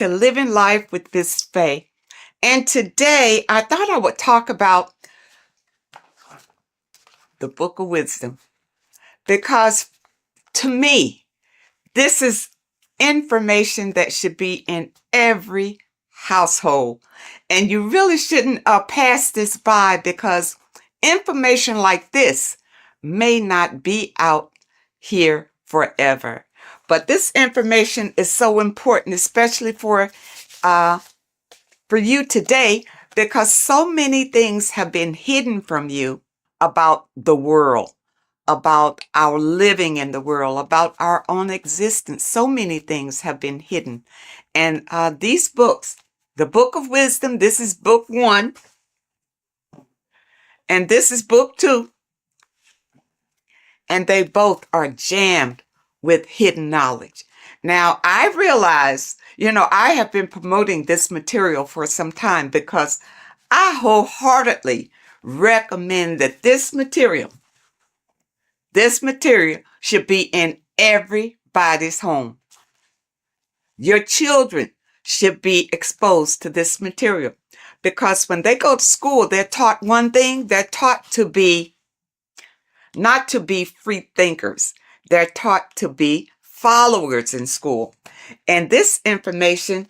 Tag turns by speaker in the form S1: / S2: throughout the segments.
S1: to Living Life with Miss Faye. And today I thought I would talk about the Book of Wisdom because to me, this is information that should be in every household. And you really shouldn't pass this by because information like this may not be out here forever. But this information is so important, especially for you today, because so many things have been hidden from you about the world, about our living in the world, about our own existence. So many things have been hidden. And these books, the Book of Wisdom, this is book 1, and this is book 2, and they both are jammed with hidden knowledge. Now, I realize, I have been promoting this material for some time because I wholeheartedly recommend that this material should be in everybody's home. Your children should be exposed to this material because when they go to school, they're taught one thing. They're taught to be, not to be free thinkers. They're taught to be followers in school. And this information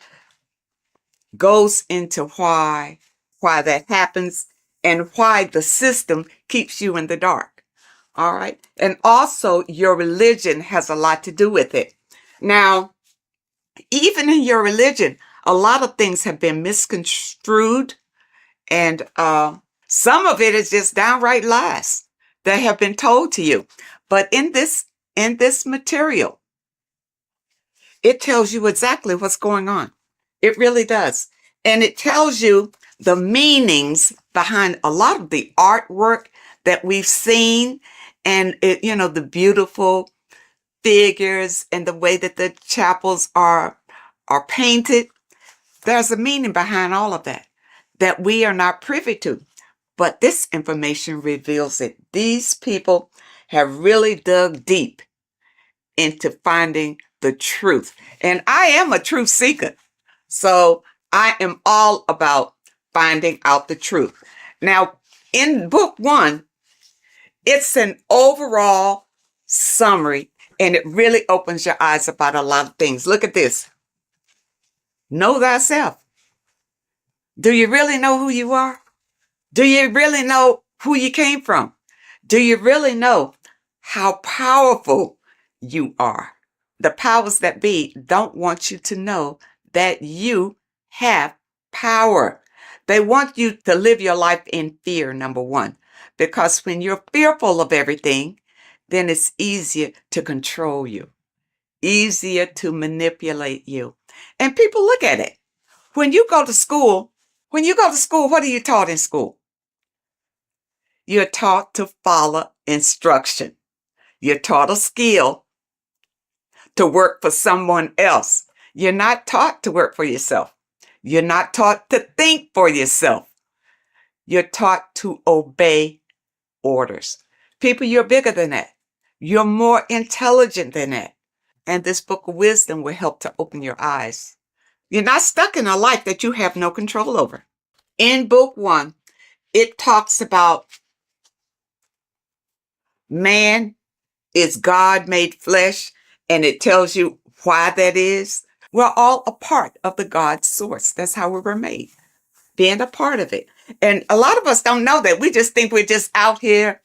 S1: goes into why that happens and why the system keeps you in the dark. All right. And also your religion has a lot to do with it. Now, even in your religion, a lot of things have been misconstrued, and some of it is just downright lies that have been told to you. But in this material, it tells you exactly what's going on. It really does. And it tells you the meanings behind a lot of the artwork that we've seen, and the beautiful figures and the way that the chapels are painted. There's a meaning behind all of that we are not privy to. But this information reveals it. These people have really dug deep into finding the truth. And I am a truth seeker. So I am all about finding out the truth. Now, in book 1, it's an overall summary, and it really opens your eyes about a lot of things. Look at this. Know thyself. Do you really know who you are? Do you really know who you came from? Do you really know how powerful you are? The powers that be don't want you to know that you have power. They want you to live your life in fear, number 1, because when you're fearful of everything, then it's easier to control you, easier to manipulate you. And people look at it. When you go to school, what are you taught in school? You're taught to follow instruction. You're taught a skill to work for someone else. You're not taught to work for yourself. You're not taught to think for yourself. You're taught to obey orders. People, you're bigger than that. You're more intelligent than that. And this Book of Wisdom will help to open your eyes. You're not stuck in a life that you have no control over. In book 1, it talks about man is God made flesh, and it tells you why that is. We're all a part of the God source. That's how we were made, being a part of it. And a lot of us don't know that. We just think we're just out here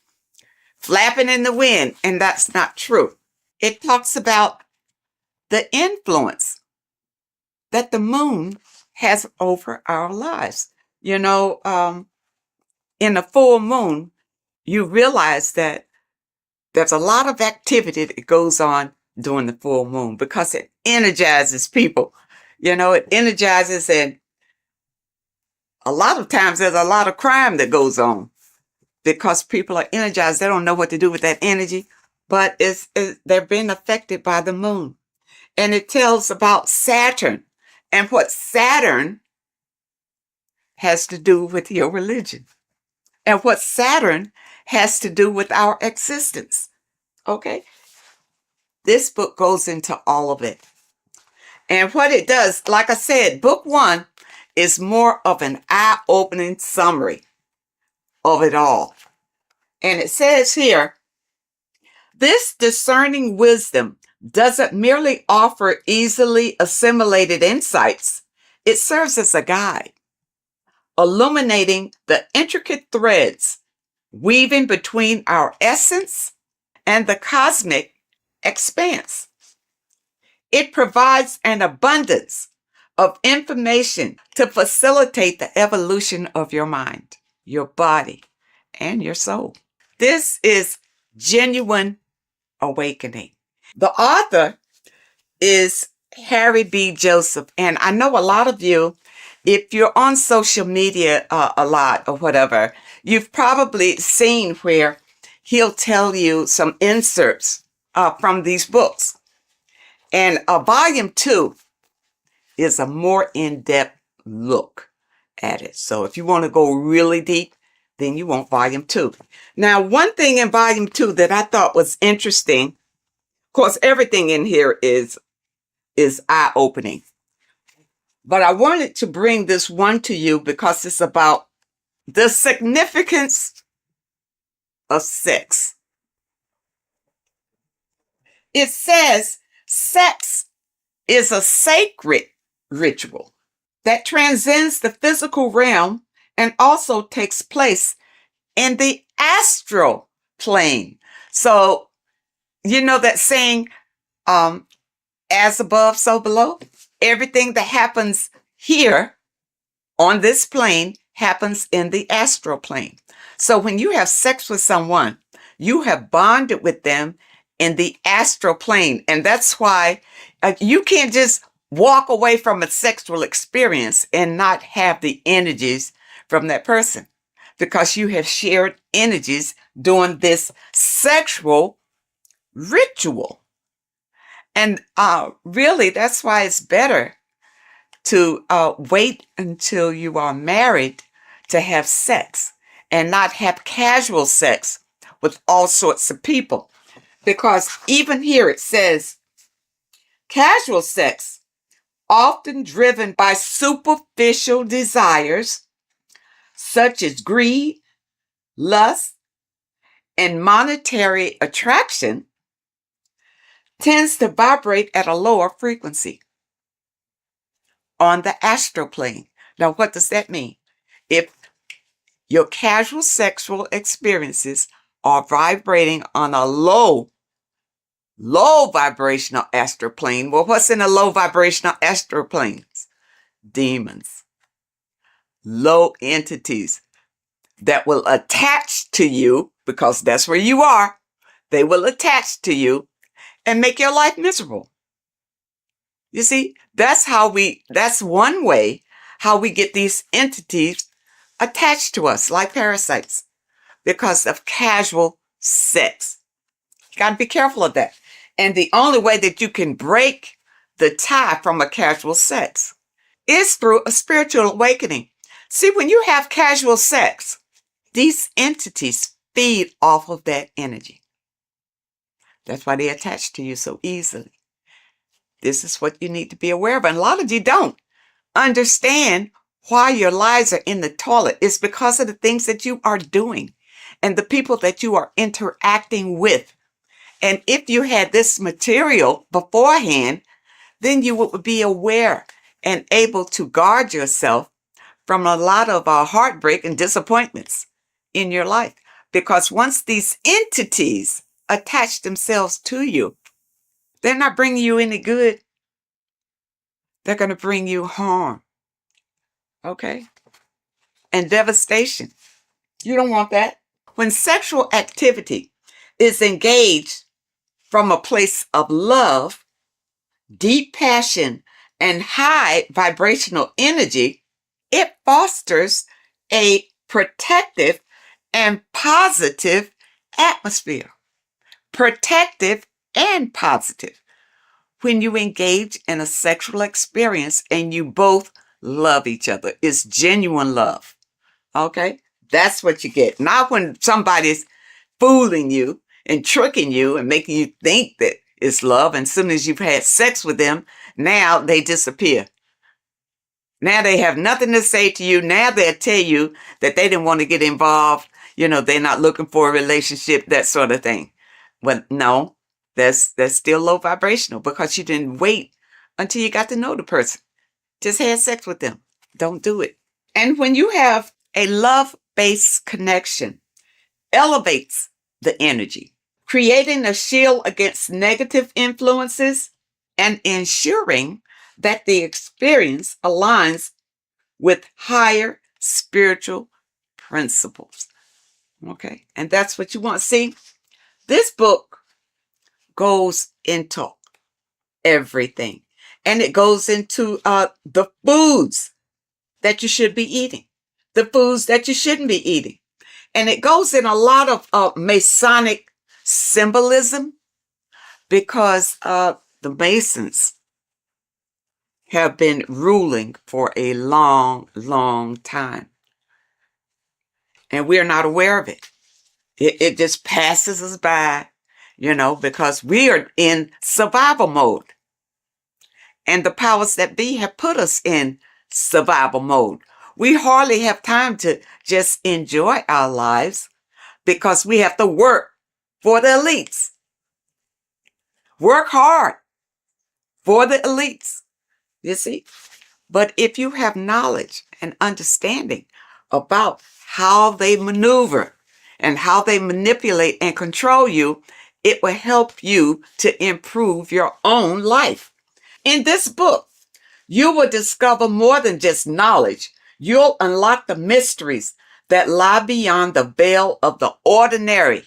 S1: flapping in the wind, and that's not true. It talks about the influence that the moon has over our lives. In a full moon, you realize that there's a lot of activity that goes on during the full moon because it energizes people. It energizes, and a lot of times there's a lot of crime that goes on because people are energized. They don't know what to do with that energy, but they're being affected by the moon. And it tells about Saturn and what Saturn has to do with your religion and what Saturn has to do with our existence. Okay? This book goes into all of it. And what it does, like I said, book 1 is more of an eye-opening summary of it all. And it says here, this discerning wisdom doesn't merely offer easily assimilated insights. It serves as a guide, illuminating the intricate threads weaving between our essence and the cosmic expanse. It provides an abundance of information to facilitate the evolution of your mind, your body, and your soul. This is genuine awakening. The author is Harry B. Joseph, and I know a lot of you, if you're on social media a lot or whatever, you've probably seen where he'll tell you some inserts from these books. And volume 2 is a more in-depth look at it. So if you want to go really deep, then you want volume 2. Now, one thing in volume 2 that I thought was interesting, of course, everything in here is eye-opening. But I wanted to bring this one to you because it's about the significance of sex. It says sex is a sacred ritual that transcends the physical realm and also takes place in the astral plane. So, you know that saying, as above, so below? Everything that happens here on this plane happens in the astral plane. So when you have sex with someone, you have bonded with them in the astral plane. And that's why you can't just walk away from a sexual experience and not have the energies from that person, because you have shared energies during this sexual ritual. And really, that's why it's better to wait until you are married to have sex and not have casual sex with all sorts of people. Because even here it says, casual sex, often driven by superficial desires such as greed, lust, and monetary attraction, tends to vibrate at a lower frequency on the astral plane. Now, what does that mean? If your casual sexual experiences are vibrating on a low vibrational astral plane, well, what's in a low vibrational astral planes? Demons, low entities that will attach to you, because that's where you are. They will attach to you and make your life miserable. You see, that's one way how we get these entities attached to us like parasites, because of casual sex. You got to be careful of that. And the only way that you can break the tie from a casual sex is through a spiritual awakening. See, when you have casual sex, these entities feed off of that energy. That's why they attach to you so easily. This is what you need to be aware of. And a lot of you don't understand why your lives are in the toilet. It's because of the things that you are doing and the people that you are interacting with. And if you had this material beforehand, then you would be aware and able to guard yourself from a lot of heartbreak and disappointments in your life. Because once these entities attach themselves to you, they're not bringing you any good. They're going to bring you harm. Okay? And devastation. You don't want that. When sexual activity is engaged from a place of love, deep passion, and high vibrational energy, it fosters a protective and positive atmosphere. Protective and positive. When you engage in a sexual experience and you both love each other, it's genuine love. Okay? That's what you get. Not when somebody's fooling you and tricking you and making you think that it's love. And as soon as you've had sex with them, Now they disappear. Now they have nothing to say to you. Now they'll tell you that they didn't want to get involved. They're not looking for a relationship, that sort of thing. But no, that's still low vibrational because you didn't wait until you got to know the person. Just had sex with them. Don't do it. And when you have a love-based connection, elevates the energy, creating a shield against negative influences and ensuring that the experience aligns with higher spiritual principles. Okay. And that's what you want. See, this book goes into everything. And it goes into the foods that you should be eating, the foods that you shouldn't be eating. And it goes in a lot of Masonic symbolism because the Masons have been ruling for a long, long time. And we're not aware of it. It just passes us by, because we are in survival mode. And the powers that be have put us in survival mode. We hardly have time to just enjoy our lives because we have to work for the elites. Work hard for the elites, you see. But if you have knowledge and understanding about how they maneuver and how they manipulate and control you, it will help you to improve your own life. In this book, you will discover more than just knowledge. You'll unlock the mysteries that lie beyond the veil of the ordinary.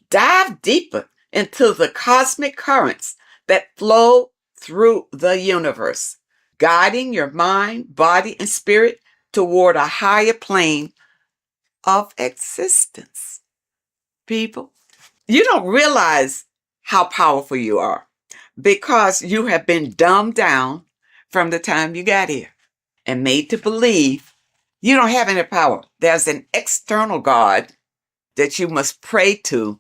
S1: Dive deeper into the cosmic currents that flow through the universe, guiding your mind, body, and spirit toward a higher plane of existence. People, you don't realize how powerful you are because you have been dumbed down from the time you got here and made to believe you don't have any power. There's an external God that you must pray to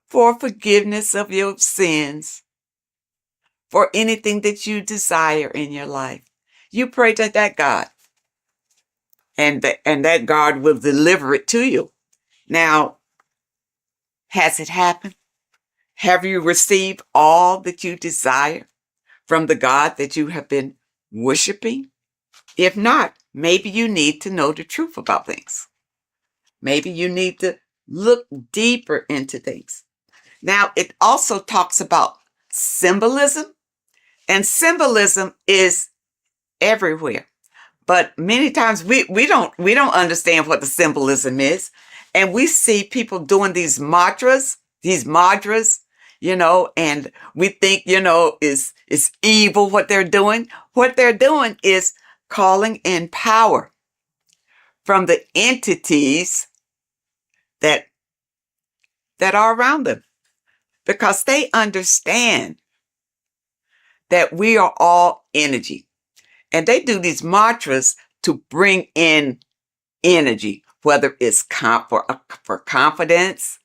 S1: for forgiveness of your sins, for anything that you desire in your life. You pray to that God, and that God will deliver it to you. Now, has it happened? Have you received all that you desire from the God that you have been worshiping? If not, maybe you need to know the truth about things. Maybe you need to look deeper into things. Now, it also talks about symbolism, and symbolism is everywhere. But many times we don't understand what the symbolism is. And we see people doing these mantras, and we think, it's evil what they're doing. What they're doing is calling in power from the entities that are around them, because they understand that we are all energy. And they do these mantras to bring in energy, whether it's for confidence,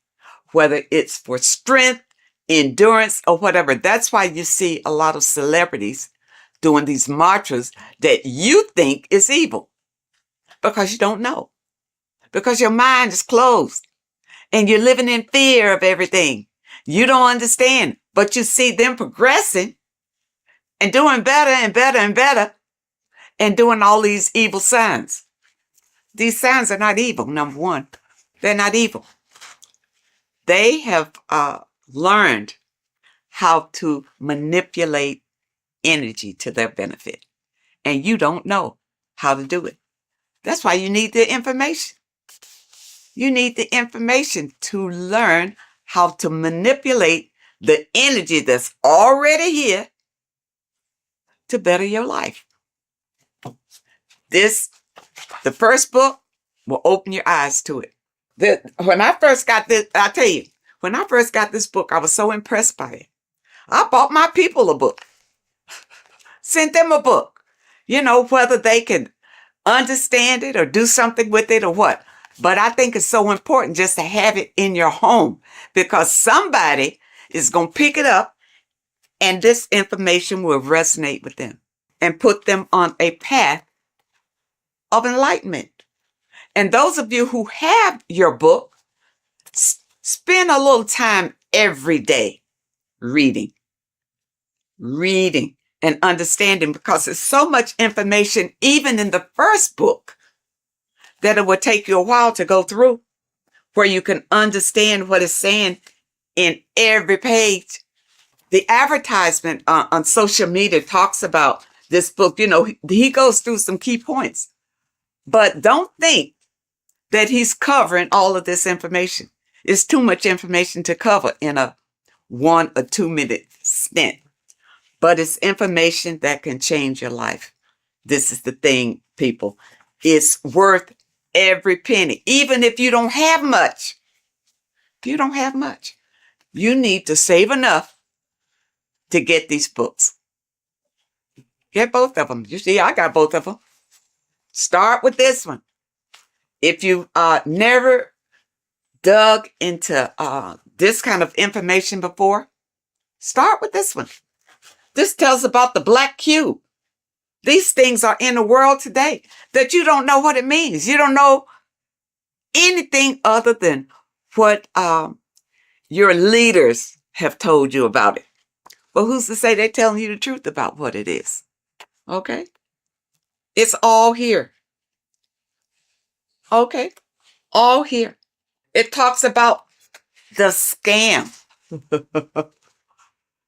S1: whether it's for strength, endurance, or whatever. That's why you see a lot of celebrities doing these mantras that you think is evil, because you don't know, because your mind is closed and you're living in fear of everything. You don't understand, but you see them progressing and doing better and better and better and doing all these evil signs. These signs are not evil, number one. They're not evil. They have learned how to manipulate energy to their benefit. And you don't know how to do it. That's why you need the information. You need the information to learn how to manipulate the energy that's already here to better your life. The first book will open your eyes to it. When I first got this, I tell you, when I first got this book, I was so impressed by it. I bought my people a book, sent them a book, whether they can understand it or do something with it or what. But I think it's so important just to have it in your home, because somebody is going to pick it up And this information will resonate with them and put them on a path of enlightenment. And those of you who have your book, spend a little time every day reading and understanding, because there's so much information, even in the first book, that it will take you a while to go through, where you can understand what it's saying in every page. The advertisement on social media talks about this book. You know, he goes through some key points, but don't think that he's covering all of this information. It's too much information to cover in a 1 or 2 minute stint, but it's information that can change your life. This is the thing, people. It's worth every penny. Even if you don't have much, you need to save enough to get these books. Get both of them. You see, I got both of them. Start with this one. If you never dug into this kind of information before, start with this one. This tells about the black cube. These things are in the world today that you don't know what it means. You don't know anything other than what your leaders have told you about it. Well, who's to say they're telling you the truth about what it is? Okay? It's all here. Okay? All here. It talks about the scam.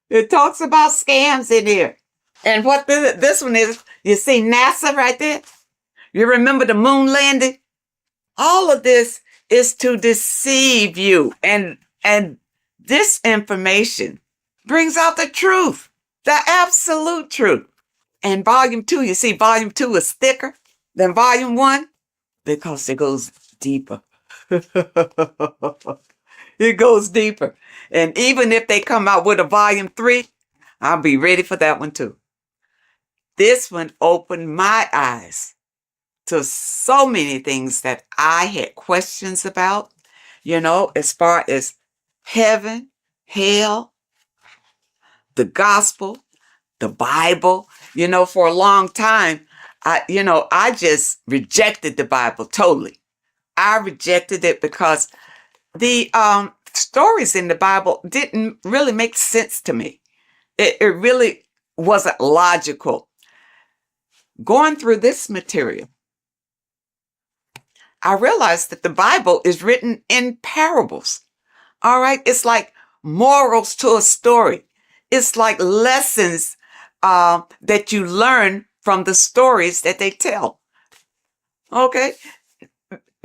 S1: It talks about scams in here. And what this one is, you see NASA right there? You remember the moon landing? All of this is to deceive you. And this information brings out the truth, the absolute truth. And volume 2, you see volume 2 is thicker than volume 1 because it goes deeper. It goes deeper. And even if they come out with a volume 3, I'll be ready for that one too. This one opened my eyes to so many things that I had questions about, you know, as far as heaven, hell, the gospel, the Bible. You know, for a long time, I just rejected the Bible totally. I rejected it because the stories in the Bible didn't really make sense to me. It really wasn't logical. Going through this material, I realized that the Bible is written in parables. All right. It's like morals to a story. It's like lessons that you learn from the stories that they tell. Okay.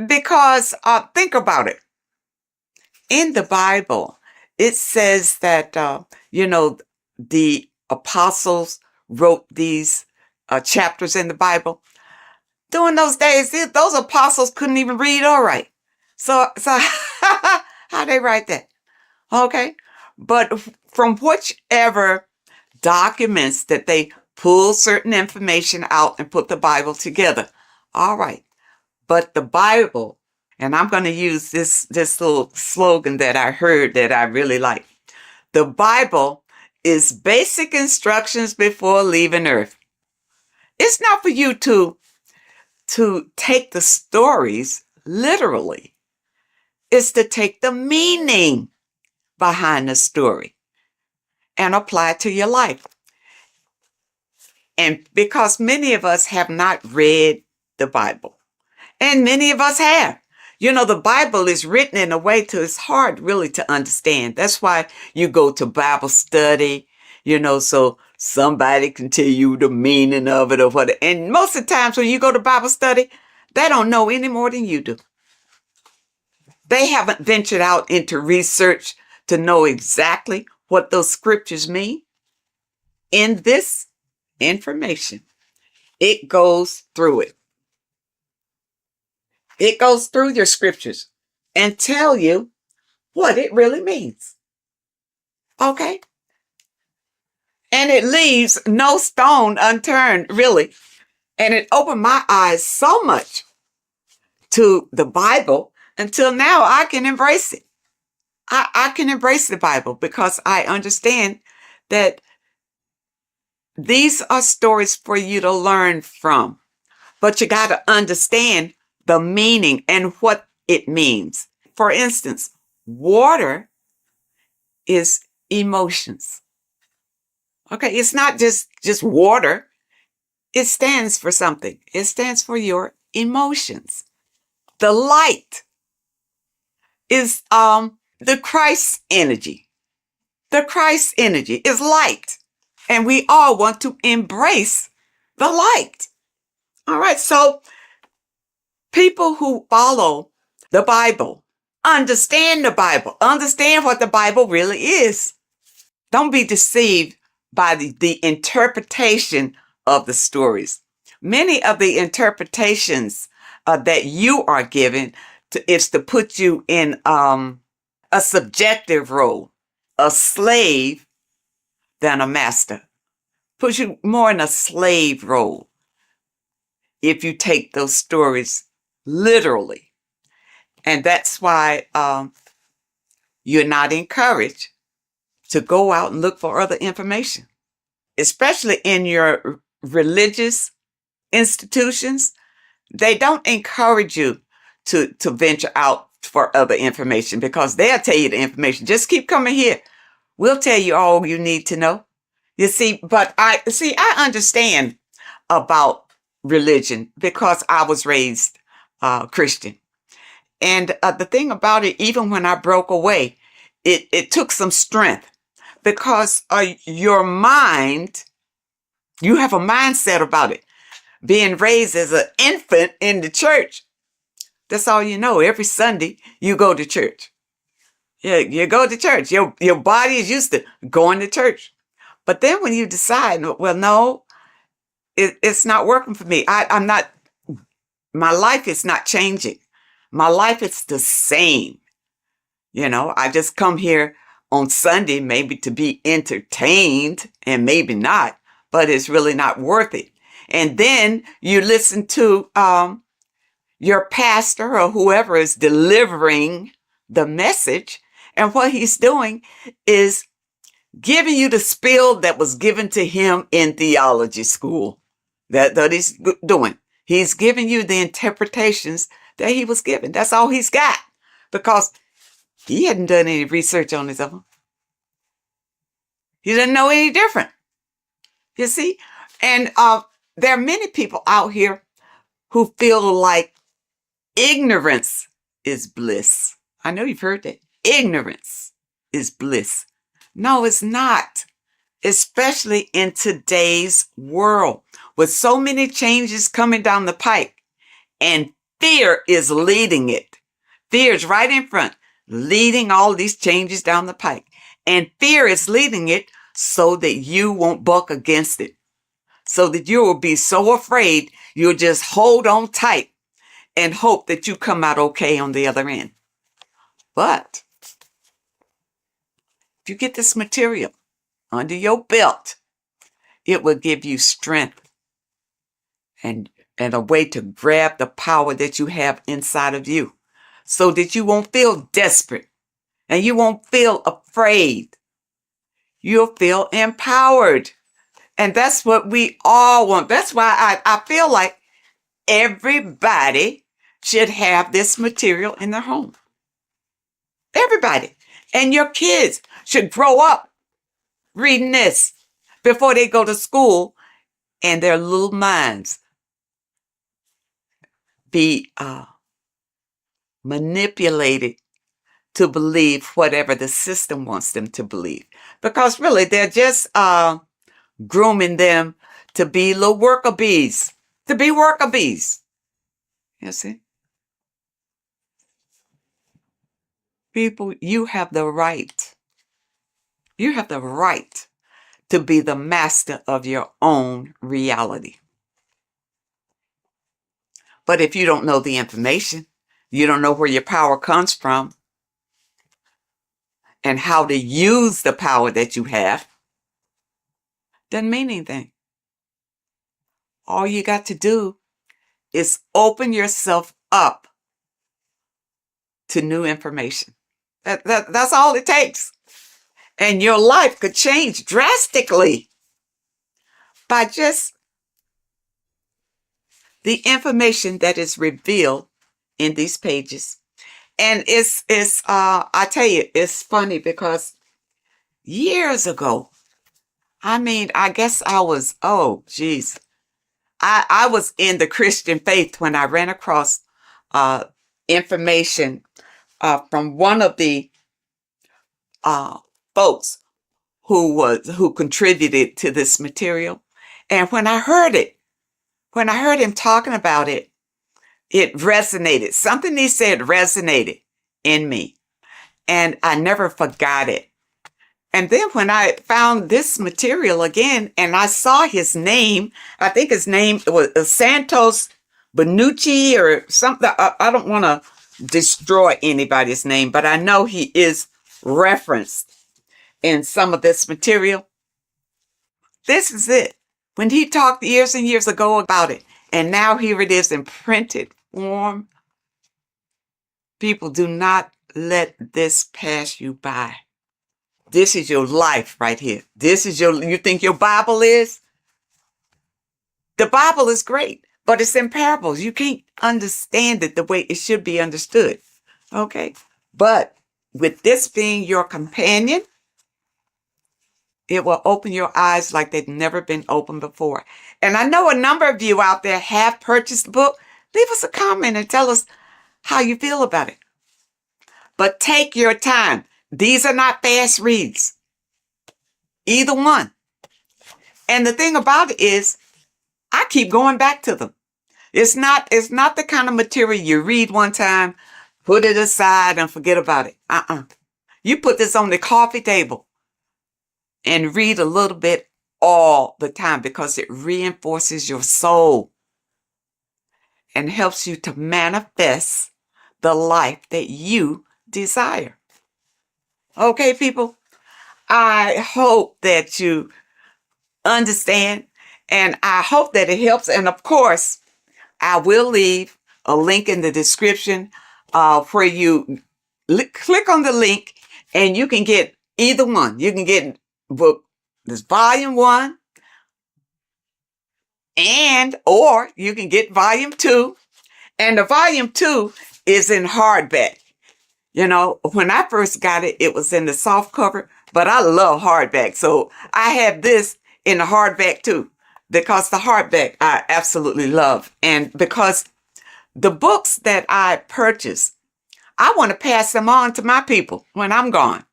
S1: Because think about it. In the Bible, it says that, the apostles wrote these chapters in the Bible. During those days, those apostles couldn't even read or write. So how they write that? Okay. But from whichever documents that they pull certain information out and put the Bible together. All right. But the Bible, and I'm going to use this little slogan that I heard that I really like. The Bible is basic instructions before leaving Earth. It's not for you to take the stories literally. It's to take the meaning behind the story and apply it to your life. And because many of us have not read the Bible, and many of us have. You know, the Bible is written in a way to it's hard really to understand. That's why you go to Bible study, so somebody can tell you the meaning of it or what. And most of the times when you go to Bible study, they don't know any more than you do. They haven't ventured out into research to know exactly what those scriptures mean. In this information, it goes through it. It goes through your scriptures and tell you what it really means. Okay? And it leaves no stone unturned, really. And it opened my eyes so much to the Bible until now I can embrace it. I can embrace the Bible because I understand that These are stories for you to learn from, but you got to understand the meaning and what it means. For instance, water is emotions. Okay, it's not just water. It stands for something. It stands for your emotions. The light is the Christ energy. The Christ energy is light. And we all want to embrace the light. All right, so people who follow the Bible understand the Bible, understand what the Bible really is. Don't be deceived by the interpretation of the stories. Many of the interpretations that you are given is to put you in a subjective role, a slave than a master. Puts you more in a slave role if you take those stories literally. And that's why you're not encouraged to go out and look for other information, especially in your religious institutions. They don't encourage you to venture out for other information because they'll tell you the information. Just keep coming here. We'll tell you all you need to know. You see, but I understand about religion because I was raised Christian. And the thing about it, even when I broke away, it took some strength because your mind, you have a mindset about it. Being raised as an infant in the church, that's all you know. Every Sunday, you go to church. Yeah, you go to church. Your body is used to going to church. But then when you decide, well, no, it's not working for me. I'm not, my life is not changing. My life is the same. You know, I just come here on Sunday maybe to be entertained and maybe not, but it's really not worth it. And then you listen to your pastor or whoever is delivering the message. And what he's doing is giving you the spiel that was given to him in theology school. That he's doing. He's giving you the interpretations that he was given. That's all he's got. Because he hadn't done any research on his own. He didn't know any different. You see? And there are many people out here who feel like ignorance is bliss. I know you've heard that. Ignorance is bliss. No, it's not. Especially in today's world with so many changes coming down the pike and fear is leading it. Fear is right in front, leading all these changes down the pike. And fear is leading it so that you won't buck against it. So that you will be so afraid you'll just hold on tight and hope that you come out okay on the other end. But if you get this material under your belt, it will give you strength and a way to grab the power that you have inside of you so that you won't feel desperate and you won't feel afraid. You'll feel empowered. And that's what we all want. That's why I feel like everybody should have this material in their home. Everybody. And your kids should grow up reading this before they go to school and their little minds be manipulated to believe whatever the system wants them to believe. Because really, they're just grooming them to be little worker bees. To be worker bees. You see? People, you have the right. You have the right to be the master of your own reality. But if you don't know the information, you don't know where your power comes from and how to use the power that you have, doesn't mean anything. All you got to do is open yourself up to new information. That's all it takes. And your life could change drastically. by just the information that is revealed in these pages. And I tell you, it's funny because years ago, I guess I was, oh, geez. I was in the Christian faith when I ran across information from one of the folks who contributed to this material. And when I heard him talking about it, it resonated. Something he said resonated in me, and I never forgot it. And then when I found this material again and I saw his name, I think his name was Santos Benucci or something. I don't want to destroy anybody's name, but I know he is referenced in some of this material. This is it. When he talked years and years ago about it, and now here it is in printed form. People, do not let this pass you by. This is your life right here. You think your Bible is? The Bible is great, but it's in parables. You can't understand it the way it should be understood. Okay? But with this being your companion, it will open your eyes like they've never been opened before. And I know a number of you out there have purchased the book. Leave us a comment and tell us how you feel about it. But take your time. These are not fast reads. Either one. And the thing about it is, I keep going back to them. It's not the kind of material you read one time, put it aside and forget about it. You put this on the coffee table and read a little bit all the time because it reinforces your soul and helps you to manifest the life that you desire. Okay, people, I hope that you understand, and I hope that it helps. And of course, I will leave a link in the description where you click on the link and you can get either one. You can get book, this volume 1, or you can get volume 2. And the volume 2 is in hardback. You know, when I first got it, it was in the soft cover, but I love hardback. So I have this in the hardback too, because the hardback I absolutely love. And because the books that I purchase, I want to pass them on to my people when I'm gone.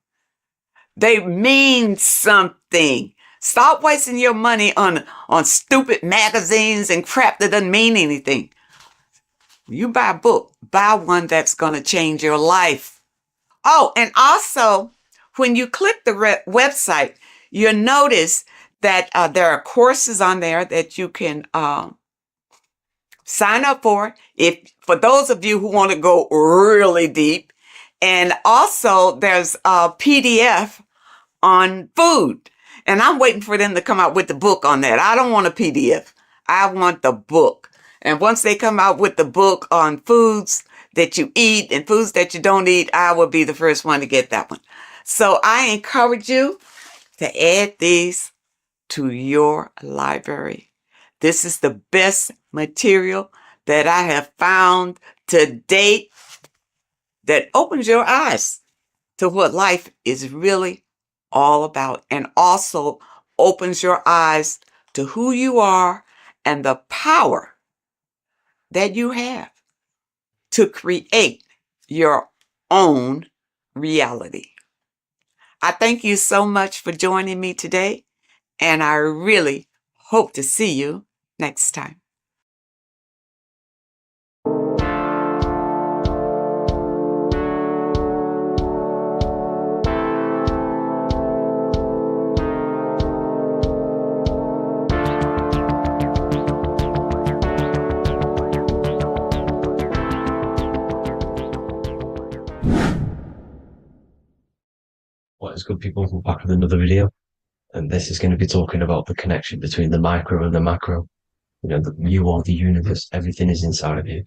S1: They mean something. Stop wasting your money on stupid magazines and crap that doesn't mean anything. You buy a book, buy one that's going to change your life. Oh, and also, when you click the website, you'll notice that there are courses on there that you can sign up for, for those of you who want to go really deep. And also, there's a PDF on food. And I'm waiting for them to come out with the book on that. I don't want a PDF. I want the book. And once they come out with the book on foods that you eat and foods that you don't eat, I will be the first one to get that one. So I encourage you to add these to your library. This is the best material that I have found to date that opens your eyes to what life is really all about, and also opens your eyes to who you are and the power that you have to create your own reality. I thank you so much for joining me today, and I really hope to see you next time.
S2: What is good, people? We're back with another video, and this is going to be talking about the connection between the micro and the macro. You know, you are the universe, everything is inside of you.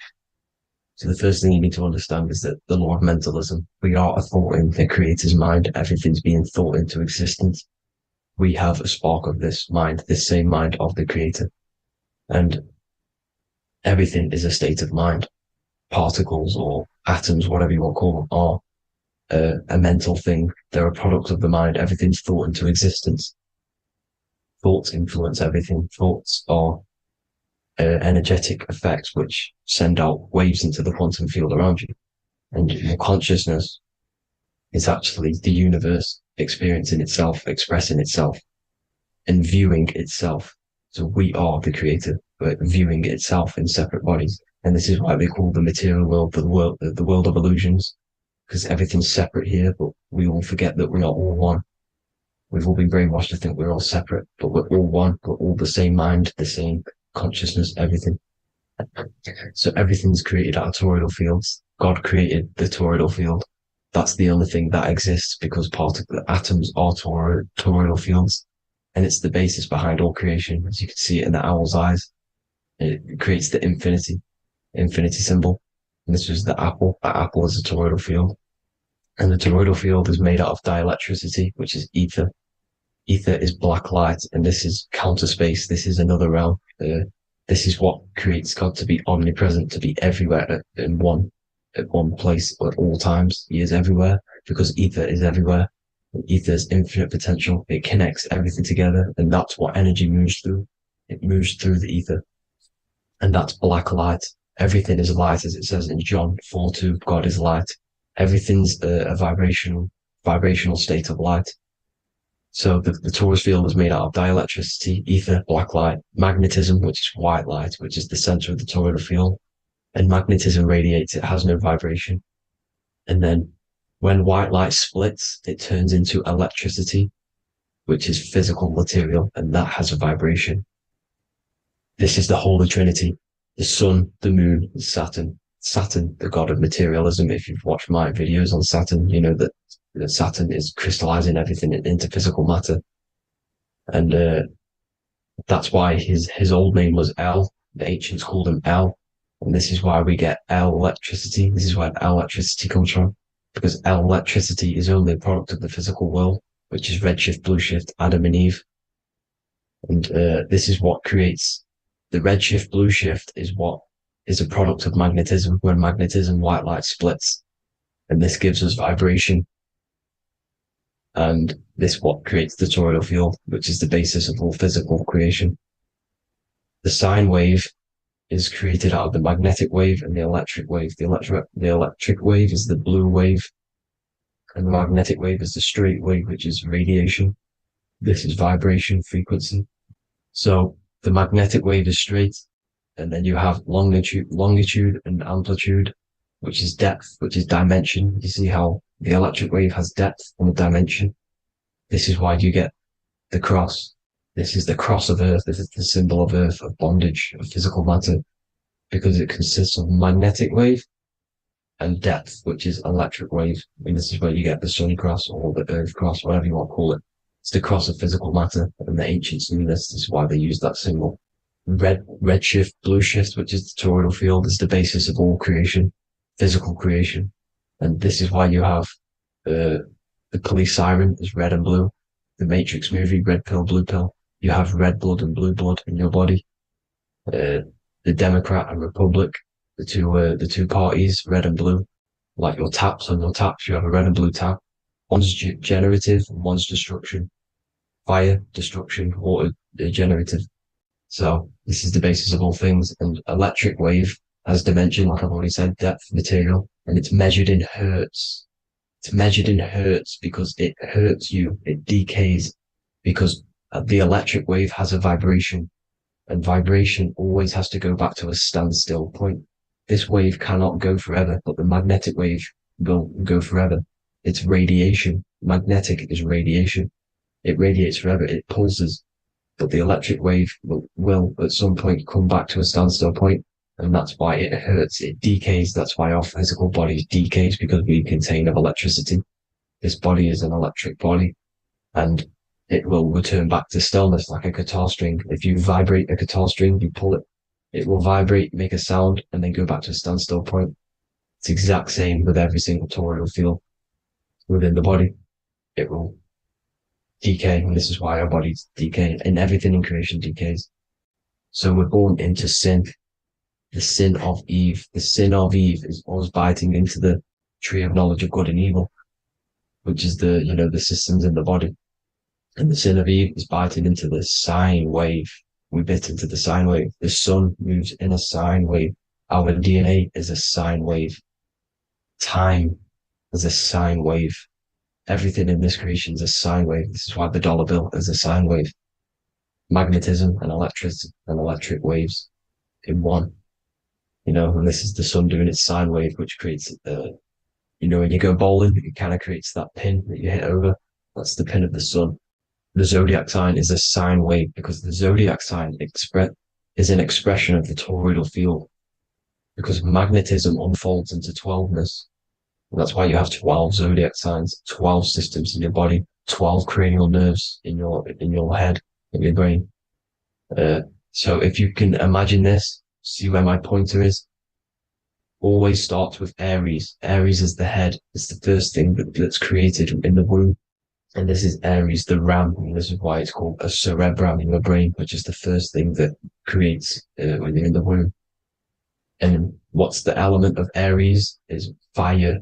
S2: So the first thing you need to understand is that the law of mentalism, we are a thought in the creator's mind, everything's being thought into existence. we have a spark of this mind, this same mind of the creator. And everything is a state of mind. Particles or atoms, whatever you want to call them, are a mental thing. They're a product of the mind. Everything's thought into existence. Thoughts influence everything. Thoughts are energetic effects which send out waves into the quantum field around you. And your consciousness is actually the universe experiencing itself, expressing itself, and viewing itself. So we are the creator, but viewing itself in separate bodies. And this is why they call the material world the world of illusions, because everything's separate here, but we all forget that we are all one. We've all been brainwashed to think we're all separate, but we're all one. We're all the same mind, the same consciousness, everything. So everything's created out of toroidal fields. God created the toroidal field. That's the only thing that exists because part of the atoms are toroidal fields. And it's the basis behind all creation. As you can see it in the owl's eyes, it creates the infinity symbol. And this was the apple. That apple is a toroidal field. And the toroidal field is made out of dielectricity, which is ether. Ether is black light, and this is counter space. This is another realm. This is what creates God to be omnipresent, to be everywhere at one place at all times. He is everywhere because ether is everywhere. And ether is infinite potential. It connects everything together, and that's what energy moves through. It moves through the ether, and that's black light. Everything is light, as it says in John 4:2. God is light. Everything's a vibrational state of light. So the torus field is made out of dielectricity, ether, black light, magnetism, which is white light, which is the center of the toroidal field. And magnetism radiates, it has no vibration. And then when white light splits, it turns into electricity, which is physical material, and that has a vibration. This is the Holy Trinity, the sun, the moon, and Saturn. Saturn, the god of materialism. If you've watched my videos on Saturn, you know that Saturn is crystallizing everything into physical matter. And that's why his old name was El. The ancients called him El. And this is why we get El electricity. This is where El electricity comes from. Because El electricity is only a product of the physical world, which is redshift, blueshift, Adam and Eve. And this is what creates the redshift, blueshift is what is a product of magnetism. When magnetism, white light splits. And this gives us vibration. And this what creates the toroidal field, which is the basis of all physical creation. The sine wave is created out of the magnetic wave and the electric wave. The electric wave is the blue wave, and the magnetic wave is the straight wave, which is radiation. This is vibration frequency. So the magnetic wave is straight, and then you have longitude and amplitude, which is depth, which is dimension. You see how the electric wave has depth and a dimension. This is why you get the cross. This is the cross of Earth. This is the symbol of Earth, of bondage, of physical matter, because it consists of magnetic wave and depth, which is electric wave. And this is where you get the sun cross or the Earth cross, whatever you want to call it. It's the cross of physical matter, and the ancients knew this. This is why they used that symbol. Redshift, blueshift, which is the toroidal field, is the basis of all creation, physical creation. And this is why you have the police siren is red and blue. The Matrix movie, red pill, blue pill. You have red blood and blue blood in your body. The Democrat and Republic, the two parties, red and blue. Like your taps on your taps, you have a red and blue tap. One's generative, one's destruction. Fire, destruction, water, generative. So this is the basis of all things. And electric wave has dimension, like I've already said, depth, material, and it's measured in hertz. It's measured in hertz because it hurts you. It decays because the electric wave has a vibration, and vibration always has to go back to a standstill point. This wave cannot go forever, but the magnetic wave will go forever. It's radiation. Magnetic is radiation. It radiates forever. It pulses. But the electric wave will at some point come back to a standstill point, and that's why it hurts. It decays. That's why our physical body decays, because we contain of electricity. This body is an electric body, and it will return back to stillness like a guitar string. If you vibrate a guitar string, you pull it, it will vibrate, make a sound, and then go back to a standstill point. It's the exact same with every single toroidal field within the body. It will decay, and this is why our bodies decay, and everything in creation decays. So we're born into sin, the sin of Eve. The sin of Eve is always biting into the tree of knowledge of good and evil, which is the systems in the body. And the sin of Eve is biting into the sine wave. We bit into the sine wave. The sun moves in a sine wave. Our DNA is a sine wave. Time is a sine wave. Everything in this creation is a sine wave. This is why the dollar bill is a sine wave. Magnetism and electric waves in one. And this is the sun doing its sine wave, which creates, when you go bowling, it kind of creates that pin that you hit over. That's the pin of the sun. The zodiac sign is a sine wave because the zodiac sign is an expression of the toroidal field, because magnetism unfolds into 12ness. And that's why you have 12 zodiac signs, 12 systems in your body, 12 cranial nerves in your head, in your brain. So if you can imagine this, see where my pointer is. Always starts with Aries. Aries is the head. It's the first thing that's created in the womb. And this is Aries, the ram. And this is why it's called a cerebrum in your brain, which is the first thing that creates when you're in the womb. And what's the element of Aries is fire.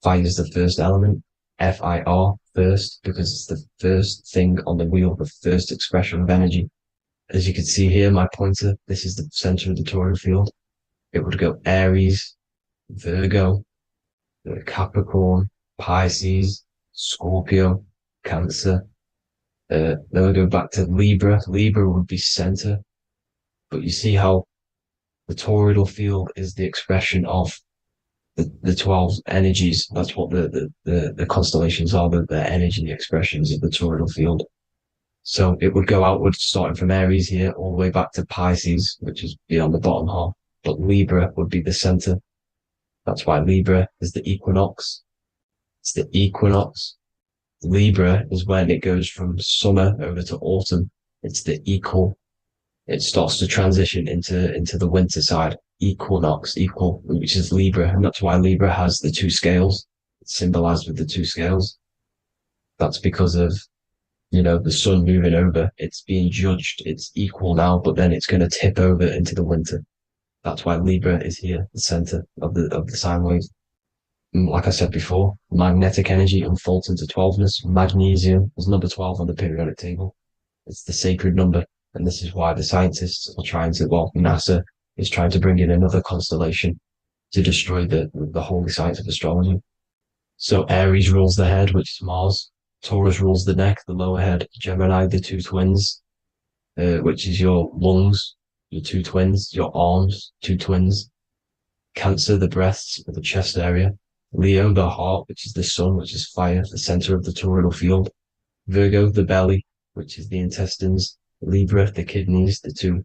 S2: Fire is the first element. Fire, first, because it's the first thing on the wheel, the first expression of energy. As you can see here, my pointer, this is the center of the toroidal field. It would go Aries, Virgo, Capricorn, Pisces, Scorpio, Cancer. Then we go back to Libra. Libra would be center. But you see how the toroidal field is the expression of the 12 energies. That's what the constellations are, the energy expressions of the toroidal field. So it would go outwards, starting from Aries here, all the way back to Pisces, which is beyond the bottom half. But Libra would be the center. That's why Libra is the equinox. It's the equinox. Libra is when it goes from summer over to autumn. It's the equal. It starts to transition into the winter side. Equinox, equal, which is Libra. And that's why Libra has the two scales. It's symbolized with the two scales. That's because of the sun moving over. It's being judged. It's equal now, but then it's going to tip over into the winter. That's why Libra is here, the center of the sine wave. And like I said before, magnetic energy unfolds into 12ness. Magnesium is number 12 on the periodic table. It's the sacred number. And this is why the scientists are NASA is trying to bring in another constellation to destroy the holy science of astrology. So Aries rules the head, which is Mars. Taurus rules the neck, the lower head. Gemini, the two twins, which is your lungs, your two twins, your arms, two twins. Cancer, the breasts, the chest area. Leo, the heart, which is the sun, which is fire, the center of the toroidal field. Virgo, the belly, which is the intestines. Libra, the kidneys, the two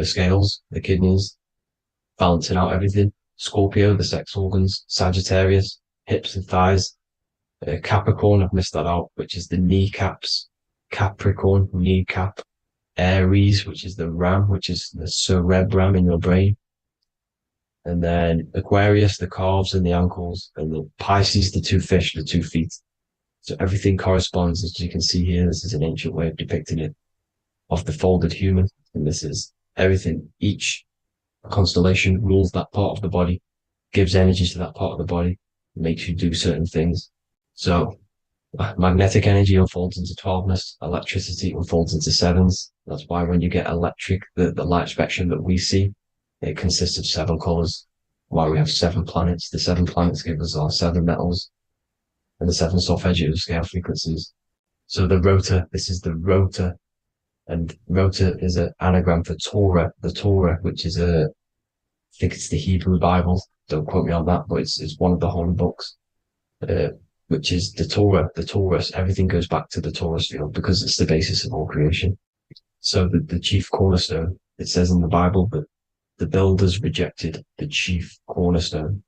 S2: scales, the kidneys, balancing out everything. Scorpio, the sex organs. Sagittarius, hips and thighs. Capricorn, I've missed that out, which is the kneecaps. Capricorn, kneecap. Aries, which is the ram, which is the cerebrum in your brain. And then Aquarius, the calves and the ankles. And the Pisces, the two fish, the 2 feet. So everything corresponds, as you can see here. This is an ancient way of depicting it, of the folded human. And this is everything. Each constellation rules that part of the body, gives energy to that part of the body, makes you do certain things. So magnetic energy unfolds into 12ness, electricity unfolds into 7s. That's why when you get electric, the light spectrum that we see, it consists of 7 colors. Why we have 7 planets. The 7 planets give us our 7 metals and the 7 solfeggio scale frequencies. So the rotor, this is the rotor. And rotor is an anagram for Torah, the Torah, which is I think it's the Hebrew Bible. Don't quote me on that, but it's one of the holy books, which is the Torah, the Taurus. Everything goes back to the Taurus field because it's the basis of all creation. So the chief cornerstone, it says in the Bible that the builders rejected the chief cornerstone.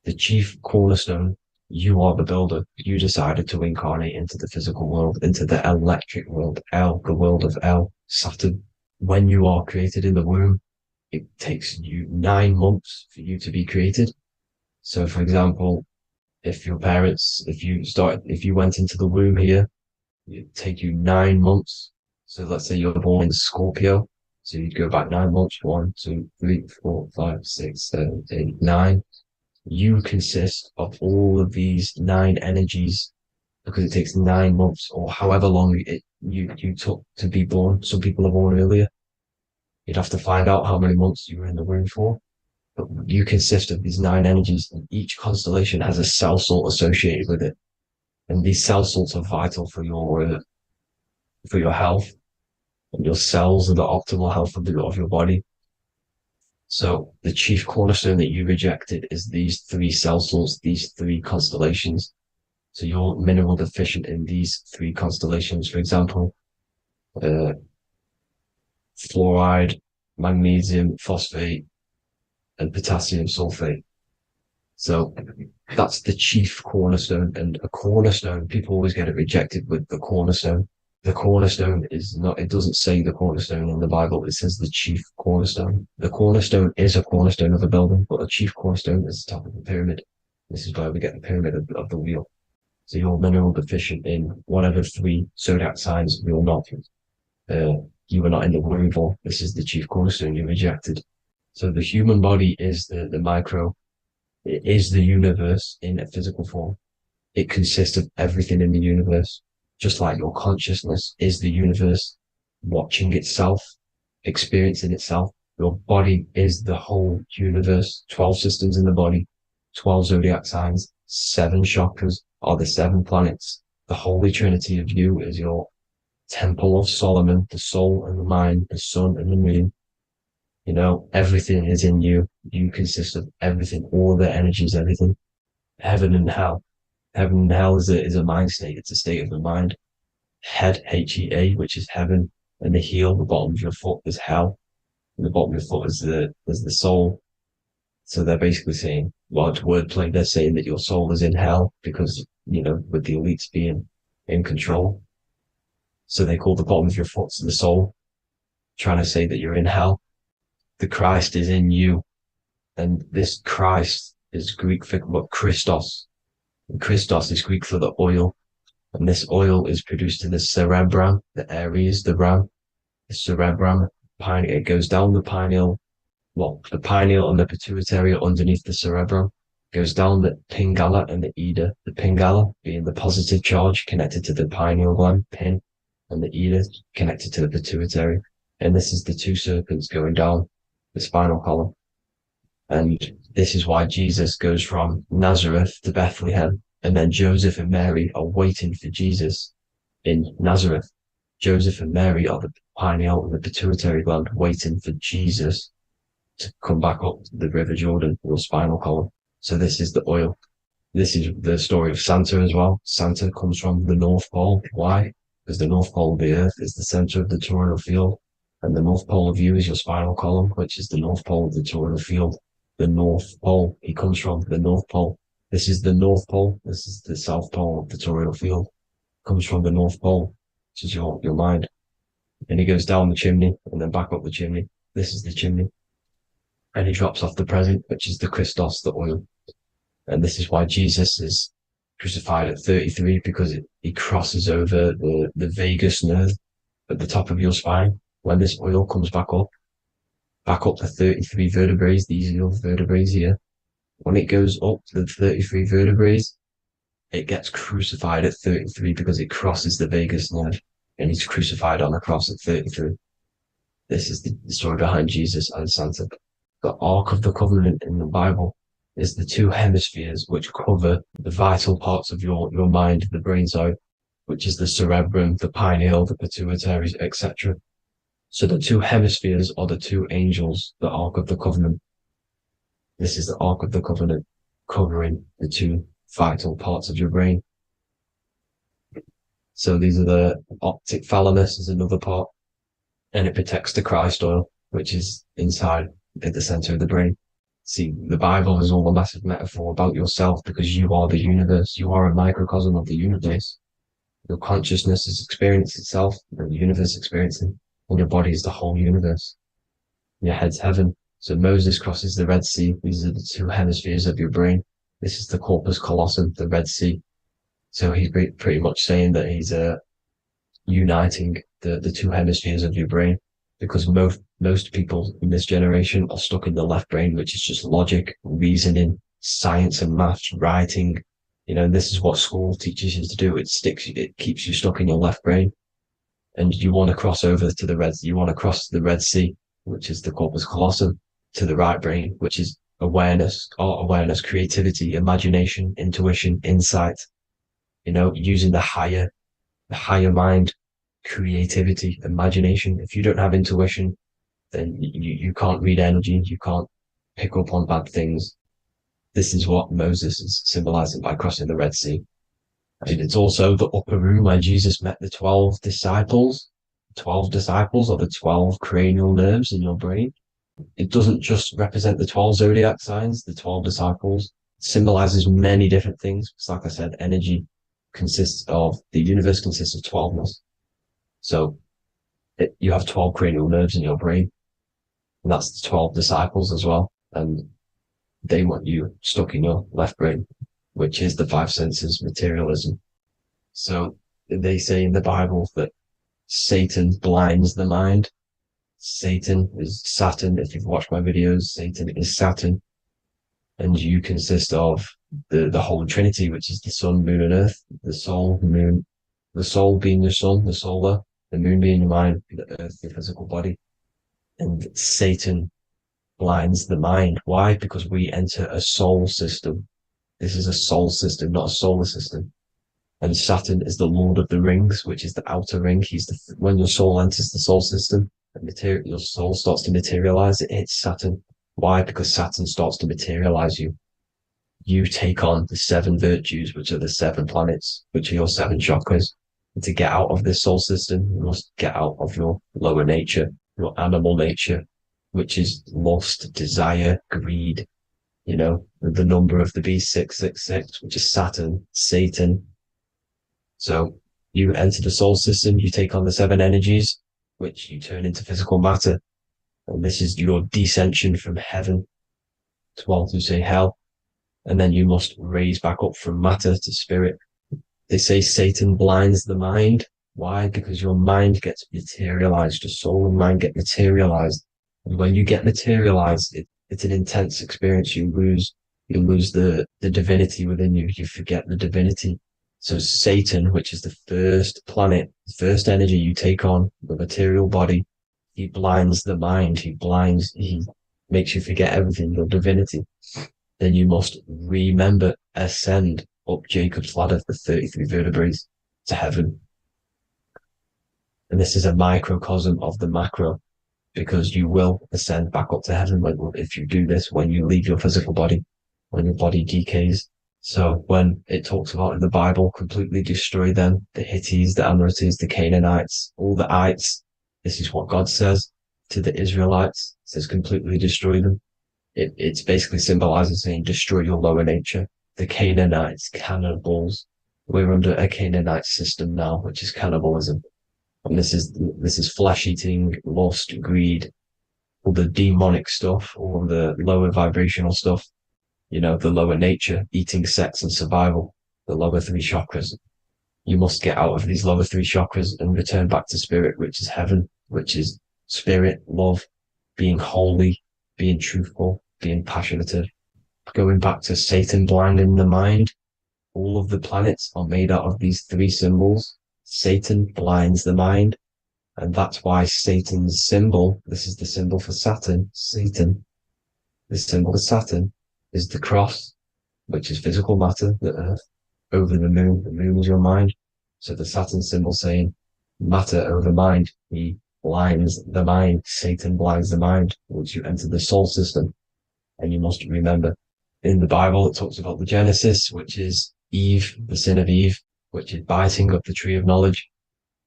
S2: The chief cornerstone, you are the builder. You decided to incarnate into the physical world, into the electric world, El, the world of El, Saturn. When you are created in the womb, it takes you 9 months for you to be created. So, for example, if your parents, if you went into the womb here it'd take you 9 months. So let's say you're born in Scorpio. So you'd go back 9 months, 1, 2, 3, 4, 5, 6, 7, 8, 9. You consist of all of these 9 energies because it takes 9 months or however long you took to be born. Some people are born earlier. You'd have to find out how many months you were in the womb for. But you consist of these 9 energies, and each constellation has a cell salt associated with it. And these cell salts are vital for your health, and your cells are the optimal health of your body. So the chief cornerstone that you rejected is these 3 cell salts, these 3 constellations. So you're mineral deficient in these 3 constellations. For example, fluoride, magnesium, phosphate, and potassium sulfate. So that's the chief cornerstone. And a cornerstone, people always get it rejected with the cornerstone. The cornerstone is not, it doesn't say the cornerstone in the Bible, it says the chief cornerstone. The cornerstone is a cornerstone of a building, but the chief cornerstone is the top of the pyramid. This is where we get the pyramid of the wheel. So you're mineral deficient in whatever 3 zodiac signs you're not. You were not in the womb for. This is the chief cornerstone you rejected. So the human body is the micro. It is the universe in a physical form. It consists of everything in the universe, just like your consciousness is the universe, watching itself, experiencing itself. Your body is the whole universe, 12 systems in the body, 12 zodiac signs, 7 chakras are the 7 planets. The Holy Trinity of you is your Temple of Solomon, the soul and the mind, the sun and the moon. You know, everything is in you. You consist of everything, all the energies, everything. Heaven and hell. Heaven and hell is a mind state. It's a state of the mind. Head, H-E-A, which is heaven, and the heel, the bottom of your foot, is hell. And the bottom of your foot is the soul. So they're basically saying, well, it's wordplay. They're saying that your soul is in hell because, you know, with the elites being in control. So they call the bottom of your foot the soul, trying to say that you're in hell. The Christ is in you. And this Christ is Greek for what Christos. And Christos is Greek for the oil. And this oil is produced in the cerebrum, the Aries, the ram, the cerebrum. It goes down the pineal. Well, the pineal and the pituitary are underneath the cerebrum. Goes down the pingala and the ida. The pingala being the positive charge connected to the pineal gland, pin, and the ida connected to the pituitary. And this is the 2 serpents going down the spinal column. And this is why Jesus goes from Nazareth to Bethlehem, and then Joseph and Mary are waiting for Jesus in Nazareth. Joseph and Mary are the pineal and the pituitary gland waiting for Jesus to come back up the River Jordan, your spinal column. So this is the oil. This is the story of Santa as well. Santa comes from the North Pole. Why? Because the North Pole of the Earth is the center of the toroidal field, and the North Pole of you is your spinal column, which is the North Pole of the toroidal field. The North Pole, he comes from the North Pole. This is the North Pole. This is the South Pole of the toroidal field. Comes from the North Pole, which is your mind. And he goes down the chimney and then back up the chimney. This is the chimney. And he drops off the present, which is the Christos, the oil. And this is why Jesus is crucified at 33, because he crosses over the vagus nerve at the top of your spine. When this oil comes back up the 33 vertebrae, these are your vertebrae here. When it goes up to the 33 vertebrae, it gets crucified at 33 because it crosses the vagus nerve, and he's crucified on the cross at 33. This is the story behind Jesus and Santa. The Ark of the Covenant in the Bible is the 2 hemispheres which cover the vital parts of your mind, the brain side, which is the cerebrum, the pineal, the pituitary, etc. So the 2 hemispheres are the 2 angels, the Ark of the Covenant. This is the Ark of the Covenant covering the 2 vital parts of your brain. So these are the optic thalamus is another part, and it protects the Christ oil, which is inside at the center of the brain. See, the Bible is all a massive metaphor about yourself because you are the universe. You are a microcosm of the universe. Your consciousness is experiencing itself, and the universe experiencing, and your body is the whole universe. Your head's heaven. So Moses crosses the Red Sea. These are the 2 hemispheres of your brain. This is the corpus callosum, the Red Sea. So he's pretty much saying that he's uniting the two hemispheres of your brain, because most people in this generation are stuck in the left brain, which is just logic, reasoning, science and maths, writing. And this is what school teaches you to do. It keeps you stuck in your left brain. And you want to cross over to you want to cross the Red Sea, which is the corpus callosum, to the right brain, which is awareness, art awareness, creativity, imagination, intuition, insight, using the higher mind, creativity, imagination. If you don't have intuition, then you can't read energy, you can't pick up on bad things. This is what Moses is symbolizing by crossing the Red Sea. And it's also the upper room where Jesus met the 12 disciples. 12 disciples are the 12 cranial nerves in your brain. It doesn't just represent the 12 zodiac signs, the 12 disciples. It symbolizes many different things. It's like I said, the universe consists of 12ness. So you have 12 cranial nerves in your brain, and that's the 12 disciples as well. And they want you stuck in your left brain, which is the five senses, materialism. So they say in the Bible that Satan blinds the mind. Satan is Saturn. If you've watched my videos, Satan is Saturn. And you consist of the Holy Trinity, which is the sun, moon, and earth, the soul, moon, the soul being your sun, the solar, the moon being your mind, the earth, your physical body. And Satan blinds the mind. Why? Because we enter a soul system. This is a soul system, not a solar system. And Saturn is the Lord of the Rings, which is the outer ring. When your soul enters the soul system, your soul starts to materialize. It hits Saturn. Why? Because Saturn starts to materialize you. You take on the 7 virtues, which are the 7 planets, which are your 7 chakras. And to get out of this soul system, you must get out of your lower nature, your animal nature, which is lust, desire, greed. The number of the beast, 666, which is Saturn, Satan. So you enter the soul system, you take on the 7 energies, which you turn into physical matter. And this is your descension from heaven to what you say hell. And then you must raise back up from matter to spirit. They say Satan blinds the mind. Why? Because your mind gets materialized, your soul and mind get materialized. And when you get materialized, it's an intense experience. You lose the divinity within you. You forget the divinity. So Satan, which is the first planet, the first energy you take on, the material body, he blinds the mind. He makes you forget everything, your divinity. Then you must remember, ascend up Jacob's ladder, the 33 vertebrae, to heaven. And this is a microcosm of the macro, because you will ascend back up to heaven if you do this, when you leave your physical body, when your body decays. So when it talks about in the Bible, completely destroy them, the Hittites, the Amorites, the Canaanites, all the ites, this is what God says to the Israelites. It says completely destroy them. It's basically symbolizing saying destroy your lower nature. The Canaanites, cannibals. We're under a Canaanite system now, which is cannibalism. And this is flesh eating, lust, greed, all the demonic stuff, all the lower vibrational stuff, the lower nature, eating, sex, and survival, the lower 3 chakras. You must get out of these lower 3 chakras and return back to spirit, which is heaven, which is spirit, love, being holy, being truthful, being passionate. Going back to Satan blinding the mind, all of the planets are made out of these 3 symbols. Satan blinds the mind, and that's why Satan's symbol, this is the symbol for Saturn, Satan, the symbol for Saturn is the cross, which is physical matter, the earth, over the moon. The moon is your mind. So the Saturn symbol saying matter over mind. He blinds the mind. Satan blinds the mind once you enter the soul system. And you must remember, in the Bible, it talks about the Genesis, which is Eve, the sin of Eve, which is biting of the tree of knowledge,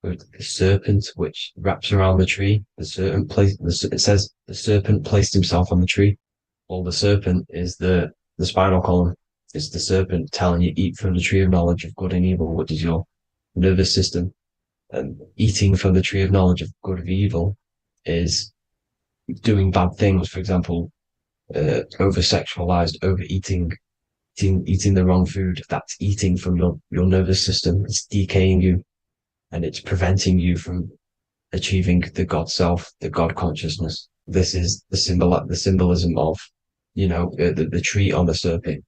S2: with the serpent, which wraps around the tree. It says the serpent placed himself on the tree. Well, the serpent is the spinal column. It's the serpent telling you eat from the tree of knowledge of good and evil, which is your nervous system. And eating from the tree of knowledge of good and evil is doing bad things. For example, over-sexualized, overeating, eating the wrong food. That's eating from your nervous system. It's decaying you. and it's preventing you from achieving the God self, the God consciousness. This is the symbolism of, the tree on the serpent,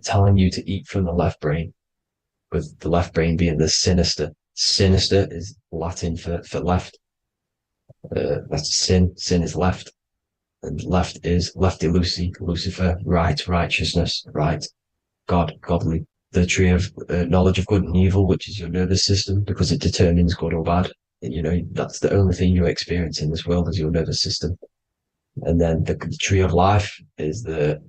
S2: telling you to eat from the left brain, with the left brain being the sinister. Sinister is Latin for left. That's sin. Sin is left. And left is lefty Lucy, Lucifer, right, righteousness, right, God, godly. The tree of knowledge of good and evil, which is your nervous system, because it determines good or bad. That's the only thing you experience in this world is your nervous system. And then the tree of life is the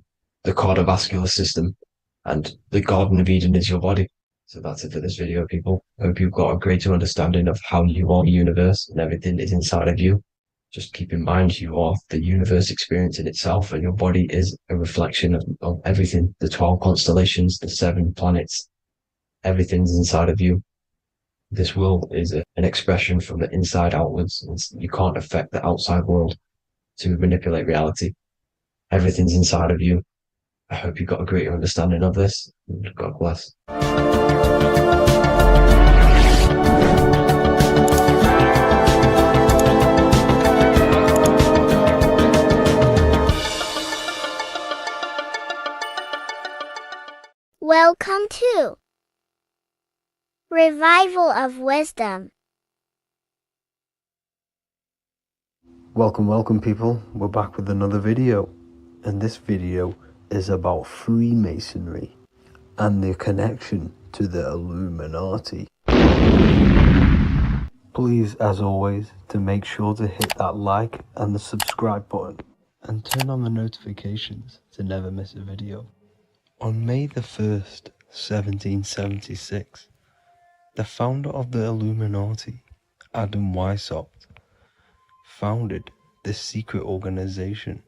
S2: cardiovascular system, and the Garden of Eden is your body. So that's it for this video, people. I hope you've got a greater understanding of how you are the universe and everything is inside of you. Just keep in mind you are the universe experience in itself, and your body is a reflection of everything. The 12 constellations, the 7 planets, everything's inside of you. This world is an expression from the inside outwards. You can't affect the outside world to manipulate reality. Everything's inside of you. I hope you got a greater understanding of this. God bless.
S3: Welcome to Revival of Wisdom.
S4: Welcome people, we're back with another video, and this video is about Freemasonry and the connection to the Illuminati. Please, as always, to make sure to hit that like and the subscribe button and turn on the notifications to never miss a video. On May the 1st, 1776, the founder of the Illuminati, Adam Weishaupt, founded this secret organization,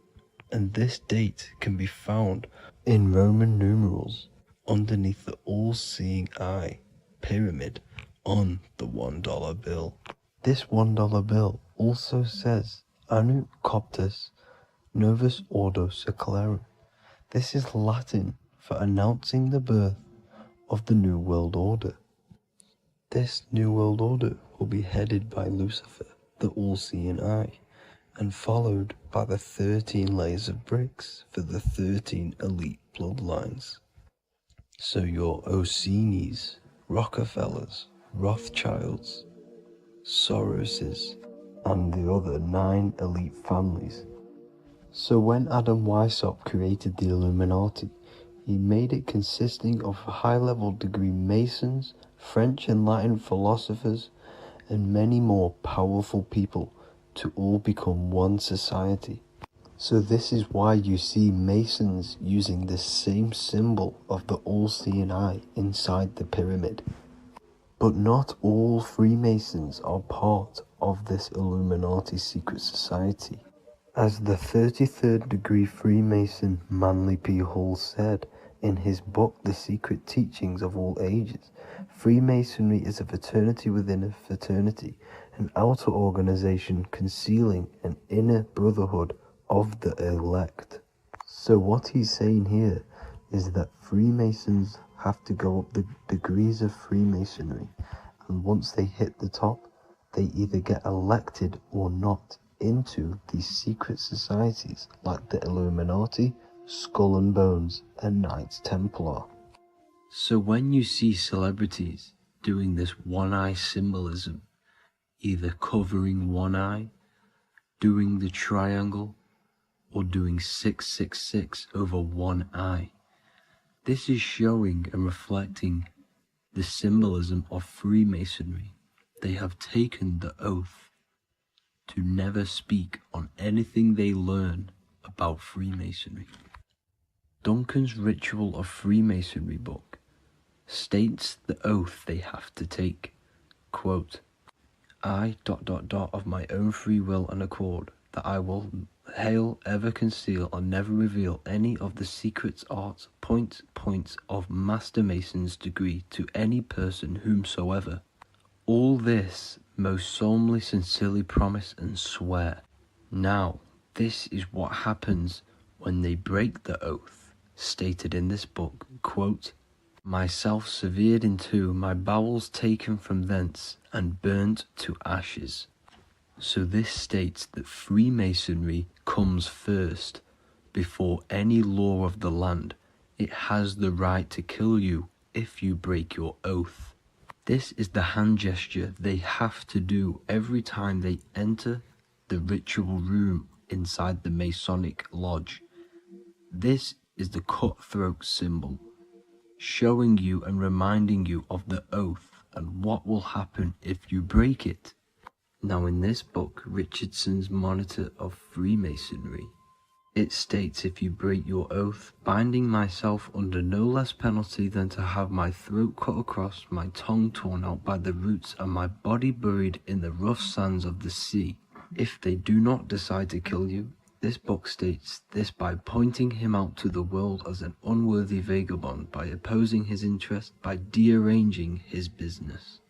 S4: and this date can be found in Roman numerals underneath the all-seeing eye pyramid on the $1 bill. This $1 bill also says Anu Coptus Novus Ordo Secularum. This is Latin for announcing the birth of the New World Order. This New World Order will be headed by Lucifer, the all-seeing eye, and followed by the 13 layers of bricks for the 13 elite bloodlines. So your Orsini's, Rockefellers, Rothschilds, Soroses, and the other 9 elite families. So when Adam Weishaupt created the Illuminati, he made it consisting of high-level degree Masons, French and Latin philosophers, and many more powerful people to all become one society. So this is why you see Masons using the same symbol of the all-seeing eye inside the pyramid. But not all Freemasons are part of this Illuminati secret society. As the 33rd degree Freemason Manly P. Hall said in his book The Secret Teachings of All Ages, Freemasonry is a fraternity within a fraternity, an outer organization concealing an inner brotherhood of the elect. So what he's saying here is that Freemasons have to go up the degrees of Freemasonry, and once they hit the top, they either get elected or not into these secret societies like the Illuminati, Skull and Bones, and Knights Templar. So when you see celebrities doing this one-eye symbolism, either covering one eye, doing the triangle, or doing 666 over one eye, this is showing and reflecting the symbolism of Freemasonry. They have taken the oath to never speak on anything they learn about Freemasonry. Duncan's Ritual of Freemasonry book states the oath they have to take. Quote, I ... of my own free will and accord, that I will hail, ever conceal, or never reveal any of the secrets, arts, points of Master Mason's degree to any person whomsoever. All this most solemnly, sincerely promise and swear. Now, this is what happens when they break the oath, stated in this book. Quote, myself severed in two, my bowels taken from thence, and burnt to ashes. So this states that Freemasonry comes first, before any law of the land. It has the right to kill you if you break your oath. This is the hand gesture they have to do every time they enter the ritual room inside the Masonic lodge. This is the cutthroat symbol, showing you and reminding you of the oath and what will happen if you break it. Now in this book, Richardson's Monitor of Freemasonry, it states, if you break your oath, binding myself under no less penalty than to have my throat cut across, my tongue torn out by the roots, and my body buried in the rough sands of the sea. If they do not decide to kill you, this book states this by pointing him out to the world as an unworthy vagabond, by opposing his interest, by dearranging his business.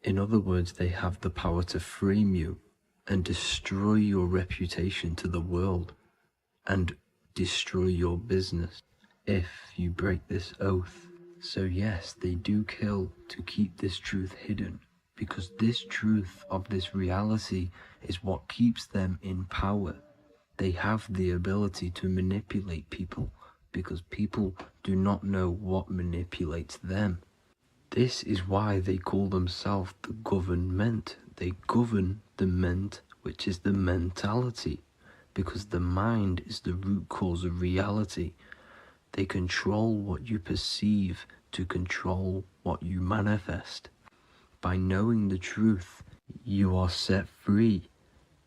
S4: In other words, they have the power to frame you and destroy your reputation to the world, and destroy your business if you break this oath. So yes, they do kill to keep this truth hidden, because this truth of this reality is what keeps them in power. They have the ability to manipulate people, because people do not know what manipulates them. This is why they call themselves the government. They govern the ment, which is the mentality, because the mind is the root cause of reality. They control what you perceive to control what you manifest. By knowing the truth, you are set free,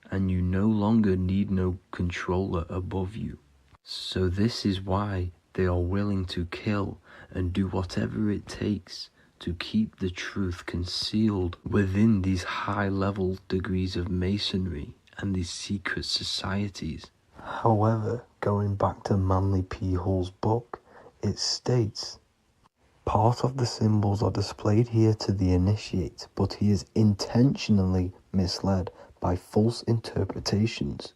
S4: and you no longer need no controller above you. So this is why they are willing to kill and do whatever it takes to keep the truth concealed within these high-level degrees of masonry and these secret societies. However, going back to Manly P. Hall's book, it states, part of the symbols are displayed here to the initiate, but he is intentionally misled by false interpretations.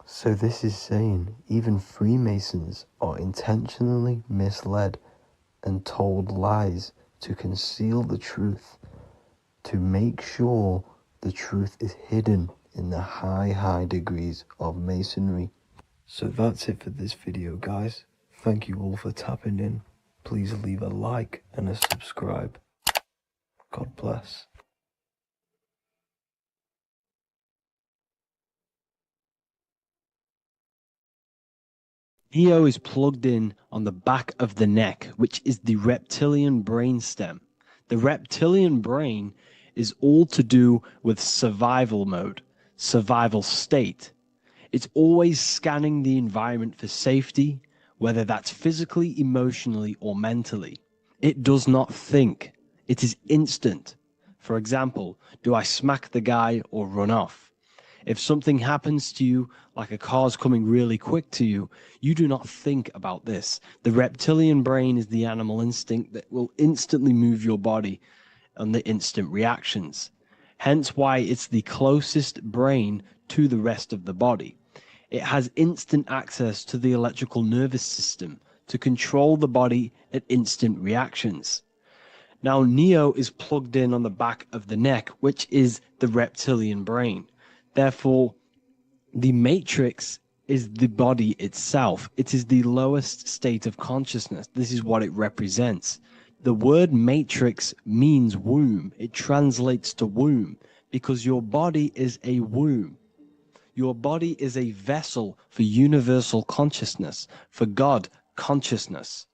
S4: So this is saying even Freemasons are intentionally misled and told lies to conceal the truth, to make sure the truth is hidden in the high degrees of masonry. So that's it for this video, guys. Thank you all for tapping in. Please leave a like and a subscribe. God bless.
S5: Neo is plugged in on the back of the neck, which is the reptilian brain stem. The reptilian brain is all to do with survival mode, survival state. It's always scanning the environment for safety, whether that's physically, emotionally, or mentally. It does not think. It is instant. For example, do I smack the guy or run off? If something happens to you, like a car's coming really quick to you, you do not think about this. The reptilian brain is the animal instinct that will instantly move your body and the instant reactions. Hence why it's the closest brain to the rest of the body. It has instant access to the electrical nervous system to control the body at instant reactions. Now, Neo is plugged in on the back of the neck, which is the reptilian brain. Therefore, the matrix is the body itself. It is the lowest state of consciousness. This is what it represents. The word matrix means womb. It translates to womb because your body is a womb. Your body is a vessel for universal consciousness, for God consciousness.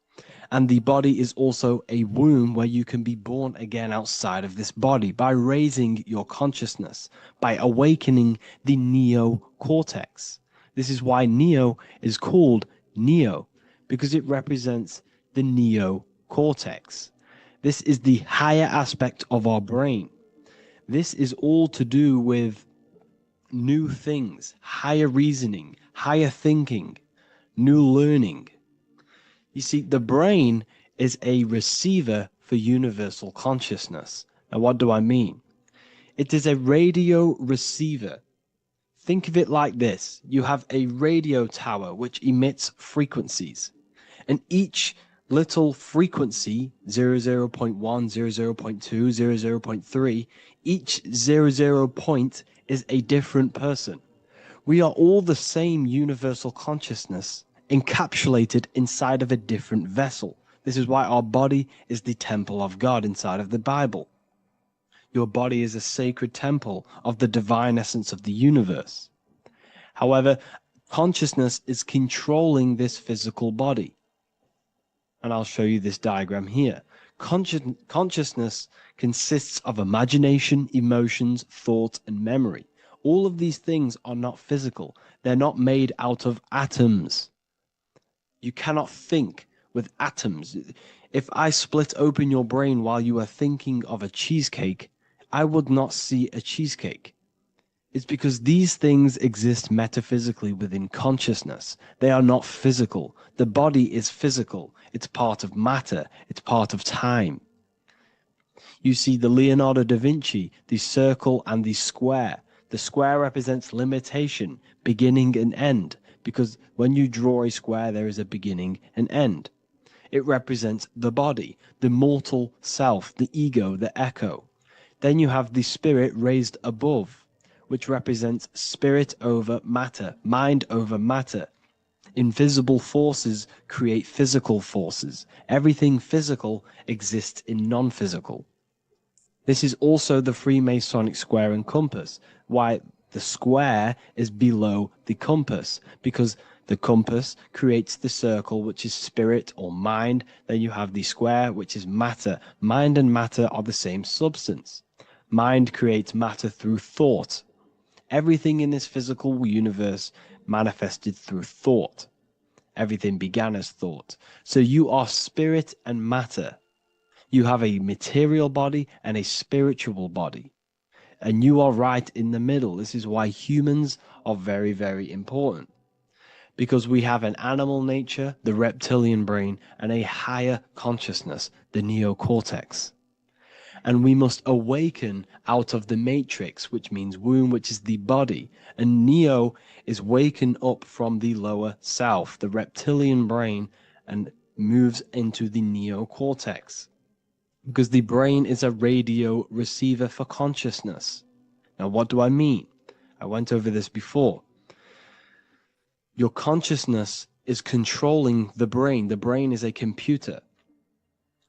S5: And the body is also a womb where you can be born again outside of this body by raising your consciousness, by awakening the neocortex. This is why Neo is called Neo, because it represents the neocortex. This is the higher aspect of our brain. This is all to do with new things, higher reasoning, higher thinking, new learning. You see, the brain is a receiver for universal consciousness. Now, what do I mean? It is a radio receiver. Think of it like this. You have a radio tower which emits frequencies, and each little frequency 00.1, 00.2, 00.3, each 00 point is a different person. We are all the same universal consciousness encapsulated inside of a different vessel. This is why our body is the temple of God inside of the Bible. Your body is a sacred temple of the divine essence of the universe. However, consciousness is controlling this physical body. And I'll show you this diagram here. Consciousness consists of imagination, emotions, thought, and memory. All of these things are not physical. They're not made out of atoms. You cannot think with atoms. If I split open your brain while you are thinking of a cheesecake, I would not see a cheesecake. It's because these things exist metaphysically within consciousness. They are not physical. The body is physical. It's part of matter. It's part of time. You see the Leonardo da Vinci, the circle and the square. The square represents limitation, beginning and end, because when you draw a square, there is a beginning and end. It represents the body, the mortal self, the ego, the echo. Then you have the spirit raised above, which represents spirit over matter, mind over matter. Invisible forces create physical forces. Everything physical exists in non-physical. This is also the Freemasonic square and compass, why the square is below the compass, because the compass creates the circle, which is spirit or mind. Then you have the square, which is matter. Mind and matter are the same substance. Mind creates matter through thought. Everything in this physical universe manifested through thought. Everything began as thought. So you are spirit and matter. You have a material body and a spiritual body. And you are right in the middle. This is why humans are very, very important. Because we have an animal nature, the reptilian brain, and a higher consciousness, the neocortex. And we must awaken out of the matrix, which means womb, which is the body. And Neo is waken up from the lower self, the reptilian brain, and moves into the neocortex. Because the brain is a radio receiver for consciousness. Now, what do I mean? I went over this before. Your consciousness is controlling the brain. The brain is a computer.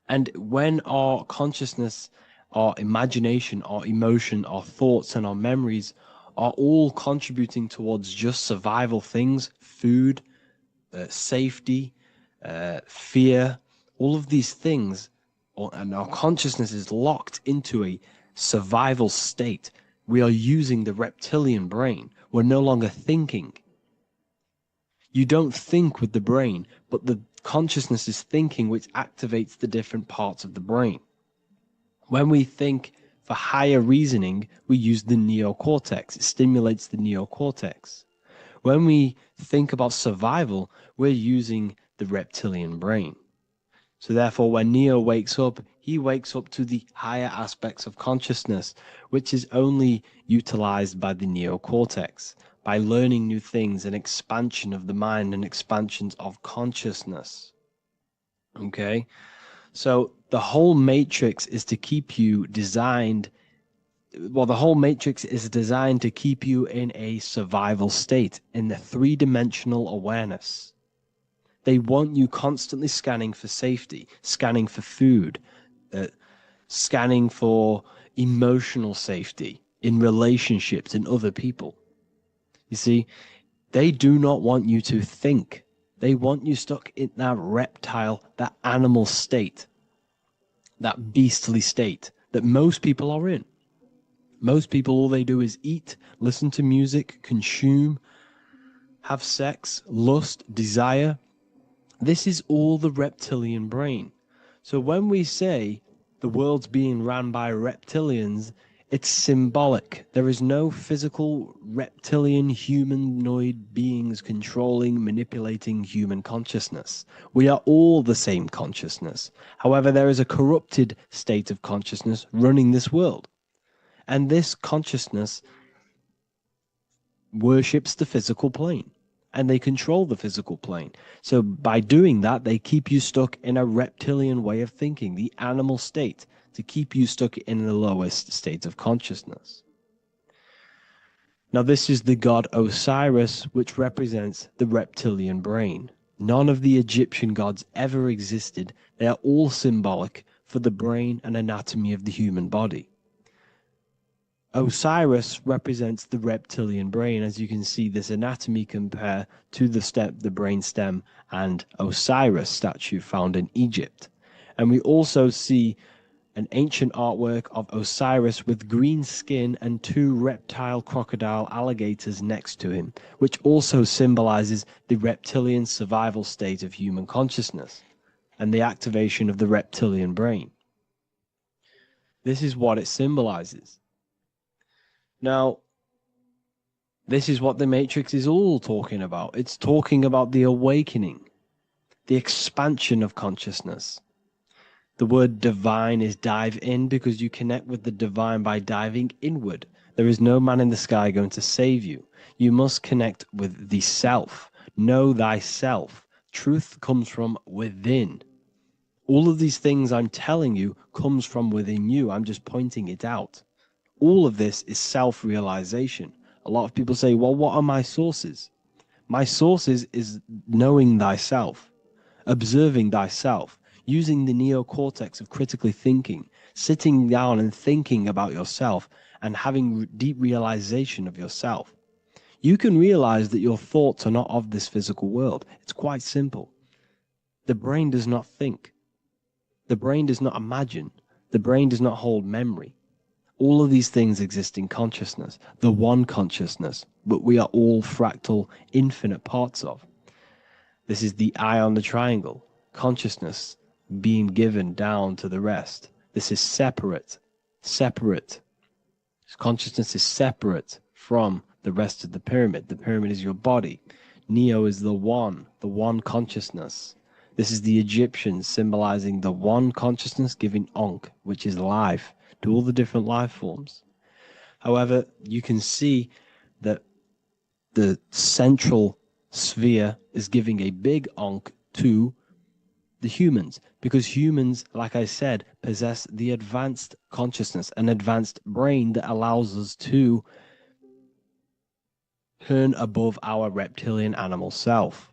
S5: And when our consciousness, our imagination, our emotion, our thoughts, and our memories are all contributing towards just survival things, food, safety, fear, all of these things, and our consciousness is locked into a survival state, we are using the reptilian brain. We're no longer thinking. You don't think with the brain, but the consciousness is thinking, which activates the different parts of the brain. When we think for higher reasoning, we use the neocortex. It stimulates the neocortex. When we think about survival, we're using the reptilian brain. So therefore, when Neo wakes up, he wakes up to the higher aspects of consciousness, which is only utilized by the neocortex, by learning new things and expansion of the mind and expansions of consciousness. Okay? So the whole matrix is to keep you designed, well, the whole matrix is designed to keep you in a survival state, in the three-dimensional awareness. They want you constantly scanning for safety, scanning for food, scanning for emotional safety in relationships in other people. You see, they do not want you to think. They want you stuck in that reptile, that animal state, that beastly state that most people are in. Most people, all they do is eat, listen to music, consume, have sex, lust, desire. This is all the reptilian brain. So when we say the world's being ran by reptilians, it's symbolic. There is no physical reptilian humanoid beings controlling, manipulating human consciousness. We are all the same consciousness. However, there is a corrupted state of consciousness running this world. And this consciousness worships the physical plane. and they control the physical plane. So by doing that, they keep you stuck in a reptilian way of thinking, the animal state, to keep you stuck in the lowest state of consciousness. Now, this is the god Osiris, which represents the reptilian brain. None of the Egyptian gods ever existed. They are all symbolic for the brain and anatomy of the human body. Osiris represents the reptilian brain. As you can see, this anatomy compare to the brain stem and Osiris statue found in Egypt. And we also see an ancient artwork of Osiris with green skin and two reptile crocodile alligators next to him, which also symbolizes the reptilian survival state of human consciousness and the activation of the reptilian brain. This is what it symbolizes. Now, this is what the Matrix is all talking about. It's talking about the awakening, the expansion of consciousness. The word divine is dive in because you connect with the divine by diving inward. There is no man in the sky going to save you. You must connect with the self. Know thyself. Truth comes from within. All of these things I'm telling you comes from within you. I'm just pointing it out. All of this is self-realization. A lot of people say, well, what are my sources? My sources is knowing thyself, observing thyself, using the neocortex of critically thinking, sitting down and thinking about yourself and having deep realization of yourself. You can realize that your thoughts are not of this physical world. It's quite simple. The brain does not think. The brain does not imagine. The brain does not hold memory. All of these things exist in consciousness, the one consciousness, but we are all fractal, infinite parts of. This is the eye on the triangle, consciousness being given down to the rest. This is separate. Consciousness is separate from the rest of the pyramid. The pyramid is your body. Neo is the one consciousness. This is the Egyptians symbolizing the one consciousness giving Ankh, which is life, to all the different life forms. However, you can see that the central sphere is giving a big Ankh to the humans, because humans, like I said, possess the advanced consciousness, an advanced brain that allows us to turn above our reptilian animal self.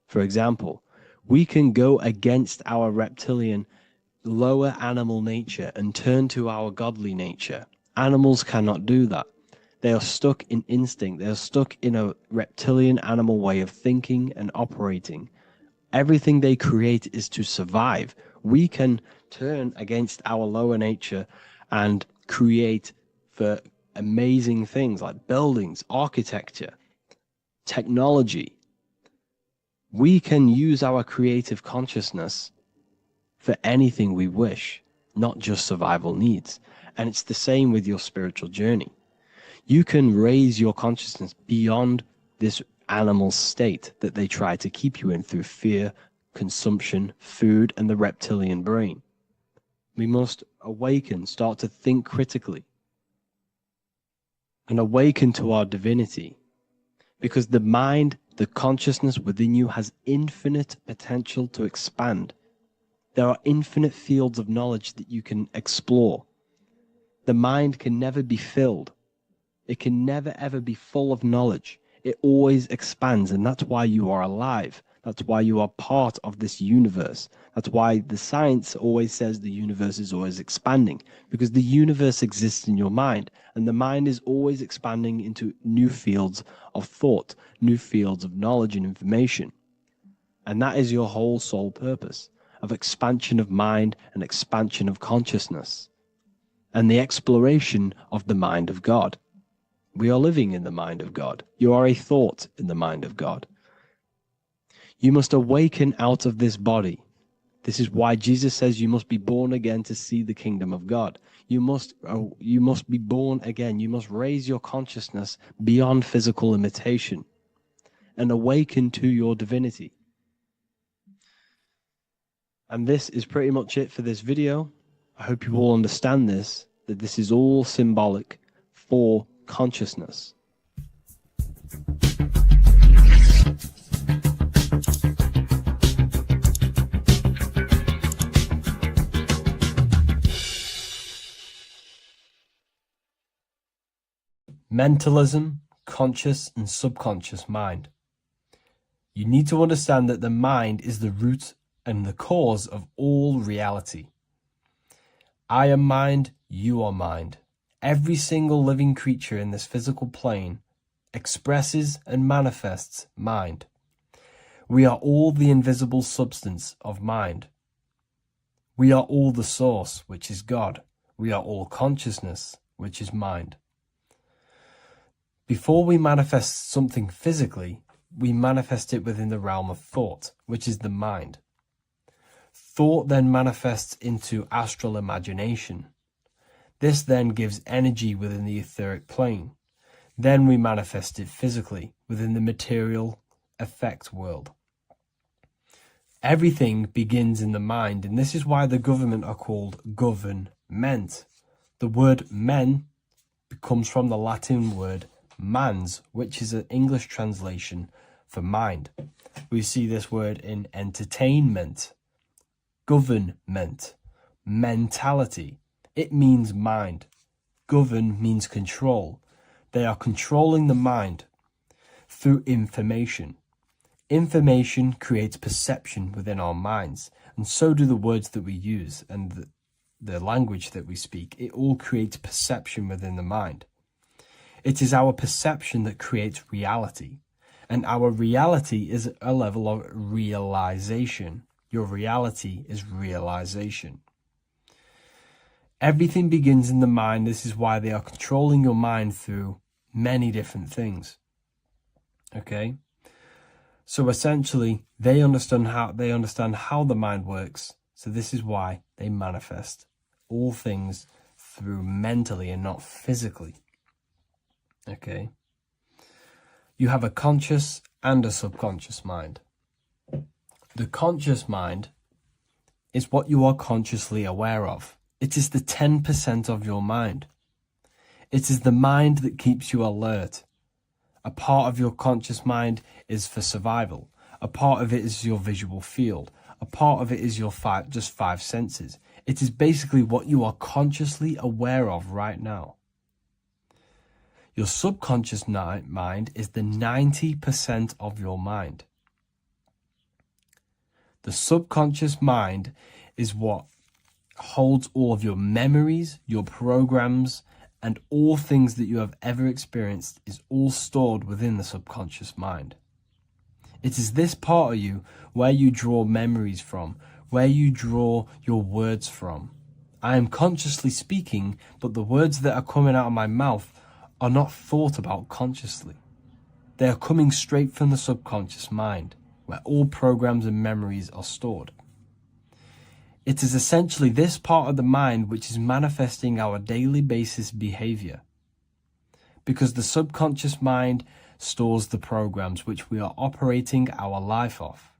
S5: For example, we can go against our reptilian lower animal nature and turn to our godly nature. Animals cannot do that. They are stuck in instinct. They are stuck in a reptilian animal way of thinking and operating. Everything they create is to survive. We can turn against our lower nature and create for amazing things like buildings, architecture, technology. We can use our creative consciousness for anything we wish, not just survival needs. And it's the same with your spiritual journey. You can raise your consciousness beyond this animal state that they try to keep you in through fear, consumption, food, and the reptilian brain. We must awaken, start to think critically, and awaken to our divinity. Because the mind, the consciousness within you has infinite potential to expand. There are infinite fields of knowledge that you can explore. The mind can never be filled. It can never ever be full of knowledge. It always expands, and that's why you are alive. That's why you are part of this universe. That's why the science always says the universe is always expanding, because the universe exists in your mind, and the mind is always expanding into new fields of thought, new fields of knowledge and information. And that is your whole sole purpose, of expansion of mind and expansion of consciousness, and the exploration of the mind of God. We are living in the mind of God. You are a thought in the mind of God. You must awaken out of this body. This is why Jesus says you must be born again to see the kingdom of God. You must be born again. You must raise your consciousness beyond physical limitation and awaken to your divinity. And this is pretty much it for this video. I hope you all understand this, that this is all symbolic for consciousness. mentalism, conscious and subconscious mind. You need to understand that the mind is the root and the cause of all reality. I am mind, you are mind. Every single living creature in this physical plane expresses and manifests mind. We are all the invisible substance of mind. We are all the source, which is God. We are all consciousness, which is mind. Before we manifest something physically, we manifest it within the realm of thought, which is the mind. Thought then manifests into astral imagination. This then gives energy within the etheric plane. Then we manifest it physically within the material effect world. Everything begins in the mind, and this is why the government are called government. The word men comes from the Latin word mans, which is an English translation for mind. We see this word in entertainment, government, mentality. It means mind. Govern means control. They are controlling the mind through information. Information creates perception within our minds, and so do the words that we use and the language that we speak. It all creates perception within the mind. It is our perception that creates reality, and our reality is a level of realization. Your reality is realization. Everything begins in the mind. This is why they are controlling your mind through many different things. Okay? So essentially, they understand how the mind works. So this is why they manifest all things through mentally and not physically. Okay? You have a conscious and a subconscious mind. The conscious mind is what you are consciously aware of. It is the 10% of your mind. It is the mind that keeps you alert. A part of your conscious mind is for survival. A part of it is your visual field. A part of it is your just five senses. It is basically what you are consciously aware of right now. Your subconscious mind is the 90% of your mind. The subconscious mind is what holds all of your memories, your programs, and all things that you have ever experienced is all stored within the subconscious mind. It is this part of you where you draw memories from, where you draw your words from. I am consciously speaking, but the words that are coming out of my mouth are not thought about consciously. They are coming straight from the subconscious mind, where all programs and memories are stored. It is essentially this part of the mind which is manifesting our daily basis behavior. Because the subconscious mind stores the programs which we are operating our life off.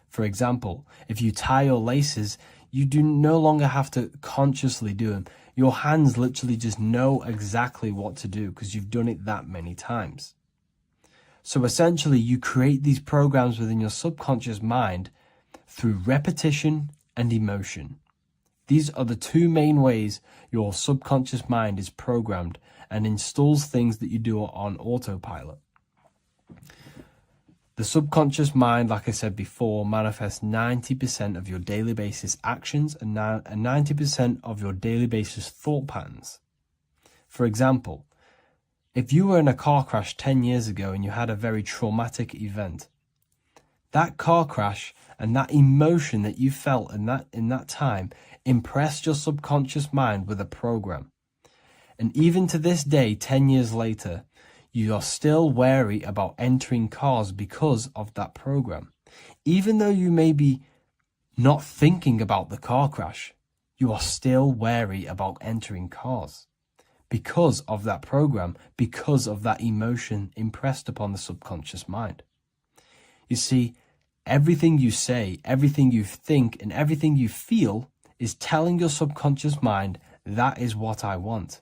S5: For example, if you tie your laces, you do no longer have to consciously do them. Your hands literally just know exactly what to do because you've done it that many times. So essentially, you create these programs within your subconscious mind through repetition and emotion. These are the two main ways your subconscious mind is programmed and installs things that you do on autopilot. The subconscious mind, like I said before, manifests 90% of your daily basis actions and 90% of your daily basis thought patterns. For example, if you were in a car crash 10 years ago and you had a very traumatic event, that car crash and that emotion that you felt in that time impressed your subconscious mind with a program. And even to this day, 10 years later, you are still wary about entering cars because of that program. Even though you may be not thinking about the car crash, you are still wary about entering cars because of that program, because of that emotion impressed upon the subconscious mind. You see, everything you say, everything you think, and everything you feel is telling your subconscious mind, that is what I want.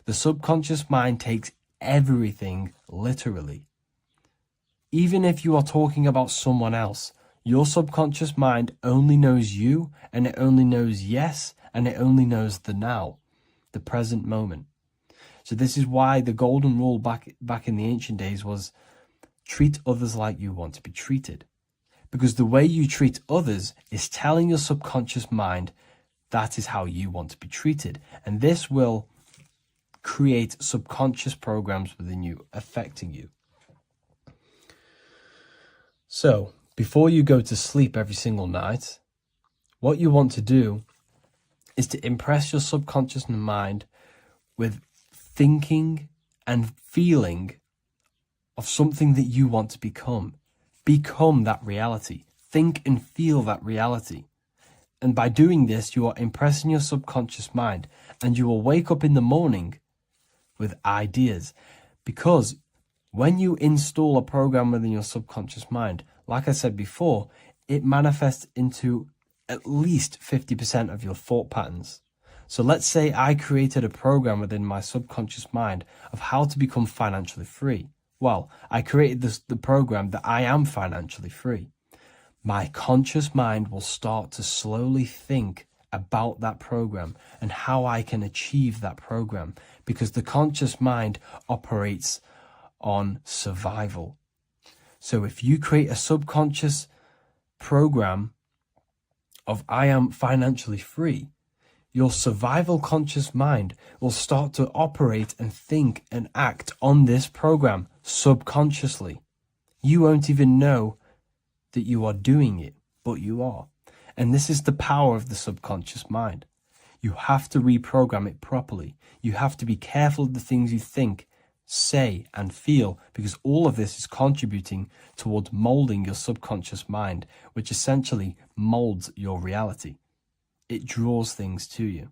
S5: The subconscious mind takes everything literally. Even if you are talking about someone else, your subconscious mind only knows you, and it only knows yes, and it only knows the now, the present moment. So this is why the golden rule back in the ancient days was treat others like you want to be treated. Because the way you treat others is telling your subconscious mind that is how you want to be treated. And this will create subconscious programs within you, affecting you. So, before you go to sleep every single night, what you want to do is to impress your subconscious mind with thinking and feeling of something that you want to become. Become that reality. Think and feel that reality. And by doing this, you are impressing your subconscious mind, and you will wake up in the morning with ideas. Because when you install a program within your subconscious mind, like I said before, it manifests into at least 50% of your thought patterns. So let's say I created a program within my subconscious mind of how to become financially free. Well, I created the program that I am financially free. My conscious mind will start to slowly think about that program and how I can achieve that program, because the conscious mind operates on survival. So if you create a subconscious program of I am financially free, your survival conscious mind will start to operate and think and act on this program subconsciously. You won't even know that you are doing it, but you are. And this is the power of the subconscious mind. You have to reprogram it properly. You have to be careful of the things you think, say, and feel, because all of this is contributing towards molding your subconscious mind, which essentially molds your reality. It draws things to you.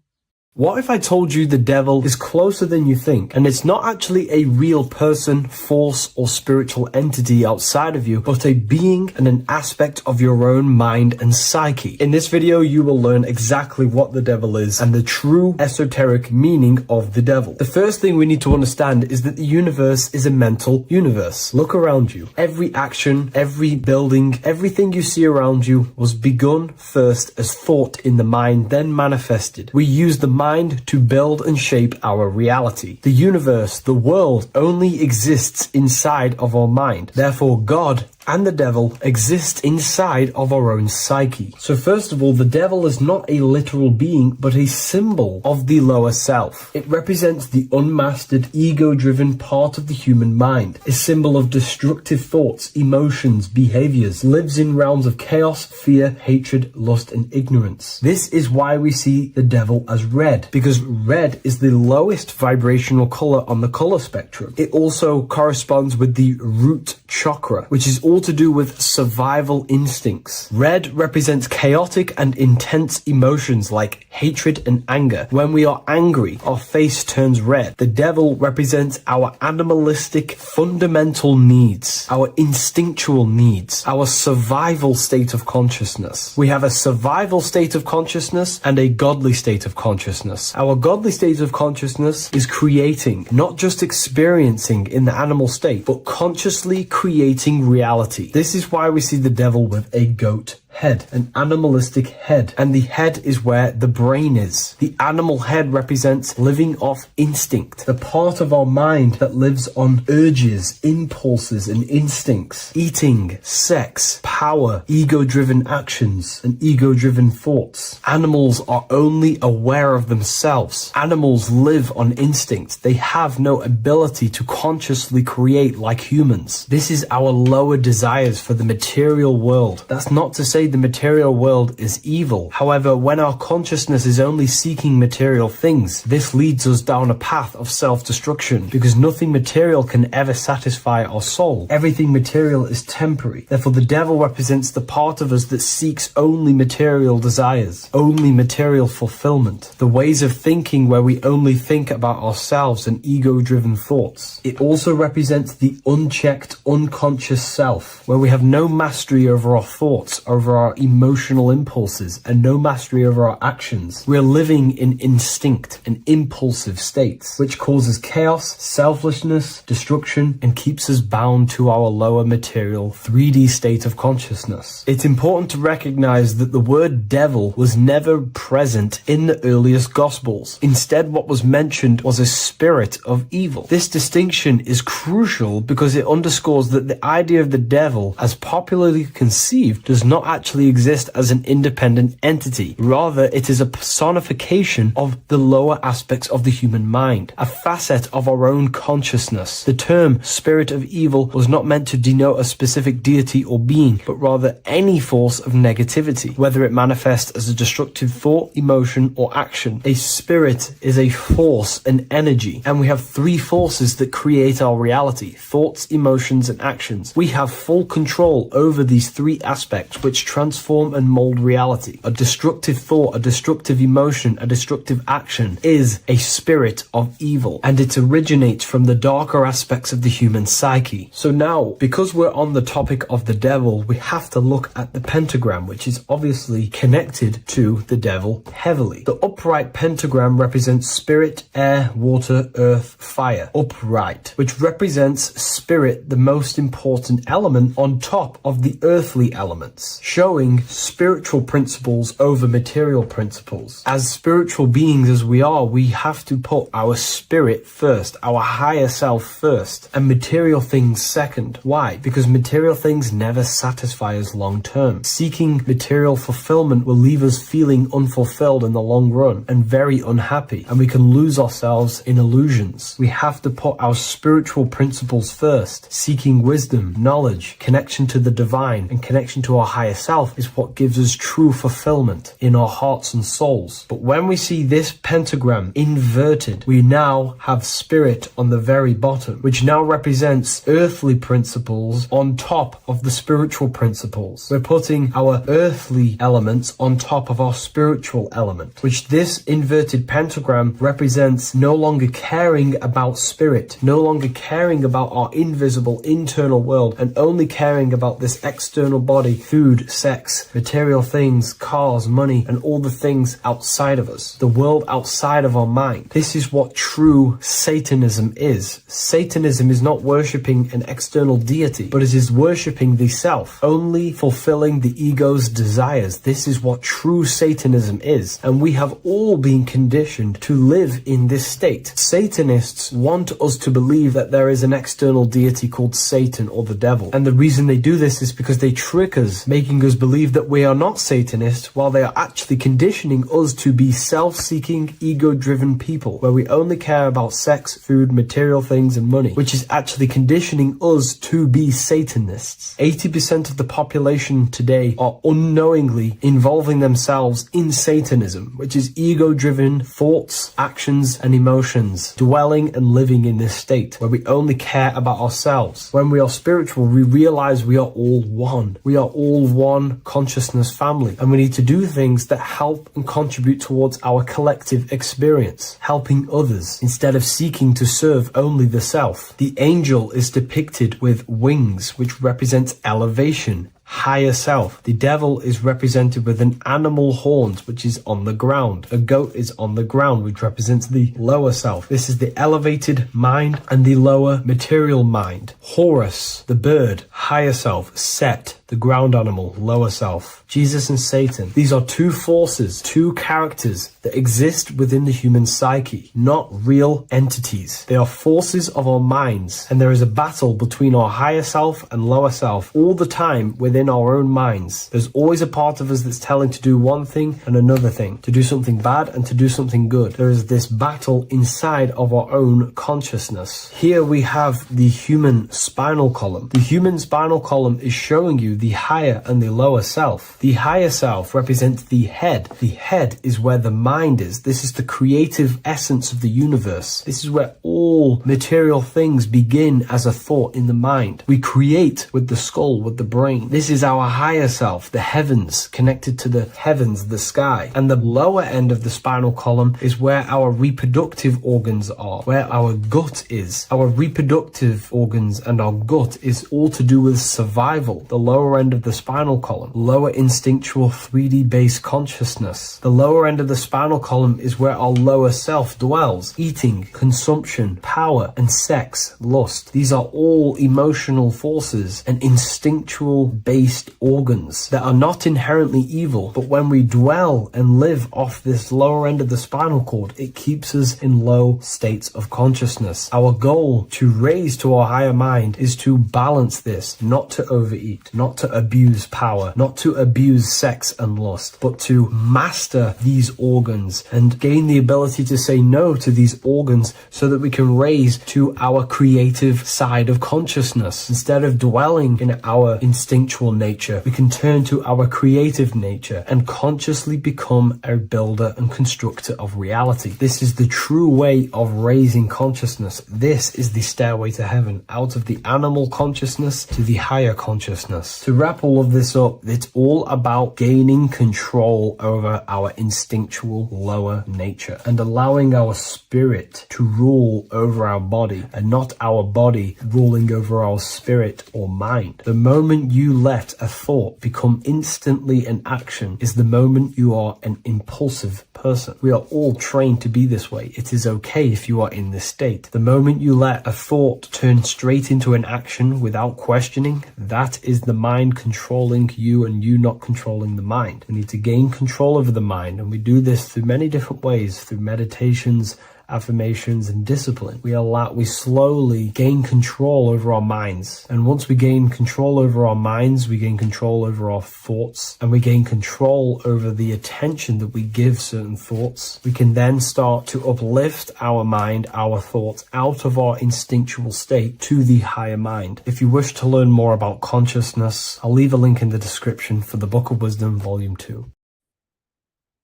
S5: What if I told you the devil is closer than you think, and it's not actually a real person, force, or spiritual entity outside of you, but a being and an aspect of your own mind and psyche? In this video, you will learn exactly what the devil is and the true esoteric meaning of the devil. The first thing we need to understand is that the universe is a mental universe. Look around you. Every action, every building, everything you see around you was begun first as thought in the mind, then manifested. We use the mind to build and shape our reality. The universe, the world, only exists inside of our mind. Therefore, God and the devil exist inside of our own psyche. So first of all, the devil is not a literal being, but a symbol of the lower self. It represents the unmastered, ego-driven part of the human mind, a symbol of destructive thoughts, emotions, behaviors, lives in realms of chaos, fear, hatred, lust, and ignorance. This is why we see the devil as red, because red is the lowest vibrational color on the color spectrum. It also corresponds with the root chakra, which is all to do with survival instincts. Red represents chaotic and intense emotions like hatred and anger. When we are angry, our face turns red. The devil represents our animalistic fundamental needs, our instinctual needs, our survival state of consciousness. We have a survival state of consciousness and a godly state of consciousness. Our godly state of consciousness is creating, not just experiencing in the animal state, but consciously creating reality. This is why we see the devil with a goat head, an animalistic head, and the head is where the brain is. The animal head represents living off instinct, the part of our mind that lives on urges, impulses, and instincts. Eating, sex, power, ego-driven actions, and ego-driven thoughts. Animals are only aware of themselves. Animals live on instinct. They have no ability to consciously create like humans. This is our lower desires for the material world. That's not to say the material world is evil. However, when our consciousness is only seeking material things, this leads us down a path of self-destruction, because nothing material can ever satisfy our soul. Everything material is temporary. Therefore, the devil represents the part of us that seeks only material desires, only material fulfillment, the ways of thinking where we only think about ourselves and ego-driven thoughts. It also represents the unchecked, unconscious self, where we have no mastery over our thoughts, over over our emotional impulses and no mastery over our actions. We're living in instinct and impulsive states, which causes chaos, selflessness, destruction, and keeps us bound to our lower material 3D state of consciousness. It's important to recognize that the word devil was never present in the earliest Gospels. Instead, what was mentioned was a spirit of evil. This distinction is crucial because it underscores that the idea of the devil, as popularly conceived, does not actually exist as an independent entity. Rather, it is a personification of the lower aspects of the human mind, a facet of our own consciousness. The term spirit of evil was not meant to denote a specific deity or being, but rather any force of negativity, whether it manifests as a destructive thought, emotion, or action. A spirit is a force, an energy, and we have three forces that create our reality: thoughts, emotions, and actions. We have full control over these three aspects which transform and mold reality. A destructive thought, a destructive emotion, a destructive action is a spirit of evil, and it originates from the darker aspects of the human psyche. So now, because we're on the topic of the devil, we have to look at the pentagram, which is obviously connected to the devil heavily. The upright pentagram represents spirit, air, water, earth, fire. Upright, which represents spirit, the most important element on top of the earthly elements, showing spiritual principles over material principles. As spiritual beings as we are, we have to put our spirit first, our higher self first, and material things second. Why? Because material things never satisfy us long term. Seeking material fulfillment will leave us feeling unfulfilled in the long run and very unhappy, and we can lose ourselves in illusions. We have to put our spiritual principles first. Seeking wisdom, knowledge, connection to the divine, and connection to our higher self is what gives us true fulfillment in our hearts and souls. But when we see this pentagram inverted, we now have spirit on the very bottom, which now represents earthly principles on top of the spiritual principles. We're putting our earthly elements on top of our spiritual element, which this inverted pentagram represents no longer caring about spirit, no longer caring about our invisible internal world, and only caring about this external body, food, sex, material things, cars, money, and all the things outside of us, the world outside of our mind. This is what true Satanism is. Satanism is not worshipping an external deity, but it is worshipping the self, only fulfilling the ego's desires. This is what true Satanism is, and we have all been conditioned to live in this state. Satanists want us to believe that there is an external deity called Satan or the devil, and the reason they do this is because they trick us, making us believe that we are not Satanists, while they are actually conditioning us to be self-seeking, ego-driven people, where we only care about sex, food, material things, and money, which is actually conditioning us to be Satanists. 80% of the population today are unknowingly involving themselves in Satanism, which is ego-driven thoughts, actions, and emotions, dwelling and living in this state where we only care about ourselves. When we are spiritual, we realize we are all one. We are all one consciousness family, and we need to do things that help and contribute towards our collective experience, helping others instead of seeking to serve only the self. The angel is depicted with wings, which represents elevation, higher self. The devil is represented with an animal horns, which is on the ground. A goat is on the ground, which represents the lower self. This is the elevated mind and the lower material mind. Horus, the bird, higher self. Set, the ground animal, lower self. Jesus and Satan. These are two forces, two characters that exist within the human psyche, not real entities. They are forces of our minds, and there is a battle between our higher self and lower self all the time within our own minds. There's always a part of us that's telling to do one thing and another thing, to do something bad and to do something good. There is this battle inside of our own consciousness. Here we have the human spinal column. The human spinal column is showing you the higher and the lower self. The higher self represents the head. The head is where the mind is. This is the creative essence of the universe. This is where all material things begin as a thought in the mind. We create with the skull, with the brain. This is our higher self, the heavens, connected to the heavens, the sky. And the lower end of the spinal column is where our reproductive organs are, where our gut is. Our reproductive organs and our gut is all to do with survival. The lower lower end of the spinal column, lower instinctual 3D based consciousness. The lower end of the spinal column is where our lower self dwells. Eating, consumption, power, and sex, lust. These are all emotional forces and instinctual based organs that are not inherently evil, but when we dwell and live off this lower end of the spinal cord, it keeps us in low states of consciousness. Our goal to raise to our higher mind is to balance this, not to overeat, not to abuse power, not to abuse sex and lust, but to master these organs and gain the ability to say no to these organs so that we can raise to our creative side of consciousness. Instead of dwelling in our instinctual nature, we can turn to our creative nature and consciously become a builder and constructor of reality. This is the true way of raising consciousness. This is the stairway to heaven, out of the animal consciousness to the higher consciousness. To wrap all of this up, it's all about gaining control over our instinctual lower nature and allowing our spirit to rule over our body and not our body ruling over our spirit or mind. The moment you let a thought become instantly an action is the moment you are an impulsive person. We are all trained to be this way. It is okay if you are in this state. The moment you let a thought turn straight into an action without questioning, that is the mind controlling you and you not controlling the mind. We need to gain control over the mind, and we do this through many different ways, through meditations, affirmations, and discipline. We slowly gain control over our minds. And once we gain control over our minds, we gain control over our thoughts, and we gain control over the attention that we give certain thoughts. We can then start to uplift our mind, our thoughts, out of our instinctual state to the higher mind. If you wish to learn more about consciousness, I'll leave a link in the description for the Book of Wisdom, Volume 2.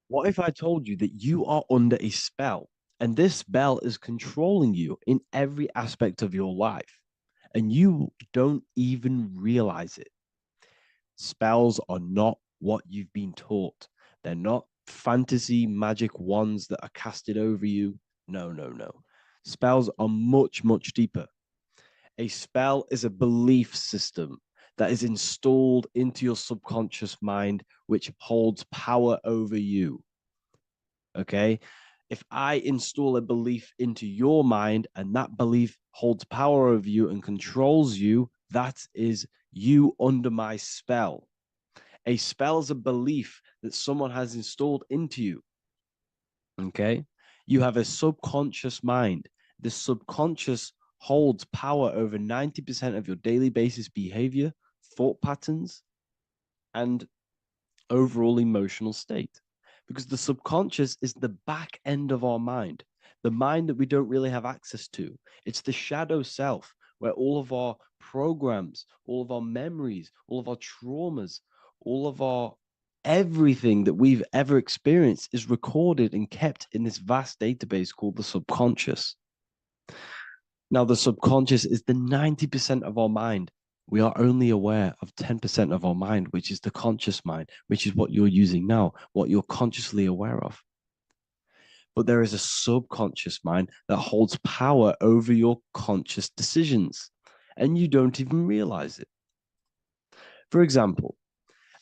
S6: What if I told you that you are under a spell? And this spell is controlling you in every aspect of your life, and you don't even realize it. Spells are not what you've been taught. They're not fantasy magic wands that are casted over you. No, no, no. Spells are much, much deeper. A spell is a belief system that is installed into your subconscious mind, which holds power over you. Okay? If I install a belief into your mind and that belief holds power over you and controls you, that is you under my spell. A spell is a belief that someone has installed into you. Okay? You have a subconscious mind. The subconscious holds power over 90% of your daily basis behavior, thought patterns, and overall emotional state. Because the subconscious is the back end of our mind, the mind that we don't really have access to. It's the shadow self, where all of our programs, all of our memories, all of our traumas, all of our everything that we've ever experienced is recorded and kept in this vast database called the subconscious. Now, the subconscious is the 90% of our mind. We are only aware of 10% of our mind, which is the conscious mind, which is what you're using now, what you're consciously aware of. But there is a subconscious mind that holds power over your conscious decisions, and you don't even realize it. For example,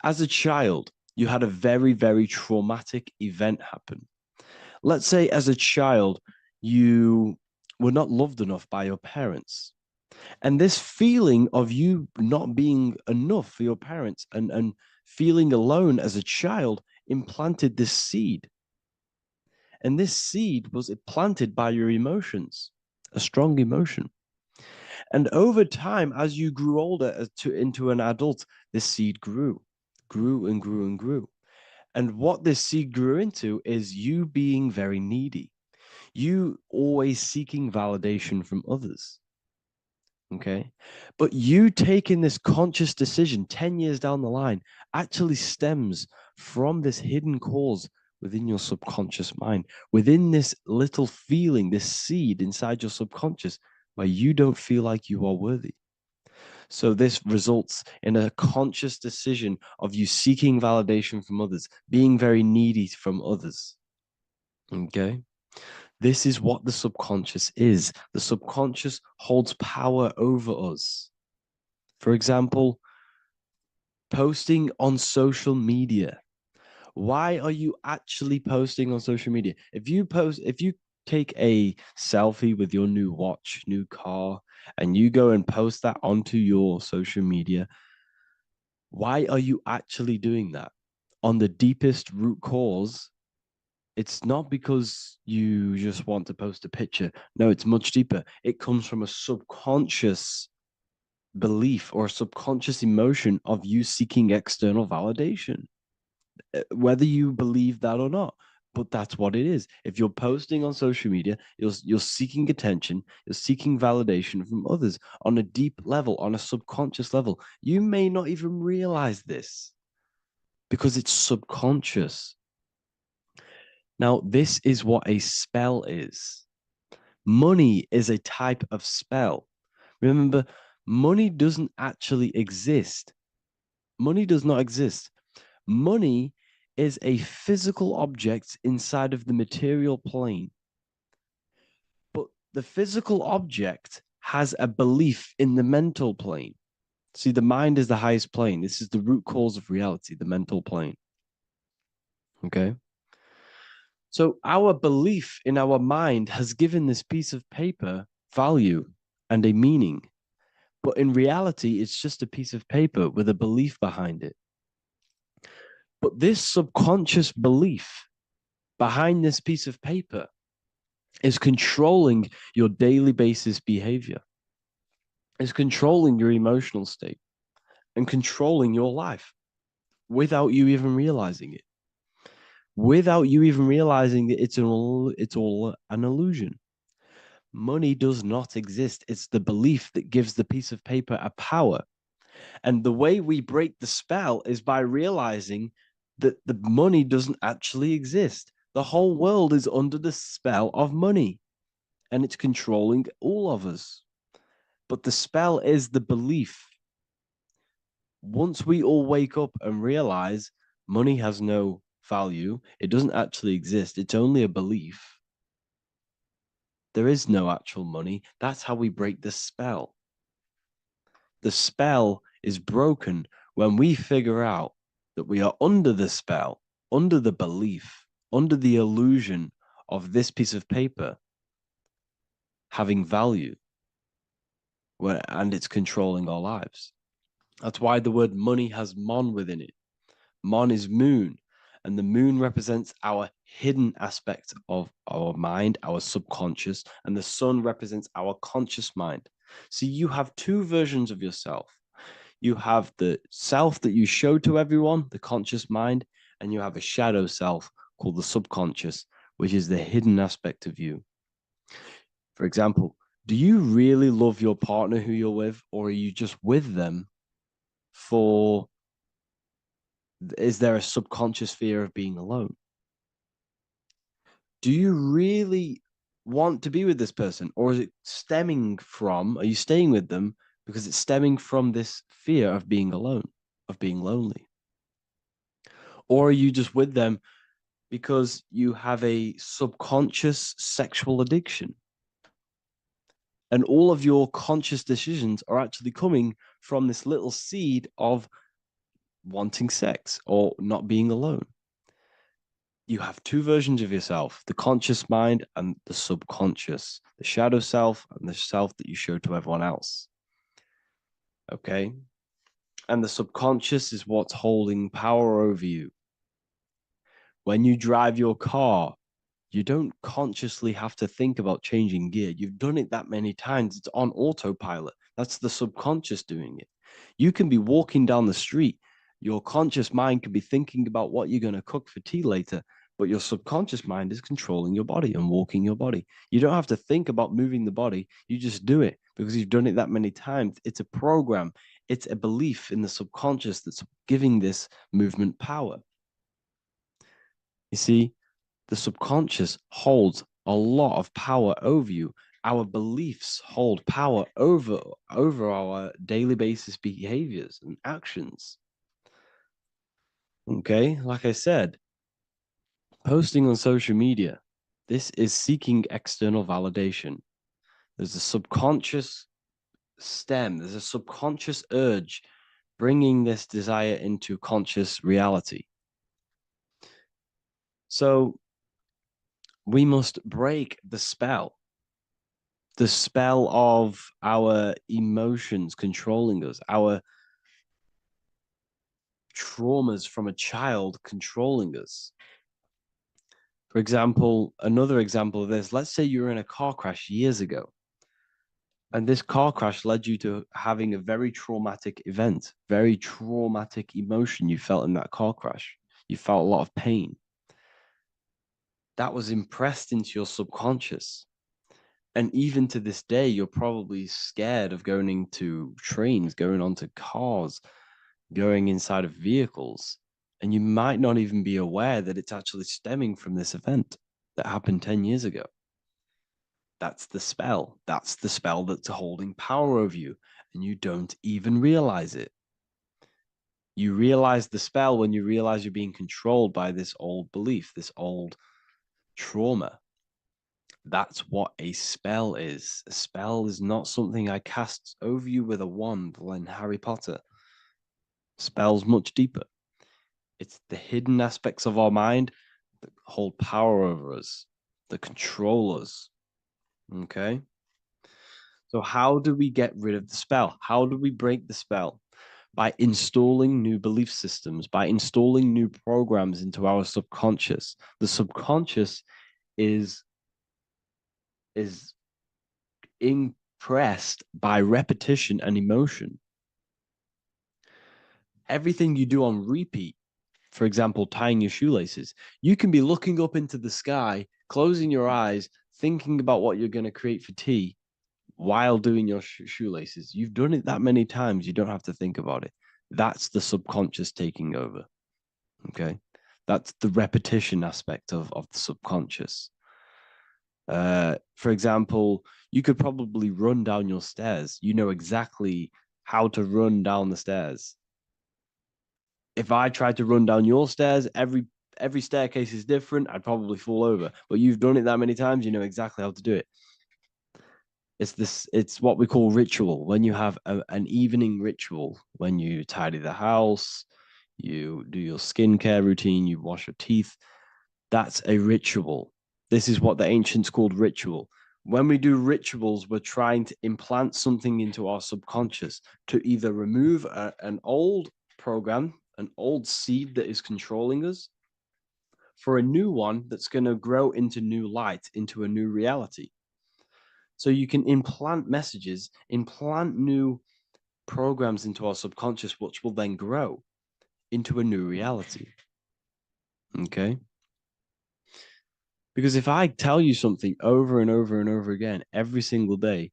S6: as a child, you had a very, very traumatic event happen. Let's say as a child, you were not loved enough by your parents. And this feeling of you not being enough for your parents and feeling alone as a child implanted this seed. And this seed was planted by your emotions, a strong emotion. And over time, as you grew older into an adult, this seed grew and grew and grew. And what this seed grew into is you being very needy, you always seeking validation from others. Okay. But you taking this conscious decision 10 years down the line actually stems from this hidden cause within your subconscious mind, within this little feeling, this seed inside your subconscious where you don't feel like you are worthy. So this results in a conscious decision of you seeking validation from others, being very needy from others. Okay. This is what the subconscious is. The subconscious holds power over us. For example, Posting on social media. Why are you actually posting on social media? If you take a selfie with your new watch, new car, and you go and post that onto your social media, why are you actually doing that? On the deepest root cause, it's not because you just want to post a picture. No, it's much deeper. It comes from a subconscious belief or a subconscious emotion of you seeking external validation, whether you believe that or not. But that's what it is. If you're posting on social media, you're seeking attention, you're seeking validation from others on a deep level, on a subconscious level. You may not even realize this because it's subconscious. Now, this is what a spell is. Money is a type of spell. Remember, money doesn't actually exist. Money does not exist. Money is a physical object inside of the material plane. But the physical object has a belief in the mental plane. See, the mind is the highest plane. This is the root cause of reality, the mental plane. Okay? So our belief in our mind has given this piece of paper value and a meaning. But in reality, it's just a piece of paper with a belief behind it. But this subconscious belief behind this piece of paper is controlling your daily basis behavior, is controlling your emotional state and controlling your life without you even realizing it. Without you even realizing that it's all an illusion. Money does not exist. It's the belief that gives the piece of paper a power. And the way we break the spell is by realizing that the money doesn't actually exist. The whole world is under the spell of money, and it's controlling all of us. But the spell is the belief. Once we all wake up and realize money has no value, it doesn't actually exist, it's only a belief. There is no actual money. That's how we break the spell. The spell is broken when we figure out that we are under the spell, under the belief, under the illusion of this piece of paper having value, and it's controlling our lives. That's why the word money has mon within it. Mon is moon, and the moon represents our hidden aspect of our mind, our subconscious, and the sun represents our conscious mind. So you have two versions of yourself. You have the self that you show to everyone, the conscious mind, and you have a shadow self called the subconscious, which is the hidden aspect of you. For example, do you really love your partner who you're with, or are you just with them for, is there a subconscious fear of being alone? Do you really want to be with this person, or is it stemming from, are you staying with them because it's stemming from this fear of being alone, of being lonely? Or are you just with them because you have a subconscious sexual addiction? And all of your conscious decisions are actually coming from this little seed of wanting sex or not being alone. You have two versions of yourself, the conscious mind and the subconscious, the shadow self and the self that you show to everyone else. Okay? And the subconscious is what's holding power over you. When you drive your car, you don't consciously have to think about changing gear. You've done it that many times. It's on autopilot. That's the subconscious doing it. You can be walking down the street. Your conscious mind can be thinking about what you're going to cook for tea later, but your subconscious mind is controlling your body and walking your body. You don't have to think about moving the body. You just do it because you've done it that many times. It's a program. It's a belief in the subconscious that's giving this movement power. You see, the subconscious holds a lot of power over you. Our beliefs hold power over our daily basis behaviors and actions. Okay, like I said, posting on social media, this is seeking external validation. There's a subconscious stem, there's a subconscious urge bringing this desire into conscious reality. So we must break the spell of our emotions controlling us, our traumas from a child controlling us. For example, another example of this, let's say you were in a car crash years ago, and this car crash led you to having a very traumatic event, very traumatic emotion you felt in that car crash. You felt a lot of pain. That was impressed into your subconscious. And even to this day, you're probably scared of going into trains, going onto cars, going inside of vehicles. And you might not even be aware that it's actually stemming from this event that happened 10 years ago. That's the spell. That's the spell that's holding power over you, and you don't even realize it. You realize the spell when you realize you're being controlled by this old belief, this old trauma. That's what a spell is. A spell is not something I cast over you with a wand like Harry Potter. Spell's much deeper. It's the hidden aspects of our mind that hold power over us, that control us. Okay? So how do we get rid of the spell? How do we break the spell? By installing new belief systems, by installing new programs into our subconscious. The subconscious is impressed by repetition and emotion. Everything you do on repeat, for example, tying your shoelaces, you can be looking up into the sky, closing your eyes, thinking about what you're going to create for tea while doing your shoelaces. You've done it that many times, you don't have to think about it. That's the subconscious taking over. Okay. That's the repetition aspect of the subconscious. For example, you could probably run down your stairs. You know exactly how to run down the stairs. If I tried to run down your stairs, every staircase is different. I'd probably fall over. But you've done it that many times, you know exactly how to do it. It's what we call ritual. When you have an evening ritual, when you tidy the house, you do your skincare routine, you wash your teeth, that's a ritual. This is what the ancients called ritual. When we do rituals, we're trying to implant something into our subconscious to either remove an old program, an old seed that is controlling us, for a new one that's going to grow into new light, into a new reality. So you can implant messages, implant new programs into our subconscious, which will then grow into a new reality. Okay? Because if I tell you something over and over and over again every single day,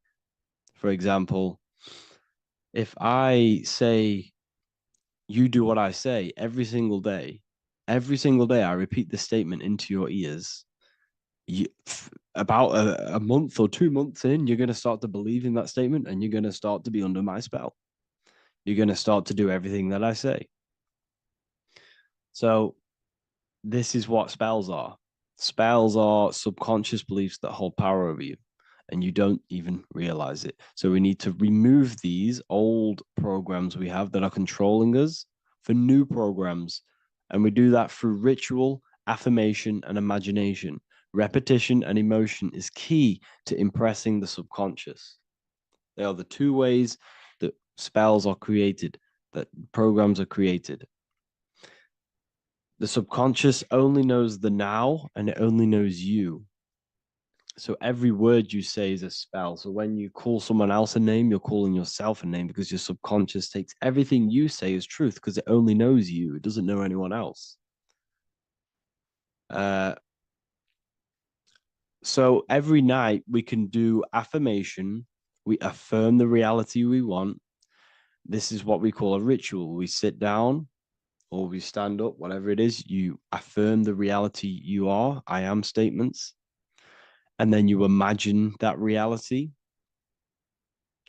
S6: for example, if I say, you do what I say every single day I repeat this statement into your ears, about a month or 2 months in, you're going to start to believe in that statement and you're going to start to be under my spell. You're going to start to do everything that I say. So this is what spells are. Spells are subconscious beliefs that hold power over you, and you don't even realize it. So we need to remove these old programs we have that are controlling us for new programs. And we do that through ritual, affirmation, and imagination. Repetition and emotion is key to impressing the subconscious. They are the two ways that spells are created, that programs are created. The subconscious only knows the now, and it only knows you. So every word you say is a spell. So when you call someone else a name, you're calling yourself a name, because your subconscious takes everything you say as truth, because it only knows you. It doesn't know anyone else. So every night we can do affirmation. We affirm the reality we want. This is what we call a ritual. We sit down or we stand up, whatever it is, you affirm the reality you are, I am statements, and then you imagine that reality.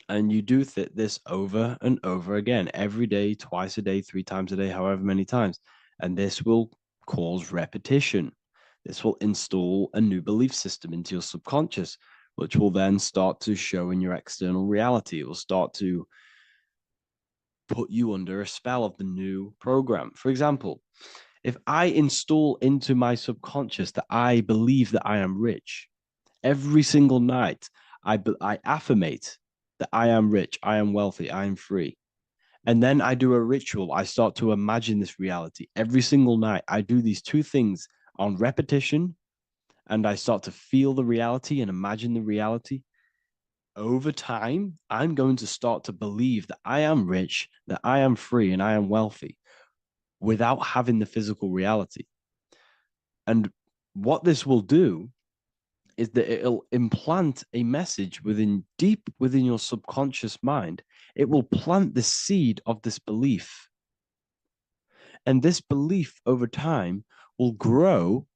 S6: And you do this over and over again, every day, twice a day, 3 times a day, however many times. And this will cause repetition. This will install a new belief system into your subconscious, which will then start to show in your external reality. It will start to put you under a spell of the new program. For example, if I install into my subconscious that I believe that I am rich, every single night I affirmate that I am rich, I am wealthy, I am free. And then I do a ritual. I start to imagine this reality. Every single night, I do these two things on repetition, and I start to feel the reality and imagine the reality. Over time, I'm going to start to believe that I am rich, that I am free, and I am wealthy without having the physical reality. And what this will do is that it'll implant a message deep within your subconscious mind. It will plant the seed of this belief. And this belief over time will grow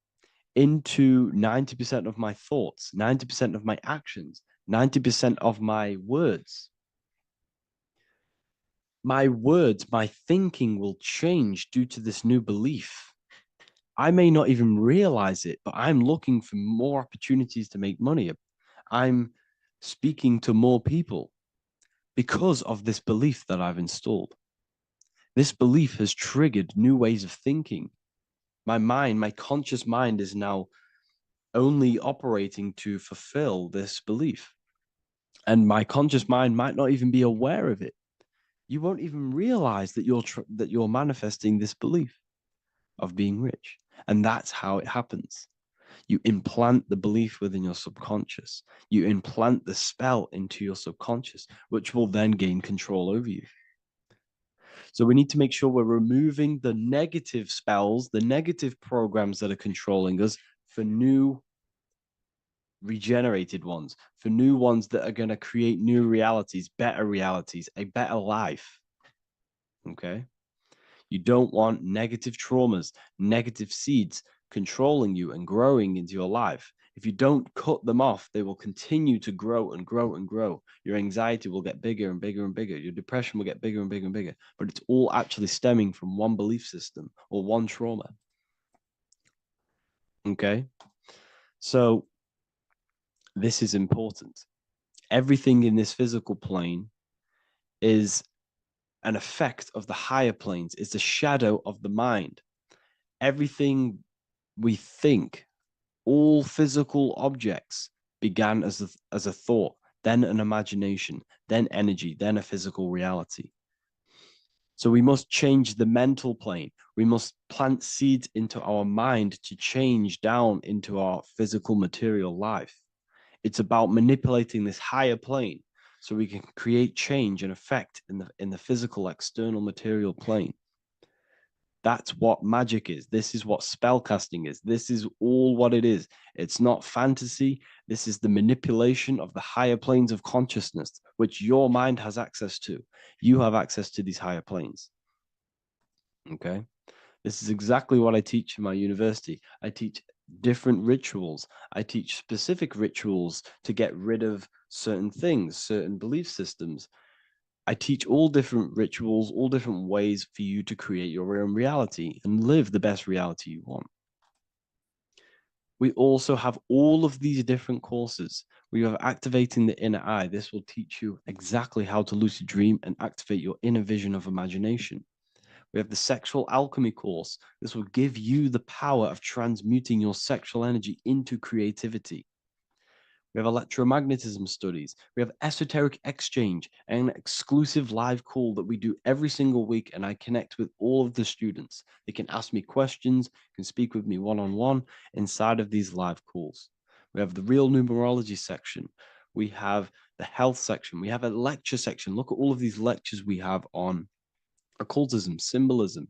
S6: into 90% of my thoughts, 90% of my actions, 90% of my words. My words, my thinking will change due to this new belief. I may not even realize it, but I'm looking for more opportunities to make money. I'm speaking to more people because of this belief that I've installed. This belief has triggered new ways of thinking. My mind, my conscious mind is now only operating to fulfill this belief. And my conscious mind might not even be aware of it. You won't even realize that you're manifesting this belief of being rich. And that's how it happens. You implant the belief within your subconscious. You implant the spell into your subconscious, which will then gain control over you. So we need to make sure we're removing the negative spells, the negative programs that are controlling us for new regenerated ones, for new ones that are going to create new realities, a better life. Okay? You don't want negative traumas, negative seeds controlling you and growing into your life. If you don't cut them off, they will continue to grow and grow and grow. Your anxiety will get bigger and bigger and bigger. Your depression will get bigger and bigger and bigger. But it's all actually stemming from one belief system or one trauma. Okay? So this is important. Everything in this physical plane is an effect of the higher planes. It's a shadow of the mind. Everything we think, all physical objects began as a thought, then an imagination, then energy, then a physical reality. So we must change the mental plane. We must plant seeds into our mind to change down into our physical material life. It's about manipulating this higher plane so we can create change and effect in the physical external material plane. That's what magic is. This is what spellcasting is. This is all what it is. It's not fantasy. This is the manipulation of the higher planes of consciousness, which your mind has access to. You have access to these higher planes. Okay? This is exactly what I teach in my university. I teach different rituals. I teach specific rituals to get rid of certain things, certain belief systems. I teach all different rituals, all different ways for you to create your own reality and live the best reality you want. We also have all of these different courses. We have activating the inner eye. This will teach you exactly how to lucid dream and activate your inner vision of imagination. We have the sexual alchemy course. This will give you the power of transmuting your sexual energy into creativity. We have electromagnetism studies. We have esoteric exchange, an exclusive live call that we do every single week. And I connect with all of the students. They can ask me questions, can speak with me one-on-one inside of these live calls. We have the real numerology section. We have the health section. We have a lecture section. Look at all of these lectures we have on occultism, symbolism.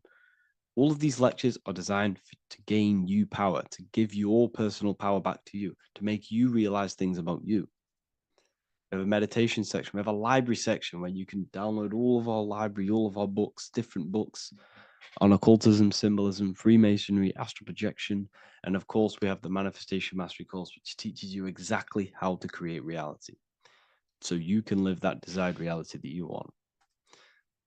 S6: All of these lectures are designed to gain you power, to give your personal power back to you, to make you realize things about you. We have a meditation section. We have a library section where you can download all of our library, all of our books, different books on occultism, symbolism, Freemasonry, astral projection. And of course, we have the Manifestation Mastery course, which teaches you exactly how to create reality so you can live that desired reality that you want.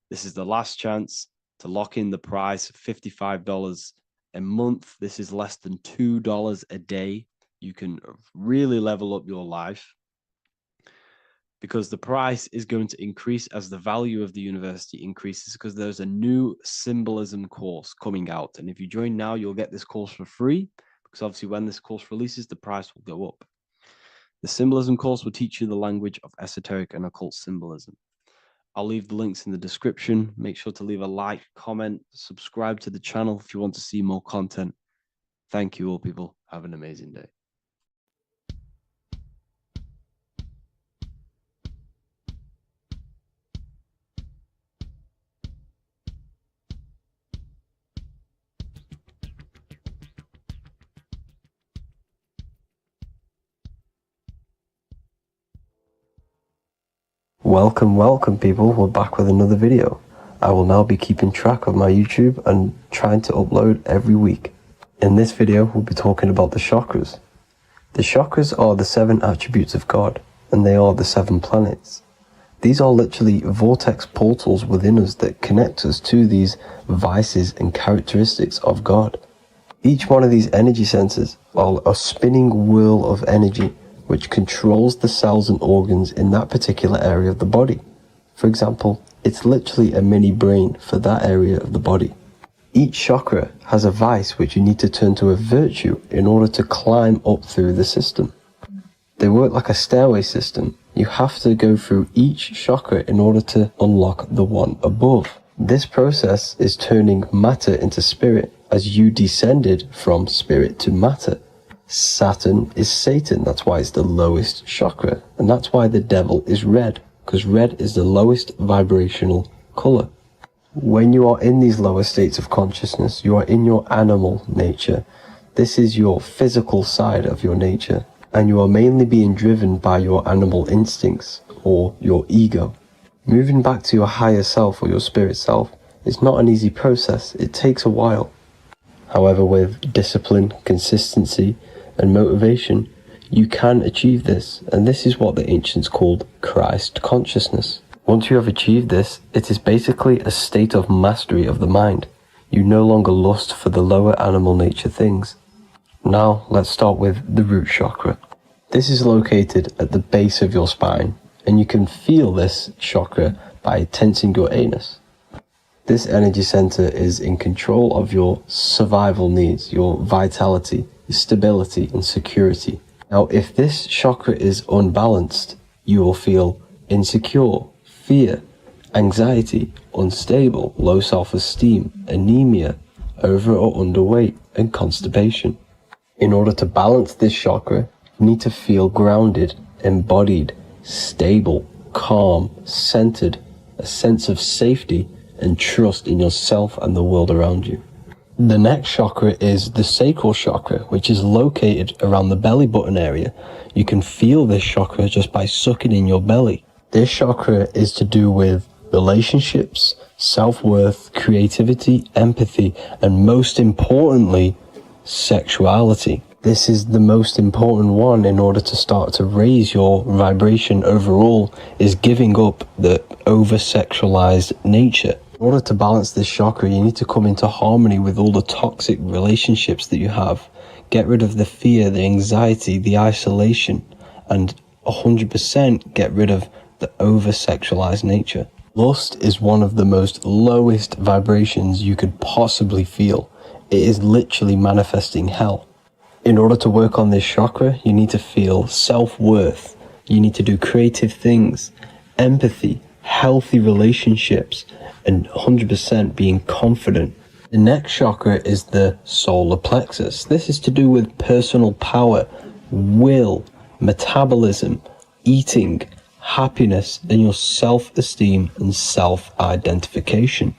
S6: This is the last chance to lock in the price of $55 a month. This is less than $2 a day. You can really level up your life. because the price is going to increase as the value of the university increases, because there's a new symbolism course coming out. And if you join now, you'll get this course for free, because obviously when this course releases, the price will go up. The symbolism course will teach you the language of esoteric and occult symbolism. I'll leave the links in the description. Make sure to leave a like, comment, subscribe to the channel if you want to see more content. Thank you all, people. Have an amazing day.
S4: Welcome people, we're back with another video. I will now be keeping track of my YouTube and trying to upload every week. In this video, we'll be talking about the chakras. The chakras are the 7 attributes of God, and they are the 7 planets. These are literally vortex portals within us that connect us to these vices and characteristics of God. Each one of these energy centers are a spinning whirl of energy which controls the cells and organs in that particular area of the body. For example, it's literally a mini brain for that area of the body. Each chakra has a vice which you need to turn to a virtue in order to climb up through the system. They work like a stairway system. You have to go through each chakra in order to unlock the one above. This process is turning matter into spirit, as you descended from spirit to matter. Saturn is Satan, that's why it's the lowest chakra, and that's why the devil is red, because red is the lowest vibrational color. When you are in these lower states of consciousness, you are in your animal nature. This is your physical side of your nature, and you are mainly being driven by your animal instincts, or your ego. Moving back to your higher self or your spirit self is not an easy process, it takes a while. However, with discipline, consistency, and motivation, you can achieve this, and this is what the ancients called Christ consciousness. Once you have achieved this, it is basically a state of mastery of the mind. You no longer lust for the lower animal nature things. Now, let's start with the root chakra. This is located at the base of your spine, and you can feel this chakra by tensing your anus. This energy center is in control of your survival needs, your vitality, stability and security. Now, if this chakra is unbalanced, you will feel insecure, fear, anxiety, unstable, low self-esteem, anemia, over or underweight, and constipation. In order to balance this chakra, you need to feel grounded, embodied, stable, calm, centered, a sense of safety and trust in yourself and the world around you. The next chakra is the sacral chakra, which is located around the belly button area. You can feel this chakra just by sucking in your belly. This chakra is to do with relationships, self-worth, creativity, empathy, and most importantly, sexuality. This is the most important one in order to start to raise your vibration overall, is giving up the over-sexualized nature. In order to balance this chakra, you need to come into harmony with all the toxic relationships that you have. Get rid of the fear, the anxiety, the isolation, and 100% get rid of the over-sexualized nature. Lust is one of the most lowest vibrations you could possibly feel. It is literally manifesting hell. In order to work on this chakra, you need to feel self-worth. You need to do creative things, empathy, healthy relationships, and 100% being confident. The next chakra is the solar plexus. This is to do with personal power, will, metabolism, eating, happiness, and your self-esteem and self-identification.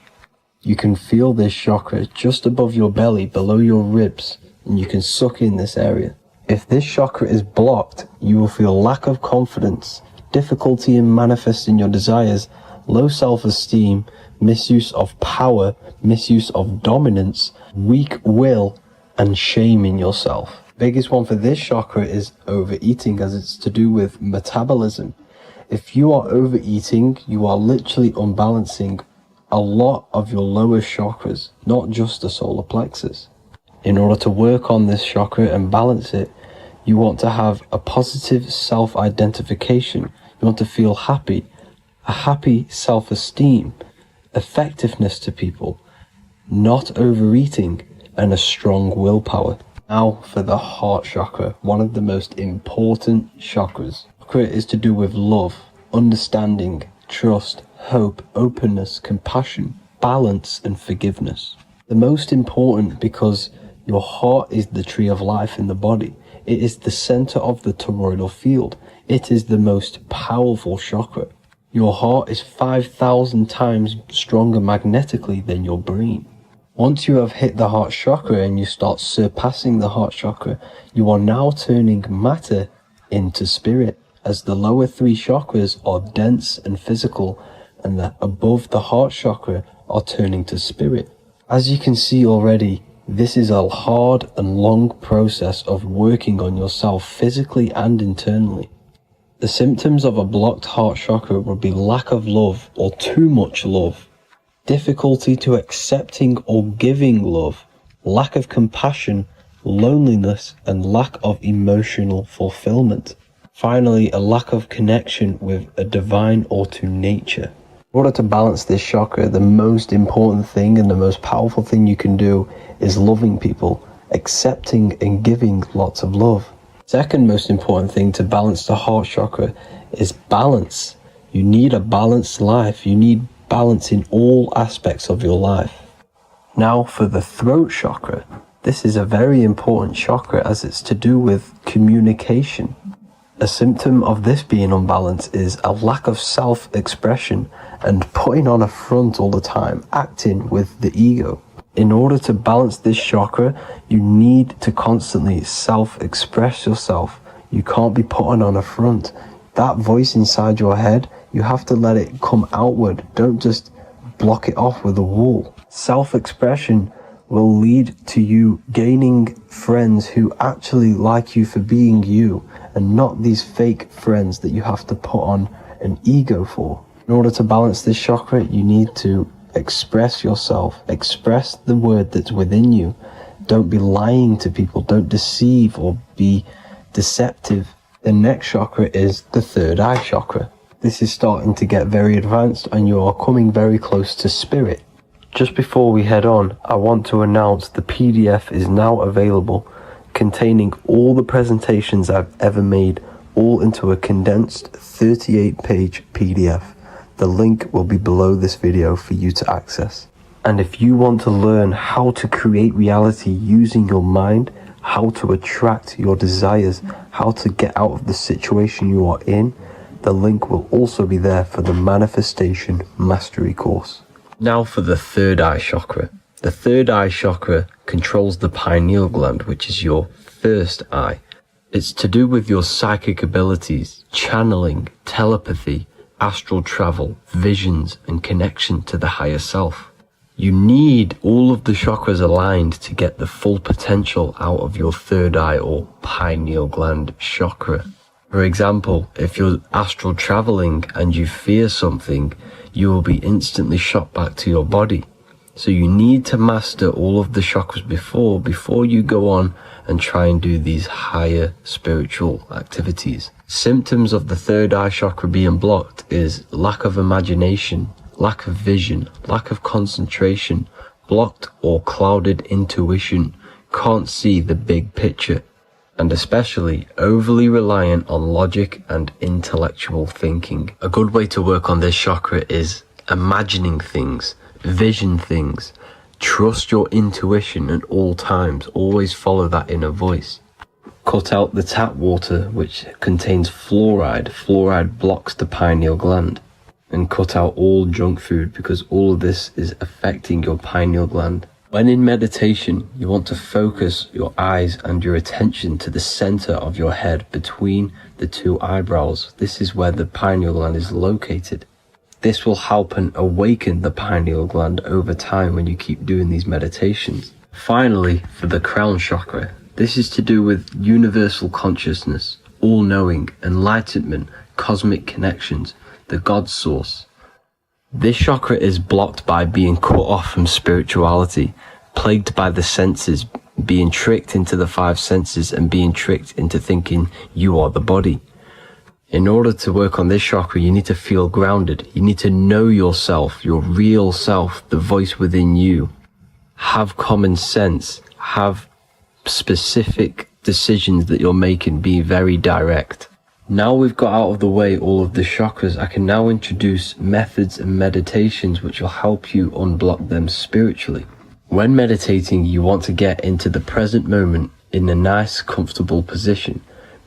S4: You can feel this chakra just above your belly, below your ribs, and you can suck in this area. If this chakra is blocked, you will feel lack of confidence, difficulty in manifesting your desires, low self-esteem, misuse of power, misuse of dominance, weak will, and shame in yourself. Biggest one for this chakra is overeating, as it's to do with metabolism. If you are overeating, you are literally unbalancing a lot of your lower chakras, not just the solar plexus. In order to work on this chakra and balance it, you want to have a positive self-identification. You You want to feel happy, a happy self-esteem, effectiveness to people, not overeating, and a strong willpower. Now for the heart chakra, one of the most important chakras. Chakra is to do with love, understanding, trust, hope, openness, compassion, balance, and forgiveness. The most important because your heart is the tree of life in the body. It is the center of the toroidal field. It is the most powerful chakra. Your heart is 5,000 times stronger magnetically than your brain. Once you have hit the heart chakra and you start surpassing the heart chakra, you are now turning matter into spirit, as the lower three chakras are dense and physical, and the above the heart chakra are turning to spirit. As you can see already, this is a hard and long process of working on yourself physically and internally. The symptoms of a blocked heart chakra would be lack of love or too much love, difficulty to accepting or giving love, lack of compassion, loneliness, and lack of emotional fulfillment. Finally, a lack of connection with a divine or to nature. In order to balance this chakra, the most important thing and the most powerful thing you can do is loving people, accepting and giving lots of love. Second most important thing to balance the heart chakra is balance. You need a balanced life. You need balance in all aspects of your life. Now for the throat chakra. This is a very important chakra as it's to do with communication. A symptom of this being unbalanced is a lack of self-expression and putting on a front all the time, acting with the ego. In order to balance this chakra, you need to constantly self-express yourself. You can't be putting on a front. That voice inside your head, you have to let it come outward. Don't just block it off with a wall. Self-expression will lead to you gaining friends who actually like you for being you, and not these fake friends that you have to put on an ego for. In order to balance this chakra, you need to express yourself, express the word that's within you. Don't be lying to people, don't deceive or be deceptive. The next chakra is the third eye chakra. This is starting to get very advanced and you are coming very close to spirit. Just before we head on, I want to announce the PDF is now available, containing all the presentations I've ever made, all into a condensed 38-page PDF. The link will be below this video for you to access. And if you want to learn how to create reality using your mind, how to attract your desires, how to get out of the situation you are in, the link will also be there for the Manifestation Mastery course. Now for the third eye chakra. The third eye chakra controls the pineal gland, which is your first eye. It's to do with your psychic abilities, channeling, telepathy, astral travel, visions, and connection to the higher self. You need all of the chakras aligned to get the full potential out of your third eye or pineal gland chakra. For example, if you're astral traveling and you fear something, you will be instantly shot back to your body. So you need to master all of the chakras before you go on and try and do these higher spiritual activities. Symptoms of the third eye chakra being blocked is lack of imagination, lack of vision, lack of concentration, blocked or clouded intuition, can't see the big picture, and especially overly reliant on logic and intellectual thinking. A good way to work on this chakra is imagining things, vision things, trust your intuition at all times, always follow that inner voice. Cut out the tap water which contains fluoride. Fluoride blocks the pineal gland. And cut out all junk food because all of this is affecting your pineal gland. When in meditation, you want to focus your eyes and your attention to the center of your head between the two eyebrows. This is where the pineal gland is located. This will help and awaken the pineal gland over time when you keep doing these meditations. Finally, for the crown chakra, this is to do with universal consciousness, all-knowing, enlightenment, cosmic connections, the God source. This chakra is blocked by being cut off from spirituality, plagued by the senses, being tricked into the five senses and being tricked into thinking you are the body.
S5: In order to work on this chakra, you need to feel grounded. You need to know yourself, your real self, the voice within you. Have common sense. Have specific decisions that you're making. Be very direct. Now we've got out of the way all of the chakras, I can now introduce methods and meditations which will help you unblock them spiritually. When meditating, you want to get into the present moment in a nice, comfortable position.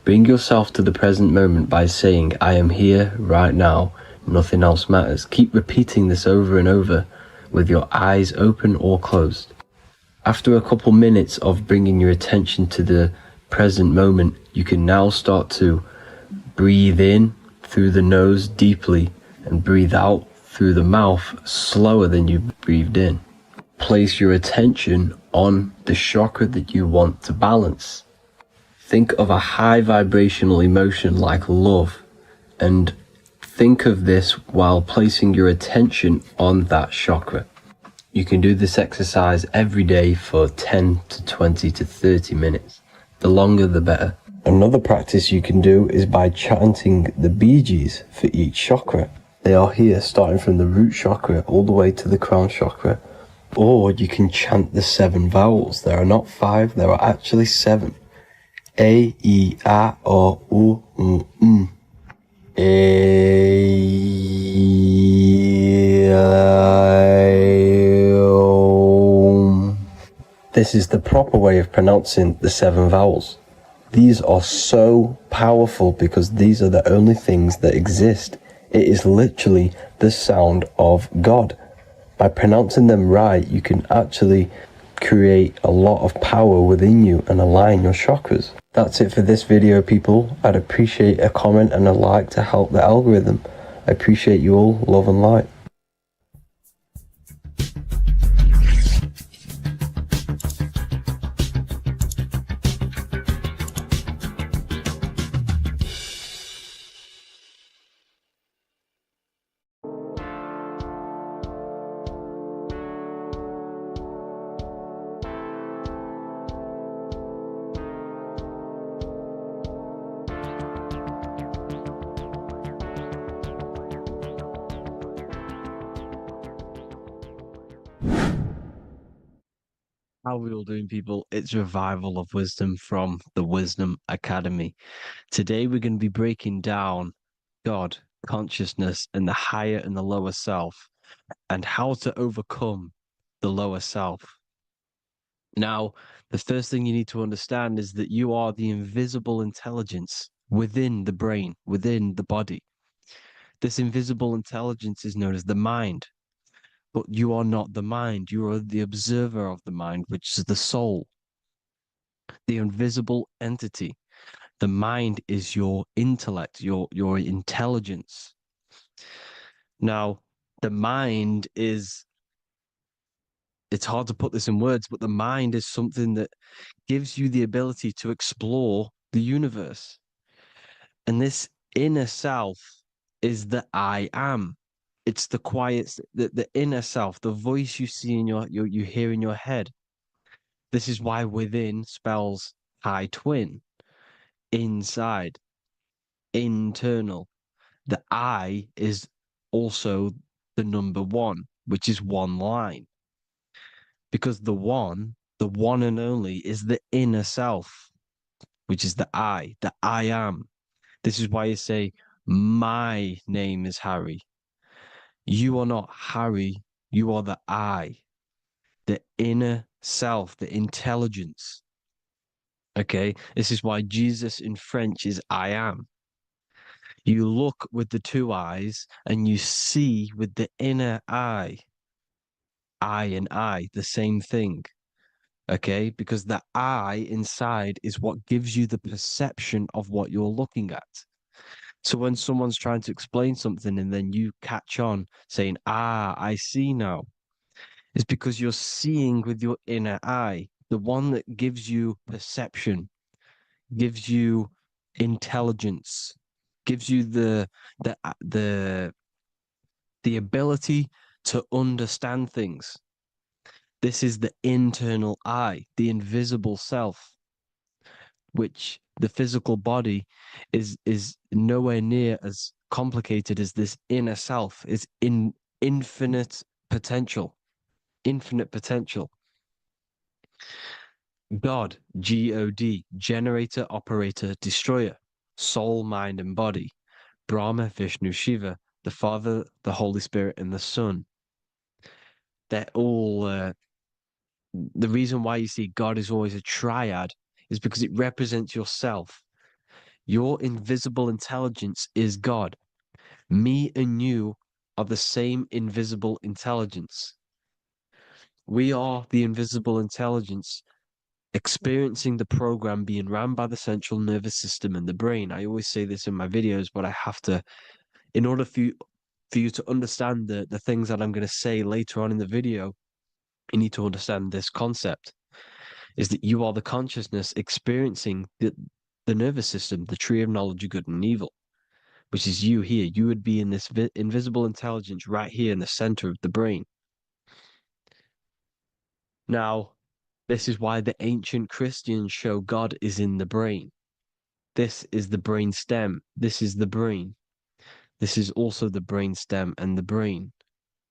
S5: Bring yourself to the present moment by saying, I am here right now, nothing else matters. Keep repeating this over and over with your eyes open or closed. After a couple minutes of bringing your attention to the present moment, you can now start to breathe in through the nose deeply and breathe out through the mouth slower than you breathed in. Place your attention on the chakra that you want to balance. Think of a high vibrational emotion like love, and think of this while placing your attention on that chakra. You can do this exercise every day for 10 to 20 to 30 minutes. The longer the better. Another practice you can do is by chanting the Bijis for each chakra. They are here starting from the root chakra all the way to the crown chakra. Or you can chant the 7 vowels. There are not 5, there are actually 7. A, I, A, O, U, M. A, I, O. This is the proper way of pronouncing the 7 vowels. These are so powerful because these are the only things that exist. It is literally the sound of God. By pronouncing them right, you can actually create a lot of power within you and align your chakras. That's it for this video, people. I'd appreciate a comment and a like to help the algorithm. I appreciate you all. Love and light.
S6: How are we all doing, people? It's Revival of Wisdom from the Wisdom Academy. Today, we're going to be breaking down God, consciousness, and the higher and the lower self, and how to overcome the lower self. Now, the first thing you need to understand is that you are the invisible intelligence within the brain, within the body. This invisible intelligence is known as the mind. But you are not the mind. You are the observer of the mind, which is the soul, the invisible entity. The mind is your intellect, your intelligence. Now, the mind is, it's hard to put this in words, but the mind is something that gives you the ability to explore the universe. And this inner self is the I am. It's the quiet, the inner self, the voice you see in you hear in your head. This is why within spells high twin, inside, internal. The I is also the number 1, which is one line. Because the one and only, is the inner self, which is the I am. This is why you say, my name is Harry. You are not Harry, you are the I, the inner self, the intelligence. Okay, this is why Jesus in French is I am. You look with the 2 eyes and you see with the inner eye. I and I, the same thing. Okay, because the I inside is what gives you the perception of what you're looking at. So when someone's trying to explain something and then you catch on saying, I see now, it's because you're seeing with your inner eye, the one that gives you perception, gives you intelligence, gives you the ability to understand things. This is the internal eye, the invisible self.
S5: which the physical body is nowhere near as complicated as this inner self. Is in infinite potential, infinite potential. God, God, generator, operator, destroyer, soul, mind, and body. Brahma, Vishnu, Shiva, the Father, the Holy Spirit, and the Son. They're all. The reason why you see God is always a triad is because it represents yourself. Your invisible intelligence is God. Me and you are the same invisible intelligence. We are the invisible intelligence experiencing the program being ran by the central nervous system and the brain. I always say this in my videos, but I have to, in order for you to understand the things that I'm going to say later on in the video, you need to understand this concept, is that you are the consciousness experiencing the nervous system, the tree of knowledge of good and evil, which is you here. You would be in this invisible intelligence right here in the center of the brain. Now, this is why the ancient Christians show God is in the brain. This is the brain stem. This is the brain. This is also the brain stem and the brain.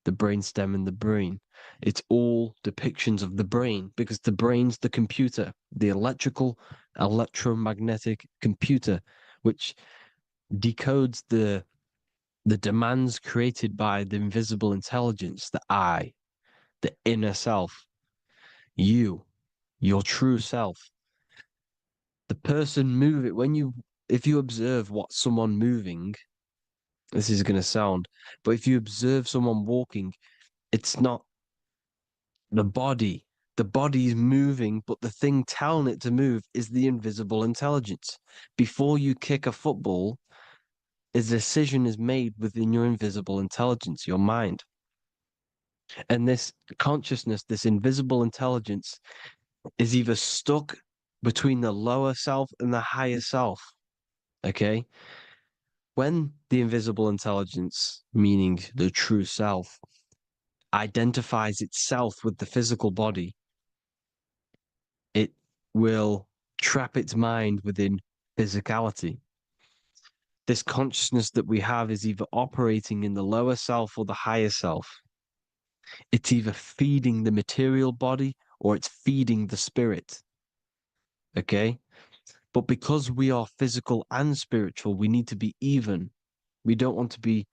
S5: The brain stem and the brain. It's all depictions of the brain because the brain's the computer, the electrical, electromagnetic computer, which decodes the demands created by the invisible intelligence, the I, the inner self, you, your true self. The person moving, if you observe what someone moving, this is going to sound, but if you observe someone walking, it's not the body. The body is moving, but the thing telling it to move is the invisible intelligence. Before you kick a football, a decision is made within your invisible intelligence, your mind. And this consciousness, this invisible intelligence, is either stuck between the lower self and the higher self. Okay? When the invisible intelligence, meaning the true self, identifies itself with the physical body, it will trap its mind within physicality. This consciousness that we have is either operating in the lower self or the higher self. It's either feeding the material body or it's feeding the spirit. Okay? But because we are physical and spiritual, we need to be even. We don't want to be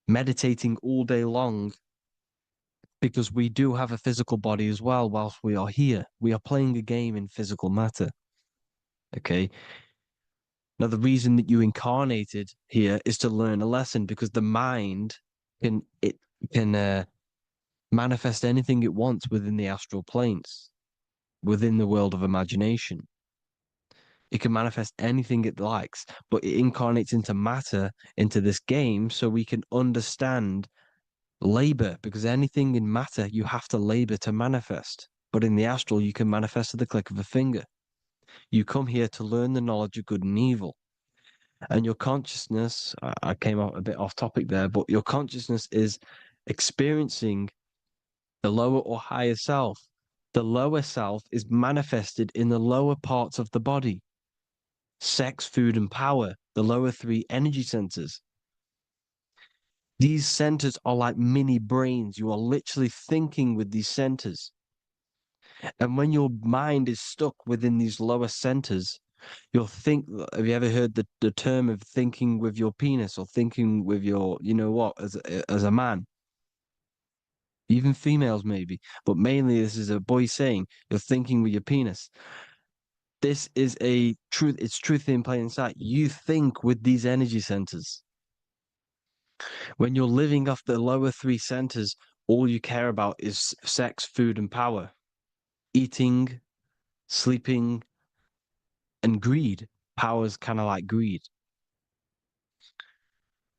S5: meditating all day long because we do have a physical body as well whilst we are here. We are playing a game in physical matter. Okay? Now, the reason that you incarnated here is to learn a lesson because the mind can manifest anything it wants within the astral planes, within the world of imagination. It can manifest anything it likes, but it incarnates into matter, into this game, so we can understand labor, because anything in matter, you have to labor to manifest. But in the astral, you can manifest at the click of a finger. You come here to learn the knowledge of good and evil. And your consciousness, I came out a bit off topic there, but your consciousness is experiencing the lower or higher self. The lower self is manifested in the lower parts of the body. Sex, food, and power, the lower three energy centers. These centers are like mini brains. You are literally thinking with these centers. And when your mind is stuck within these lower centers, you'll think, have you ever heard the term of thinking with your penis or thinking with your, you know what, as a man? Even females maybe, but mainly this is a boy saying, you're thinking with your penis. This is a truth. It's truth in plain sight. You think with these energy centers. When you're living off the lower three centers, all you care about is sex, food, and power. Eating, sleeping, and greed. Power's kind of like greed.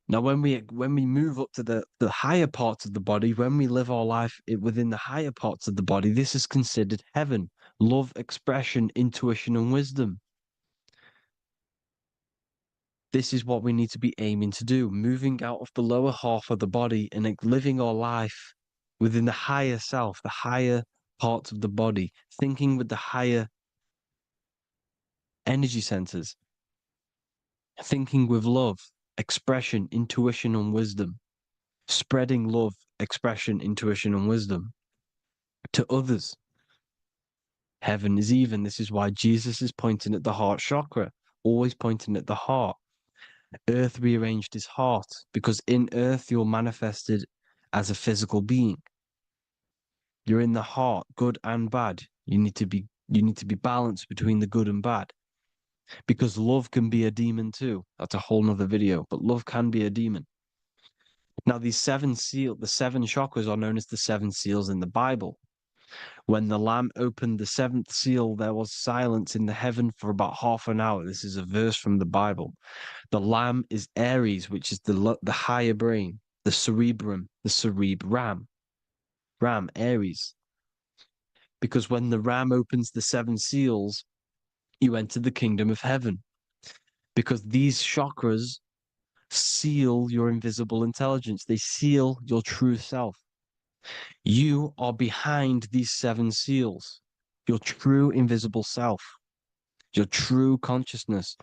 S5: Now, when we move up to the higher parts of the body, when we live our life within the higher parts of the body, this is considered heaven. Love, expression, intuition, and wisdom. This is what we need to be aiming to do, moving out of the lower half of the body and living our life within the higher self, the higher parts of the body, thinking with the higher energy centers. Thinking with love, expression, intuition, and wisdom. Spreading love, expression, intuition, and wisdom to others. Heaven is even. This is why Jesus is pointing at the heart chakra, always pointing at the heart. Earth rearranged his heart because in earth you're manifested as a physical being. You're in the heart, good and bad. You need to be balanced between the good and bad. Because love can be a demon too. That's a whole nother video, but love can be a demon. Now, the seven chakras are known as the seven seals in the Bible. When the Lamb opened the seventh seal, there was silence in the heaven for about half an hour. This is a verse from the Bible. The Lamb is Aries, which is the higher brain, the cerebrum, Ram, Aries. Because when the Ram opens the seven seals, you enter the kingdom of heaven. Because these chakras seal your invisible intelligence. They seal your true self. You are behind these seven seals, your true invisible self, your true consciousness.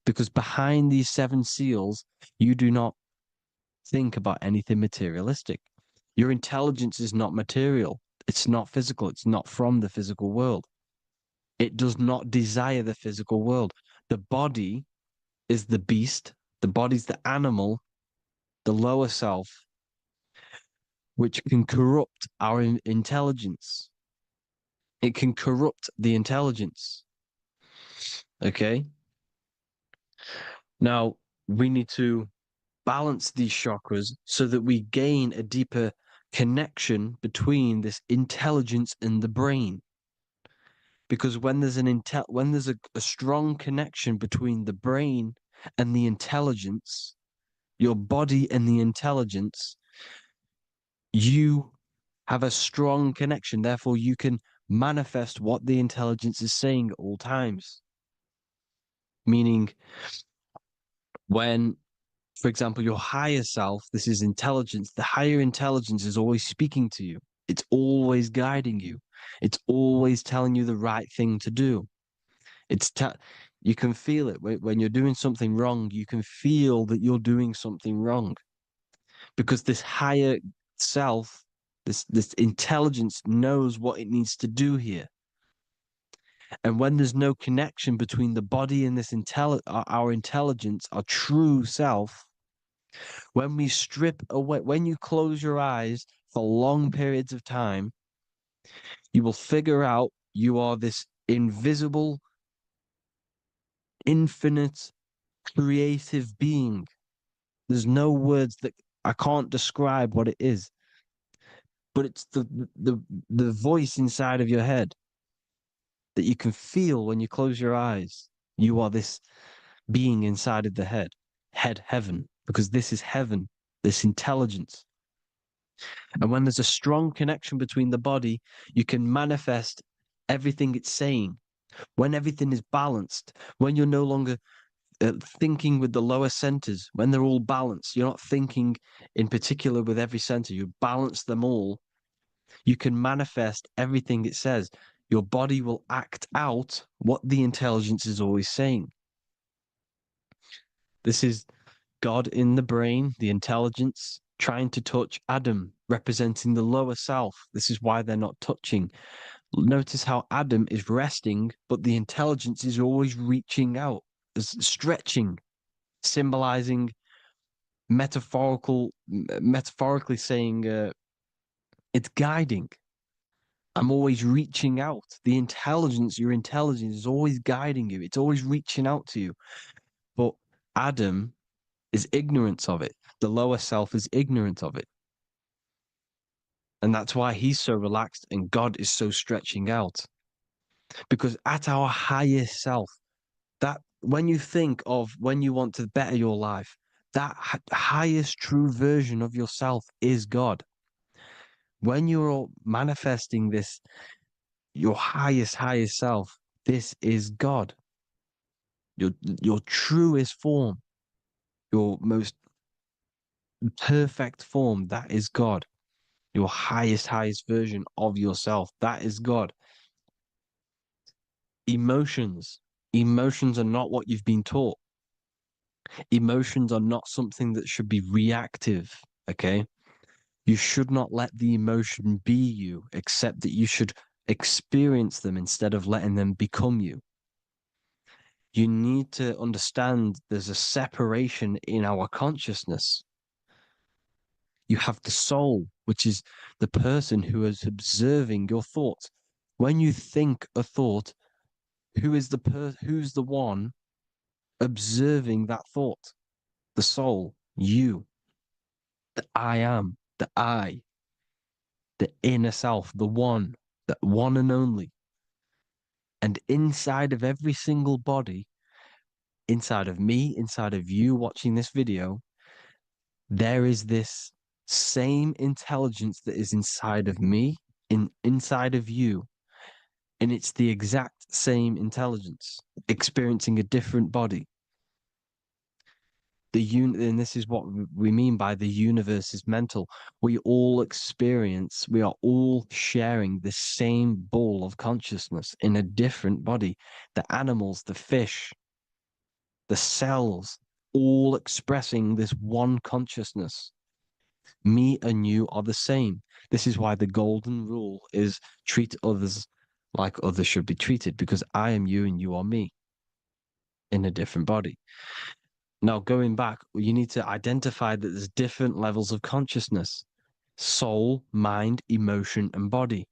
S5: Because behind these seven seals, you do not think about anything materialistic. Your intelligence is not material. It's not physical. It's not from the physical world. It does not desire the physical world. The body is the beast. The body's the animal, the lower self, which can corrupt our intelligence. It can corrupt the intelligence. Okay? Now, we need to balance these chakras so that we gain a deeper connection between this intelligence and the brain. Because when there's a strong connection between the brain and the intelligence, your body and the intelligence, you have a strong connection. Therefore, you can manifest what the intelligence is saying at all times. Meaning, when, for example, your higher self, this is intelligence, the higher intelligence is always speaking to you. It's always guiding you. It's always telling you the right thing to do. You can feel it when you're doing something wrong. You can feel that you're doing something wrong because this higher self, this intelligence knows what it needs to do here. And when there's no connection between the body and our intelligence, our true self, when we strip away, when you close your eyes for long periods of time, you will figure out you are this invisible, infinite, creative being. There's no words that I can't describe what it is, but it's the voice inside of your head that you can feel when you close your eyes. You are this being inside of the heaven, because this is heaven, this intelligence. And when there's a strong connection between the body, you can manifest everything it's saying. When everything is balanced, when you're no longer thinking with the lower centers, when they're all balanced, you're not thinking in particular with every center, you balance them all, you can manifest everything it says. Your body will act out what the intelligence is always saying. This is God in the brain, the intelligence, trying to touch Adam, representing the lower self. This is why they're not touching. Notice how Adam is resting, but the intelligence is always reaching out, stretching, symbolizing metaphorically saying it's guiding. I'm always reaching out. The intelligence, your intelligence is always guiding you. It's always reaching out to you. But Adam is ignorant of it. The lower self is ignorant of it. And that's why he's so relaxed and God is so stretching out. Because at our highest self, that when you think of when you want to better your life, that highest true version of yourself is God. When you're manifesting this, your highest self, this is God. Your truest form, your most perfect form, that is God. Your highest version of yourself, that is God. Emotions, Emotions are not what you've been taught. Emotions are not something that should be reactive, okay? You should not let the emotion be you, except that you should experience them instead of letting them become you. You need to understand there's a separation in our consciousness. You have the soul, which is the person who is observing your thoughts. When you think a thought, who's the one observing that thought? The soul, you, the I am, the I, the inner self, the one and only. And inside of every single body, inside of me, inside of you watching this video, there is this same intelligence that is inside of me, inside of you. And it's the exact same intelligence, experiencing a different body. And this is what we mean by the universe is mental. We all are all sharing the same ball of consciousness in a different body. The animals, the fish, the cells, all expressing this one consciousness. Me and you are the same. This is why the golden rule is treat others like others should be treated, because I am you and you are me in a different body. Now, going back, you need to identify that there's different levels of consciousness: soul, mind, emotion, and body.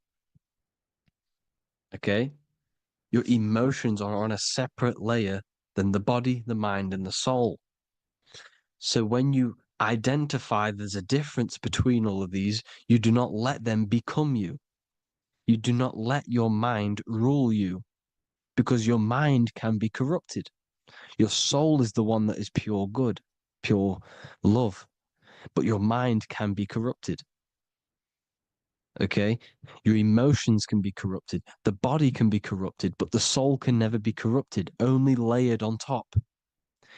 S5: Okay? Your emotions are on a separate layer than the body, the mind, and the soul. So when you identify there's a difference between all of these, you do not let them become you. You do not let your mind rule you, because your mind can be corrupted. Your soul is the one that is pure good, pure love, but your mind can be corrupted. Okay? Your emotions can be corrupted. The body can be corrupted, but the soul can never be corrupted, only layered on top.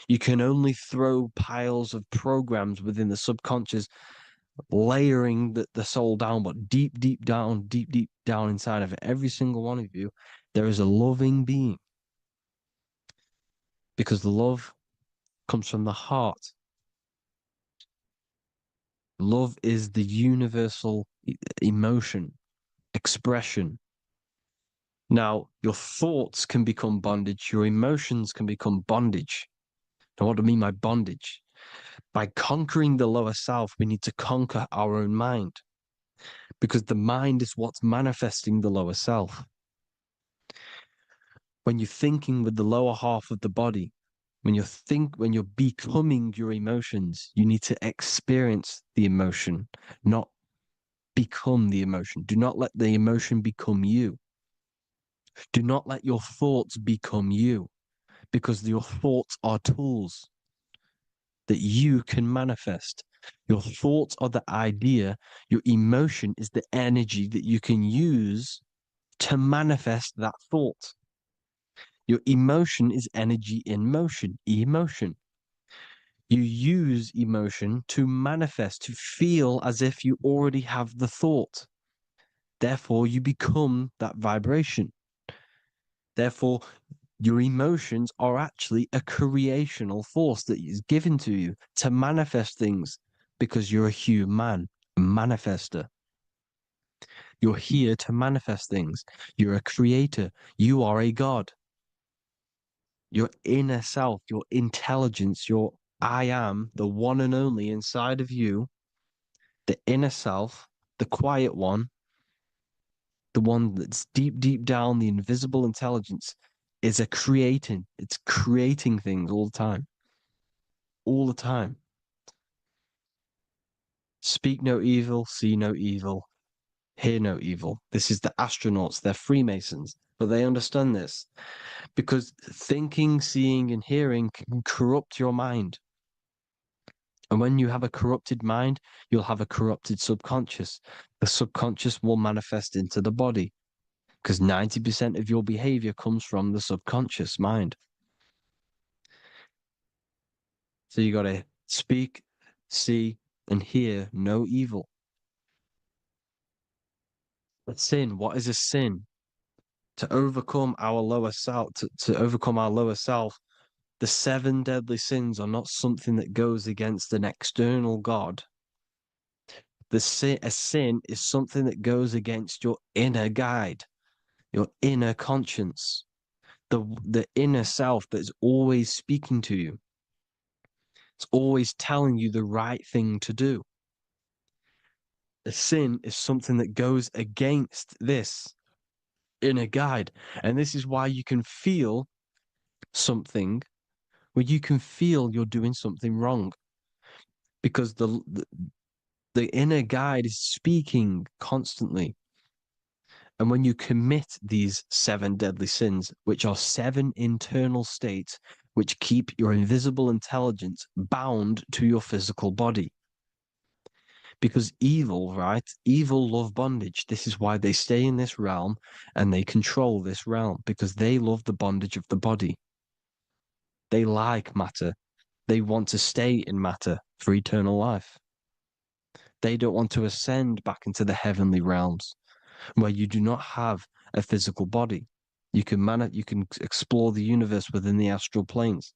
S5: You can only throw piles of programs within the subconscious, layering the soul down, but deep, deep down inside of it, every single one of you, there is a loving being. Because the love comes from the heart. Love is the universal emotion, expression. Now, your thoughts can become bondage, your emotions can become bondage. Now, what do I mean by bondage? By conquering the lower self, we need to conquer our own mind, because the mind is what's manifesting the lower self. When you're thinking with the lower half of the body, when you're becoming your emotions, you need to experience the emotion, not become the emotion. Do not let the emotion become you. Do not let your thoughts become you, because your thoughts are tools that you can manifest. Your thoughts are the idea. Your emotion is the energy that you can use to manifest that thought. Your emotion is energy in motion, emotion. You use emotion to manifest, to feel as if you already have the thought. Therefore, you become that vibration. Therefore, your emotions are actually a creational force that is given to you to manifest things, because you're a human, a manifester. You're here to manifest things. You're a creator. You are a god. Your inner self, your intelligence, your I am, the one and only inside of you, the inner self, the quiet one, the one that's deep, deep down, the invisible intelligence, is it's creating things all the time. All the time. Speak no evil, see no evil, hear no evil. This is the astronauts, they're Freemasons, but they understand this, because thinking, seeing, and hearing can corrupt your mind. And when you have a corrupted mind, you'll have a corrupted subconscious. The subconscious will manifest into the body, because 90% of your behavior comes from the subconscious mind. So you got to speak, see, and hear no evil. A sin, what is a sin? To overcome our lower self, to overcome our lower self, the 7 deadly sins are not something that goes against an external God. A sin is something that goes against your inner guide, your inner conscience, the inner self that is always speaking to you. It's always telling you the right thing to do. A sin is something that goes against this inner guide. And this is why you can feel something where you can feel you're doing something wrong. Because the inner guide is speaking constantly. And when you commit these 7 deadly sins, which are 7 internal states which keep your invisible intelligence bound to your physical body. Because evil, right? Evil love bondage. This is why they stay in this realm and they control this realm, because they love the bondage of the body. They like matter. They want to stay in matter for eternal life. They don't want to ascend back into the heavenly realms where you do not have a physical body. You can explore the universe within the astral planes.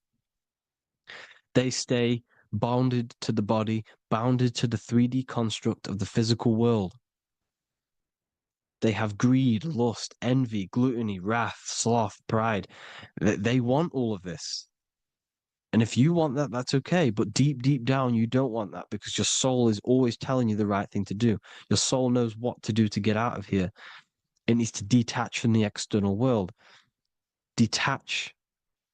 S5: They stay bounded to the body, bounded to the 3D construct of the physical world. They have greed, lust, envy, gluttony, wrath, sloth, pride. They want all of this. And if you want that, that's okay. But deep, deep down, you don't want that because your soul is always telling you the right thing to do. Your soul knows what to do to get out of here. It needs to detach from the external world. Detach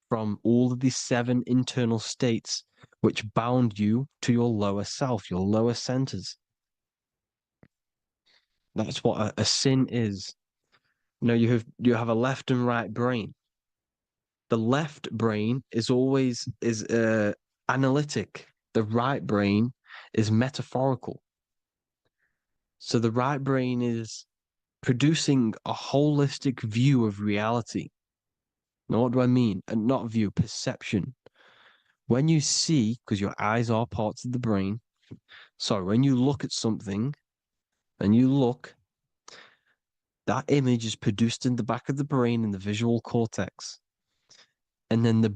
S5: from all of these 7 internal states which bound you to your lower self, your lower centers. That's what a sin is. You have a left and right brain. The left brain is always analytic. The right brain is metaphorical. So the right brain is producing a holistic view of reality. Now, what do I mean? And not view, perception. When you see, because your eyes are parts of the brain, so when you look at something and you look, that image is produced in the back of the brain in the visual cortex. And then the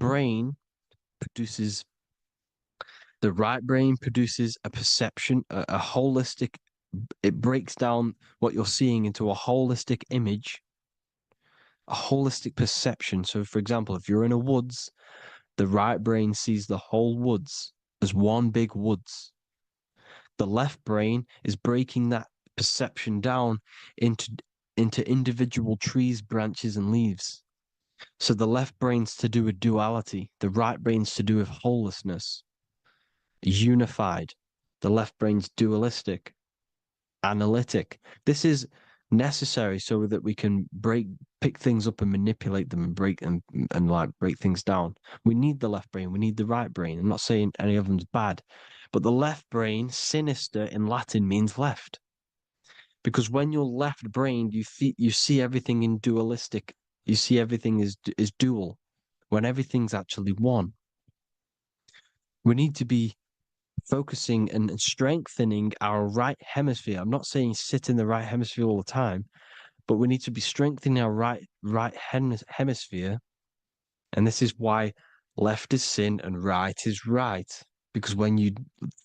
S5: right brain produces a perception, a holistic, it breaks down what you're seeing into a holistic image, a holistic perception. So, for example, if you're in a woods, the right brain sees the whole woods as one big woods. The left brain is breaking that perception down into individual trees, branches, and leaves. So the left brain's to do with duality, the right brain's to do with wholeness, unified. The left brain's dualistic, analytic. This is necessary so that we can pick things up and manipulate them and break things down. We need the left brain, we need the right brain. I'm not saying any of them's bad, but the left brain, sinister in Latin, means left. Because when you're left-brained, you see everything in dualistic. You see everything is dual, when everything's actually one. We need to be focusing and strengthening our right hemisphere. I'm not saying sit in the right hemisphere all the time, but we need to be strengthening our right hemisphere. And this is why left is sin and right is right. Because when you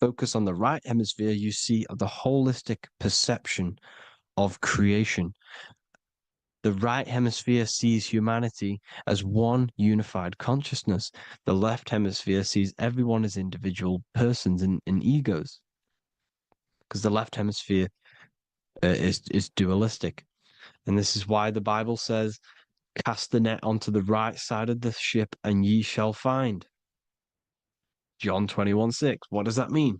S5: focus on the right hemisphere, you see the holistic perception of creation. The right hemisphere sees humanity as one unified consciousness. The left hemisphere sees everyone as individual persons and egos. Because the left hemisphere is dualistic. And this is why the Bible says, cast the net onto the right side of the ship and ye shall find. John 21:6. What does that mean?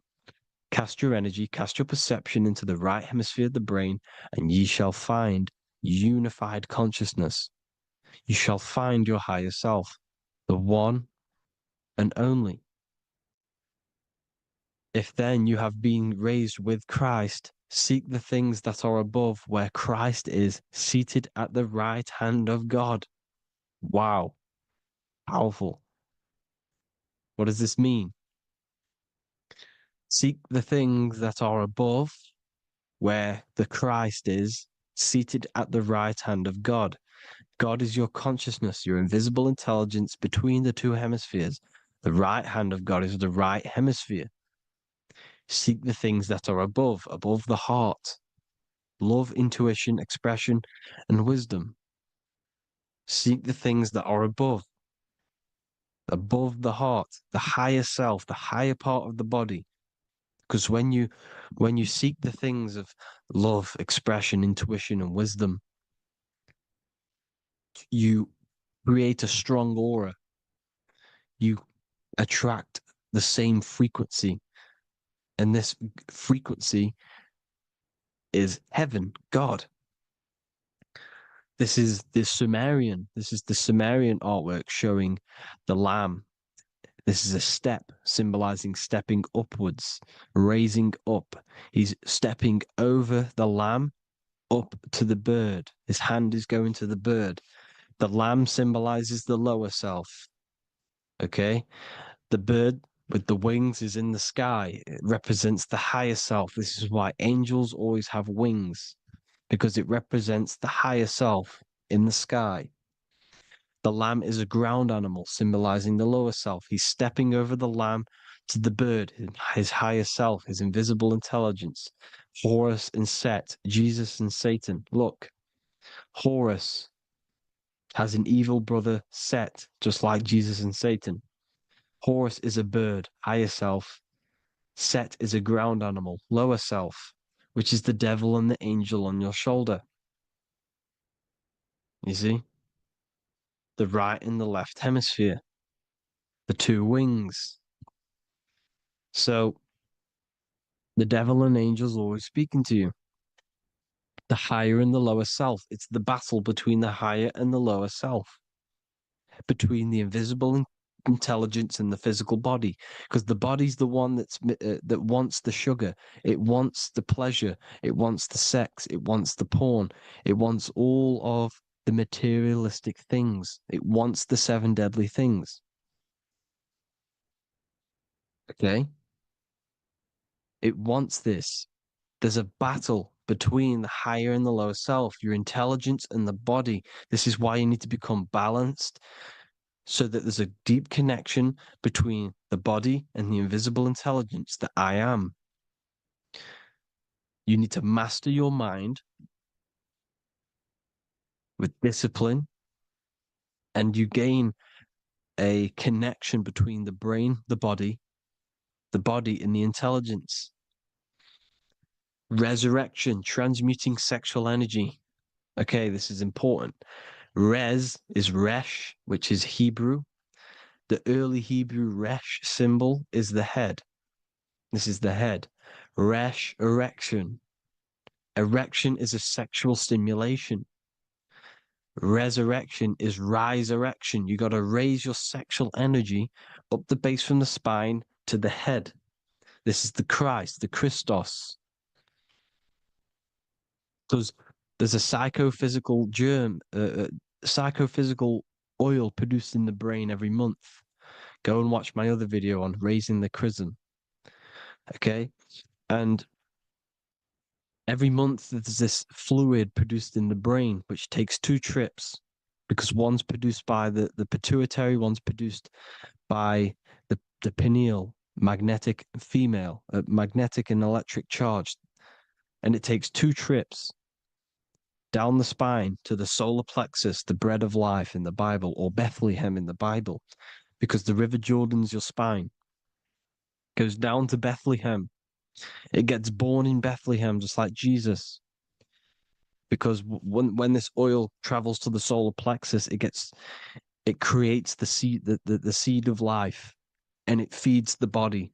S5: Cast your energy, cast your perception into the right hemisphere of the brain, and ye shall find unified consciousness. You shall find your higher self, the one and only. If then you have been raised with Christ, seek the things that are above, where Christ is seated at the right hand of God. Wow. Powerful. What does this mean? Seek the things that are above, where the Christ is seated at the right hand of God. God is your consciousness, your invisible intelligence between the two hemispheres. The right hand of God is the right hemisphere. Seek the things that are above the heart. Love, intuition, expression, and wisdom. Seek the things that are above the heart, the higher self, the higher part of the body. Because when you seek the things of love, expression, intuition, and wisdom, you create a strong aura. You attract the same frequency. And this frequency is heaven, God. This is the Sumerian artwork showing the lamb. This is a step symbolizing stepping upwards, raising up. He's stepping over the lamb up to the bird. His hand is going to the bird. The lamb symbolizes the lower self. Okay? The bird with the wings is in the sky. It represents the higher self. This is why angels always have wings, because it represents the higher self in the sky. The lamb is a ground animal, symbolizing the lower self. He's stepping over the lamb to the bird, his higher self, his invisible intelligence. Horus and Set, Jesus and Satan. Look, Horus has an evil brother, Set, just like Jesus and Satan. Horus is a bird, higher self. Set is a ground animal, lower self, which is the devil and the angel on your shoulder. You see? The right and the left hemisphere, the two wings. So the devil and angels always speaking to you. The higher and the lower self. It's the battle between the higher and the lower self, between the invisible intelligence and the physical body, because the body's the one that wants the sugar, it wants the pleasure, it wants the sex, it wants the porn, it wants all of the materialistic things, it wants the 7 deadly things. Okay, it wants this. There's a battle between the higher and the lower self, your intelligence and the body. This is why you need to become balanced, so that there's a deep connection between the body and the invisible intelligence, that I am. You need to master your mind with discipline, and you gain a connection between the brain, the body and the intelligence. Resurrection, transmuting sexual energy. Okay, this is important. Res is Resh, which is Hebrew. The early Hebrew Resh symbol is the head. This is the head. Resh, erection. Erection is a sexual stimulation. Resurrection is rise erection. You got to raise your sexual energy up the base from the spine to the head. This is the Christ, the Christos. Because there's a psychophysical psychophysical oil produced in the brain every month. Go and watch my other video on raising the chrism. Okay? And every month there's this fluid produced in the brain, which takes 2 trips, because one's produced by the pituitary, one's produced by the pineal, magnetic female, magnetic and electric charge. And it takes 2 trips down the spine to the solar plexus, the bread of life in the Bible, or Bethlehem in the Bible, because the River Jordan's your spine. Goes down to Bethlehem. It gets born in Bethlehem, just like Jesus. Because when this oil travels to the solar plexus, it creates the seed, the seed of life, and it feeds the body,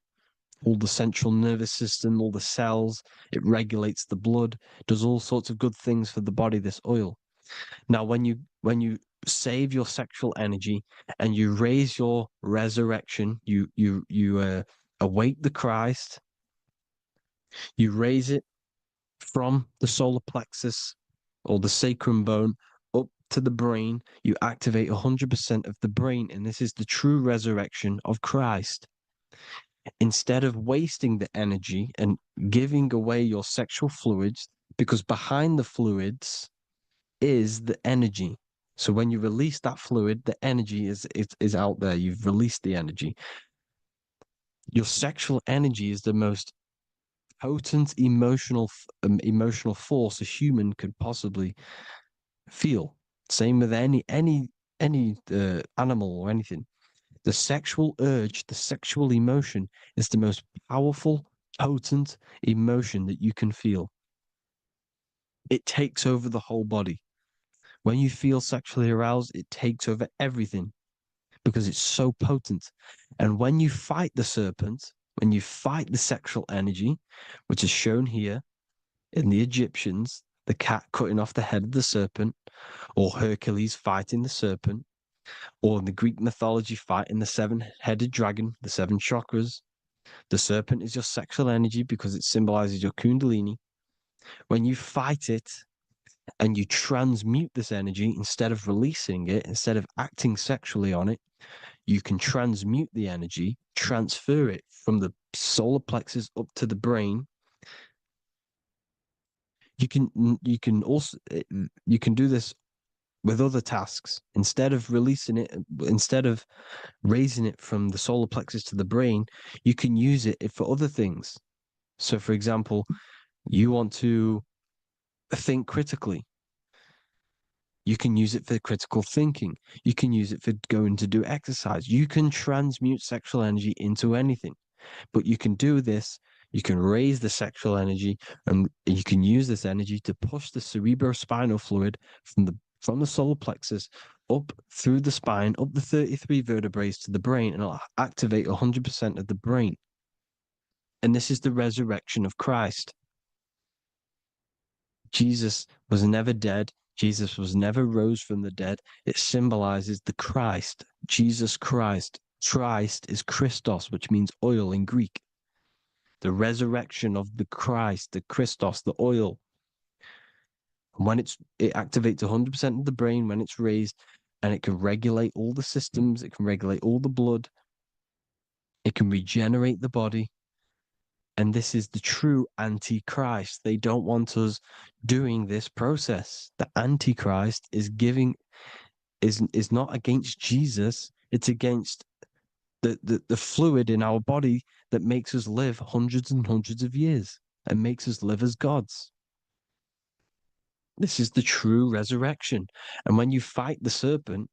S5: all the central nervous system, all the cells. It regulates the blood, does all sorts of good things for the body, this oil. Now, when you save your sexual energy and you raise your resurrection, you awake the Christ, you raise it from the solar plexus or the sacrum bone up to the brain, you activate 100% of the brain, and this is the true resurrection of Christ. Instead of wasting the energy and giving away your sexual fluids, because behind the fluids is the energy. So when you release that fluid, the energy is out there. You've released the energy. Your sexual energy is the most potent emotional force a human could possibly feel. Same with any animal or anything. The sexual urge, the sexual emotion is the most powerful, potent emotion that you can feel. It takes over the whole body. When you feel sexually aroused, it takes over everything because it's so potent. And when you fight the serpent, when you fight the sexual energy, which is shown here in the Egyptians, the cat cutting off the head of the serpent, or Hercules fighting the serpent, or in the Greek mythology fighting the seven-headed dragon, the seven chakras. The serpent is your sexual energy because it symbolizes your kundalini. When you fight it and you transmute this energy instead of releasing it, instead of acting sexually on it, you can transmute the energy, transfer it from the solar plexus up to the brain. You can also you can do this with other tasks. Instead of releasing it, instead of raising it from the solar plexus to the brain, you can use it for other things. So, for example, you want to think critically. You can use it for critical thinking. You can use it for going to do exercise. You can transmute sexual energy into anything, but you can do this. You can raise the sexual energy, and you can use this energy to push the cerebrospinal fluid from the solar plexus up through the spine, up the 33 vertebrae to the brain, and it'll activate 100% of the brain. And this is the resurrection of Christ. Jesus was never dead. Jesus was never rose from the dead. It symbolizes the Christ, Jesus Christ. Christ is Christos, which means oil in Greek. The resurrection of the Christ, the Christos, the oil. When it activates 100% of the brain when it's raised, and it can regulate all the systems, it can regulate all the blood, it can regenerate the body. And this is the true Antichrist. They don't want us doing this process. The Antichrist is not against Jesus, it's against the fluid in our body that makes us live hundreds and hundreds of years and makes us live as gods. This is the true resurrection. And when you fight the serpent,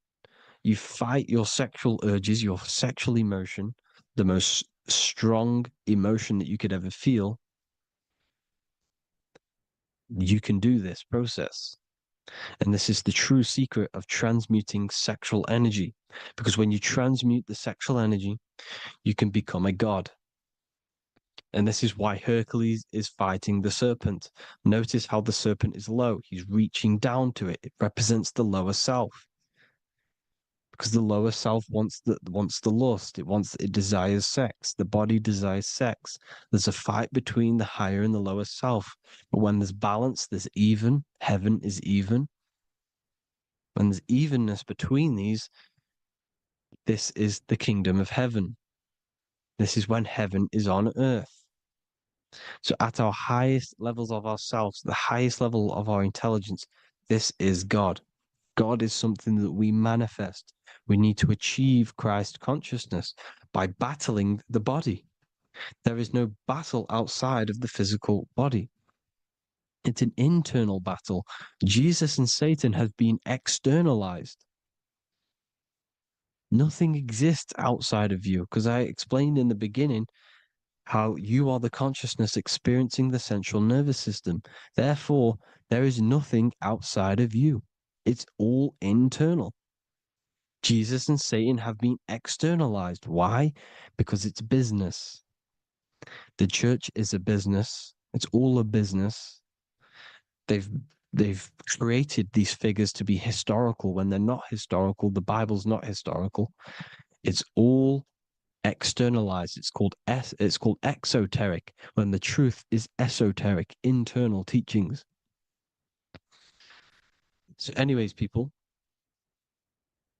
S5: you fight your sexual urges, your sexual emotion, the most strong emotion that you could ever feel. You can do this process. And this is the true secret of transmuting sexual energy. Because when you transmute the sexual energy, you can become a god. And this is why Hercules is fighting the serpent. Notice how the serpent is low. He's reaching down to it. It represents the lower self. Because the lower self wants the lust. It desires sex. The body desires sex. There's a fight between the higher and the lower self. But when there's balance, there's even. Heaven is even. When there's evenness between these, this is the kingdom of heaven. This is when heaven is on earth. So at our highest levels of ourselves, the highest level of our intelligence, this is God. God is something that we manifest. We need to achieve Christ consciousness by battling the body. There is no battle outside of the physical body. It's an internal battle. Jesus and Satan have been externalized. Nothing exists outside of you, because I explained in the beginning how you are the consciousness experiencing the central nervous system. Therefore, there is nothing outside of you. It's all internal. Jesus and Satan have been externalized. Why? Because it's business. The church is a business. It's all a business. They've created these figures to be historical when they're not historical. The Bible's not historical. It's all externalized. It's called exoteric when the truth is esoteric, internal teachings. So anyways, people,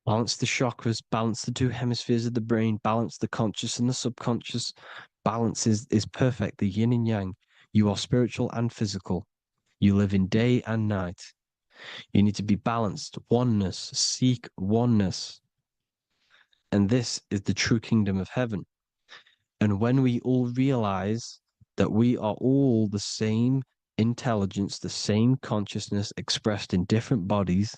S5: balance the chakras, balance the two hemispheres of the brain, balance the conscious and the subconscious. Balance is perfect, the yin and yang. You are spiritual and physical. You live in day and night. You need to be balanced, oneness, seek oneness. And this is the true kingdom of heaven. And when we all realize that we are all the same intelligence, the same consciousness expressed in different bodies,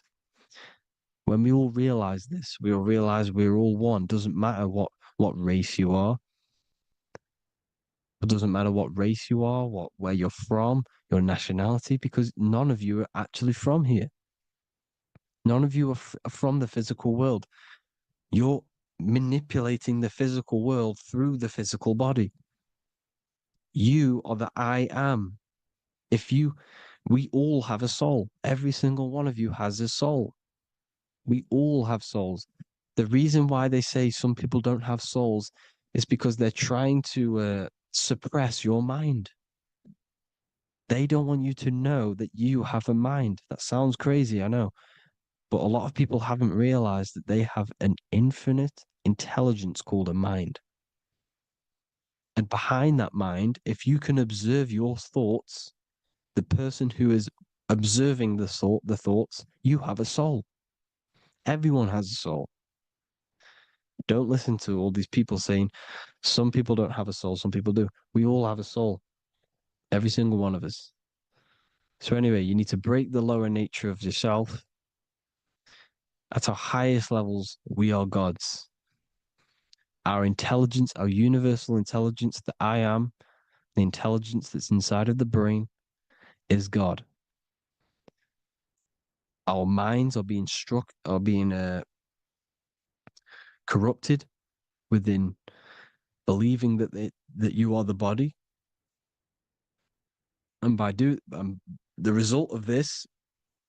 S5: when we all realize this, we all realize we're all one. Doesn't matter what race you are. It doesn't matter what race you are, where you're from, your nationality, because none of you are actually from here. None of you are from the physical world. You're manipulating the physical world through the physical body. You are the I am. We all have a soul. Every single one of you has a soul. We all have souls. The reason why they say some people don't have souls is because they're trying to suppress your mind. They don't want you to know that you have a mind. That sounds crazy, I know. But a lot of people haven't realized that they have an infinite intelligence called a mind. And behind that mind, if you can observe your thoughts, the person who is observing the thoughts, you have a soul. Everyone has a soul. Don't listen to all these people saying some people don't have a soul, some people do. We all have a soul. Every single one of us. So anyway, you need to break the lower nature of yourself. At our highest levels, we are gods. Our intelligence, our universal intelligence, the I am, the intelligence that's inside of the brain, is God. Our minds are being corrupted within believing that you are the body, and by the result of this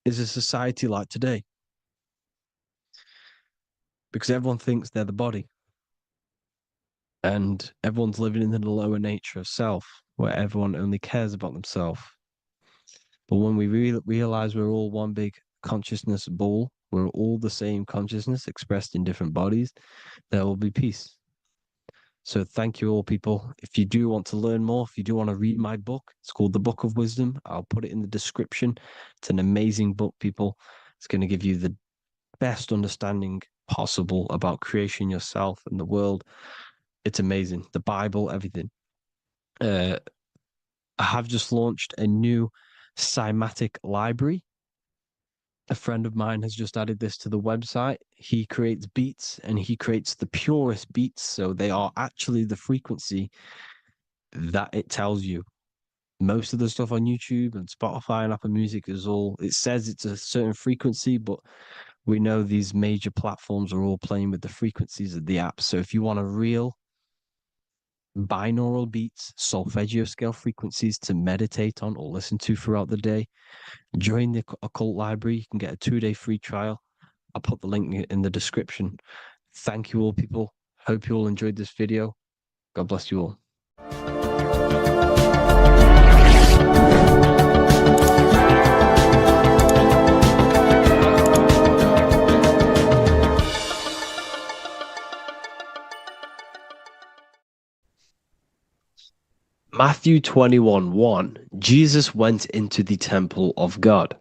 S5: is a society like today, because everyone thinks they're the body, and everyone's living in the lower nature of self, where everyone only cares about themselves. But when we realize we're all one big consciousness ball, we're all the same consciousness expressed in different bodies, there will be peace. So thank you all, people. If you do want to learn more, if you do want to read my book, it's called The Book of Wisdom. I'll put it in the description. It's an amazing book, people. It's going to give you the best understanding possible about creation, yourself, and the world. It's amazing. The Bible, everything. I have just launched a new cymatic library. A friend of mine has just added this to the website. He creates beats, and he creates the purest beats. So they are actually the frequency that it tells you. Most of the stuff on YouTube and Spotify and Apple Music it says it's a certain frequency, but we know these major platforms are all playing with the frequencies of the app. So if you want a real binaural beats, solfeggio scale frequencies to meditate on or listen to throughout the day, join the Occult Library. You can get a 2-day free trial. I'll put the link in the description. Thank you all, people. Hope you all enjoyed this video. God bless you all. Matthew 21:1, Jesus went into the temple of God.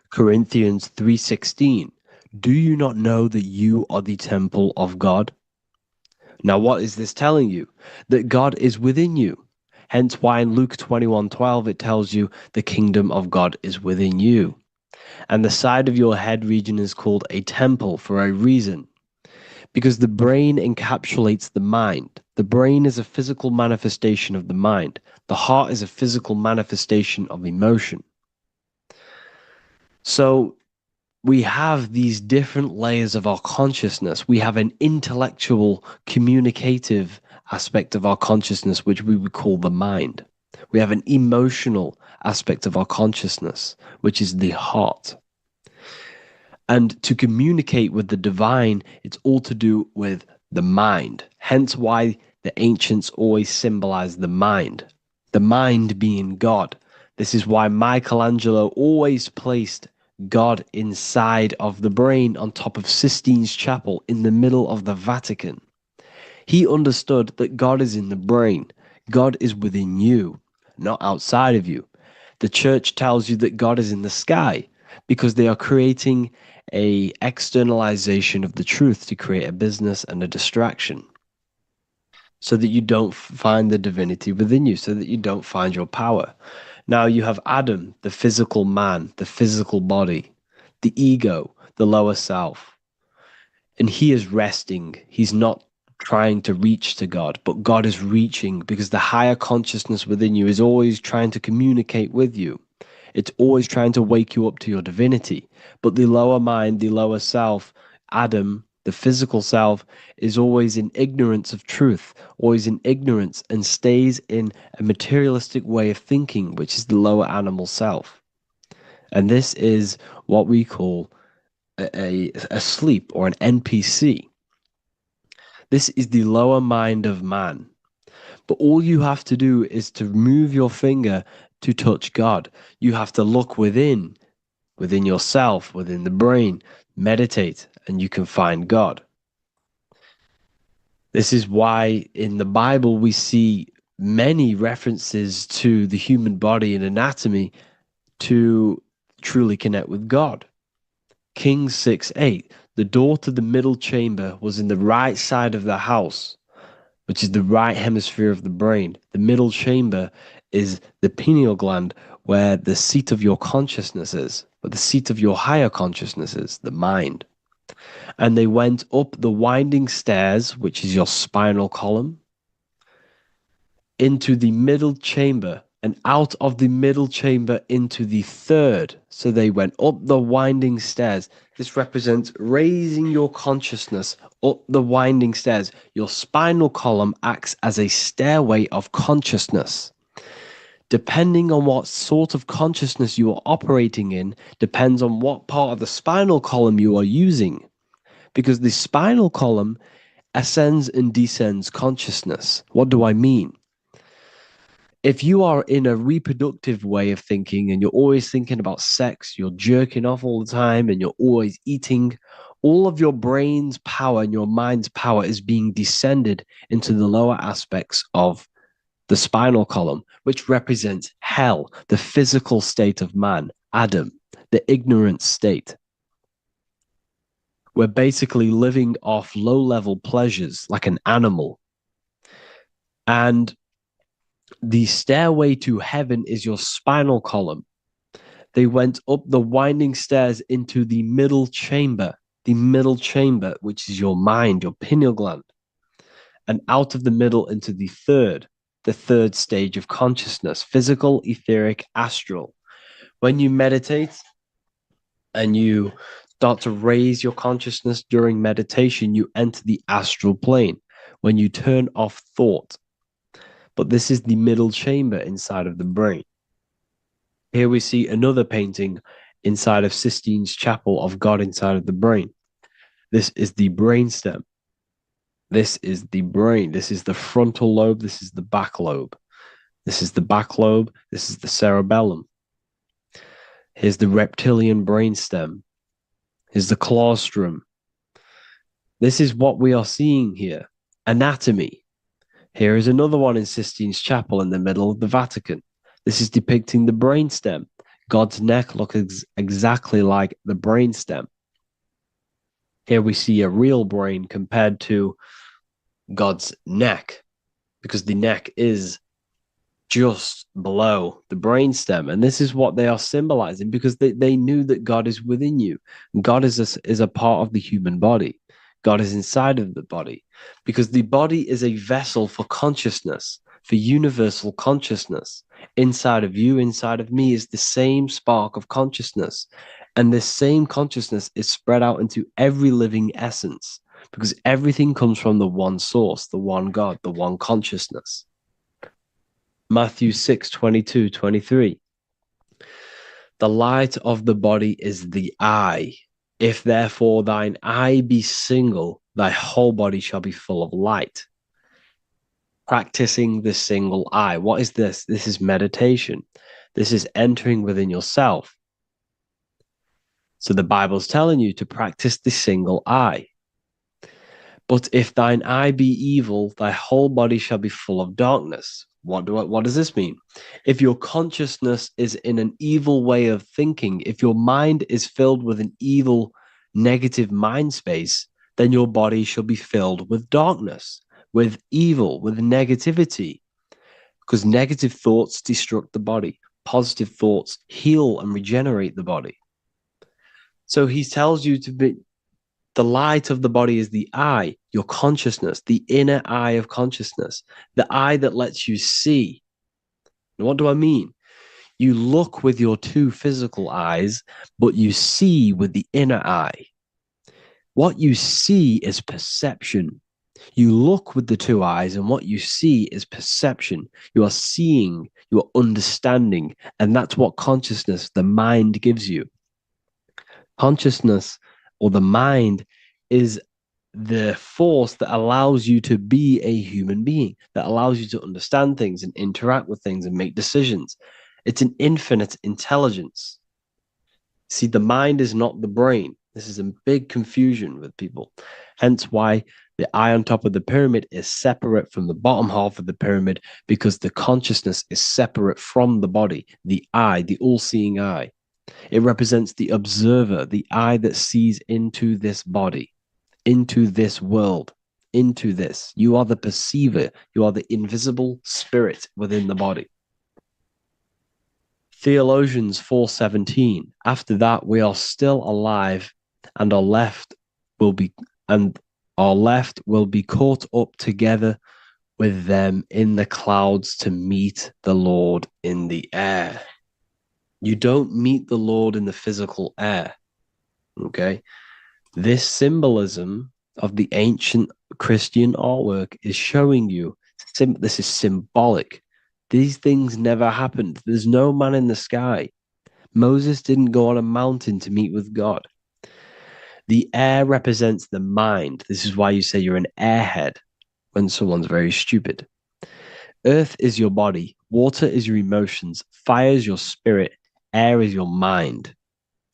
S5: Corinthians 3:16, do you not know that you are the temple of God? Now, what is this telling you? That God is within you. Hence why in Luke 21:12 it tells you the kingdom of God is within you. And the side of your head region is called a temple for a reason. Because the brain encapsulates the mind. The brain is a physical manifestation of the mind. The heart is a physical manifestation of emotion. So we have these different layers of our consciousness. We have an intellectual, communicative aspect of our consciousness, which we would call the mind. We have an emotional aspect of our consciousness, which is the heart. And to communicate with the divine, it's all to do with the mind. Hence why the ancients always symbolize the mind being God. This is why Michelangelo always placed God inside of the brain on top of Sistine Chapel in the middle of the Vatican. He understood that God is in the brain. God is within you, not outside of you. The church tells you that God is in the sky. because they are creating a externalization of the truth to create a business and a distraction, so that you don't find the divinity within you, so that you don't find your power. Now you have Adam, the physical man, the physical body, the ego, the lower self, and he is resting. He's not trying to reach to God, but God is reaching, because the higher consciousness within you is always trying to communicate with you. It's always trying to wake you up to your divinity. But the lower mind, the lower self, Adam, the physical self, is always in ignorance of truth, always in ignorance, and stays in a materialistic way of thinking, which is the lower animal self. And this is what we call a sleep, or an NPC. This is the lower mind of man. But all you have to do is to move your finger to touch God. You have to look within yourself, within the brain, meditate, and you can find God. This is why in the Bible we see many references to the human body and anatomy to truly connect with God. Kings 6:8, the door to the middle chamber was in the right side of the house, which is the right hemisphere of the brain. The middle chamber is the pineal gland, where the seat of your consciousness is, where the seat of your higher consciousness is, the mind. And they went up the winding stairs, which is your spinal column, into the middle chamber, and out of the middle chamber into the third. So they went up the winding stairs. This represents raising your consciousness up the winding stairs. Your spinal column acts as a stairway of consciousness. Depending on what sort of consciousness you are operating in, depends on what part of the spinal column you are using. Because the spinal column ascends and descends consciousness. What do I mean? If you are in a reproductive way of thinking and you're always thinking about sex, you're jerking off all the time and you're always eating, all of your brain's power and your mind's power is being descended into the lower aspects of the spinal column, which represents hell, the physical state of man, Adam, the ignorant state. We're basically living off low-level pleasures like an animal. And the stairway to heaven is your spinal column. They went up the winding stairs into the middle chamber, which is your mind, your pineal gland, and out of the middle into the third stage of consciousness, physical, etheric, astral. When you meditate and you start to raise your consciousness during meditation, you enter the astral plane when you turn off thought. But this is the middle chamber inside of the brain. Here we see another painting inside of Sistine's chapel of God inside of the brain. This is the brainstem. This is the brain. This is the frontal lobe. This is the back lobe. This is the back lobe. This is the cerebellum. Here's the reptilian brainstem. Here's the claustrum. This is what we are seeing here. Anatomy. Here is another one in Sistine's chapel in the middle of the Vatican. This is depicting the brainstem. God's neck looks exactly like the brainstem. Here we see a real brain compared to God's neck, because the neck is just below the brainstem. And this is what they are symbolizing, because they knew that God is within you. God is a part of the human body. God is inside of the body, because the body is a vessel for consciousness, for universal consciousness. Inside of you, inside of me, is the same spark of consciousness. And this same consciousness is spread out into every living essence, because everything comes from the one source, the one God, the one consciousness. Matthew 6:22-23. The light of the body is the eye. If therefore thine eye be single, thy whole body shall be full of light. Practicing the single eye. What is this? This is meditation. This is entering within yourself. So the Bible's telling you to practice the single eye. But if thine eye be evil, thy whole body shall be full of darkness. What does this mean? If your consciousness is in an evil way of thinking, if your mind is filled with an evil, negative mind space, then your body shall be filled with darkness, with evil, with negativity. Because negative thoughts destruct the body, positive thoughts heal and regenerate the body. So he tells you to be, the light of the body is the eye, your consciousness, the inner eye of consciousness, the eye that lets you see. And what do I mean? You look with your two physical eyes, but you see with the inner eye. What you see is perception. You look with the two eyes, and what you see is perception. You are seeing, you are understanding, and that's what consciousness, the mind, gives you. Consciousness, or the mind, is the force that allows you to be a human being, that allows you to understand things and interact with things and make decisions. It's an infinite intelligence. See, the mind is not the brain. This is a big confusion with people. Hence why the eye on top of the pyramid is separate from the bottom half of the pyramid, because the consciousness is separate from the body, the eye, the all-seeing eye. It represents the observer, the eye that sees into this body, into this world, into this. You are the perceiver. You are the invisible spirit within the body. Theologians 4:17. After that, we are still alive, and our left will be caught up together with them in the clouds to meet the Lord in the air. You don't meet the Lord in the physical air. Okay? This symbolism of the ancient Christian artwork is showing you this is symbolic. These things never happened. There's no man in the sky. Moses didn't go on a mountain to meet with God. The air represents the mind. This is why you say you're an airhead when someone's very stupid. Earth is your body. Water is your emotions. Fire is your spirit. Air is your mind,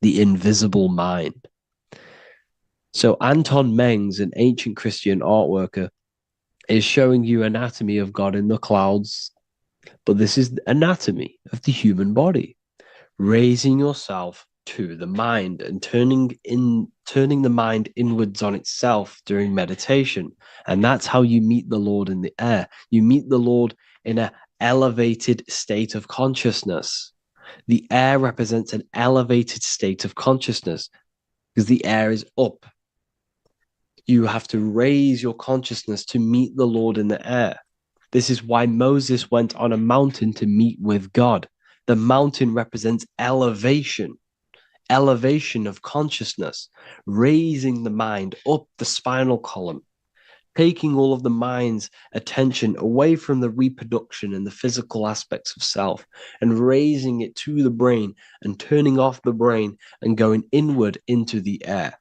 S5: the invisible mind. So Anton Mengs, an ancient Christian art worker, is showing you anatomy of God in the clouds. But this is the anatomy of the human body, raising yourself to the mind and turning the mind inwards on itself during meditation. And that's how you meet the Lord in the air. You meet the Lord in an elevated state of consciousness. The air represents an elevated state of consciousness because the air is up. You have to raise your consciousness to meet the Lord in the air. This is why Moses went on a mountain to meet with God. The mountain represents elevation of consciousness, raising the mind up the spinal column, taking all of the mind's attention away from the reproduction and the physical aspects of self and raising it to the brain and turning off the brain and going inward into the air.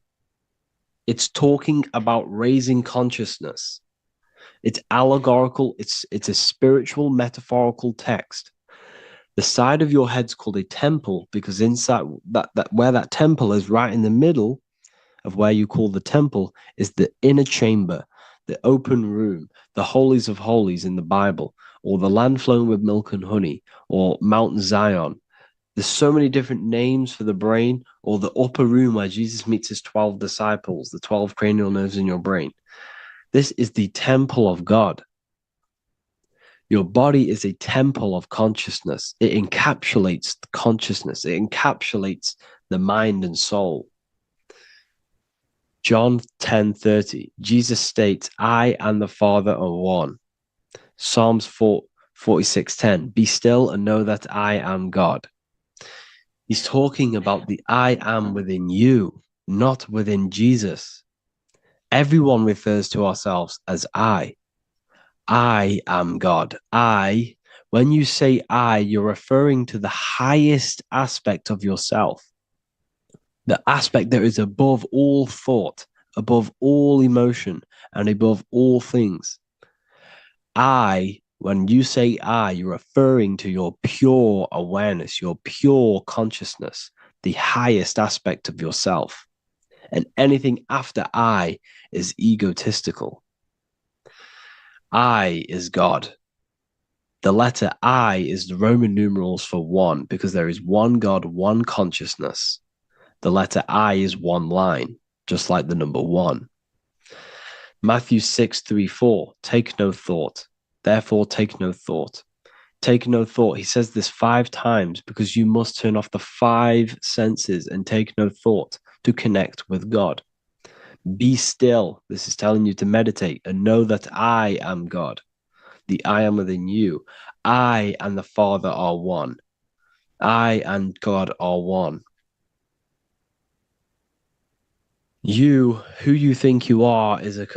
S5: It's talking about raising consciousness. It's allegorical. It's a spiritual, metaphorical text. The side of your head's called a temple because inside that where that temple is, right in the middle of where you call the temple, is the inner chamber, the open room, the holies of holies in the Bible, or the land flowing with milk and honey, or Mount Zion. There's so many different names for the brain, or the upper room where Jesus meets his 12 disciples, the 12 cranial nerves in your brain. This is the temple of God. Your body is a temple of consciousness. It encapsulates the consciousness. It encapsulates the mind and soul. John 10:30, Jesus states, I and the Father are one. Psalms 46:10, be still and know that I am God. He's talking about the I am within you, not within Jesus. Everyone refers to ourselves as I. I am God. When you say I, you're referring to the highest aspect of yourself, the aspect that is above all thought, above all emotion, and above all things. When you say I, you're referring to your pure awareness, your pure consciousness, the highest aspect of yourself.
S6: and anything after I is egotistical. I is God. The letter I is the Roman numerals for one, because there is one God, one consciousness. The letter I is one line, just like the number one. Matthew 6:3-4, take no thought. Therefore, take no thought. Take no thought. He says this 5 times because you must turn off the 5 senses and take no thought to connect with God. Be still. This is telling you to meditate and know that I am God. The I am within you. I and the Father are one. I and God are one. You, who you think you are, is a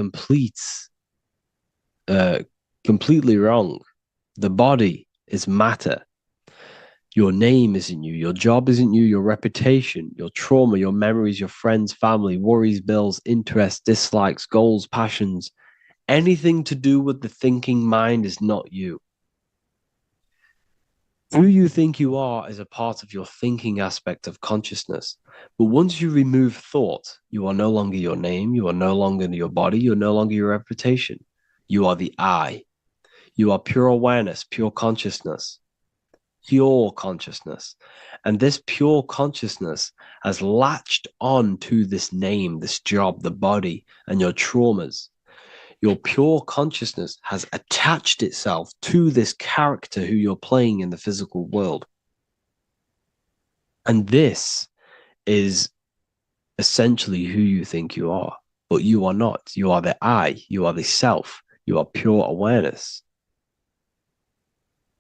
S6: completely wrong. The body is matter. Your name isn't you. Your job isn't you. Your reputation, your trauma, your memories, your friends, family, worries, bills, interests, dislikes, goals, passions, anything to do with the thinking mind is not you. Who you think you are is a part of your thinking aspect of consciousness. But once you remove thought, you are no longer your name. You are no longer your body. You're no longer your reputation. You are the I. You are pure awareness, pure consciousness. Pure consciousness. And this pure consciousness has latched on to this name, this job, the body, and your traumas. Your pure consciousness has attached itself to this character who you're playing in the physical world. And this is essentially who you think you are, but you are not. You are the I, you are the self, you are pure awareness.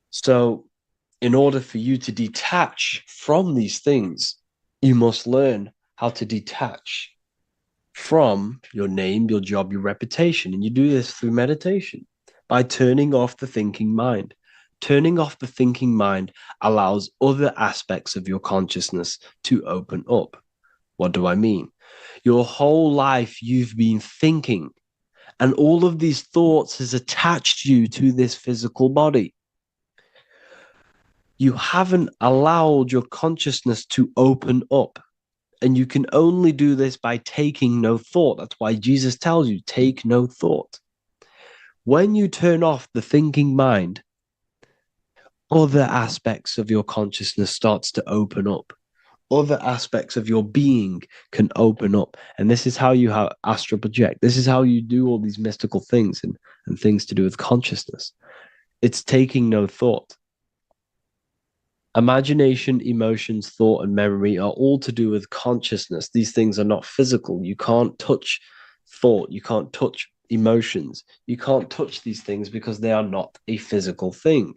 S6: So, in order for you to detach from these things, you must learn how to detach from your name, your job, your reputation. And you do this through meditation by turning off the thinking mind. Turning off the thinking mind allows other aspects of your consciousness to open up. What do I mean? Your whole life you've been thinking, and all of these thoughts has attached you to this physical body. You haven't allowed your consciousness to open up. And you can only do this by taking no thought. That's why Jesus tells you, take no thought. When you turn off the thinking mind, other aspects of your consciousness starts to open up. Other aspects of your being can open up. And this is how you astral project. This is how you do all these mystical things and things to do with consciousness. It's taking no thought. Imagination, emotions, thought, and memory are all to do with consciousness. These things are not physical. You can't touch thought. You can't touch emotions. You can't touch these things because they are not a physical thing.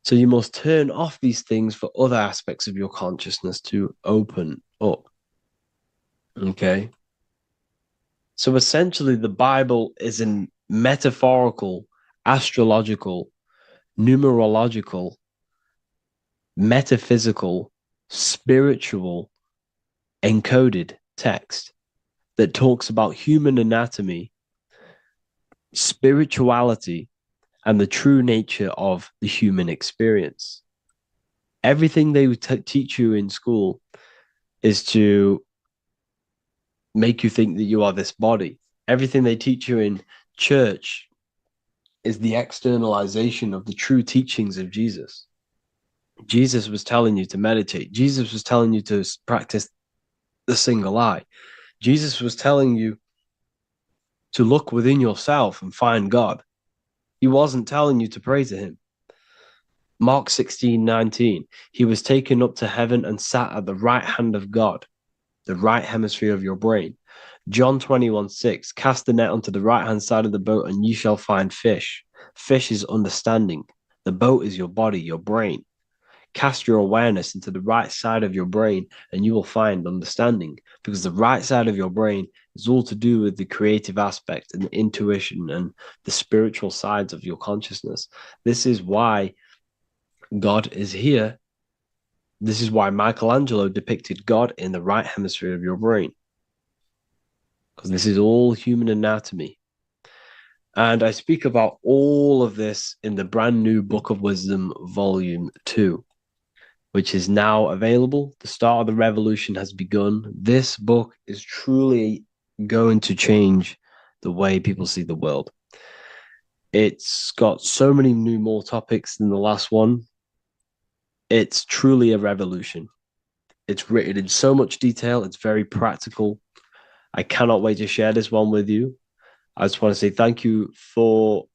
S6: So you must turn off these things for other aspects of your consciousness to open up. Okay? So essentially, the Bible is a metaphorical, astrological, numerological, metaphysical, spiritual, encoded text that talks about human anatomy, spirituality, and the true nature of the human experience. Everything they teach you in school is to make you think that you are this body. Everything they teach you in church is the externalization of the true teachings of Jesus. Jesus was telling you to meditate. Jesus was telling you to practice the single eye. Jesus was telling you to look within yourself and find God. He wasn't telling you to pray to him. Mark 16:19, he was taken up to heaven and sat at the right hand of God, the right hemisphere of your brain. John 21:6, cast the net onto the right hand side of the boat and you shall find fish. Fish is understanding. The boat is your body, your brain. Cast your awareness into the right side of your brain and you will find understanding, because the right side of your brain is all to do with the creative aspect and the intuition and the spiritual sides of your consciousness. This is why God is here. This is why Michelangelo depicted God in the right hemisphere of your brain, because this is all human anatomy. And I speak about all of this in the brand new Book of Wisdom, Volume 2.
S5: which is now available. The start of the revolution has begun. This book is truly going to change the way people see the world. It's got so many more topics than the last one. It's truly a revolution. It's written in so much detail. It's very practical. I cannot wait to share this one with you. I just want to say thank you for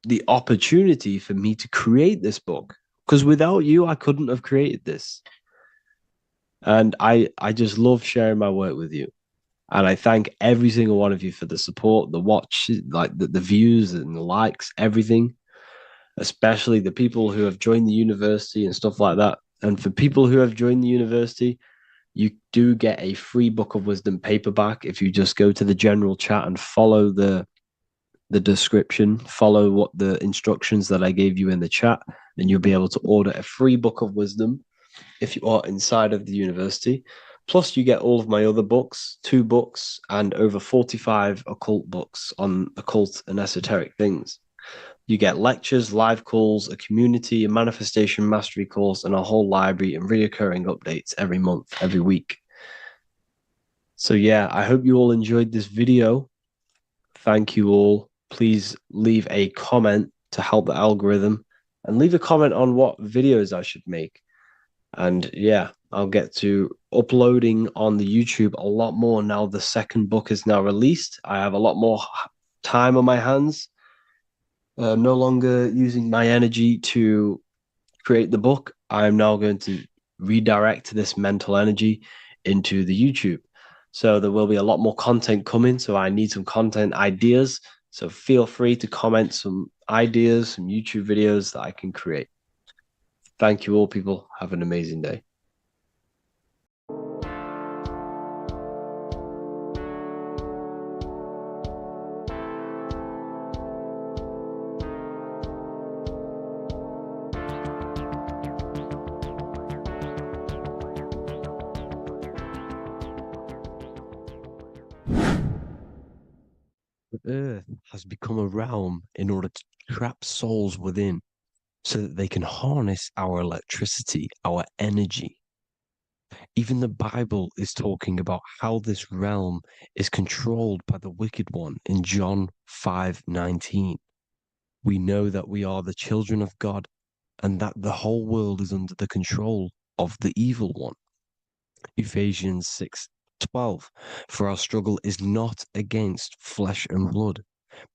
S5: the opportunity for me to create this book, because without you, I couldn't have created this. And I just love sharing my work with you. And I thank every single one of you for the support, the watch, like the views and the likes, everything, especially the people who have joined the university and stuff like that. And for people who have joined the university, you do get a free Book of Wisdom paperback if you just go to the general chat and follow the description, follow what the instructions that I gave you in the chat, and you'll be able to order a free Book of Wisdom if you are inside of the university. Plus, you get all of my other books, 2 books, and over 45 occult books on occult and esoteric things. You get lectures, live calls, a community, a manifestation mastery course, and a whole library and reoccurring updates every month, every week. So yeah, I hope you all enjoyed this video. Thank you all. Please leave a comment to help the algorithm, and leave a comment on what videos I should make. And yeah, I'll get to uploading on the YouTube a lot more now the second book is now released. I have a lot more time on my hands. No longer using my energy to create the book. I'm now going to redirect this mental energy into the YouTube. So there will be a lot more content coming. So I need some content ideas. So feel free to comment some ideas, some YouTube videos that I can create. Thank you all, people. Have an amazing day. The earth has become a realm in order to trap souls within, so that they can harness our electricity, our energy. Even the Bible is talking about how this realm is controlled by the wicked one in John 5:19. We know that we are the children of God, and that the whole world is under the control of the evil one. Ephesians 6:12. For our struggle is not against flesh and blood,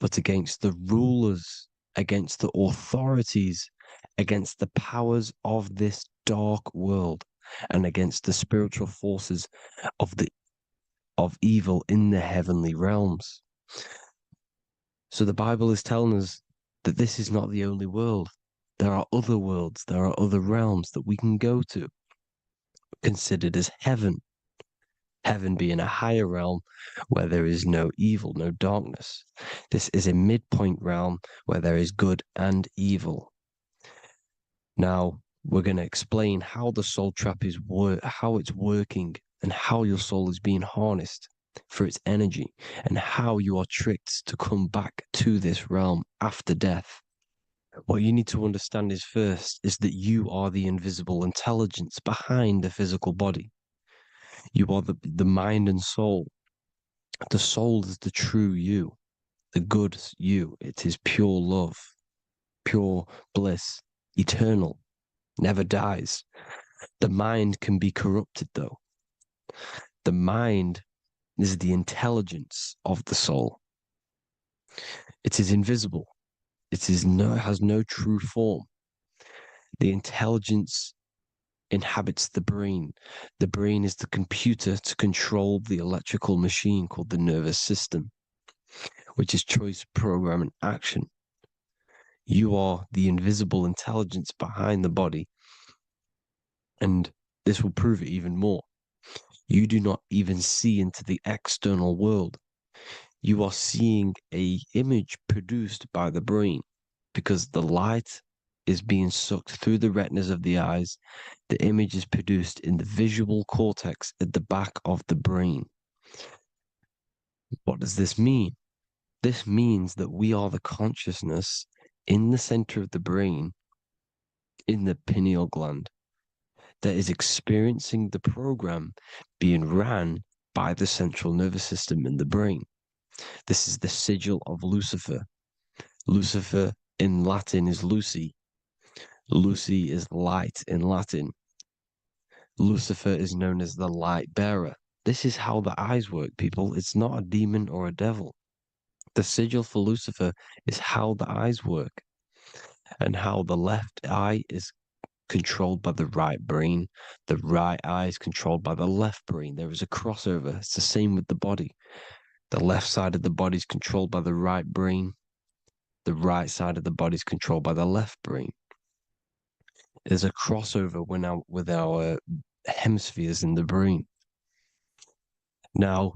S5: but against the rulers, against the authorities, against the powers of this dark world, and against the spiritual forces of evil in the heavenly realms. So the Bible is telling us that this is not the only world. There are other worlds, there are other realms that we can go to, considered as heaven. Heaven being a higher realm where there is no evil, no darkness. This is a midpoint realm where there is good and evil. Now, we're going to explain how the soul trap is how it's working, and how your soul is being harnessed for its energy, and how you are tricked to come back to this realm after death. What you need to understand is first is that you are the invisible intelligence behind the physical body. You are the mind and soul. The soul is the true you, the good you. It is pure love, pure bliss, eternal, never dies. The mind can be corrupted, though. The mind is the intelligence of the soul. It is invisible. It has no true form. The intelligence inhabits the brain. The brain is the computer to control the electrical machine called the nervous system, which is choice, program, and action. You are the invisible intelligence behind the body, and this will prove it even more. You do not even see into the external world. You are seeing an image produced by the brain, because the light is being sucked through the retinas of the eyes. The image is produced in the visual cortex at the back of the brain. What does this mean? This means that we are the consciousness in the center of the brain, in the pineal gland.
S6: that is experiencing the program being ran by the central nervous system in the brain. This is the sigil of Lucifer. Lucifer in Latin is Lucy. Lucy is light in Latin. Lucifer is known as the light bearer. This is how the eyes work, people. It's not a demon or a devil. The sigil for Lucifer is how the eyes work, and how the left eye is controlled by the right brain. The right eye is controlled by the left brain. There is a crossover. It's the same with the body. The left side of the body is controlled by the right brain. The right side of the body is controlled by the left brain. There's a crossover with our hemispheres in the brain. Now,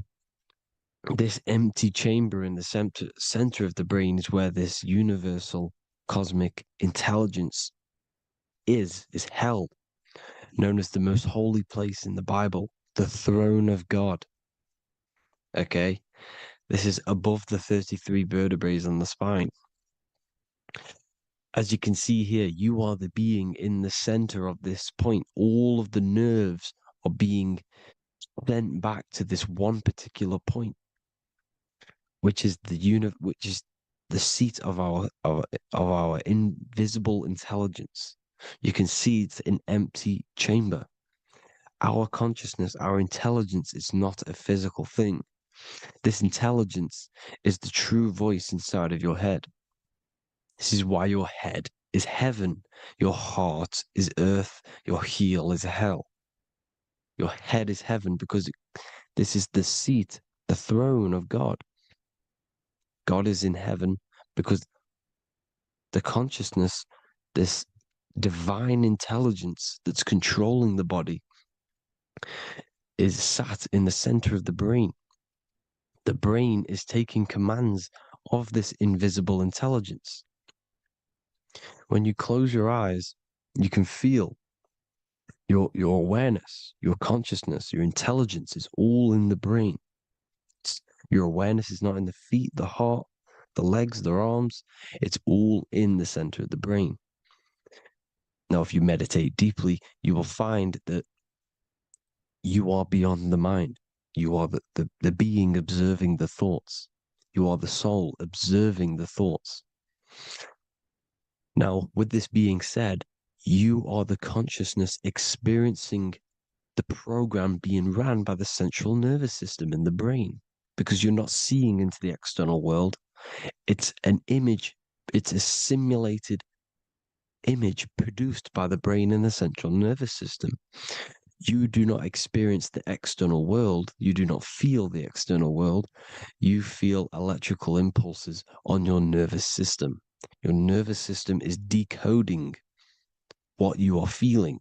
S6: this empty chamber in the center of the brain is where this universal cosmic intelligence is held, known as the most holy place in the Bible, the throne of God. Okay? This is above the 33 vertebrae on the spine. As you can see here, you are the being in the center of this point. All of the nerves are being sent back to this one particular point, which is the seat of our invisible intelligence. You can see it's an empty chamber. Our consciousness, our intelligence is not a physical thing. This intelligence is the true voice inside of your head. This is why your head is heaven, your heart is earth, your heel is hell. Your head is heaven because this is the seat, the throne of God. God is in heaven because the consciousness, this divine intelligence that's controlling the body, is sat in the center of the brain. The brain is taking commands of this invisible intelligence. When you close your eyes, you can feel your awareness, your consciousness, your intelligence is all in the brain. Your awareness is not in the feet, the heart, the legs, the arms. It's all in the center of the brain. Now, if you meditate deeply, you will find that you are beyond the mind. You are the being observing the thoughts. You are the soul observing the thoughts. Now, with this being said, you are the consciousness experiencing the program being ran by the central nervous system in the brain, because you're not seeing into the external world. It's an image, it's a simulated image produced by the brain and the central nervous system. You do not experience the external world. You do not feel the external world. You feel electrical impulses on your nervous system. Your nervous system is decoding what you are feeling.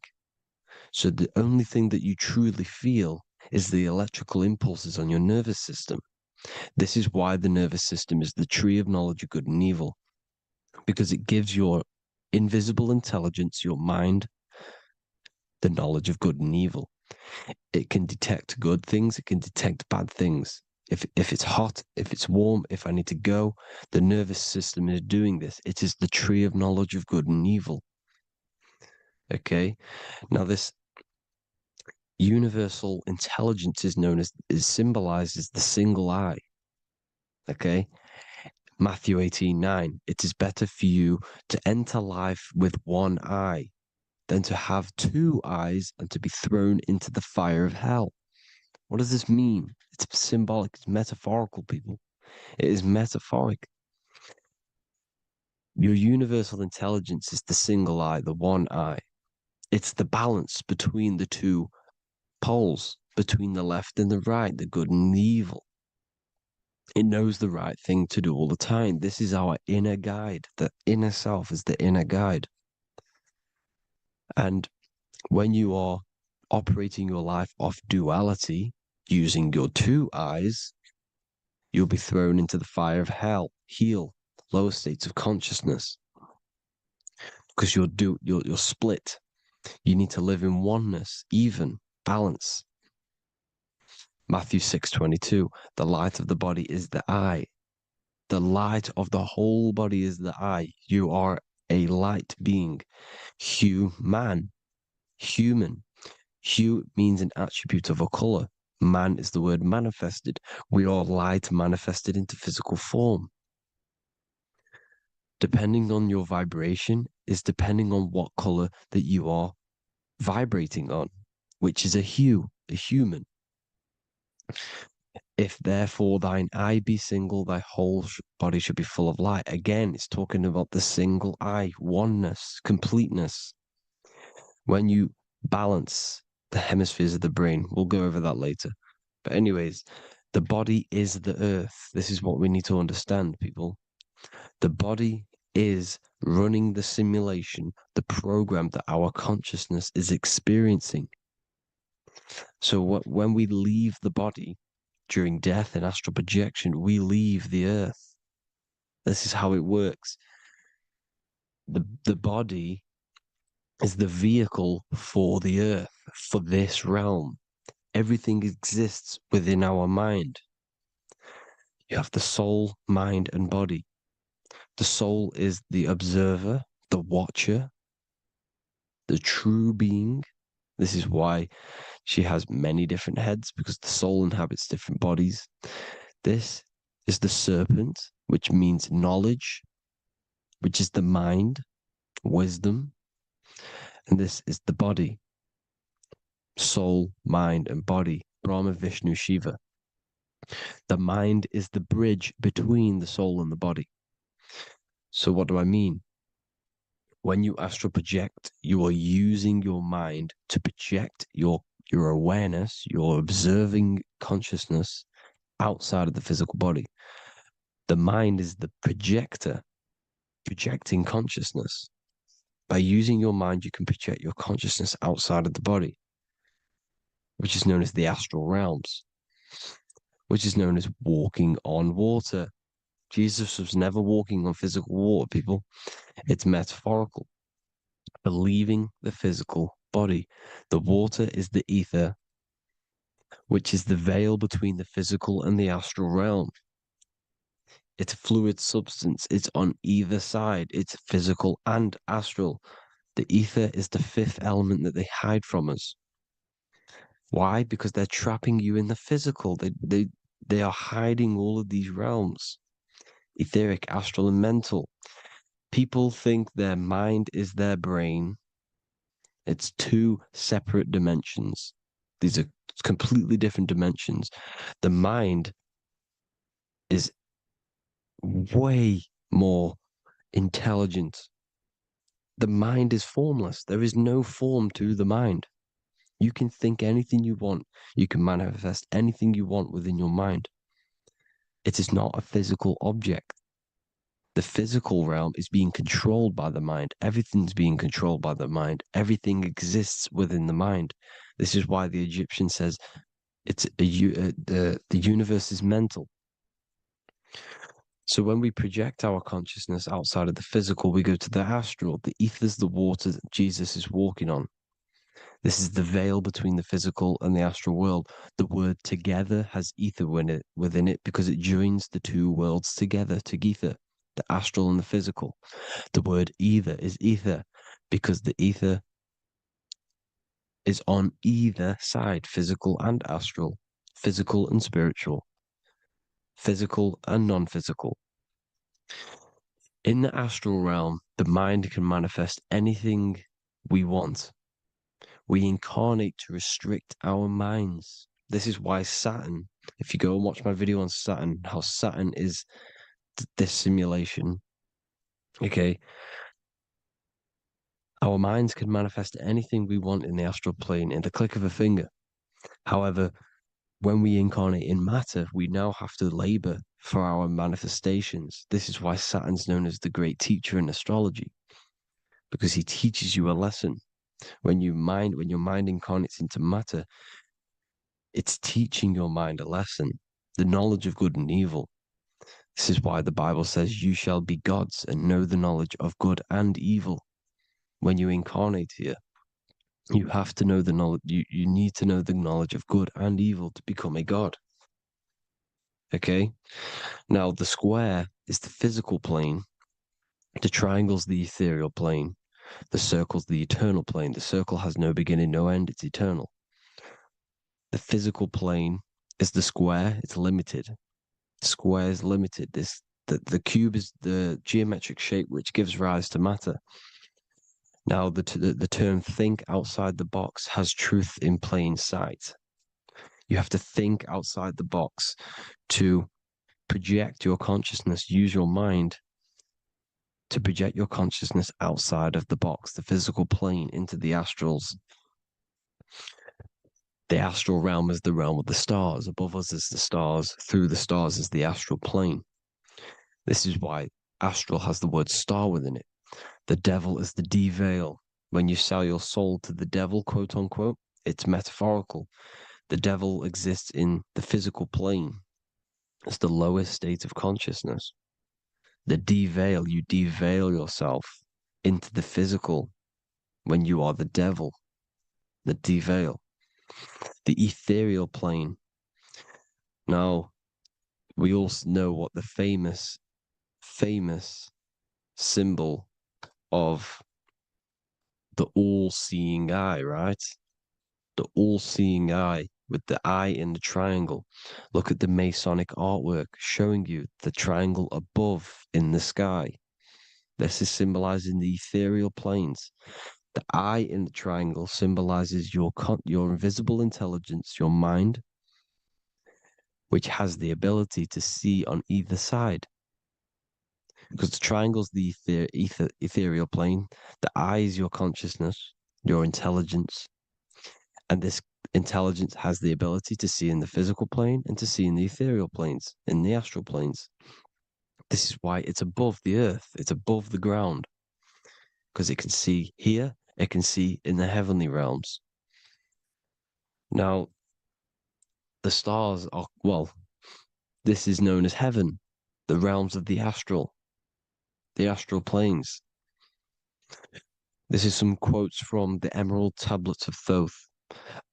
S6: So the only thing that you truly feel is the electrical impulses on your nervous system. This is why the nervous system is the tree of knowledge of good and evil, because it gives your invisible intelligence, your mind, the knowledge of good and evil. It can detect good things, it can detect bad things. If it's hot, if it's warm, if I need to go, the nervous system is doing this. It is the tree of knowledge of good and evil. Okay? Now this universal intelligence is symbolized as the single eye. Okay? Matthew 18:9. It is better for you to enter life with one eye than to have two eyes and to be thrown into the fire of hell. What does this mean? It's symbolic, it's metaphorical, people. It is metaphoric. Your universal intelligence is the single eye, the one eye. It's the balance between the two poles, between the left and the right, the good and the evil. It knows the right thing to do all the time. This is our inner guide. The inner self is the inner guide. And when you are operating your life off duality, using your two eyes, you'll be thrown into the fire of hell, lower states of consciousness. Because you're split. You need to live in oneness, even, balance. Matthew 6:22, the light of the body is the eye. The light of the whole body is the eye. You are a light being, human. Hue means an attribute of a color. Man is the word manifested. We are light manifested into physical form. Depending on your vibration is depending on what color that you are vibrating on, which is a hue, a human. If therefore thine eye be single, thy whole body should be full of light. Again, it's talking about the single eye, oneness, completeness. When you balance the hemispheres of the brain, we'll go over that later. But anyways, the body is the earth. This is what we need to understand, people. The body is running the simulation, the program that our consciousness is experiencing. So when we leave the body during death and astral projection, we leave the earth. This is how it works. The body is the vehicle for the earth, for this realm. Everything exists within our mind. You have the soul, mind, and body. The soul is the observer, the watcher, the true being. This is why she has many different heads, because the soul inhabits different bodies. This is the serpent, which means knowledge, which is the mind, wisdom. And this is the body, soul, mind, and body, Brahma, Vishnu, Shiva. The mind is the bridge between the soul and the body. So what do I mean? When you astral project, you are using your mind to project your awareness, your observing consciousness outside of the physical body. The mind is the projector, projecting consciousness. By using your mind, you can project your consciousness outside of the body, which is known as the astral realms, which is known as walking on water. Jesus was never walking on physical water, people. It's metaphorical. Believing the physical body. The water is the ether, which is the veil between the physical and the astral realm. It's a fluid substance. It's on either side. It's physical and astral. The ether is the fifth element that they hide from us. Why? Because they're trapping you in the physical. They are hiding all of these realms. Etheric, astral, and mental. People think their mind is their brain. It's two separate dimensions. These are completely different dimensions. The mind is way more intelligent. The mind is formless. There is no form to the mind. You can think anything you want. You can manifest anything you want within your mind. It is not a physical object. The physical realm is being controlled by the mind. Everything's being controlled by the mind. Everything exists within the mind. This is why the Egyptian says the universe is mental. So when we project our consciousness outside of the physical, we go to the astral. The ether is the water that Jesus is walking on. This is the veil between the physical and the astral world. The word together has ether within it because it joins the two worlds together, together, the astral and the physical. The word either is ether because the ether is on either side, physical and astral, physical and spiritual, physical and non-physical. In the astral realm, the mind can manifest anything we want. We incarnate to restrict our minds. This is why Saturn, if you go and watch my video on Saturn, how Saturn is this simulation, okay, our minds can manifest anything we want in the astral plane in the click of a finger. However, when we incarnate in matter, we now have to labor for our manifestations. This is why Saturn's known as the great teacher in astrology, because he teaches you a lesson. When your mind incarnates into matter, it's teaching your mind a lesson, the knowledge of good and evil. This is why the Bible says you shall be gods and know the knowledge of good and evil. When you incarnate here, you have to know the knowledge, you need to know the knowledge of good and evil to become a god. Okay? Now, the square is the physical plane, the triangle's the ethereal plane, the circle's the eternal plane. The circle has no beginning, no end, it's eternal. The physical plane is the square. It's limited. Square is limited. The cube is the geometric shape which gives rise to matter. Now, the term think outside the box has truth in plain sight. You have to think outside the box to project your consciousness, use your mind to project your consciousness outside of the box, the physical plane, into the astrals. The astral realm is the realm of the stars. Above us is the stars. Through the stars is the astral plane. This is why astral has the word star within it. The devil is the de-veil. When you sell your soul to the devil, quote unquote, it's metaphorical. The devil exists in the physical plane. It's the lowest state of consciousness. The de-veil, you de-veil yourself into the physical when you are the devil. The de-veil. The ethereal plane. Now, we all know what the famous symbol of the all-seeing eye, right? The all-seeing eye with the eye in the triangle. Look at the Masonic artwork showing you the triangle above in the sky. This is symbolizing the ethereal planes. The eye in the triangle symbolizes your invisible intelligence, your mind, which has the ability to see on either side. Because the triangle's the ethereal plane. The eye is your consciousness, your intelligence. And this intelligence has the ability to see in the physical plane and to see in the ethereal planes, in the astral planes. This is why it's above the earth. It's above the ground. Because it can see here, it can see in the heavenly realms. Now, the stars are, well, this is known as heaven, the realms of the astral planes. This is some quotes from the Emerald Tablets of Thoth.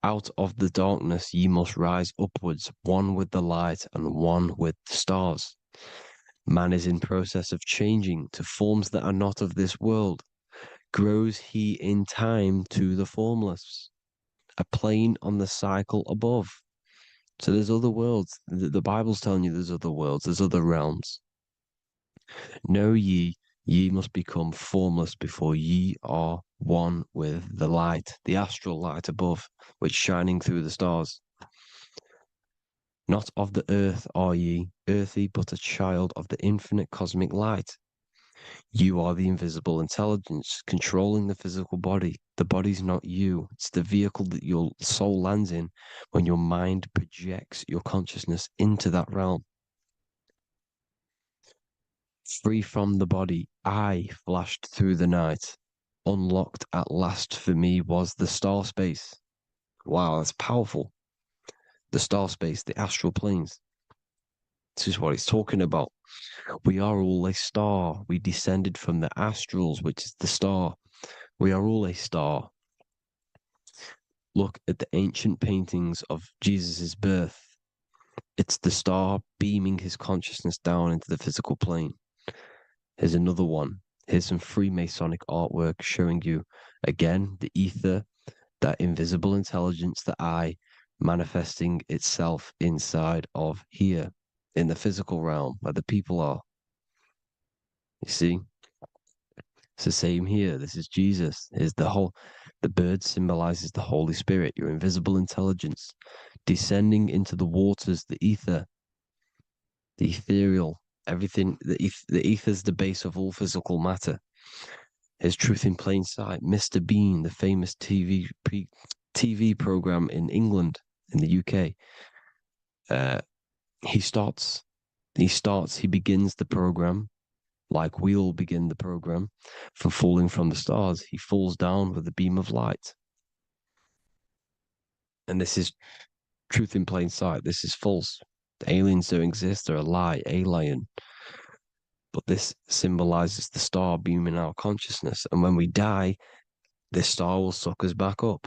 S6: Out of the darkness ye must rise upwards, one with the light and one with the stars. Man is in process of changing to forms that are not of this world. Grows he in time to the formless, a plane on the cycle above. So there's other worlds. The Bible's telling you there's other worlds, there's other realms. Know ye must become formless before ye are one with the light, the astral light above, which shining through the stars. Not of the earth are ye, earthy, but a child of the infinite cosmic light. You are the invisible intelligence controlling the physical body. The body's not you. It's the vehicle that your soul lands in when your mind projects your consciousness into that realm. Free from the body, I flashed through the night. Unlocked at last for me was the star space. Wow, that's powerful. The star space, the astral planes. This is what it's talking about. We are all a star. We descended from the astrals, which is the star. We are all a star. Look at the ancient paintings of Jesus' birth. It's the star beaming his consciousness down into the physical plane. Here's another one. Here's some Freemasonic artwork showing you, again, the ether, that invisible intelligence, the eye, manifesting itself inside of here, in the physical realm, where the people are. You see? It's the same here. This is Jesus. Here's the bird symbolizes the Holy Spirit, your invisible intelligence, descending into the waters, the ether, the ethereal, everything. The ether's the base of all physical matter. Here's truth in plain sight. Mr. Bean, the famous TV program in England, in the UK. He begins the program like we all begin the program for falling from the stars. He falls down with a beam of light. And this is truth in plain sight. This is false. The aliens don't exist. They're a lie, alien. But this symbolizes the star beaming our consciousness. And when we die, this star will suck us back up.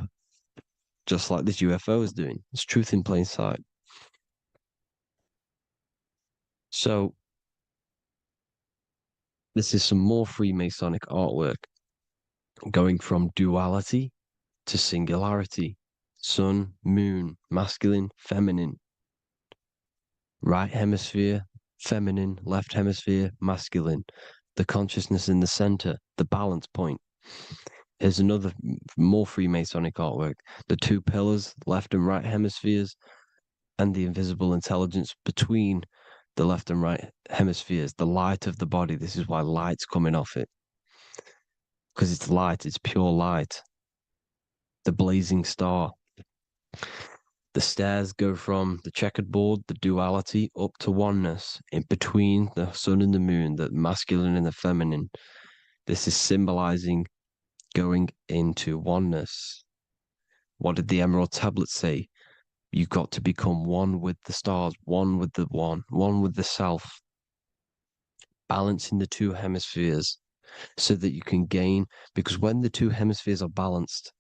S6: Just like this UFO is doing. It's truth in plain sight. So, this is some more Freemasonic artwork going from duality to singularity. sun, moon, masculine, feminine, right hemisphere, feminine, left hemisphere, masculine, the consciousness in the center, the balance point. Here's another more Freemasonic artwork. The two pillars, left and right hemispheres, and the invisible intelligence between the left and right hemispheres, the light of the body. This is why light's coming off it. Because it's light, it's pure light. The blazing star. The stairs go from the checkered board, the duality, up to oneness, in between the sun and the moon, the masculine and the feminine. This is symbolizing going into oneness. What did the Emerald Tablet say? You've got to become one with the stars, one with the one with the self. Balancing the two hemispheres so that you can gain, because when the two hemispheres are balanced,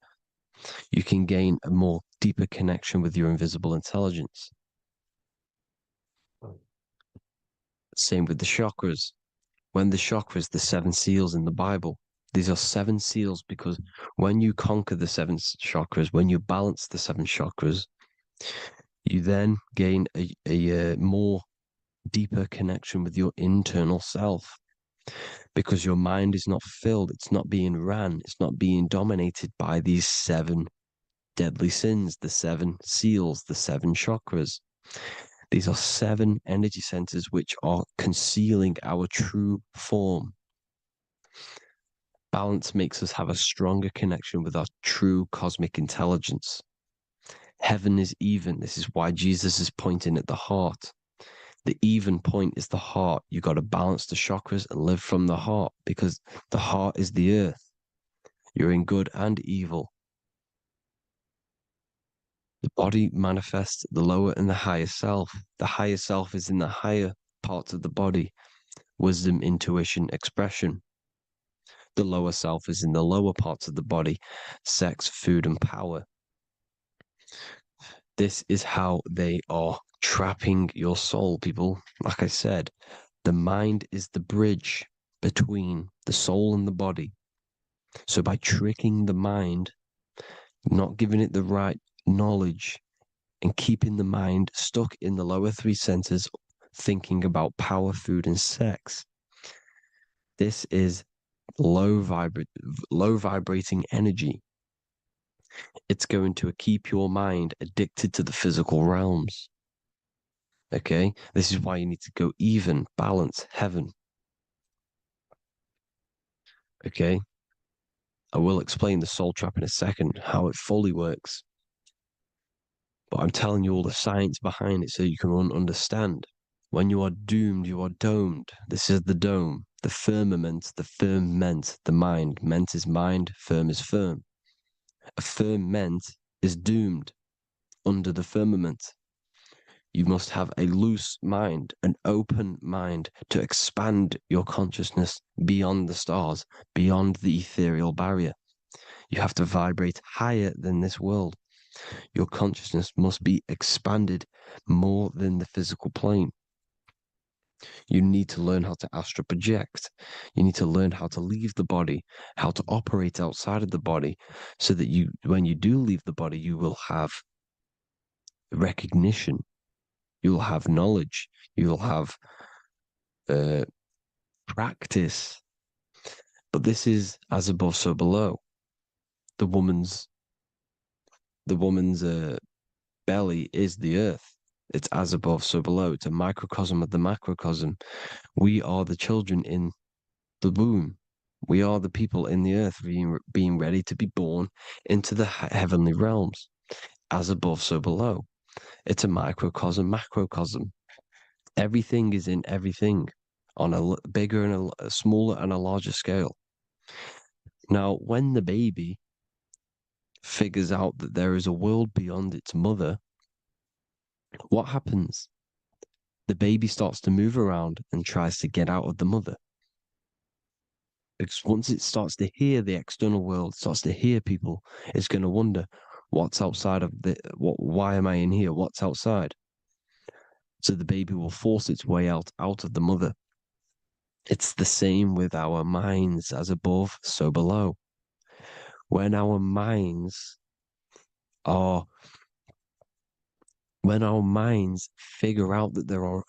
S6: you can gain a more deeper connection with your invisible intelligence. Same with the chakras. When the chakras, the seven seals in the Bible, these are seven seals because when you conquer the seven chakras, when you balance the seven chakras, you then gain a more deeper connection with your internal self because your mind is not filled, it's not being ran, it's not being dominated by these seven deadly sins, the seven seals, the seven chakras. These are seven energy centers which are concealing our true form. Balance makes us have a stronger connection with our true cosmic intelligence. Heaven is even. This is why Jesus is pointing at the heart. The even point is the heart. You got to balance the chakras and live from the heart because the heart is the earth. You're in good and evil. The body manifests the lower and the higher self. The higher self is in the higher parts of the body. Wisdom, intuition, expression. The lower self is in the lower parts of the body. Sex, food, and power. This is how they are trapping your soul, people. Like I said, the mind is the bridge between the soul and the body. So by tricking the mind, not giving it the right knowledge, and keeping the mind stuck in the lower three centers, thinking about power, food, and sex, this is low vibrating energy. It's going to keep your mind addicted to the physical realms. Okay, this is why you need to go even, balance, heaven. Okay, I will explain the soul trap in a second, how it fully works. But I'm telling you all the science behind it so you can understand. When you are doomed, you are domed. This is the dome, the firmament, the firmament, the mind. Ment is mind, firm is firm. A firmament is doomed under the firmament. You must have a loose mind, an open mind to expand your consciousness beyond the stars, beyond the ethereal barrier. You have to vibrate higher than this world. Your consciousness must be expanded more than the physical plane. You need to learn how to astral project. You need to learn how to leave the body, how to operate outside of the body, so that you, when you do leave the body, you will have recognition. You'll have knowledge. You'll have practice. But this is as above, so below. The woman's belly is the earth. It's as above, so below. It's a microcosm of the macrocosm. We are the children in the womb. We are the people in the earth being ready to be born into the heavenly realms. As above, so below. It's a microcosm, macrocosm. Everything is in everything on a bigger and a smaller and a larger scale. Now, when the baby figures out that there is a world beyond its mother, what happens? The baby starts to move around and tries to get out of the mother. Because once it starts to hear the external world, starts to hear people, it's going to wonder, what's outside of why am I in here? What's outside? So the baby will force its way out of the mother. It's the same with our minds, as above, so below. When our minds when our minds figure out that there are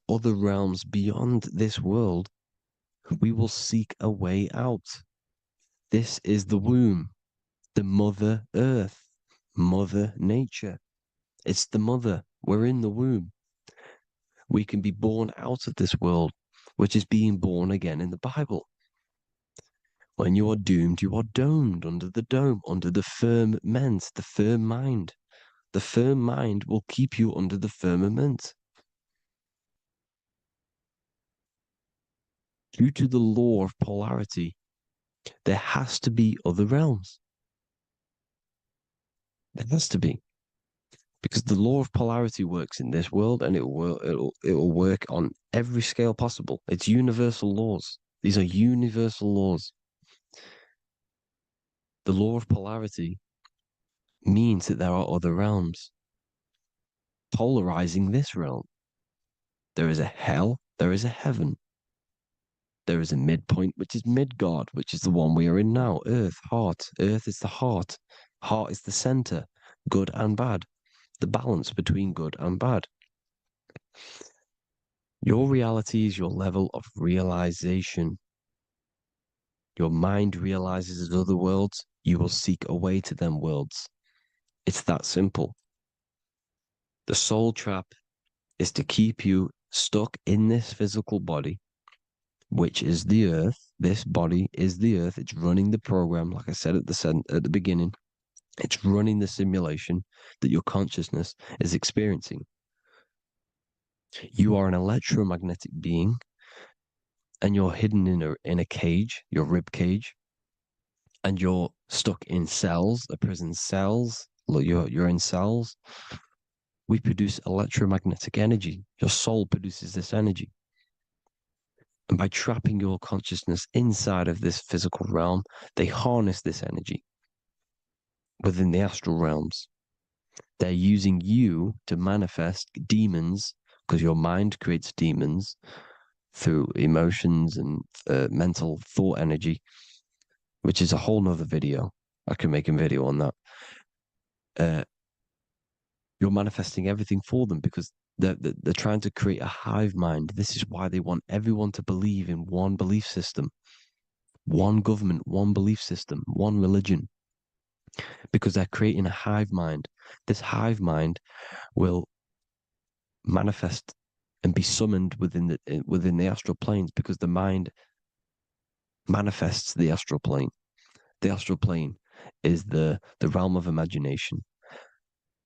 S6: other realms beyond this world, we will seek a way out. This is the womb, the Mother Earth, Mother Nature. It's the mother. We're in the womb. We can be born out of this world, which is being born again in the Bible. When you are doomed, you are domed under the dome, under the firmament, the firm mind. The firm mind will keep you under the firmament. Due to the law of polarity, there has to be other realms. There has to be. Because the law of polarity works in this world, and it will work on every scale possible. It's universal laws. These are universal laws. The law of polarity means that there are other realms polarizing this realm. There is a hell, there is a heaven. There is a midpoint, which is Midgard, which is the one we are in now. Earth, heart. Earth is the heart. Heart is the center, good and bad. The balance between good and bad. Your reality is your level of realization. Your mind realizes other worlds, you will seek a way to them worlds. It's that simple. The soul trap is to keep you stuck in this physical body, which is the earth. This body is the earth. It's running the program, like I said at the beginning. It's running the simulation that your consciousness is experiencing. You are an electromagnetic being, and you're hidden in a cage, your rib cage, and you're stuck in cells, a prison cells. Look, you're in cells. We produce electromagnetic energy. Your soul produces this energy. And by trapping your consciousness inside of this physical realm, they harness this energy within the astral realms. They're using you to manifest demons, because your mind creates demons through emotions and mental thought energy, which is a whole nother video. I can make a video on that. You're manifesting everything for them because they're trying to create a hive mind. This is why they want everyone to believe in one belief system, one government, one belief system, one religion, because they're creating a hive mind. This hive mind will manifest and be summoned within the astral planes, because the mind manifests the astral plane. The astral plane is the realm of imagination.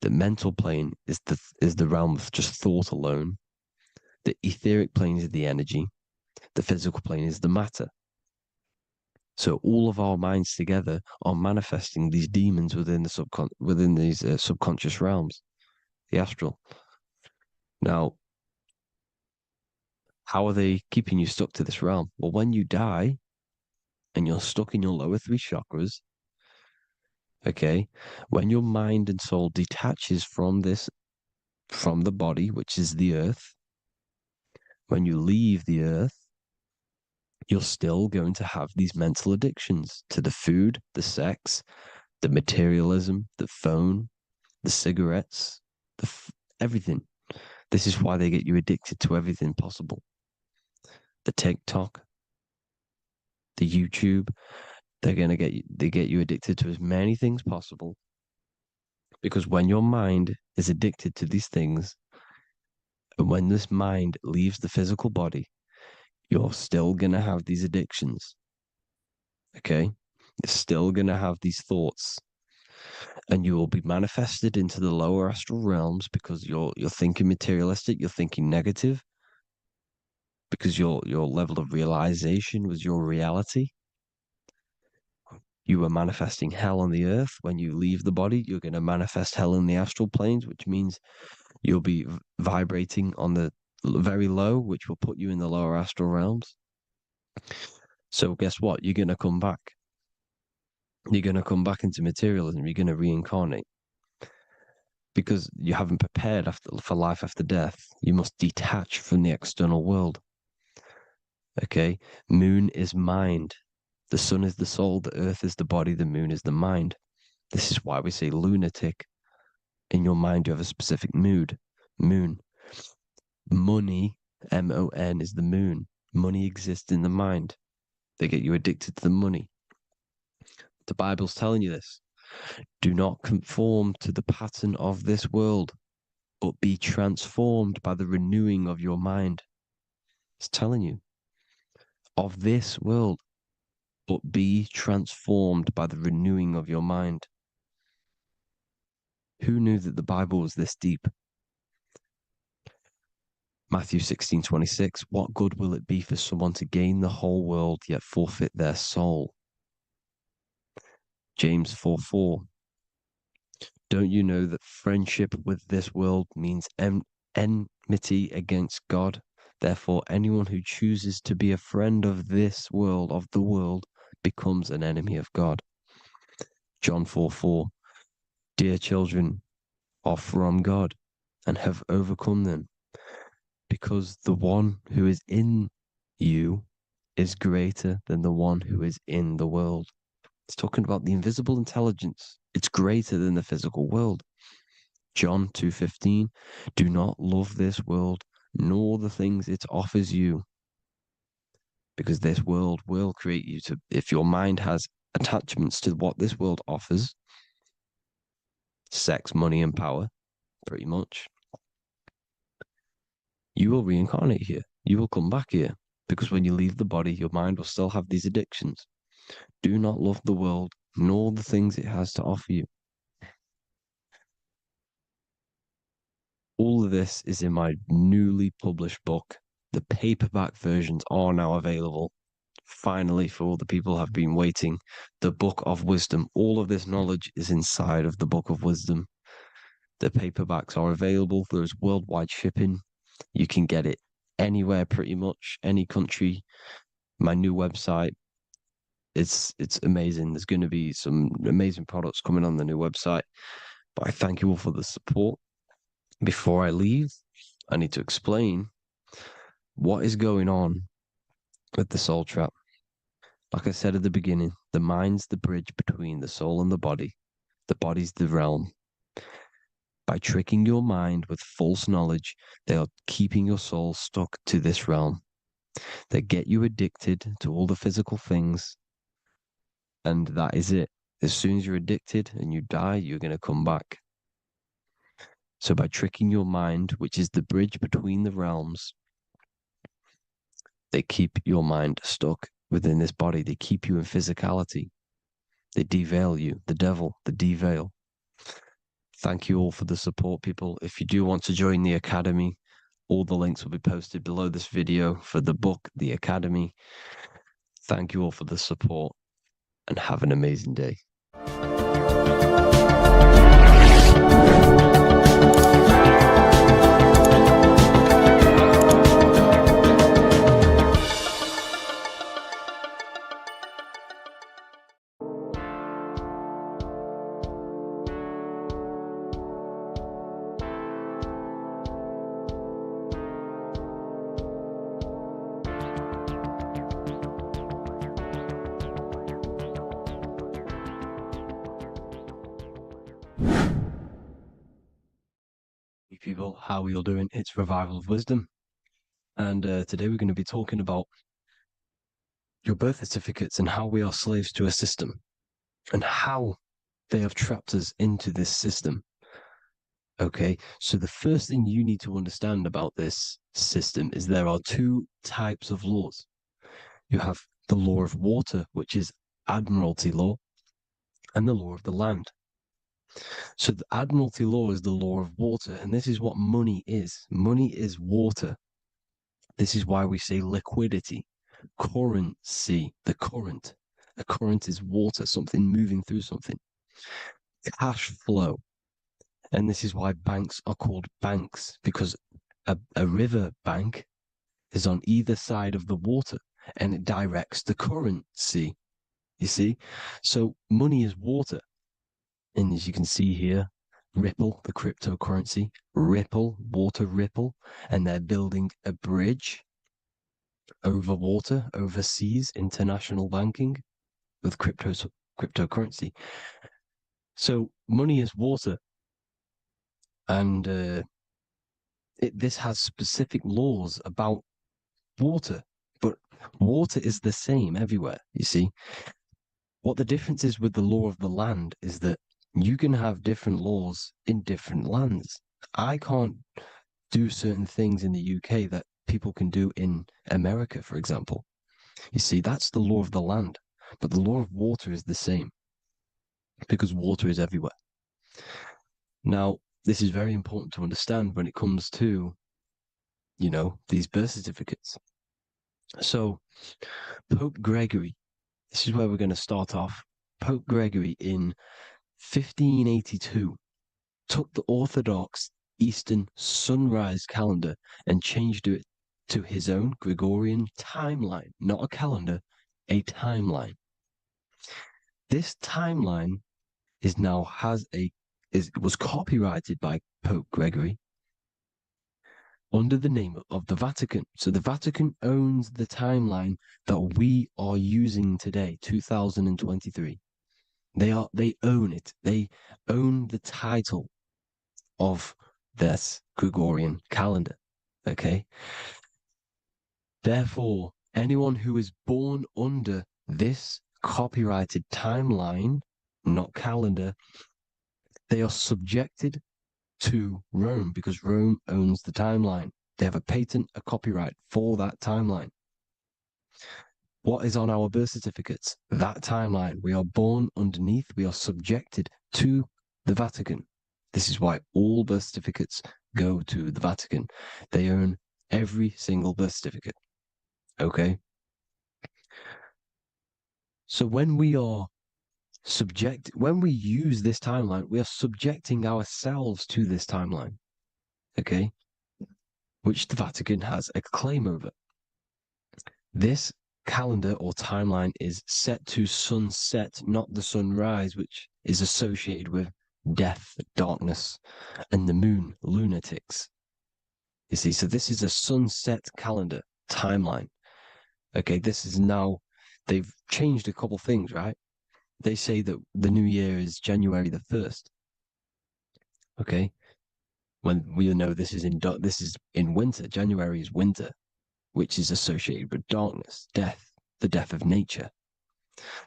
S6: The mental plane is the realm of just thought alone. The etheric plane is the energy. The physical plane is the matter. So all of our minds together are manifesting these demons within these subconscious realms, the astral. Now, how are they keeping you stuck to this realm? Well, when you die and you're stuck in your lower three chakras, okay, when your mind and soul detaches from the body, which is the earth, when you leave the earth, you're still going to have these mental addictions to the food, the sex, the materialism, the phone, the cigarettes, everything. This is why they get you addicted to everything possible. The TikTok, the YouTube, they get you addicted to as many things possible. Because when your mind is addicted to these things, and when this mind leaves the physical body, you're still going to have these addictions. Okay? You're still going to have these thoughts. And you will be manifested into the lower astral realms because you're thinking materialistic, you're thinking negative, because your level of realization was your reality. You were manifesting hell on the earth. When you leave the body, you're going to manifest hell in the astral planes, which means you'll be vibrating on the very low, which will put you in the lower astral realms. So guess what? You're going to come back. You're going to come back into materialism. You're going to reincarnate. Because you haven't prepared for life after death. You must detach from the external world. Okay? Moon is mind. The sun is the soul. The earth is the body. The moon is the mind. This is why we say lunatic In your mind, you have a specific moon. Money, M-O-N, is the moon. Money exists in the mind. They get you addicted to the money. The Bible's telling you this. Do not conform to the pattern of this world, but be transformed by the renewing of your mind. It's telling you of this world, but be transformed by the renewing of your mind. Who knew that the Bible was this deep? Matthew 16:26, what good will it be for someone to gain the whole world yet forfeit their soul? James 4:4, don't you know that friendship with this world means enmity against God? Therefore, anyone who chooses to be a friend of this world, of the world, becomes an enemy of God. John 4:4, dear children are from God and have overcome them, because the one who is in you is greater than the one who is in the world. It's talking about the invisible intelligence. It's greater than the physical world. John 2:15, do not love this world, nor the things it offers you, because this world will create you to, if your mind has attachments to what this world offers, sex, money, and power, pretty much, you will reincarnate here. You will come back here, because when you leave the body, your mind will still have these addictions. Do not love the world, nor the things it has to offer you. All of this is in my newly published book. The paperback versions are now available. Finally, for all the people who have been waiting, the Book of Wisdom. All of this knowledge is inside of the Book of Wisdom. The paperbacks are available. There's worldwide shipping. You can get it anywhere, pretty much, any country. My new website, it's amazing. There's going to be some amazing products coming on the new website. But I thank you all for the support. Before I leave, I need to explain what is going on with the soul trap. Like I said at the beginning, the mind's the bridge between the soul and the body. The body's the realm. By tricking your mind with false knowledge, they are keeping your soul stuck to this realm. They get you addicted to all the physical things, and that is it. As soon as you're addicted and you die, you're going to come back. So by tricking your mind, which is the bridge between the realms, they keep your mind stuck within this body. They keep you in physicality. They deveil you, the devil, the deveil. Thank you all for the support, people. If you do want to join the Academy, all the links will be posted below this video for the book, The Academy. Thank you all for the support and have an amazing day. Hey people, how are you all doing? It's Revival of Wisdom, and today we're going to be talking about your birth certificates and how we are slaves to a system and how they have trapped us into this system. Okay, so the first thing you need to understand about this system is there are two types of laws. You have the law of water, which is admiralty law, and the law of the land. So the admiralty law is the law of water, and this is what money is. Money is water. This is why we say liquidity, currency, the current. A current is water, something moving through something. Cash flow. And this is why banks are called banks, because a river bank is on either side of the water and it directs the currency. You see? So money is water. And as you can see here, Ripple, the cryptocurrency, Ripple, water Ripple, and they're building a bridge over water, overseas, international banking with cryptocurrency. So money is water.
S5: And this has specific laws about water, but water is the same everywhere, you see. What the difference is with the law of the land is that you can have different laws in different lands. I can't do certain things in the UK that people can do in America, for example. You see, that's the law of the land, but the law of water is the same because water is everywhere. Now, this is very important to understand when it comes to, you know, these birth certificates. So, Pope Gregory, this is where we're going to start off. Pope Gregory in 1582 took the Orthodox Eastern sunrise calendar and changed it to his own Gregorian timeline, not a calendar, a timeline. This timeline was copyrighted by Pope Gregory under the name of the Vatican. So the Vatican owns the timeline that we are using today, 2023. They own it. They own the title of this Gregorian calendar. Okay. Therefore, anyone who is born under this copyrighted timeline, not calendar, they are subjected to Rome because Rome owns the timeline. They have a patent, a copyright for that timeline. What is on our birth certificates? That timeline. We are born underneath, we are subjected to the Vatican. This is why all birth certificates go to the Vatican. They own every single birth certificate. Okay? So when we use this timeline, we are subjecting ourselves to this timeline. Okay? Which the Vatican has a claim over. This calendar or timeline is set to sunset, not the sunrise, which is associated with death, darkness, and the moon, lunatics. You see, so this is a sunset calendar timeline. Okay, this is now, they've changed a couple things, right? They say that the new year is January the 1st. Okay, when we know this is in winter. January is winter, which is associated with darkness, death, the death of nature.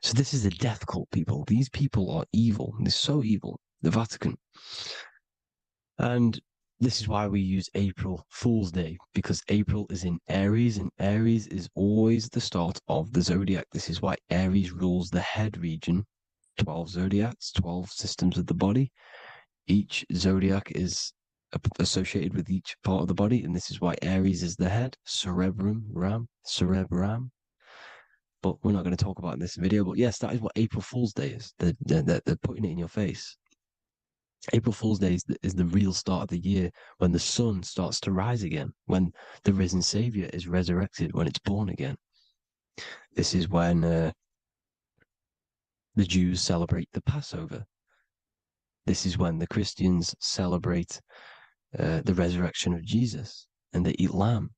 S5: So this is a death cult, people. These people are evil. They're so evil. The Vatican. And this is why we use April Fool's Day, because April is in Aries, and Aries is always the start of the zodiac. This is why Aries rules the head region. 12 zodiacs, 12 systems of the body. Each zodiac is associated with each part of the body, and this is why Aries is the head, cerebrum. But we're not going to talk about it in this video. But yes, that is what April Fool's Day is. They're putting it in your face. April Fool's Day is the real start of the year, when the sun starts to rise again, when the risen Savior is resurrected, when it's born again. This is when the Jews celebrate the Passover. This is when the Christians celebrate the resurrection of Jesus, and they eat lamb.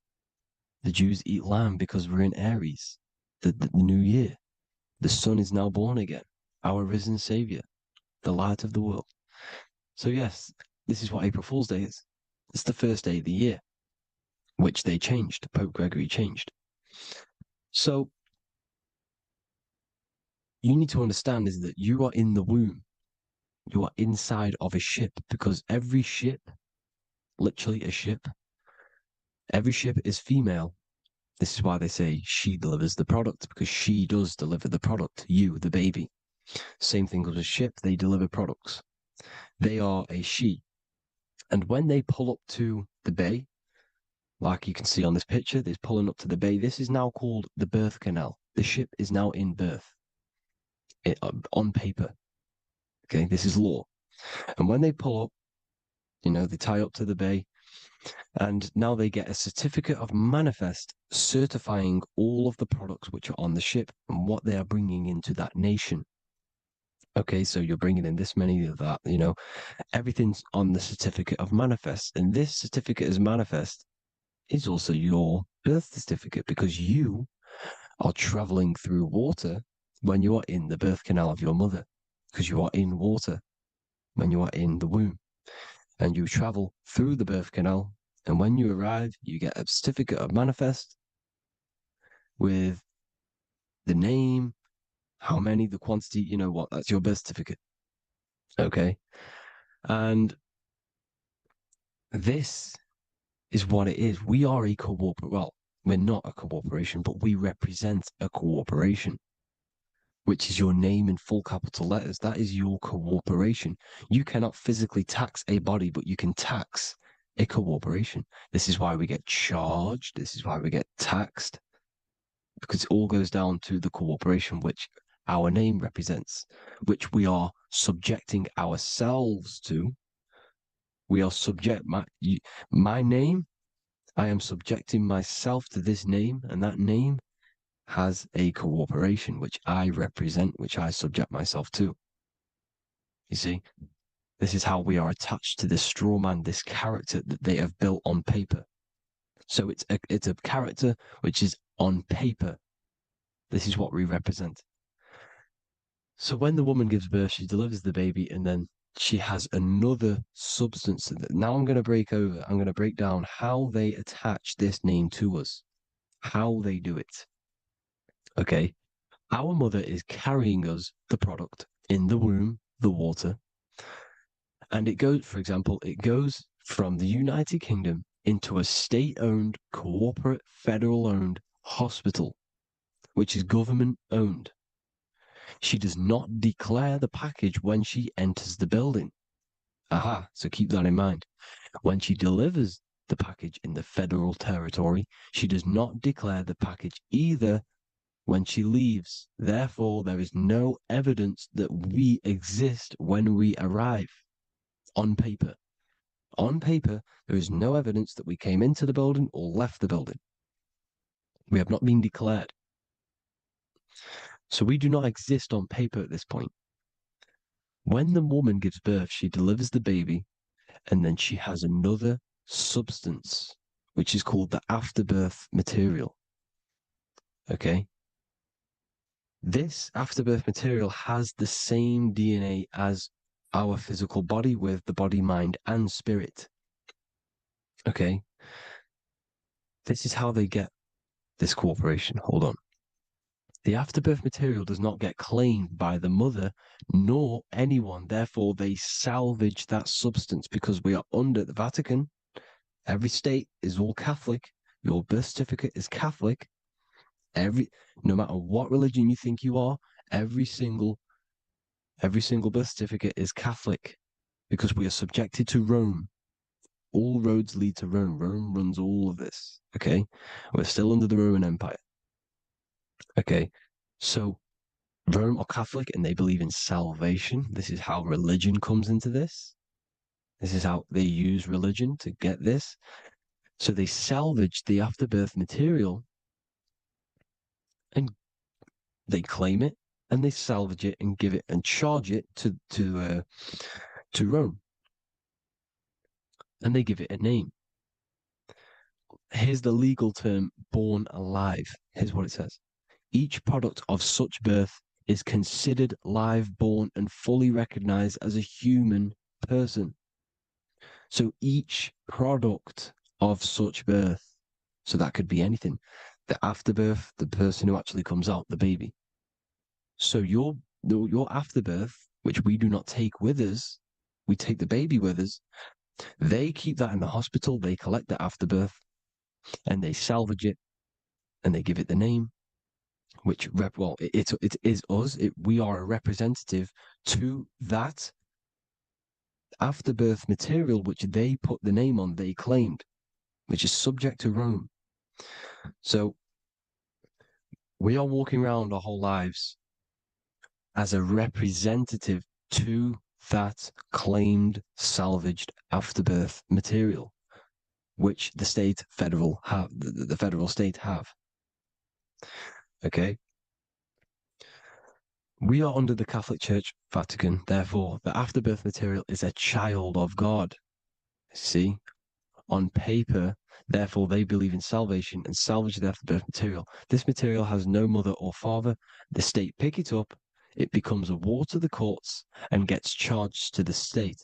S5: The Jews eat lamb because we're in Aries, the new year. The sun is now born again, our risen Savior, the light of the world. So yes, this is what April Fool's Day is. It's the first day of the year, which they changed. Pope Gregory changed. So you need to understand is that you are in the womb. You are inside of a ship, because every ship, literally a ship, every ship is female. This is why they say she delivers the product, because she does deliver the product, you, the baby. Same thing with a ship, they deliver products. They are a she. And when they pull up to the bay, like you can see on this picture, they're pulling up to the bay. This is now called the birth canal. The ship is now in birth on paper. Okay, this is law. And when they pull up, they tie up to the bay, and now they get a certificate of manifest certifying all of the products which are on the ship and what they are bringing into that nation. Okay, so you're bringing in this many of that, everything's on the certificate of manifest. And this certificate as manifest is also your birth certificate, because you are traveling through water when you are in the birth canal of your mother, because you are in water when you are in the womb. and you travel through the birth canal. And when you arrive, you get a certificate of manifest with the name, how many, the quantity, you know what, that's your birth certificate. Okay. And this is what it is. We are a well, we're not a corporation, but we represent a corporation, which is your name in full capital letters. That is your corporation. You cannot physically tax a body, but you can tax a corporation. This is why we get charged. This is why we get taxed, because it all goes down to the corporation which our name represents, which we are subjecting ourselves to. We are subject, my name, I am subjecting myself to this name, and that name has a corporation which I represent, which I subject myself to. You see, this is how we are attached to this straw man, this character that they have built on paper. So it's a character which is on paper. This is what we represent. So when the woman gives birth, she delivers the baby, and then she has another substance. Now I'm going to break down how they attach this name to us, how they do it. Okay. Our mother is carrying us the product in the womb, the water. And it goes, for example, it goes from the United Kingdom into a state-owned, corporate, federal-owned hospital, which is government-owned. She does not declare the package when she enters the building. Aha, so keep that in mind. When she delivers the package in the federal territory, she does not declare the package either when she leaves. Therefore, there is no evidence that we exist when we arrive. On paper. On paper, there is no evidence that we came into the building or left the building. We have not been declared. So we do not exist on paper at this point. When the woman gives birth, she delivers the baby, and then she has another substance, which is called the afterbirth material. Okay? This afterbirth material has the same DNA as our physical body, with the body, mind, and spirit. Okay? This is how they get this corporation. Hold on. The afterbirth material does not get claimed by the mother nor anyone. Therefore, they salvage that substance, because we are under the Vatican. Every state is all Catholic. Your birth certificate is Catholic. No matter what religion you think you are, every single birth certificate is Catholic, because we are subjected to Rome. All roads lead to Rome. Rome runs all of this. Okay? We're still under the Roman Empire. Okay, so Rome are Catholic and they believe in salvation. This is how religion comes into this. This is how they use religion to get this. So they salvage the afterbirth material and they claim it, and they salvage it and give it and charge it to Rome. And they give it a name. Here's the legal term, born alive. Here's what it says. Each product of such birth is considered live, born, and fully recognized as a human person. So each product of such birth, so that could be anything, the afterbirth, the person who actually comes out, the baby. So your afterbirth, which we do not take with us, we take the baby with us, they keep that in the hospital, they collect the afterbirth, and they salvage it, and they give it the name, which it is us. We are a representative to that afterbirth material, which they put the name on, they claimed, which is subject to Rome. So we are walking around our whole lives as a representative to that claimed salvaged afterbirth material, which the federal state have. Okay. We are under the Catholic Church, Vatican. Therefore, the afterbirth material is a child of God. See, on paper, therefore, they believe in salvation and salvage the afterbirth material. This material has no mother or father. The state pick it up. It becomes a war to the courts and gets charged to the state.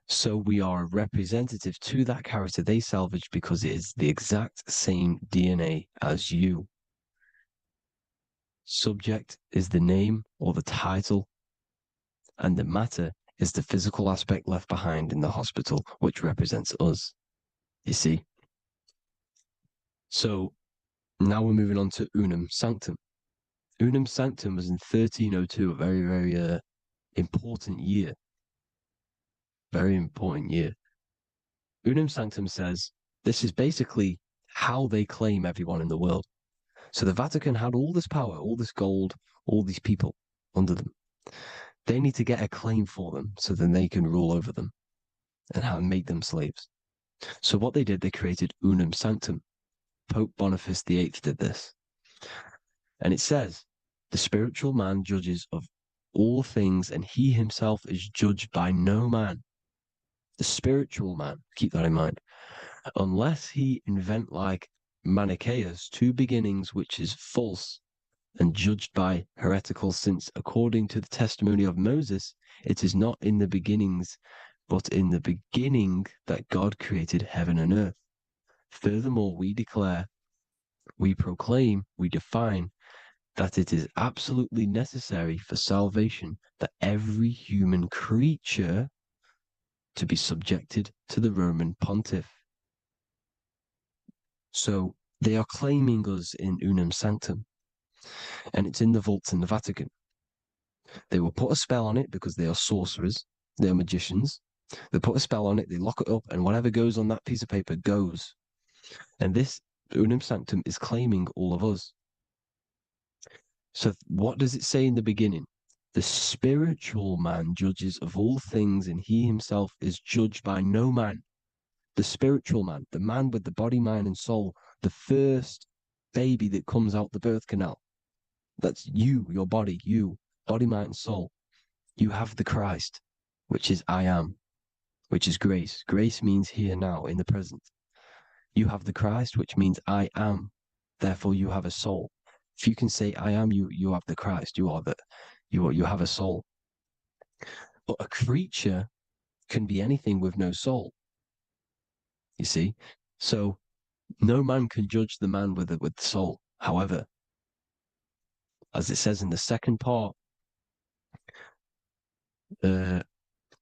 S5: So we are a representative to that character they salvaged because it is the exact same DNA as you. Subject is the name or the title, and the matter is the physical aspect left behind in the hospital, which represents us. You see? So now we're moving on to Unum Sanctum. Unum Sanctum was in 1302, a very, very important year. Very important year. Unum Sanctum says this is basically how they claim everyone in the world. So the Vatican had all this power, all this gold, all these people under them. They need to get a claim for them so then they can rule over them and make them slaves. So what they did, they created Unum Sanctum. Pope Boniface VIII did this. And it says, the spiritual man judges of all things, and he himself is judged by no man. The spiritual man, keep that in mind, unless he invent like Manichaeus, two beginnings, which is false and judged by heretical, since according to the testimony of Moses, it is not in the beginnings, but in the beginning that God created heaven and earth. Furthermore, we declare, we proclaim, we define that it is absolutely necessary for salvation that every human creature to be subjected to the Roman pontiff. So they are claiming us in Unum Sanctum, and it's in the vaults in the Vatican. They will put a spell on it because they are sorcerers, they are magicians. They put a spell on it, they lock it up, and whatever goes on that piece of paper goes. And this Unum Sanctum is claiming all of us. So what does it say in the beginning? The spiritual man judges of all things, and he himself is judged by no man. The spiritual man, the man with the body, mind, and soul, the first baby that comes out the birth canal. That's you, your body, you, body, mind, and soul. You have the Christ, which is I am, which is grace. Grace means here, now, in the present. You have the Christ, which means I am. Therefore, you have a soul. If you can say I am, you have the Christ. You have a soul. But a creature can be anything with no soul. You see? So no man can judge the man with the soul. However, as it says in the second part,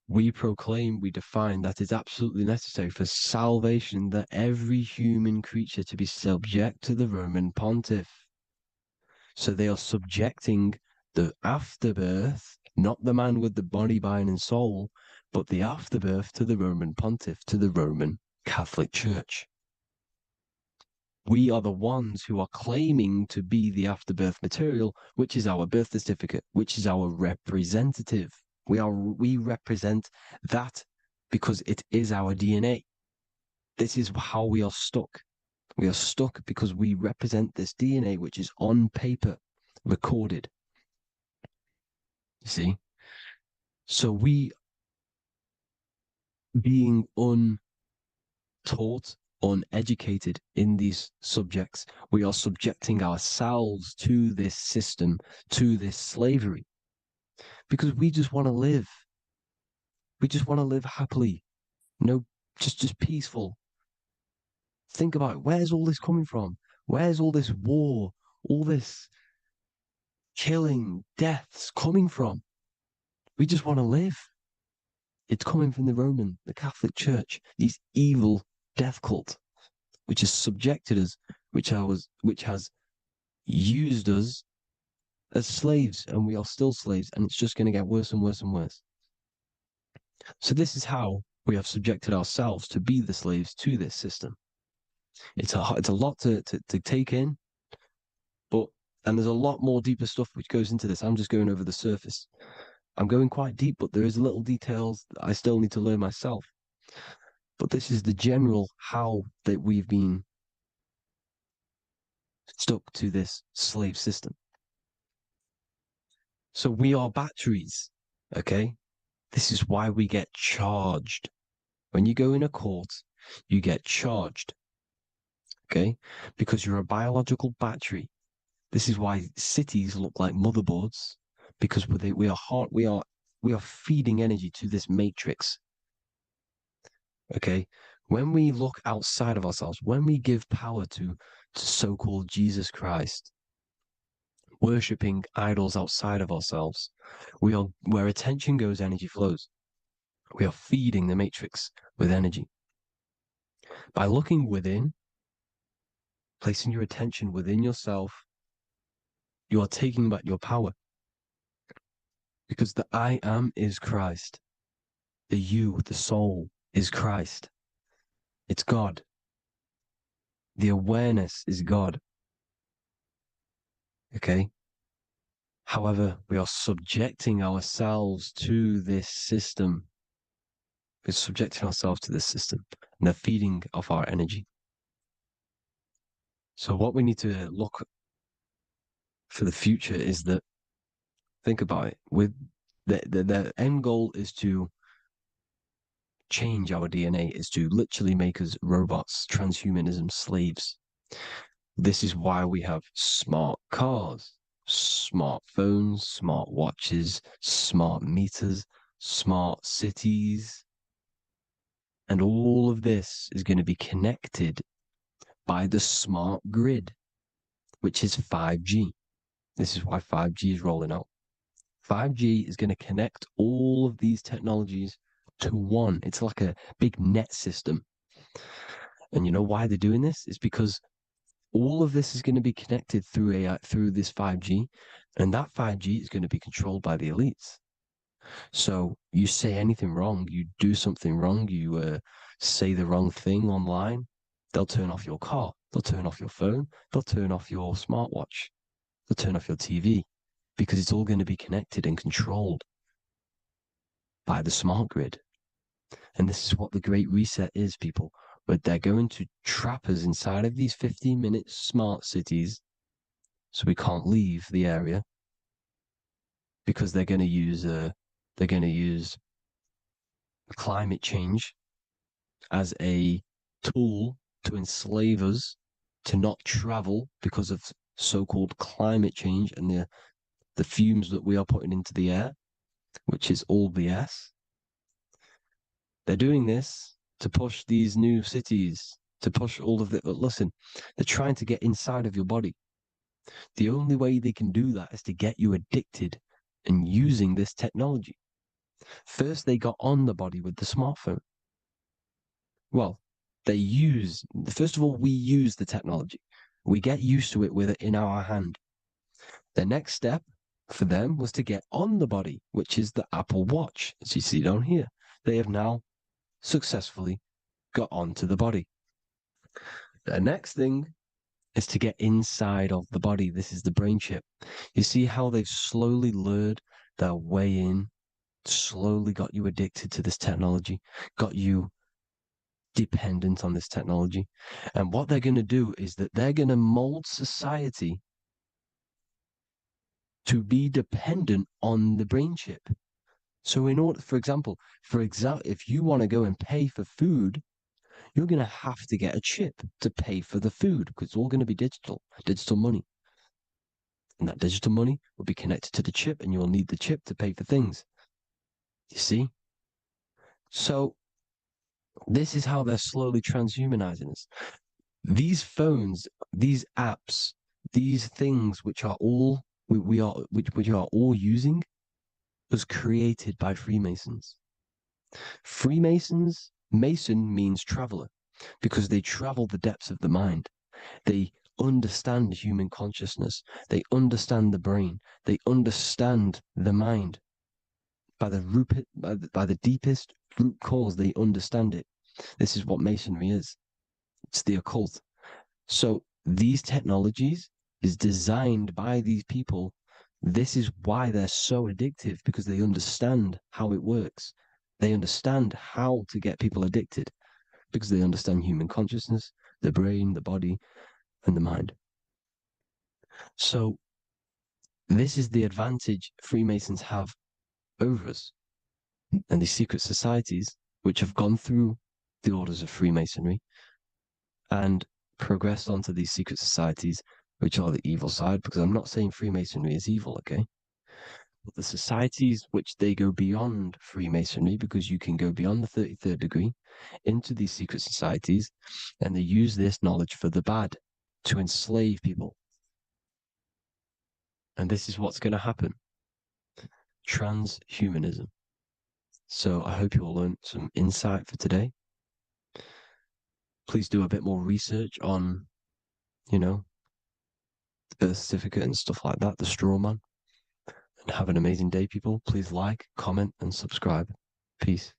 S5: we proclaim, we define that it's absolutely necessary for salvation that every human creature to be subject to the Roman pontiff. So they are subjecting the afterbirth, not the man with the body, mind, and soul, but the afterbirth to the Roman pontiff, to the Roman Catholic Church. We are the ones who are claiming to be the afterbirth material, which is our birth certificate, which is our representative. We represent that because it is our DNA. This is how we are stuck. We are stuck because we represent this DNA, which is on paper, recorded. You see? So we, being untaught, uneducated in these subjects, we are subjecting ourselves to this system, to this slavery, because we just want to live. We just want to live happily, just peaceful. Think about it. Where's all this coming from? Where's all this war, all this killing, deaths coming from? We just want to live. It's coming from the Catholic Church, these evil death cult, which has subjected us, which has used us as slaves, and we are still slaves, and it's just going to get worse and worse and worse. So this is how we have subjected ourselves to be the slaves to this system. It's a lot to take in, and there's a lot more deeper stuff which goes into this. I'm just going over the surface. I'm going quite deep, but there is little details that I still need to learn myself. But this is the general how that we've been stuck to this slave system. So we are batteries, okay? This is why we get charged. When you go in a court, you get charged, okay? Because you're a biological battery. This is why cities look like motherboards, because we are feeding energy to this matrix,
S6: Okay? When we look outside of ourselves, when we give power to so-called Jesus Christ, worshipping idols outside of ourselves, where attention goes, energy flows. We are feeding the matrix with energy. By looking within, placing your attention within yourself, you are taking back your power. Because the I am is Christ. The you, the soul, is Christ. It's God. The awareness is God. Okay? However, we are subjecting ourselves to this system. We're subjecting ourselves to this system and the feeding of our energy. So what we need to look for the future is that, think about it, with the end goal is to change our DNA, is to literally make us robots, transhumanism, slaves. This is why we have smart cars, smartphones, smart watches, smart meters, smart cities. And all of this is going to be connected by the smart grid, which is 5G. This is why 5G is rolling out. 5G is going to connect all of these technologies to one. It's like a big net system. And you know why they're doing this? It's because all of this is going to be connected through AI, through this 5G, and that 5G is going to be controlled by the elites. So you say anything wrong, you do something wrong, you say the wrong thing online, they'll turn off your car, they'll turn off your phone, they'll turn off your smartwatch, they'll turn off your TV, because it's all going to be connected and controlled by the smart grid. And this is what the Great Reset is, people. But they're going to trap us inside of these 15-minute smart cities, so we can't leave the area, because they're going to use climate change as a tool to enslave us to not travel because of so-called climate change and the fumes that we are putting into the air, which is all BS. They're doing this to push these new cities, to push all of it. But listen, they're trying to get inside of your body. The only way they can do that is to get you addicted and using this technology. First, they got on the body with the smartphone. Well, first of all, we use the technology. We get used to it with it in our hand. The next step for them was to get on the body, which is the Apple Watch, as you see down here. They have now successfully got onto the body. The next thing is to get inside of the body. This is the brain chip. You see how they've slowly lured their way in, slowly got you addicted to this technology, got you dependent on this technology. And what they're going to do is that they're going to mold society to be dependent on the brain chip. So in order, for example, if you want to go and pay for food, you're going to have to get a chip to pay for the food, because it's all going to be digital money. And that digital money will be connected to the chip, and you'll need the chip to pay for things. You see? So this is how they're slowly transhumanizing us. These phones, these apps, these things which are all which are all using was created by Freemasons. Mason means traveler, because they travel the depths of the mind. They understand human consciousness. They understand the brain. They understand the mind. By the deepest root cause, they understand it. This is what Masonry is. It's the occult. So these technologies is designed by these people. This is why they're so addictive, because they understand how it works. They understand how to get people addicted, because they understand human consciousness, the brain, the body, and the mind. So this is the advantage Freemasons have over us. And these secret societies, which have gone through the orders of Freemasonry and progressed onto these secret societies, which are the evil side, because I'm not saying Freemasonry is evil, okay? But the societies which they go beyond Freemasonry, because you can go beyond the 33rd degree into these secret societies, and they use this knowledge for the bad, to enslave people. And this is what's going to happen. Transhumanism. So I hope you all learned some insight for today. Please do a bit more research on, the birth certificate and stuff like that, the straw man. And have an amazing day, people. Please like, comment, and subscribe. Peace.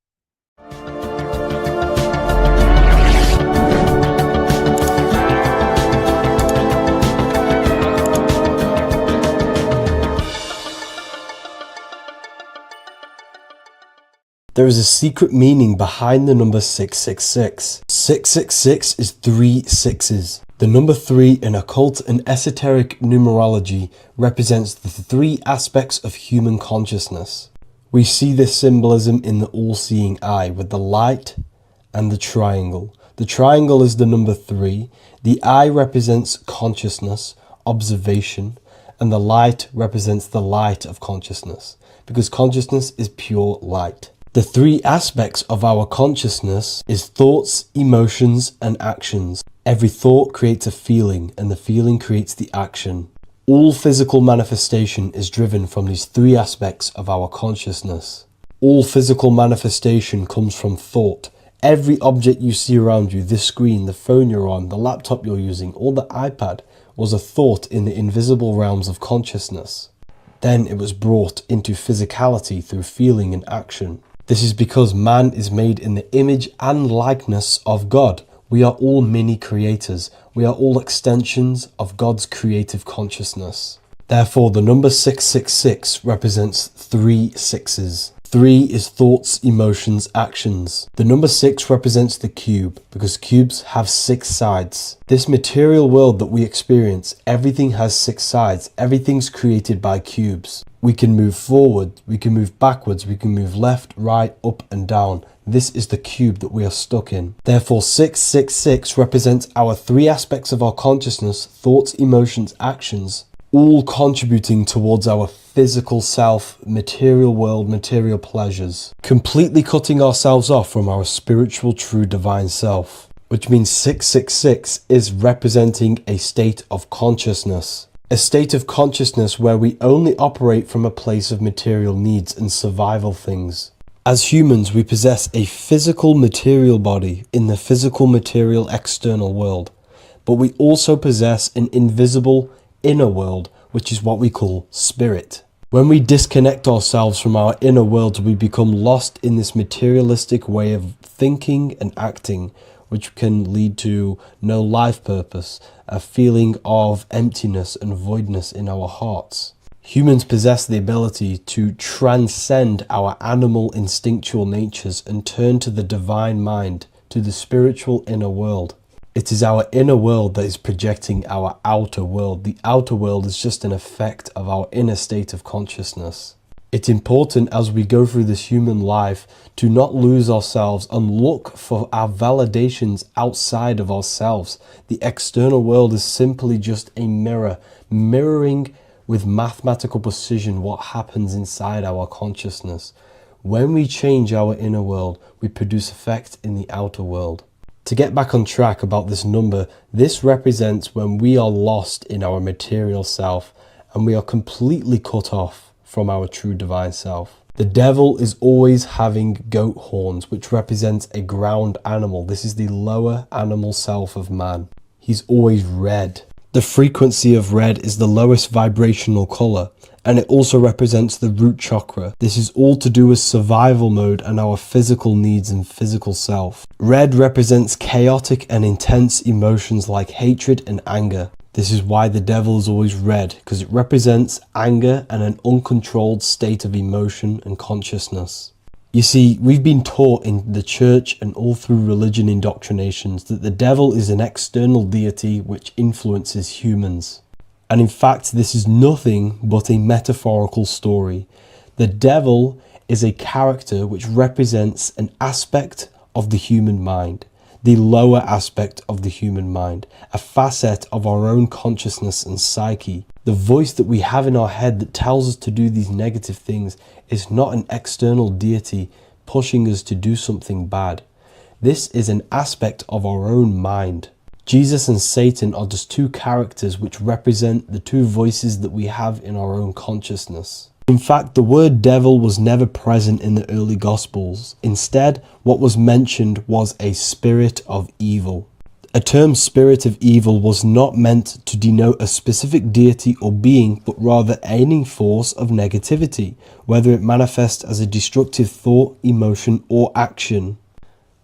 S5: There is a secret meaning behind the number 666. 666 is 3 sixes. The number 3 in occult and esoteric numerology represents the 3 aspects of human consciousness. We see this symbolism in the all-seeing eye with the light and the triangle. The triangle is the number 3. The eye represents consciousness, observation, and the light represents the light of consciousness, because consciousness is pure light. The 3 aspects of our consciousness is thoughts, emotions, and actions. Every thought creates a feeling, and the feeling creates the action. All physical manifestation is driven from these 3 aspects of our consciousness. All physical manifestation comes from thought. Every object you see around you, this screen, the phone you're on, the laptop you're using, or the iPad, was a thought in the invisible realms of consciousness. Then it was brought into physicality through feeling and action. This is because man is made in the image and likeness of God. We are all mini creators. We are all extensions of God's creative consciousness. Therefore, the number 666 represents 3 sixes. 3 is thoughts, emotions, actions. The number 6 represents the cube, because cubes have 6 sides. This material world that we experience, everything has 6 sides. Everything's created by cubes. We can move forward, we can move backwards, we can move left, right, up and down. This is the cube that we are stuck in. Therefore, 666 represents our 3 aspects of our consciousness, thoughts, emotions, actions, all contributing towards our physical self, material world, material pleasures, completely cutting ourselves off from our spiritual, true, divine self, which means 666 is representing a state of consciousness. A state of consciousness where we only operate from a place of material needs and survival things. As humans, we possess a physical material body in the physical material external world, but we also possess an invisible inner world, which is what we call spirit. When we disconnect ourselves from our inner worlds, we become lost in this materialistic way of thinking and acting, which can lead to no life purpose, a feeling of emptiness and voidness in our hearts. Humans possess the ability to transcend our animal instinctual natures and turn to the divine mind, to the spiritual inner world. It is our inner world that is projecting our outer world. The outer world is just an effect of our inner state of consciousness. It's important as we go through this human life to not lose ourselves and look for our validations outside of ourselves. The external world is simply just a mirror, mirroring with mathematical precision what happens inside our consciousness. When we change our inner world, we produce effect in the outer world. To get back on track about this number, this represents when we are lost in our material self and we are completely cut off from our true divine self. The devil is always having goat horns, which represents a ground animal. This is the lower animal self of man. He's always red. The frequency of red is the lowest vibrational color, and it also represents the root chakra. This is all to do with survival mode and our physical needs and physical self. Red represents chaotic and intense emotions like hatred and anger. This is why the devil is always red, because it represents anger and an uncontrolled state of emotion and consciousness. You see, we've been taught in the church and all through religion indoctrinations that the devil is an external deity which influences humans. And in fact, this is nothing but a metaphorical story. The devil is a character which represents an aspect of the human mind.
S4: the lower aspect of the human mind, a facet of our own consciousness and psyche. The voice that we have in our head that tells us to do these negative things is not an external deity pushing us to do something bad. This is an aspect of our own mind. Jesus and Satan are just two characters which represent the two voices that we have in our own consciousness. In fact, the word devil was never present in the early Gospels. Instead, what was mentioned was a spirit of evil. A term spirit of evil was not meant to denote a specific deity or being, but rather any force of negativity, whether it manifests as a destructive thought, emotion, or action.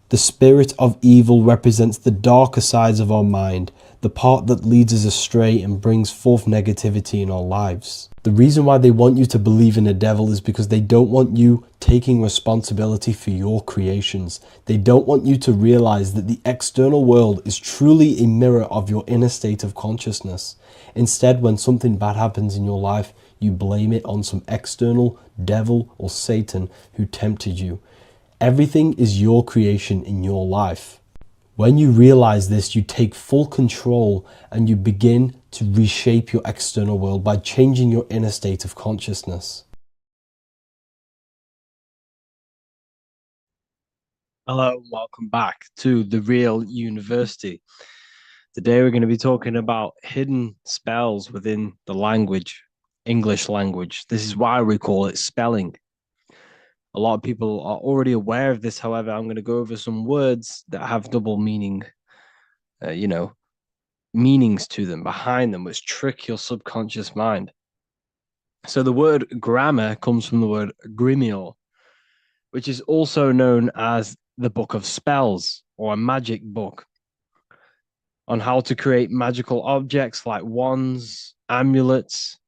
S4: The spirit of evil represents the darker sides of our mind, the part that leads us astray and brings forth negativity in our lives. The reason why they want you to believe in a devil is because they don't want you taking responsibility for your creations. They don't want you to realize that the external world is truly a mirror of your inner state of consciousness. Instead, when something bad happens in your life, you blame it on some external devil or Satan who tempted you. Everything is your creation in your life. When you realize this, you take full control and you begin to reshape your external world by changing your inner state of consciousness.
S5: Hello, and welcome back to The Real University. Today we're going to be talking about hidden spells within the language, English language. This is why we call it spelling. A lot of people are already aware of this. However, I'm going to go over some words that have double meaning, meanings to them, behind them, which trick your subconscious mind. So the word grammar comes from the word grimior, which is also known as the book of spells or a magic book on how to create magical objects like wands, amulets,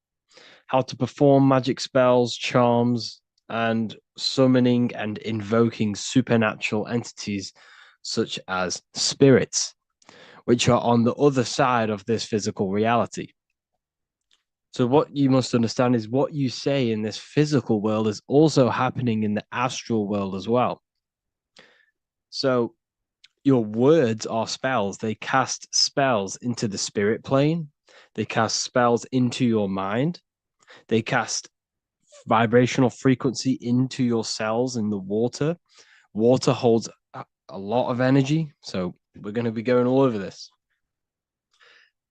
S5: how to perform magic spells, charms, and summoning and invoking supernatural entities such as spirits, which are on the other side of this physical reality. So what you must understand is what you say in this physical world is also happening in the astral world as well. So your words are spells. They cast spells into the spirit plane. They cast spells into your mind. They cast vibrational frequency into your cells in the water. Water holds a lot of energy. So we're going to be going all over this.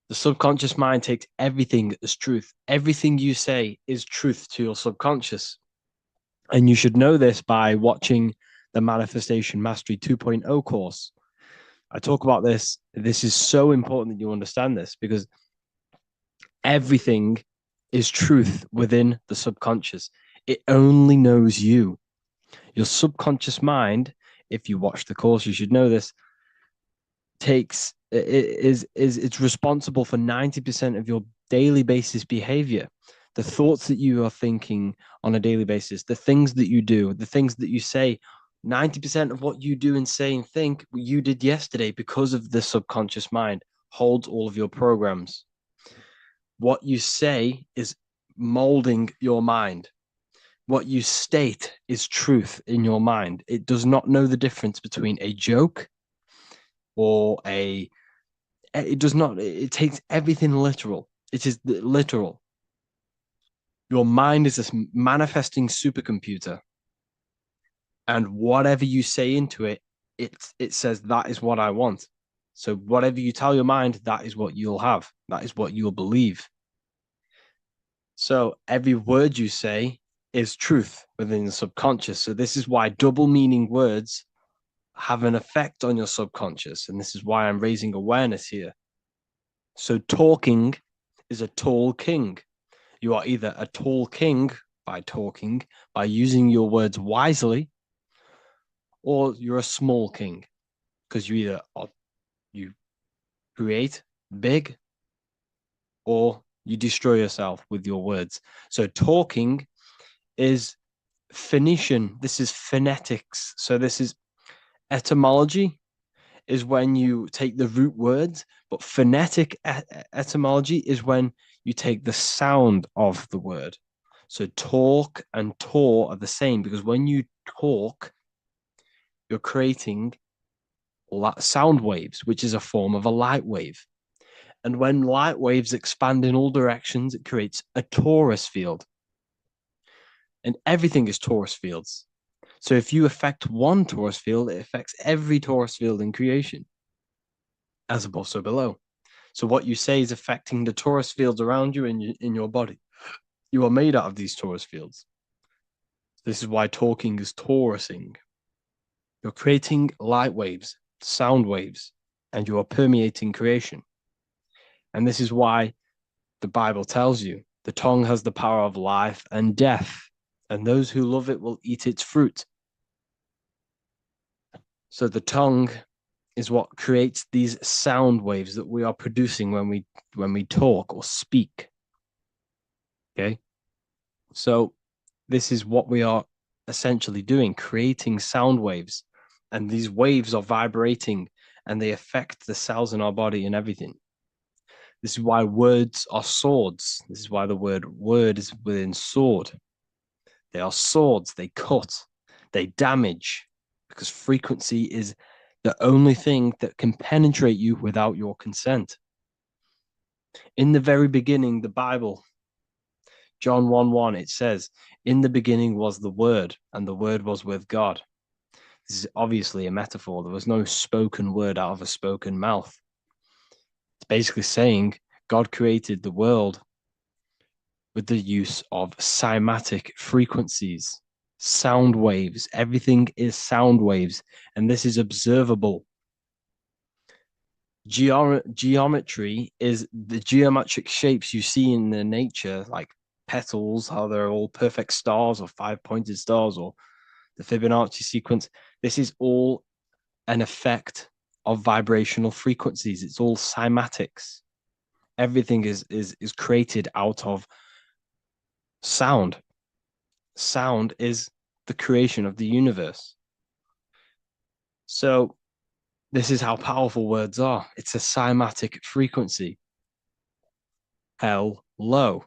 S5: The subconscious mind takes everything as truth. Everything you say is truth to your subconscious. And you should know this by watching the Manifestation Mastery 2.0 course. I talk about this. This is so important that you understand this because everything is truth within the subconscious. It only knows you. Your subconscious mind, if you watch the course, you should know this, it's responsible for 90% of your daily basis behavior. The thoughts that you are thinking on a daily basis, the things that you do, the things that you say, 90% of what you do and say and think you did yesterday because of the subconscious mind holds all of your programs. What you say is molding your mind. What you state is truth in your mind. It does not know the difference between a joke or it takes everything literal. It is literal. Your mind is a manifesting supercomputer. And whatever you say into it, it says that is what I want. So whatever you tell your mind, that is what you'll have. That is what you'll believe. So every word you say is truth within the subconscious. So this is why double meaning words have an effect on your subconscious. And this is why I'm raising awareness here. So talking is a tall king. You are either a tall king by talking, by using your words wisely, or you're a small king because you create big or you destroy yourself with your words. So talking is Phoenician. This is phonetics. So this is etymology is when you take the root words, but phonetic etymology is when you take the sound of the word. So talk and tour are the same because when you talk, you're creating sound waves, which is a form of a light wave. And when light waves expand in all directions, it creates a torus field. And everything is torus fields. So if you affect one torus field, it affects every torus field in creation, as above, so below. So what you say is affecting the torus fields around you in your body. You are made out of these torus fields. This is why talking is torusing. You're creating light waves, sound waves, and you are permeating creation. And this is why the Bible tells you the tongue has the power of life and death, and those who love it will eat its fruit. So the tongue is what creates these sound waves that we are producing when we talk or speak. Okay? So this is what we are essentially doing, creating sound waves. And these waves are vibrating and they affect the cells in our body and everything. This is why words are swords. This is why the word is within sword. They are swords, they cut, they damage, because frequency is the only thing that can penetrate you without your consent. In the very beginning, the Bible, John 1:1, it says, "In the beginning was the Word, and the Word was with God." This is obviously a metaphor. There was no spoken word out of a spoken mouth. It's basically saying God created the world with the use of cymatic frequencies, sound waves. Everything is sound waves, and this is observable. Geometry is the geometric shapes you see in the nature, like petals, how they're all perfect stars or five-pointed stars, or the Fibonacci sequence. This is all an effect of vibrational frequencies. It's all cymatics. Everything is created out of sound. Sound is the creation of the universe. So this is how powerful words are. It's a cymatic frequency. Hello.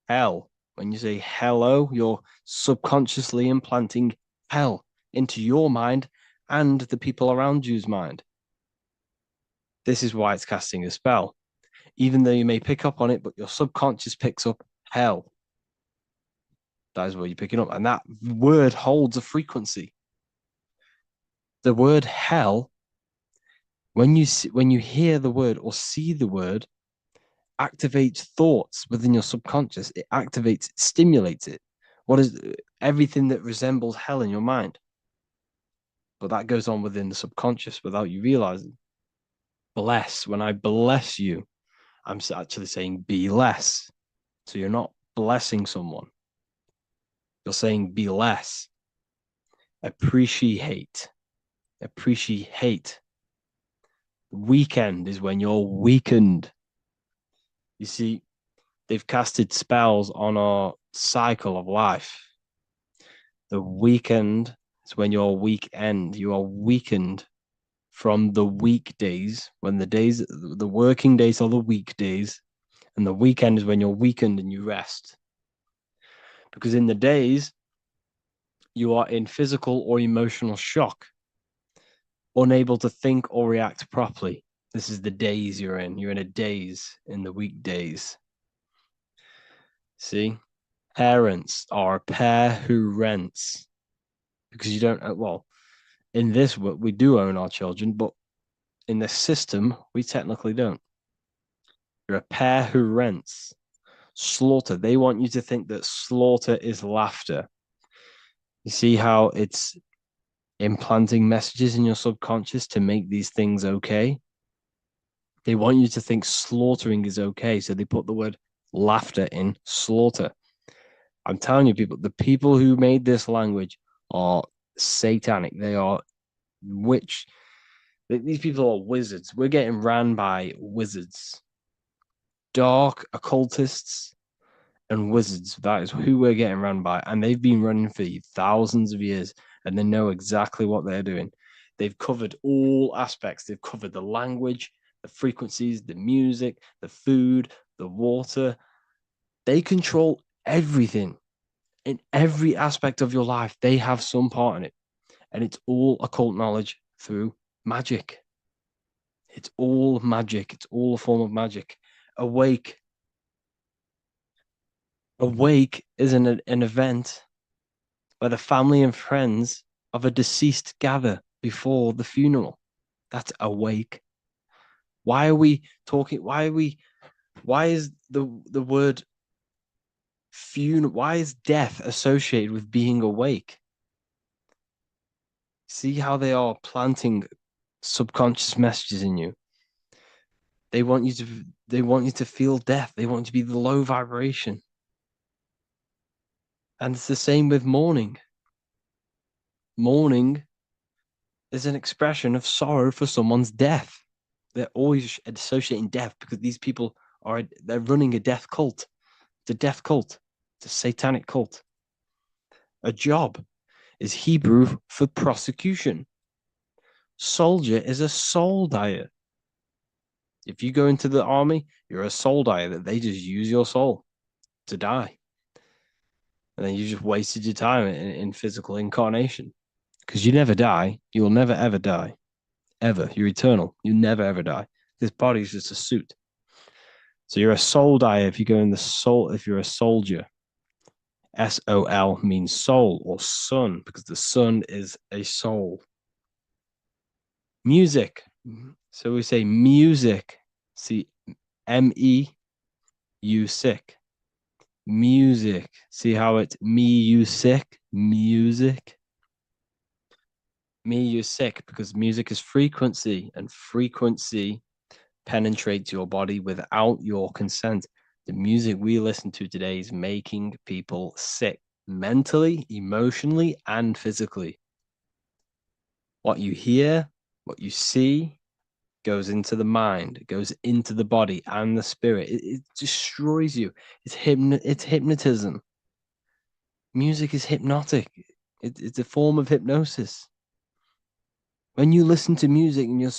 S5: Hell. When you say hello, you're subconsciously implanting hell into your mind and the people around you's mind. This is why it's casting a spell. Even though you may pick up on it, but your subconscious picks up hell. That is what you're picking up. And that word holds a frequency. The word hell, when you hear the word or see the word, activates thoughts within your subconscious. It activates, it stimulates it. What is everything that resembles hell in your mind? But that goes on within the subconscious without you realizing. Bless. When I bless you, I'm actually saying be less. So you're not blessing someone. You're saying be less. Appreciate. Appreciate. Weekend is when you're weakened. You see, they've casted spells on our cycle of life. The weekend is when you're weekend. You are weakened from the weekdays, when the working days are the weekdays, and the weekend is when you're weakened and you rest. Because in the days, you are in physical or emotional shock, unable to think or react properly. This is the days you're in. You're in a daze in the weekdays. See? Parents are a pair who rents. Because you don't, well, in this, we do own our children, but in the system, we technically don't. You're a pair who rents. Slaughter. They want you to think that slaughter is laughter. You see how it's implanting messages in your subconscious to make these things okay? They want you to think slaughtering is okay, so they put the word laughter in slaughter. I'm telling you, people, the people who made this language are satanic. They are witch. These people are wizards. We're getting ran by wizards. Dark occultists and wizards. That is who we're getting run by. And they've been running for thousands of years, and they know exactly what they're doing. They've covered all aspects. They've covered the language, the frequencies, the music, the food, the water. They control everything. In every aspect of your life, they have some part in it. And it's all occult knowledge through magic. It's all magic. It's all a form of magic. Awake. Awake is an event where the family and friends of a deceased gather before the funeral. That's awake. Why are we talking? Why is the word funeral? Why is death associated with being awake? See how they are planting subconscious messages in you. They want you to feel death. They want you to be the low vibration. And it's the same with mourning. Mourning is an expression of sorrow for someone's death. They're always associating death because these people they're running a death cult. It's a death cult. It's a satanic cult. A job is Hebrew for prosecution. Soldier is a soul dyer. If you go into the army, you're a soul dyer that they just use your soul to die. And then you just wasted your time in physical incarnation. Because you never die. You will never, ever die. Ever. You're eternal. You never, ever die. This body is just a suit. So you're a soul dyer if you go in the soul, if you're a soldier. SOL means soul or sun, because the sun is a soul. Music. So we say music. See, music. Music. See how it's music? Music. Music, because music is frequency, and frequency penetrates your body without your consent. The music we listen to today is making people sick, mentally, emotionally, and physically. What you hear, what you see, goes into the mind, it goes into the body and the spirit. It destroys you. It's hypnotism. Music is hypnotic. It's a form of hypnosis. When you listen to music and you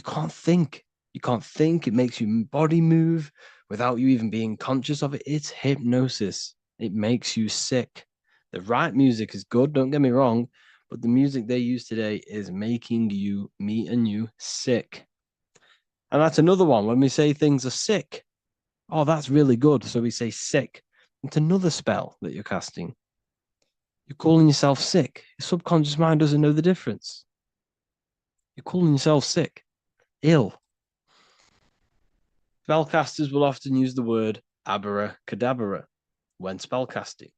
S5: can't think. You can't think. It makes your body move without you even being conscious of it. It's hypnosis. It makes you sick. The right music is good, don't get me wrong, but the music they use today is making you, me and you, sick. And that's another one. When we say things are sick, oh, that's really good. So we say sick. It's another spell that you're casting. You're calling yourself sick. Your subconscious mind doesn't know the difference. You're calling yourself sick, ill. Spellcasters will often use the word abracadabra when spellcasting.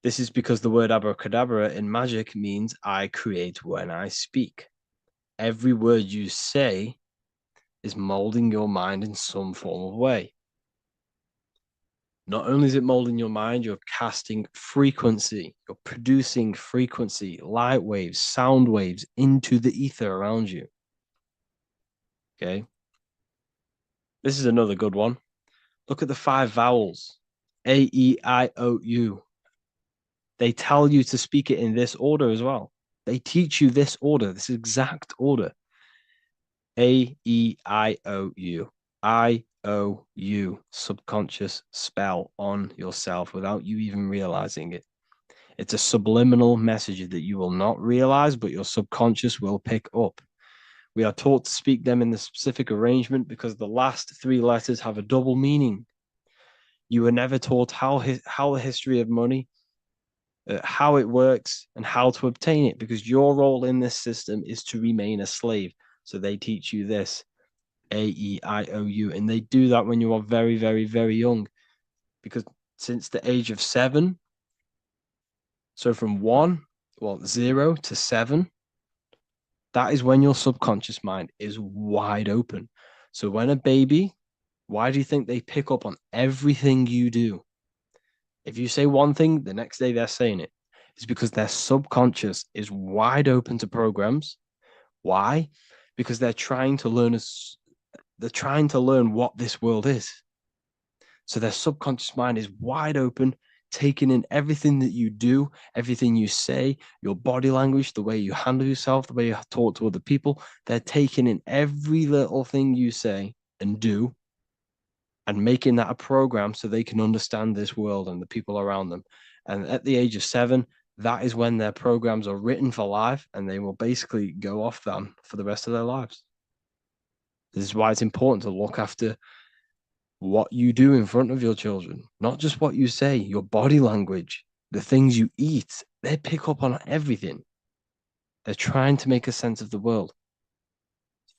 S5: This is because the word abracadabra in magic means I create when I speak. Every word you say is molding your mind in some form of way. Not only is it molding your mind, you're casting frequency, you're producing frequency, light waves, sound waves into the ether around you. Okay. This is another good one. Look at the 5 vowels. A, E, I, O, U. They tell you to speak it in this order as well. They teach you this order, this exact order. A, E, I, O, U. I, O, U. Subconscious spell on yourself without you even realizing it. It's a subliminal message that you will not realize, but your subconscious will pick up. We are taught to speak them in the specific arrangement because the last 3 letters have a double meaning. You were never taught how the history of money, how it works, and how to obtain it, because your role in this system is to remain a slave. So they teach you this, A, E, I, O, U, and they do that when you are very, very, very young, because since the age of 7, so from 0 to 7, that is when your subconscious mind is wide open. So when a baby, why do you think they pick up on everything you do? If you say one thing, the next day they're saying it. It's because their subconscious is wide open to programs. Why? Because they're trying to learn what this world is. So their subconscious mind is wide open, taking in everything that you do, everything you say, your body language, the way you handle yourself, the way you talk to other people. They're taking in every little thing you say and do and making that a program so they can understand this world and the people around them. And at the age of 7, that is when their programs are written for life, and they will basically go off them for the rest of their lives. This is why it's important to look after what you do in front of your children, not just what you say, your body language, the things you eat. They pick up on everything. They're trying to make a sense of the world.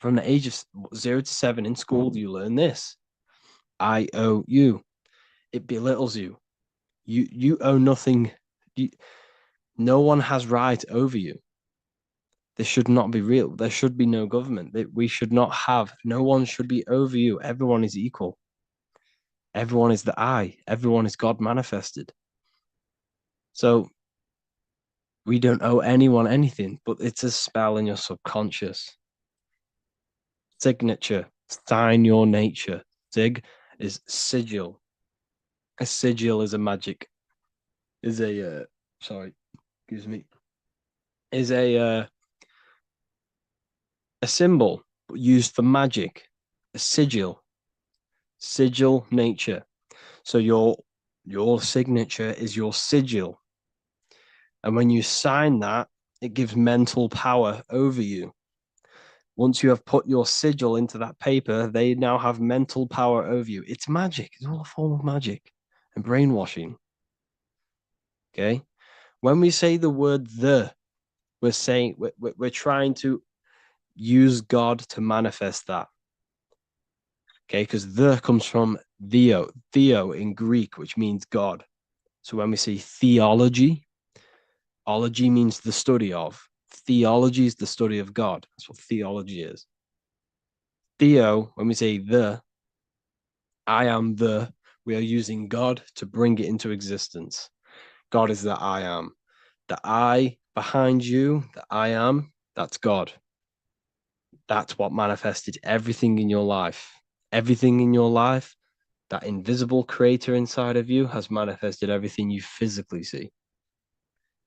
S5: From the age of 0 to 7 in school, you learn this. I owe you. It belittles you. You owe nothing. No one has right over you. This should not be real. There should be no government. We should not have. No one should be over you. Everyone is equal. Everyone is the I. Everyone is God manifested. So we don't owe anyone anything, but it's a spell in your subconscious. Signature. Sign your nature. Sig is sigil. A sigil is a magic. Is a sorry, excuse me. Is a symbol used for magic. A sigil. Sigil nature. So your signature is your sigil. And when you sign that, it gives mental power over you. Once you have put your sigil into that paper, they now have mental power over you. It's magic. It's all a form of magic and brainwashing. Okay? When we say the word the, we're saying we're trying to use God to manifest that. Okay? Because the comes from theo in Greek, which means God. So when we say theology, ology means the study of. Theology is the study of God. That's what theology is. Theo, when we say the, I am the, we are using God to bring it into existence. God is the I am. The I behind you, the I am, that's God. That's what manifested everything in your life. Everything in your life, that invisible creator inside of you has manifested everything you physically see.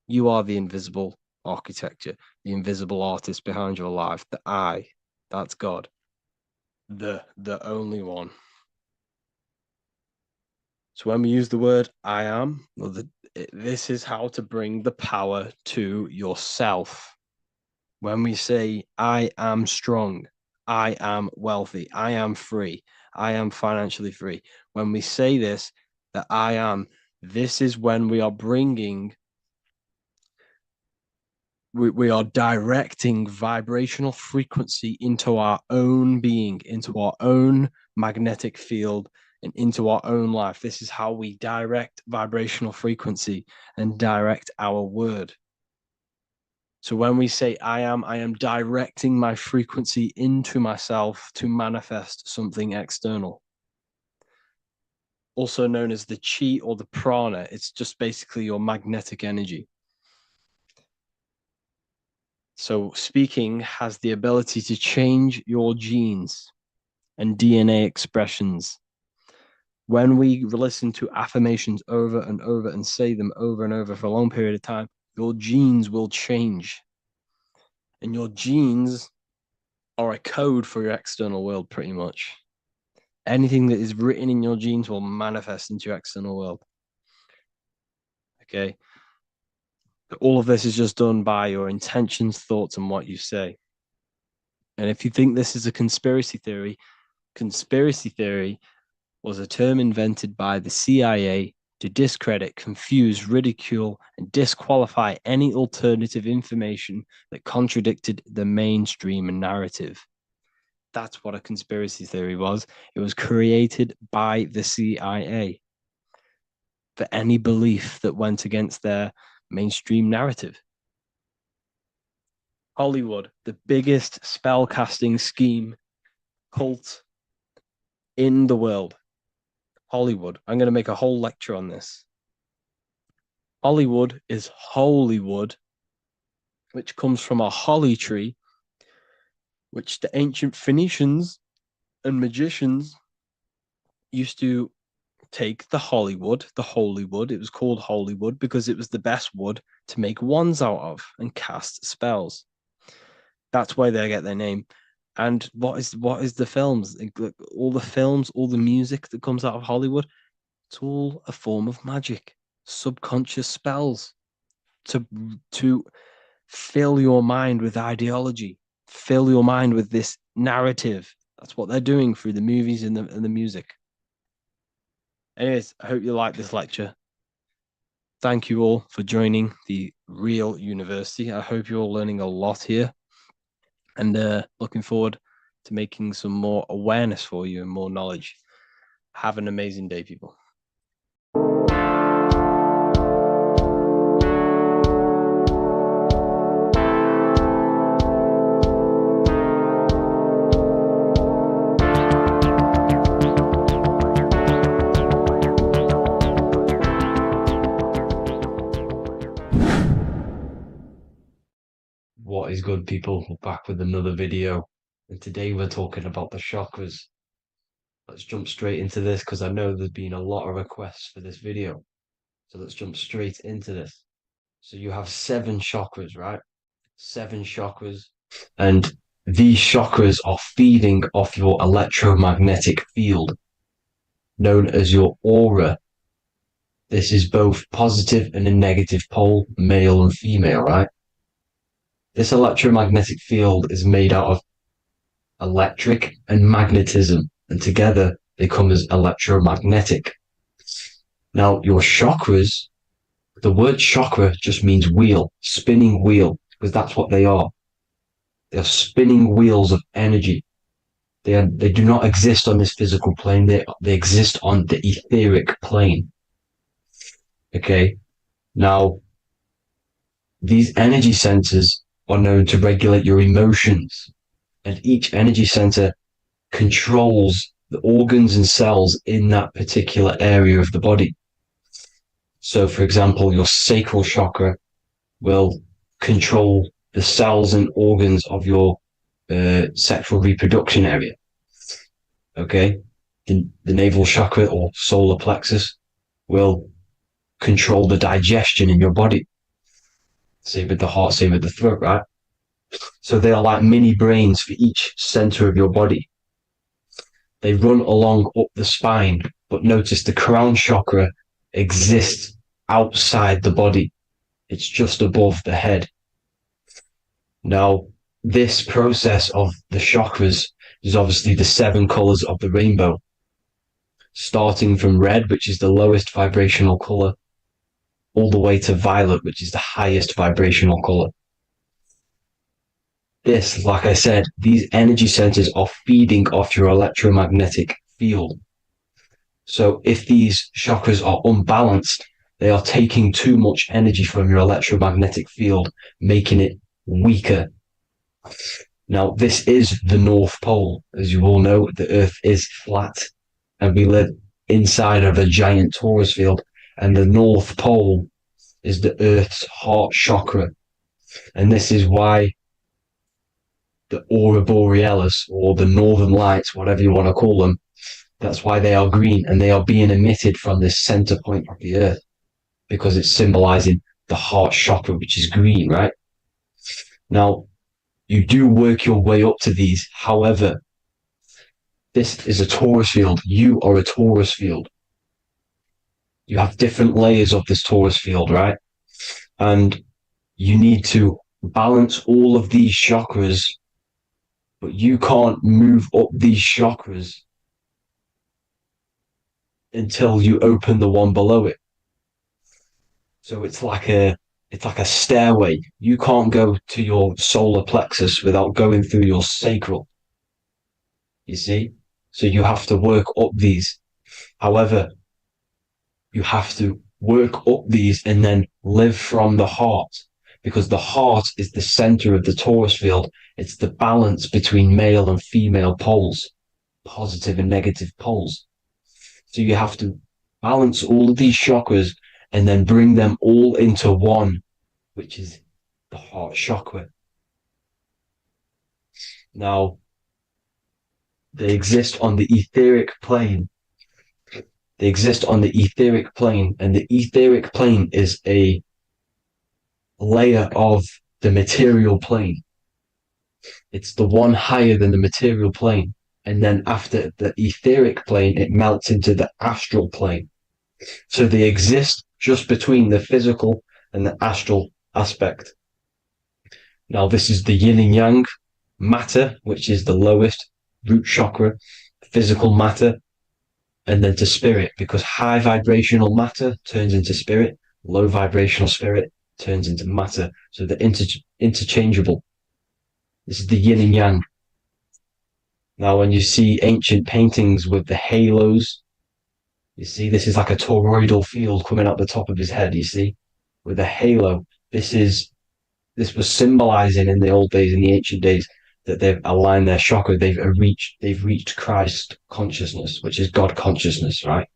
S5: You are the invisible architecture, the invisible artist behind your life. The I, that's God. The only one. So when we use the word I am, this is how to bring the power to yourself. When we say I am strong, I am wealthy, I am free, I am financially free. When we say this, that I am, this is when we are bringing, we are directing vibrational frequency into our own being, into our own magnetic field, and into our own life. This is how we direct vibrational frequency and direct our word. So when we say I am directing my frequency into myself to manifest something external. Also known as the chi or the prana. It's just basically your magnetic energy. So speaking has the ability to change your genes and DNA expressions. When we listen to affirmations over and over and say them over and over for a long period of time, your genes will change. And your genes are a code for your external world, pretty much. Anything that is written in your genes will manifest into your external world. Okay. All of this is just done by your intentions, thoughts, and what you say. And if you think this is a conspiracy theory was a term invented by the CIA to discredit, confuse, ridicule, and disqualify any alternative information that contradicted the mainstream narrative. That's what a conspiracy theory was. It was created by the CIA for any belief that went against their mainstream narrative. Hollywood, the biggest spellcasting scheme cult in the world. Hollywood. I'm going to make a whole lecture on this. Hollywood is holy wood, which comes from a holly tree, which the ancient Phoenicians and magicians used to take the holy wood. It was called holy wood because it was the best wood to make wands out of and cast spells. That's why they get their name. And what is the films? All the films, all the music that comes out of Hollywood, it's all a form of magic, subconscious spells. to fill your mind with ideology, fill your mind with this narrative. That's what they're doing through the movies and the music. Anyways, I hope you like this lecture. Thank you all for joining the Real University. I hope you're all learning a lot here, and looking forward to making some more awareness for you and more knowledge. Have an amazing day, people.
S2: What is good, people? We're back with another video, and today we're talking about the chakras. Let's jump straight into this because I know there's been a lot of requests for this video. So let's jump straight into this. So you have 7 chakras, right? 7 chakras, and these chakras are feeding off your electromagnetic field, known as your aura. This is both positive and a negative pole, male and female, right? This electromagnetic field is made out of electric and magnetism, and together they come as electromagnetic. Now, your chakras, the word chakra just means wheel, spinning wheel, because that's what they are. They are spinning wheels of energy. They do not exist on this physical plane. They exist on the etheric plane. Okay. Now, these energy centers are known to regulate your emotions, and each energy center controls the organs and cells in that particular area of the body. So, for example, your sacral chakra will control the cells and organs of your sexual reproduction area. Okay, the navel chakra or solar plexus will control the digestion in your body. Same with the heart, same with the throat, right? So they are like mini brains for each center of your body. They run along up the spine, but notice the crown chakra exists outside the body. It's just above the head. Now, this process of the chakras is obviously the 7 colors of the rainbow, starting from red, which is the lowest vibrational color, all the way to violet, which is the highest vibrational color. This, like I said, these energy centers are feeding off your electromagnetic field. So if these chakras are unbalanced, they are taking too much energy from your electromagnetic field, making it weaker. Now, this is the North Pole. As you all know, the Earth is flat, and we live inside of a giant torus field, and the North Pole is the Earth's heart chakra. And this is why the aurora borealis, or the northern lights, whatever you want to call them, that's why they are green, and they are being emitted from the center point of the Earth, because it's symbolizing the heart chakra, which is green, right? Now, you do work your way up to these. However, this is a torus field. You are a torus field. You have different layers of this torus field, right? And you need to balance all of these chakras, but you can't move up these chakras until you open the one below it. So it's like a stairway. You can't go to your solar plexus without going through your sacral. You see? So you have to work up these. However, you have to work up these and then live from the heart, because the heart is the center of the torus field. It's the balance between male and female poles, positive and negative poles. So you have to balance all of these chakras and then bring them all into one, which is the heart chakra. Now, they exist on the etheric plane. They exist on the etheric plane, and the etheric plane is a layer of the material plane. It's the one higher than the material plane. And then after the etheric plane, it melts into the astral plane. So they exist just between the physical and the astral aspect. Now, this is the yin and yang, matter, which is the lowest, root chakra, physical matter, and then to spirit, because high vibrational matter turns into spirit, low vibrational spirit turns into matter. So they're interchangeable. This is the yin and yang. Now, when you see ancient paintings with the halos, you see this is like a toroidal field coming out the top of his head, you see, with a halo. This was symbolizing in the old days, in the ancient days, that they've aligned their chakra, they've reached Christ consciousness, which is God consciousness, right?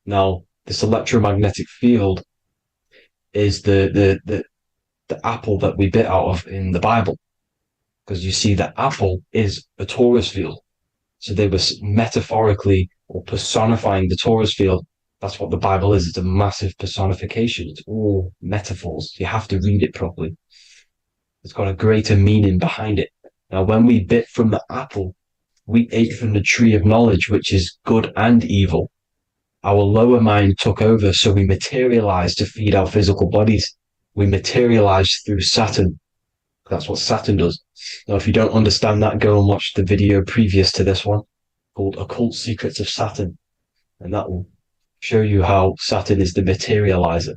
S2: Now, this electromagnetic field is the apple that we bit out of in the Bible, because you see that apple is a torus field. So they were metaphorically or personifying the torus field. That's what the Bible is. It's a massive personification. It's all metaphors. You have to read it properly. It's got a greater meaning behind it. Now, when we bit from the apple, we ate from the tree of knowledge, which is good and evil. Our lower mind took over, so we materialized to feed our physical bodies. We materialized through Saturn. That's what Saturn does. Now, if you don't understand that, go and watch the video previous to this one called Occult Secrets of Saturn. And that will show you how Saturn is the materializer.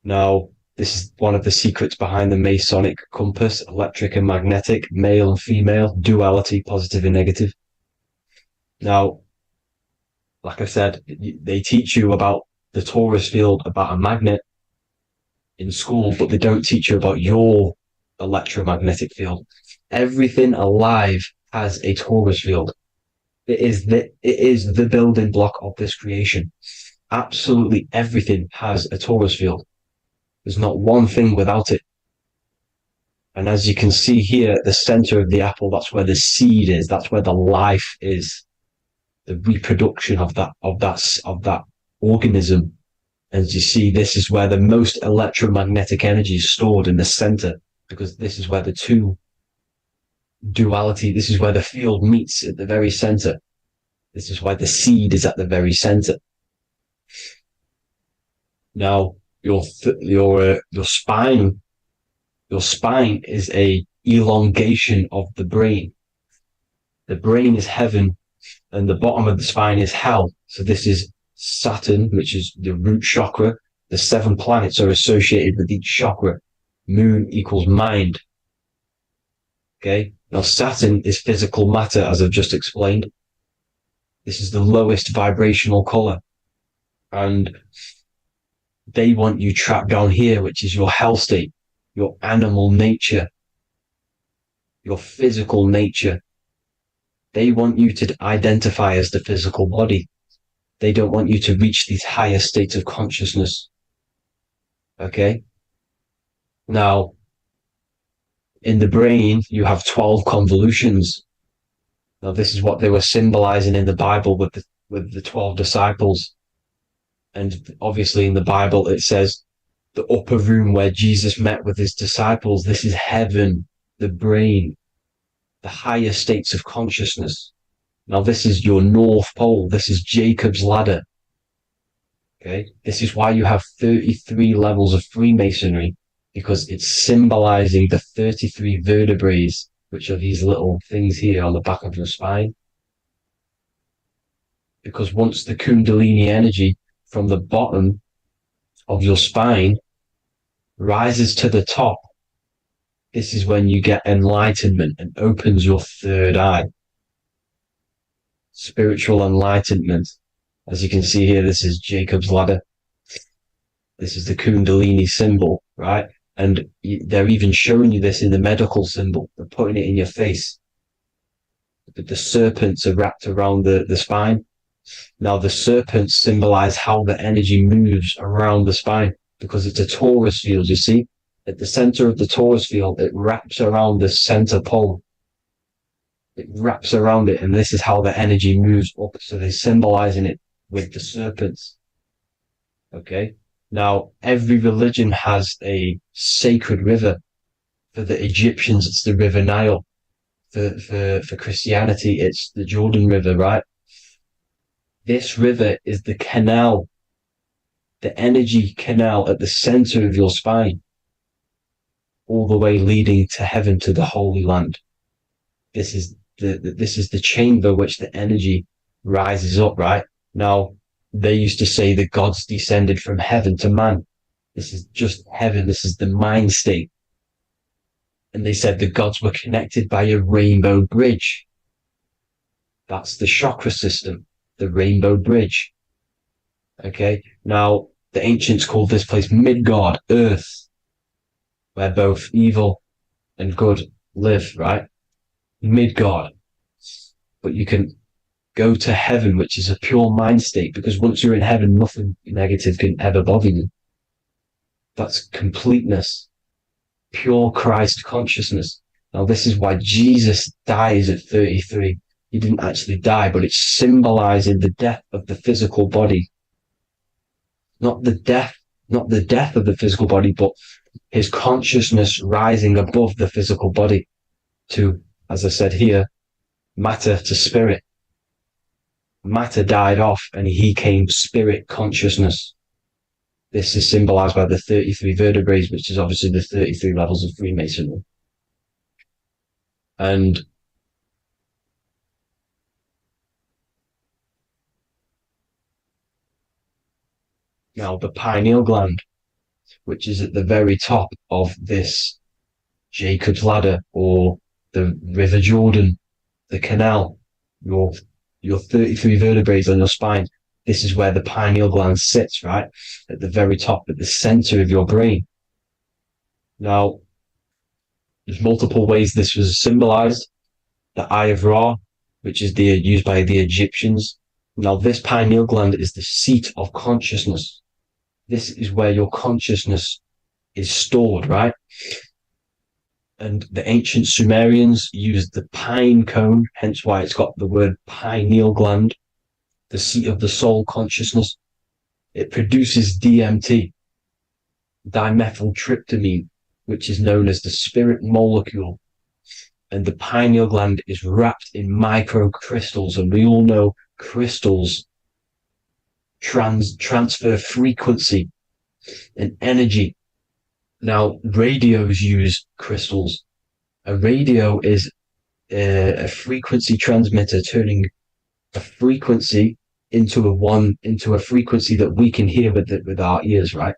S2: Now, this is one of the secrets behind the Masonic compass, electric and magnetic, male and female, duality, positive and negative. Now, like I said, they teach you about the torus field, about a magnet in school, but they don't teach you about your electromagnetic field. Everything alive has a torus field. It is the building block of this creation. Absolutely everything has a torus field. There's not one thing without it. And as you can see here at the center of the apple, that's where the seed is. That's where the life is. The reproduction of that organism. As you see, this is where the most electromagnetic energy is stored, in the center, because this is where the two duality, this is where the field meets at the very center. This is why the seed is at the very center. Now, your spine is a elongation of the brain. The brain is heaven, and the bottom of the spine is hell. So this is Saturn, which is the root chakra. The 7 planets are associated with each chakra. Moon equals mind. Okay. Now, Saturn is physical matter, as I've just explained. This is the lowest vibrational color. And they want you trapped down here, which is your hell state, your animal nature, your physical nature. They want you to identify as the physical body. They don't want you to reach these higher states of consciousness. Okay? Now, in the brain, you have 12 convolutions. Now, this is what they were symbolizing in the Bible with the 12 disciples. And obviously in the Bible, it says the upper room where Jesus met with his disciples. This is heaven, the brain, the higher states of consciousness. Now, this is your North Pole. This is Jacob's ladder. Okay. This is why you have 33 levels of Freemasonry, because it's symbolizing the 33 vertebrae, which are these little things here on the back of your spine. Because once the Kundalini energy from the bottom of your spine rises to the top, this is when you get enlightenment and opens your third eye. Spiritual enlightenment. As you can see here, this is Jacob's ladder. This is the Kundalini symbol, right? And they're even showing you this in the medical symbol. They're putting it in your face. The serpents are wrapped around the spine. Now, the serpents symbolize how the energy moves around the spine, because it's a torus field, you see? At the center of the torus field, it wraps around the center pole. It wraps around it, and this is how the energy moves up. So they're symbolizing it with the serpents. Okay? Now, every religion has a sacred river. For the Egyptians, it's the River Nile. For Christianity, it's the Jordan River, right? This river is the canal the energy canal at the center of your spine, all the way leading to heaven, to the Holy Land. This is the chamber which the energy rises up, right? Now, they used to say the gods descended from heaven to man. This is just heaven. This is the mind state. And they said the gods were connected by a rainbow bridge. That's the chakra system, the rainbow bridge. Okay. Now, the ancients called this place Midgard, Earth, where both evil and good live, right? Midgard. But you can go to heaven, which is a pure mind state, because once you're in heaven, nothing negative can ever bother you. That's completeness, pure Christ consciousness. Now, this is why Jesus dies at 33. He didn't actually die, but it's symbolizing the death of the physical body. Not the death of the physical body, but his consciousness rising above the physical body to, as I said here, matter to spirit. Matter died off and he came spirit consciousness. This is symbolized by the 33 vertebrae, which is obviously the 33 levels of Freemasonry. And now the pineal gland, which is at the very top of this Jacob's ladder, or the River Jordan, the canal, your 33 vertebrae on your spine. This is where the pineal gland sits, right? At the very top, at the center of your brain. Now, there's multiple ways this was symbolized. The Eye of Ra, which is used by the Egyptians. Now, this pineal gland is the seat of consciousness. This is where your consciousness is stored, right? And the ancient Sumerians used the pine cone, hence why it's got the word pineal gland, the seat of the soul consciousness. It produces DMT, dimethyltryptamine, which is known as the spirit molecule. And the pineal gland is wrapped in microcrystals, and we all know crystals transfer frequency and energy. Now, radios use crystals. A radio is a frequency transmitter, turning a frequency into a frequency that we can hear with our ears, right?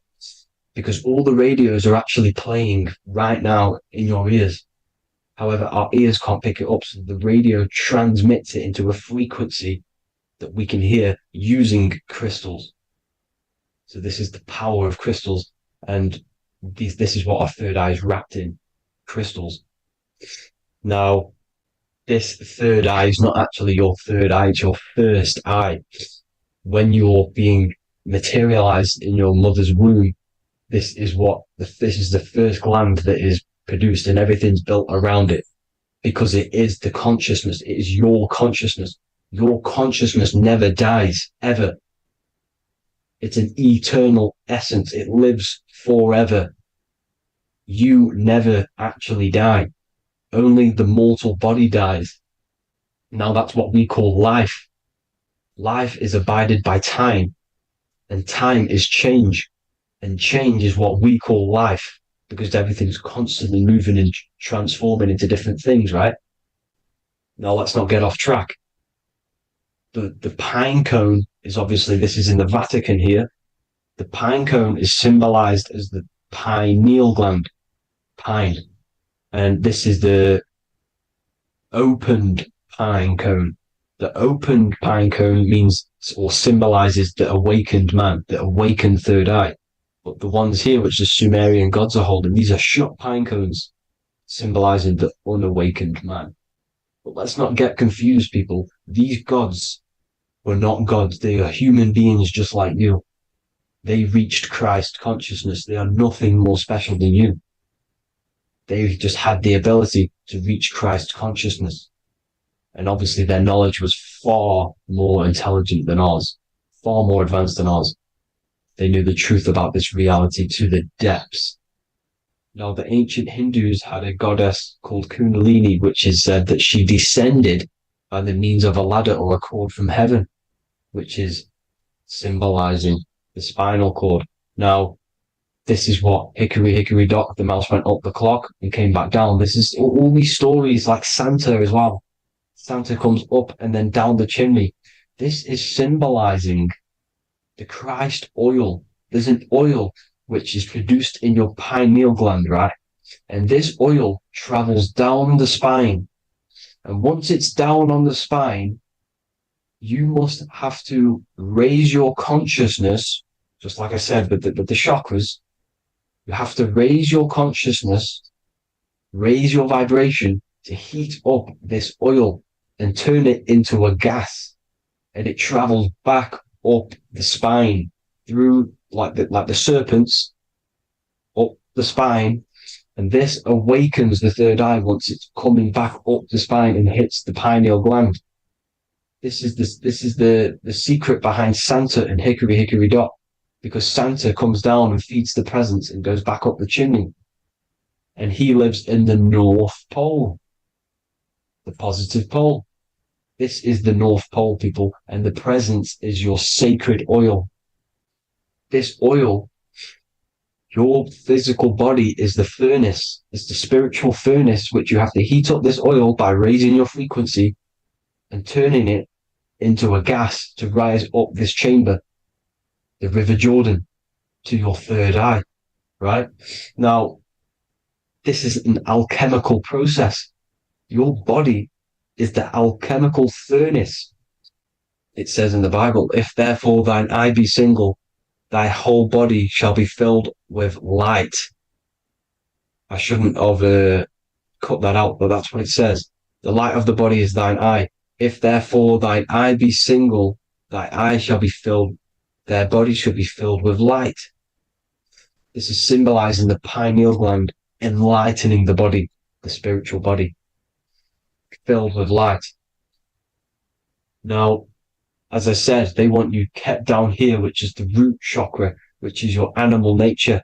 S2: Because all the radios are actually playing right now in your ears. However, our ears can't pick it up, so the radio transmits it into a frequency that we can hear using crystals. So this is the power of crystals, and this is what our third eye is wrapped in, crystals. Now, this third eye is not actually your third eye, it's your first eye. When you're being materialized in your mother's womb, this is the first gland that is produced, and everything's built around it, because it is the consciousness. It is your consciousness. Your consciousness never dies, ever. It's an eternal essence. It lives forever. You never actually die. Only the mortal body dies. Now that's what we call life. Life is abided by time, and time is change. And change is what we call life, because everything's constantly moving and transforming into different things, right? Now let's not get off track. The pine cone is obviously, this is in the Vatican here. The pine cone is symbolized as the pineal gland, pine. And this is the opened pine cone. The opened pine cone means, or symbolizes, the awakened man, the awakened third eye. But the ones here, which the Sumerian gods are holding, these are shut pine cones, symbolizing the unawakened man. But let's not get confused, people. These gods were not gods. They are human beings just like you. They reached Christ consciousness. They are nothing more special than you. They just had the ability to reach Christ consciousness. And obviously their knowledge was far more intelligent than ours, far more advanced than ours. They knew the truth about this reality to the depths. Now, the ancient Hindus had a goddess called Kundalini, which is said that she descended by the means of a ladder or a cord from heaven, which is symbolizing the spinal cord. Now, this is what hickory dock, the mouse went up the clock and came back down. This is all these stories like Santa as well. Santa comes up and then down the chimney. This is symbolizing the Christ oil. There's an oil which is produced in your pineal gland, right? And this oil travels down the spine. And once it's down on the spine, you must have to raise your consciousness, just like I said, with the chakras. You have to raise your consciousness, raise your vibration to heat up this oil and turn it into a gas. And it travels back up the spine through like the serpents up the spine. And this awakens the third eye once it's coming back up the spine and hits the pineal gland. This is the secret behind Santa and hickory dock, because Santa comes down and feeds the presents and goes back up the chimney. And he lives in the North Pole, the positive pole. This is the North Pole, people, and the presence is your sacred oil. This oil, your physical body is the furnace. It's the spiritual furnace, which you have to heat up this oil by raising your frequency and turning it into a gas to rise up this chamber, the River Jordan, to your third eye, right? Now, this is an alchemical process. Your body is the alchemical furnace. It says in the Bible, if therefore thine eye be single, thy whole body shall be filled with light. I shouldn't have cut that out, but that's what it says. The light of the body is thine eye. If therefore thine eye be single, thy eye shall be filled, their body shall be filled with light. This is symbolizing the pineal gland, enlightening the body, the spiritual body, filled with light. Now, as I said, they want you kept down here, which is the root chakra, which is your animal nature,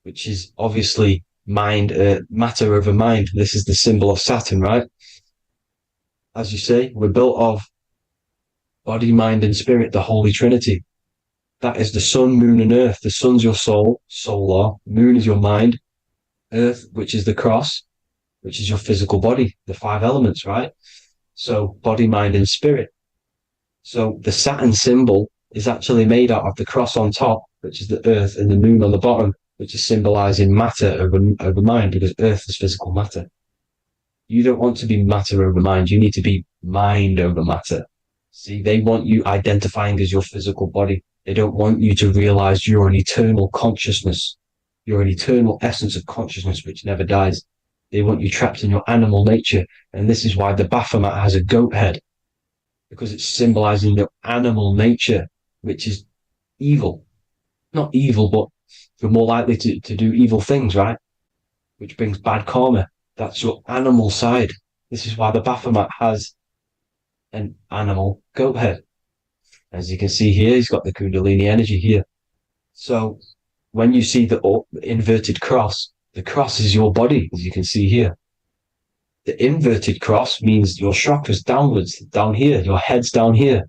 S2: which is obviously mind, matter over mind. This is the symbol of Saturn, right? As you say, we're built of body, mind, and spirit, the Holy Trinity. That is the sun, moon, and earth. The sun's your soul, solar. Moon is your mind. Earth, which is the cross, which is your physical body, the 5 elements, right? So body, mind, and spirit. So the Saturn symbol is actually made out of the cross on top, which is the earth, and the moon on the bottom, which is symbolizing matter over mind, because earth is physical matter. You don't want to be matter over mind. You need to be mind over matter. See, they want you identifying as your physical body. They don't want you to realize you're an eternal consciousness. You're an eternal essence of consciousness which never dies. They want you trapped in your animal nature. And this is why the Baphomet has a goat head, because it's symbolizing your animal nature, which is evil. Not evil, but you're more likely to do evil things, right? Which brings bad karma. That's your animal side. This is why the Baphomet has an animal goat head. As you can see here, he's got the Kundalini energy here. So when you see the inverted cross, the cross is your body, as you can see here. The inverted cross means your chakras downwards, down here. Your head's down here.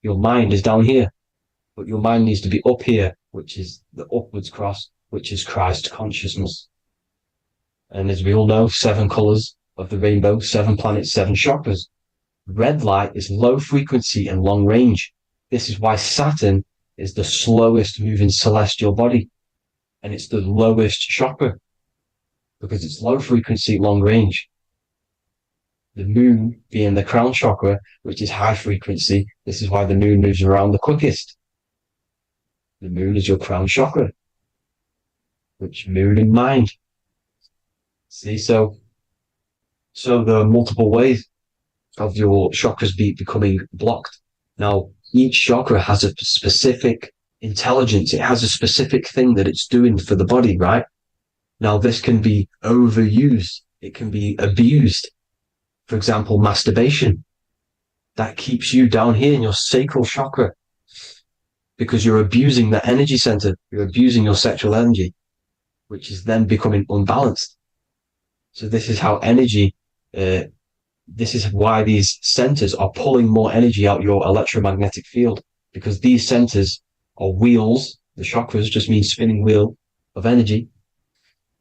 S2: Your mind is down here. But your mind needs to be up here, which is the upwards cross, which is Christ consciousness. And as we all know, 7 colors of the rainbow, 7 planets, 7 chakras. Red light is low frequency and long range. This is why Saturn is the slowest moving celestial body. And it's the lowest chakra, because it's low frequency, long range. The moon being the crown chakra, which is high frequency. This is why the moon moves around the quickest. The moon is your crown chakra, which moon in mind. See, so there are multiple ways of your chakras becoming blocked. Now, each chakra has a specific intelligence. It has a specific thing that it's doing for the body, right? Now, this can be overused. It can be abused. For example, masturbation. That keeps you down here in your sacral chakra, because you're abusing the energy center. You're abusing your sexual energy, which is then becoming unbalanced. So this is how energy, this is why these centers are pulling more energy out your electromagnetic field, because these centers are wheels. The chakras just mean spinning wheel of energy.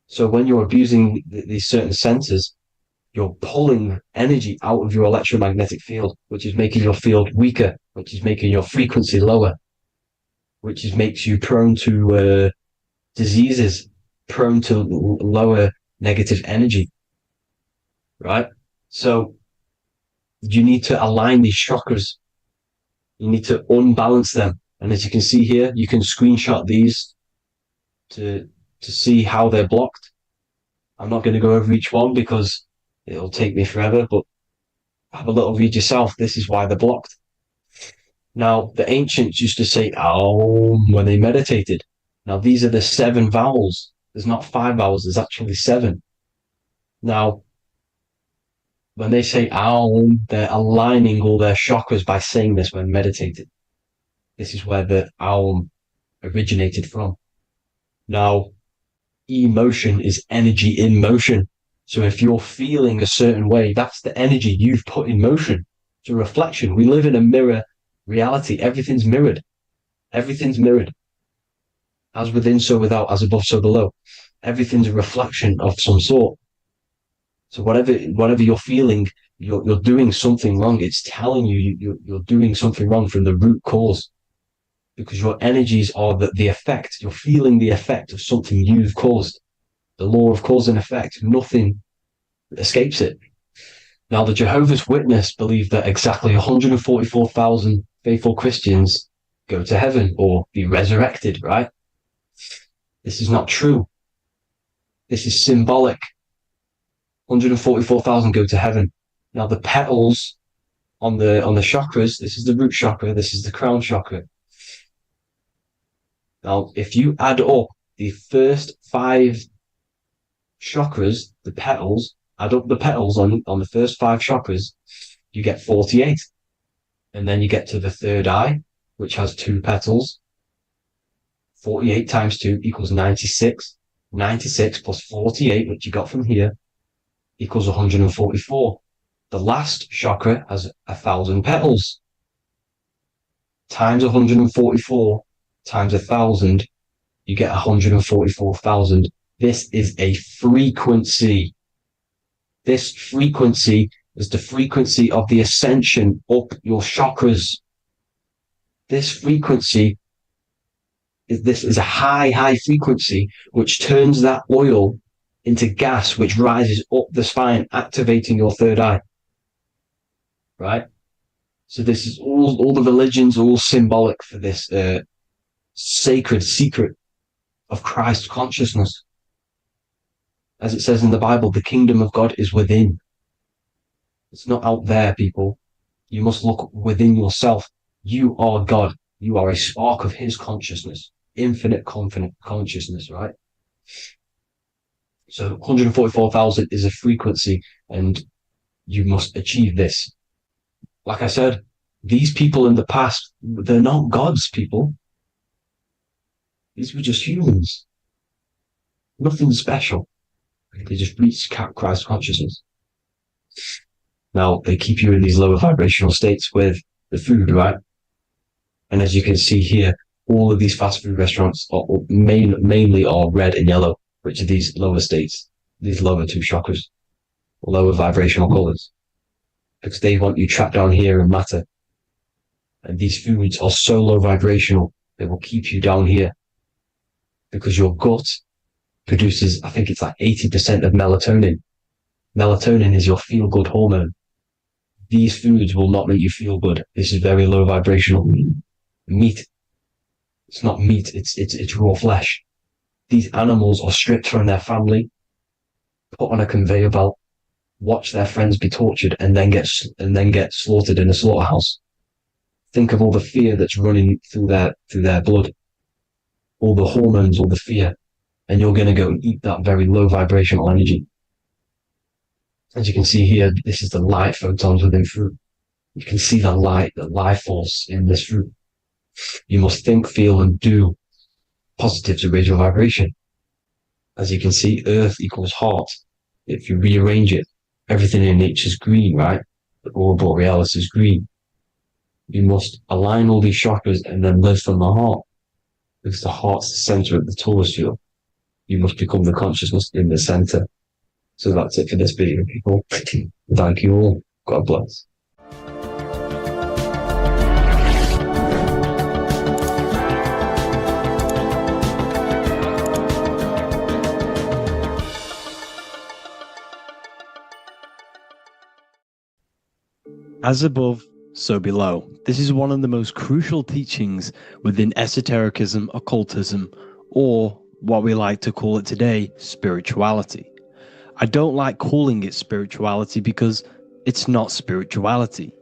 S2: So when you're abusing these certain centers, you're pulling energy out of your electromagnetic field, which is making your field weaker, which is making your frequency lower, which makes you prone to diseases, prone to lower negative energy, right? So you need to align these chakras. You need to unbalance them. And as you can see here, you can screenshot these to see how they're blocked. I'm not going to go over each one because it'll take me forever, but have a little read yourself. This is why they're blocked. Now, the ancients used to say Aum when they meditated. Now, these are the 7 vowels. There's not 5 vowels, there's actually 7. Now, when they say Aum, they're aligning all their chakras by saying this when meditated. This is where the Aum originated from. Now, emotion is energy in motion. So if you're feeling a certain way, that's the energy you've put in motion. It's a reflection. We live in a mirror reality. Everything's mirrored. Everything's mirrored. As within, so without, as above, so below. Everything's a reflection of some sort. So whatever you're feeling, you're doing something wrong. It's telling you're doing something wrong from the root cause. Because your energies are the effect. You're feeling the effect of something you've caused. The law of cause and effect. Nothing escapes it. Now, the Jehovah's Witness believe that exactly 144,000 faithful Christians go to heaven or be resurrected, right? This is not true. This is symbolic. 144,000 go to heaven. Now, the petals on the chakras, this is the root chakra, this is the crown chakra. Now, if you add up the first 5 chakras, the petals, add up the petals on the first 5 chakras, you get 48. And then you get to the third eye, which has 2 petals. 48 times 2 equals 96. 96 plus 48, which you got from here, equals 144. The last chakra has 1,000 petals. Times 144 times 1,000, you get 144,000. This is a frequency. This frequency is the frequency of the ascension up your chakras. This frequency is a high frequency, which turns that oil into gas, which rises up the spine, activating your third eye. Right? So this is all the religions are all symbolic for this sacred secret of Christ consciousness. As it says in the Bible, the kingdom of God is within. It's not out there, people. You must look within yourself. You are God. You are a spark of his consciousness, infinite consciousness, right? So 144,000 is a frequency, and you must achieve this. Like I said, these people in the past, they're not gods, people. These were just humans. Nothing special. They just reach Christ consciousness. Now, they keep you in these lower vibrational states with the food, right? And as you can see here, all of these fast food restaurants are mainly are red and yellow, which are these lower states, these lower 2 chakras, lower vibrational colors, because they want you trapped down here in matter. And these foods are so low vibrational, they will keep you down here, because your gut produces, I think it's like 80% of melatonin. Melatonin is your feel-good hormone. These foods will not make you feel good. This is very low vibrational. Meat. It's not meat, it's raw flesh. These animals are stripped from their family, put on a conveyor belt, watch their friends be tortured, and then get slaughtered in a slaughterhouse. Think of all the fear that's running through their blood. All the hormones, all the fear. And you're going to go and eat that very low vibrational energy. As you can see here, this is the light photons within fruit. You can see the life force in this fruit. You must think, feel, and do positive to raise your vibration. As you can see, earth equals heart. If you rearrange it, everything in nature is green, right? The aurora borealis is green. You must align all these chakras and then live from the heart. Because the heart's the center of the Taurus wheel. You must become the consciousness in the center. So that's it for this video, people. Thank you all. God bless.
S5: As above, so below. This is one of the most crucial teachings within esotericism, occultism, or what we like to call it today, spirituality. I don't like calling it spirituality because it's not spirituality.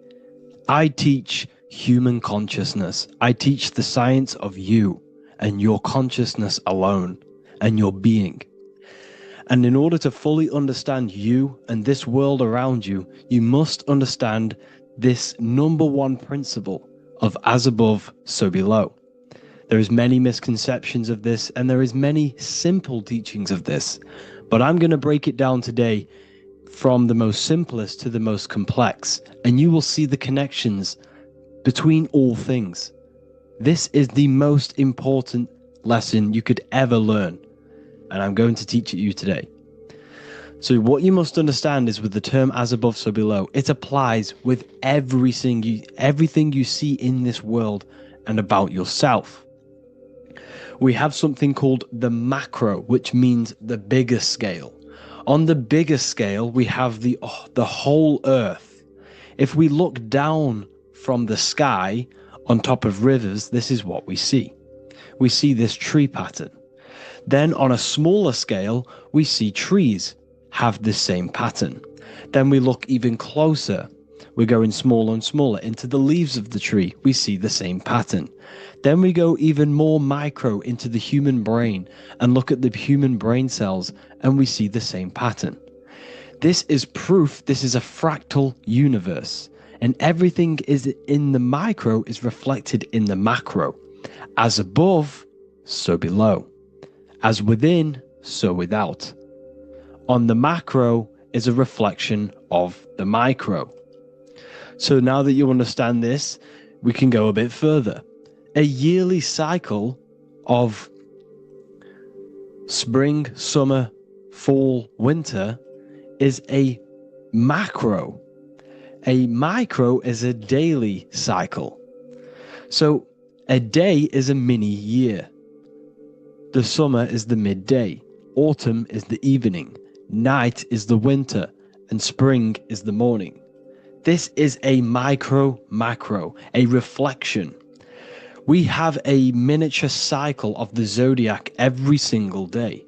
S5: I teach human consciousness. I teach the science of you and your consciousness alone and your being. And in order to fully understand you and this world around you, you must understand this number one principle of as above, so below. There is many misconceptions of this, and there is many simple teachings of this, but I'm going to break it down today from the most simplest to the most complex, and you will see the connections between all things. This is the most important lesson you could ever learn, and I'm going to teach it you today. So what you must understand is with the term as above, so below, it applies with everything you see in this world and about yourself. We have something called the macro, which means the bigger scale. On the bigger scale, we have the whole earth. If we look down from the sky on top of rivers, this is what we see. We see this tree pattern. Then on a smaller scale, we see trees have the same pattern. Then we look even closer. We're going smaller and smaller into the leaves of the tree. We see the same pattern. Then we go even more micro into the human brain and look at the human brain cells, and we see the same pattern. This is proof this is a fractal universe, and everything is in the micro is reflected in the macro. As above, so below. As within, so without. On the macro is a reflection of the micro. So now that you understand this, we can go a bit further. A yearly cycle of spring, summer, fall, winter is a macro. A micro is a daily cycle. So a day is a mini year. The summer is the midday. Autumn is the evening. Night is the winter, and spring is the morning. This is a macro, a reflection. We have a miniature cycle of the zodiac every single day.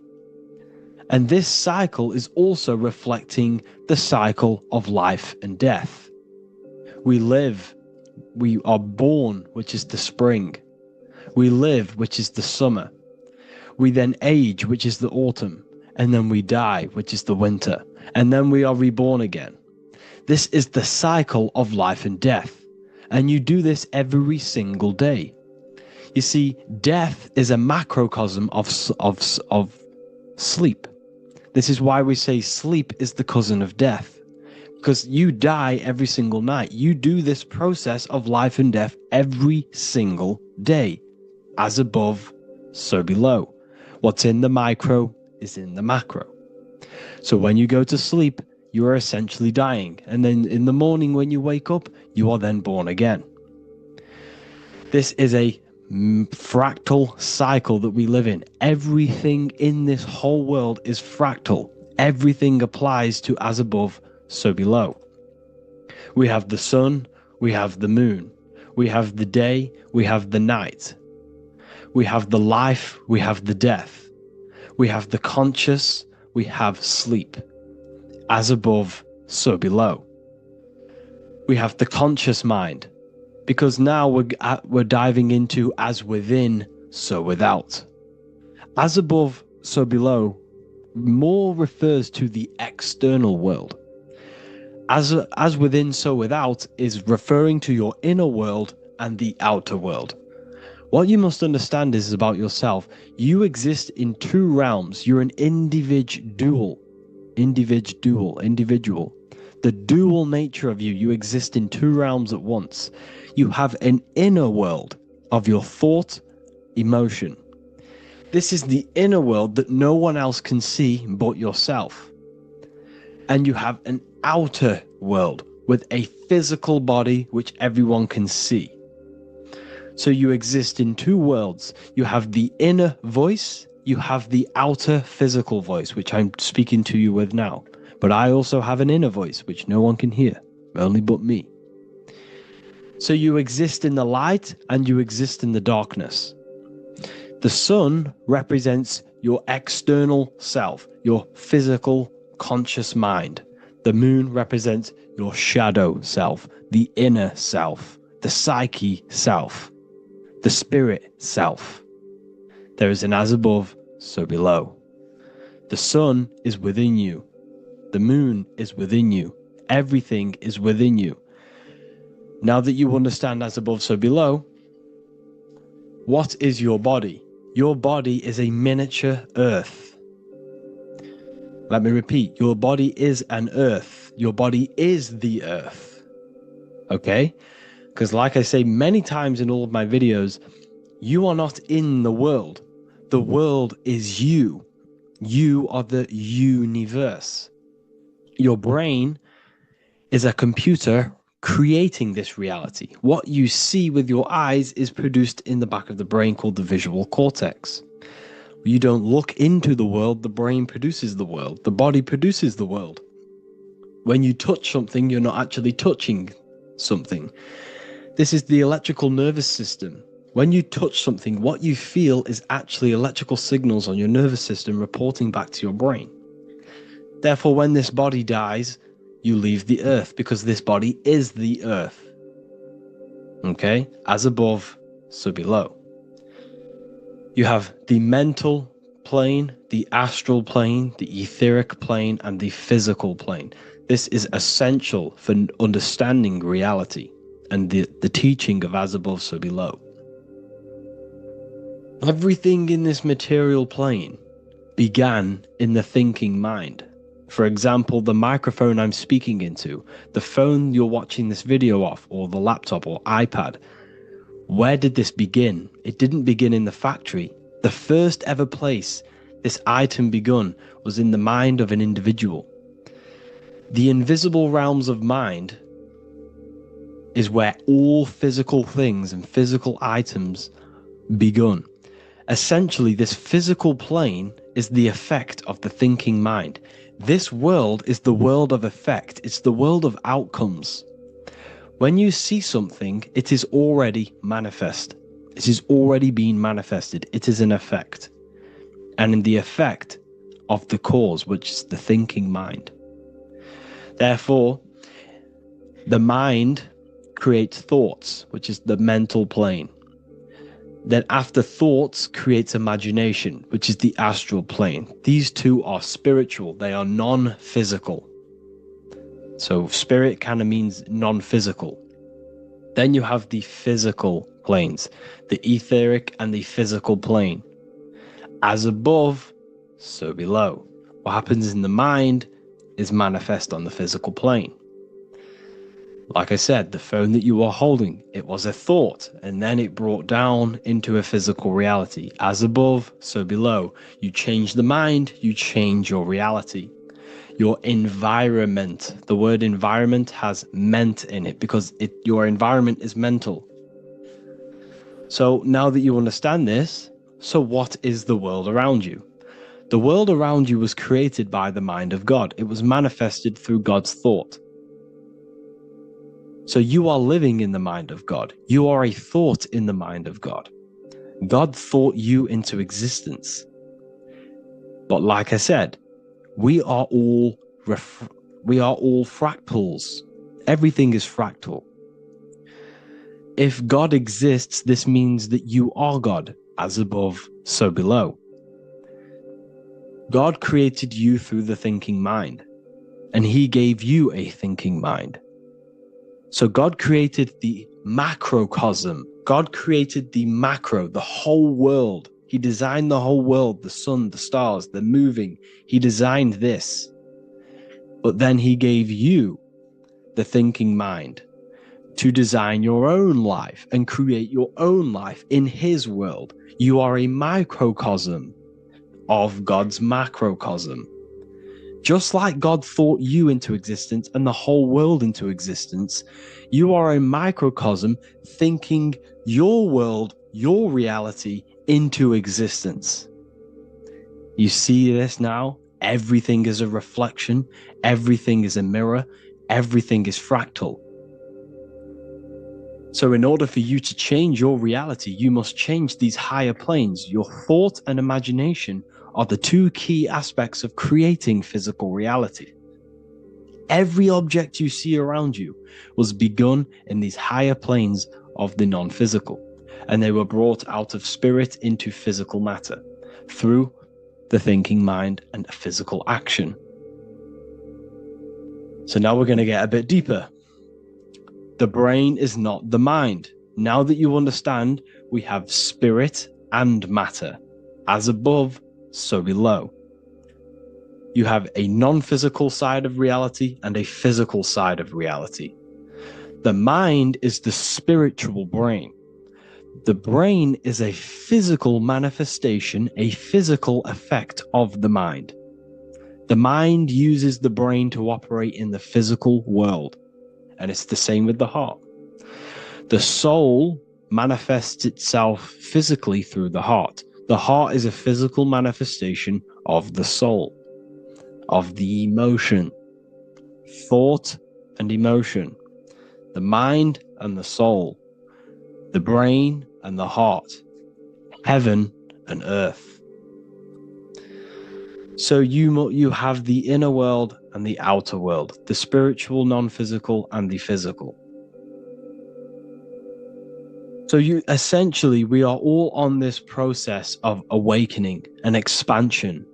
S5: And this cycle is also reflecting the cycle of life and death. We live, we are born, which is the spring. We live, which is the summer. We then age, which is the autumn. And then we die, which is the winter, and then we are reborn again. This is the cycle of life and death, and you do this every single day. You see, death is a macrocosm of sleep. This is why we say sleep is the cousin of death, because you die every single night. You do this process of life and death every single day. As above, so below. What's in the micro is in the macro. So when you go to sleep, you are essentially dying. And then in the morning when you wake up, you are then born again. This is a fractal cycle that we live in. Everything in this whole world is fractal. Everything applies to as above, so below. We have the sun, we have the moon, we have the day, we have the night. We have the life, we have the death. We have the conscious, we have sleep. As above, so below. We have the conscious mind, because now we're diving into as within, so without. As above, so below more refers to the external world. As within, so without is referring to your inner world and the outer world. What you must understand is about yourself. You exist in two realms. You're an individual. The dual nature of you. You exist in two realms at once. You have an inner world of your thought, emotion, This is the inner world that no one else can see but yourself. And you have an outer world with a physical body which everyone can see. So you exist in two worlds. You have the inner voice, you have the outer physical voice, which I'm speaking to you with now. But I also have an inner voice, which no one can hear, only but me. So you exist in the light and you exist in the darkness. The sun represents your external self, your physical, conscious mind. The moon represents your shadow self, the inner self, the psyche self, the spirit self. There is an as above, so below. The sun is within you. The moon is within you. Everything is within you. Now that you understand as above, so below, what is your body? Your body is a miniature earth. Let me repeat, your body is an earth. Your body is the earth. Okay? Because like I say many times in all of my videos, you are not in the world. The world is you. You are the universe. Your brain is a computer creating this reality. What you see with your eyes is produced in the back of the brain called the visual cortex. You don't look into the world, the brain produces the world. The body produces the world. When you touch something, you're not actually touching something. This is the electrical nervous system. When you touch something, what you feel is actually electrical signals on your nervous system reporting back to your brain. Therefore, when this body dies, you leave the earth because this body is the earth. Okay? As above, so below. You have the mental plane, the astral plane, the etheric plane, and the physical plane. This is essential for understanding reality and the teaching of as above, so below. Everything in this material plane began in the thinking mind. For example, the microphone I'm speaking into, the phone you're watching this video off, or the laptop or iPad. Where did this begin? It didn't begin in the factory. The first ever place this item begun was in the mind of an individual. The invisible realms of mind is where all physical things and physical items begun. Essentially, this physical plane is the effect of the thinking mind. This world is the world of effect. It's the world of outcomes. When you see something, it is already manifest. It is already being manifested. It is an effect. And in the effect of the cause, which is the thinking mind. Therefore, the mind creates thoughts, which is the mental plane. Then after thoughts creates imagination, which is the astral plane. These two are spiritual. They are non-physical. So spirit kind of means non-physical. Then you have the physical planes, the etheric and the physical plane. As above, so below. What happens in the mind is manifest on the physical plane. Like I said, the phone that you are holding, it was a thought, and then it brought down into a physical reality. As above, so below. You change the mind, you change your reality. Your environment, the word environment has ment in it because your environment is mental. So now that you understand this, so what is the world around you? The world around you was created by the mind of God. It was manifested through God's thought. So you are living in the mind of God. You are a thought in the mind of God. God thought you into existence. But like I said, we are all fractals. Everything is fractal. If God exists, this means that you are God. As above, so below. God created you through the thinking mind, and he gave you a thinking mind. So God created the macrocosm. God created the macro, the whole world. He designed the whole world, the sun, the stars, the moving. He designed this. But then he gave you the thinking mind. to design your own life and create your own life in his world. You are a microcosm of God's macrocosm. Just like God thought you into existence and the whole world into existence, you are a microcosm thinking your world, your reality into existence. You see this now? Everything is a reflection, everything is a mirror, everything is fractal. So in order for you to change your reality, you must change these higher planes. Your thought and imagination are the two key aspects of creating physical reality. Every object you see around you was begun in these higher planes of the non-physical, and they were brought out of spirit into physical matter through the thinking mind and physical action. So now we're going to get a bit deeper. The brain is not the mind. Now that you understand, we have spirit and matter. As above, so below. You have a non-physical side of reality and a physical side of reality. The mind is the spiritual brain. The brain is a physical manifestation, a physical effect of the mind. The mind uses the brain to operate in the physical world, and it's the same with the heart. The soul manifests itself physically through the heart. The heart is a physical manifestation of the soul, of the emotion, thought and emotion, the mind and the soul, the brain and the heart, heaven and earth. So you have the inner world and the outer world, the spiritual, non-physical, and the physical. So we are all on this process of awakening, an expansion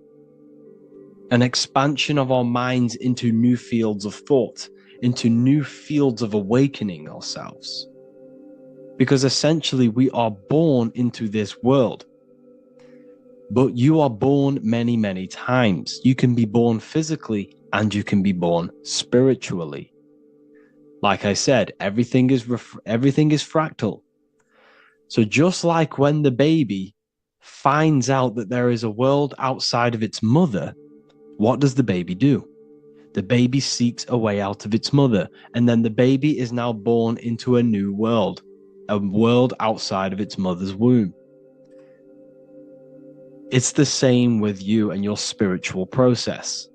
S5: of our minds into new fields of thought, into new fields of awakening ourselves. Because essentially we are born into this world, but you are born many, many times. You can be born physically and you can be born spiritually. Like I said, everything is fractal. So just like when the baby finds out that there is a world outside of its mother, what does the baby do? The baby seeks a way out of its mother, and then the baby is now born into a new world, a world outside of its mother's womb. It's the same with you and your spiritual process.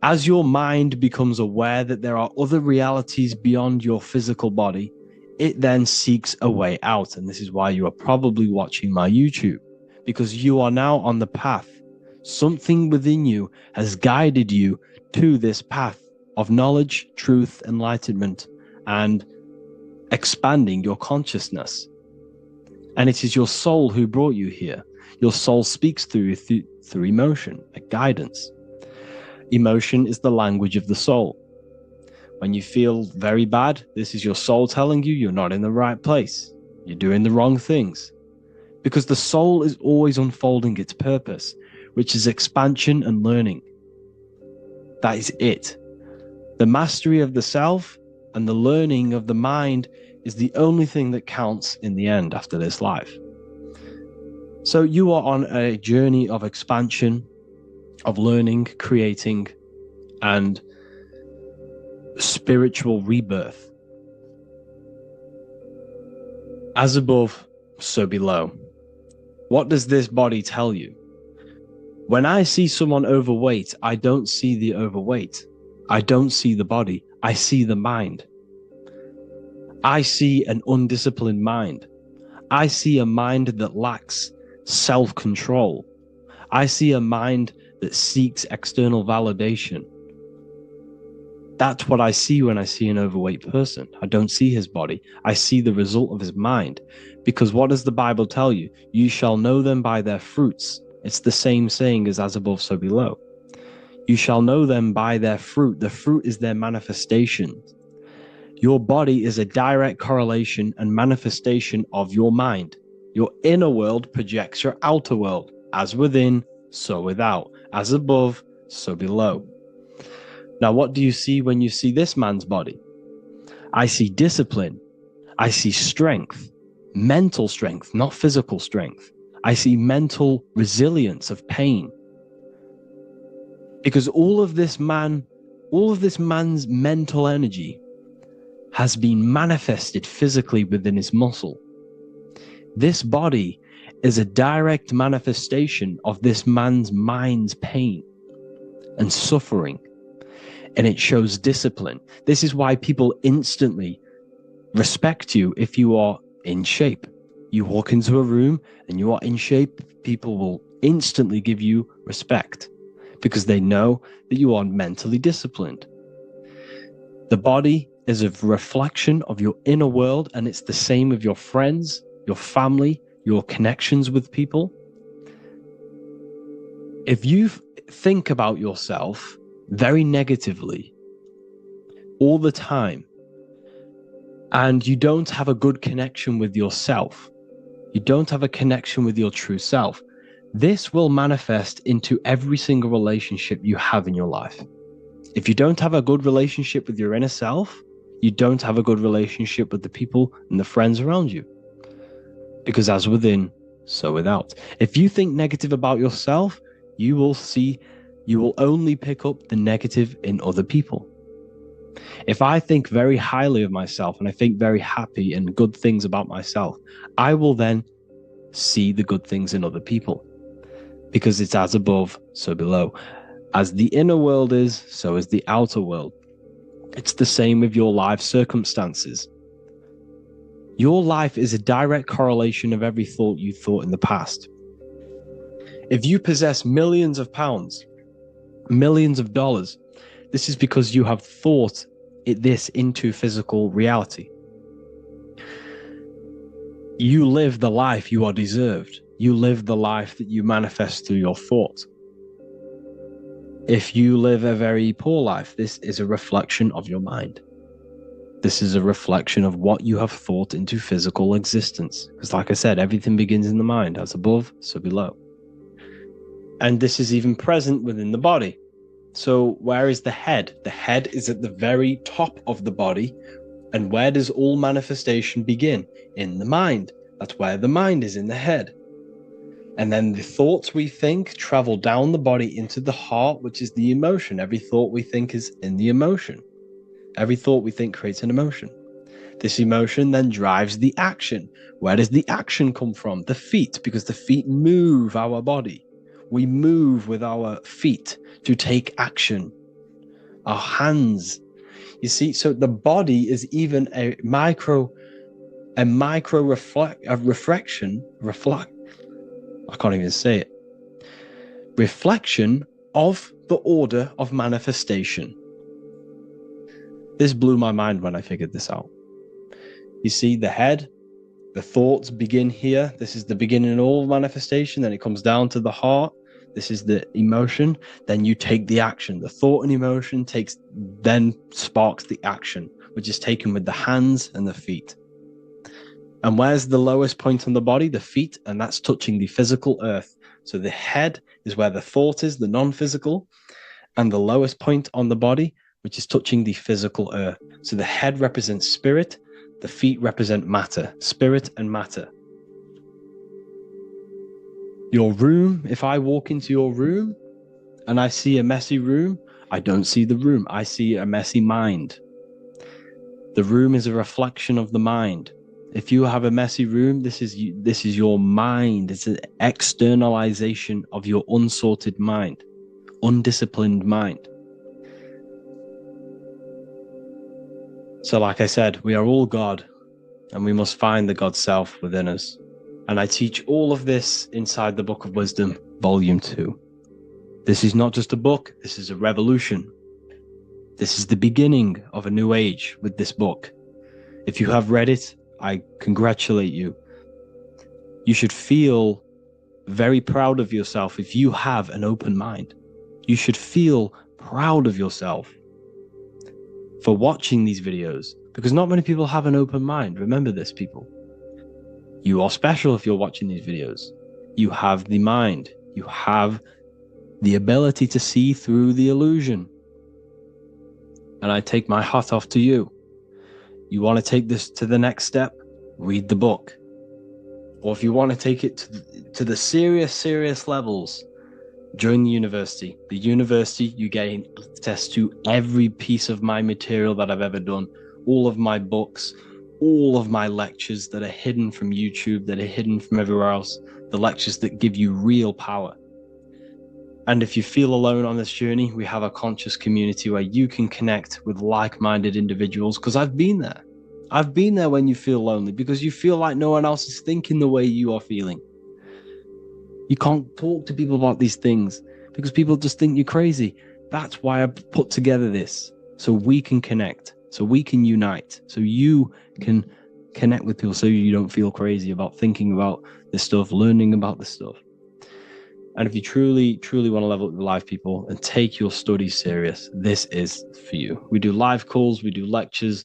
S5: As your mind becomes aware that there are other realities beyond your physical body, it then seeks a way out. And this is why you are probably watching my YouTube, because you are now on the path. Something within you has guided you to this path of knowledge, truth, enlightenment, and expanding your consciousness. And it is your soul who brought you here. Your soul speaks through emotion, like guidance. Emotion is the language of the soul. When you feel very bad, this is your soul telling you you're not in the right place. You're doing the wrong things. Because the soul is always unfolding its purpose, which is expansion and learning. That is it. The mastery of the self and the learning of the mind is the only thing that counts in the end after this life. So you are on a journey of expansion, of learning, creating, and spiritual rebirth. As above, so below. What does this body tell you? When I see someone overweight, I don't see the overweight. I don't see the body. I see the mind. I see an undisciplined mind. I see a mind that lacks self-control. I see a mind that seeks external validation. That's what I see when I see an overweight person. I don't see his body. I see the result of his mind. Because what does the Bible tell you? You shall know them by their fruits. It's the same saying as above, so below. You shall know them by their fruit. The fruit is their manifestation. Your body is a direct correlation and manifestation of your mind. Your inner world projects your outer world. As within, so without. As above, so below. Now, what do you see when you see this man's body? I see discipline. I see strength, mental strength, not physical strength. I see mental resilience of pain. Because all of this man's mental energy has been manifested physically within his muscle. This body is a direct manifestation of this man's mind's pain and suffering, and it shows discipline. This is why people instantly respect you if you are in shape. You walk into a room and you are in shape, people will instantly give you respect because they know that you are mentally disciplined. The body is a reflection of your inner world, and it's the same with your friends, your family, your connections with people. If you think about yourself very negatively all the time, and you don't have a good connection with yourself, you don't have a connection with your true self, this will manifest into every single relationship you have in your life. If you don't have a good relationship with your inner self, you don't have a good relationship with the people and the friends around you. Because as within, so without. If you think negative about yourself, you will only pick up the negative in other people. If I think very highly of myself and I think very happy and good things about myself, I will then see the good things in other people. Because it's as above, so below. As the inner world is, so is the outer world. It's the same with your life circumstances. Your life is a direct correlation of every thought you thought in the past. If you possess millions of pounds, millions of dollars, this is because you have thought this into physical reality. You live the life you are deserved. You live the life that you manifest through your thought. If you live a very poor life, this is a reflection of your mind. This is a reflection of what you have thought into physical existence. Because like I said, everything begins in the mind, as above, so below. And this is even present within the body. So where is the head? The head is at the very top of the body. And where does all manifestation begin? In the mind. That's where the mind is, in the head. And then the thoughts we think travel down the body into the heart, which is the emotion. Every thought we think is in the emotion. Every thought we think creates an emotion. This emotion then drives the action. Where does the action come from? The feet, because the feet move our body. We move with our feet to take action. Our hands. You see, so the body is even a reflection. I can't even say it. Reflection of the order of manifestation. This blew my mind when I figured this out. You see, the head, the thoughts begin here. This is the beginning of all manifestation. Then it comes down to the heart. This is the emotion. Then you take the action. The thought and emotion then sparks the action, which is taken with the hands and the feet. And where's the lowest point on the body? The feet, and that's touching the physical earth. So the head is where the thought is, the non-physical, and the lowest point on the body, which is touching the physical earth. So the head represents spirit, the feet represent matter, spirit and matter. Your room, if I walk into your room and I see a messy room, I don't see the room, I see a messy mind. The room is a reflection of the mind. If you have a messy room, this is your mind. It's an externalization of your unsorted mind, undisciplined mind. So like I said, we are all God, and we must find the God self within us. And I teach all of this inside the Book of Wisdom, Volume 2. This is not just a book, this is a revolution. This is the beginning of a new age with this book. If you have read it, I congratulate you. You should feel very proud of yourself if you have an open mind. You should feel proud of yourself for watching these videos, because not many people have an open mind. Remember this, people. You are special if you're watching these videos. You have the mind. You have the ability to see through the illusion. And I take my hat off to you. You want to take this to the next step? Read the book. Or if you want to take it to the serious levels, join the university. The university, you gain access to every piece of my material that I've ever done, all of my books, all of my lectures that are hidden from YouTube, that are hidden from everywhere else, the lectures that give you real power. And if you feel alone on this journey, we have a conscious community where you can connect with like-minded individuals, because I've been there. I've been there when you feel lonely, because you feel like no one else is thinking the way you are feeling. You can't talk to people about these things because people just think you're crazy. That's why I put together this, so we can connect, so we can unite, so you can connect with people, so you don't feel crazy about thinking about this stuff, learning about this stuff. And if you truly want to level up your life, people, and take your studies serious, this is for you. We do live calls, we do lectures.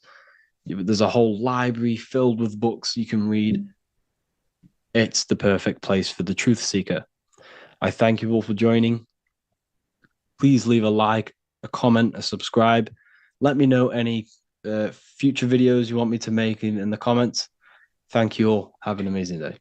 S5: There's a whole library filled with books you can read. It's the perfect place for the truth seeker. I thank you all for joining. Please leave a like, a comment, a subscribe. Let me know any future videos you want me to make in the comments. Thank you all. Have an amazing day.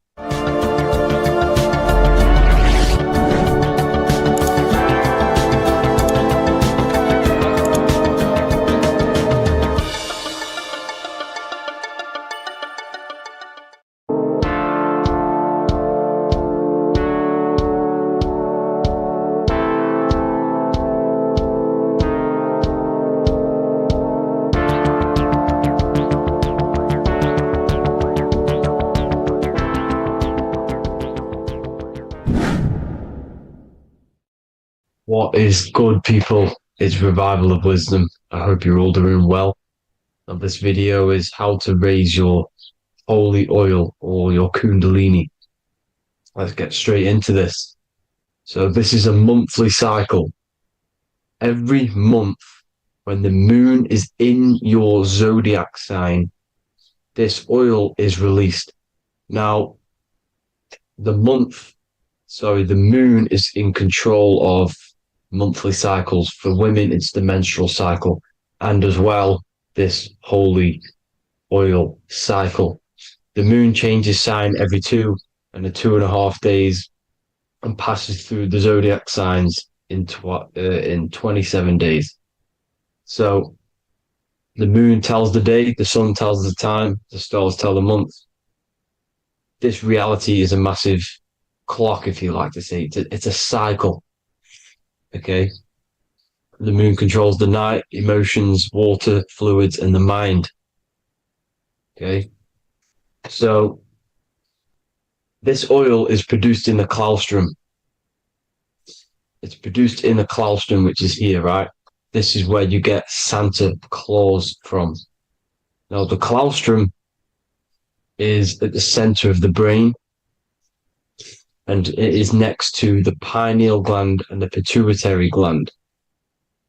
S2: What is good, people? It's Revival of Wisdom. I hope you're all doing well. And this video is how to raise your holy oil or your kundalini. Let's get straight into this. So this is a monthly cycle. Every month, when the moon is in your zodiac sign, this oil is released. Now, the moon is in control of monthly cycles. For women, it's the menstrual cycle, and as well, this holy oil cycle. The moon changes sign every 2.5 days and passes through the zodiac signs in 27 days. So the moon tells the day, the sun tells the time, the stars tell the month. This reality is a massive clock, if you like to say. It's a cycle. Okay. The moon controls the night, emotions, water, fluids, and the mind. Okay. So this oil is produced in the claustrum. It's produced in the claustrum, which is here, right? This is where you get Santa Claus from. Now, the claustrum is at the center of the brain, and it is next to the pineal gland and the pituitary gland.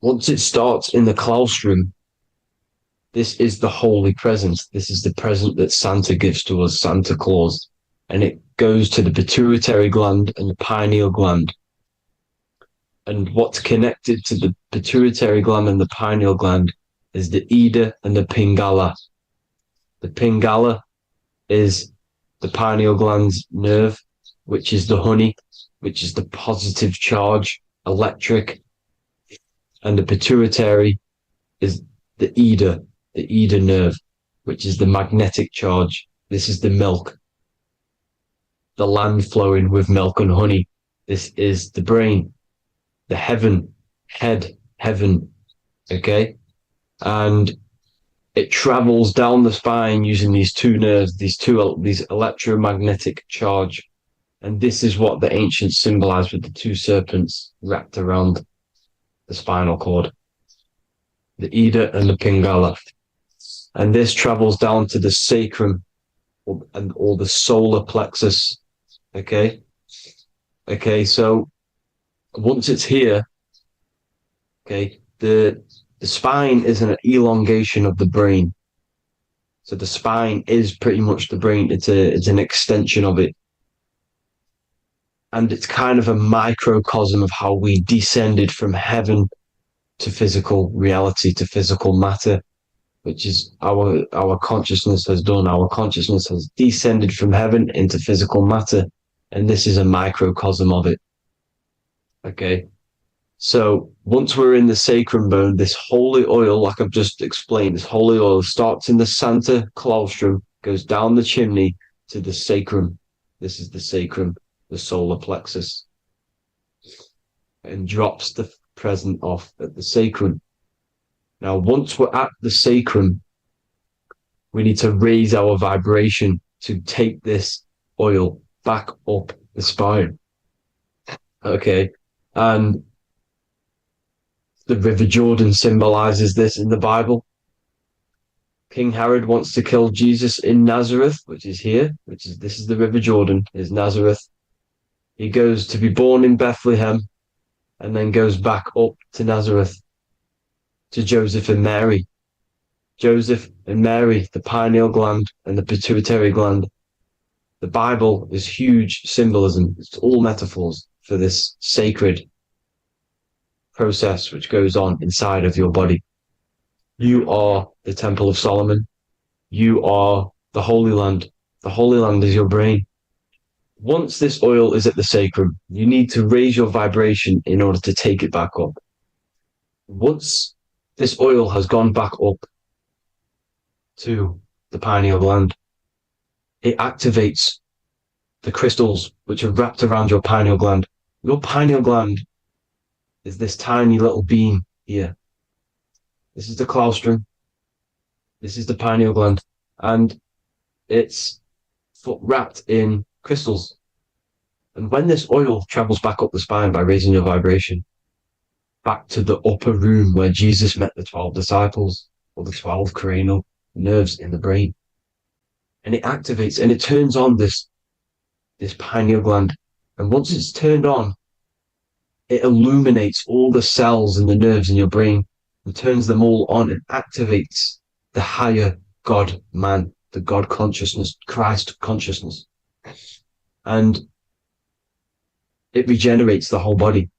S2: Once it starts in the claustrum, this is the holy present. This is the present that Santa gives to us, Santa Claus. And it goes to the pituitary gland and the pineal gland. And what's connected to the pituitary gland and the pineal gland is the Ida and the Pingala. The Pingala is the pineal gland's nerve, which is the honey, which is the positive charge, electric. And the pituitary is the Ida nerve, which is the magnetic charge. This is the milk, the land flowing with milk and honey. This is the brain, the heaven, okay? And it travels down the spine using these two nerves, these electromagnetic charge. And this is what the ancients symbolized with the two serpents wrapped around the spinal cord, the Ida and the Pingala. And this travels down to the sacrum or the solar plexus. Okay. So once it's here, okay, the spine is an elongation of the brain. So the spine is pretty much the brain. It's an extension of it. And it's kind of a microcosm of how we descended from heaven to physical reality, to physical matter. which is our consciousness has done. Our consciousness has descended from heaven into physical matter, and this is a microcosm of it. Okay. So once we're in the sacrum bone, this holy oil, like I've just explained, this holy oil starts in the Santa claustrum, goes down the chimney to the sacrum. This is the sacrum, the solar plexus, and drops the present off at the sacrum. Now, once we're at the sacrum, we need to raise our vibration to take this oil back up the spine. Okay. And the River Jordan symbolizes this in the Bible. King Herod wants to kill Jesus in Nazareth, which is here, this is the River Jordan, is Nazareth. He goes to be born in Bethlehem and then goes back up to Nazareth to Joseph and Mary. Joseph and Mary, the pineal gland and the pituitary gland. The Bible is huge symbolism. It's all metaphors for this sacred process which goes on inside of your body. You are the Temple of Solomon. You are the Holy Land. The Holy Land is your brain. Once this oil is at the sacrum, you need to raise your vibration in order to take it back up. Once this oil has gone back up to the pineal gland, it activates the crystals which are wrapped around your pineal gland. Your pineal gland is this tiny little beam here. This is the claustrum. This is the pineal gland. And it's wrapped in crystals. And when this oil travels back up the spine by raising your vibration, back to the upper room where Jesus met the 12 disciples, or the 12 cranial nerves in the brain, and it activates and it turns on this pineal gland. And once it's turned on, it illuminates all the cells and the nerves in your brain and turns them all on and activates the higher God man, the God consciousness, Christ consciousness. And it regenerates the whole body.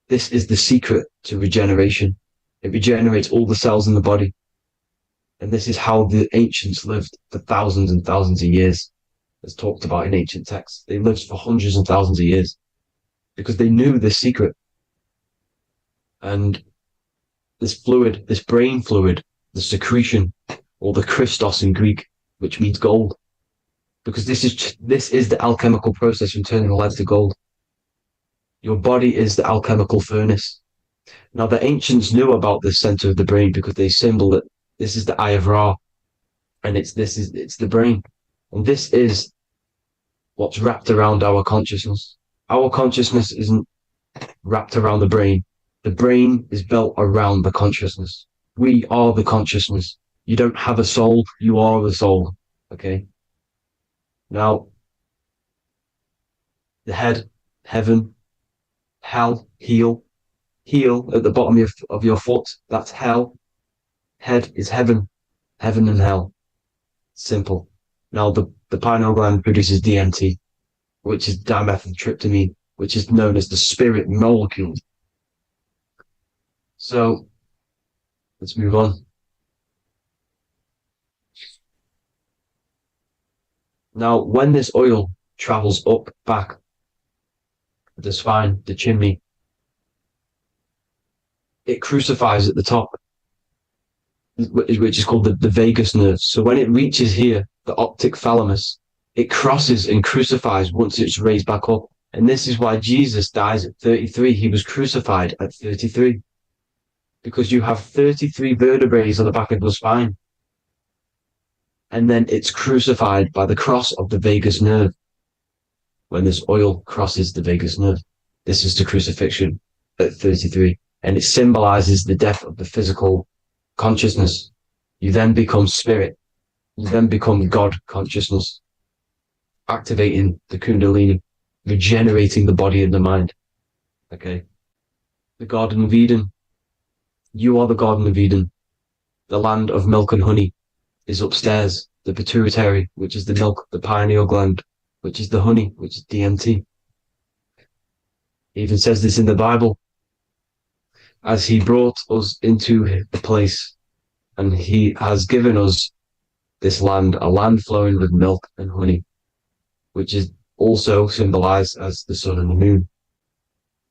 S2: This is the secret to regeneration. It regenerates all the cells in the body. And this is how the ancients lived for thousands and thousands of years, as talked about in ancient texts. They lived for hundreds and thousands of years because they knew this secret. And this fluid, this brain fluid, the secretion, or the Christos in Greek, which means gold, because this is the alchemical process from turning lead to gold. Your body is the alchemical furnace. Now, the ancients knew about this center of the brain because they symboled it. This is the Eye of Ra, and it's the brain. And this is what's wrapped around our consciousness. Our consciousness isn't wrapped around the brain. The brain is built around the consciousness. We are the consciousness. You don't have a soul, you are the soul. Okay? Now, the head, heaven, hell, heel at the bottom of your foot, that's hell. Head is heaven and hell. Simple. Now, the pineal gland produces DMT, which is dimethyltryptamine, which is known as the spirit molecule. So, let's move on. Now, when this oil travels up, back, the spine, the chimney, it crucifies at the top, which is called the vagus nerve. So when it reaches here, the optic thalamus, it crosses and crucifies once it's raised back up. And this is why Jesus dies at 33. He was crucified at 33. Because you have 33 vertebrae on the back of your spine. And then it's crucified by the cross of the vagus nerve. When this oil crosses the vagus nerve, this is the crucifixion at 33. And it symbolizes the death of the physical consciousness. You then become spirit. You then become God consciousness, activating the Kundalini, regenerating the body and the mind. Okay. The Garden of Eden. You are the Garden of Eden. The land of milk and honey is upstairs. The pituitary, which is the milk, the pineal gland, which is the honey, which is DMT. It even says this in the Bible. As he brought us into the place And he has given us this land, a land flowing with milk and honey, which is also symbolized as the sun and the moon.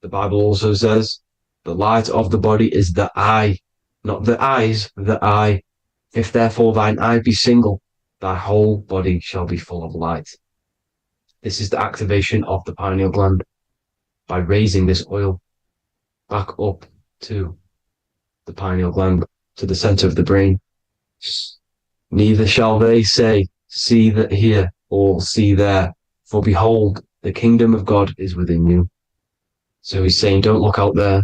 S2: The Bible also says the light of the body is the eye, not the eyes, the eye. If therefore thine eye be single, thy whole body shall be full of light. This is the activation of the pineal gland by raising this oil back up to the pineal gland, to the center of the brain. Neither shall they say, see that here, or see there, for behold, the kingdom of God is within you. So he's saying, don't look out there.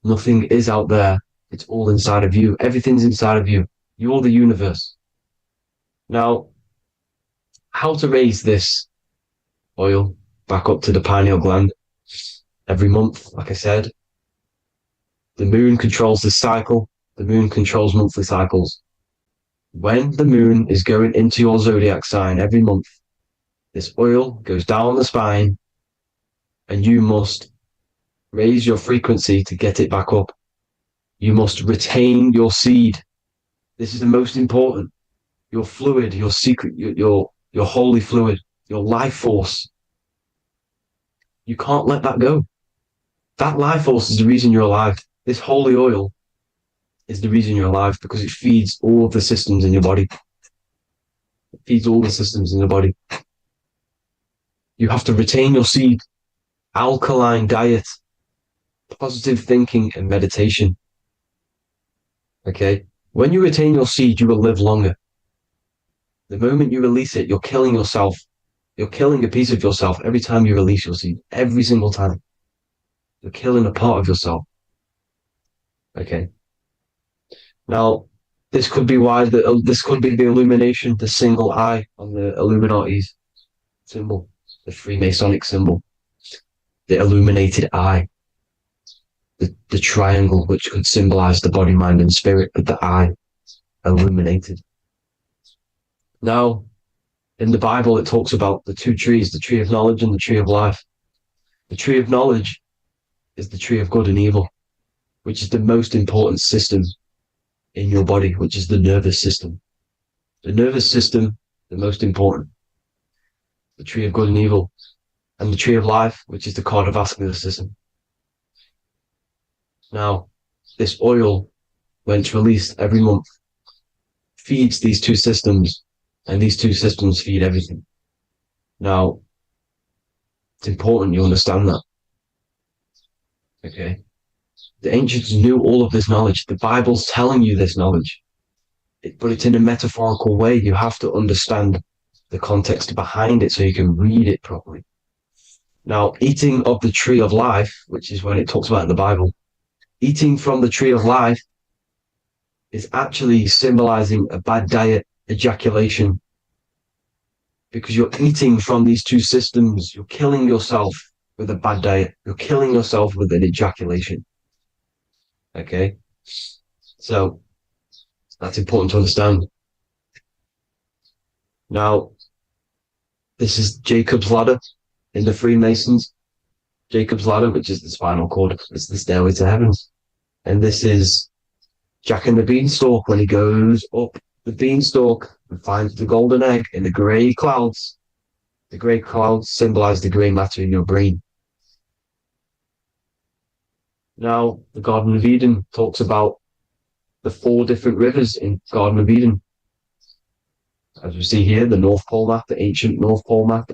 S2: Nothing is out there. It's all inside of you. Everything's inside of you. You're the universe. Now, how to raise this oil back up to the pineal gland? Every month, like I said, the moon controls the cycle. The moon controls monthly cycles. When the moon is going into your zodiac sign every month, this oil goes down the spine and you must raise your frequency to get it back up. You must retain your seed. This is the most important. Your fluid, your secret, your holy fluid, your life force. You can't let that go. That life force is the reason you're alive. This holy oil is the reason you're alive, because it feeds all of the systems in your body. It feeds all the systems in your body. You have to retain your seed, alkaline diet, positive thinking, and meditation. Okay? When you retain your seed, you will live longer. The moment you release it, you're killing yourself. You're killing a piece of yourself every time you release your seed. Every single time. You're killing a part of yourself. Okay? Now, this could be why this could be the illumination, the single eye on the Illuminati's symbol, the Freemasonic symbol, the illuminated eye, the triangle, which could symbolize the body, mind, and spirit, but the eye illuminated. Now, in the Bible, it talks about the two trees, the tree of knowledge and the tree of life. The tree of knowledge is the tree of good and evil, which is the most important system in your body, which is the nervous system. The nervous system, the most important. The tree of good and evil. And the tree of life, which is the cardiovascular system. Now, this oil, when it's released every month, feeds these two systems, and these two systems feed everything. Now, it's important you understand that. Okay? The ancients knew all of this knowledge. The Bible's telling you this knowledge. But it's in a metaphorical way. You have to understand the context behind it so you can read it properly. Now, eating of the tree of life, which is what it talks about in the Bible, eating from the tree of life is actually symbolizing a bad diet, ejaculation. Because you're eating from these two systems. You're killing yourself with a bad diet. You're killing yourself with an ejaculation. Okay, so that's important to understand. Now, this is Jacob's ladder in the Freemasons. Jacob's ladder, which is the spinal cord, it's the stairway to heaven. And this is Jack and the Beanstalk when he goes up the beanstalk and finds the golden egg in the grey clouds. The grey clouds symbolize the grey matter in your brain. Now, the Garden of Eden talks about the 4 different rivers in Garden of Eden. As we see here, the North Pole map, the ancient North Pole map,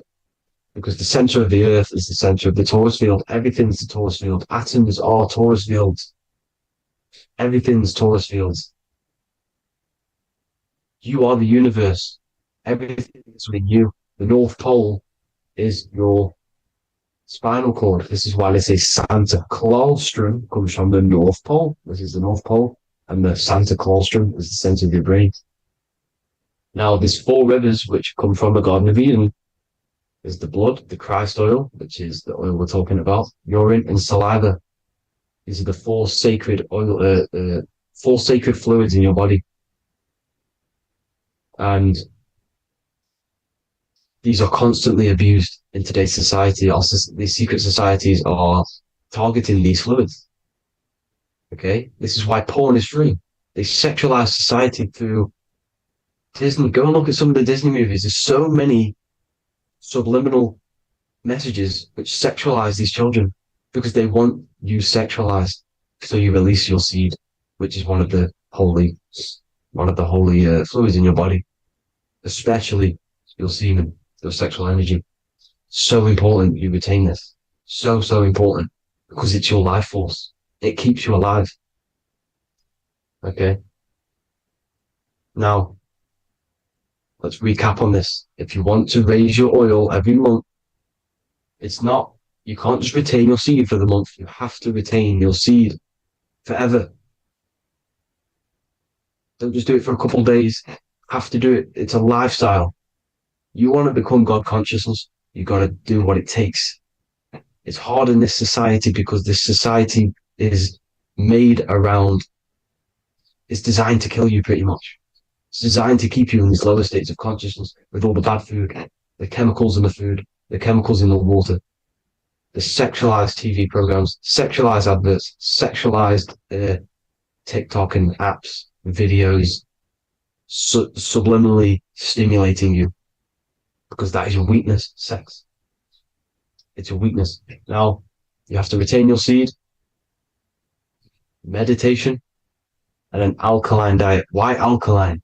S2: because the center of the earth is the center of the torus field. Everything's the torus field. Atoms are torus fields. Everything's torus fields. You are the universe. Everything is within you. The North Pole is your spinal cord. This is why they say Santa Claustrum comes from the North Pole. This is the North Pole. And the Santa Claustrum is the center of your brain. Now, there's 4 rivers which come from the Garden of Eden. There's the blood, the Christ oil, which is the oil we're talking about, urine, and saliva. These are the 4 sacred oil, 4 sacred fluids in your body. And these are constantly abused in today's society. Also, these secret societies are targeting these fluids. Okay? This is why porn is free. They sexualize society through Disney. Go and look at some of the Disney movies. There's so many subliminal messages which sexualize these children because they want you sexualized. So you release your seed, which is one of the holy fluids in your body, especially your semen, your sexual energy. So important you retain this. So, so important because it's your life force. It keeps you alive. Okay. Now, let's recap on this. If you want to raise your oil every month, you can't just retain your seed for the month. You have to retain your seed forever. Don't just do it for a couple of days. You have to do it. It's a lifestyle. You want to become God consciousness, you got to do what it takes. It's hard in this society because this society is made around, it's designed to kill you pretty much. It's designed to keep you in these lower states of consciousness with all the bad food, the chemicals in the food, the chemicals in the water, the sexualized TV programs, sexualized adverts, sexualized TikTok and apps, videos, subliminally stimulating you because that is your weakness, sex. It's your weakness. Now, you have to retain your seed, meditation, and an alkaline diet. Why alkaline?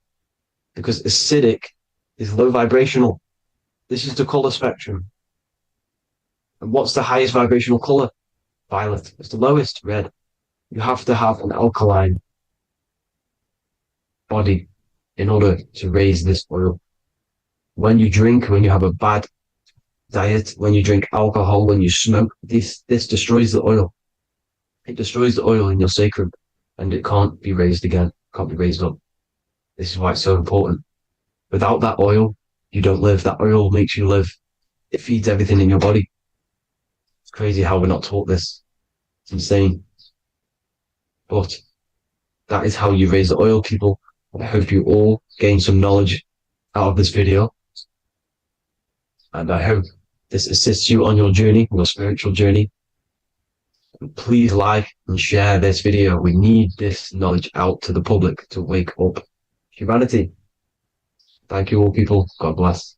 S2: Because acidic is low vibrational. This is the color spectrum. And what's the highest vibrational color? Violet. It's the lowest, red. You have to have an alkaline body in order to raise this oil. When you drink, when you have a bad diet, when you drink alcohol, when you smoke, this destroys the oil. It destroys the oil in your sacrum and it can't be raised again, can't be raised up. This is why it's so important. Without that oil, you don't live. That oil makes you live. It feeds everything in your body. It's crazy how we're not taught this. It's insane. But that is how you raise the oil, people. I hope you all gain some knowledge out of this video. And I hope this assists you on your journey, your spiritual journey. And please like and share this video. We need this knowledge out to the public to wake up humanity. Thank you all, people. God bless.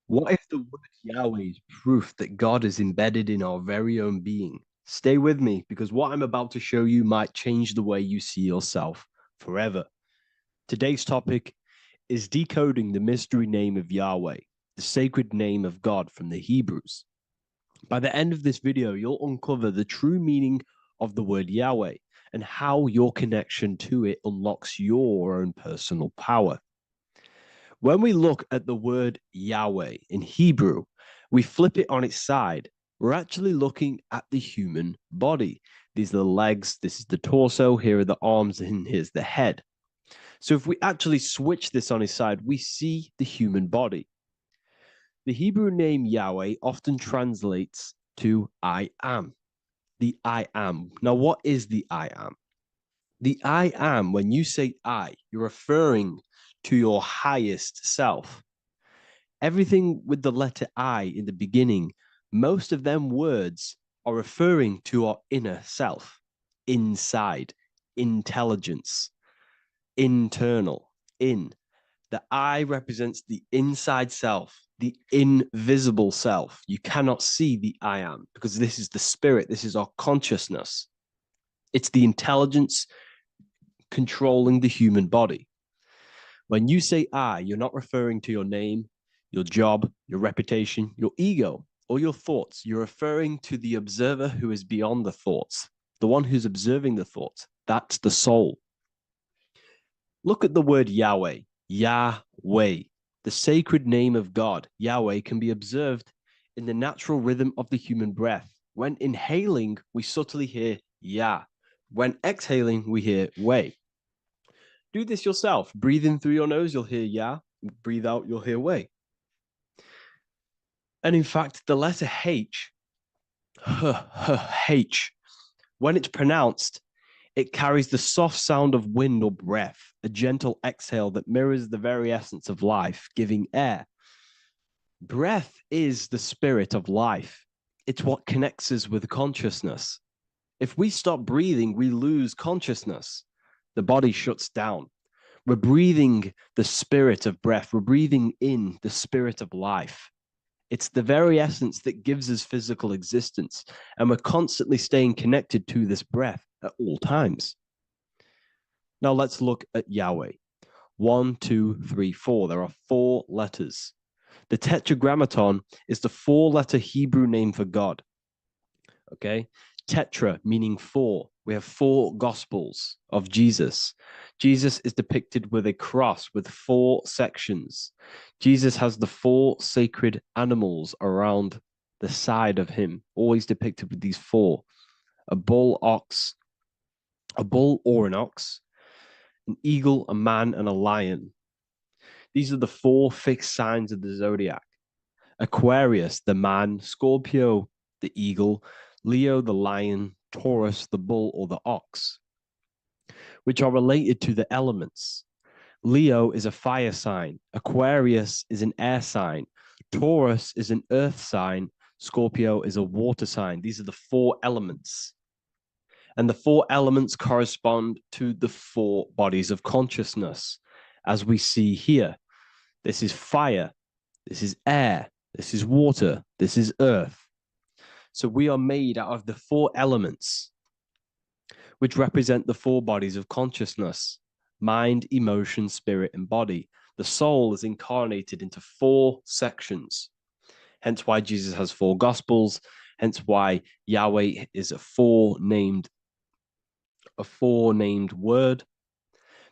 S5: What if the word Yahweh is proof that God is embedded in our very own being? Stay with me because what I'm about to show you might change the way you see yourself forever. Today's topic is decoding the mystery name of Yahweh, the sacred name of God from the Hebrews. By the end of this video, you'll uncover the true meaning of the word Yahweh and how your connection to it unlocks your own personal power. When we look at the word Yahweh in Hebrew, we flip it on its side. We're actually looking at the human body. These are the legs, this is the torso, here are the arms, and here's the head. So if we actually switch this on its side, we see the human body. The Hebrew name Yahweh often translates to I am. The I am. Now, what is the I am? The I am, when you say I, you're referring to your highest self. Everything with the letter I in the beginning, most of them words are referring to our inner self, inside, intelligence, internal, in. The I represents the inside self, the invisible self. You cannot see the I am because this is the spirit, this is our consciousness. It's the intelligence controlling the human body. When you say I, you're not referring to your name, your job, your reputation, your ego, or your thoughts. You're referring to the observer who is beyond the thoughts, the one who's observing the thoughts. That's the soul. Look at the word Yahweh, Yahweh, the sacred name of God. Yahweh can be observed in the natural rhythm of the human breath. When inhaling, we subtly hear Yah. When exhaling, we hear Wei. Do this yourself. Breathe in through your nose, you'll hear Yah. Breathe out, you'll hear Wei. And in fact, the letter H, H, when it's pronounced,
S6: It carries the soft sound of wind or breath, a gentle exhale that mirrors the very essence of life, giving air. Breath is the spirit of life. It's what connects us with consciousness. If we stop breathing, we lose consciousness. The body shuts down. We're breathing the spirit of breath. We're breathing in the spirit of life. It's the very essence that gives us physical existence, and we're constantly staying connected to this breath at all times. Now let's look at Yahweh. 1, 2, 3, 4. There are 4 letters. The Tetragrammaton is the 4-letter Hebrew name for God. Okay? Tetra meaning 4. We have 4 gospels of Jesus. Jesus is depicted with a cross with 4 sections. Jesus has the 4 sacred animals around the side of him, always depicted with these 4. A bull or an ox, an eagle, a man, and a lion. These are the 4 fixed signs of the zodiac. Aquarius, the man; Scorpio, the eagle; Leo, the lion; Taurus, the bull or the ox, which are related to the elements. Leo is a fire sign. Aquarius is an air sign. Taurus is an earth sign. Scorpio is a water sign. These are the 4 elements. And the 4 elements correspond to the 4 bodies of consciousness, as we see here. This is fire. This is air. This is water. This is earth. So we are made out of the 4 elements, which represent the 4 bodies of consciousness: mind, emotion, spirit, and body. The soul is incarnated into 4 sections. Hence why Jesus has 4 gospels. Hence why Yahweh is a four-named word,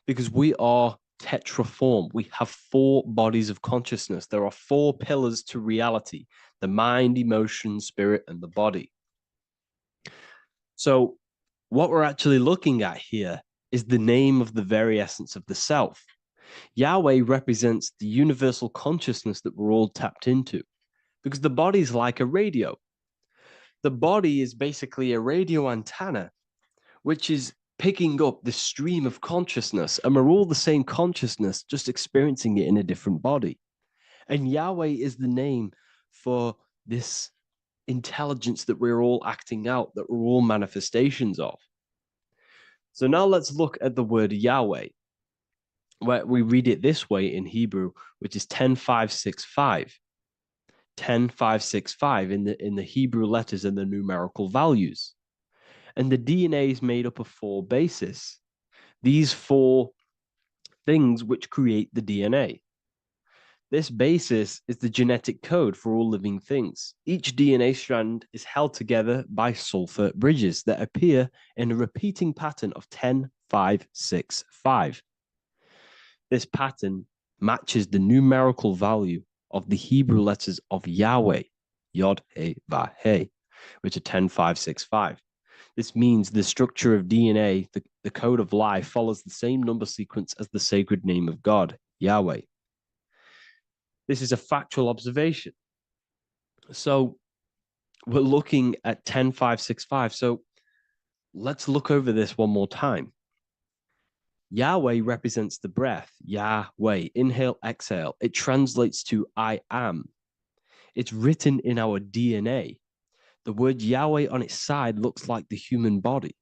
S6: because we are tetraform. We have 4 bodies of consciousness. There are 4 pillars to reality: the mind, emotion, spirit, and the body. So what we're actually looking at here is the name of the very essence of the self. Yahweh represents the universal consciousness that we're all tapped into, because the body is like a radio. The body is basically a radio antenna, which is picking up the stream of consciousness, and we're all the same consciousness, just experiencing it in a different body. And Yahweh is the name for this intelligence that we're all acting out, that we're all manifestations of. So now let's look at the word Yahweh, where we read it this way in Hebrew, which is 10565. 10565 in the Hebrew letters and the numerical values. And the DNA is made up of 4 bases. These 4 things which create the DNA. This basis is the genetic code for all living things. Each DNA strand is held together by sulfur bridges that appear in a repeating pattern of 10565. This pattern matches the numerical value of the Hebrew letters of Yahweh, Yod, He, Vah, He, which are 10565. This means the structure of DNA, the code of life, follows the same number sequence as the sacred name of God, Yahweh. This is a factual observation. So we're looking at 10565. So let's look over this one more time. Yahweh represents the breath, Yahweh, inhale, exhale. It translates to I am. It's written in our DNA. The word Yahweh on its side looks like the human body.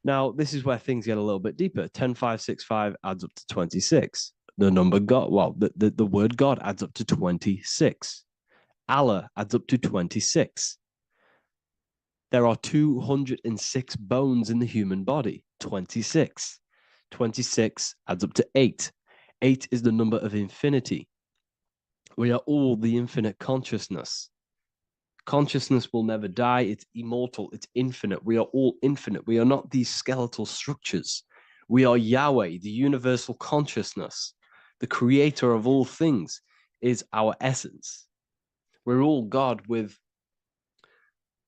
S6: Now, this is where things get a little bit deeper. 10565 adds up to 26. The number God, well, the word God adds up to 26. Allah adds up to 26. There are 206 bones in the human body, 26. 26 adds up to 8. 8 is the number of infinity. We are all the infinite consciousness. Consciousness will never die. It's immortal. It's infinite. We are all infinite. We are not these skeletal structures. We are Yahweh, the universal consciousness. The creator of all things is our essence. We're all God with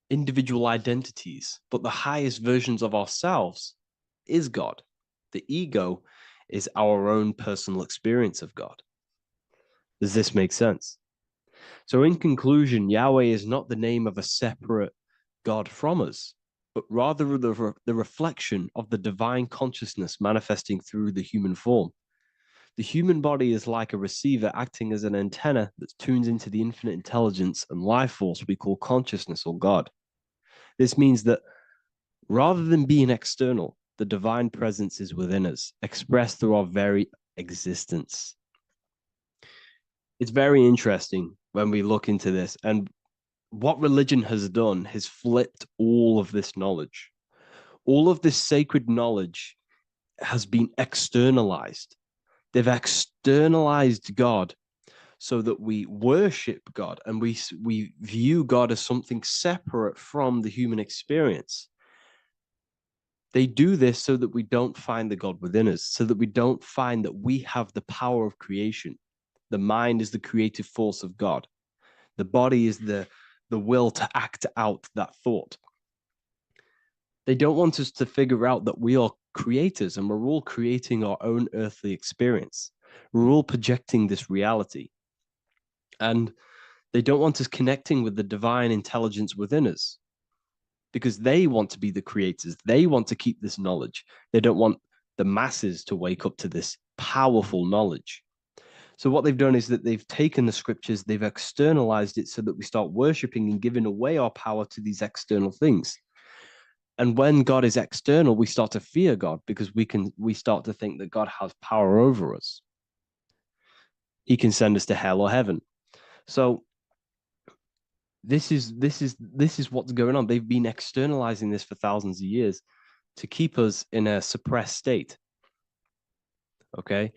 S6: individual identities, but the highest versions of ourselves is God. The ego is our own personal experience of God. Does this make sense? So in conclusion, Yahweh is not the name of a separate God from us, but rather the reflection of the divine consciousness manifesting through the human form. The human body is like a receiver acting as an antenna that tunes into the infinite intelligence and life force we call consciousness or God. This means that rather than being external, the divine presence is within us, expressed through our very existence. It's very interesting when we look into this, and what religion has done has flipped all of this knowledge. All of this sacred knowledge has been externalized. They've externalized God so that we worship God and we view God as something separate from the human experience. They do this so that we don't find the God within us, so that we don't find that we have the power of creation. The mind is the creative force of God. The body is the will to act out that thought. They don't want us to figure out that we are creators and we're all creating our own earthly experience. We're all projecting this reality. And they don't want us connecting with the divine intelligence within us because they want to be the creators. They want to keep this knowledge. They don't want the masses to wake up to this powerful knowledge. So what they've done is that they've taken the scriptures, they've externalized it so that we start worshiping and giving away our power to these external things. And when God is external, we start to fear God because we start to think that God has power over us. He can send us to hell or heaven. So this is what's going on. They've been externalizing this for thousands of years to keep us in a suppressed state. Okay.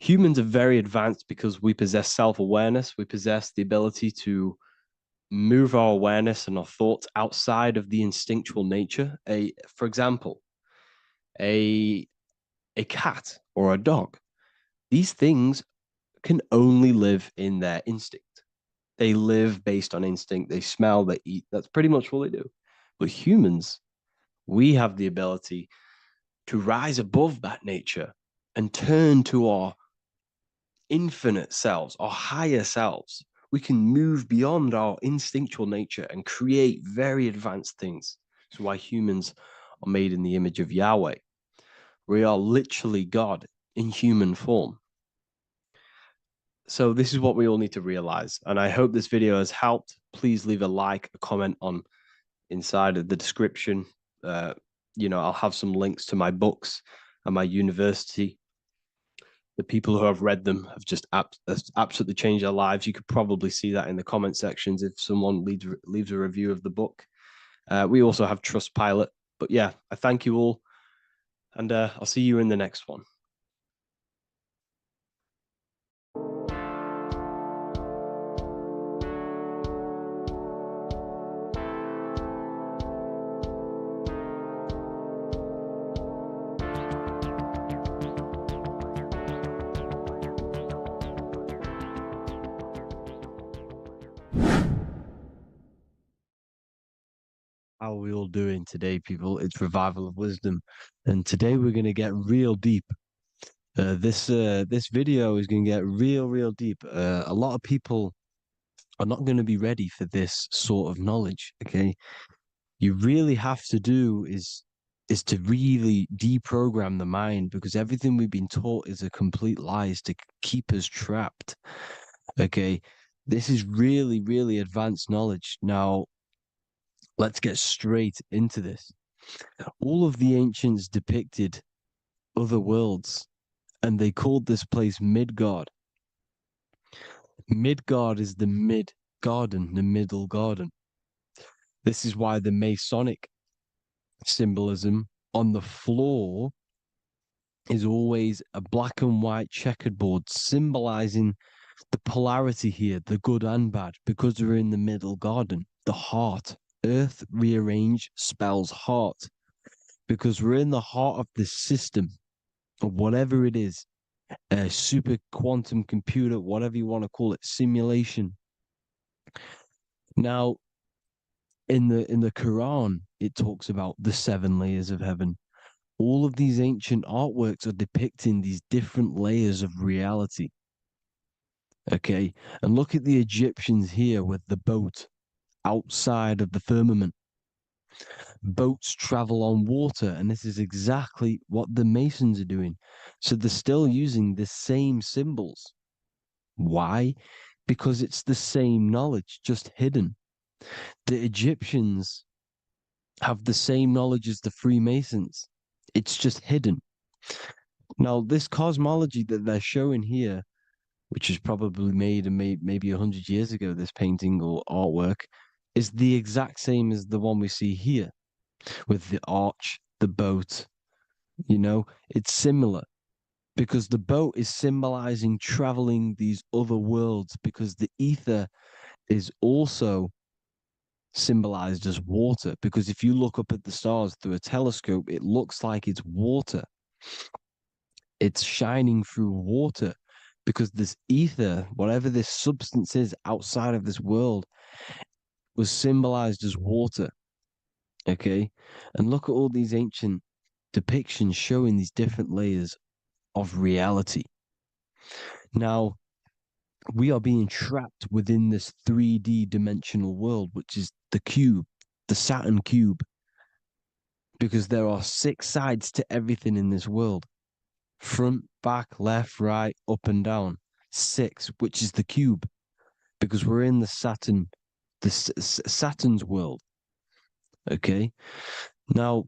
S6: Humans are very advanced because we possess self-awareness. We possess the ability to move our awareness and our thoughts outside of the instinctual nature. For example, a cat or a dog. These things can only live in their instinct. They live based on instinct. They smell, they eat. That's pretty much all they do. But humans, we have the ability to rise above that nature and turn to our infinite selves, our higher selves. We can move beyond our instinctual nature and create very advanced things. That's why humans are made in the image of Yahweh. We are literally God in human form. So this is what we all need to realize. And I hope this video has helped. Please leave a like, a comment on inside of the description. I'll have some links to my books and my university. The people who have read them have just absolutely changed their lives. You could probably see that in the comment sections if someone leaves a review of the book. We also have Trustpilot. But yeah, I thank you all. And I'll see you in the next one. How are we all doing today, people? It's Revival of Wisdom, and today we're going to get real deep. This video is going to get real deep. A lot of people are not going to be ready for this sort of knowledge. Okay, you really have to do is to really deprogram the mind, because everything we've been taught is a complete lies to keep us trapped. Okay, this is really advanced knowledge. Now, let's get straight into this. All of the ancients depicted other worlds, and they called this place Midgard. Midgard is the mid-garden, the middle garden. This is why the Masonic symbolism on the floor is always a black and white checkered board, symbolizing the polarity here, the good and bad, because we're in the middle garden, the heart. Earth rearranged spells heart, because we're in the heart of this system, or whatever it is, a super quantum computer, whatever you want to call it, simulation. Now, in the Quran, it talks about the 7 layers of heaven. All of these ancient artworks are depicting these different layers of reality. Okay, and look at the Egyptians here with the boat outside of the firmament. Boats travel on water, and this is exactly what the Masons are doing. So they're still using the same symbols. Why? Because it's the same knowledge, just hidden. The Egyptians have the same knowledge as the Freemasons. It's just hidden. Now, this cosmology that they're showing here, which was probably made maybe 100 years ago, this painting or artwork, is the exact same as the one we see here with the arch, the boat. It's similar because the boat is symbolizing traveling these other worlds, because the ether is also symbolized as water. Because if you look up at the stars through a telescope, it looks like it's water. It's shining through water because this ether, whatever this substance is outside of this world, was symbolized as water. Okay? And look at all these ancient depictions showing these different layers of reality. Now, we are being trapped within this 3D dimensional world, which is the cube, the Saturn cube, because there are 6 sides to everything in this world: front, back, left, right, up and down. 6, which is the cube, because we're in the Saturn's world. Okay, now,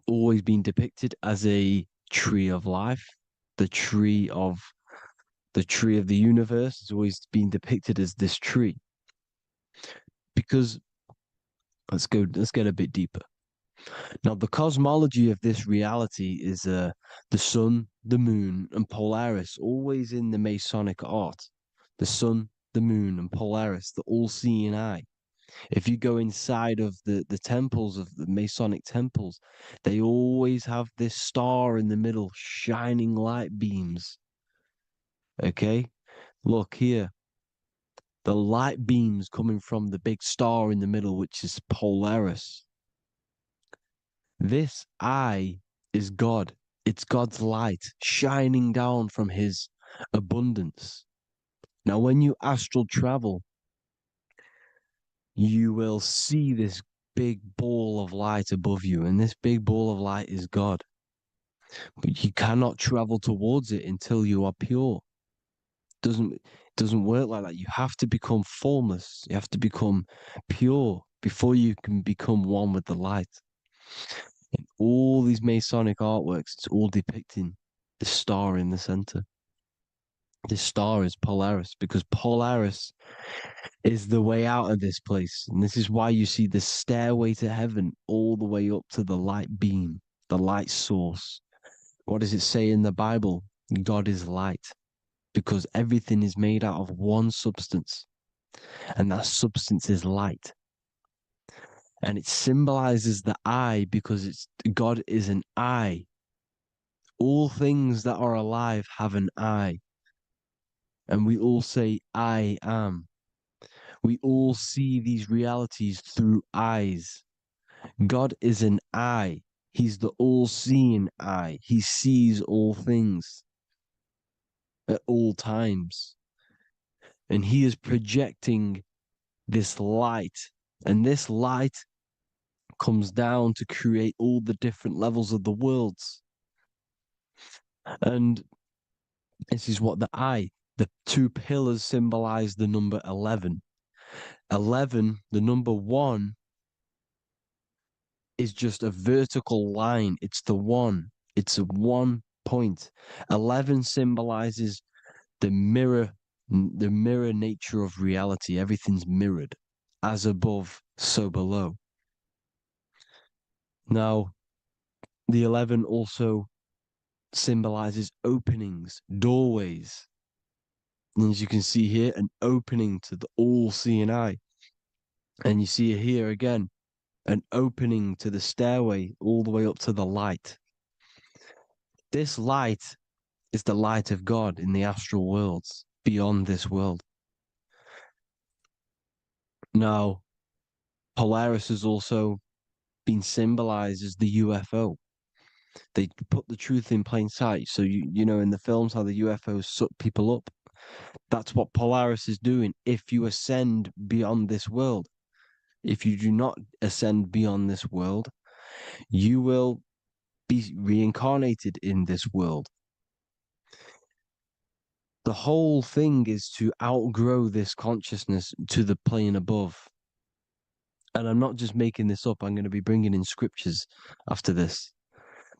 S6: always been depicted as a tree of life, the tree of the universe has always been depicted as this tree. Because let's get a bit deeper. Now, the cosmology of this reality is the sun, the moon, and Polaris, always in the Masonic art. The sun, the moon, and Polaris, the all-seeing eye. If you go inside of the temples, of the Masonic temples, they always have this star in the middle, shining light beams. Okay? Look here. The light beams coming from the big star in the middle, which is Polaris. This eye is God. It's God's light shining down from his abundance. Now, when you astral travel, you will see this big ball of light above you, and this big ball of light is God. But you cannot travel towards it until you are pure. It doesn't work like that. You have to become formless. You have to become pure before you can become one with the light. In all these Masonic artworks, it's all depicting the star in the center. This star is Polaris, because Polaris is the way out of this place. And this is why you see the stairway to heaven all the way up to the light beam, the light source. What does it say in the Bible? God is light, because everything is made out of one substance, and that substance is light. And it symbolizes the eye because God is an eye. All things that are alive have an eye. And we all say, I am. We all see these realities through eyes. God is an eye. He's the all-seeing eye. He sees all things at all times. And he is projecting this light. And this light comes down to create all the different levels of the worlds. And this is what the 2 pillars symbolize the number 11. 11, the number 1, is just a vertical line. It's the 1. It's a 1 point. 11 symbolizes the mirror nature of reality. Everything's mirrored, as above, so below. Now, the 11 also symbolizes openings, doorways. And as you can see here, an opening to the all-seeing eye. And you see here again, an opening to the stairway all the way up to the light. This light is the light of God in the astral worlds, beyond this world. Now, Polaris has also been symbolized as the UFO. They put the truth in plain sight. So, you know, in the films, how the UFOs suck people up. That's what Polaris is doing if you ascend beyond this world.
S5: if you do not ascend beyond this world, you will be reincarnated in this world. The whole thing is to outgrow this consciousness to the plane above. And I'm not just making this up, I'm going to be bringing in scriptures after this.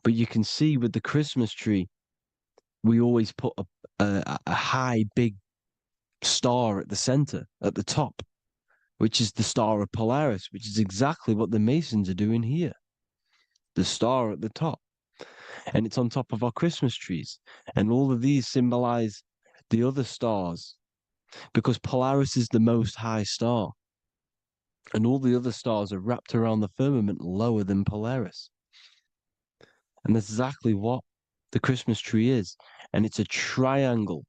S5: But you can see with the Christmas tree, we always put a high, big star at the center, at the top, which is the star of Polaris, which is exactly what the Masons are doing here. The star at the top. And it's on top of our Christmas trees. And all of these symbolize the other stars, because Polaris is the most high star. And all the other stars are wrapped around the firmament lower than Polaris. And that's exactly what the Christmas tree is. And it's a triangle.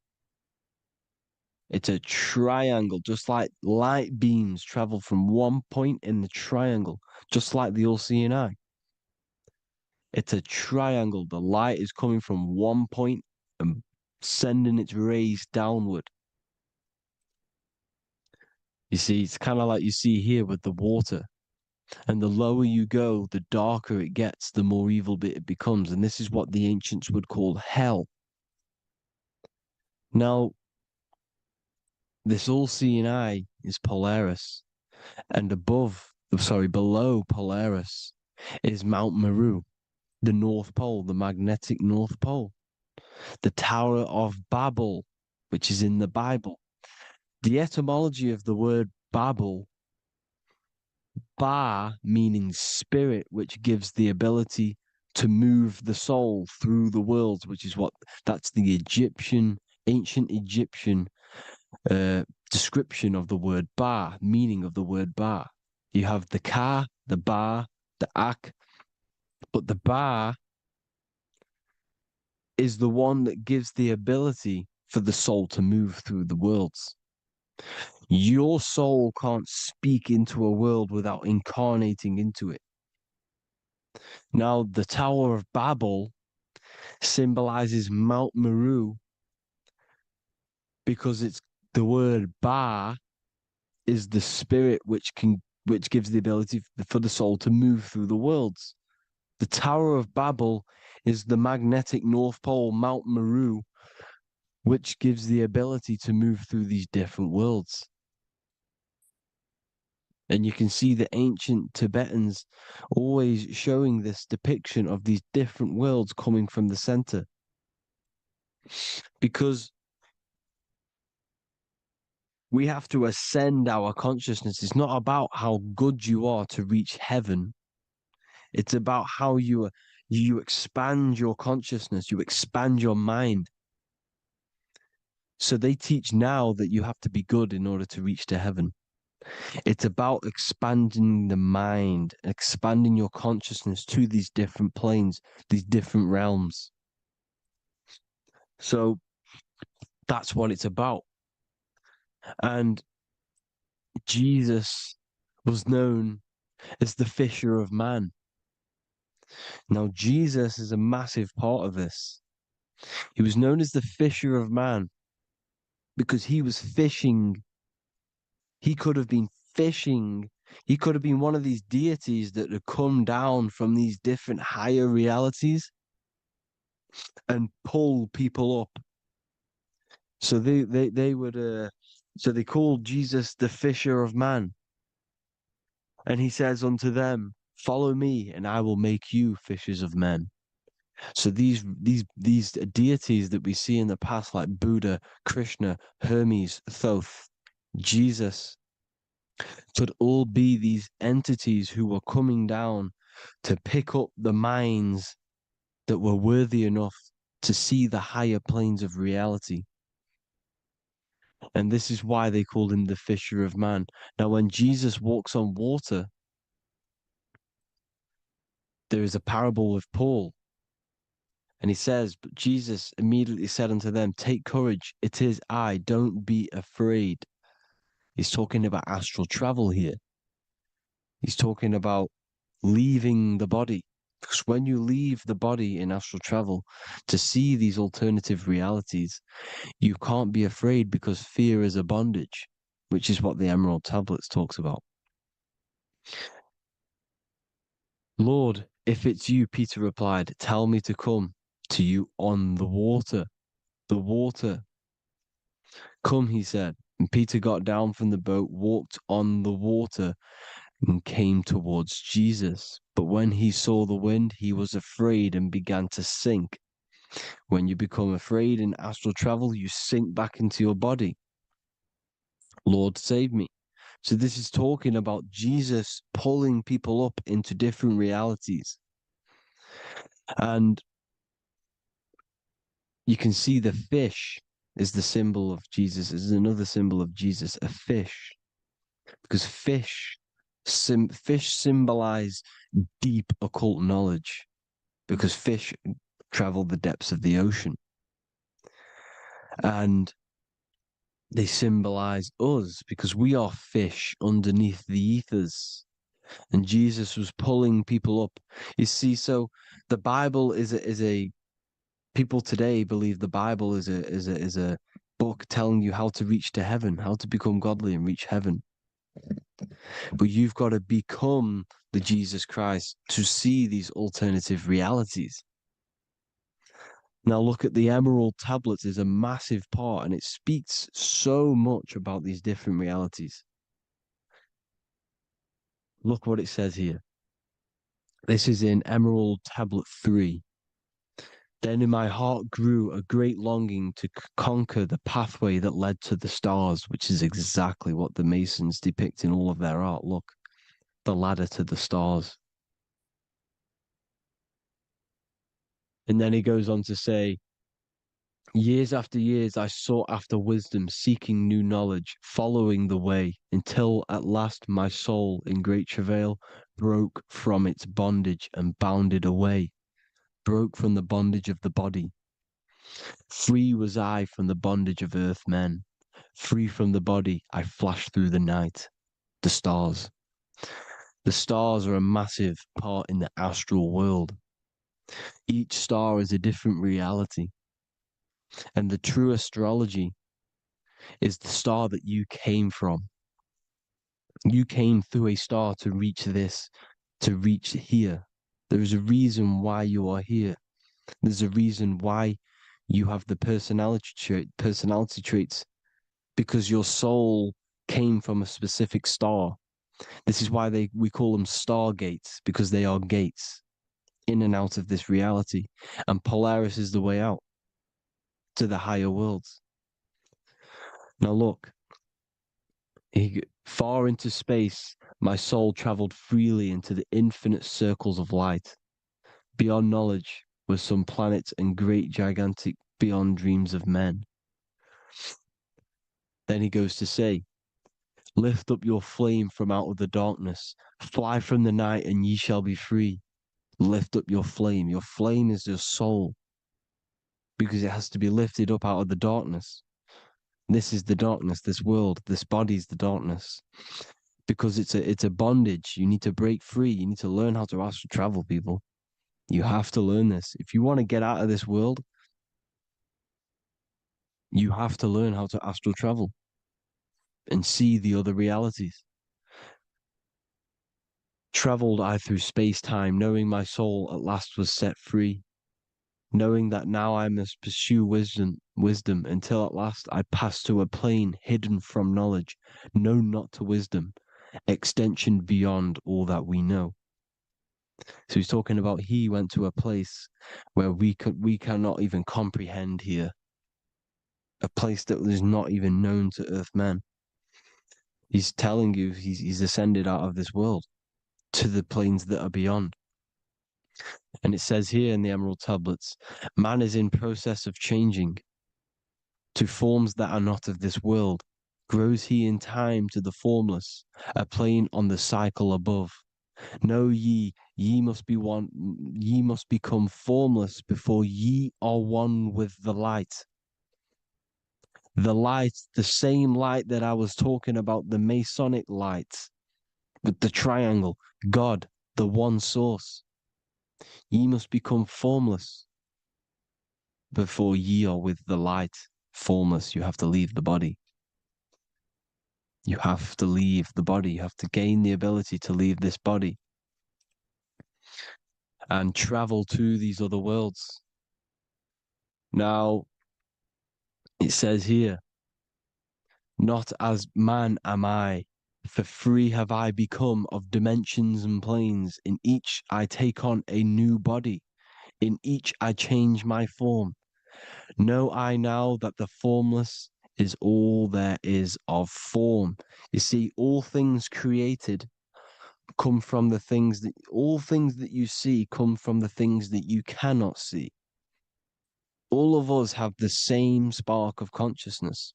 S5: It's a triangle, just like light beams travel from one point in the triangle, just like the all-seeing eye. It's a triangle. The light is coming from one point and sending its rays downward. You see, it's kind of like you see here with the water. And the lower you go, the darker it gets, the more evil it becomes. And this is what the ancients would call hell. Now, this all-seeing eye is Polaris. And below Polaris is Mount Meru, the North Pole, the magnetic North Pole. The Tower of Babel, which is in the Bible. The etymology of the word Babel, Ba meaning spirit, which gives the ability to move the soul through the worlds, which is that's the ancient Egyptian description of the word Ba, meaning of the word Ba. You have the Ka, the Ba, the Ak, but the Ba is the one that gives the ability for the soul to move through the worlds. Your soul can't speak into a world without incarnating into it. Now, the Tower of Babel symbolizes Mount Meru because it's the word Ba is the spirit which gives the ability for the soul to move through the worlds. The Tower of Babel is the magnetic North Pole, Mount Meru, which gives the ability to move through these different worlds. And you can see the ancient Tibetans always showing this depiction of these different worlds coming from the center. Because we have to ascend our consciousness. It's not about how good you are to reach heaven. It's about how you expand your consciousness, you expand your mind. So they teach now that you have to be good in order to reach to heaven. It's about expanding the mind, expanding your consciousness to these different planes, these different realms. So that's what it's about. And Jesus was known as the fisher of man. Now, Jesus is a massive part of this. He was known as the fisher of man because he was fishing. He could have been fishing. He could have been one of these deities that had come down from these different higher realities and pull people up. So they would so they called Jesus the fisher of man. And he says unto them, follow me and I will make you fishers of men. So these deities that we see in the past, like Buddha, Krishna, Hermes, Thoth, Jesus, could all be these entities who were coming down to pick up the minds that were worthy enough to see the higher planes of reality. And this is why they called him the fisher of man. Now, when Jesus walks on water, there is a parable with Paul. And he says, but Jesus immediately said unto them, take courage, it is I, don't be afraid. He's talking about astral travel here. He's talking about leaving the body. Because when you leave the body in astral travel to see these alternative realities, you can't be afraid because fear is a bondage, which is what the Emerald Tablets talks about.
S6: Lord, if it's you, Peter replied, tell me to come to you on the water. The water. Come, he said. And Peter got down from the boat, walked on the water, and came towards Jesus. But when he saw the wind, he was afraid and began to sink. When you become afraid in astral travel, you sink back into your body. Lord, save me. So this is talking about Jesus pulling people up into different realities. And you can see the fish is the symbol of Jesus, is another symbol of Jesus, a fish. Because fish symbolize deep occult knowledge, because fish travel the depths of the ocean. And they symbolize us because we are fish underneath the ethers. And Jesus was pulling people up. You see, so the Bible is a people today believe the Bible is a book telling you how to reach to heaven, how to become godly and reach heaven. But you've got to become the Jesus Christ to see these alternative realities. Now look at the emerald tablets is a massive part, and it speaks so much about these different realities. Look what it says here. This is in Emerald Tablet 3. Then in my heart grew a great longing to conquer the pathway that led to the stars, which is exactly what the Masons depict in all of their art. Look, the ladder to the stars. And then he goes on to say, years after years, I sought after wisdom, seeking new knowledge, following the way, until at last my soul, in great travail, broke from its bondage and bounded away, broke from the bondage of the body. Free was I from the bondage of earth men. Free from the body, I flashed through the night. The stars. The stars are a massive part in the astral world. Each star is a different reality. And the true astrology is the star that you came from. You came through a star to reach this, to reach here. There is a reason why you are here. There's a reason why you have the personality traits, because your soul came from a specific star. This is why we call them star gates, because they are gates in and out of this reality. And Polaris is the way out to the higher worlds. Now look, far into space, my soul traveled freely into the infinite circles of light. Beyond knowledge were some planets and great gigantic beyond dreams of men. Then he goes to say, lift up your flame from out of the darkness, fly from the night and ye shall be free. Lift up your flame. Your flame is your soul, because it has to be lifted up out of the darkness. This is the darkness, this world, this body is the darkness. Because it's a bondage. You need to break free. You need to learn how to astral travel, people. You have to learn this. If you want to get out of this world, you have to learn how to astral travel and see the other realities. Traveled I through space-time, knowing my soul at last was set free, knowing that now I must pursue wisdom until at last I pass to a plane hidden from knowledge, known not to wisdom, extension beyond all that we know. So he's talking about he went to a place where we cannot even comprehend here, a place that is not even known to Earthmen. He's telling you he's ascended out of this world to the planes that are beyond. And it says here in the Emerald Tablets, man is in process of changing to forms that are not of this world. Grows he in time to the formless, a plane on the cycle above. Know ye must be one, ye must become formless before ye are one with the light. The light, the same light that I was talking about, the Masonic light, with the triangle, God, the one source. Ye must become formless before ye are with the light. Formless, you have to leave the body.
S5: You have to leave the body. You have to gain the ability to leave this body and travel to these other worlds. Now, it says here, not as man am I, for free have I become of dimensions and planes. In each I take on a new body. In each I change my form. Know I now that the formless is all there is of form. You see, all things created come from the things that, all things that you see come from the things that you cannot see. All of us have the same spark of consciousness,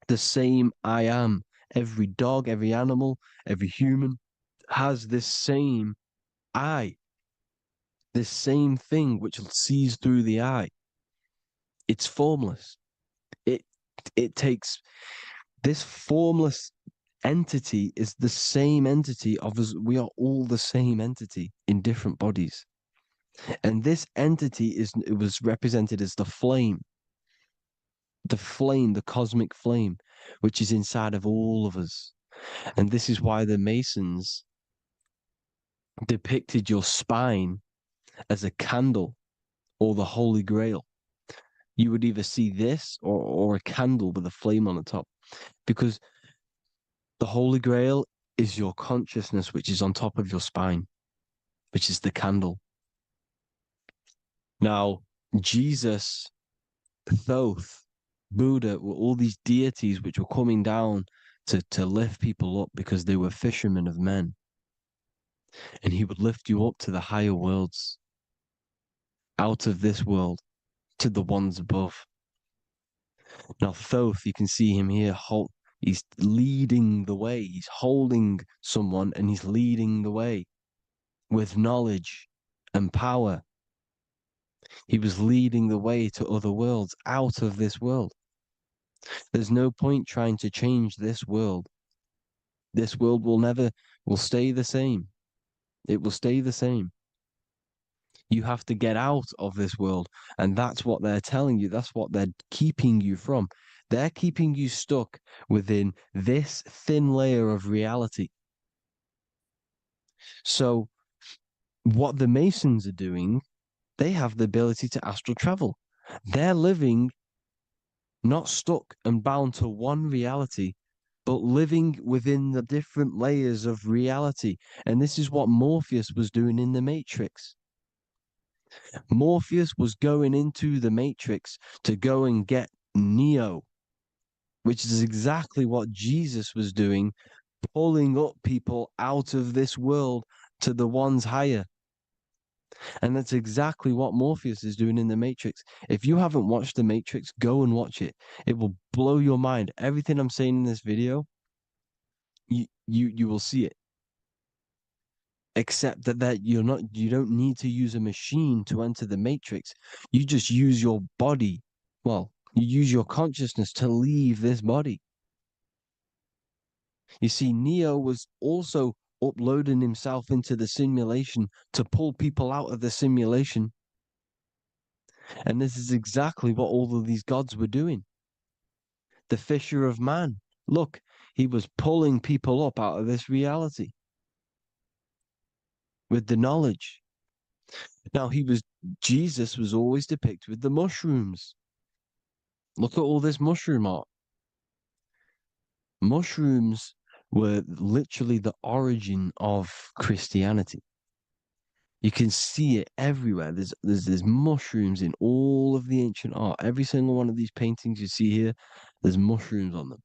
S5: the same I am. Every dog, every animal, every human has this same I, this same thing which sees through the eye. It's formless. It takes this formless entity is the same entity of us. We are all the same entity in different bodies. And this entity it was represented as the flame, the cosmic flame, which is inside of all of us. And this is why the Masons depicted your spine as a candle or the Holy Grail. You would either see this or a candle with a flame on the top, because the Holy Grail is your consciousness, which is on top of your spine, which is the candle. Now, Jesus, Thoth, Buddha were all these deities which were coming down to lift people up because they were fishermen of men. And he would lift you up to the higher worlds, out of this world, to the ones above. Now, Thoth, you can see him here, he's leading the way. He's holding someone and he's leading the way with knowledge and power. He was leading the way to other worlds, out of this world. There's no point trying to change this world. This world will stay the same. It will stay the same. You have to get out of this world. And that's what they're telling you. That's what they're keeping you from. They're keeping you stuck within this thin layer of reality. So what the Masons are doing, they have the ability to astral travel. They're living not stuck and bound to one reality, but living within the different layers of reality. And this is what Morpheus was doing in the Matrix. Morpheus was going into the Matrix to go and get Neo, which is exactly what Jesus was doing, pulling up people out of this world to the ones higher. And that's exactly what Morpheus is doing in the Matrix. If you haven't watched the Matrix, go and watch it. It will blow your mind. Everything I'm saying in this video, you will see it. Except that you don't need to use a machine to enter the Matrix. You just use your body. Well, you use your consciousness to leave this body. You see, Neo was also uploading himself into the simulation to pull people out of the simulation. And this is exactly what all of these gods were doing. The fisher of man. Look, he was pulling people up out of this reality with the knowledge. Now, Jesus was always depicted with the mushrooms. Look at all this mushroom art. Mushrooms were literally the origin of Christianity. You can see it everywhere. There's mushrooms in all of the ancient art. Every single one of these paintings you see here, there's mushrooms on them.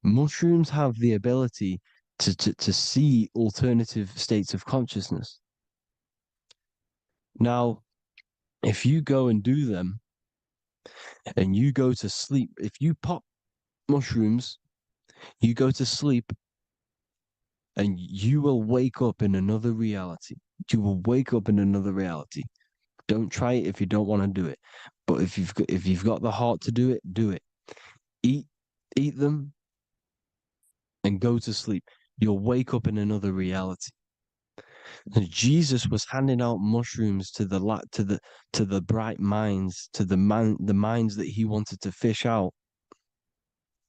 S5: Mushrooms have the ability to see alternative states of consciousness. Now, if you go and do them and you go to sleep, if you pop mushrooms, you go to sleep and you will wake up in another reality. You will wake up in another reality. Don't try it if you don't want to do it. But if you've got the heart to do it, do it. Eat them and go to sleep. You'll wake up in another reality. And Jesus was handing out mushrooms to the bright minds, to the minds that he wanted to fish out.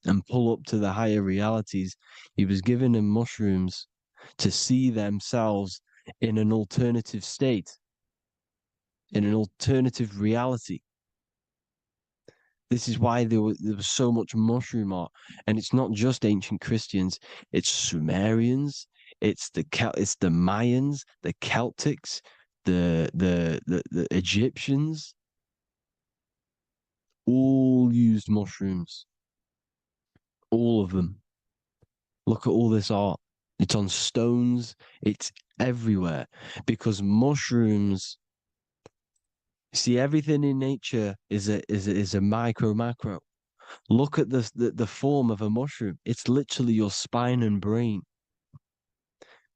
S5: and pull up to the higher realities, he was given them mushrooms to see themselves in an alternative state, in an alternative reality. This is why there was so much mushroom art, and it's not just ancient Christians; it's Sumerians, it's the Mayans, the Celtics, the Egyptians, all used mushrooms, all of them. Look at all this art; it's on stones, it's everywhere, because mushrooms. See, everything in nature is a micro macro. Look at the form of a mushroom. It's literally your spine and brain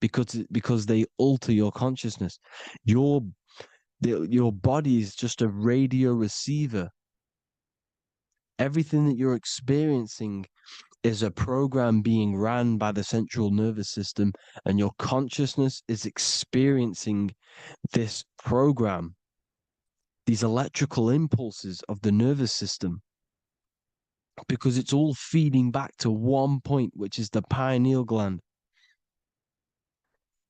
S5: because they alter your consciousness. Your body is just a radio receiver. Everything that you're experiencing is a program being ran by the central nervous system, and your consciousness is experiencing this program, these electrical impulses of the nervous system, because it's all feeding back to one point, which is the pineal gland.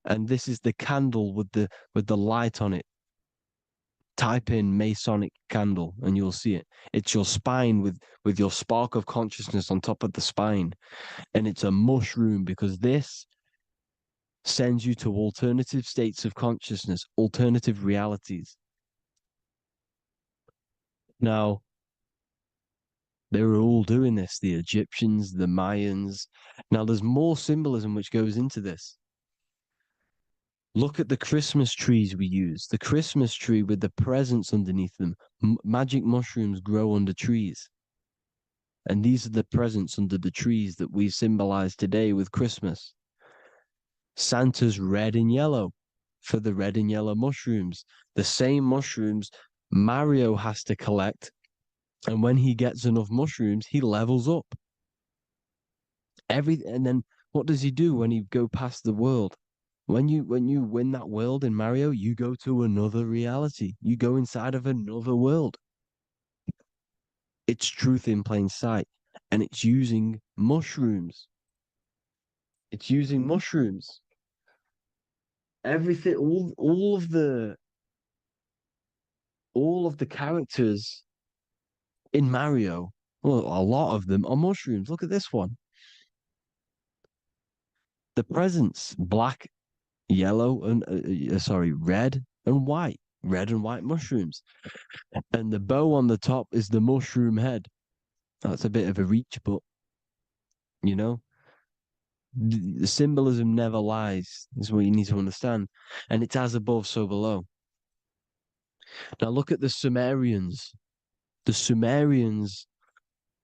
S5: And this is the candle with the light on it. Type in Masonic candle and you'll see it. It's your spine with your spark of consciousness on top of the spine. And it's a mushroom because this sends you to alternative states of consciousness, alternative realities. Now, they were all doing this, the Egyptians, the Mayans. Now, there's more symbolism which goes into this. Look at the Christmas trees we use. The Christmas tree with the presents underneath them. Magic mushrooms grow under trees. And these are the presents under the trees that we symbolize today with Christmas. Santa's red and yellow for the red and yellow mushrooms. The same mushrooms Mario has to collect. And when he gets enough mushrooms, he levels up. And then what does he do when he go past the world? When you win that world in Mario, you go to another reality. You go inside of another world. It's truth in plain sight. And it's using mushrooms. It's using mushrooms. Everything, all of the characters in Mario, well, a lot of them are mushrooms. Look at this one. The presents, black, yellow, and red and white. Red and white mushrooms. And the bow on the top is the mushroom head. That's a bit of a reach, but you know, the symbolism never lies, is what you need to understand. And it's as above, so below. Now look at the Sumerians. The Sumerians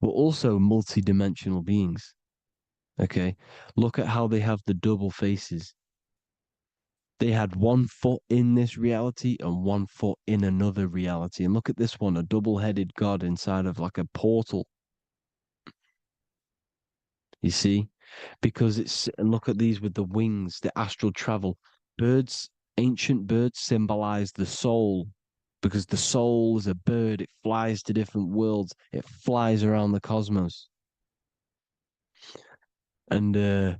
S5: were also multidimensional beings. Okay, look at how they have the double faces. They had 1 foot in this reality and 1 foot in another reality. And look at this one, a double-headed god inside of like a portal. You see? Because and look at these with the wings, the astral travel. Birds, ancient birds symbolize the soul. Because the soul is a bird, it flies to different worlds. It flies around the cosmos. And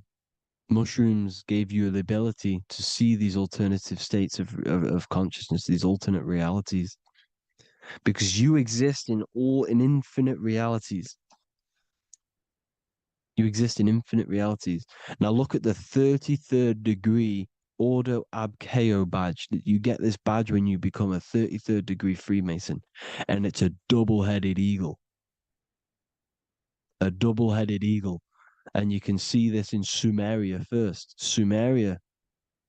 S5: mushrooms gave you the ability to see these alternative states of consciousness, these alternate realities, because you exist in infinite realities. You exist in infinite realities. Now look at the 33rd degree Ordo Ab Chao badge. You get this badge when you become a 33rd degree Freemason, and it's a double-headed eagle. A double-headed eagle. And you can see this in Sumeria first. Sumeria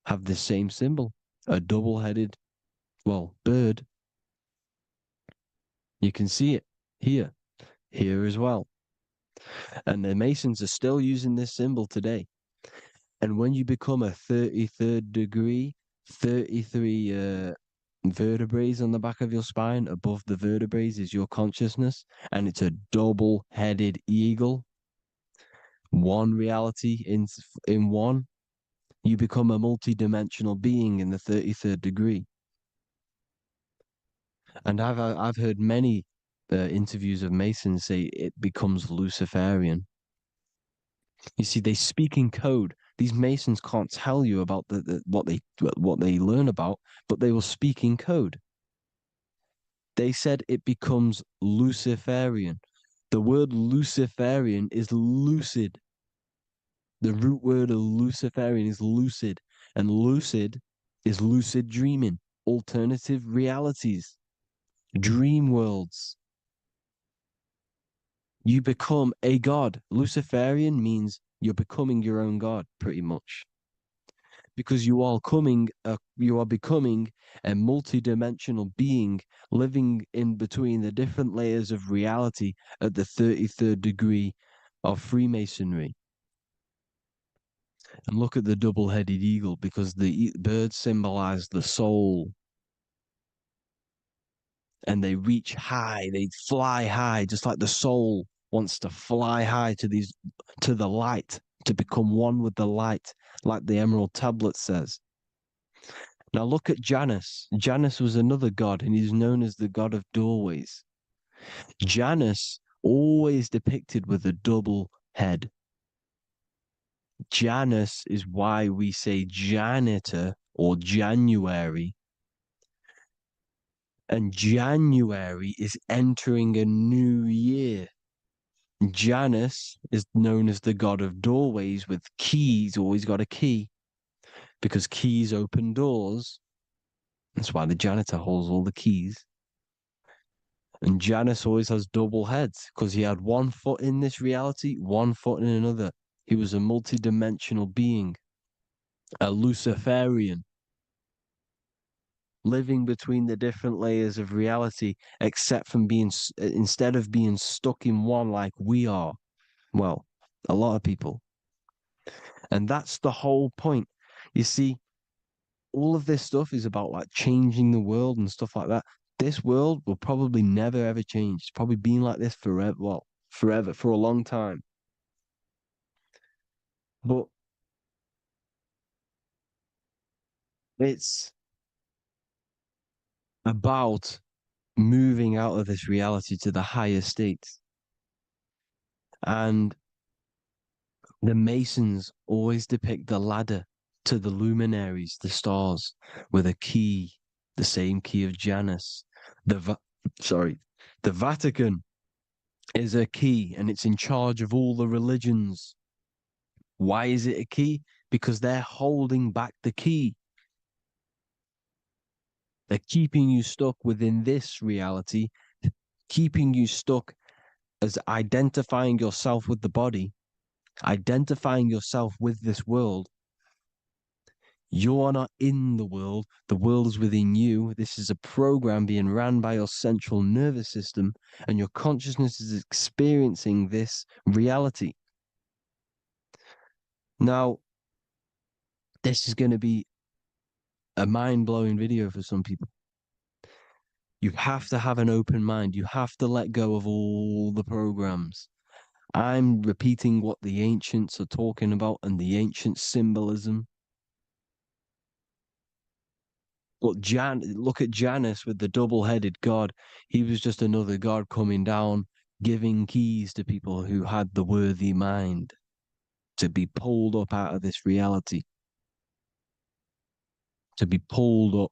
S5: have the same symbol, a double-headed, bird. You can see it here as well. And the Masons are still using this symbol today. And when you become a 33rd degree, 33 vertebrae on the back of your spine, above the vertebrae is your consciousness, and it's a double-headed eagle. One reality in one, you become a multidimensional being in the 33rd degree. And I've heard many interviews of Masons say it becomes Luciferian. You see, they speak in code. These Masons can't tell you about what they learn about, but they will speak in code. They said it becomes Luciferian. The word Luciferian is lucid. The root word of Luciferian is lucid, and lucid is lucid dreaming, alternative realities, dream worlds. You become a god. Luciferian means you're becoming your own god, pretty much. Because you are becoming a multidimensional being living in between the different layers of reality at the 33rd degree of Freemasonry. And look at the double-headed eagle, because the birds symbolize the soul. And they reach high, they fly high, just like the soul wants to fly high to the light, to become one with the light, like the Emerald Tablet says. Now look at Janus. Janus was another god, and he's known as the god of doorways. Janus always depicted with a double head. Janus is why we say janitor or January. And January is entering a new year. Janus is known as the god of doorways with keys, always got a key, because keys open doors. That's why the janitor holds all the keys. And Janus always has double heads, because he had one foot in this reality, one foot in another. He was a multidimensional being, a Luciferian, living between the different layers of reality, instead of being stuck in one like we are. Well, a lot of people. And that's the whole point. You see, all of this stuff is about like changing the world and stuff like that. This world will probably never ever change. It's probably been like this forever. Well, forever, for a long time. But it's about moving out of this reality to the higher states. And the Masons always depict the ladder to the luminaries, the stars, with a key, the same key of Janus. The Vatican is a key, and it's in charge of all the religions. Why is it a key? Because they're holding back the key. They're keeping you stuck within this reality, keeping you stuck as identifying yourself with the body, identifying yourself with this world. You are not in the world is within you. This is a program being ran by your central nervous system, and your consciousness is experiencing this reality. Now, this is going to be a mind-blowing video for some people. You have to have an open mind. You have to let go of all the programs. I'm repeating what the ancients are talking about and the ancient symbolism. Look at Janus with the double-headed god. He was just another god coming down, giving keys to people who had the worthy mind to be pulled up out of this reality, to be pulled up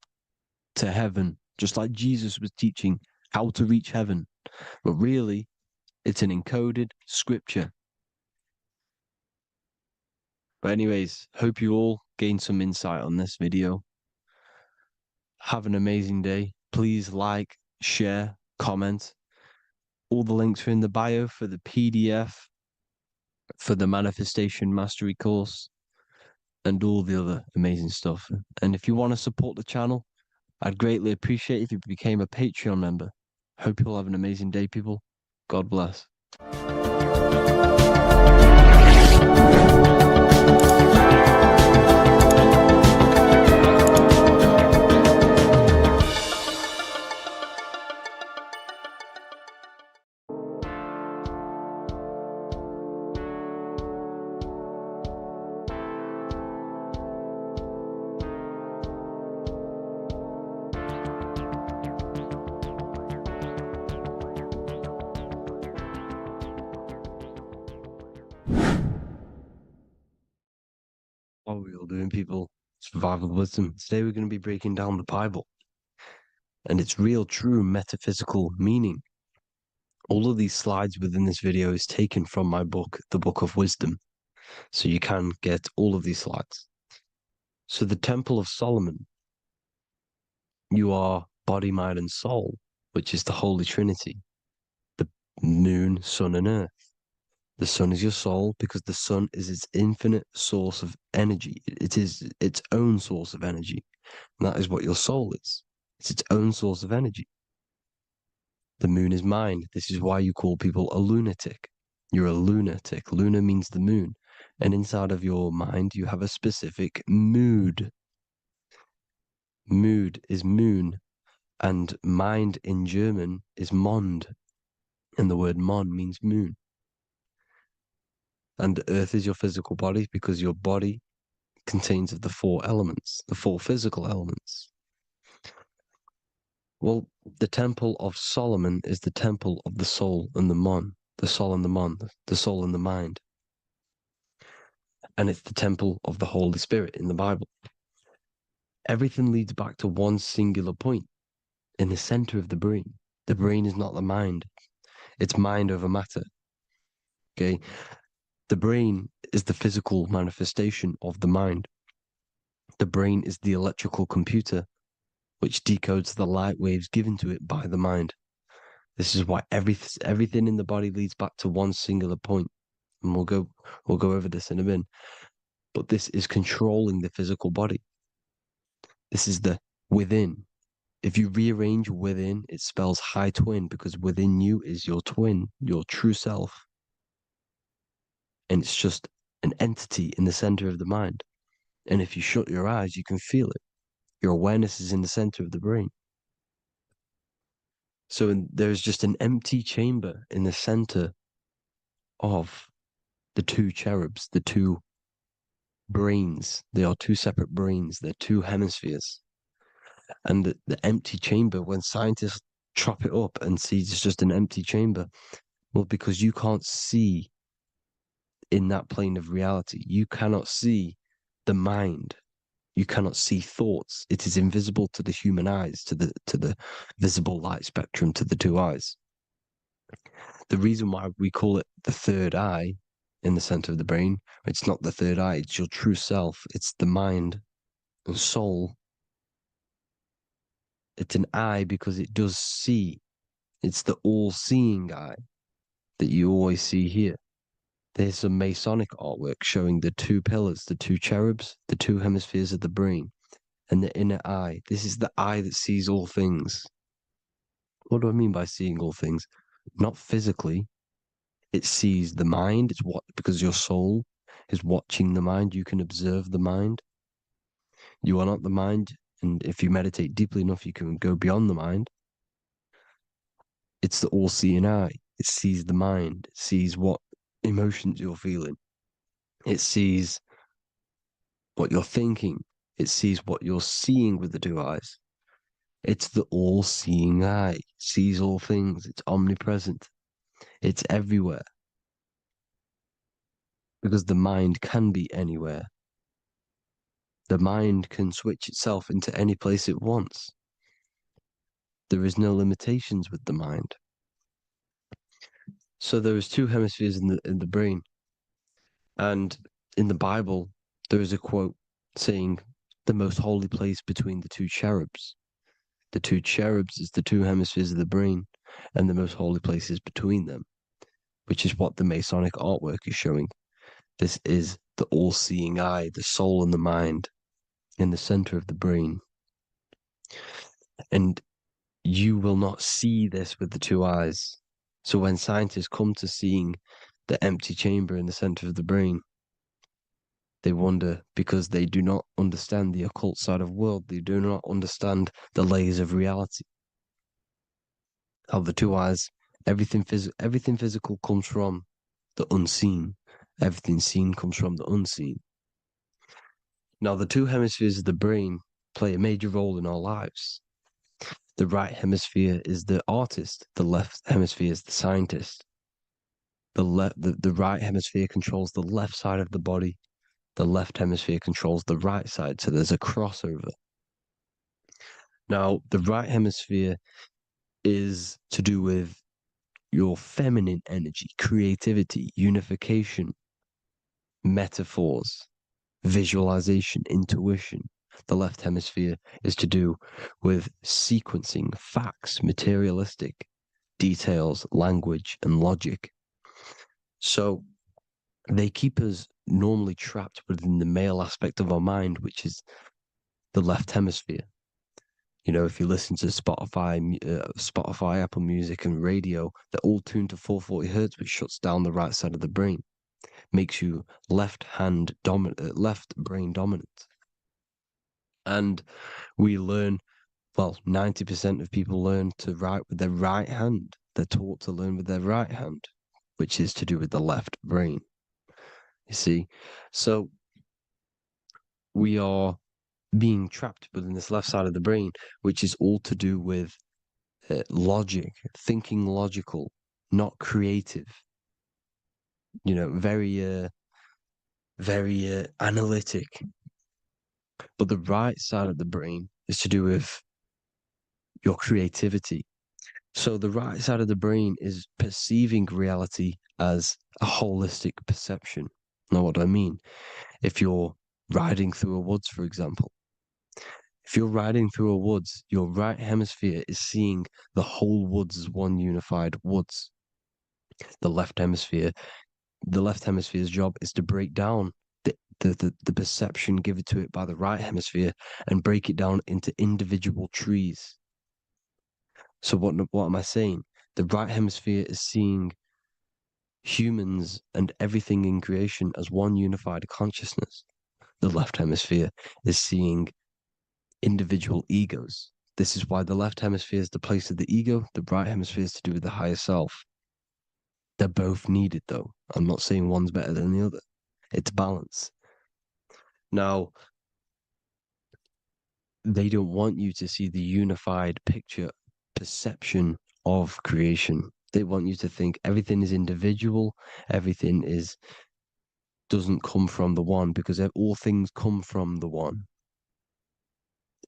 S5: to heaven, just like Jesus was teaching how to reach heaven. But really, it's an encoded scripture. But anyways, hope you all gained some insight on this video. Have an amazing day. Please like, share, comment. All the links are in the bio for the PDF, for the Manifestation Mastery course, and all the other amazing stuff. And if you want to support the channel, I'd greatly appreciate it if you became a Patreon member. Hope you all have an amazing day, people. God bless.
S6: still doing, people. Survival wisdom. Today we're going to be breaking down the Bible and its real, true metaphysical meaning. All of these slides within this video is taken from my book, The Book of Wisdom, so you can get all of these slides. So the Temple of Solomon, you are body, mind, and soul, which is the Holy Trinity, the moon, sun, and earth. The sun is your soul because the sun is its infinite source of energy. It is its own source of energy. And that is what your soul is. It's its own source of energy. The moon is mind. This is why you call people a lunatic. You're a lunatic. Luna means the moon. And inside of your mind, you have a specific mood. Mood is moon. And mind in German is Mond. And the word Mond means moon. And earth is your physical body because your body contains of the four elements, the four physical elements. Well, the Temple of Solomon is the temple of the soul and the mon, the soul and the mon, the soul and the mind. And it's the temple of the Holy Spirit in the Bible. Everything leads back to one singular point in the center of the brain. The brain is not the mind. It's mind over matter. Okay? The brain is the physical manifestation of the mind. The brain is the electrical computer which decodes the light waves given to it by the mind. This is why everything in the body leads back to one singular point. And we'll go over this in a minute. But this is controlling the physical body. This is the within. If you rearrange within, it spells high twin because within you is your twin, your true self. And it's just an entity in the center of the mind. And if you shut your eyes, you can feel it. Your awareness is in the center of the brain. So there's just an empty chamber in the center of the two cherubs, the two brains. They are two separate brains. They're two hemispheres. And the empty chamber, when scientists chop it up and see it's just an empty chamber, well, because you can't see in that plane of reality. You cannot see the mind. You cannot see thoughts. It is invisible to the human eyes, to the visible light spectrum, to the two eyes. The reason why we call it the third eye in the center of the brain, it's not the third eye, it's your true self. It's the mind and soul. It's an eye because it does see. It's the all-seeing eye that you always see here. There's some Masonic artwork showing the two pillars, the two cherubs, the two hemispheres of the brain, and the inner eye. This is the eye that sees all things. What do I mean by seeing all things? Not physically. It sees the mind. It's what, because your soul is watching the mind. You can observe the mind. You are not the mind. And if you meditate deeply enough, you can go beyond the mind. It's the all-seeing eye. It sees the mind. It sees what emotions you're feeling. It sees what you're thinking. It sees what you're seeing with the two eyes. It's the all-seeing eye. It sees all things. It's omnipresent. It's everywhere. Because the mind can be anywhere. The mind can switch itself into any place it wants. There is no limitations with the mind. So there is two hemispheres in the brain. And in the Bible, there is a quote saying the most holy place between the two cherubs. The two cherubs is the two hemispheres of the brain, and the most holy place is between them, which is what the Masonic artwork is showing. This is the all-seeing eye, the soul and the mind in the center of the brain. And you will not see this with the two eyes. So when scientists come to seeing the empty chamber in the center of the brain, they wonder because they do not understand the occult side of the world. They do not understand the layers of reality. How the two eyes, everything physical comes from the unseen. Everything seen comes from the unseen. Now, the two hemispheres of the brain play a major role in our lives. The right hemisphere is the artist. The left hemisphere is the scientist. The right hemisphere controls the left side of the body. The left hemisphere controls the right side, so there's a crossover. Now, the right hemisphere is to do with your feminine energy, creativity, unification, metaphors, visualization, intuition. The left hemisphere is to do with sequencing, facts, materialistic details, language, and logic. So they keep us normally trapped within the male aspect of our mind, which is the left hemisphere. You know, if you listen to Spotify, Apple Music, and radio, they're all tuned to 440 hertz, which shuts down the right side of the brain, makes you left brain dominant. And we learn, well, 90% of people learn to write with their right hand. They're taught to learn with their right hand, which is to do with the left brain. You see, so we are being trapped within this left side of the brain, which is all to do with logic, thinking logical, not creative. You know, very analytic. But the right side of the brain is to do with your creativity. So the right side of the brain is perceiving reality as a holistic perception. Now, what do I mean? If you're riding through a woods, for example, if you're riding through a woods, your right hemisphere is seeing the whole woods as one unified woods. The left hemisphere's job is to break down the perception given to it by the right hemisphere and break it down into individual trees. So what am I saying? The right hemisphere is seeing humans and everything in creation as one unified consciousness. The left hemisphere is seeing individual egos. This is why the left hemisphere is the place of the ego, the right hemisphere is to do with the higher self. They're both needed, though. I'm not saying one's better than the other. It's balance. Now, they don't want you to see the unified picture, perception of creation. They want you to think everything is individual, everything doesn't come from the one, because all things come from the one.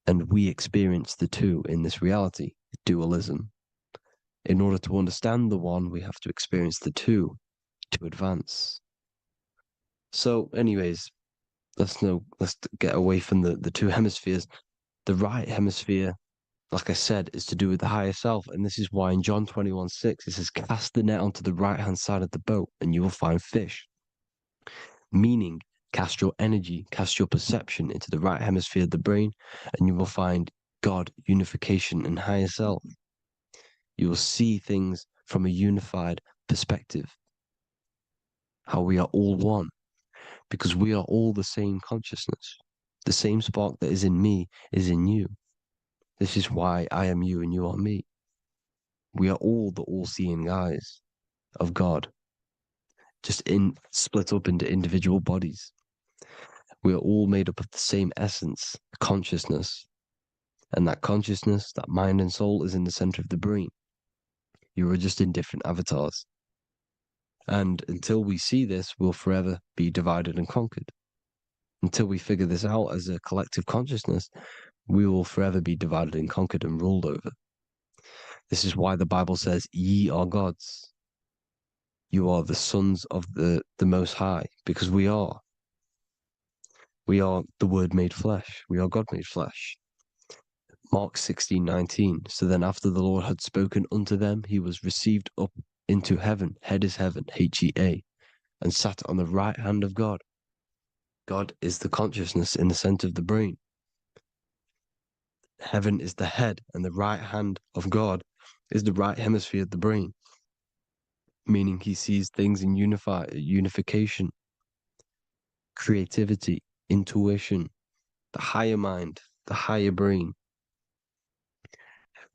S6: And we experience the two in this reality, dualism. In order to understand the one, we have to experience the two to advance. So, anyways, let's get away from the two hemispheres. The right hemisphere, like I said, is to do with the higher self. And this is why in John 21:6, it says, cast the net onto the right-hand side of the boat and you will find fish. Meaning, cast your energy, cast your perception into the right hemisphere of the brain, and you will find God, unification, and higher self. You will see things from a unified perspective. How we are all one, because we are all the same consciousness. The same spark that is in me is in you. This is why I am you and you are me. We are all the all-seeing eyes of God, just split up into individual bodies. We are all made up of the same essence, consciousness. And that consciousness, that mind and soul, is in the center of the brain. You are just in different avatars. And until we see this, we'll forever be divided and conquered. Until we figure this out as a collective consciousness, we will forever be divided and conquered and ruled over. This is why the Bible says, ye are gods. You are the sons of the Most High, because we are. We are the Word made flesh. We are God made flesh. Mark 16:19. So then after the Lord had spoken unto them, he was received up into heaven. Head is heaven, H-E-A, and sat on the right hand of God. God is the consciousness in the center of the brain. Heaven is the head, and the right hand of God is the right hemisphere of the brain, meaning he sees things in unification, creativity, intuition, the higher mind, the higher brain.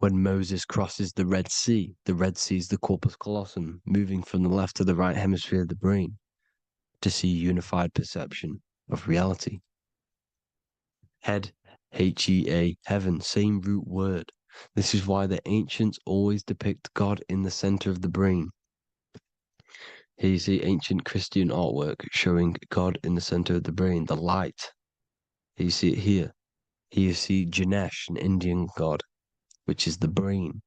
S6: When Moses crosses the Red Sea is the corpus callosum, moving from the left to the right hemisphere of the brain to see unified perception of reality. Head, H-E-A, heaven, same root word. This is why the ancients always depict God in the center of the brain. Here you see ancient Christian artwork showing God in the center of the brain, the light. Here you see it here. Here you see Ganesh, an Indian god, which is the brain.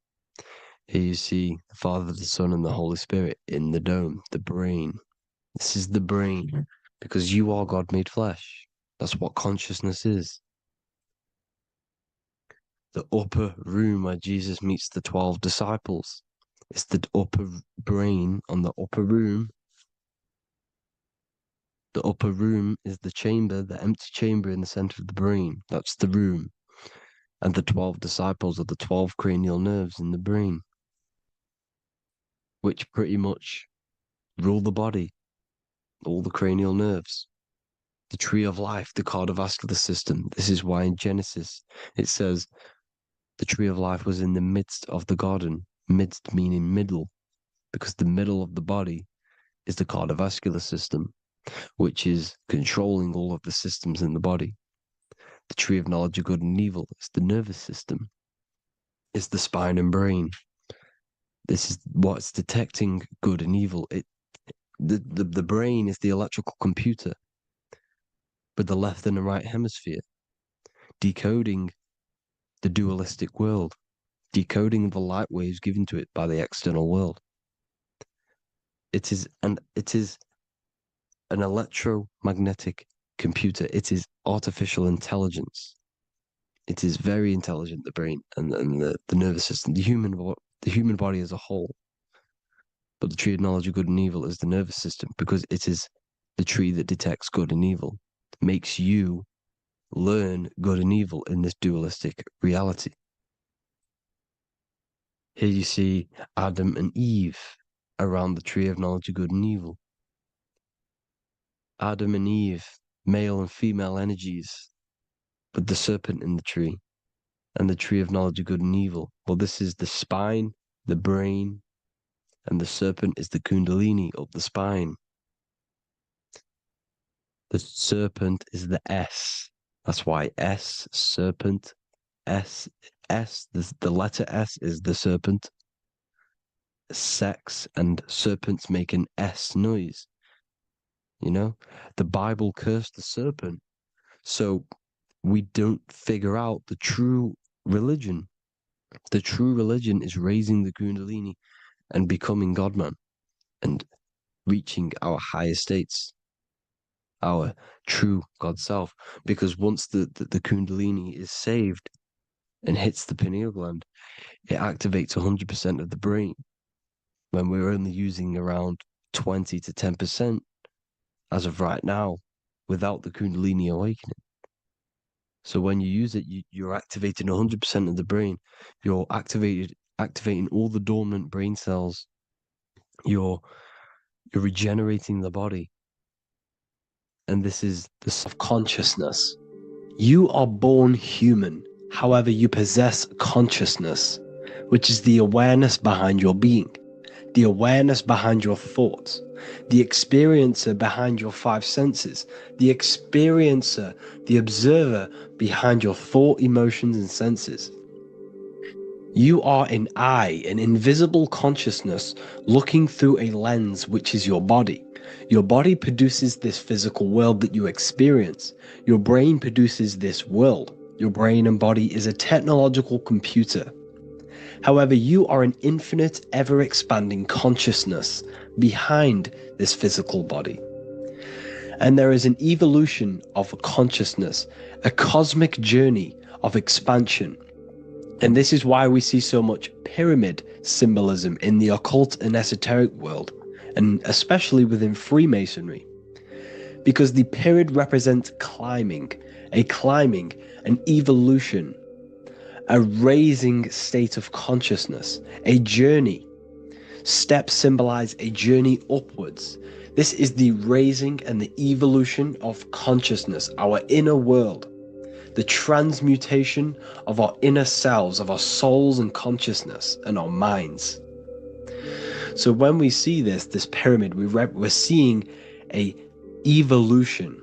S6: Here you see the Father, the Son, and the Holy Spirit in the dome, the brain. This is the brain, because you are God made flesh. That's what consciousness is. The upper room where Jesus meets the 12 disciples. It's the upper brain on the upper room. The upper room is the chamber, the empty chamber in the center of the brain. That's the room. And the 12 disciples are the 12 cranial nerves in the brain, which pretty much rule the body, all the cranial nerves. The tree of life, the cardiovascular system. This is why in Genesis it says the tree of life was in the midst of the garden. Midst meaning middle, because the middle of the body is the cardiovascular system, which is controlling all of the systems in the body. The tree of knowledge of good and evil is the nervous system. It's the spine and brain. This is what's detecting good and evil. The brain is the electrical computer with the left and the right hemisphere, decoding the dualistic world, decoding the light waves given to it by the external world. It is an electromagnetic computer. It is artificial intelligence. It is very intelligent, the brain and the nervous system, the human body as a whole. But the tree of knowledge of good and evil is the nervous system, because it is the tree that detects good and evil, makes you learn good and evil in this dualistic reality. Here you see Adam and Eve around the tree of knowledge of good and evil. Adam and Eve, male and female energies, but the serpent in the tree, and the tree of knowledge of good and evil. Well, this is the spine, the brain, and the serpent is the kundalini of the spine. The serpent is the S. That's why S, serpent, S, the letter S is the serpent. Sex and serpents make an S noise. You know, the Bible cursed the serpent. So we don't figure out the true religion. The true religion is raising the kundalini and becoming God-man and reaching our higher states, our true God self. Because once the kundalini is saved and hits the pineal gland, it activates 100% of the brain, when we're only using around 20 to 10% as of right now without the kundalini awakening. So when you use it, you're activating 100% of the brain. You're activating all the dormant brain cells. You're regenerating the body. And this is the self-consciousness. You are born human. However, you possess consciousness, which is the awareness behind your being, the awareness behind your thoughts, the experiencer behind your five senses, the experiencer, the observer behind your thought, emotions, and senses. You are an eye, an invisible consciousness looking through a lens, which is your body. Your body produces this physical world that you experience. Your brain produces this world. Your brain and body is a technological computer. However, you are an infinite, ever-expanding consciousness behind this physical body. And there is an evolution of consciousness, a cosmic journey of expansion. And this is why we see so much pyramid symbolism in the occult and esoteric world, and especially within Freemasonry. Because the pyramid represents climbing, an evolution, a raising state of consciousness, a journey. Steps symbolize a journey upwards. This is the raising and the evolution of consciousness, our inner world, the transmutation of our inner selves, of our souls and consciousness and our minds. So when we see this pyramid, we're seeing a evolution,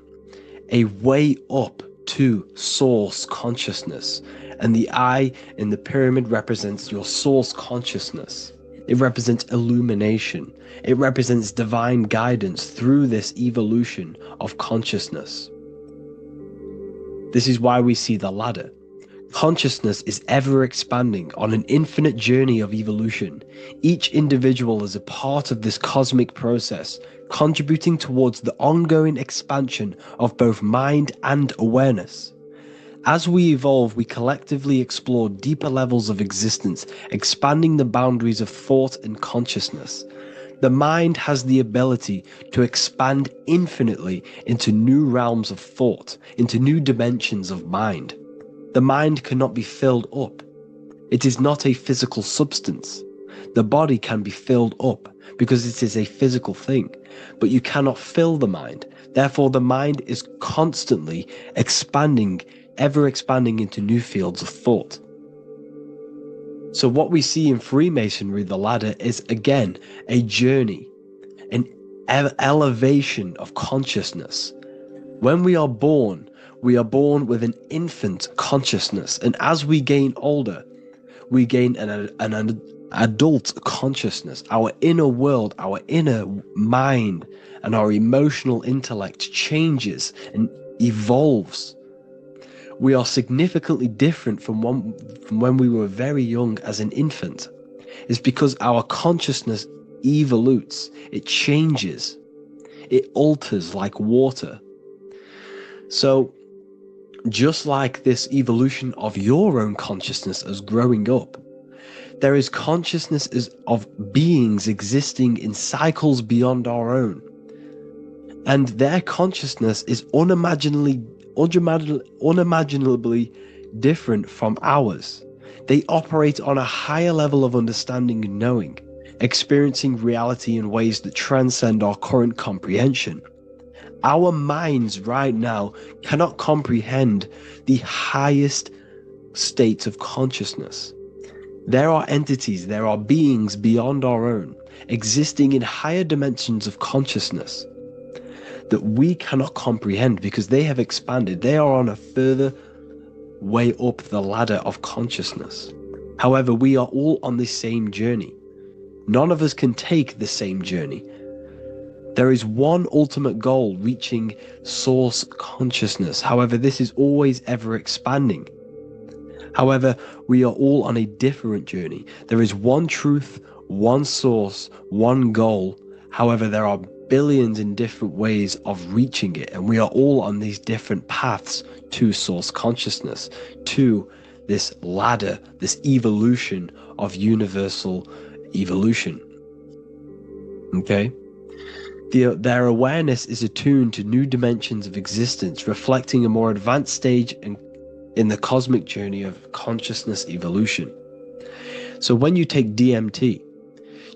S6: a way up to source consciousness. And the eye in the pyramid represents your source consciousness.
S5: It represents illumination. It represents divine guidance through this evolution of consciousness. This is why we see the ladder. Consciousness is ever expanding on an infinite journey of evolution. Each individual is a part of this cosmic process, contributing towards the ongoing expansion of both mind and awareness. As we evolve, we collectively explore deeper levels of existence, expanding the boundaries of thought and consciousness. The mind has the ability to expand infinitely into new realms of thought, into new dimensions of mind. The mind cannot be filled up. It is not a physical substance. The body can be filled up because it is a physical thing, but you cannot fill the mind. Therefore, the mind is constantly expanding, ever expanding into new fields of thought. So what we see in Freemasonry, the ladder, is again a journey, an elevation of consciousness. When we are born with an infant consciousness, and as we gain older, we gain an adult consciousness. Our inner world, our inner mind, and our emotional intellect changes and evolves. We are significantly different from when we were very young as an infant. It's because our consciousness evolutes, it changes, it alters like water. So, just like this evolution of your own consciousness as growing up, there is consciousness of beings existing in cycles beyond our own. And their consciousness is unimaginably different from ours. They operate on a higher level of understanding and knowing, experiencing reality in ways that transcend our current comprehension. Our minds right now cannot comprehend the highest states of consciousness. There are entities, there are beings beyond our own, existing in higher dimensions of consciousness that we cannot comprehend because they have expanded. They are on a further way up the ladder of consciousness. However, we are all on the same journey. None of us can take the same journey. There is one ultimate goal, reaching source consciousness. However, this is always ever expanding. However, we are all on a different journey. There is one truth, one source, one goal. However, there are billions in different ways of reaching it, and we are all on these different paths to source consciousness, to this ladder, this evolution of universal evolution. Okay? Their awareness is attuned to new dimensions of existence, reflecting a more advanced stage in the cosmic journey of consciousness evolution. So when you take DMT,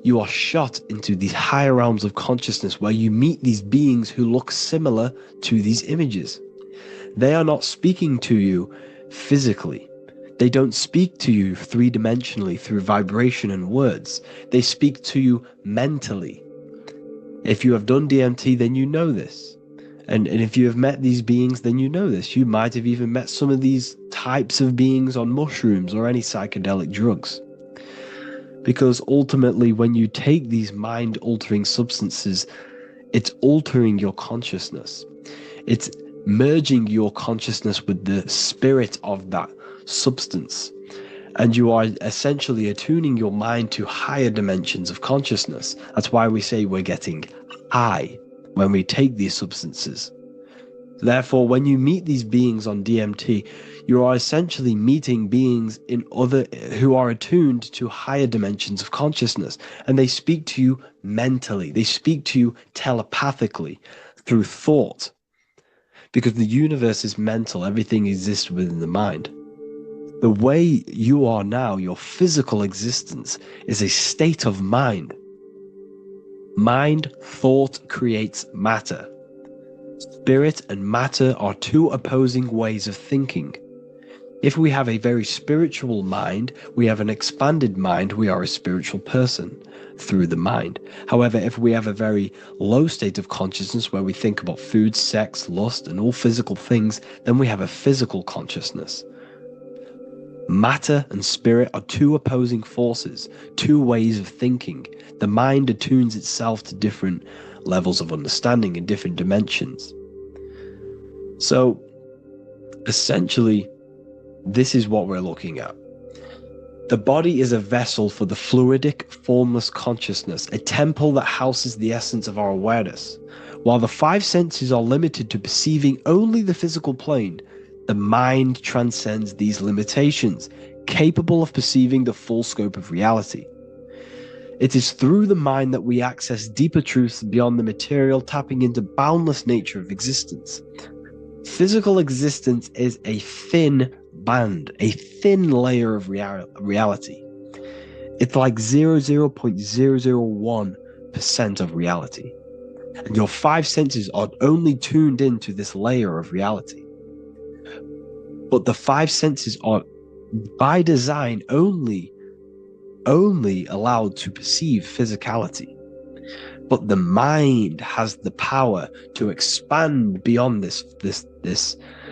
S5: you are shot into these higher realms of consciousness where you meet these beings who look similar to these images. They are not speaking to you physically. They don't speak to you three-dimensionally through vibration and words. They speak to you mentally. If you have done DMT, then you know this. And if you have met these beings, then you know this. You might have even met some of these types of beings on mushrooms or any psychedelic drugs. Because ultimately, when you take these mind-altering substances, it's altering your consciousness. It's merging your consciousness with the spirit of that substance. And you are essentially attuning your mind to higher dimensions of consciousness. That's why we say we're getting high when we take these substances. Therefore, when you meet these beings on DMT, you are essentially meeting beings who are attuned to higher dimensions of consciousness, and they speak to you mentally. They speak to you telepathically through thought, because the universe is mental. Everything exists within the mind. The way you are now, your physical existence, is a state of mind. Mind, thought creates matter. Spirit and matter are two opposing ways of thinking. If we have a very spiritual mind, we have an expanded mind, we are a spiritual person through the mind. However, if we have a very low state of consciousness where we think about food, sex, lust, and all physical things, then we have a physical consciousness. Matter and spirit are two opposing forces, two ways of thinking. The mind attunes itself to different levels of understanding in different dimensions. So, essentially, this is what we're looking at. The body is a vessel for the fluidic, formless consciousness, a temple that houses the essence of our awareness. While the five senses are limited to perceiving only the physical plane, the mind transcends these limitations, capable of perceiving the full scope of reality. It is through the mind that we access deeper truths beyond the material, tapping into boundless nature of existence. Physical existence is a thin band, a thin layer of reality. It's like 0.001% of reality. And your five senses are only tuned into this layer of reality. But the five senses are, by design, only allowed to perceive physicality. But the mind has the power to expand beyond this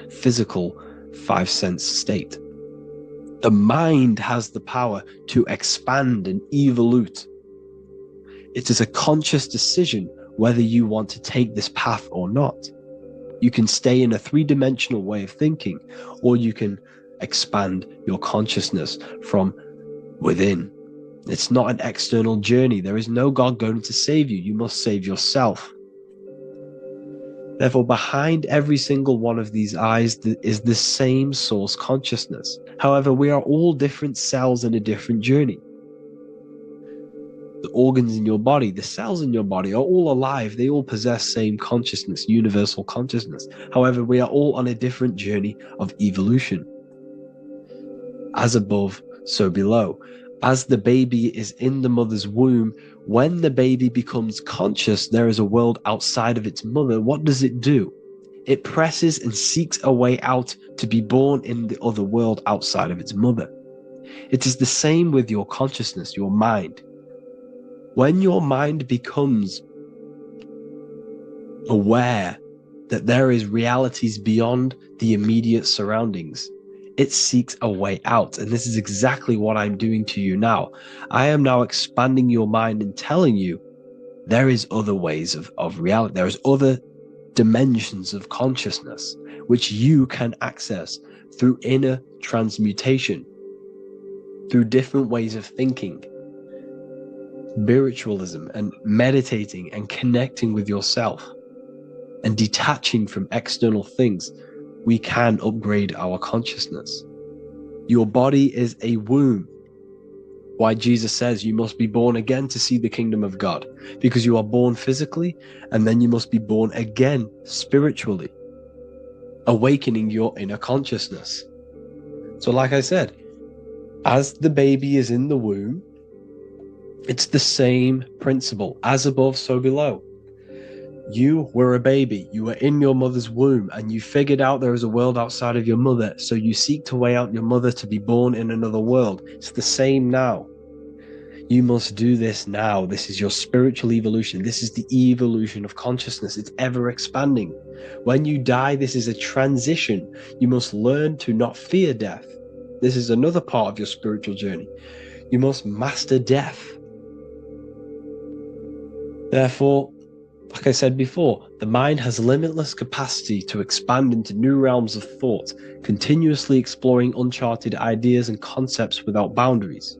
S5: physical five sense state. The mind has the power to expand and evolute. It is a conscious decision whether you want to take this path or not. You can stay in a three-dimensional way of thinking, or you can expand your consciousness from within. It's not an external journey. There is no God going to save you. You must save yourself. Therefore, behind every single one of these eyes is the same source consciousness. However, we are all different cells in a different journey. The organs in your body, the cells in your body are all alive. They all possess same consciousness, universal consciousness. However, we are all on a different journey of evolution. As above, so below. As the baby is in the mother's womb, when the baby becomes conscious, there is a world outside of its mother. What does it do? It presses and seeks a way out to be born in the other world outside of its mother. It is the same with your consciousness, your mind. When your mind becomes aware that there is realities beyond the immediate surroundings, it seeks a way out. And this is exactly what I'm doing to you now. I am now expanding your mind and telling you there is other ways of reality. There is other dimensions of consciousness which you can access through inner transmutation, through different ways of thinking, spiritualism, and meditating and connecting with yourself and detaching from external things. We can upgrade our consciousness. Your body is a womb. Why Jesus says you must be born again to see the kingdom of God, because you are born physically and then you must be born again spiritually, awakening your inner consciousness. So like I said, as the baby is in the womb, it's the same principle. As above, so below. You were a baby, you were in your mother's womb, and you figured out there is a world outside of your mother, so you seek to weigh out your mother to be born in another world. It's the same now. You must do this now. This is your spiritual evolution. This is the evolution of consciousness. It's ever expanding. When you die, this is a transition. You must learn to not fear death. This is another part of your spiritual journey. You must master death. Therefore, like I said before, the mind has limitless capacity to expand into new realms of thought, continuously exploring uncharted ideas and concepts without boundaries.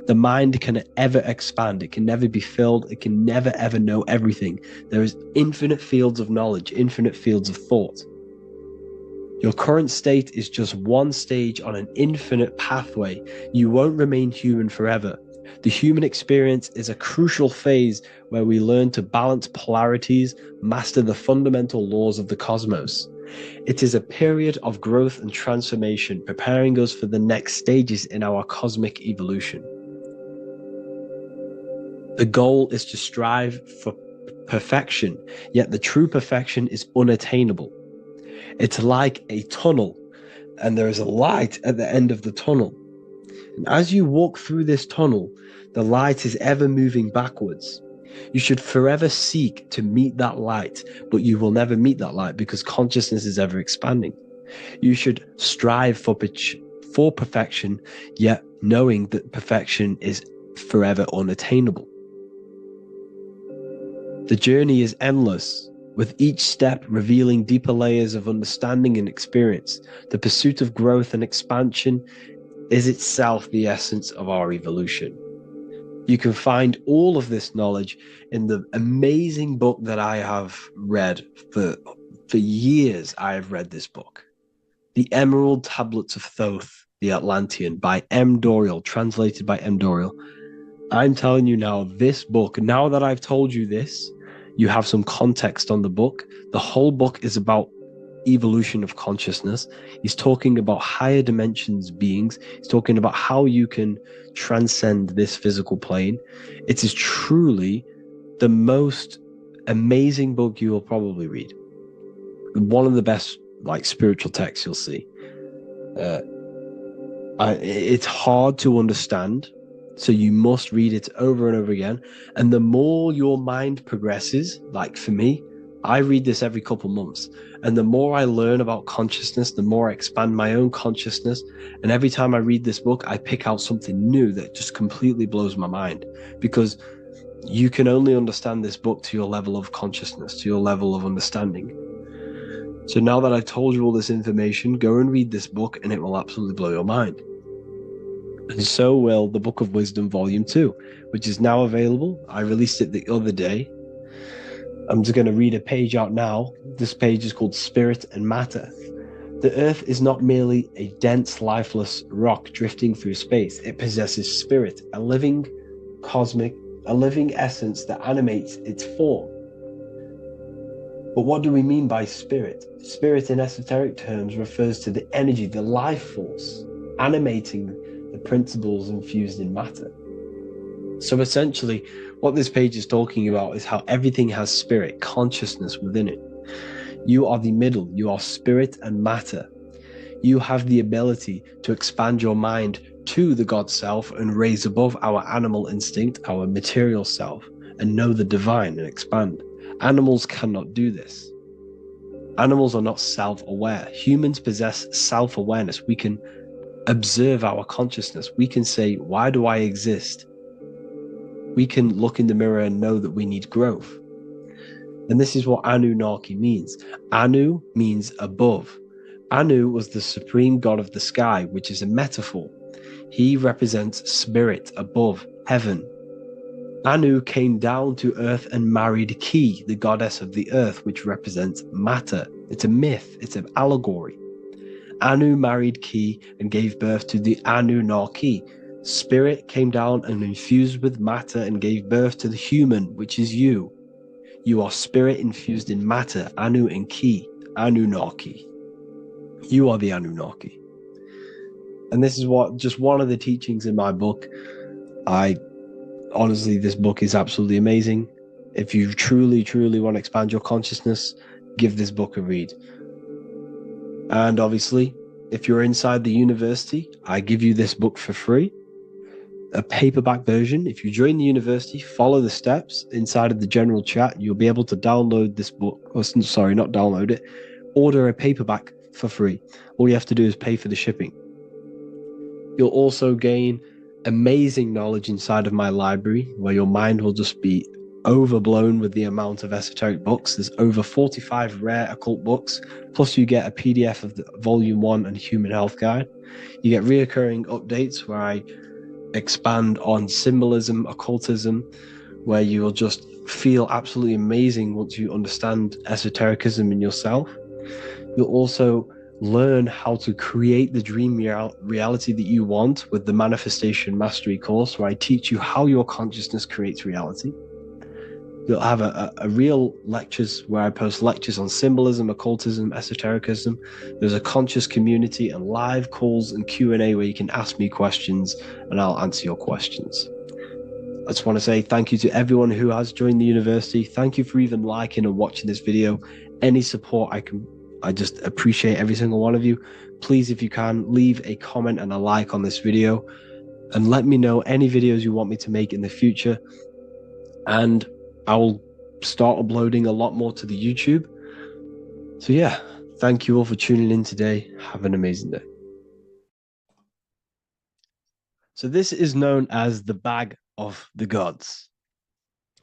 S5: The mind can ever expand. It can never be filled. It can never ever know everything. There is infinite fields of knowledge, infinite fields of thought. Your current state is just one stage on an infinite pathway. You won't remain human forever. The human experience is a crucial phase where we learn to balance polarities, master the fundamental laws of the cosmos. It is a period of growth and transformation, preparing us for the next stages in our cosmic evolution. The goal is to strive for perfection, yet the true perfection is unattainable. It's like a tunnel, and there is a light at the end of the tunnel. And as you walk through this tunnel, the light is ever moving backwards. You should forever seek to meet that light, but you will never meet that light because consciousness is ever expanding. You should strive for for perfection, yet knowing that perfection is forever unattainable. The journey is endless, with each step revealing deeper layers of understanding and experience. The pursuit of growth and expansion is itself the essence of our evolution. You can find all of this knowledge in the amazing book that I have read for years. I have read this book, The Emerald Tablets of Thoth, the Atlantean, by M. Dorial, translated by M. Dorial. I'm telling you now, this book, now that I've told you this, you have some context on the book. The whole book is about evolution of consciousness. He's talking about higher dimensions beings. He's talking about how you can transcend this physical plane. It is truly the most amazing book you will probably read. One of the best spiritual texts you'll see. It's hard to understand, so you must read it over and over again. And the more your mind progresses, like for me, I read this every couple months. And the more I learn about consciousness, the more I expand my own consciousness. And every time I read this book, I pick out something new that just completely blows my mind, because you can only understand this book to your level of consciousness, to your level of understanding. So now that I've told you all this information, go and read this book and it will absolutely blow your mind. And so will the Book of Wisdom Volume 2, which is now available. I released it the other day. I'm just going to read a page out now. This page is called Spirit and Matter. The Earth is not merely a dense, lifeless rock drifting through space. It possesses spirit, a living essence that animates its form. But what do we mean by spirit? Spirit in esoteric terms refers to the energy, the life force, animating the principles infused in matter. So essentially, what this page is talking about is how everything has spirit, consciousness within it. You are the middle, you are spirit and matter. You have the ability to expand your mind to the God self and raise above our animal instinct, our material self, and know the divine and expand. Animals cannot do this. Animals are not self-aware. Humans possess self-awareness. We can observe our consciousness. We can say, why do I exist? We can look in the mirror and know that we need growth. And this is what Anunnaki means. Anu means above. Anu was the supreme god of the sky, which is a metaphor. He represents spirit above, heaven. Anu came down to earth and married Ki, the goddess of the earth, which represents matter. It's a myth, it's an allegory. Anu married Ki and gave birth to the Anunnaki. Spirit came down and infused with matter and gave birth to the human, which is you. You are spirit infused in matter, Anu and Ki, Anunnaki. You are the Anunnaki. And this is just one of the teachings in my book. Honestly, this book is absolutely amazing. If you truly, truly want to expand your consciousness, give this book a read. And obviously, if you're inside the university, I give you this book for free. A paperback version. If you join the university, follow the steps inside of the general chat, you'll be able to download this book. Sorry, not download it. Order a paperback for free. All you have to do is pay for the shipping. You'll also gain amazing knowledge inside of my library, where your mind will just be overblown with the amount of esoteric books. There's over 45 rare occult books, plus you get a PDF of the Volume 1 and Human Health Guide. You get reoccurring updates where I expand on symbolism, occultism, where you will just feel absolutely amazing once you understand esotericism in yourself. You'll also learn how to create the dream reality that you want with the Manifestation Mastery course, where I teach you how your consciousness creates reality. You'll have a real lectures where I post lectures on symbolism, occultism, esotericism. There's a conscious community and live calls and Q&A where you can ask me questions and I'll answer your questions. I just want to say thank you to everyone who has joined the university. Thank you for even liking and watching this video. Any support I just appreciate every single one of you. Please, if you can, leave a comment and a like on this video and let me know any videos you want me to make in the future. And I will start uploading a lot more to the YouTube. So yeah, thank you all for tuning in today. Have an amazing day. So this is known as the bag of the gods.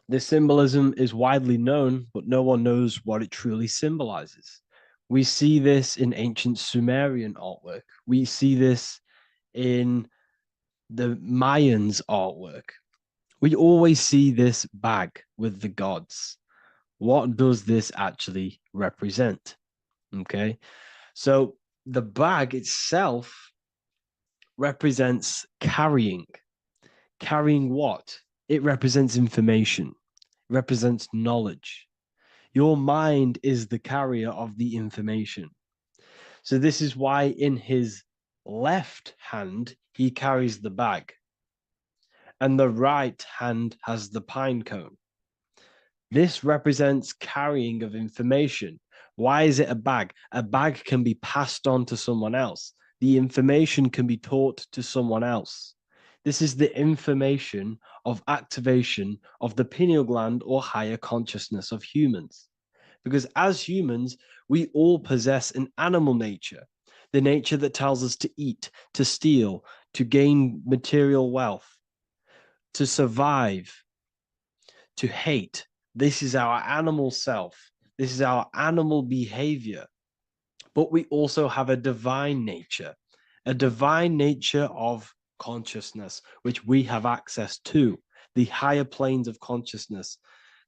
S5: This symbolism is widely known, but no one knows what it truly symbolizes. We see this in ancient Sumerian artwork. We see this in the Mayans' artwork. We always see this bag with the gods. What does this actually represent? Okay, so the bag itself represents carrying. Carrying what? It represents information, it represents knowledge. Your mind is the carrier of the information. So this is why in his left hand, he carries the bag, and the right hand has the pine cone. This represents carrying of information. Why is it a bag? A bag can be passed on to someone else. The information can be taught to someone else. This is the information of activation of the pineal gland or higher consciousness of humans. Because as humans, we all possess an animal nature, the nature that tells us to eat, to steal, to gain material wealth, to survive, to hate. This is our animal self. This is our animal behavior. But we also have a divine nature of consciousness, which we have access to, the higher planes of consciousness,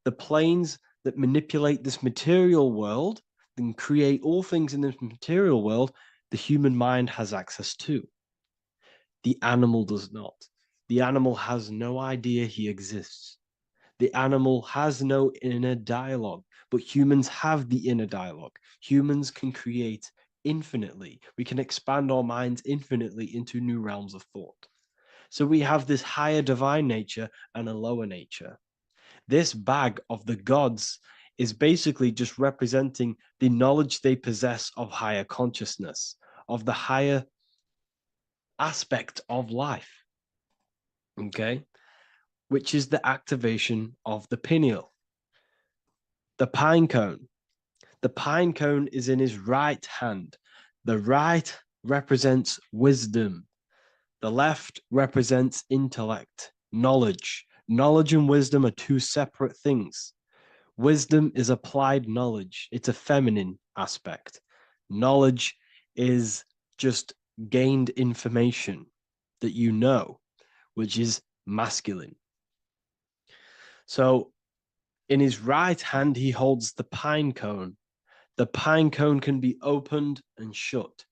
S5: the planes that manipulate this material world and create all things in this material world. The human mind has access to. The animal does not. The animal has no idea he exists. The animal has no inner dialogue, but humans have the inner dialogue. Humans can create infinitely. We can expand our minds infinitely into new realms of thought. So we have this higher divine nature and a lower nature. This bag of the gods is basically just representing the knowledge they possess of higher consciousness, of the higher aspect of life. Okay? Which is the activation of the pineal. The pine cone. The pine cone is in his right hand. The right represents wisdom. The left represents intellect, knowledge. Knowledge and wisdom are two separate things. Wisdom is applied knowledge. It's a feminine aspect. Knowledge is just gained information that you know, which is masculine. So in his right hand, he holds the pine cone. The pine cone can be opened and shut.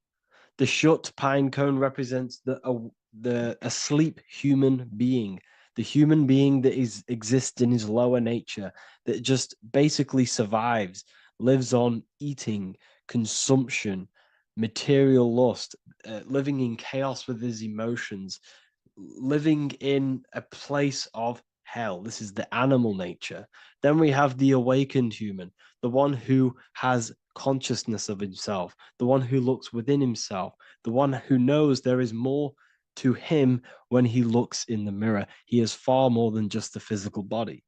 S5: The shut pine cone represents the asleep human being, the human being that exists in his lower nature, that just basically survives, lives on eating, consumption, material lust, living in chaos with his emotions, living in a place of hell. This is the animal nature. Then we have the awakened human, the one who has consciousness of himself, the one who looks within himself, the one who knows there is more to him when he looks in the mirror. He is far more than just the physical body.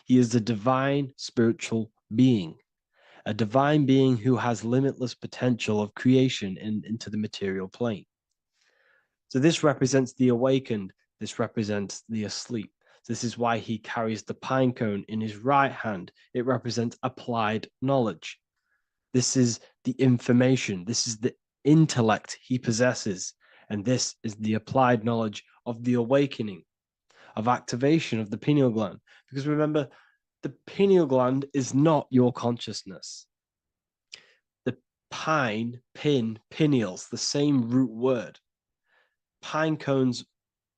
S5: He is a divine spiritual being, a divine being who has limitless potential of creation into the material plane. So this represents the awakened. This represents the asleep. This is why he carries the pine cone in his right hand. It represents applied knowledge. This is the information. This is the intellect he possesses. And this is the applied knowledge of the awakening, of activation of the pineal gland. Because remember, the pineal gland is not your consciousness. The pine, pin, pineals, the same root word. Pine cones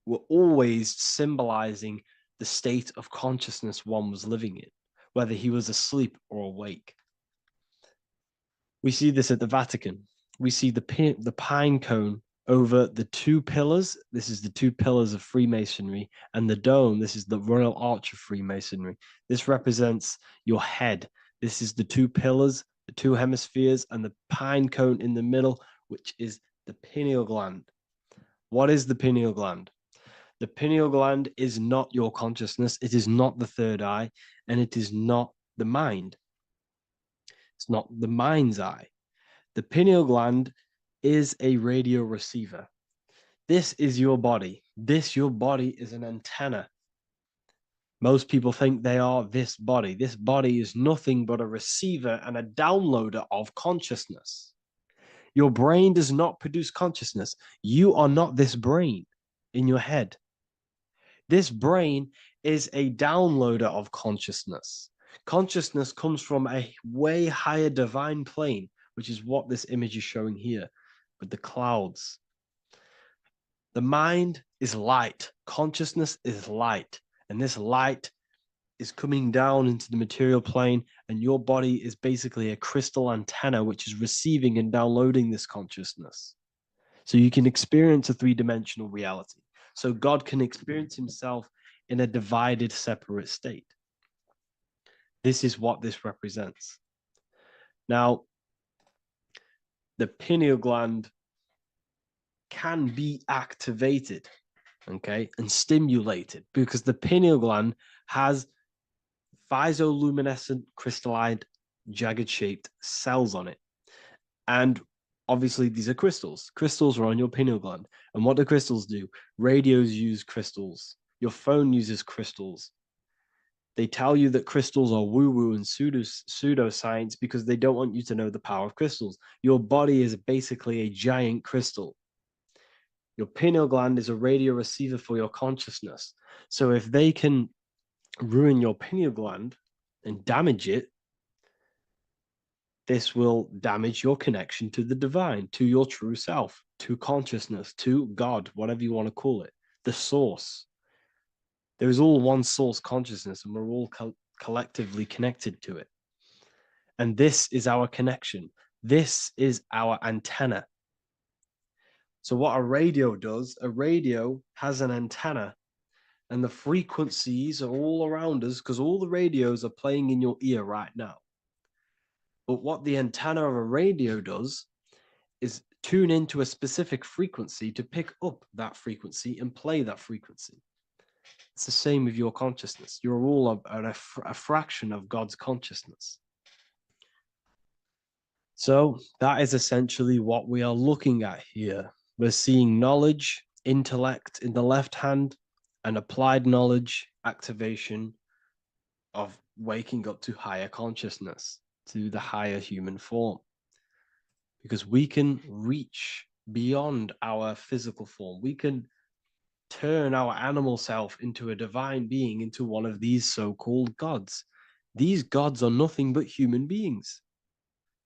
S5: were always symbolizing the state of consciousness one was living in, whether he was asleep or awake. We see this at the Vatican. We see the pine cone over the two pillars. This is the two pillars of Freemasonry, and the dome. This is the Royal Arch of Freemasonry. This represents your head. This is the two pillars, the two hemispheres, and the pine cone in the middle, which is the pineal gland. What is the pineal gland? The pineal gland is not your consciousness. It is not the third eye, and it is not the mind. It's not the mind's eye. The pineal gland is a radio receiver. This is your body. Your body is an antenna. Most people think they are this body. This body is nothing but a receiver and a downloader of consciousness. Your brain does not produce consciousness. You are not this brain in your head. This brain is a downloader of consciousness. Consciousness comes from a way higher divine plane, which is what this image is showing here with the clouds. The mind is light. Consciousness is light. And this light is coming down into the material plane, and your body is basically a crystal antenna which is receiving and downloading this consciousness. So you can experience a three-dimensional reality. So God can experience himself in a divided, separate state. This is what this represents. Now, the pineal gland can be activated, okay, and stimulated, because the pineal gland has physioluminescent crystalline jagged shaped cells on it. And obviously these are crystals. Crystals are on your pineal gland. And what do crystals do? Radios use crystals. Your phone uses crystals. They tell you that crystals are woo-woo and pseudoscience because they don't want you to know the power of crystals. Your body is basically a giant crystal. Your pineal gland is a radio receiver for your consciousness. So if they can ruin your pineal gland and damage it, this will damage your connection to the divine, to your true self, to consciousness, to God, whatever you want to call it, the source. There is all one source consciousness, and we're all collectively connected to it. And this is our connection. This is our antenna. So what a radio does, a radio has an antenna, and the frequencies are all around us because all the radios are playing in your ear right now. But what the antenna of a radio does is tune into a specific frequency to pick up that frequency and play that frequency. It's the same with your consciousness. You're all a fraction of God's consciousness. So that is essentially what we are looking at here. We're seeing knowledge, intellect in the left hand, and applied knowledge, activation of waking up to higher consciousness, to the higher human form. Because we can reach beyond our physical form. We can turn our animal self into a divine being, into one of these so-called gods. These gods are nothing but human beings.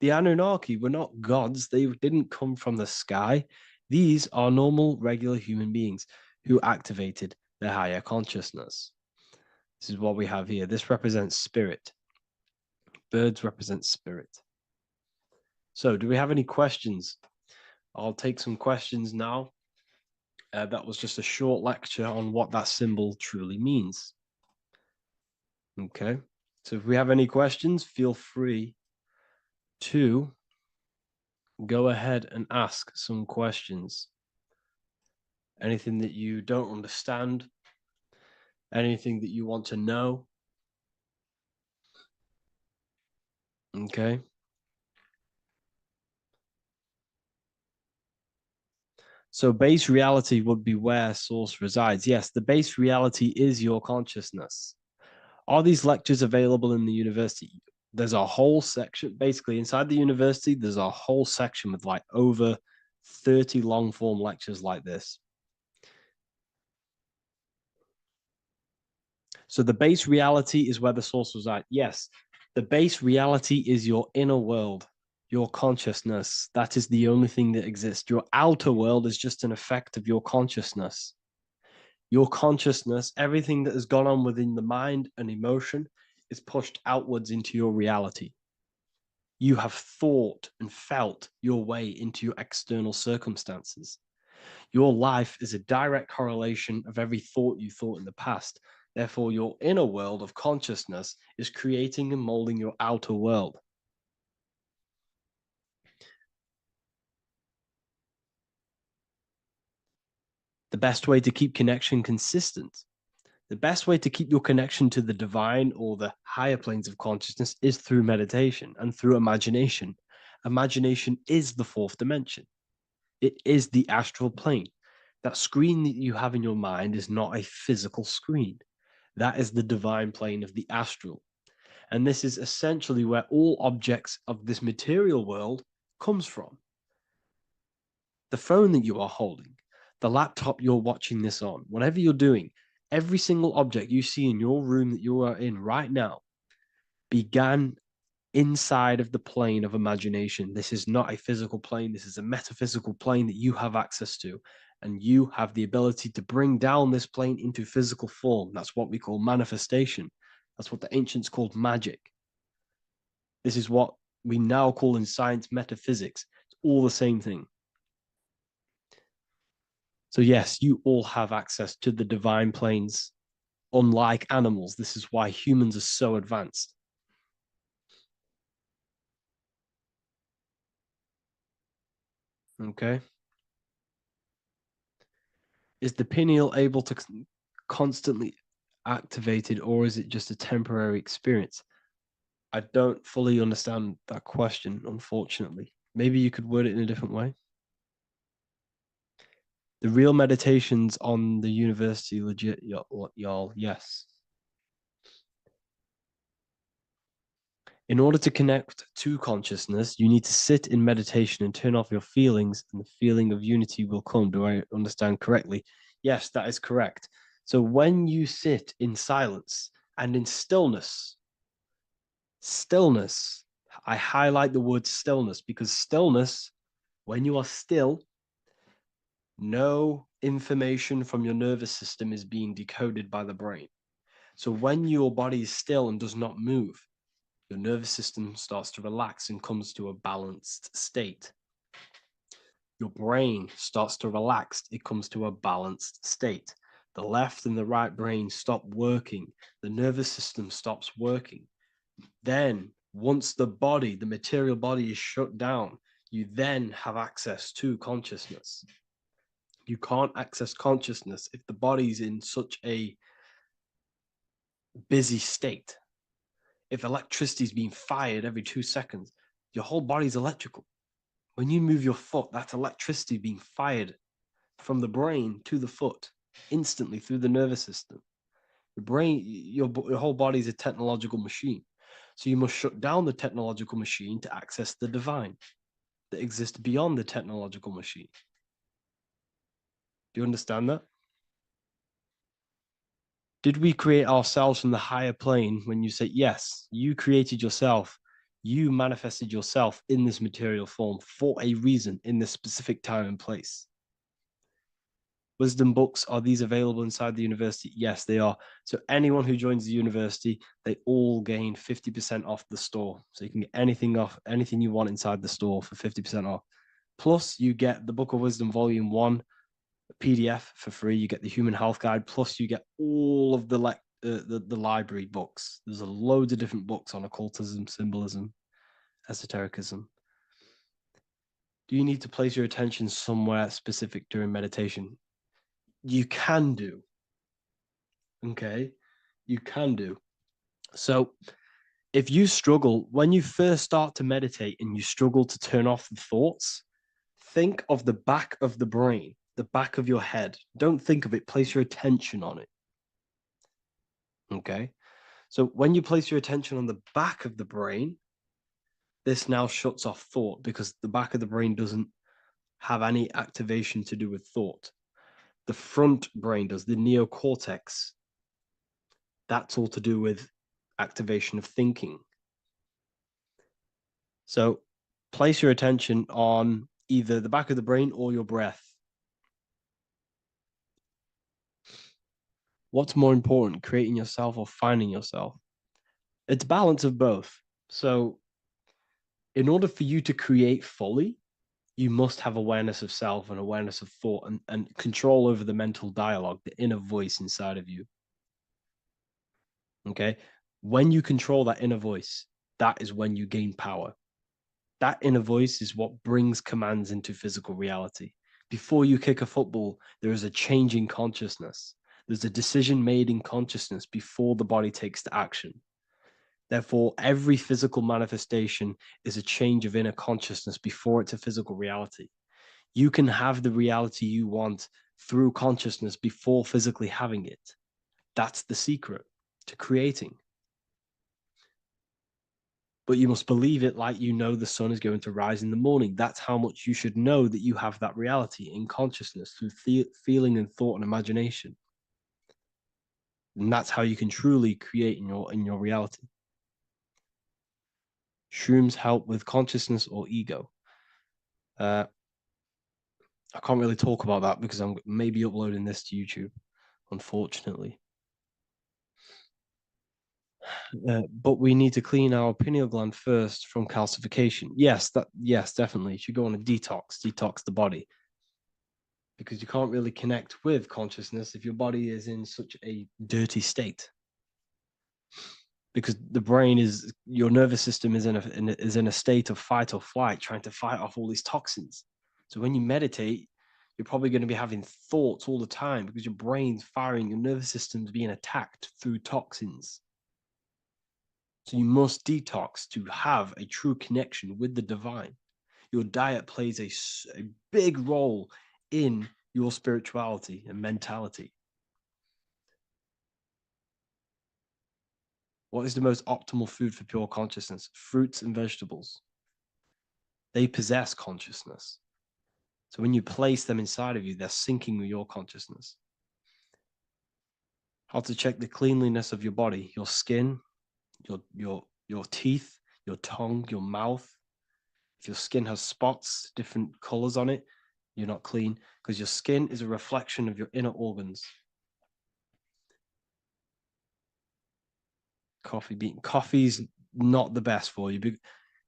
S5: The Anunnaki were not gods. They didn't come from the sky. These are normal, regular human beings who activated their higher consciousness. This is what we have here. This represents spirit. Birds represent spirit. So do we have any questions? I'll take some questions now. That was just a short lecture on what that symbol truly means. Okay, so if we have any questions, feel free to go ahead and ask some questions. Anything that you don't understand, anything that you want to know. Okay. So base reality would be where source resides. Yes, the base reality is your consciousness. Are these lectures available in the university? There's a whole section, basically inside the university, there's a whole section with like over 30 long form lectures like this. So the base reality is where the source resides. Yes, the base reality is your inner world, your consciousness. That is the only thing that exists. Your outer world is just an effect of your consciousness. Your consciousness, everything that has gone on within the mind and emotion is pushed outwards into your reality. You have thought and felt your way into your external circumstances. Your life is a direct correlation of every thought you thought in the past. Therefore, your inner world of consciousness is creating and molding your outer world. The best way to keep connection consistent, the best way to keep your connection to the divine or the higher planes of consciousness is through meditation and through imagination. Imagination is the fourth dimension. It is the astral plane. That screen that you have in your mind is not a physical screen. That is the divine plane of the astral. And this is essentially where all objects of this material world comes from. The phone that you are holding, the laptop you're watching this on, whatever you're doing, every single object you see in your room that you are in right now began inside of the plane of imagination. This is not a physical plane. This is a metaphysical plane that you have access to. And you have the ability to bring down this plane into physical form. That's what we call manifestation. That's what the ancients called magic. This is what we now call in science metaphysics. It's all the same thing. So yes, you all have access to the divine planes. Unlike animals, this is why humans are so advanced. Okay. Is the pineal able to constantly activated, or is it just a temporary experience? I don't fully understand that question, unfortunately. Maybe you could word it in a different way. The real meditations on the university, legit, y'all, yes. In order to connect to consciousness, you need to sit in meditation and turn off your feelings, and the feeling of unity will come. Do I understand correctly? Yes, that is correct. So when you sit in silence and in stillness, I highlight the word stillness because stillness, when you are still, no information from your nervous system is being decoded by the brain. So when your body is still and does not move, your nervous system starts to relax and comes to a balanced state. Your brain starts to relax, it comes to a balanced state. The left and the right brain stop working, the nervous system stops working. Then, once the body, the material body is shut down, you then have access to consciousness. You can't access consciousness if the body's in such a busy state. If electricity is being fired every 2 seconds, your whole body's electrical. When you move your foot, that's electricity being fired from the brain to the foot instantly through the nervous system. The brain, your whole body is a technological machine. So you must shut down the technological machine to access the divine that exists beyond the technological machine. Do you understand that? Did we create ourselves from the higher plane? When you say yes, you created yourself, you manifested yourself in this material form for a reason in this specific time and place. Wisdom books, are these available inside the university? Yes, they are. So anyone who joins the university, they all gain 50% off the store. So you can get anything off, anything you want inside the store for 50% off. Plus, you get the Book of Wisdom Volume 1 PDF for free. You get the Human Health Guide. Plus, you get all of the library books. There's a loads of different books on occultism, symbolism, esotericism. Do you need to place your attention somewhere specific during meditation? You can do. Okay, you can do. So if you struggle, when you first start to meditate and you struggle to turn off the thoughts, think of the back of the brain, the back of your head. Don't think of it, place your attention on it. Okay, so when you place your attention on the back of the brain, this now shuts off thought because the back of the brain doesn't have any activation to do with thought. The front brain does, the neocortex. That's all to do with activation of thinking. So place your attention on either the back of the brain or your breath. What's more important, creating yourself or finding yourself? It's a balance of both. So in order for you to create fully, you must have awareness of self and awareness of thought and control over the mental dialogue, the inner voice inside of you. Okay? When you control that inner voice, that is when you gain power. That inner voice is what brings commands into physical reality. Before you kick a football, there is a change in consciousness. There's a decision made in consciousness before the body takes the action. Therefore, every physical manifestation is a change of inner consciousness before it's a physical reality. You can have the reality you want through consciousness before physically having it. That's the secret to creating. But you must believe it like you know the sun is going to rise in the morning. That's how much you should know that you have that reality in consciousness through feeling and thought and imagination. And that's how you can truly create in your reality. Shrooms help with consciousness or ego. I can't really talk about that because I'm maybe uploading this to YouTube, unfortunately. But we need to clean our pineal gland first from calcification. Yes, definitely. You should go on a detox the body. Because you can't really connect with consciousness if your body is in such a dirty state. Because the brain is, your nervous system is in a state of fight or flight, trying to fight off all these toxins. So when you meditate, you're probably going to be having thoughts all the time because your brain's firing, your nervous system's being attacked through toxins. So you must detox to have a true connection with the divine. Your diet plays a big role in your spirituality and mentality. What is the most optimal food for pure consciousness? Fruits and vegetables. They possess consciousness. So when you place them inside of you, they're syncing with your consciousness. How to check the cleanliness of your body, your skin, your teeth, your tongue, your mouth. If your skin has spots, different colors on it, you're not clean because your skin is a reflection of your inner organs. Coffee's not the best for you.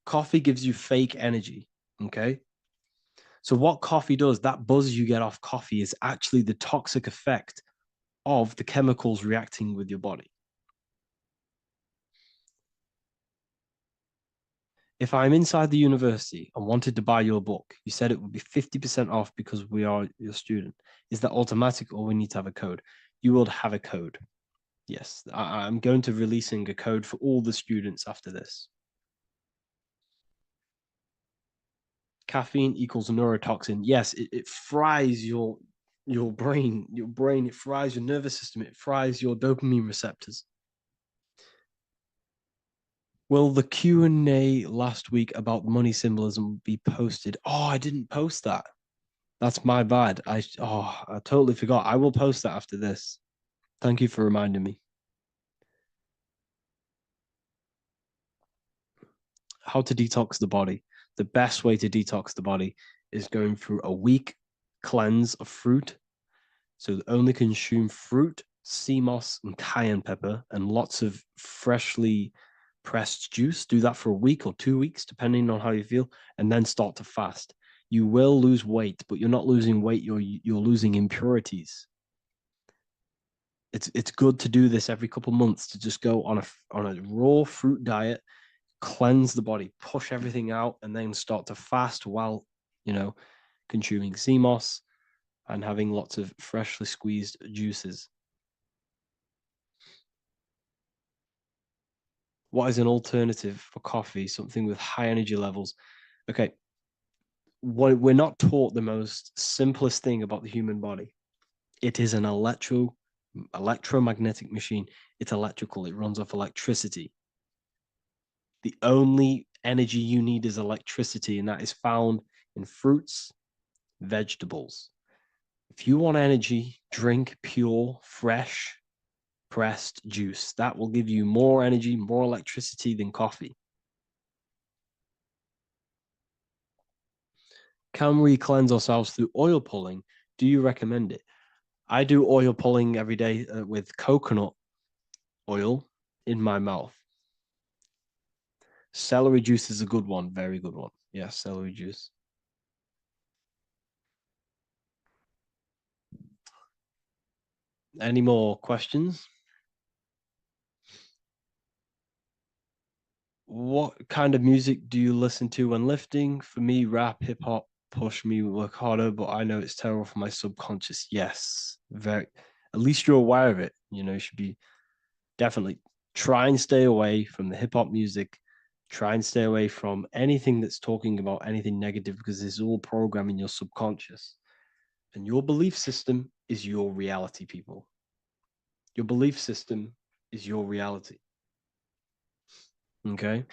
S5: Coffee gives you fake energy. Okay. So what coffee does, that buzz you get off coffee is actually the toxic effect of the chemicals reacting with your body. If I'm inside the university and wanted to buy your book, you said it would be 50% off because we are your student. Is that automatic or we need to have a code? You will have a code. Yes, I'm going to releasing a code for all the students after this. Caffeine equals neurotoxin. Yes, it fries your brain. It fries your nervous system. It fries your dopamine receptors. Will the Q&A last week about money symbolism be posted? Oh, I didn't post that. That's my bad. I totally forgot. I will post that after this. Thank you for reminding me. How to detox the body. The best way to detox the body is going through a week cleanse of fruit. So only consume fruit, sea moss, and cayenne pepper, and lots of freshly pressed juice. Do that for a week or 2 weeks, depending on how you feel, and then start to fast. You will lose weight, but you're not losing weight, you're losing impurities. It's good to do this every couple months, to just go on a raw fruit diet, cleanse the body, push everything out, and then start to fast while, consuming sea moss and having lots of freshly squeezed juices. What is an alternative for coffee? Something with high energy levels. Okay. We're not taught the most simplest thing about the human body. It is an electromagnetic machine. It's electrical. It runs off electricity. The only energy you need is electricity, and that is found in fruits, vegetables. If you want energy, drink pure, fresh, pressed juice. That will give you more energy, more electricity than coffee. Can we cleanse ourselves through oil pulling? Do you recommend it? I do oil pulling every day with coconut oil in my mouth. Celery juice is a good one, very good one. Yeah, celery juice. Any more questions? What kind of music do you listen to when lifting? For me, rap, hip hop push me work harder, but I know it's terrible for my subconscious. Yes, very. At least you're aware of it. You should be definitely try and stay away from the hip hop music. Try and stay away from anything that's talking about anything negative because it's all programming your subconscious. And your belief system is your reality, people. Your belief system is your reality. Okay?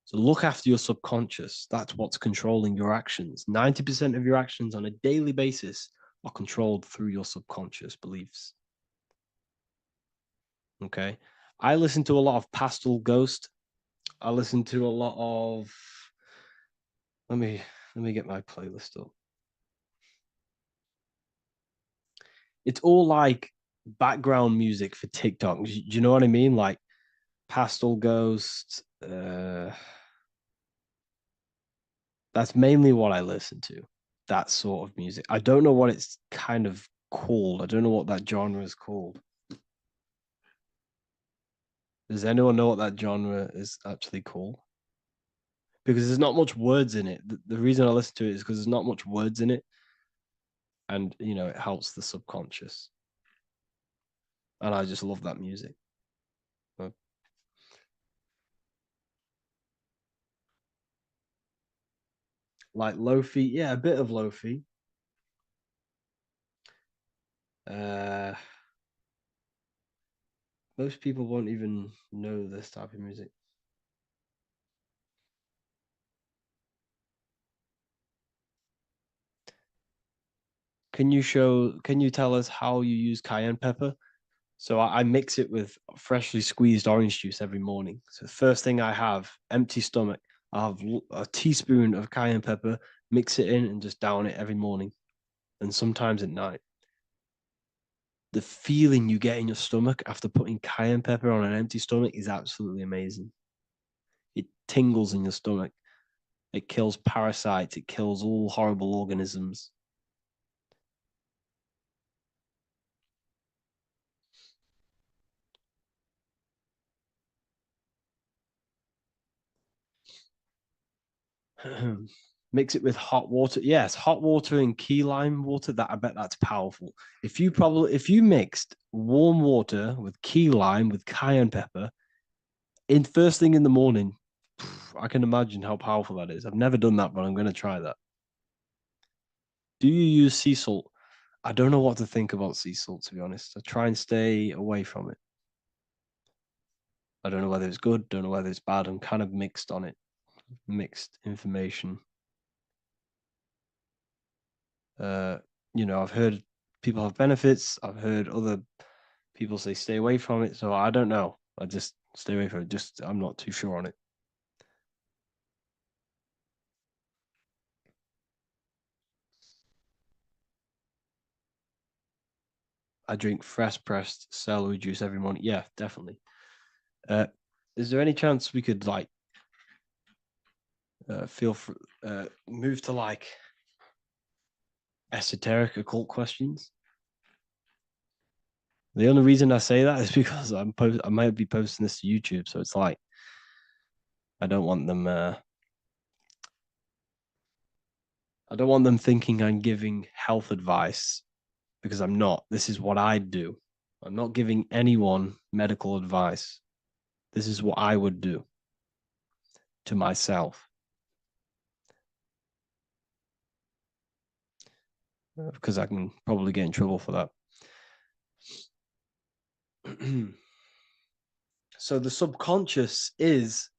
S5: So look after your subconscious. That's what's controlling your actions. 90% of your actions on a daily basis are controlled through your subconscious beliefs. Okay? I listen to a lot of Pastel Ghost. I listen to a lot of let me get my playlist up. It's all like background music for TikTok. Do you know what I mean? Like Pastel Ghost. That's mainly what I listen to. That sort of music. I don't know what it's kind of called. I don't know what that genre is called. Does anyone know what that genre is actually called? Because there's not much words in it. The reason I listen to it is because there's not much words in it. And, you know, it helps the subconscious. And I just love that music. Like lo-fi, yeah, a bit of lo-fi. Most people won't even know this type of music. Can you tell us how you use cayenne pepper? So I mix it with freshly squeezed orange juice every morning. So the first thing I have, empty stomach, I have a teaspoon of cayenne pepper, mix it in and just down it every morning. And sometimes at night. The feeling you get in your stomach after putting cayenne pepper on an empty stomach is absolutely amazing. It tingles in your stomach. It kills parasites. It kills all horrible organisms. Mix it with hot water. Yes, hot water and key lime water. That I bet that's powerful. If you mixed warm water with key lime with cayenne pepper in first thing in the morning, I can imagine how powerful that is. I've never done that, but I'm going to try that. Do you use sea salt? I don't know what to think about sea salt, to be honest. I try and stay away from it. I don't know whether it's good, don't know whether it's bad. I'm kind of mixed on it. Mixed information. You know, I've heard people have benefits. I've heard other people say stay away from it. So I don't know. I just stay away from it. Just I'm not too sure on it. I drink fresh pressed celery juice every morning. Yeah, definitely. Is there any chance we could like feel free, move to like esoteric occult questions? The only reason I say that is because I might be posting this to YouTube, so it's like I don't want them. I don't want them thinking I'm giving health advice because I'm not. This is what I do. I'm not giving anyone medical advice. This is what I would do to myself. Because I can probably get in trouble for that. So the subconscious is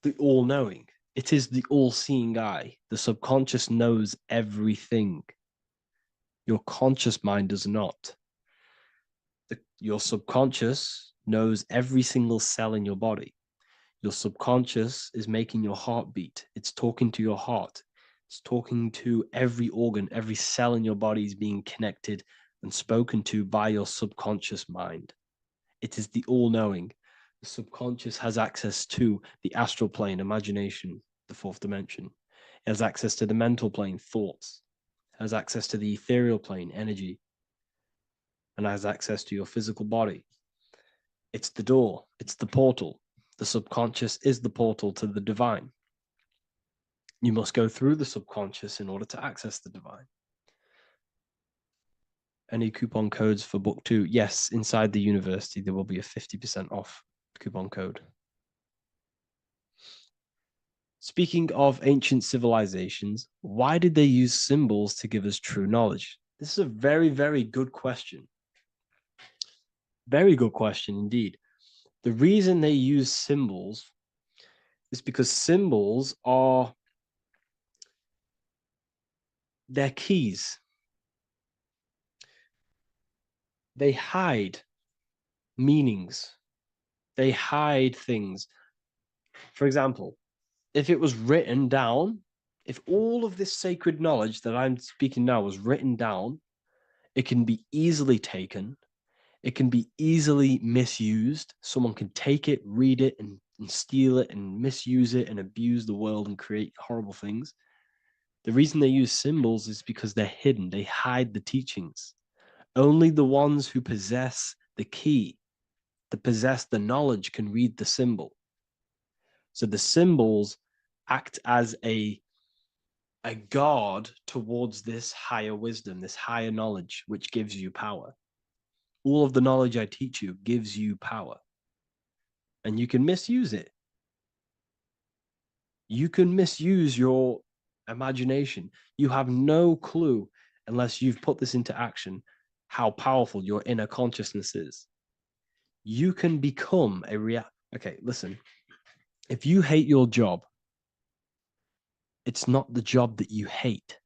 S5: the all-knowing. It is the all-seeing eye. The subconscious knows everything. Your conscious mind does not. Your subconscious knows every single cell in your body. Your subconscious is making your heart beat. It's talking to your heart. It's talking to every organ, every cell in your body is being connected and spoken to by your subconscious mind. It is the all-knowing. The subconscious has access to the astral plane, imagination, the fourth dimension. It has access to the mental plane, thoughts. It has access to the ethereal plane, energy. And has access to your physical body. It's the door. It's the portal. The subconscious is the portal to the divine. You must go through the subconscious in order to access the divine. Any coupon codes for book 2? Yes, inside the university, there will be a 50% off coupon code. Speaking of ancient civilizations, why did they use symbols to give us true knowledge? This is a very, very good question. Very good question indeed. The reason they use symbols is because symbols are their keys. They hide meanings. They hide things. For example, if it was written down, if all of this sacred knowledge that I'm speaking now was written down, it can be easily taken. It can be easily misused. Someone can take it, read it, and steal it and misuse it and abuse the world and create horrible things. The reason they use symbols is because they're hidden. They hide the teachings. Only the ones who possess the key, that possess the knowledge, can read the symbol. So the symbols act as a guard towards this higher wisdom, this higher knowledge, which gives you power. All of the knowledge I teach you gives you power. And you can misuse it. You can misuse your imagination. You have no clue, unless you've put this into action, how powerful your inner consciousness is. You can become a Okay, listen. If you hate your job, it's not the job that you hate.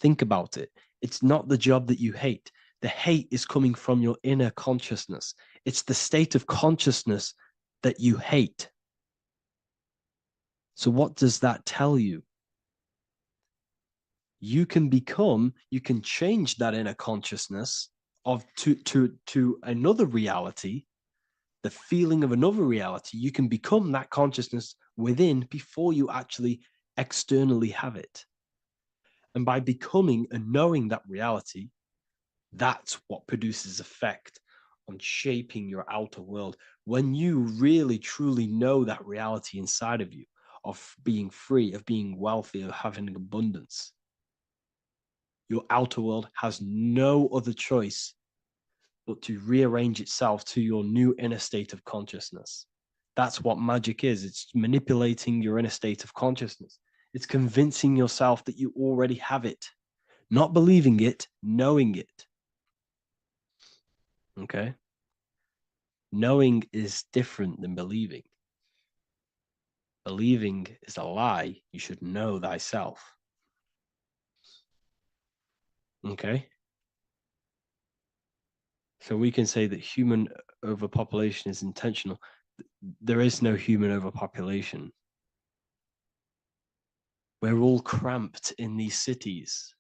S5: Think about it. It's not the job that you hate. The hate is coming from your inner consciousness. It's the state of consciousness that you hate. So what does that tell you? You can change that inner consciousness to another reality, the feeling of another reality. You can become that consciousness within before you actually externally have it. And by becoming and knowing that reality, that's what produces effect on shaping your outer world. When you really, truly know that reality inside of you, of being free, of being wealthy, of having abundance, your outer world has no other choice but to rearrange itself to your new inner state of consciousness. That's what magic is. It's manipulating your inner state of consciousness. It's convincing yourself that you already have it, not believing it, knowing it. Okay? Knowing is different than believing. Believing is a lie. You should know thyself. Okay? So we can say that human overpopulation is intentional. There is no human overpopulation. We're all cramped in these cities.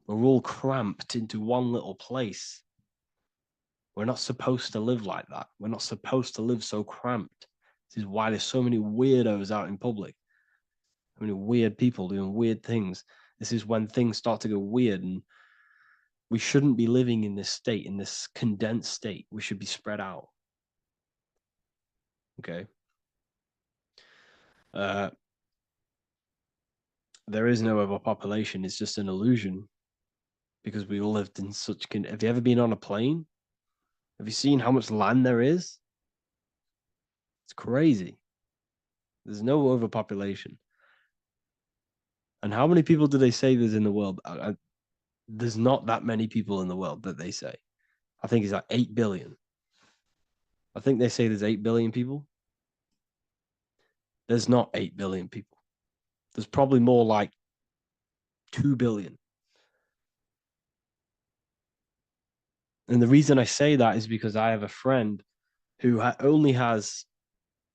S5: We're all cramped into one little place. We're not supposed to live like that. We're not supposed to live so cramped. This is why there's so many weirdos out in public. So many weird people doing weird things. This is when things start to go weird, and we shouldn't be living in this state, in this condensed state. We should be spread out. Okay. There is no overpopulation. It's just an illusion, because we all lived in such. Have you ever been on a plane? Have you seen how much land there is? It's crazy. There's no overpopulation. And how many people do they say there's in the world? There's not that many people in the world that they say. I think it's like 8 billion. I think they say there's 8 billion people. There's not 8 billion people. There's probably more like 2 billion. And the reason I say that is because I have a friend who only has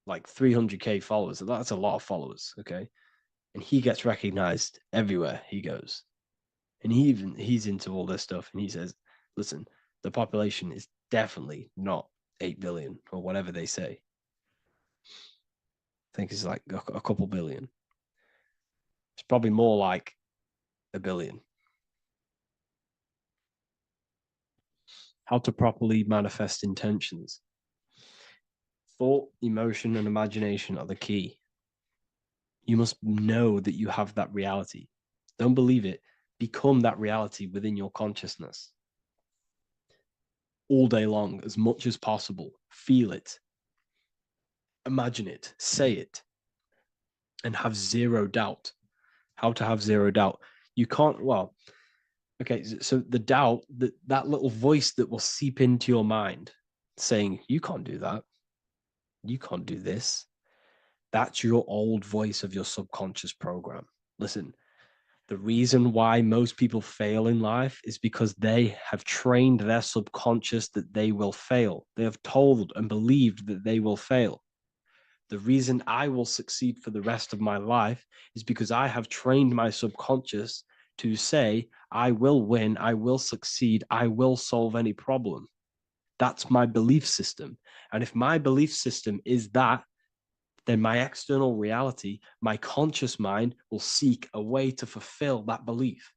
S5: like 300K followers. So that's a lot of followers, okay? And he gets recognized everywhere he goes. And he's into all this stuff. And he says, listen, the population is definitely not 8 billion or whatever they say. I think it's like a couple billion. It's probably more like 1 billion. How to properly manifest intentions. Thought, emotion, and imagination are the key. You must know that you have that reality. Don't believe it. Become that reality within your consciousness. All day long, as much as possible. Feel it. Imagine it. Say it. and have zero doubt. How to have zero doubt. You can't, well, okay, so the doubt, that little voice that will seep into your mind saying, you can't do that. You can't do this. That's your old voice of your subconscious program. Listen, the reason why most people fail in life is because they have trained their subconscious that they will fail. They have told and believed that they will fail. The reason I will succeed for the rest of my life is because I have trained my subconscious to say, I will win, I will succeed, I will solve any problem. That's my belief system. And if my belief system is that, then my external reality, my conscious mind will seek a way to fulfill that belief.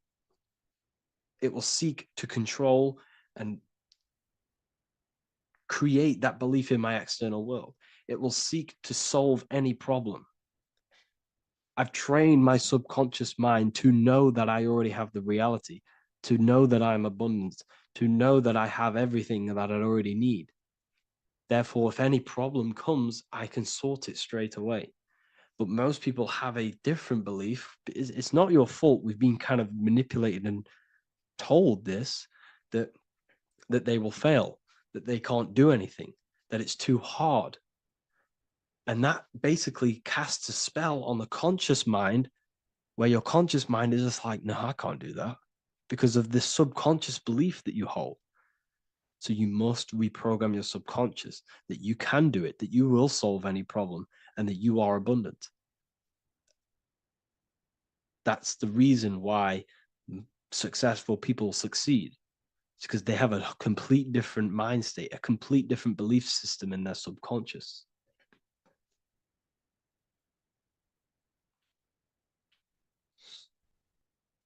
S5: It will seek to control and create that belief in my external world. It will seek to solve any problem. I've trained my subconscious mind to know that I already have the reality, to know that I'm abundant, to know that I have everything that I already need. Therefore, if any problem comes, I can sort it straight away. But most people have a different belief. It's not your fault. We've been kind of manipulated and told this, that they will fail, that they can't do anything, that it's too hard. And that basically casts a spell on the conscious mind, where your conscious mind is just like, no, I can't do that, because of this subconscious belief that you hold. So you must reprogram your subconscious that you can do it, that you will solve any problem, and that you are abundant. That's the reason why successful people succeed. It's because they have a complete different mind state, a complete different belief system in their subconscious.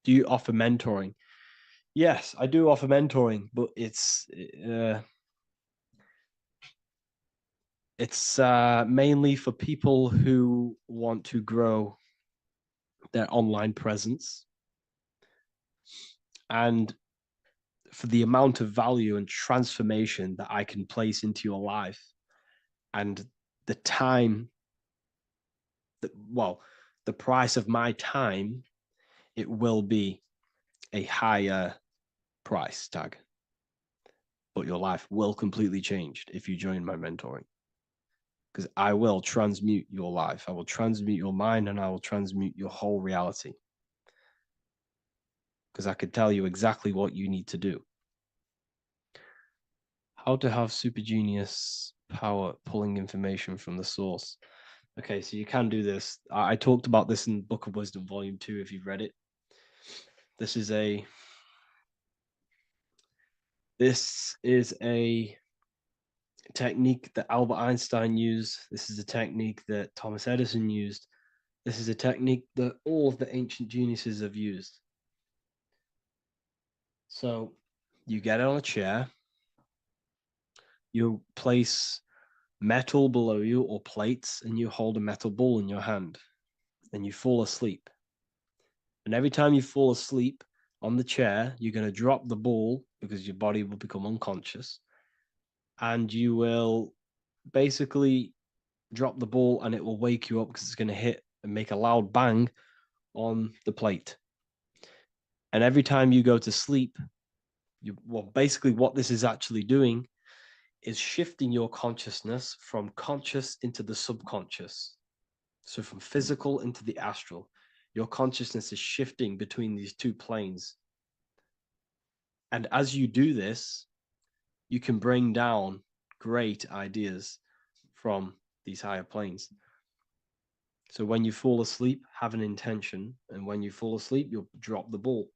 S5: Do you offer mentoring? Yes, I do offer mentoring, but it's mainly for people who want to grow their online presence, and for the amount of value and transformation that I can place into your life, and the time that, well, the price of my time, it will be a higher price tag, but your life will completely change if you join my mentoring, because I will transmute your life. I will transmute your mind, and I will transmute your whole reality, because I could tell you exactly what you need to do. How to have super genius power pulling information from the source. Okay, so you can do this. I talked about this in Book of Wisdom, Volume 2, if you've read it. This is a technique that Albert Einstein used. This is a technique that Thomas Edison used. This is a technique that all of the ancient geniuses have used. So you get on a chair, you place metal below you or plates, and you hold a metal ball in your hand, and you fall asleep. And every time you fall asleep on the chair, you're going to drop the ball because your body will become unconscious, and you will basically drop the ball, and it will wake you up because it's going to hit and make a loud bang on the plate. And every time you go to sleep, basically what this is actually doing is shifting your consciousness from conscious into the subconscious. So from physical into the astral, your consciousness is shifting between these two planes. And as you do this, you can bring down great ideas from these higher planes. So when you fall asleep, have an intention. And when you fall asleep, you'll drop the ball.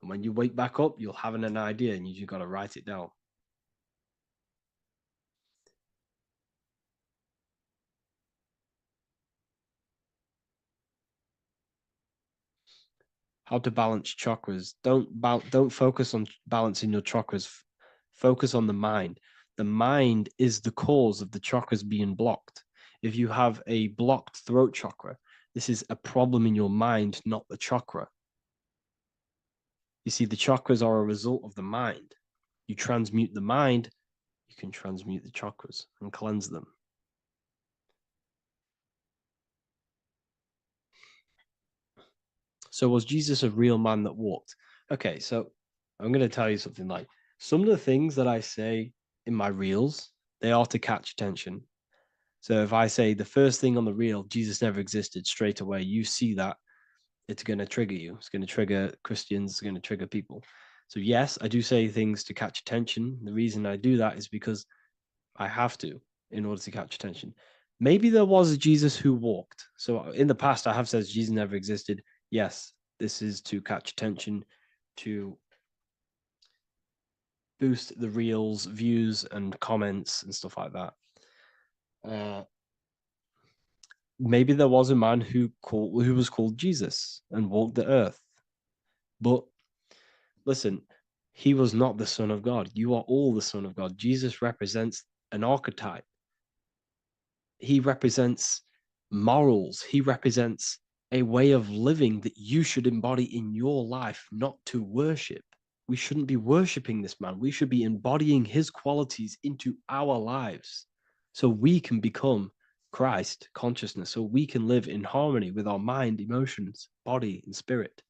S5: And when you wake back up, you'll have an idea, and you just got to write it down. How to balance chakras. Don't focus on balancing your chakras. Focus on the mind. The mind is the cause of the chakras being blocked. If you have a blocked throat chakra, this is a problem in your mind, not the chakra. You see, the chakras are a result of the mind. You transmute the mind, you can transmute the chakras and cleanse them. So was Jesus a real man that walked? Okay, so I'm going to tell you something. Like, some of the things that I say in my reels, they are to catch attention. So if I say the first thing on the reel, Jesus never existed, straight away, you see that, it's going to trigger you. It's going to trigger Christians. It's going to trigger people. So yes, I do say things to catch attention. The reason I do that is because I have to in order to catch attention. Maybe there was a Jesus who walked. So in the past, I have said Jesus never existed. Yes, this is to catch attention, to boost the reels, views, and comments and stuff like that. Maybe there was a man who was called Jesus and walked the earth. But listen, he was not the Son of God. You are all the Son of God. Jesus represents an archetype. He represents morals. He represents a way of living that you should embody in your life, not to worship. We shouldn't be worshiping this man. We should be embodying his qualities into our lives so we can become Christ consciousness, so we can live in harmony with our mind, emotions, body, and spirit.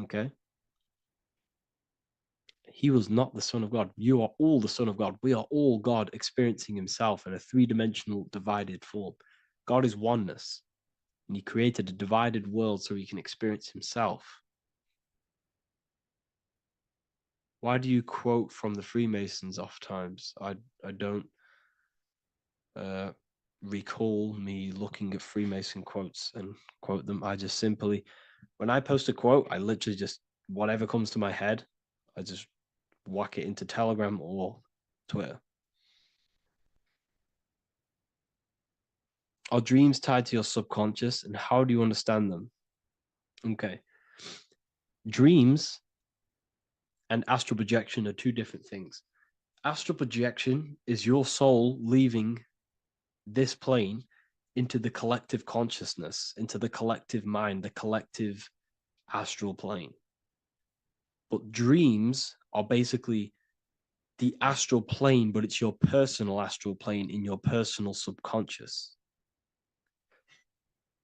S5: Okay? He was not the Son of God. You are all the Son of God. We are all God experiencing himself in a three-dimensional divided form. God is oneness, and he created a divided world so he can experience himself. Why do you quote from the Freemasons oft times? I don't recall me looking at Freemason quotes and quote them. I just simply, when I post a quote, I literally just, whatever comes to my head, I just whack it into Telegram or Twitter. Are dreams tied to your subconscious, and how do you understand them? Okay. Dreams and astral projection are two different things. Astral projection is your soul leaving this plane into the collective consciousness, into the collective mind, the collective astral plane. But dreams are basically the astral plane, but it's your personal astral plane in your personal subconscious.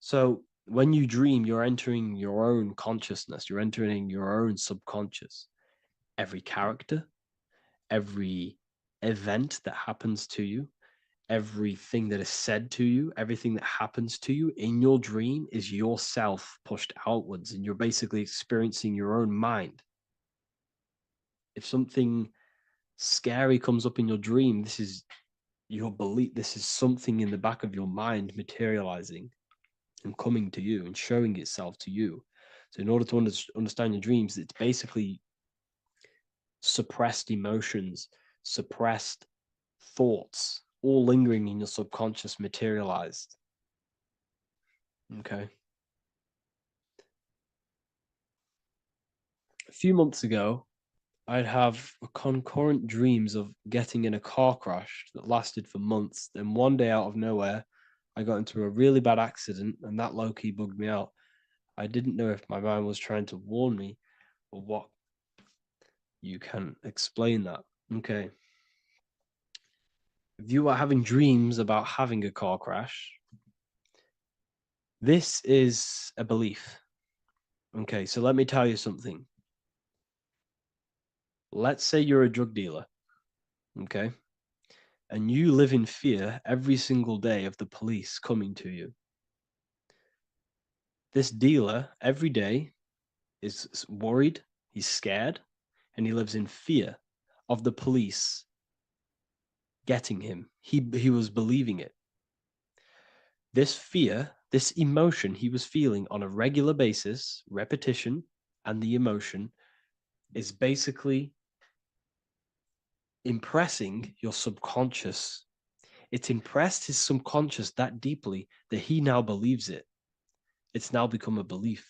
S5: So when you dream, you're entering your own consciousness, you're entering your own subconscious. Every character, every event that happens to you, everything that is said to you, everything that happens to you in your dream is yourself pushed outwards, and you're basically experiencing your own mind. If something scary comes up in your dream, this is your belief, this is something in the back of your mind materializing and coming to you and showing itself to you. So in order to understand your dreams, it's basically suppressed emotions, suppressed thoughts, all lingering in your subconscious materialized. Okay. A few months ago, I'd have concurrent dreams of getting in a car crash that lasted for months. Then one day out of nowhere, I got into a really bad accident, and that low-key bugged me out. I didn't know if my mind was trying to warn me or what. You can explain that. Okay. If you are having dreams about having a car crash, this is a belief. Okay, so let me tell you something. Let's say you're a drug dealer, okay? And you live in fear every single day of the police coming to you. This dealer every day is worried, he's scared, and he lives in fear of the police getting him. He was believing it. This fear, this emotion he was feeling on a regular basis, repetition, and the emotion is basically impressing your subconscious. It's impressed his subconscious that deeply that he now believes it. It's now become a belief.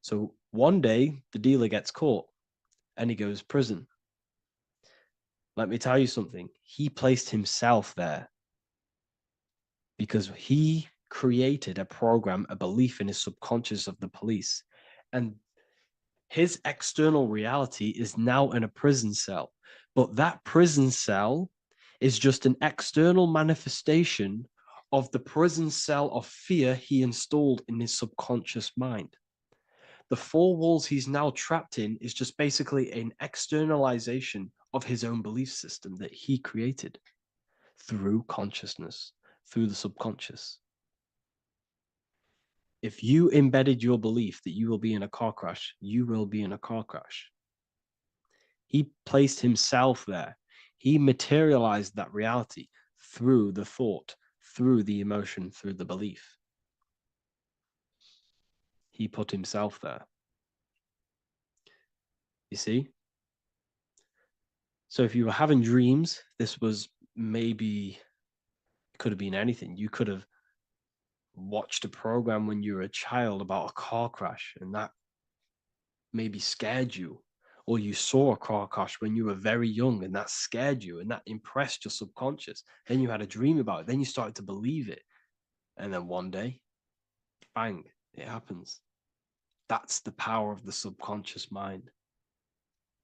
S5: So one day the dealer gets caught and he goes to prison. Let me tell you something. He placed himself there because he created a program, a belief in his subconscious of the police. And his external reality is now in a prison cell. But that prison cell is just an external manifestation of the prison cell of fear he installed in his subconscious mind. The four walls he's now trapped in is just basically an externalization of his own belief system that he created through consciousness, through the subconscious. If you embedded your belief that you will be in a car crash, you will be in a car crash. He placed himself there. He materialized that reality through the thought, through the emotion, through the belief. He put himself there. You see? So if you were having dreams, this was maybe, it could have been anything. You could have watched a program when you were a child about a car crash, and that maybe scared you. Or you saw a car crash when you were very young, and that scared you, and that impressed your subconscious. Then you had a dream about it. Then you started to believe it. And then one day, bang, it happens. That's the power of the subconscious mind.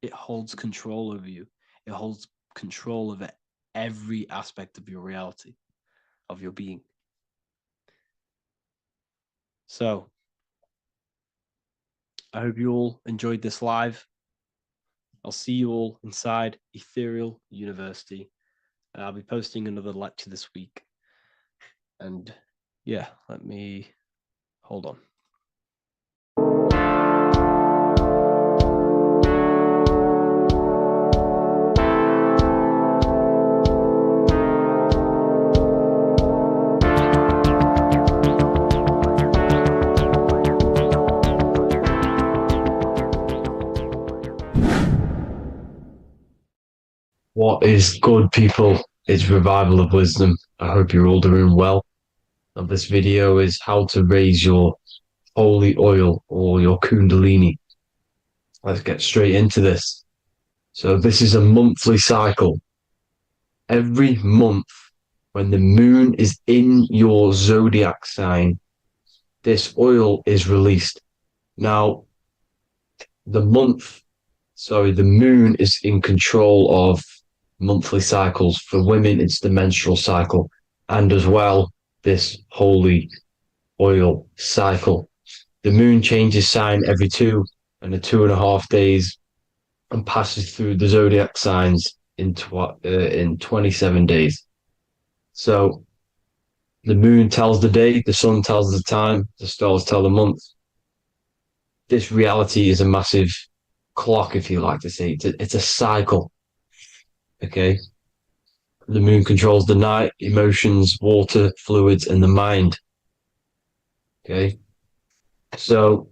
S5: It holds control over you. It holds control over every aspect of your reality, of your being. So, I hope you all enjoyed this live. I'll see you all inside Ethereal University. I'll be posting another lecture this week. And yeah, let me hold on.
S2: What is good, people? It's Revival of Wisdom. I hope you're all doing well. And this video is how to raise your holy oil or your kundalini. Let's get straight into this. So this is a monthly cycle. Every month, when the moon is in your zodiac sign, this oil is released. Now, the moon is in control of monthly cycles. For women, it's the menstrual cycle, and as well, this holy oil cycle. The moon changes sign every 2.5 days and passes through the zodiac signs in 27 days. So the moon tells the day, the sun tells the time, the stars tell the month. This reality is a massive clock, if you like to say. It's a cycle. Okay. The moon controls the night, emotions, water, fluids, and the mind. Okay. So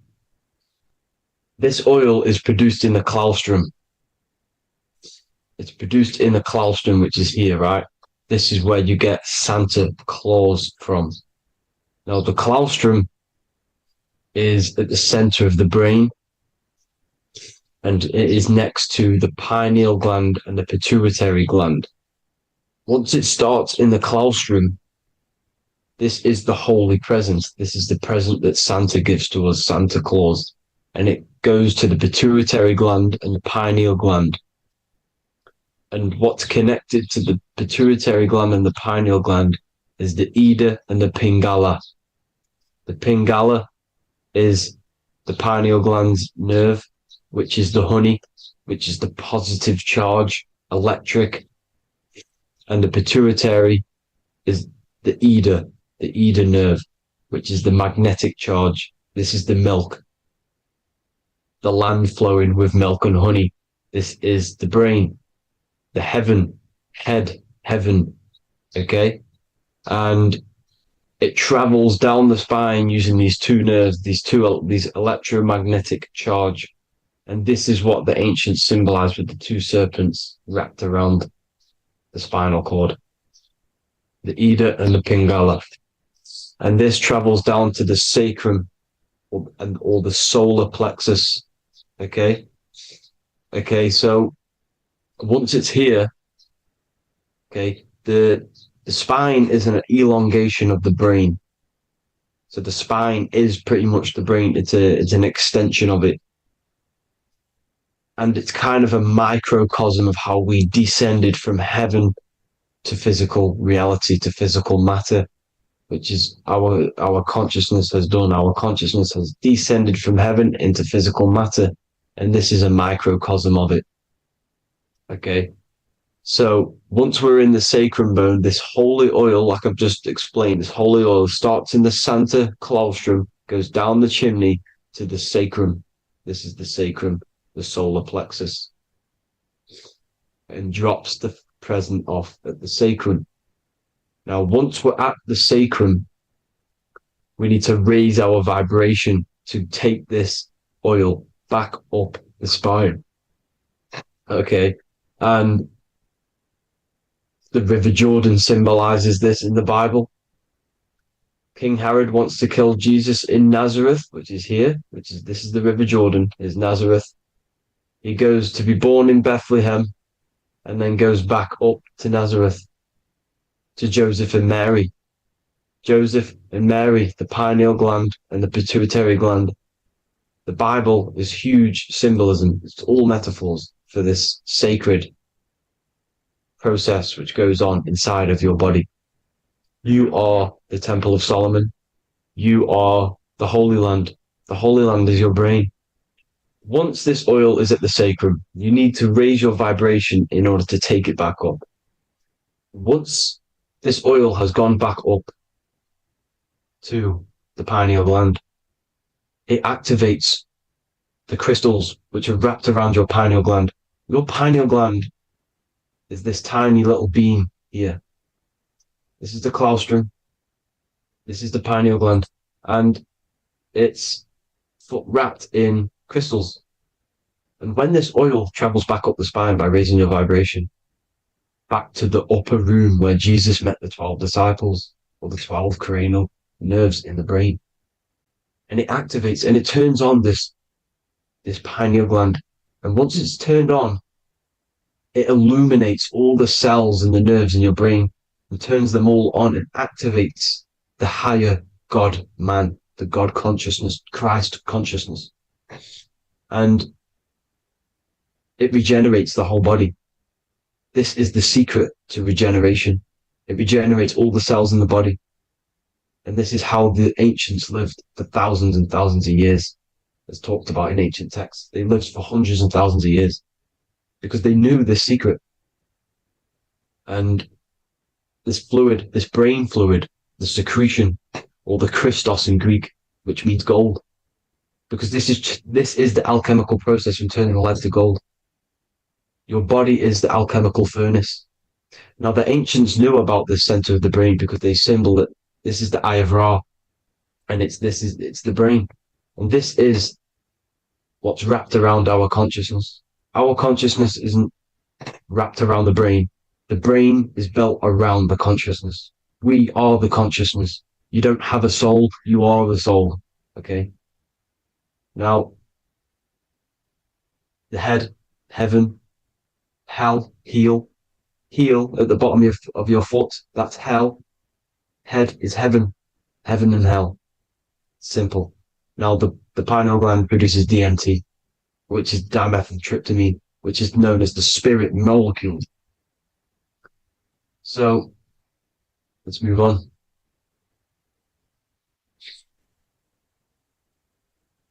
S2: this oil is produced in the claustrum. It's produced in the claustrum, which is here, right? This is where you get Santa Claus from. Now, the claustrum is at the center of the brain, and it is next to the pineal gland and the pituitary gland. Once it starts in the claustrum, this is the holy present. This is the present that Santa gives to us, Santa Claus. And it goes to the pituitary gland and the pineal gland. And what's connected to the pituitary gland and the pineal gland is the Ida and the Pingala. The Pingala is the pineal gland's nerve, which is the honey, which is the positive charge, electric. And the pituitary is the Ida nerve, which is the magnetic charge. This is the milk, the land flowing with milk and honey. This is the brain, the heaven, okay? And it travels down the spine using these two nerves, these electromagnetic charge. And this is what the ancients symbolized with the two serpents wrapped around the spinal cord, the Ida and the Pingala. And this travels down to the sacrum or the solar plexus. Okay. So once it's here, okay, the spine is an elongation of the brain. So the spine is pretty much the brain. It's an extension of it. And it's kind of a microcosm of how we descended from heaven to physical reality, to physical matter. which is our consciousness has done. Our consciousness has descended from heaven into physical matter, and this is a microcosm of it. Okay. So once we're in the sacrum bone, this holy oil, like I've just explained, this holy oil starts in the Santa claustrum, goes down the chimney to the sacrum. This is the sacrum, the solar plexus, and drops the present off at the sacrum. Now, once we're at the sacrum, we need to raise our vibration to take this oil back up the spine. Okay. And the River Jordan symbolizes this in the Bible. King Herod wants to kill Jesus in Nazareth, which is here, this is the River Jordan, is Nazareth. He goes to be born in Bethlehem and then goes back up to Nazareth to Joseph and Mary. Joseph and Mary, the pineal gland and the pituitary gland. The Bible is huge symbolism. It's all metaphors for this sacred process which goes on inside of your body. You are the Temple of Solomon. You are the Holy Land. The Holy Land is your brain. Once this oil is at the sacrum, you need to raise your vibration in order to take it back up. Once this oil has gone back up to the pineal gland, it activates the crystals which are wrapped around your pineal gland. Your pineal gland is this tiny little beam here. This is the claustrum. This is the pineal gland. And it's wrapped in crystals. And when this oil travels back up the spine by raising your vibration, back to the upper room where Jesus met the 12 disciples, or the 12 cranial nerves in the brain, and it activates and it turns on this pineal gland. And once it's turned on, it illuminates all the cells and the nerves in your brain and turns them all on and activates the higher God man, the God consciousness, Christ consciousness. And it regenerates the whole body. This is the secret to regeneration. It regenerates all the cells in the body. And this is how the ancients lived for thousands and thousands of years, as talked about in ancient texts. They lived for hundreds and thousands of years because they knew this secret. And this fluid, this brain fluid, the secretion, or the Christos in Greek, which means gold, because this is the alchemical process from turning lead to gold. Your body is the alchemical furnace. Now, the ancients knew about this center of the brain because they symboled it. This is the Eye of Ra, and it's the brain. And this is what's wrapped around our consciousness. Our consciousness isn't wrapped around the brain. The brain is built around the consciousness. We are the consciousness. You don't have a soul, you are the soul. Okay? Now, the head, heaven, hell, heel at the bottom of your foot, that's hell. Head is heaven and hell. Simple. Now, the pineal gland produces DMT, which is dimethyltryptamine, which is known as the spirit molecule. So, let's move on.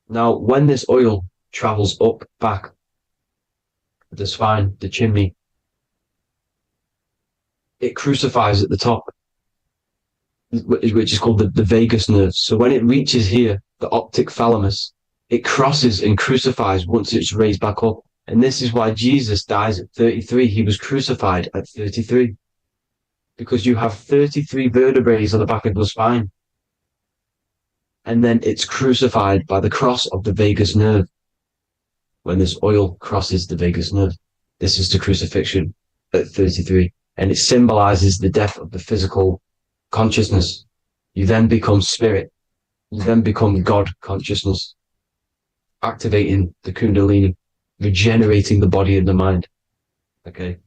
S2: Now, when this oil travels up, back, the spine, the chimney, it crucifies at the top, which is called the vagus nerve. So when it reaches here, the optic thalamus, it crosses and crucifies once it's raised back up. And this is why Jesus dies at 33. He was crucified at 33. Because you have 33 vertebrae on the back of the spine. And then it's crucified by the cross of the vagus nerve. When this oil crosses the vagus nerve, this is the crucifixion at 33. And it symbolizes the death of the physical consciousness. You then become spirit. You then become God consciousness, activating the Kundalini, regenerating the body and the mind. Okay.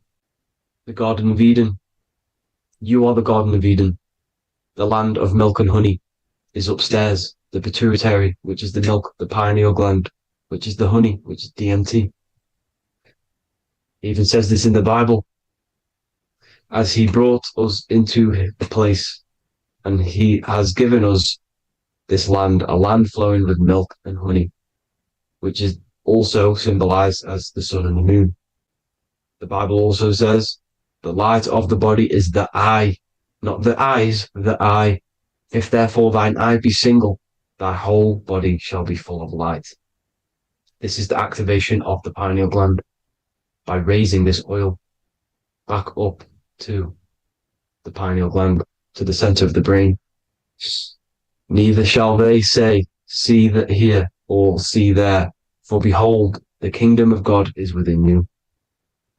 S2: The Garden of Eden. You are the Garden of Eden. The land of milk and honey is upstairs. The pituitary, which is the milk, the pineal gland, which is the honey, which is DMT. It even says this in the Bible. As he brought us into the place And he has given us this land, a land flowing with milk and honey, which is also symbolized as the sun and the moon. The Bible also says the light of the body is the eye, not the eyes, the eye. If therefore thine eye be single, thy whole body shall be full of light. This is the activation of the pineal gland by raising this oil back up to the pineal gland, to the center of the brain. Neither shall they say, see that here, or see there, for behold, the kingdom of God is within you.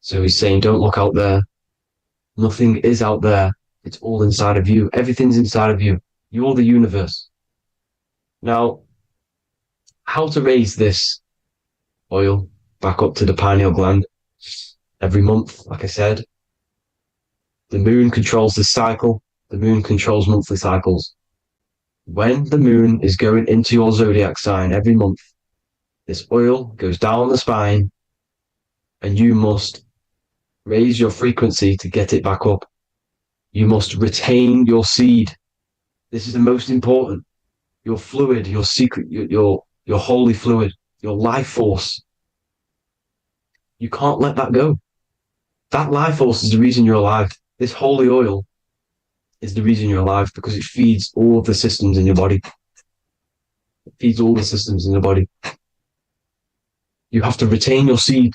S2: So he's saying, don't look out there. Nothing is out there. It's all inside of you. Everything's inside of you. You're the universe. Now, how to raise this oil back up to the pineal gland? Every month, like I said, the moon controls the cycle. The moon controls monthly cycles. When the moon is going into your zodiac sign every month, this oil goes down the spine and you must raise your frequency to get it back up. You must retain your seed. This is the most important. Your fluid, your secret, your holy fluid, your life force. You can't let that go. That life force is the reason you're alive. This holy oil is the reason you're alive, because it feeds all of the systems in your body. It feeds all the systems in your body. You have to retain your seed,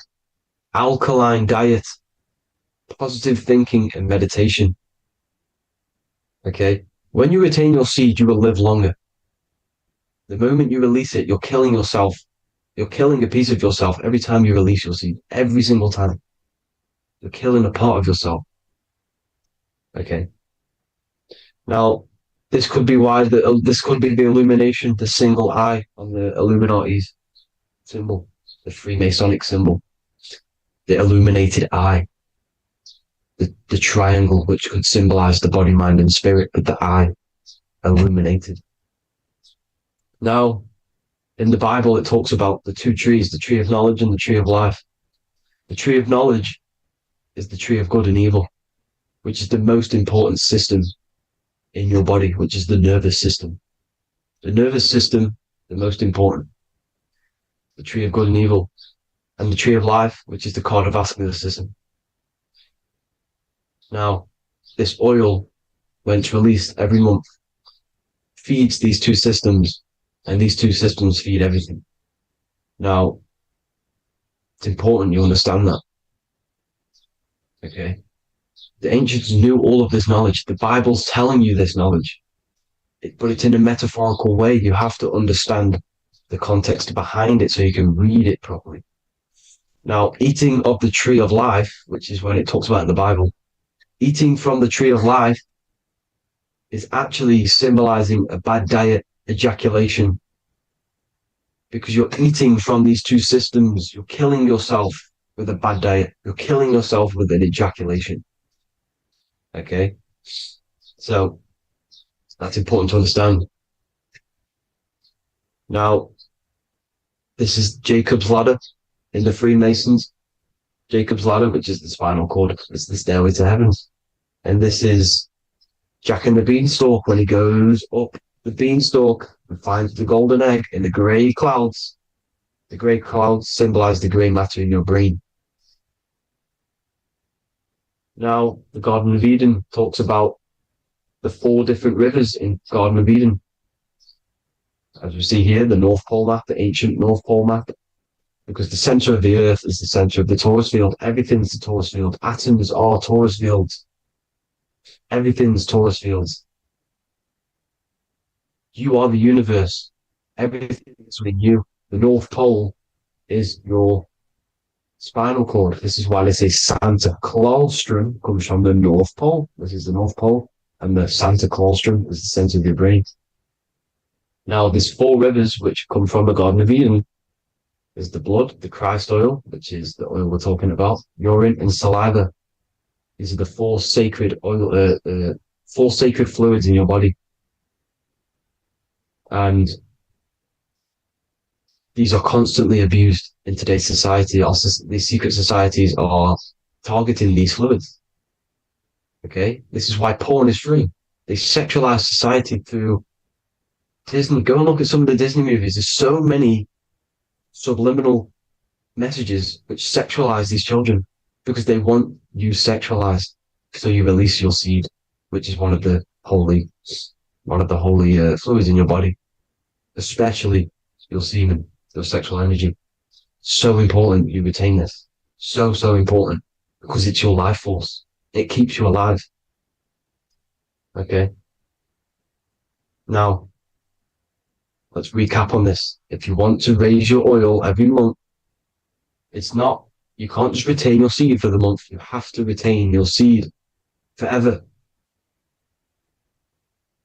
S2: alkaline diet, positive thinking, and meditation. Okay? When you retain your seed, you will live longer. The moment you release it, you're killing yourself. You're killing a piece of yourself every time you release your seed. Every single time. You're killing a part of yourself. Okay? Now, this could be why this could be the illumination, the single eye on the Illuminati's symbol, the Freemasonic symbol, the illuminated eye, the triangle, which could symbolize the body, mind, and spirit, but the eye illuminated. Now, in the Bible, it talks about the two trees, the tree of knowledge and the tree of life. The tree of knowledge is the tree of good and evil, which is the most important system in your body, which is the nervous system. The nervous system, the most important. The tree of good and evil. And the tree of life, which is the cardiovascular system. Now, this oil, when it's released every month, feeds these two systems, and these two systems feed everything. Now, it's important you understand that. Okay? The ancients knew all of this knowledge. The Bible's telling you this knowledge. But it's in a metaphorical way. You have to understand the context behind it so you can read it properly. Now, eating of the tree of life, which is what it talks about in the Bible, eating from the tree of life is actually symbolizing a bad diet, ejaculation. Because you're eating from these two systems. You're killing yourself with a bad diet. You're killing yourself with an ejaculation. Okay, so that's important to understand. Now, this is Jacob's ladder in the Freemasons. Jacob's ladder, which is the spinal cord, it's the stairway to heaven. And this is Jack and the Beanstalk when he goes up the beanstalk and finds the golden egg in the grey clouds. The grey clouds symbolize the grey matter in your brain. Now, the Garden of Eden talks about the 4 different rivers in Garden of Eden. As we see here, the North Pole map, the ancient North Pole map, because the center of the earth is the center of the torus field. Everything's the torus field. Atoms are torus fields. Everything's torus fields. You are the universe. Everything is within you. The North Pole is your spinal cord. This is why they say Santa Claustrum comes from the North Pole. This is the North Pole. And the Santa Claustrum is the center of your brain. Now, there's 4 rivers which come from the Garden of Eden. There's the blood, the Christ oil, which is the oil we're talking about, urine, and saliva. These are the 4 sacred oil, 4 sacred fluids in your body. And these are constantly abused in today's society. These secret societies are targeting these fluids. Okay? This is why porn is free. They sexualize society through Disney. Go and look at some of the Disney movies. There's so many subliminal messages which sexualize these children because they want you sexualized. So you release your seed, which is one of the holy fluids in your body, especially your semen, your sexual energy. So important you retain this. So, so important because it's your life force. It keeps you alive. Okay. Now, let's recap on this. If you want to raise your oil every month, you can't just retain your seed for the month. You have to retain your seed forever.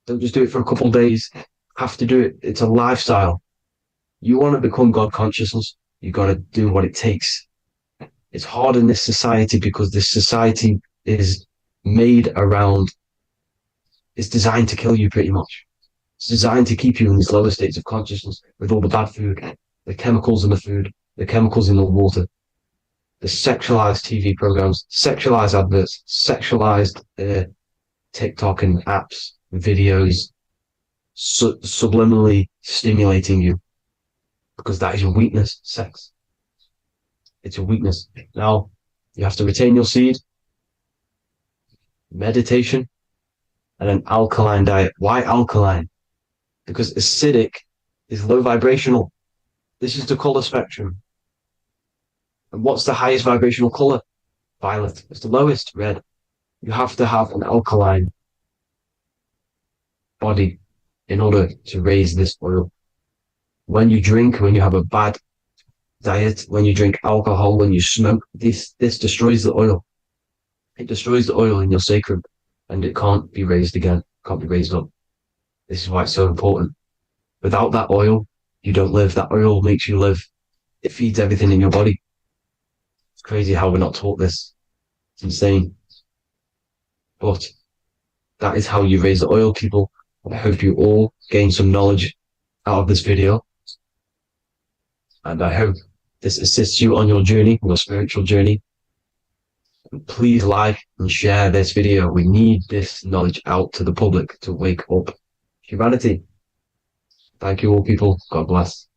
S2: Don't just do it for a couple of days. You have to do it. It's a lifestyle. You want to become God consciousness, you got to do what it takes. It's hard in this society because this society is made around, it's designed to kill you pretty much. It's designed to keep you in these lower states of consciousness with all the bad food, the chemicals in the food, the chemicals in the water, the sexualized TV programs, sexualized adverts, sexualized TikTok and apps, videos, subliminally stimulating you because that is your weakness, sex. It's your weakness. Now, you have to retain your seed, meditation, and an alkaline diet. Why alkaline? Because acidic is low vibrational. This is the color spectrum. And what's the highest vibrational color? Violet. It's the lowest, red. You have to have an alkaline body in order to raise this oil. When you drink, when you have a bad diet, when you drink alcohol, when you smoke, this destroys the oil. It destroys the oil in your sacrum and it can't be raised again, can't be raised up. This is why it's so important. Without that oil, you don't live. That oil makes you live. It feeds everything in your body. It's crazy how we're not taught this. It's insane. But that is how you raise the oil, people. I hope you all gain some knowledge out of this video. And I hope this assists you on your journey, your spiritual journey. And please like and share this video. We need this knowledge out to the public to wake up humanity. Thank you all, people. God bless.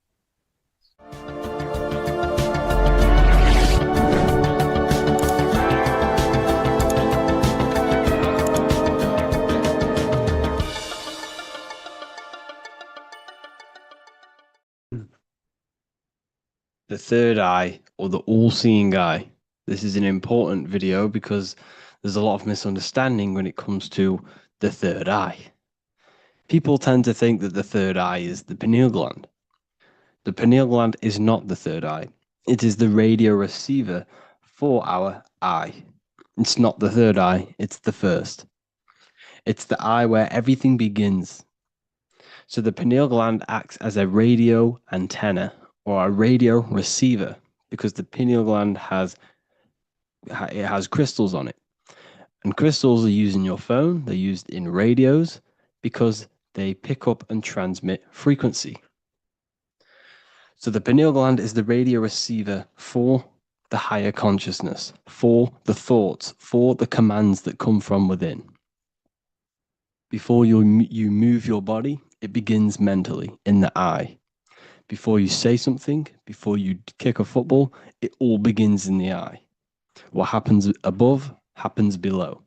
S5: The third eye, or the all-seeing eye. This is an important video because there's a lot of misunderstanding when it comes to the third eye. People tend to think that the third eye is the pineal gland. The pineal gland is not the third eye. It is the radio receiver for our eye. It's not the third eye, it's the first. It's the eye where everything begins. So the pineal gland acts as a radio antenna or a radio receiver because the pineal gland has crystals on it. And crystals are used in your phone, they're used in radios because they pick up and transmit frequency. So the pineal gland is the radio receiver for the higher consciousness, for the thoughts, for the commands that come from within. Before you move your body, it begins mentally in the eye. Before you say something, before you kick a football, it all begins in the eye. What happens above happens below.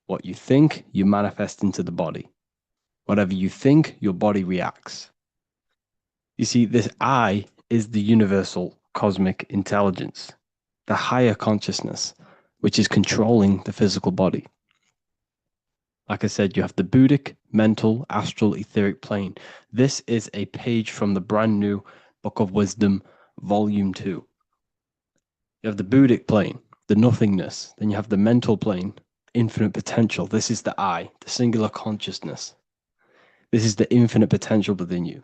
S5: What you think, you manifest into the body. Whatever you think, your body reacts. You see, this eye is the universal cosmic intelligence, the higher consciousness, which is controlling the physical body. Like I said, you have the Buddhic, mental, astral, etheric plane. This is a page from the brand new Book of Wisdom, Volume 2. You have the Buddhic plane, the nothingness. Then you have the mental plane, infinite potential. This is the I, the singular consciousness. This is the infinite potential within you.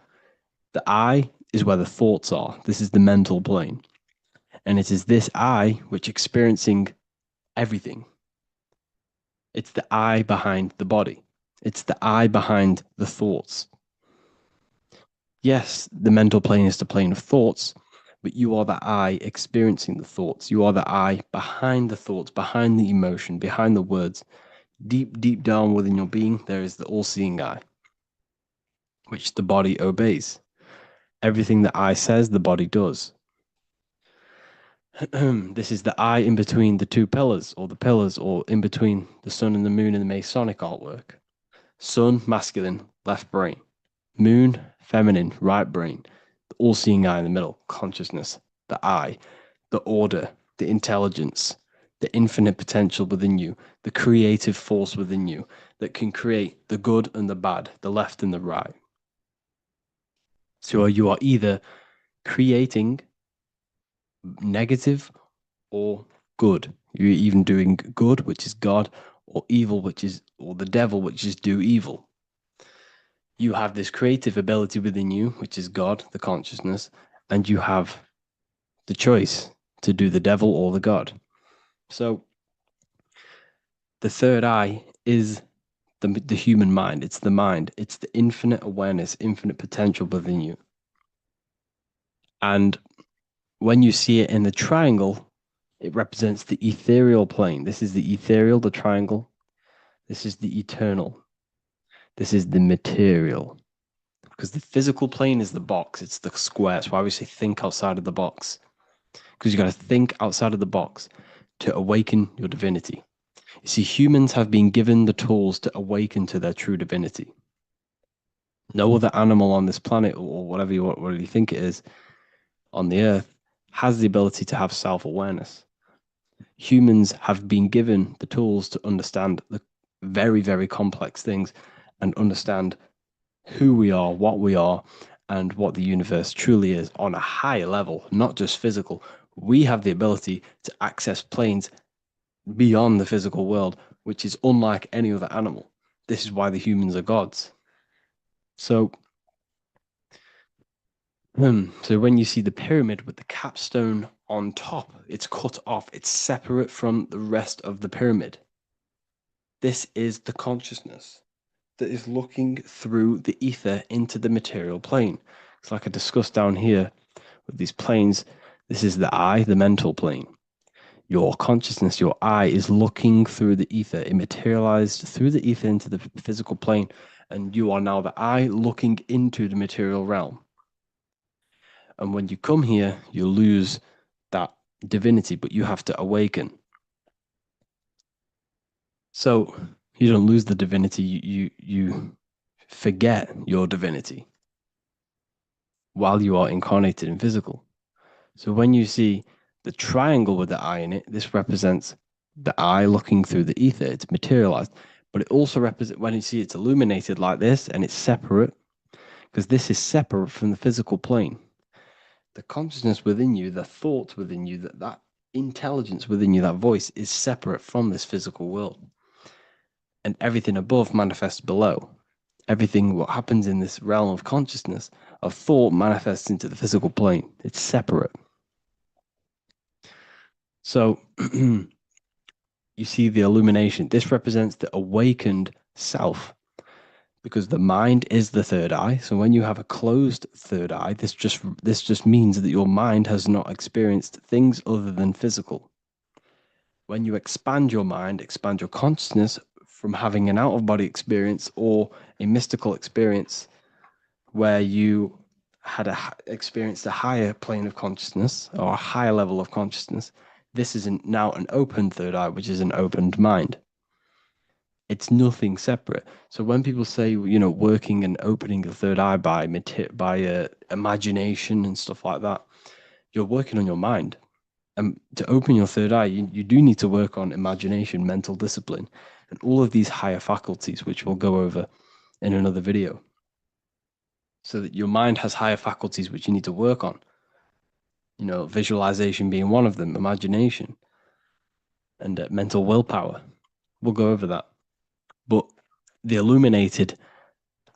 S5: The I is where the thoughts are. This is the mental plane. And it is this I which experiencing everything. It's the I behind the body. It's the I behind the thoughts. Yes, the mental plane is the plane of thoughts, but you are the I experiencing the thoughts. You are the I behind the thoughts, behind the emotion, behind the words. Deep, deep down within your being, there is the all-seeing eye, which the body obeys. Everything the eye says, the body does. This is the eye in between the two pillars, or in between the sun and the moon in the Masonic artwork. Sun, masculine, left brain. Moon, feminine, right brain. The all-seeing eye in the middle, consciousness, the eye, the order, the intelligence, the infinite potential within you, the creative force within you that can create the good and the bad, the left and the right. So you are either creating negative or good. You're even doing good, which is God, or evil, or the devil, which is do evil. You have this creative ability within you, which is God, the consciousness, and you have the choice to do the devil or the God. So the third eye is the human mind. It's the mind. It's the infinite awareness, infinite potential within you. And when you see it in the triangle, it represents the ethereal plane. This is the ethereal, the triangle. This is the eternal. This is the material. Because the physical plane is the box. It's the square. That's why we say think outside of the box. Because you got to think outside of the box to awaken your divinity. You see, humans have been given the tools to awaken to their true divinity. No other animal on this planet, or whatever you think it is, on the earth, has the ability to have self-awareness. Humans have been given the tools to understand the very, very complex things and understand who we are, and what the universe truly is on a higher level, not just physical. We have the ability to access planes beyond the physical world, which is unlike any other animal. This is why the humans are gods. So when you see the pyramid with the capstone on top, it's cut off. It's separate from the rest of the pyramid. This is the consciousness that is looking through the ether into the material plane. It's like I discussed down here with these planes. This is the eye, the mental plane. Your consciousness, your eye is looking through the ether. It materialized through the ether into the physical plane, and you are now the eye looking into the material realm. And when you come here, you lose that divinity, but you have to awaken. So you don't lose the divinity, you forget your divinity while you are incarnated in physical. So when you see the triangle with the eye in it, this represents the eye looking through the ether. It's materialized, but it also represents, when you see it's illuminated like this and it's separate, because this is separate from the physical plane. The consciousness within you, the thoughts within you, that intelligence within you, that voice is separate from this physical world. And everything above manifests below. Everything what happens in this realm of consciousness, of thought, manifests into the physical plane. It's separate. So you see the illumination. This represents the awakened self, because the mind is the third eye. So when you have a closed third eye, this just means that your mind has not experienced things other than physical. When you expand your mind, expand your consciousness from having an out-of-body experience or a mystical experience where you had experienced a higher plane of consciousness or a higher level of consciousness, this is now an open third eye, which is an opened mind. It's nothing separate. So when people say, working and opening the third eye by imagination and stuff like that, you're working on your mind. And to open your third eye, you do need to work on imagination, mental discipline, and all of these higher faculties, which we'll go over in another video. So that your mind has higher faculties which you need to work on. Visualization being one of them, imagination, and mental willpower. We'll go over that. But the illuminated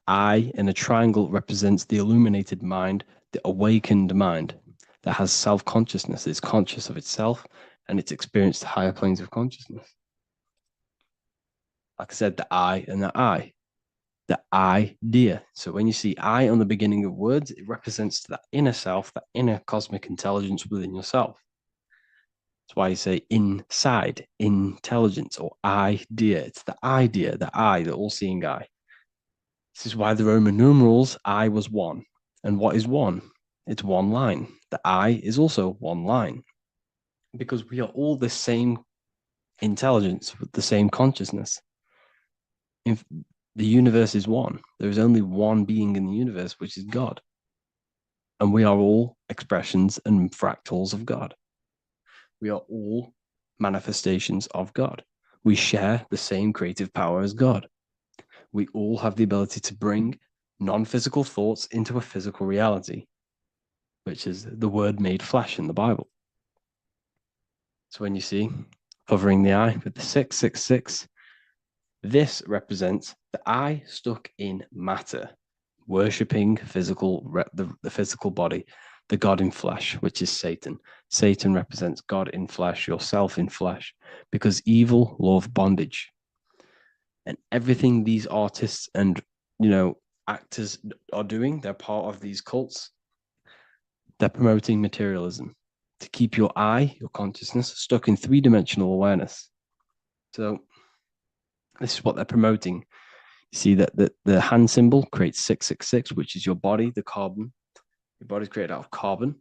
S5: eye in a triangle represents the illuminated mind, the awakened mind that has self-consciousness, is conscious of itself, and it's experienced higher planes of consciousness. Like I said, the I and the I. The idea. So when you see I on the beginning of words, it represents that inner self, that inner cosmic intelligence within yourself. That's why you say inside, intelligence, or idea. It's the idea, the I, the all-seeing eye. This is why the Roman numerals, I was one. And what is one? It's one line. The I is also one line. Because we are all the same intelligence with the same consciousness. If the universe is one, there is only one being in the universe, which is God. And we are all expressions and fractals of God. We are all manifestations of God. We share the same creative power as God. We all have the ability to bring non-physical thoughts into a physical reality, which is the word made flesh in the Bible. So when you see covering the eye with the 666, this represents the eye stuck in matter, worshipping the physical body, the God in flesh, which is Satan. Satan represents God in flesh, yourself in flesh, because evil love bondage. And everything these artists and, actors are doing, they're part of these cults. They're promoting materialism to keep your eye, your consciousness, stuck in three-dimensional awareness. So this is what they're promoting. You see that the hand symbol creates 666, which is your body, the carbon. Your body's created out of carbon.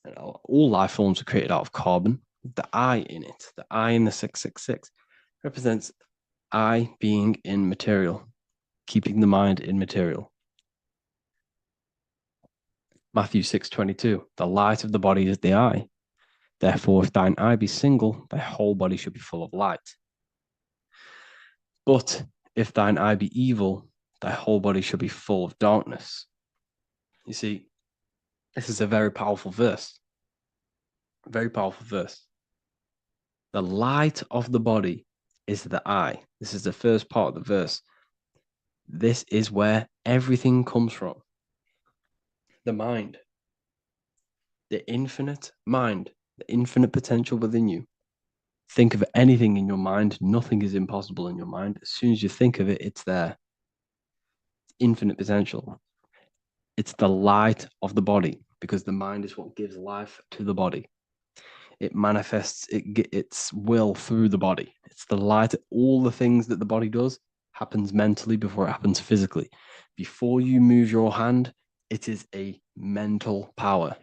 S5: And all life forms are created out of carbon. The I in it, the I in the 666, represents I being in material, keeping the mind in material. Matthew 6:22, the light of the body is the eye. Therefore, if thine eye be single, thy whole body should be full of light. But if thine eye be evil, thy whole body should be full of darkness. You see, this is a very powerful verse. A very powerful verse. The light of the body is the eye. This is the first part of the verse. This is where everything comes from. The mind. The infinite mind. The infinite potential within you. Think of anything in your mind. Nothing is impossible in your mind. As soon as you think of it, it's there. It's infinite potential. It's the light of the body, because the mind is what gives life to the body. It manifests its will through the body. It's the light. All the things that the body does happens mentally before it happens physically. Before you move your hand, it is a mental power.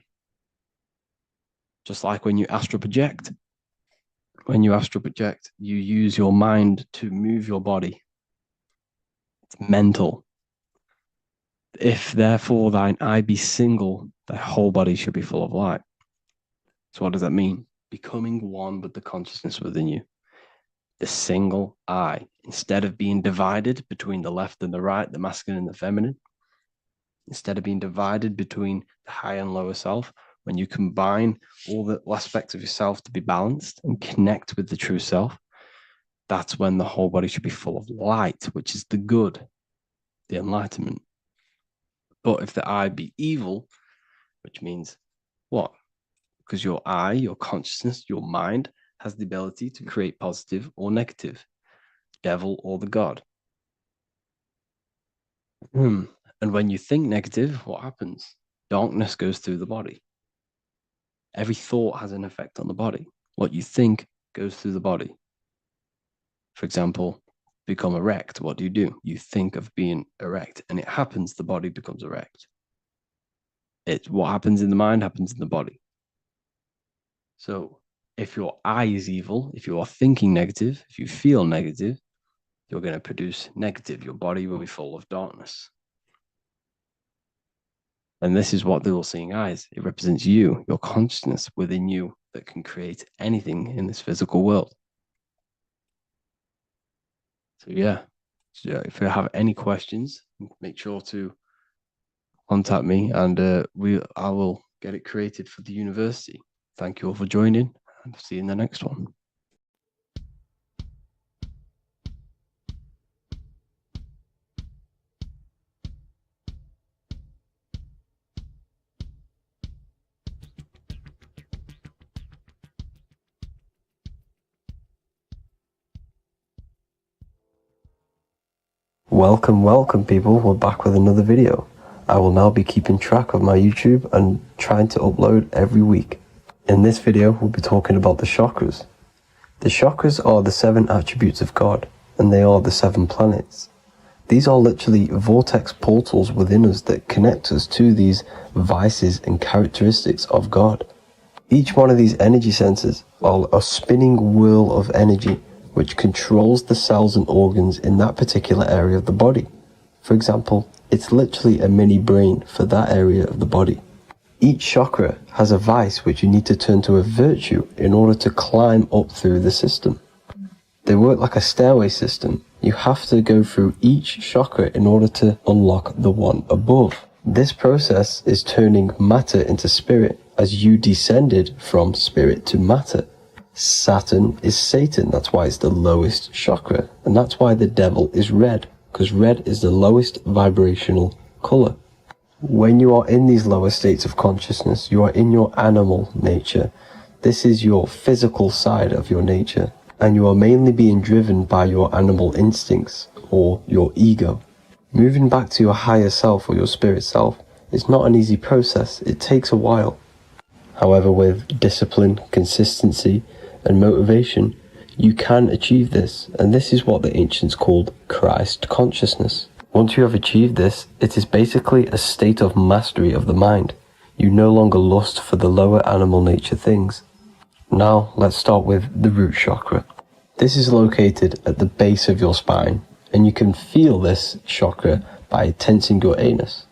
S5: Just like when you astral project. When you astral project, you use your mind to move your body. It's mental. If therefore thine eye be single, thy whole body should be full of light. So what does that mean? Becoming one with the consciousness within you. The single eye. Instead of being divided between the left and the right, the masculine and the feminine, instead of being divided between the high and lower self, when you combine all the aspects of yourself to be balanced and connect with the true self, that's when the whole body should be full of light, which is the good, the enlightenment. But if the eye be evil, which means what? Because your eye, your consciousness, your mind has the ability to create positive or negative, devil or the God. And when you think negative, what happens? Darkness goes through the body. Every thought has an effect on the body. What you think goes through the body. For example, become erect. What do? You think of being erect, and it happens, the body becomes erect. What happens in the mind happens in the body. So if your eye is evil, if you are thinking negative, if you feel negative, you're going to produce negative. Your body will be full of darkness. And this is what the all-seeing eye is. It represents you, your consciousness within you that can create anything in this physical world. So yeah, if you have any questions, make sure to contact me, and I will get it created for the university. Thank you all for joining, and see you in the next one.
S4: Welcome people, we're back with another video. I will now be keeping track of my YouTube and trying to upload every week. In this video, we'll be talking about the chakras. The chakras are the 7 attributes of God, and they are the 7 planets. These are literally vortex portals within us that connect us to these vices and characteristics of God. Each one of these energy centers are a spinning whirl of energy which controls the cells and organs in that particular area of the body. For example, it's literally a mini brain for that area of the body. Each chakra has a vice which you need to turn to a virtue in order to climb up through the system. They work like a stairway system. You have to go through each chakra in order to unlock the one above. This process is turning matter into spirit as you descended from spirit to matter. Saturn is Satan, that's why it's the lowest chakra, and that's why the devil is red, because red is the lowest vibrational color. When you are in these lower states of consciousness, you are in your animal nature. This is your physical side of your nature, and you are mainly being driven by your animal instincts or your ego. Moving back to your higher self or your spirit self is not an easy process. It takes a while. However, with discipline, consistency, and motivation, you can achieve this, and this is what the ancients called Christ consciousness. Once you have achieved this, it is basically a state of mastery of the mind. You no longer lust for the lower animal nature things. Now, let's start with the root chakra. This is located at the base of your spine, and you can feel this chakra by tensing your anus.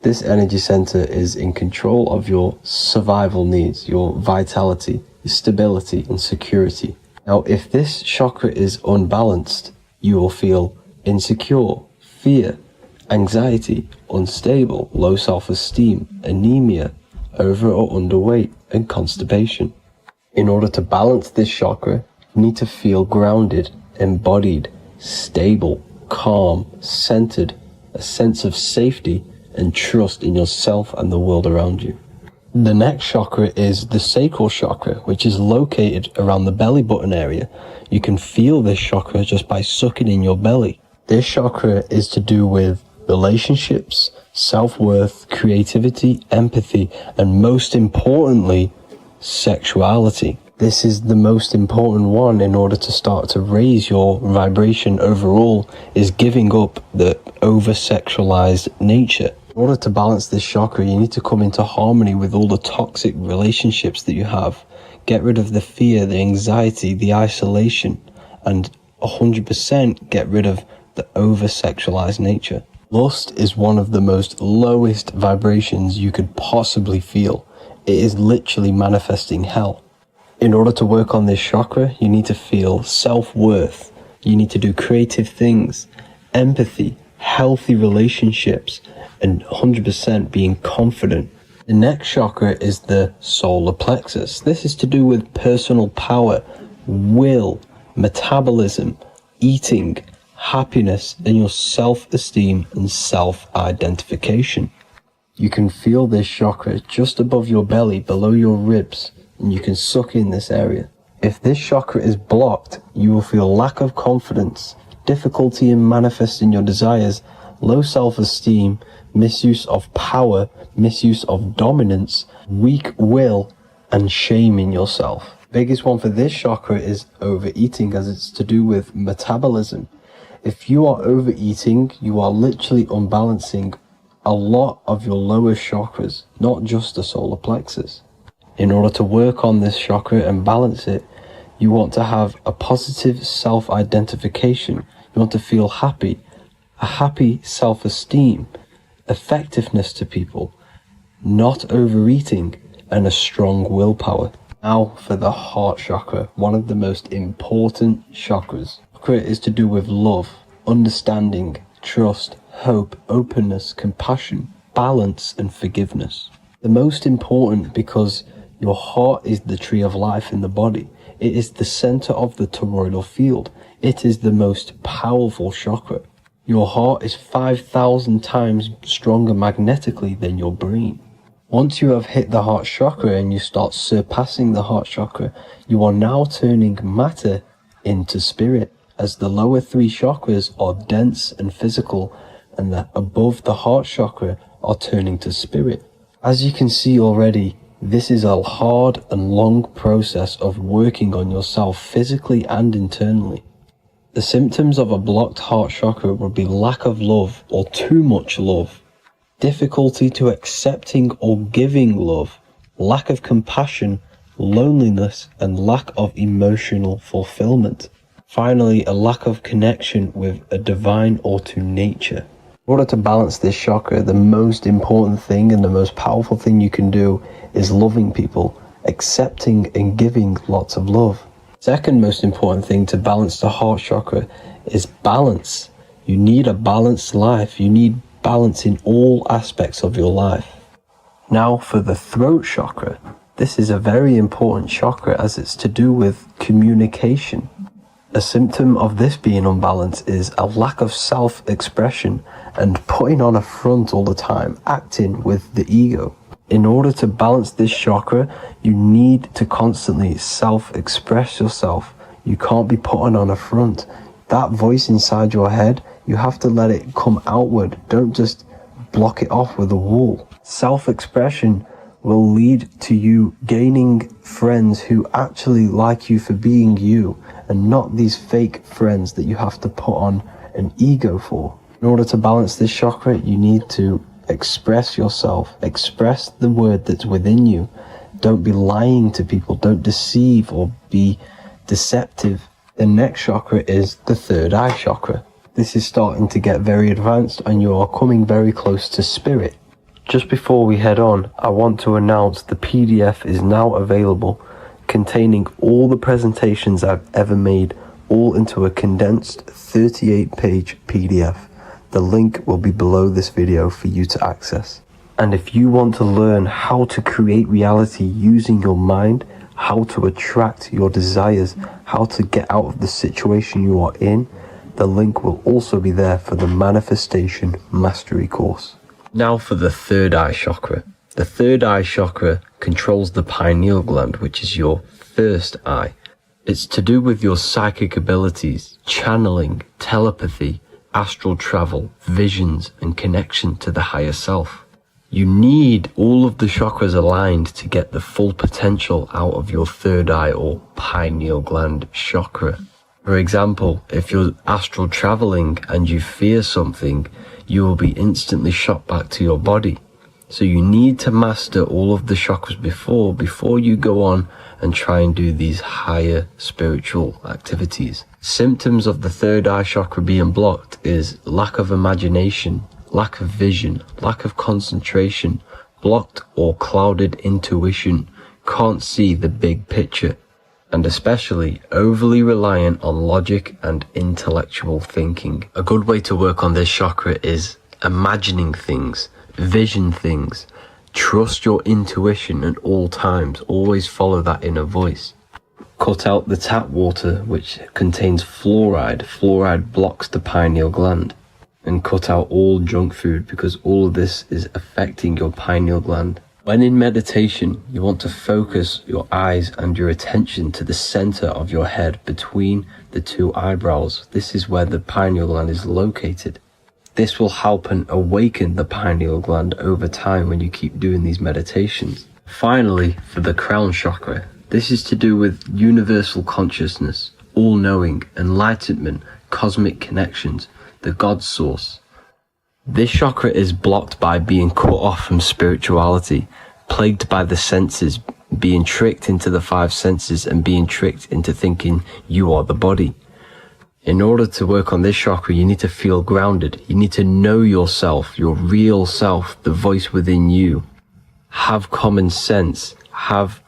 S4: This energy center is in control of your survival needs, your vitality, your stability, and security. Now, if this chakra is unbalanced, you will feel insecure, fear, anxiety, unstable, low self-esteem, anemia, over or underweight, and constipation. In order to balance this chakra, you need to feel grounded, embodied, stable, calm, centered, a sense of safety, and trust in yourself and the world around you. The next chakra is the sacral chakra, which is located around the belly button area. You can feel this chakra just by sucking in your belly. This chakra is to do with relationships, self-worth, creativity, empathy, and most importantly, sexuality. This is the most important one in order to start to raise your vibration overall, is giving up the over-sexualized nature. In order to balance this chakra, you need to come into harmony with all the toxic relationships that you have. Get rid of the fear, the anxiety, the isolation, and 100% get rid of the over-sexualized nature. Lust is one of the most lowest vibrations you could possibly feel. It is literally manifesting hell. In order to work on this chakra, you need to feel self-worth. You need to do creative things, empathy, healthy relationships, and 100% being confident. The next chakra is the solar plexus. This is to do with personal power, will, metabolism, eating, happiness, and your self-esteem and self-identification. You can feel this chakra just above your belly, below your ribs, and you can suck in this area. If this chakra is blocked, you will feel lack of confidence, difficulty in manifesting your desires, low self-esteem, misuse of power, misuse of dominance, weak will, and shame in yourself. Biggest one for this chakra is overeating, as it's to do with metabolism. If you are overeating, you are literally unbalancing a lot of your lower chakras, not just the solar plexus. In order to work on this chakra and balance it, you want to have a positive self-identification. You want to feel happy, a happy self-esteem, effectiveness to people, not overeating, and a strong willpower. Now for the heart chakra, one of the most important chakras. Chakra is to do with love, understanding, trust, hope, openness, compassion, balance, and forgiveness. The most important because your heart is the tree of life in the body. It is the center of the toroidal field. It is the most powerful chakra. Your heart is 5,000 times stronger magnetically than your brain. Once you have hit the heart chakra and you start surpassing the heart chakra, you are now turning matter into spirit, as the lower 3 chakras are dense and physical, and the above the heart chakra are turning to spirit. As you can see already, This is a hard and long process of working on yourself physically and internally. The symptoms of a blocked heart chakra would be lack of love or too much love, difficulty to accepting or giving love, lack of compassion, loneliness, and lack of emotional fulfillment. Finally, a lack of connection with a divine or to nature. In order to balance this chakra, the most important thing and the most powerful thing you can do is loving people, accepting and giving lots of love. Second most important thing to balance the heart chakra is balance. You need a balanced life. You need balance in all aspects of your life. Now for the throat chakra. This is a very important chakra as it's to do with communication. A symptom of this being unbalanced is a lack of self-expression and putting on a front all the time, acting with the ego. In order to balance this chakra, you need to constantly self-express yourself. You can't be putting on a front. That voice inside your head, you have to let it come outward. Don't just block it off with a wall. Self-expression will lead to you gaining friends who actually like you for being you and not these fake friends that you have to put on an ego for. In order to balance this chakra, you need to express yourself, express the word that's within you. Don't be lying to people, don't deceive or be deceptive. The next chakra is the third eye chakra. This is starting to get very advanced and you are coming very close to spirit. Just before we head on, I want to announce the PDF is now available, containing all the presentations I've ever made, all into a condensed 38-page PDF. The link will be below this video for you to access. And if you want to learn how to create reality using your mind, how to attract your desires, how to get out of the situation you are in, the link will also be there for the Manifestation Mastery course. Now for the third eye chakra. The third eye chakra controls the pineal gland, which is your first eye. It's to do with your psychic abilities, channeling, telepathy, astral travel, visions, and connection to the higher self. You need all of the chakras aligned to get the full potential out of your third eye or pineal gland chakra. For example, if you're astral traveling and you fear something, you will be instantly shot back to your body. So you need to master all of the chakras before you go on and try and do these higher spiritual activities. Symptoms of the third eye chakra being blocked is lack of imagination, lack of vision, lack of concentration, blocked or clouded intuition, can't see the big picture, and especially overly reliant on logic and intellectual thinking. A good way to work on this chakra is imagining things, vision things, trust your intuition at all times, always follow that inner voice. Cut out the tap water which contains fluoride. Fluoride blocks the pineal gland. And cut out all junk food because all of this is affecting your pineal gland. When in meditation, you want to focus your eyes and your attention to the center of your head between the two eyebrows. This is where the pineal gland is located. This will help and awaken the pineal gland over time when you keep doing these meditations. Finally, for the crown chakra, this is to do with universal consciousness, all-knowing, enlightenment, cosmic connections, the God source. This chakra is blocked by being cut off from spirituality, plagued by the senses, being tricked into the five senses and being tricked into thinking you are the body. In order to work on this chakra, you need to feel grounded. You need to know yourself, your real self, the voice within you. Have common sense, have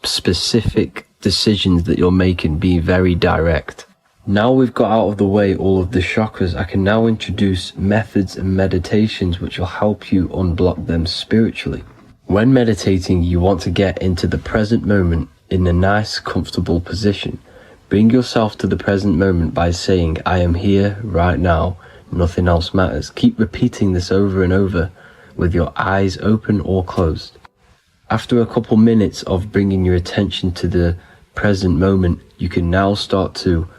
S4: specific decisions that you're making, be very direct. Now we've got out of the way all of the chakras, I can now introduce methods and meditations which will help you unblock them spiritually. When meditating, you want to get into the present moment in a nice, comfortable position. Bring yourself to the present moment by saying, I am here right now, nothing else matters. Keep repeating this over and over with your eyes open or closed. After a couple minutes of bringing your attention to the present moment, you can now start to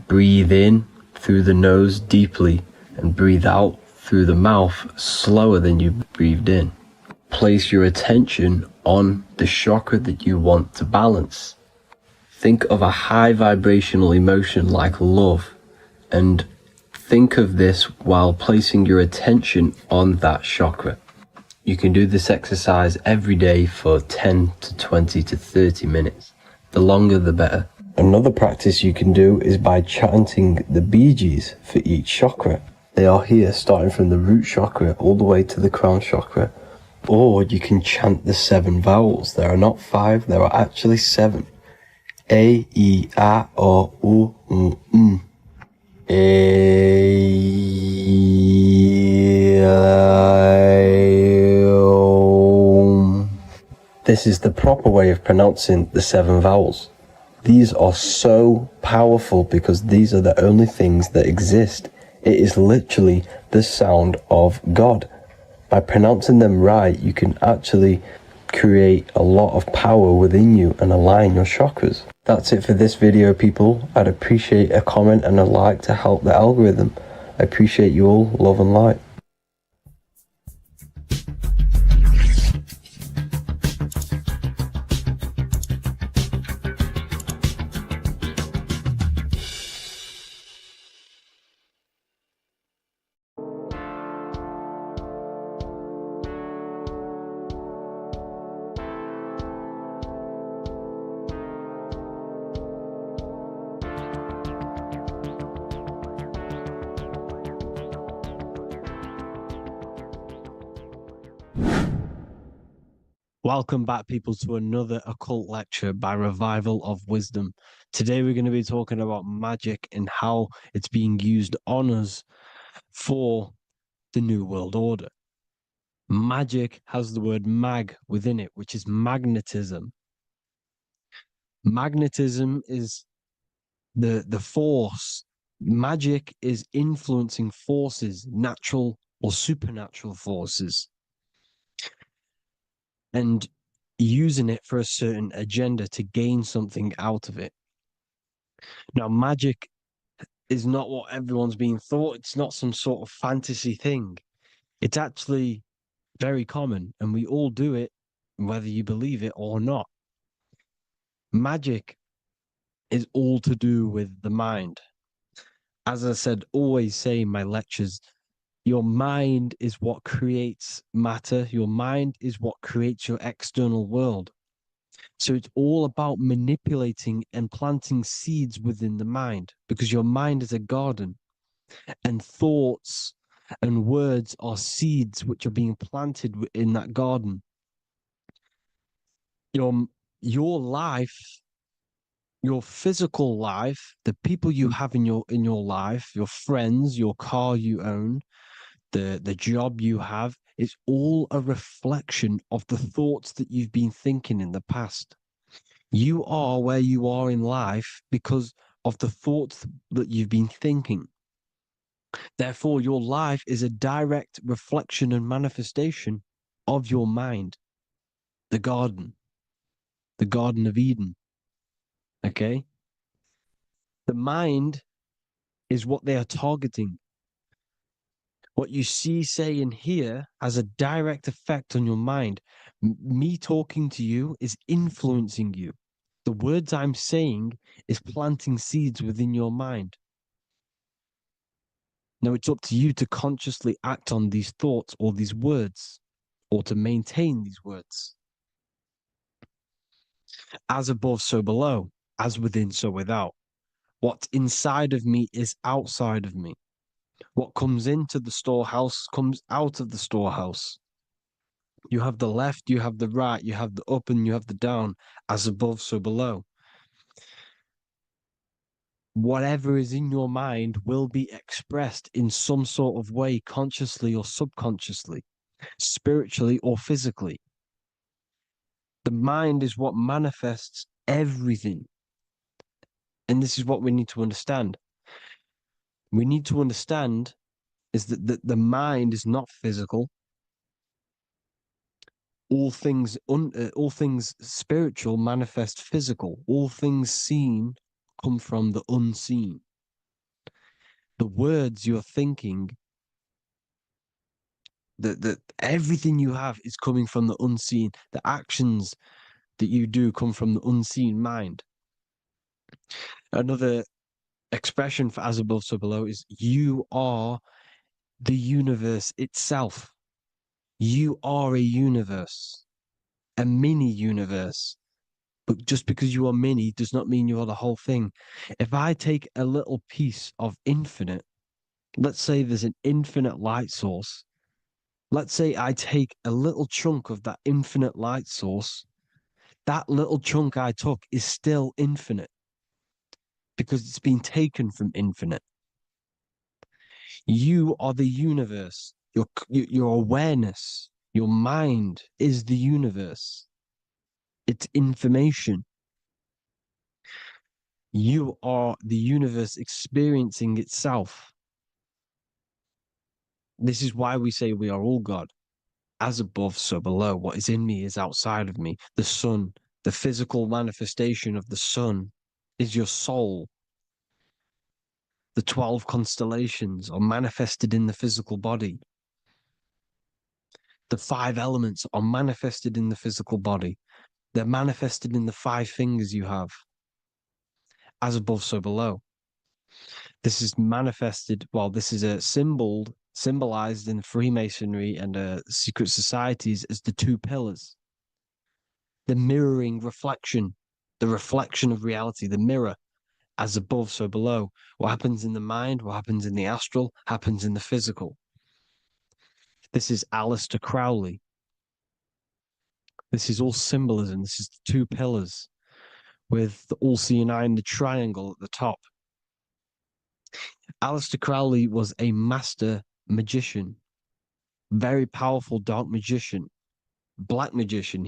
S4: breathe in through the nose deeply and breathe out through the mouth slower than you breathed in. Place your attention on the chakra that you want to balance. Think of a high vibrational emotion like love, and think of this while placing your attention on that chakra. You can do this exercise every day for 10 to 20 to 30 minutes. The longer the better. Another practice you can do is by chanting the Bijis for each chakra. They are here starting from the root chakra all the way to the crown chakra. Or you can chant the 7 vowels. There are not 5, there are actually 7. A, E, A, O, U, M. This is the proper way of pronouncing the 7 vowels. These are so powerful because these are the only things that exist. It is literally the sound of God. By pronouncing them right, you can actually create a lot of power within you and align your chakras. That's it for this video, people. I'd appreciate a comment and a like to help the algorithm. I appreciate you all. Love and light.
S5: Welcome back, people, to another occult lecture by Revival of Wisdom. Today, we're going to be talking about magic and how it's being used on us for the New World Order. Magic has the word mag within it, which is magnetism. Magnetism is the force. Magic is influencing forces, natural or supernatural forces, and using it for a certain agenda to gain something out of it. Now, magic is not what everyone's being thought. It's not some sort of fantasy thing. It's actually very common, and we all do it, whether you believe it or not. Magic is all to do with the mind. As I said, always say in my lectures, your mind is what creates matter. Your mind is what creates your external world. So it's all about manipulating and planting seeds within the mind, because your mind is a garden, and thoughts and words are seeds which are being planted in that garden. Your life, your physical life, the people you have in your life, your friends, your car you own, the job you have, is all a reflection of the thoughts that you've been thinking in the past. You are where you are in life because of the thoughts that you've been thinking. Therefore, your life is a direct reflection and manifestation of your mind, the Garden of Eden. Okay? The mind is what they are targeting. What you see, say, and hear has a direct effect on your mind. Me talking to you is influencing you. The words I'm saying is planting seeds within your mind. Now it's up to you to consciously act on these thoughts or these words, or to maintain these words. As above, so below. As within, so without. What's inside of me is outside of me. What comes into the storehouse comes out of the storehouse. You have the left, you have the right, you have the up, and you have the down. As above, so below. Whatever is in your mind will be expressed in some sort of way, consciously or subconsciously, spiritually or physically. The mind is what manifests everything. And this is what we need to understand. We need to understand is that the mind is not physical. All things spiritual manifest physical. All things seen come from the unseen. The words you're thinking That everything you have is coming from the unseen. The actions that you do come from the unseen mind. Another expression for as above, so below is you are the universe itself. You are a universe, a mini universe. But just because you are mini does not mean you are the whole thing. If I take a little piece of infinite, let's say there's an infinite light source. Let's say I take a little chunk of that infinite light source. That little chunk I took is still infinite because it's been taken from infinite. You are the universe. Your awareness, your mind is the universe. It's information. You are the universe experiencing itself. This is why we say we are all God. As above, so below. What is in me is outside of me. The sun, the physical manifestation of the sun is your soul. The 12 constellations are manifested in the physical body. The 5 elements are manifested in the physical body. They're manifested in the 5 fingers you have. As above, so below. This is manifested, well, this is a symbolized in Freemasonry and secret societies as the 2 pillars. The mirroring reflection, the reflection of reality, the mirror, as above, so below. What happens in the mind, what happens in the astral, happens in the physical. This is Aleister Crowley. This is all symbolism. This is the 2 pillars with the all-seeing eye and the triangle at the top. Aleister Crowley was a master magician, very powerful dark magician, black magician.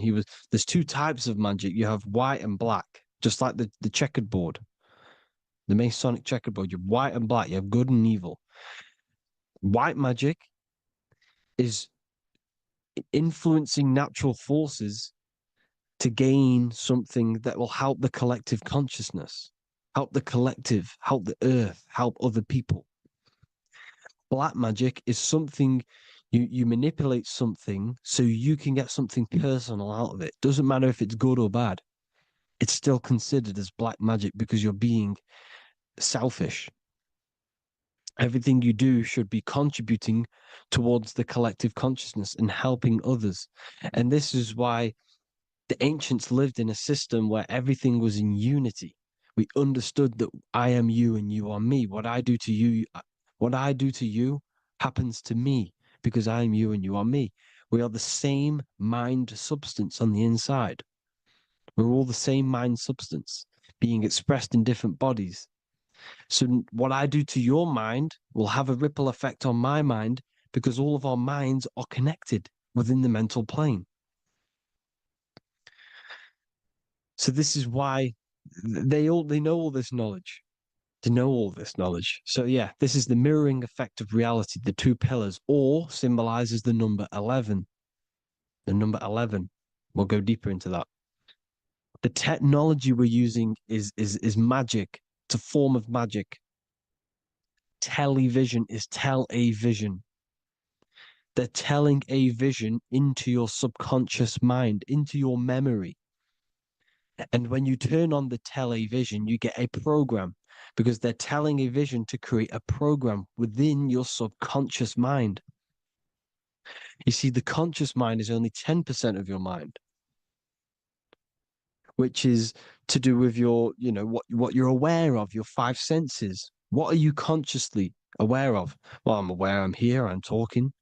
S5: There's 2 types of magic. You have white and black, just like the checkered board, the Masonic checkered board. You have white and black. You have good and evil. White magic is influencing natural forces to gain something that will help the collective consciousness, help the collective, help the earth, help other people. Black magic is something you manipulate something so you can get something personal out of it. Doesn't matter if it's good or bad. It's still considered as black magic because you're being selfish. Everything you do should be contributing towards the collective consciousness and helping others. And this is why the ancients lived in a system where everything was in unity. We understood that I am you and you are me. What I do to you happens to me because I am you and you are me. We are the same mind substance on the inside. We're all the same mind substance being expressed in different bodies. So what I do to your mind will have a ripple effect on my mind because all of our minds are connected within the mental plane. So this is why they know all this knowledge. They know all this knowledge. So yeah, this is the mirroring effect of reality, the 2 pillars, or symbolizes the number 11. The number 11. We'll go deeper into that. The technology we're using is magic. It's a form of magic. Television is tell a vision. They're telling a vision into your subconscious mind, into your memory. And when you turn on the television, you get a program because they're telling a vision to create a program within your subconscious mind. You see, the conscious mind is only 10% of your mind, which is to do with your, what you're aware of, your 5 senses. What are you consciously aware of? Well, I'm aware I'm here, I'm talking.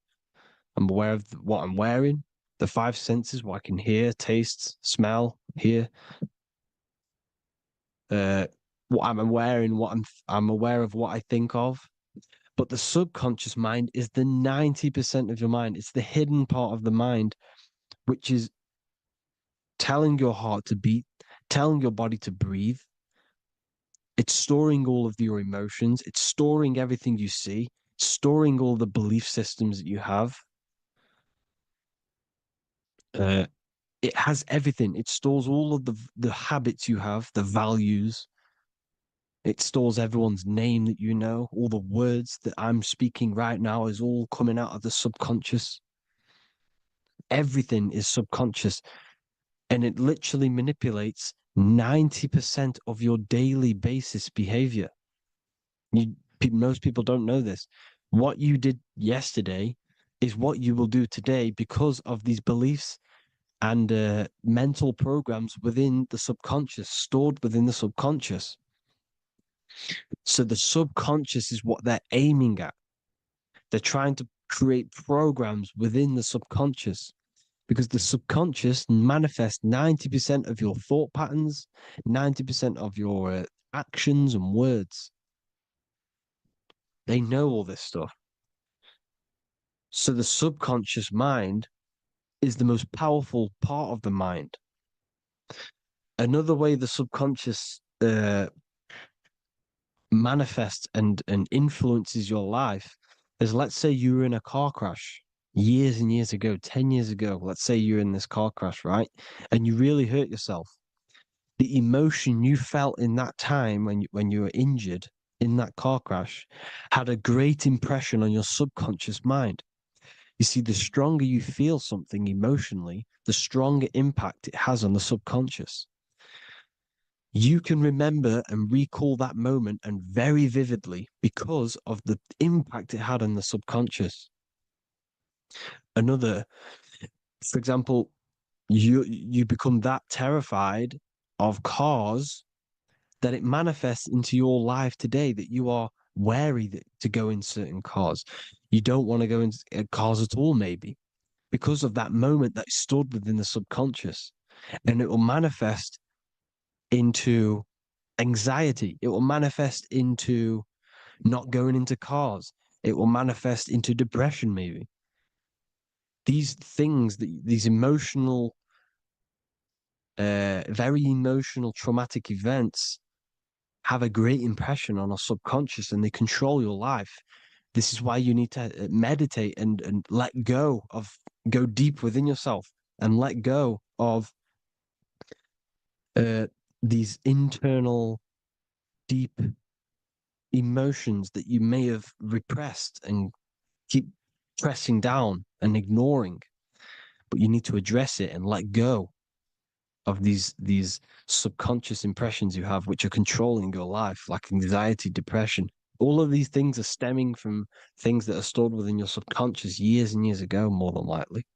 S5: I'm aware of what I'm wearing, the 5 senses, what I can hear, taste, smell, hear. What I'm wearing, I'm aware of what I think of. But the subconscious mind is the 90% of your mind. It's the hidden part of the mind, which is telling your heart to beat, telling your body to breathe. It's storing all of your emotions. It's storing everything you see, storing all the belief systems that you have. It has everything. It stores all of the habits you have, the values. It stores everyone's name that you know. All the words that I'm speaking right now is all coming out of the subconscious. everything is subconscious, and it literally manipulates 90% of your daily basis behavior. Most people don't know this. What you did yesterday is what you will do today because of these beliefs and mental programs within the subconscious, stored within the subconscious. So the subconscious is what they're aiming at. They're trying to create programs within the subconscious because the subconscious manifests 90% of your thought patterns, 90% of your actions and words. They know all this stuff. So the subconscious mind is the most powerful part of the mind. Another way the subconscious manifests and influences your life is, let's say you were in a car crash years and years ago, 10 years ago. Let's say you're in this car crash, right? And you really hurt yourself. The emotion you felt in that time when you were injured in that car crash had a great impression on your subconscious mind. You see, the stronger you feel something emotionally, the stronger impact it has on the subconscious. You can remember and recall that moment and very vividly because of the impact it had on the subconscious. For example, you become that terrified of cars that it manifests into your life today, that you are wary to go in certain cars. You don't want to go into cars at all, maybe, because of that moment that stood within the subconscious. And it will manifest into anxiety. It will manifest into not going into cars. It will manifest into depression, maybe. These things, these emotional, very emotional, traumatic events have a great impression on our subconscious and they control your life. This is why you need to meditate and let go deep within yourself and let go of these internal, deep emotions that you may have repressed and keep pressing down and ignoring. But you need to address it and let go of these subconscious impressions you have, which are controlling your life, like anxiety, depression. All of these things are stemming from things that are stored within your subconscious years and years ago, more than likely.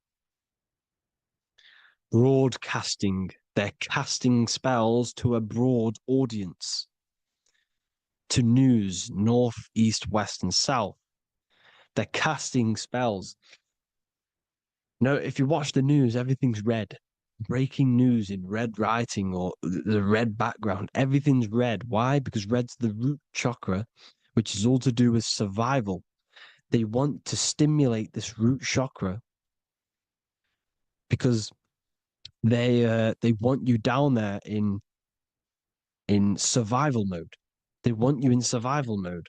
S5: Broadcasting. They're casting spells to a broad audience, to news, north, east, west, and south. They're casting spells. No, if you watch the news, everything's red. Breaking news in red writing or the red background. Everything's red. Why? Because red's the root chakra, which is all to do with survival. They want to stimulate this root chakra because they want you down there in survival mode. They want you in survival mode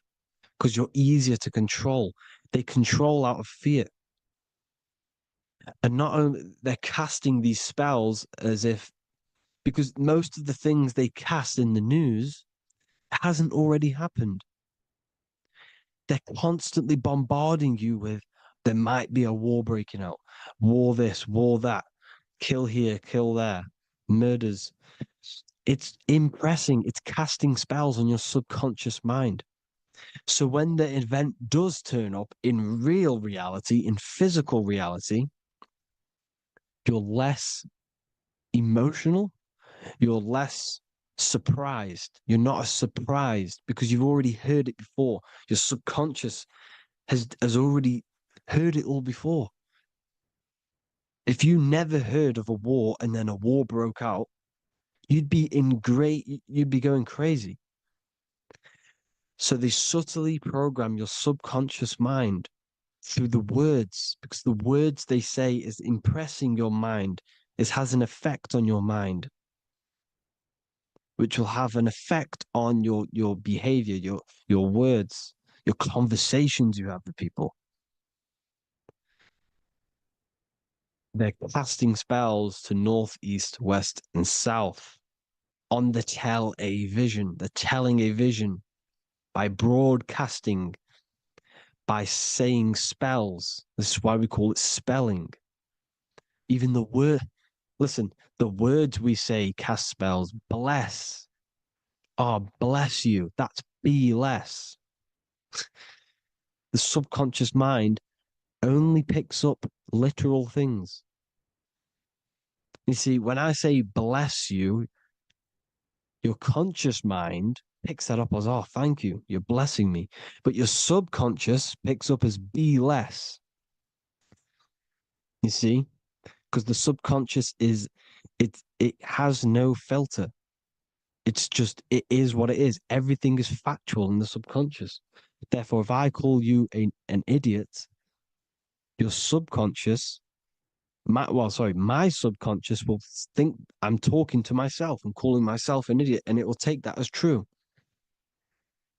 S5: because you're easier to control. They control out of fear. And not only they're casting these spells as if, because most of the things they cast in the news hasn't already happened. They're constantly bombarding you with, there might be a war breaking out, war this, war that, kill here, kill there, murders. It's impressing, it's casting spells on your subconscious mind. So when the event does turn up in real reality, in physical reality, you're less emotional, you're less surprised. You're not as surprised because you've already heard it before. Your subconscious has already heard it all before. If you never heard of a war and then a war broke out, you'd be going crazy. So they subtly program your subconscious mind through the words, because the words they say is impressing your mind. It has an effect on your mind, which will have an effect on your behavior, your words, your conversations you have with people. They're casting spells to north, east, west, and south on the tell a vision. They're telling a vision by broadcasting, by saying spells. This is why we call it spelling.
S6: Even the word, listen, the words we say cast spells. Bless. Oh, bless you. That's be less. The subconscious mind only picks up literal things. You see, when I say bless you, your conscious mind picks that up as, oh, thank you, you're blessing me. But your subconscious picks up as be less. You see? Because the subconscious it has no filter. It's just, it is what it is. Everything is factual in the subconscious. Therefore, if I call you an idiot, your subconscious, my subconscious will think I'm talking to myself and calling myself an idiot, and it will take that as true.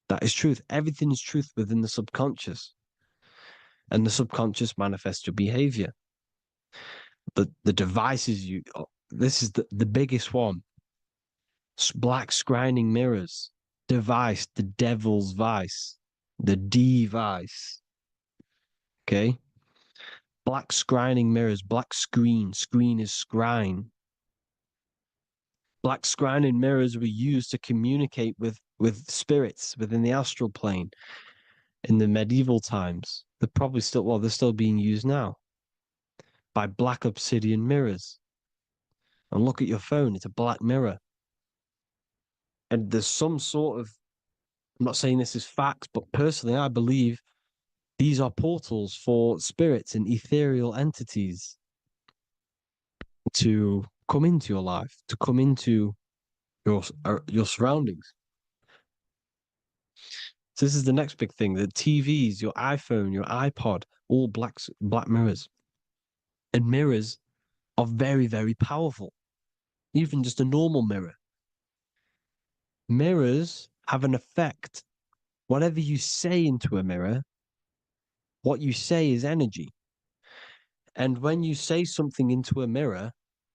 S6: That is truth. Everything is truth within the subconscious. And the subconscious manifests your behavior. The devices this is the biggest one. Black scrying mirrors, device, the devil's vice, the device. Okay? Black scrying mirrors, black screen is scrying. Black scrying mirrors were used to communicate with spirits within the astral plane in the medieval times. They're still being used now by black obsidian mirrors. And look at your phone, it's a black mirror. And there's some sort of, I'm not saying this is facts, but personally, I believe these are portals for spirits and ethereal entities to come into your life, to come into your surroundings. So this is the next big thing: the TVs, your iPhone, your iPod, all black mirrors. And mirrors are very, very powerful. Even just a normal mirror. Mirrors have an effect. Whatever you say into a mirror, what you say is energy. And when you say something into a mirror,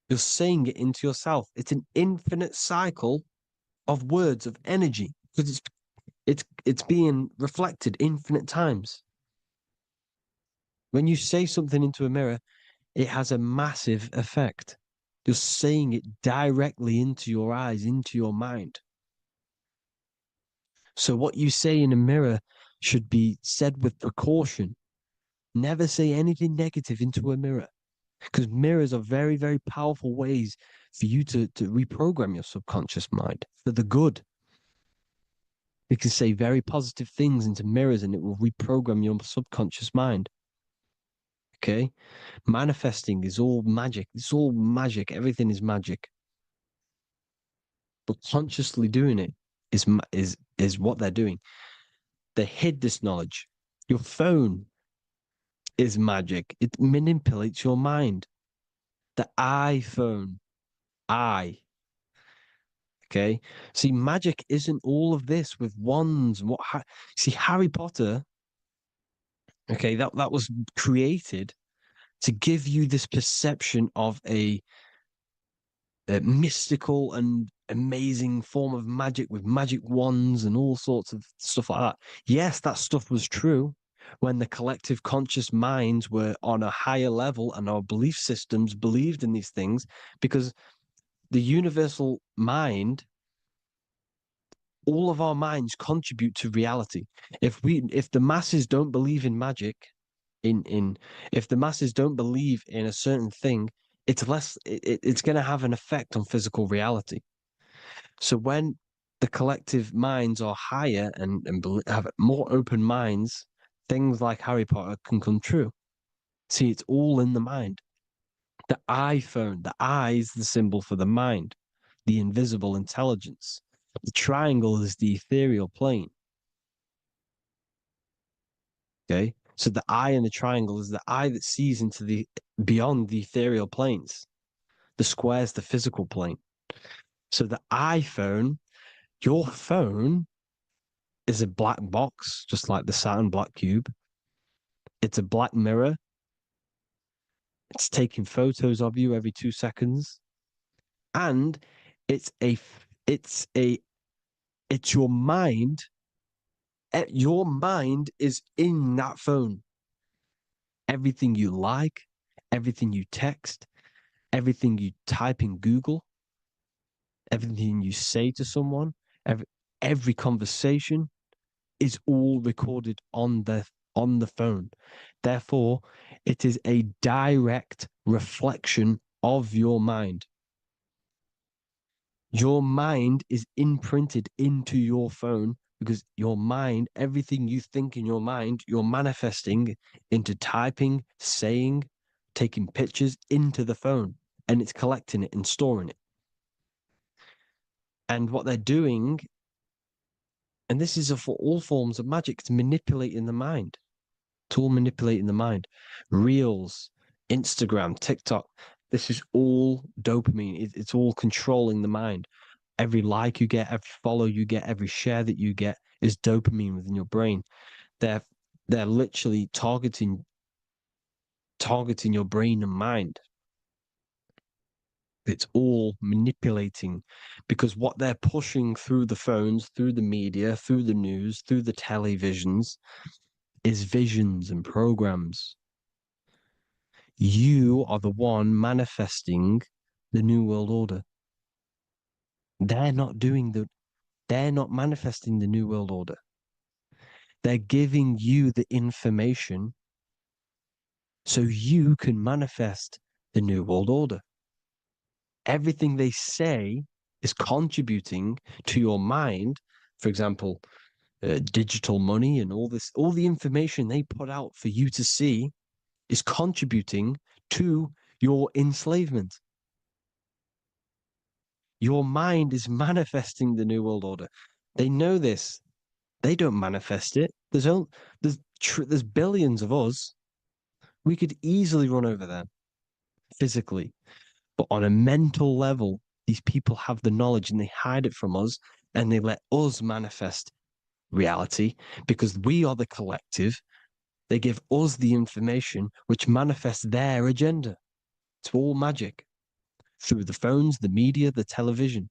S6: you're saying it into yourself. It's an infinite cycle of words of energy because it's being reflected infinite times. When you say something into a mirror, it has a massive effect. You're saying it directly into your eyes, into your mind. So what you say in a mirror should be said with precaution. Never say anything negative into a mirror, because mirrors are very, very powerful ways for you to reprogram your subconscious mind for the good. You can say very positive things into mirrors and it will reprogram your subconscious mind. Okay? Manifesting is all magic. It's all magic. Everything is magic. But consciously doing it is what they're doing. They hid this knowledge. Your phone is magic. It manipulates your mind. The iPhone, okay. See, magic isn't all of this with wands. See, Harry Potter, okay, that was created to give you this perception of a mystical and amazing form of magic with magic wands and all sorts of stuff like that. Yes, that stuff was true when the collective conscious minds were on a higher level and our belief systems believed in these things, because the universal mind, all of our minds contribute to reality. If the masses don't believe in magic, if the masses don't believe in a certain thing, it's going to have an effect on physical reality. So when the collective minds are higher and have more open minds, things like Harry Potter can come true. See, it's all in the mind. The iPhone, the eye is the symbol for the mind, the invisible intelligence. The triangle is the ethereal plane. Okay, so the eye in the triangle is the eye that sees into the beyond the ethereal planes. The square is the physical plane. So the iPhone, your phone, is a black box, just like the Saturn black cube. It's a black mirror. It's taking photos of you every 2 seconds, and it's your mind. Your mind is in that phone. Everything you like, everything you text,
S5: everything you type in Google, everything you say to someone, every conversation is all recorded on the phone. Therefore, it is a direct reflection of your mind. Your mind is imprinted into your phone because your mind, everything you think in your mind, you're manifesting into typing, saying, taking pictures into the phone, and it's collecting it and storing it. And what they're doing, and this is for all forms of magic, it's manipulating the mind. It's all manipulating the mind. Reels, Instagram, TikTok, this is all dopamine. It's all controlling the mind. Every like you get, every follow you get, every share that you get is dopamine within your brain. They're literally targeting your brain and mind. It's all manipulating because what they're pushing through the phones, through the media, through the news, through the televisions is visions and programs. You are the one manifesting the New World Order. They're not manifesting the New World Order. They're giving you the information so you can manifest the New World Order. Everything they say is contributing to your mind. For example, digital money and all the information they put out for you to see is contributing to your enslavement. Your mind is manifesting the New World Order. They know this. They don't manifest it. There's billions of us. We could easily run over them physically. But on a mental level, these people have the knowledge and they hide it from us and they let us manifest reality because we are the collective. They give us the information which manifests their agenda. It's all magic through the phones, the media, the television.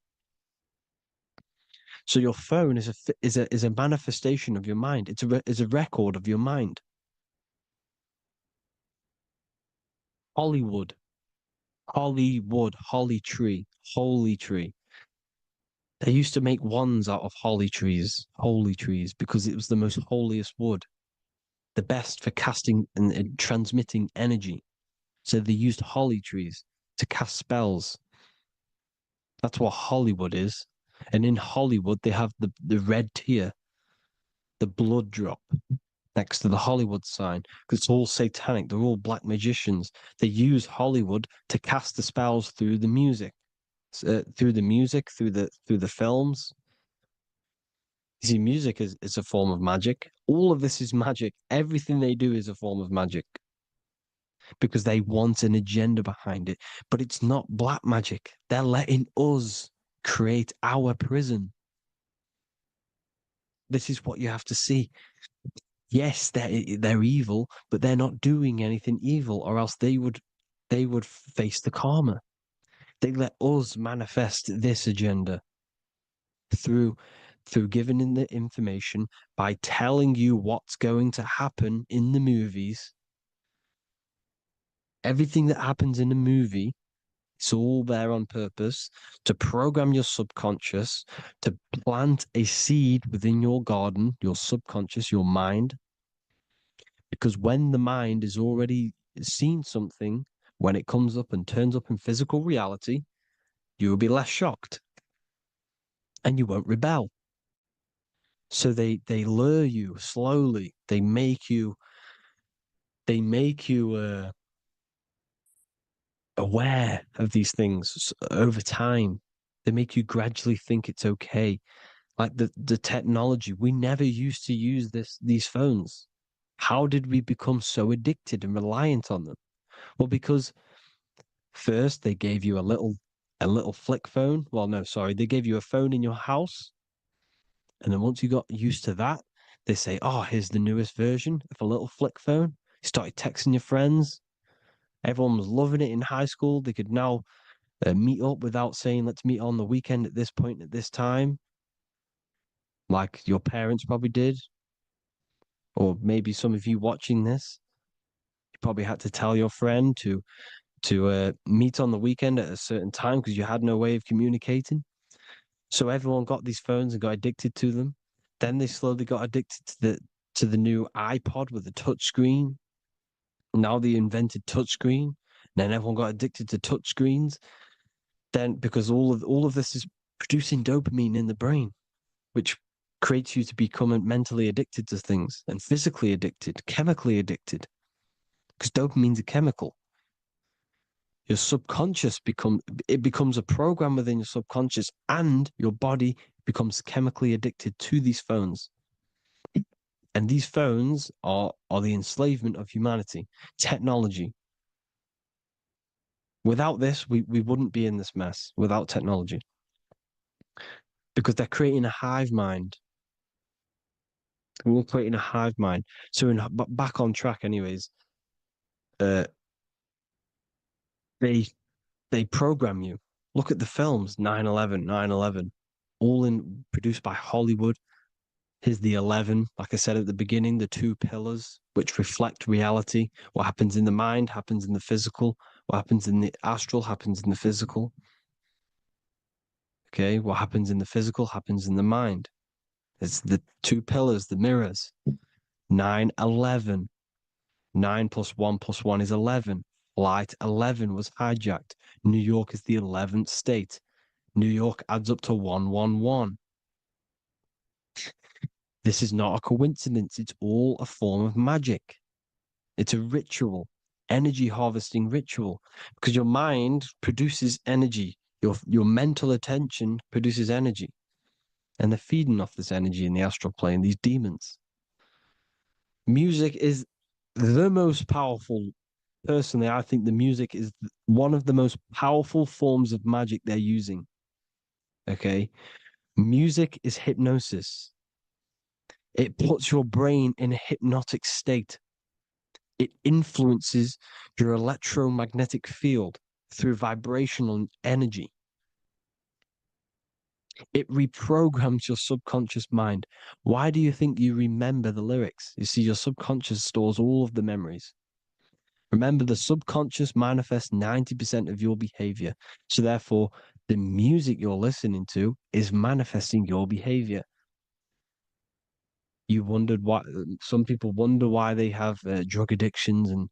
S5: So your phone is a manifestation of your mind. It's a record of your mind. Hollywood, holly tree, holy tree. They used to make wands out of holy trees, because it was the most holiest wood, the best for casting and transmitting energy. So they used holly trees to cast spells. That's what Hollywood is. And in Hollywood, they have the red tear, the blood drop next to the Hollywood sign, because it's all satanic. They're all black magicians. They use Hollywood to cast the spells through the music, through the films. You see, music is a form of magic. All of this is magic. Everything they do is a form of magic because they want an agenda behind it. But it's not black magic. They're letting us create our prison. This is what you have to see. Yes, they're evil, but they're not doing anything evil, or else they would face the karma. They let us manifest this agenda through giving in the information by telling you what's going to happen in the movies. Everything that happens in a movie, it's all there on purpose to program your subconscious, to plant a seed within your garden, your subconscious, your mind. Because when the mind is already seen something, when it comes up and turns up in physical reality, you will be less shocked and you won't rebel. So they lure you slowly. They make you aware of these things over time. They make you gradually think it's okay. Like the technology, we never used to use these phones. How did we become so addicted and reliant on them? Well, because first they gave you a little flick phone. Well, no, sorry, they gave you a phone in your house. And then once you got used to that, they say, oh, here's the newest version of a little flick phone. You started texting your friends. Everyone was loving it in high school. They could now meet up without saying, let's meet on the weekend at this point at this time, like your parents probably did. Or maybe some of you watching this, you probably had to tell your friend to meet on the weekend at a certain time because you had no way of communicating. So everyone got these phones and got addicted to them. Then they slowly got addicted to the new iPod with the touch screen. Now they invented touchscreen. Then everyone got addicted to touchscreens. Then because all of this is producing dopamine in the brain, which creates you to become mentally addicted to things and physically addicted, chemically addicted. Because dopamine's a chemical. Your subconscious becomes a program within your subconscious, and your body becomes chemically addicted to these phones. And these phones are the enslavement of humanity, technology. Without this, we wouldn't be in this mess without technology. Because they're creating a hive mind. We're creating a hive mind. So back on track anyways, they program you. Look at the films, 9/11, 9/11, all produced by Hollywood. Here's the 11, like I said at the beginning, the two pillars which reflect reality. What happens in the mind happens in the physical. What happens in the astral happens in the physical. Okay, what happens in the physical happens in the mind. It's the two pillars, the mirrors. 9/11. 9 plus 1 plus 1 is 11. Flight 11 was hijacked. New York is the 11th state. New York adds up to 111. This is not a coincidence. It's all a form of magic. It's a ritual, energy harvesting ritual, because your mind produces energy. Your mental attention produces energy. And they're feeding off this energy in the astral plane, these demons. Music is the most powerful. Personally, I think the music is one of the most powerful forms of magic they're using. Okay? Music is hypnosis. It puts your brain in a hypnotic state. It influences your electromagnetic field through vibrational energy. It reprograms your subconscious mind. Why do you think you remember the lyrics? You see, your subconscious stores all of the memories. Remember, the subconscious manifests 90% of your behavior. So therefore, the music you're listening to is manifesting your behavior. You wondered why some people wonder why they have drug addictions and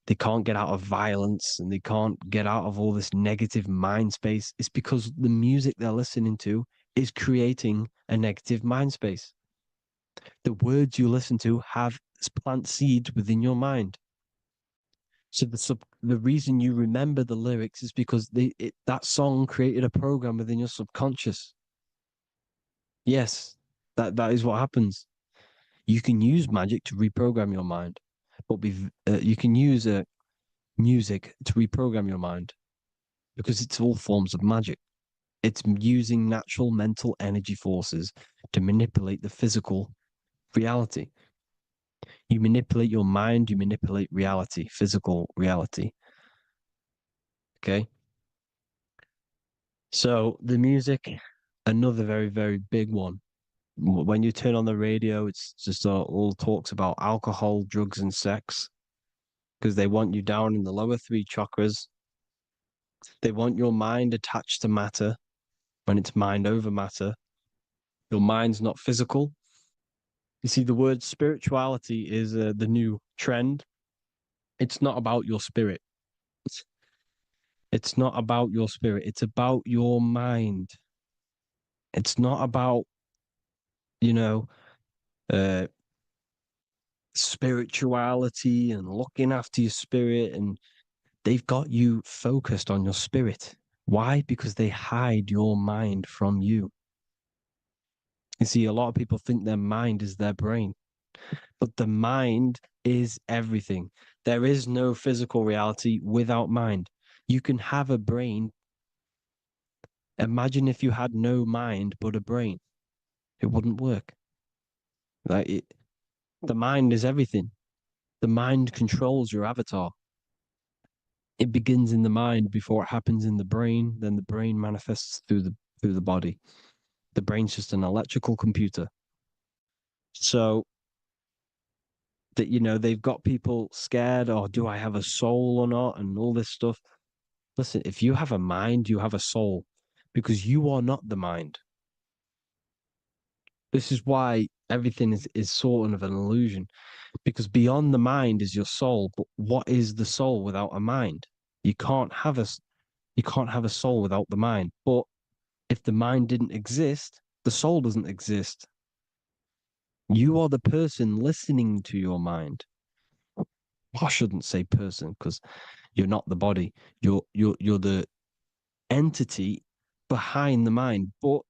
S5: they can't get out of violence and they can't get out of all this negative mind space. It's because the music they're listening to is creating a negative mind space. The words you listen to have plant seeds within your mind. So the reason you remember the lyrics is because that song created a program within your subconscious. Yes, that is what happens. You can use magic to reprogram your mind, but you can use music to reprogram your mind because it's all forms of magic. It's using natural mental energy forces to manipulate the physical reality. You manipulate your mind, you manipulate reality, physical reality. Okay? So the music, another very, very big one. When you turn on the radio, it's just all talks about alcohol, drugs, and sex because they want you down in the lower three chakras. They want your mind attached to matter when it's mind over matter. Your mind's not physical. You see, the word spirituality is the new trend. It's not about your spirit. It's not about your spirit. It's about your mind. It's not about, you know, uh, spirituality and looking after your spirit. And they've got you focused on your spirit. Why? Because they hide your mind from you. You see, a lot of people think their mind is their brain, but the mind is everything. There is no physical reality without mind. You can have a brain. Imagine if you had no mind but a brain. It wouldn't work. The mind is everything. The mind controls your avatar. It begins in the mind before it happens in the brain. Then the brain manifests through the body. The brain's just an electrical computer. So that, you know, they've got people scared, or do I have a soul or not, and all this stuff. Listen, if you have a mind, you have a soul, because you are not the mind. This is why everything is sort of an illusion, because beyond the mind is your soul. But what is the soul without a mind? You can't have a soul without the mind. But if the mind didn't exist, the soul doesn't exist. You are the person listening to your mind. I shouldn't say person, because you're not the body. You're the entity behind the mind. But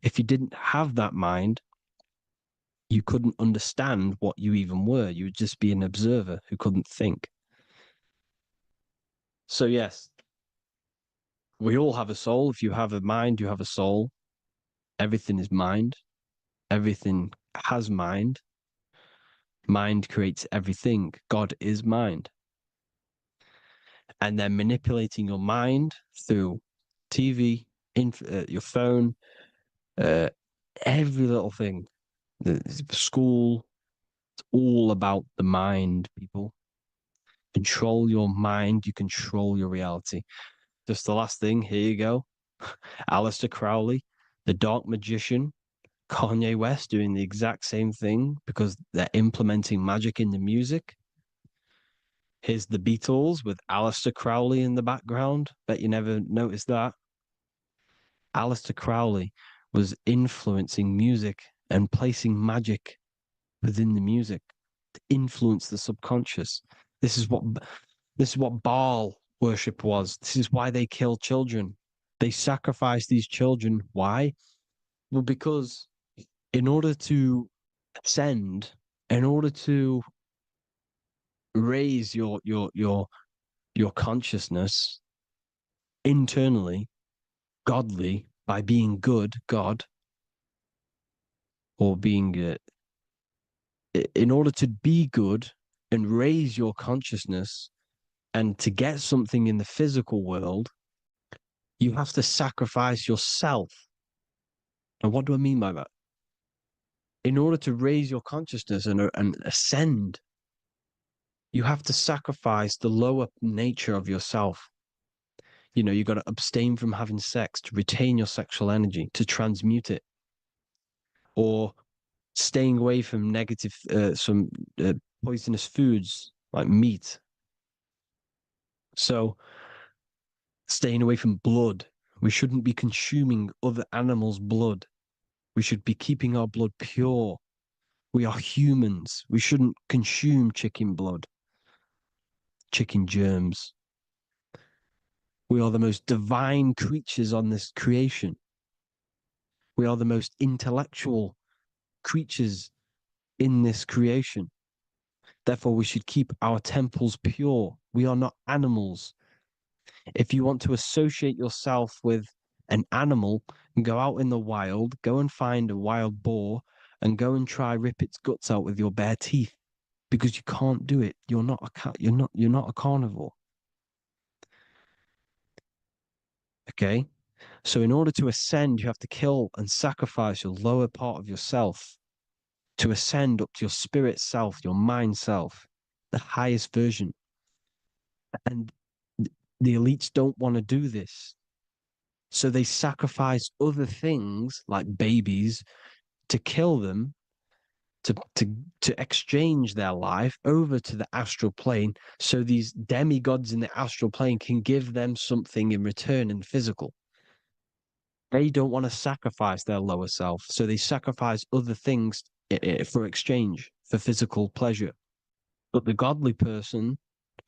S5: if you didn't have that mind, you couldn't understand what you even were. You would just be an observer who couldn't think. So yes, we all have a soul. If you have a mind, you have a soul. Everything is mind. Everything has mind. Mind creates everything. God is mind. And then manipulating your mind through TV, your phone, every little thing, the school, it's all about the mind, people. Control your mind, you control your reality. Just the last thing, here you go. Aleister Crowley, the dark magician, Kanye West doing the exact same thing because they're implementing magic in the music. Here's the Beatles with Aleister Crowley in the background. Bet you never noticed that. Aleister Crowley was influencing music and placing magic within the music to influence the subconscious. This is what Baal worship was. This is why they kill children. They sacrifice these children. Why? Well, because in order to ascend, in order to raise your consciousness internally, godly, by being good, God, or being in order to be good and raise your consciousness and to get something in the physical world, you have to sacrifice yourself. And what do I mean by that? In order to raise your consciousness and ascend, you have to sacrifice the lower nature of yourself. You know, you got to abstain from having sex to retain your sexual energy, to transmute it, or staying away from some poisonous foods like meat. So, staying away from blood. We shouldn't be consuming other animals' blood. We should be keeping our blood pure. We are humans. We shouldn't consume chicken blood, chicken germs. We are the most divine creatures on this creation. We are the most intellectual creatures in this creation. Therefore, we should keep our temples pure. We are not animals. If you want to associate yourself with an animal and go out in the wild, go and find a wild boar and go and try rip its guts out with your bare teeth, because you can't do it. You're not a carnivore. Okay? So in order to ascend, you have to kill and sacrifice your lower part of yourself to ascend up to your spirit self, your mind self, the highest version. And the elites don't want to do this. So they sacrifice other things like babies to kill them, to exchange their life over to the astral plane, so these demigods in the astral plane can give them something in return in physical. They don't want to sacrifice their lower self, so they sacrifice other things for exchange, for physical pleasure. But the godly person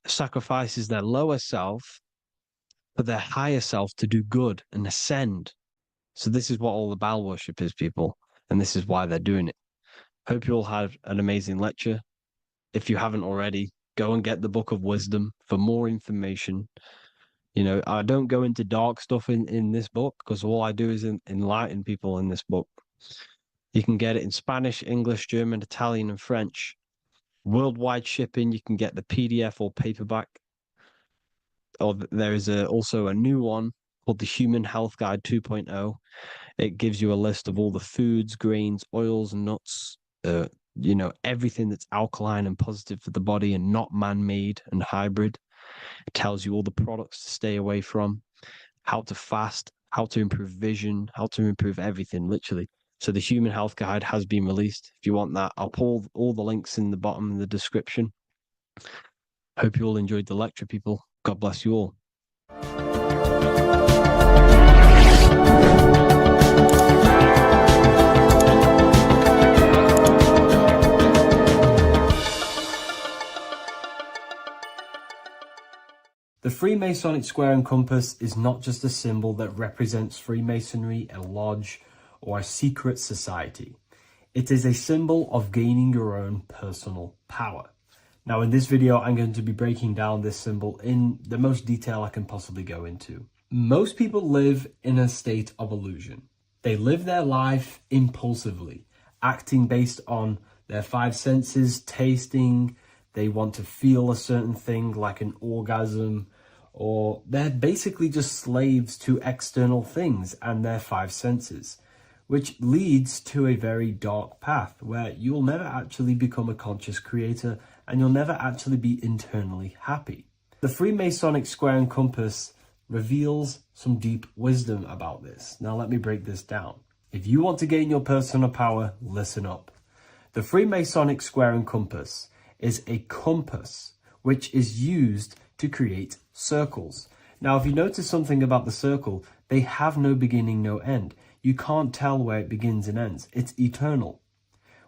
S5: sacrifices their lower self for their higher self to do good and ascend. So this is what all the Baal worship is, people, and this is why they're doing it. Hope you all had an amazing lecture. If you haven't already, go and get the Book of Wisdom for more information. You know, I don't go into dark stuff in this book, because all I do is enlighten people in this book. You can get it in Spanish, English, German, Italian, and French. Worldwide shipping, you can get the PDF or paperback. Or there is also a new one called the Human Health Guide 2.0. It gives you a list of all the foods, grains, oils, and nuts, you know, everything that's alkaline and positive for the body and not man-made and hybrid. It tells you all the products to stay away from, how to fast, how to improve vision, how to improve everything, literally. So the Human Health Guide has been released. If you want that, I'll pull all the links in the bottom in the description. Hope you all enjoyed the lecture, people. God bless you all. The Freemasonic square and compass is not just a symbol that represents Freemasonry, a lodge, or a secret society. It is a symbol of gaining your own personal power. Now, in this video, I'm going to be breaking down this symbol in the most detail I can possibly go into. Most people live in a state of illusion. They live their life impulsively, acting based on their five senses, tasting. They want to feel a certain thing like an orgasm, or they're basically just slaves to external things and their five senses, which leads to a very dark path where you'll never actually become a conscious creator and you'll never actually be internally happy. The Freemasonic square and compass reveals some deep wisdom about this. Now let me break this down. If you want to gain your personal power, listen up. The Freemasonic square and compass is a compass which is used to create circles. Now, if you notice something about the circle, they have no beginning, no end. You can't tell where it begins and ends. It's eternal,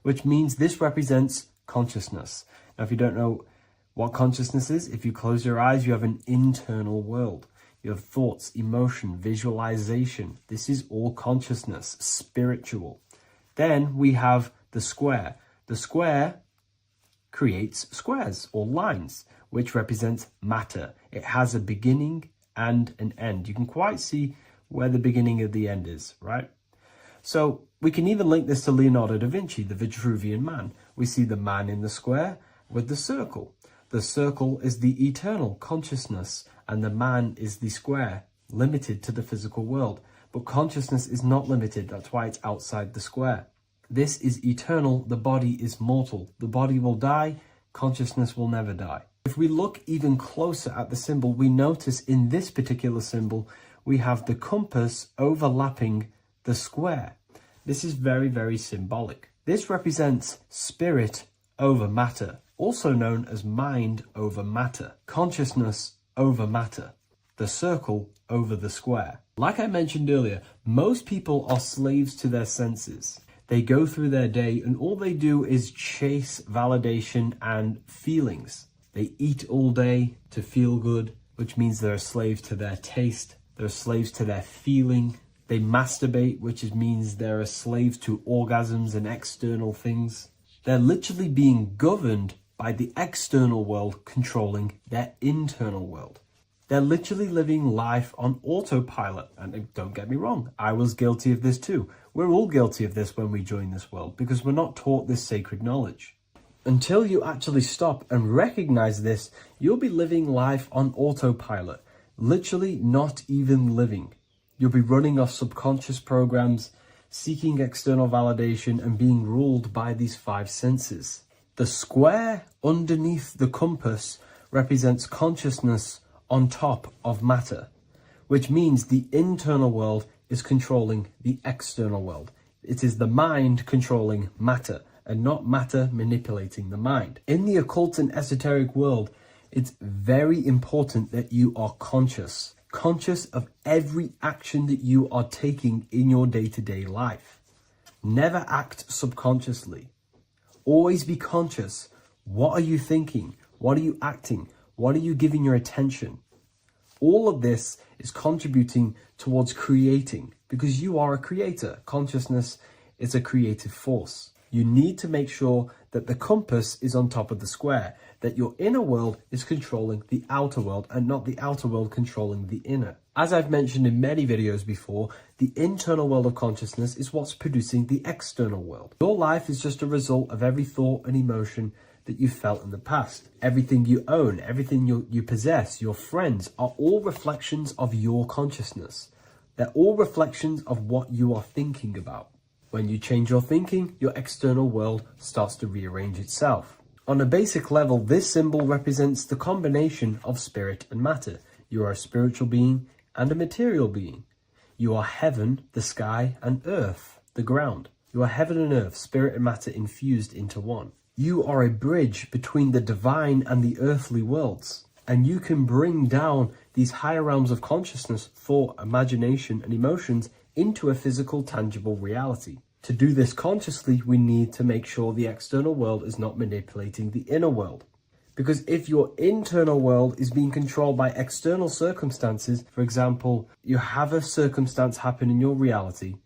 S5: which means this represents consciousness. Now, if you don't know what consciousness is, if you close your eyes, you have an internal world. You have thoughts, emotion, visualization. This is all consciousness, spiritual. Then we have the square. The square creates squares or lines, which represents matter. It has a beginning and an end. You can quite see where the beginning of the end is, right? So we can even link this to Leonardo da Vinci, the Vitruvian Man. We see the man in the square with the circle. The circle is the eternal consciousness, and the man is the square, limited to the physical world. But consciousness is not limited. That's why it's outside the square. This is eternal. The body is mortal. The body will die. Consciousness will never die. If we look even closer at the symbol, we notice in this particular symbol, we have the compass overlapping the square. This is very, very symbolic. This represents spirit over matter, also known as mind over matter, consciousness over matter, the circle over the square. Like I mentioned earlier, most people are slaves to their senses. They go through their day and all they do is chase validation and feelings. They eat all day to feel good, which means they're a slave to their taste. They're slaves to their feeling. They masturbate, which means they're a slave to orgasms and external things. They're literally being governed by the external world controlling their internal world. They're literally living life on autopilot. And don't get me wrong, I was guilty of this too. We're all guilty of this when we join this world because we're not taught this sacred knowledge. Until you actually stop and recognize this, you'll be living life on autopilot, literally not even living. You'll be running off subconscious programs, seeking external validation and being ruled by these five senses. The square underneath the compass represents consciousness on top of matter, which means the internal world is controlling the external world. It is the mind controlling matter and not matter manipulating the mind. In the occult and esoteric world, it's very important that you are conscious of every action that you are taking in your day-to-day life. Never act subconsciously. Always be conscious. What are you thinking? What are you acting? What are you giving your attention? All of this is contributing towards creating because you are a creator. Consciousness is a creative force. You need to make sure that the compass is on top of the square, that your inner world is controlling the outer world and not the outer world controlling the inner. As I've mentioned in many videos before, the internal world of consciousness is what's producing the external world. Your life is just a result of every thought and emotion that you felt in the past. Everything you own, everything you possess, your friends are all reflections of your consciousness. They're all reflections of what you are thinking about. When you change your thinking, your external world starts to rearrange itself. On a basic level, this symbol represents the combination of spirit and matter. You are a spiritual being and a material being. You are heaven, the sky, and earth, the ground. You are heaven and earth, spirit and matter infused into one. You are a bridge between the divine and the earthly worlds, and you can bring down these higher realms of consciousness, thought, imagination, and emotions into a physical, tangible reality. To do this consciously, we need to make sure the external world is not manipulating the inner world. Because if your internal world is being controlled by external circumstances, for example, you have a circumstance happen in your reality,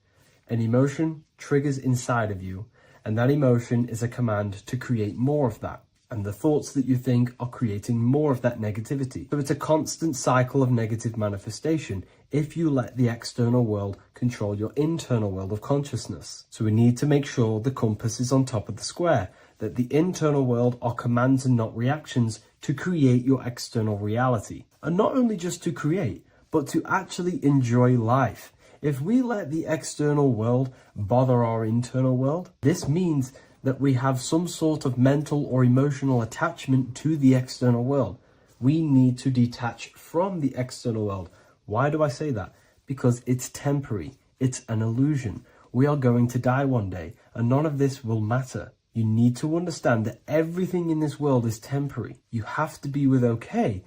S5: an emotion triggers inside of you, and that emotion is a command to create more of that. And the thoughts that you think are creating more of that negativity. So it's a constant cycle of negative manifestation if you let the external world control your internal world of consciousness. So we need to make sure the compass is on top of the square, that the internal world are commands and not reactions to create your external reality. And not only just to create, but to actually enjoy life. If we let the external world bother our internal world, this means that we have some sort of mental or emotional attachment to the external world. We need to detach from the external world. Why do I say that? Because it's temporary. It's an illusion. We are going to die one day, and none of this will matter. You need to understand that everything in this world is temporary. You have to be okay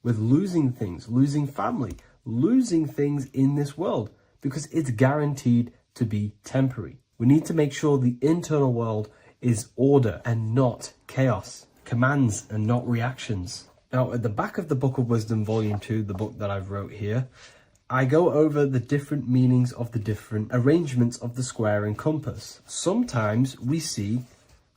S5: with losing things, losing family, losing things in this world, because it's guaranteed to be temporary. We need to make sure the internal world is order and not chaos, commands and not reactions. Now, at the back of the Book of Wisdom, Volume 2, the book that I've wrote here, I go over the different meanings of the different arrangements of the square and compass. Sometimes we see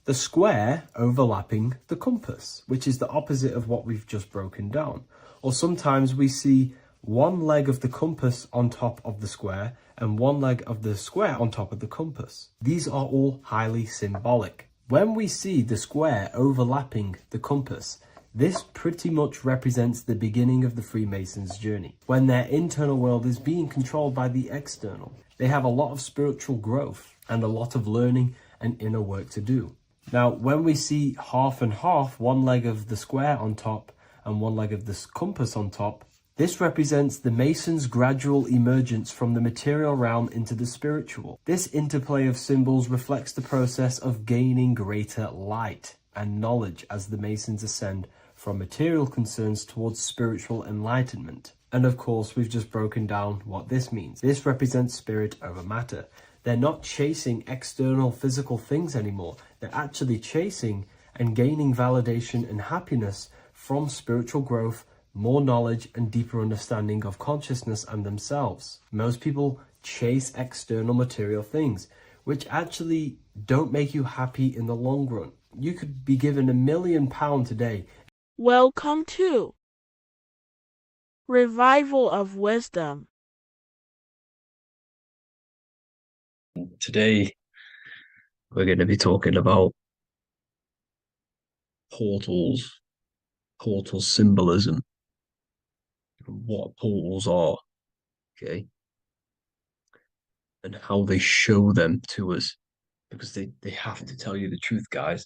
S5: the square overlapping the compass, which is the opposite of what we've just broken down. Or sometimes we see one leg of the compass on top of the square and one leg of the square on top of the compass. These are all highly symbolic. When we see the square overlapping the compass, this pretty much represents the beginning of the Freemasons' journey, when their internal world is being controlled by the external. They have a lot of spiritual growth and a lot of learning and inner work to do. Now, when we see half and half, one leg of the square on top and one leg of the compass on top, this represents the Masons' gradual emergence from the material realm into the spiritual. This interplay of symbols reflects the process of gaining greater light and knowledge as the Masons ascend from material concerns towards spiritual enlightenment. And of course, we've just broken down what this means. This represents spirit over matter. They're not chasing external physical things anymore. They're actually chasing and gaining validation and happiness from spiritual growth, more knowledge and deeper understanding of consciousness and themselves. Most people chase external material things, which actually don't make you happy in the long run. You could be given £1 million today.
S7: Welcome to Revival of Wisdom.
S2: Today, we're going to be talking about portals, portal symbolism, what portals are, okay, and how they show them to us, because they have to tell you the truth, guys.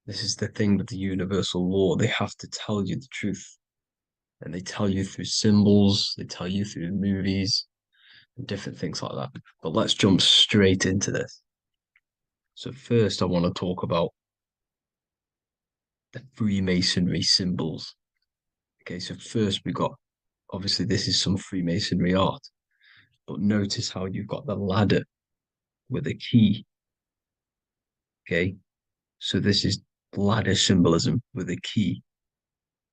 S2: This is the thing with the universal law. They have to tell you the truth, and they tell you through symbols, they tell you through movies and different things like that. But let's jump straight into this. So first I want to talk about the Freemasonry symbols. Okay, so first we got, obviously this is some Freemasonry art, but notice how you've got the ladder with a key. Okay, so this is ladder symbolism with a key.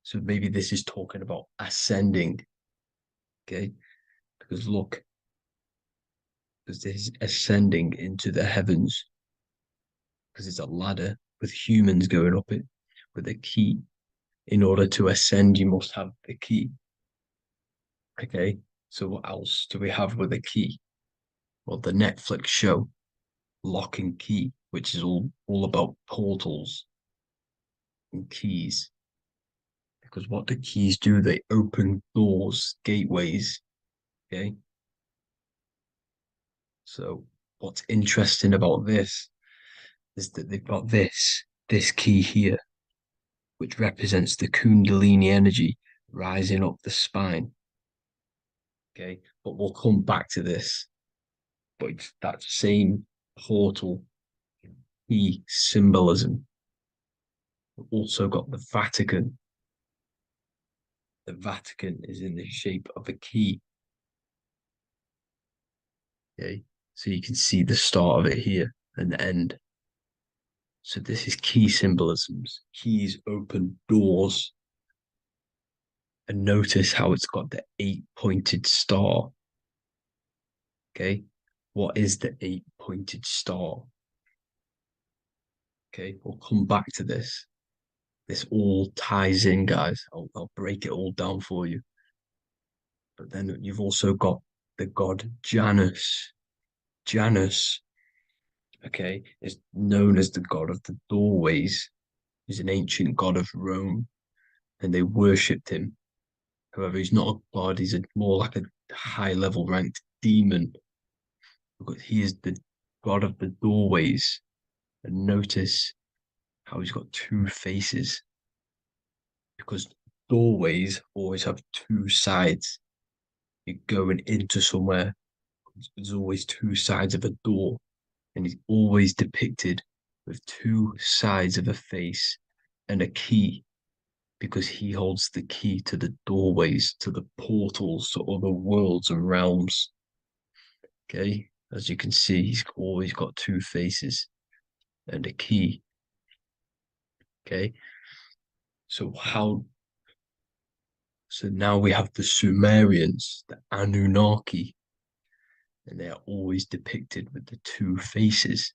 S2: So maybe this is talking about ascending. Okay, because look, because this is ascending into the heavens, because it's a ladder with humans going up it with a key. In order to ascend, you must have the key. Okay, so what else do we have with a key? Well, the Netflix show Lock and Key, which is all about portals and keys. Because what do keys do? They open doors, gateways. Okay, so what's interesting about this is that they've got this key here, which represents the Kundalini energy rising up the spine. Okay, but we'll come back to this. But it's that same portal key symbolism. We've also got the Vatican. The Vatican is in the shape of a key. Okay, so you can see the start of it here and the end. So this is key symbolisms. Keys open doors. And notice how it's got the 8-pointed star. Okay, what is the 8-pointed star? Okay, we'll come back to this. This all ties in, guys. I'll break it all down for you. But then you've also got the god Janus. Janus, okay, is known as the god of the doorways. He's an ancient god of Rome, and they worshipped him. However, he's not a god, he's more like a high-level ranked demon. Because he is the god of the doorways. And notice how he's got two faces. Because doorways always have two sides. You're going into somewhere, there's always two sides of a door. And he's always depicted with two sides of a face and a key, because he holds the key to the doorways, to the portals, to other worlds and realms. Okay, as you can see, he's always got two faces and a key. Okay, so now we have the Sumerians, the Anunnaki, and they are always depicted with the two faces.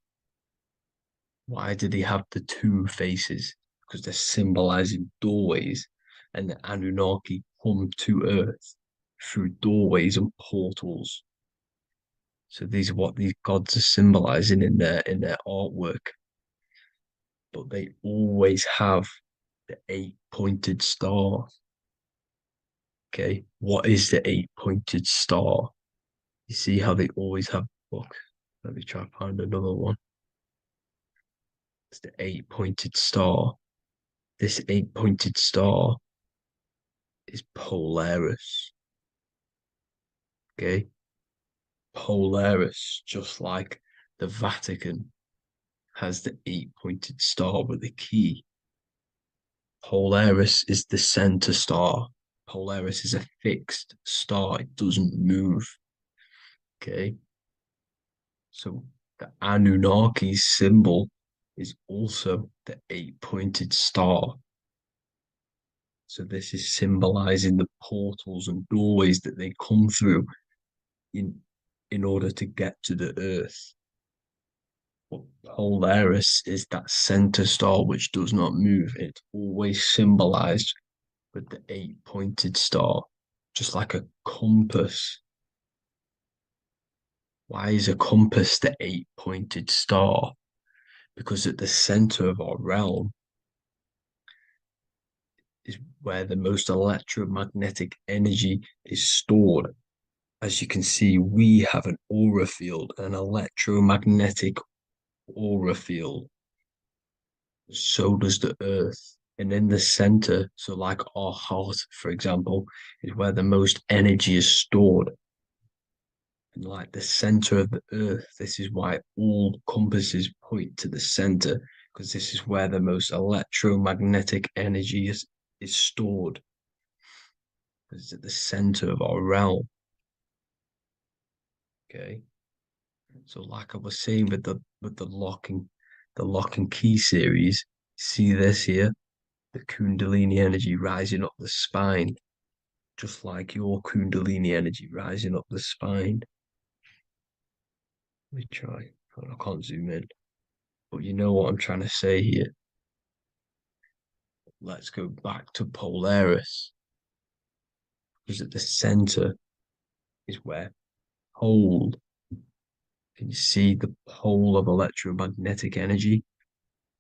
S2: Why do they have the two faces? Because they're symbolizing doorways, and the Anunnaki come to Earth through doorways and portals. So these are what these gods are symbolizing in their artwork. But they always have the 8-pointed star. Okay, what is the 8-pointed star? You see how they always have, look, let me try to find another one. It's the 8-pointed star. This 8-pointed star is Polaris. Okay, Polaris, just like the Vatican has the 8-pointed star with a key. Polaris is the center star. Polaris is a fixed star, it doesn't move. Okay, so the Anunnaki's symbol is also the 8-pointed star. So this is symbolizing the portals and doorways that they come through in order to get to the Earth. But Polaris is that center star which does not move. It's always symbolized with the 8-pointed star, just like a compass. Why is a compass the 8-pointed star? Because at the center of our realm is where the most electromagnetic energy is stored. As you can see, we have an aura field, an electromagnetic aura field. So does the Earth. And in the center, so like our heart, for example, is where the most energy is stored. And like the center of the Earth, this is why all compasses point to the center, because this is where the most electromagnetic energy is stored. It's at the center of our realm. Okay. So like I was saying with the lock and key series, see this here? The Kundalini energy rising up the spine, just like your Kundalini energy rising up the spine. Let me try. I can't zoom in, but you know what I'm trying to say here. Let's go back to Polaris, because at the center is where pole. Can you see the pole of electromagnetic energy?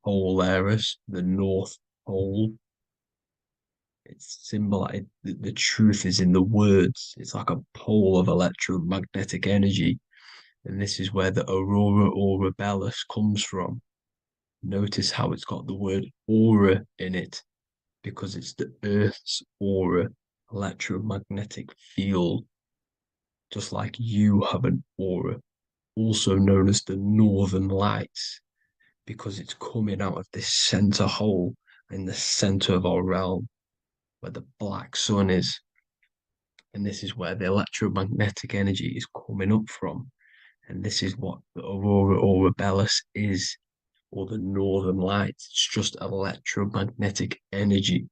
S2: Polaris, the North Pole. It's symbolized, the truth is in the words. It's like a pole of electromagnetic energy. And this is where the aurora borealis comes from. Notice how it's got the word aura in it, because it's the Earth's aura, electromagnetic field, just like you have an aura, also known as the northern lights, because it's coming out of this center hole in the center of our realm, where the black sun is. And this is where the electromagnetic energy is coming up from. And this is what the aurora borealis is, or the northern lights. It's just electromagnetic energy.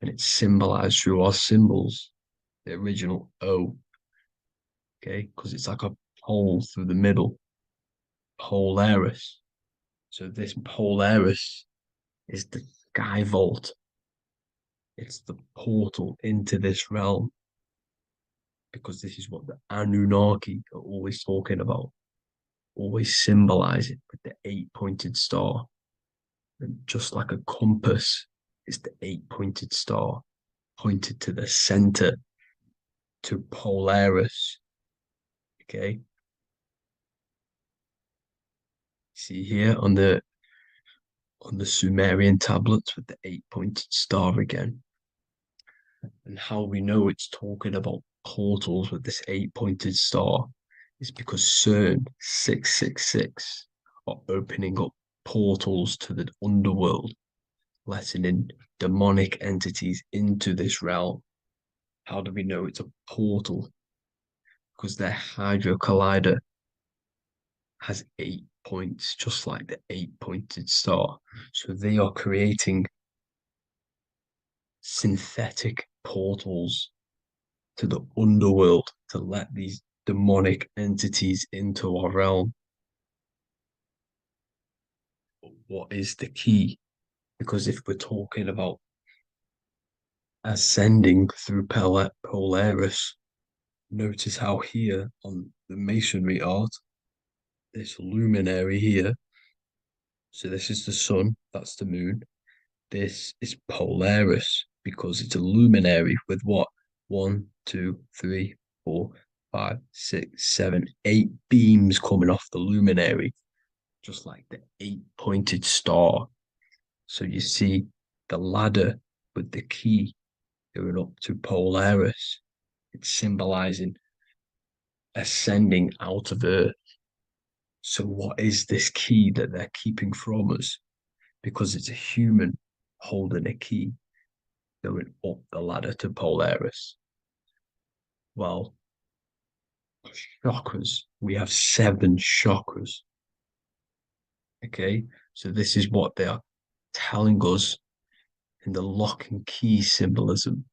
S2: And it's symbolized through our symbols, the original O, okay? Because it's like a hole through the middle, Polaris. So this Polaris is the sky vault. It's the portal into this realm, because this is what the Anunnaki are always talking about, always symbolize it with the 8-pointed star. And just like a compass is the 8-pointed star pointed to the center, to Polaris. Okay. See here on the Sumerian tablets with the 8-pointed star again. And how we know it's talking about portals with this 8-pointed star is because CERN 666 are opening up portals to the underworld, letting in demonic entities into this realm. How do we know it's a portal? Because their Hydro Collider has 8 points, just like the 8-pointed star. So they are creating synthetic portals to the underworld to let these demonic entities into our realm. But what is the key? Because if we're talking about ascending through Polaris, notice how here on the masonry art, this luminary here, so this is the sun, that's the moon. This is Polaris because it's a luminary with what? 1, 2, 3, 4, 5, 6, 7, 8 beams coming off the luminary, just like the 8-pointed star. So you see the ladder with the key going up to Polaris. It's symbolizing ascending out of Earth. So what is this key that they're keeping from us? Because it's a human holding a key going up the ladder to Polaris. Well, chakras. We have 7 chakras. Okay, so this is what they are telling us in the lock and key symbolism.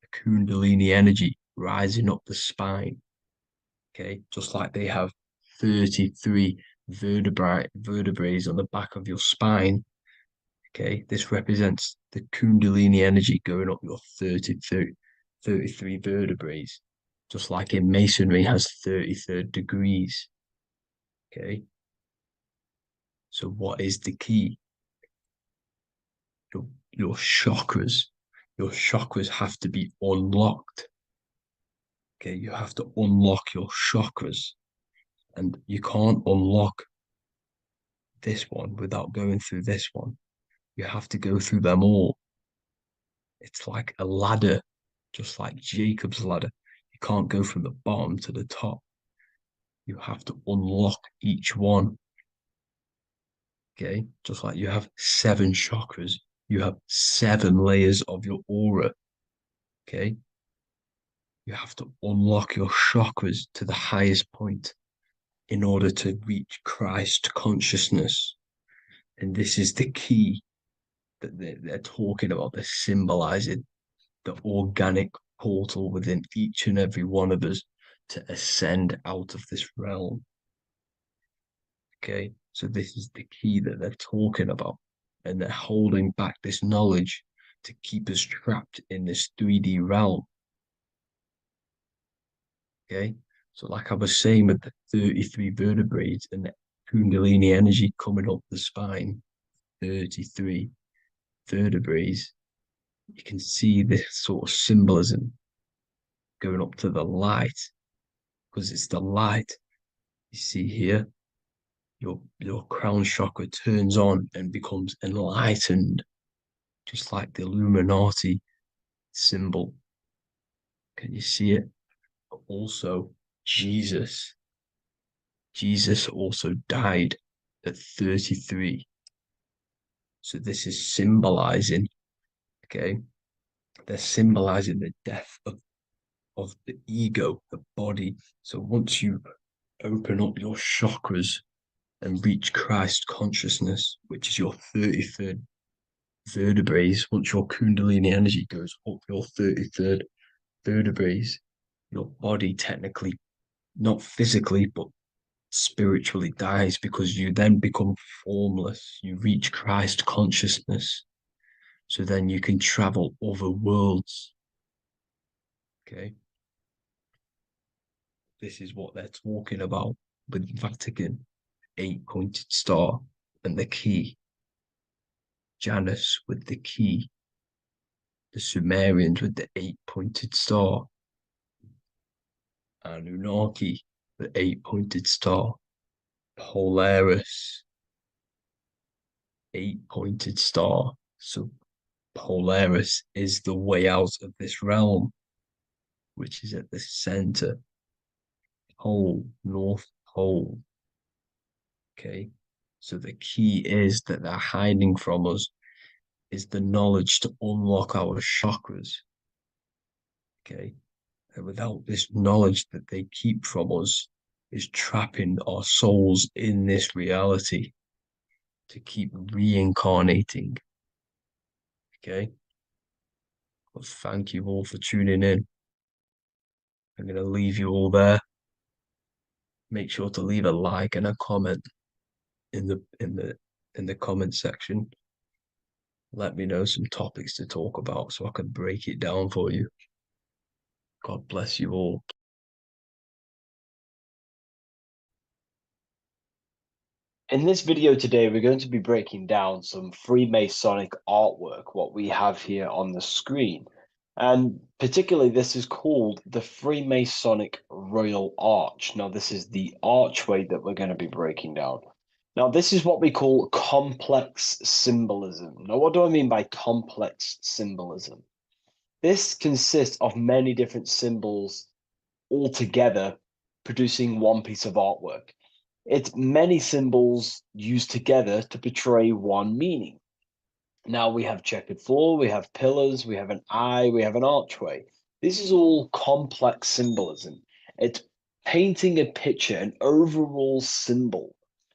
S2: The Kundalini energy rising up the spine. Okay, just like they have 33 vertebrae on the back of your spine. Okay, this represents the Kundalini energy going up your 33 vertebrae, just like in masonry has 33rd degrees. Okay, so what is the key? Your chakras. Your chakras have to be unlocked. Okay, you have to unlock your chakras, and you can't unlock this one without going through this one. You have to go through them all. It's like a ladder, just like Jacob's ladder. You can't go from the bottom to the top. You have to unlock each one. Okay, just like you have 7 chakras, you have 7 layers of your aura. Okay, you have to unlock your chakras to the highest point in order to reach Christ consciousness. And this is the key that they're talking about. They're symbolizing the organic portal within each and every one of us to ascend out of this realm. Okay, so this is the key that they're talking about, and they're holding back this knowledge to keep us trapped in this 3D realm. Okay, so like I was saying with the 33 vertebrae and the Kundalini energy coming up the spine, 33 vertebrae, you can see this sort of symbolism going up to the light, because it's the light. You see here, your crown chakra turns on and becomes enlightened, just like the Illuminati symbol. Can you see it? But also, Jesus also died at 33. So this is symbolizing, okay? They're symbolizing the death of the ego, the body. So once you open up your chakras and reach Christ consciousness, which is your 33rd vertebrae, once your Kundalini energy goes up your 33rd vertebrae, your body technically, not physically, but spiritually dies, because you then become formless. You reach Christ consciousness. So then you can travel other worlds. Okay. This is what they're talking about with Vatican, 8-pointed star, and the key. Janus with the key. The Sumerians with the 8-pointed star. Anunnaki, the 8-pointed star. Polaris, 8-pointed star. So Polaris is the way out of this realm, which is at the center. Pole, North Pole. Okay. So the key is that they're hiding from us is the knowledge to unlock our chakras. Okay. And without this knowledge that they keep from us, is trapping our souls in this reality to keep reincarnating. Okay. Well, thank you all for tuning in. I'm going to leave you all there. Make sure to leave a like and a comment in the comment section. Let me know some topics to talk about so I can break it down for you. God bless you all.
S5: In this video today, we're going to be breaking down some Freemasonic artwork, what we have here on the screen. And particularly, this is called the Freemasonic Royal Arch. Now, this is the archway that we're going to be breaking down. Now, this is what we call complex symbolism. Now, what do I mean by complex symbolism? This consists of many different symbols all together producing one piece of artwork. It's many symbols used together to portray one meaning. Now we have checkered floor, we have pillars, we have an eye, we have an archway. This is all complex symbolism. It's painting a picture, an overall symbol.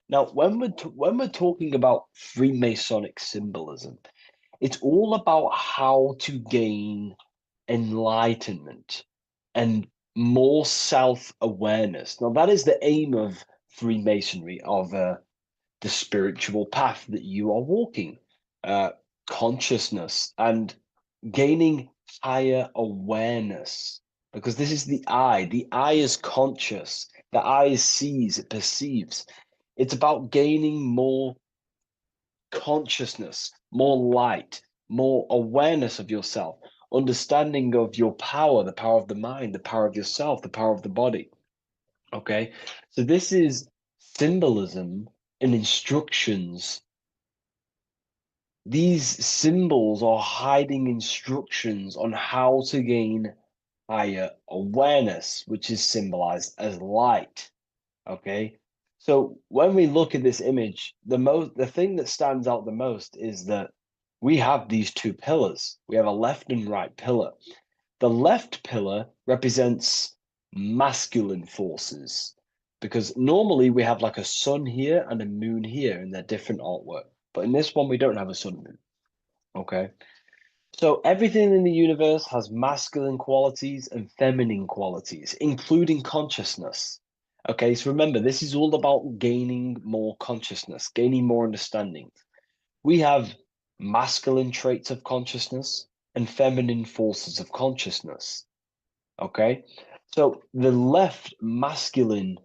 S5: Now, when we're talking about Freemasonic symbolism, it's all about how to gain enlightenment and more self-awareness. Now, that is the aim of Freemasonry, of the spiritual path that you are walking, consciousness and gaining higher awareness. Because this is the eye. The eye is conscious. The eye sees, it perceives. It's about gaining more consciousness, more light, more awareness of yourself, understanding of your power, the power of the mind, the power of yourself, the power of the body. Okay, so this is symbolism and instructions. These symbols are hiding instructions on how to gain higher awareness, which is symbolized as light. Okay, so when we look at this image, the thing that stands out the most is that we have these two pillars. We have a left and right pillar. The left pillar represents masculine forces, because normally we have like a sun here and a moon here in their different artwork. But in this one, we don't have a sun and moon. Okay. So everything in the universe has masculine qualities and feminine qualities, including consciousness. Okay, so remember, this is all about gaining more consciousness, gaining more understanding. We have masculine traits of consciousness and feminine forces of consciousness. Okay, so the left masculine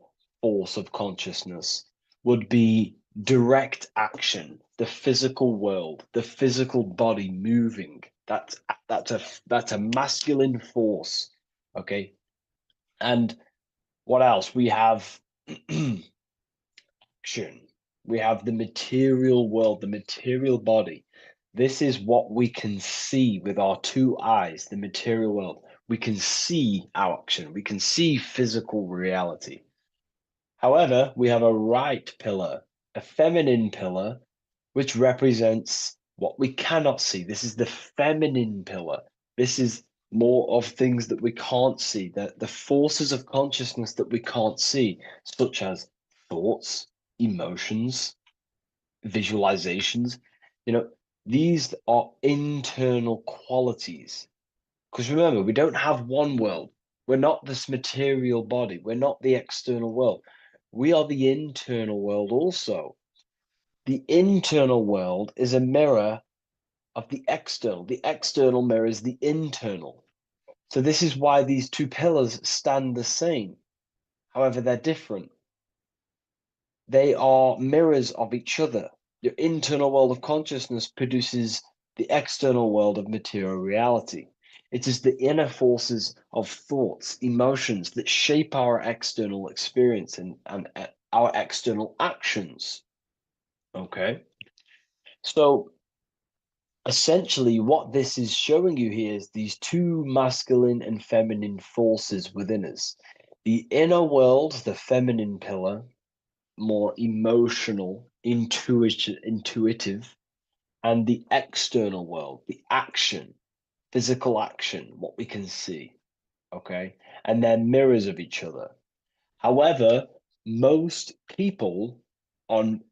S5: force of consciousness would be direct action, the physical world, the physical body moving. That's a masculine force. Okay, and
S6: What else? We have action. We have the material world, the material body. This is what we can see with our two eyes, the material world. We can see our action. We can see physical reality. However, we have a right pillar, a feminine pillar, which represents what we cannot see. This is the feminine pillar. This is more of things that we can't see, the forces of consciousness that we can't see, such as thoughts, emotions, visualizations. You know, these are internal qualities. Because remember, we don't have one world. We're not this material body. We're not the external world. We are the internal world also. The internal world is a mirror of the external. The external mirrors the internal. So this is why these two pillars stand the same. However, they're different. They are mirrors of each other. Your internal world of consciousness produces the external world of material reality. It is the inner forces of thoughts, emotions that shape our external experience and our external actions. Okay? So essentially, what this is showing you here is these two masculine and feminine forces within us. The inner world, the feminine pillar, more emotional, intuitive, and the external world, the action, physical action, what we can see. Okay. And they're mirrors of each other. However, most people on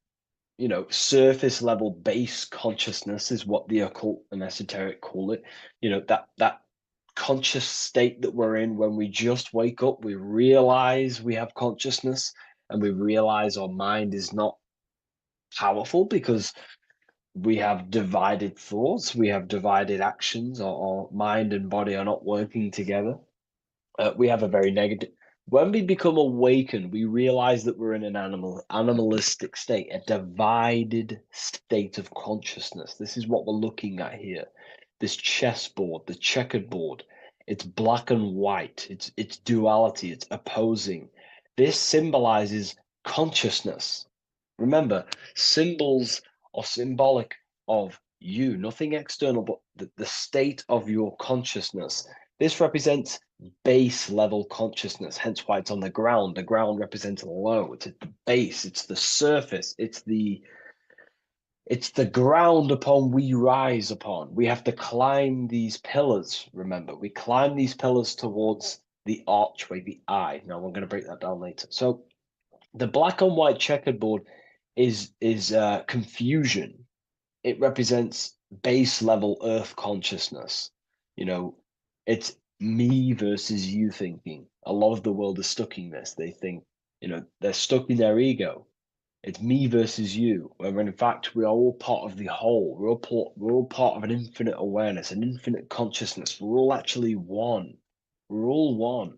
S6: surface level base consciousness is what the occult and esoteric call it. That conscious state that we're in when we just wake up, we realize we have consciousness and we realize our mind is not powerful because we have divided thoughts, we have divided actions, our mind and body are not working together. We have a very negative. When we become awakened, we realize that we're in an animalistic state, a divided state of consciousness. This is what we're looking at here. This chessboard, the checkered board. It's black and white. It's duality. It's opposing. This symbolizes consciousness. Remember, symbols are symbolic of you, nothing external, but the state of your consciousness. This represents base level consciousness, hence why it's on the ground. The ground represents low. It's at the base, it's the surface, it's the ground upon we rise upon. We have to climb these pillars, remember. We climb these pillars towards the archway, the eye. Now we're going to break that down later. So the black and white checkered board is confusion. It represents base level earth consciousness. It's me versus you thinking. A lot of the world is stuck in this. They think, they're stuck in their ego. It's me versus you, when in fact we are all part of the whole. We're all part of an infinite awareness, an infinite consciousness. We're all actually one. We're all one.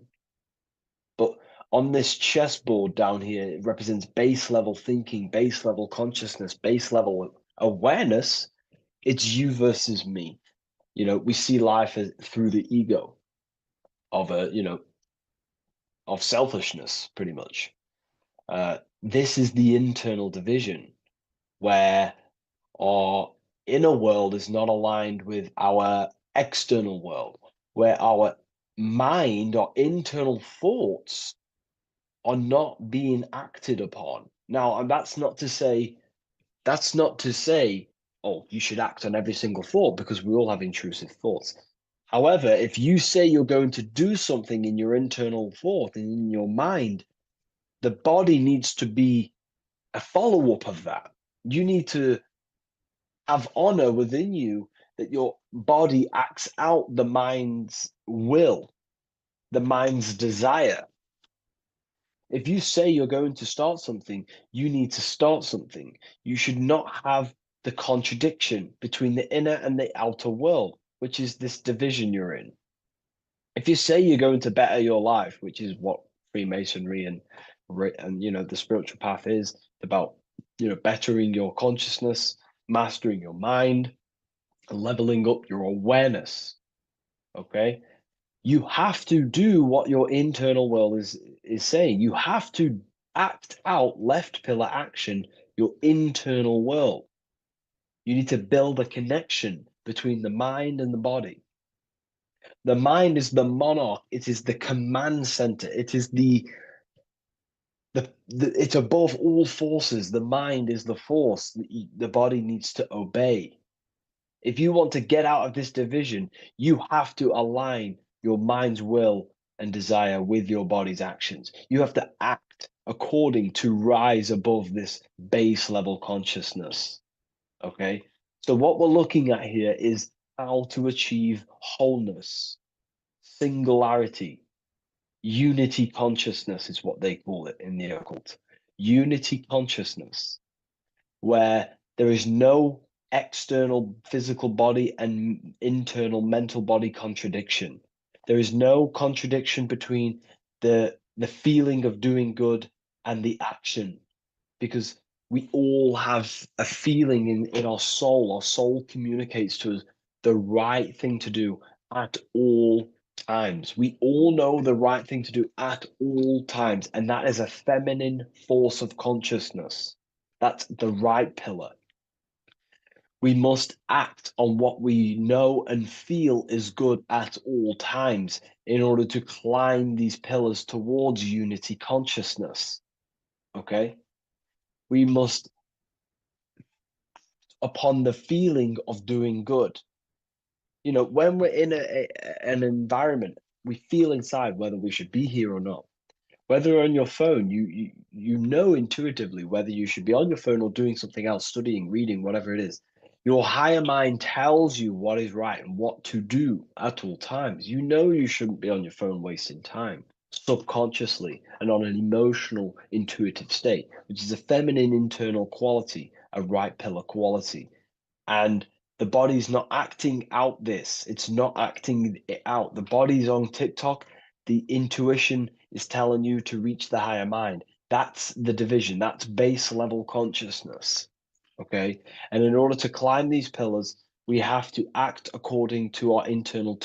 S6: But on this chessboard down here, it represents base level thinking, base level consciousness, base level awareness. It's you versus me. We see life through the ego of of selfishness, pretty much. This is the internal division where our inner world is not aligned with our external world, where our mind, our internal thoughts are not being acted upon. Now, and that's not to say, oh, you should act on every single thought, because we all have intrusive thoughts. However, if you say you're going to do something in your internal thought and in your mind, the body needs to be a follow-up of that. You need to have honor within you that your body acts out the mind's will, the mind's desire. If you say you're going to start something, you need to start something. You should not have the contradiction between the inner and the outer world, which is this division you're in. If you say you're going to better your life, which is what Freemasonry and the spiritual path is about, bettering your consciousness, mastering your mind, leveling up your awareness. Okay, You have to do what your internal world is saying. You have to act out left pillar action, your internal world. You need to build a connection between the mind and the body. The mind is the monarch. It is the command center. It is it's above all forces. The mind is the force. The body needs to obey. If you want to get out of this division, you have to align your mind's will and desire with your body's actions. You have to act according to rise above this base level consciousness. Okay? So, what we're looking at here is how to achieve wholeness, singularity, unity consciousness is what they call it in the occult. Unity consciousness, where there is no external physical body and internal mental body contradiction. There is no contradiction between the feeling of doing good and the action, because we all have a feeling in our soul. Our soul communicates to us the right thing to do at all times. We all know the right thing to do at all times, and that is a feminine force of consciousness. That's the right pillar. We must act on what we know and feel is good at all times in order to climb these pillars towards unity consciousness. Okay? We must, upon the feeling of doing good. You know, when we're in an environment, we feel inside whether we should be here or not. Whether on your phone, you know intuitively whether you should be on your phone or doing something else, studying, reading, whatever it is. Your higher mind tells you what is right and what to do at all times. You know you shouldn't be on your phone wasting time subconsciously and on an emotional, intuitive state, which is a feminine internal quality, a right pillar quality. And the body's not acting out this, it's not acting it out. The body's on TikTok, the intuition is telling you to reach the higher mind. That's the division, that's base level consciousness. Okay. And in order to climb these pillars, we have to act according to our internal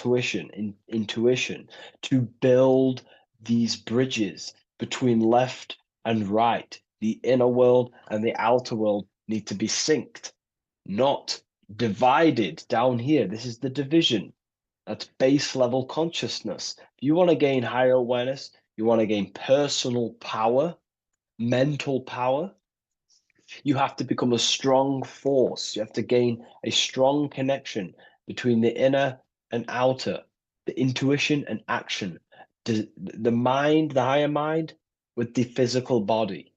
S6: intuition to build these bridges between left and right. The inner world and the outer world need to be synced, not divided down here. This is the division. That's base level consciousness. If you want to gain higher awareness, you want to gain personal power, mental power, you have to become a strong force. You have to gain a strong connection between the inner and outer, the intuition and action, the mind, the higher mind, with the physical body.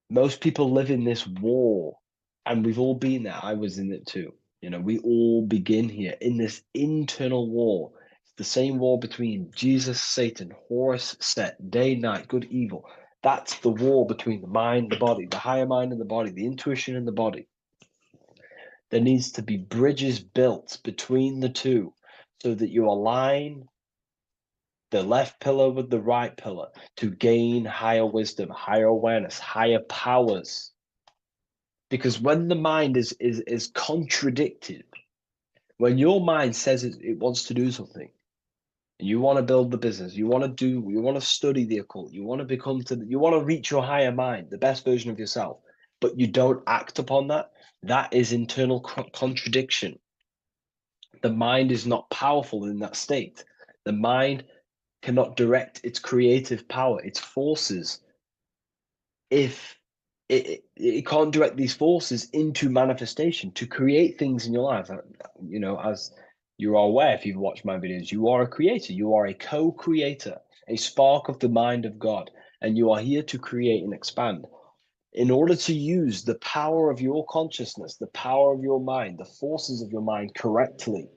S6: Most people live in this war, and we've all been there. I was in it too. You know, we all begin here in this internal war. It's the same war between Jesus, Satan, Horus, Set, day, night, good, evil. That's the war between the mind, the body, the higher mind and the body, the intuition and the body. There needs to be bridges built between the two so that you align the left pillar with the right pillar to gain higher wisdom, higher awareness, higher powers. Because when the mind is contradicted, when your mind says it wants to do something, and you want to build the business, you want to study the occult, you want to reach your higher mind, the best version of yourself, but you don't act upon that, that is internal contradiction. The mind is not powerful in that state. The mind cannot direct its creative power, its forces, if it can't direct these forces into manifestation to create things in your life. You know, as you are aware, if you've watched my videos, you are a creator, you are a co-creator, a spark of the mind of God, and you are here to create and expand. In order to use the power of your consciousness, the power of your mind, the forces of your mind correctly,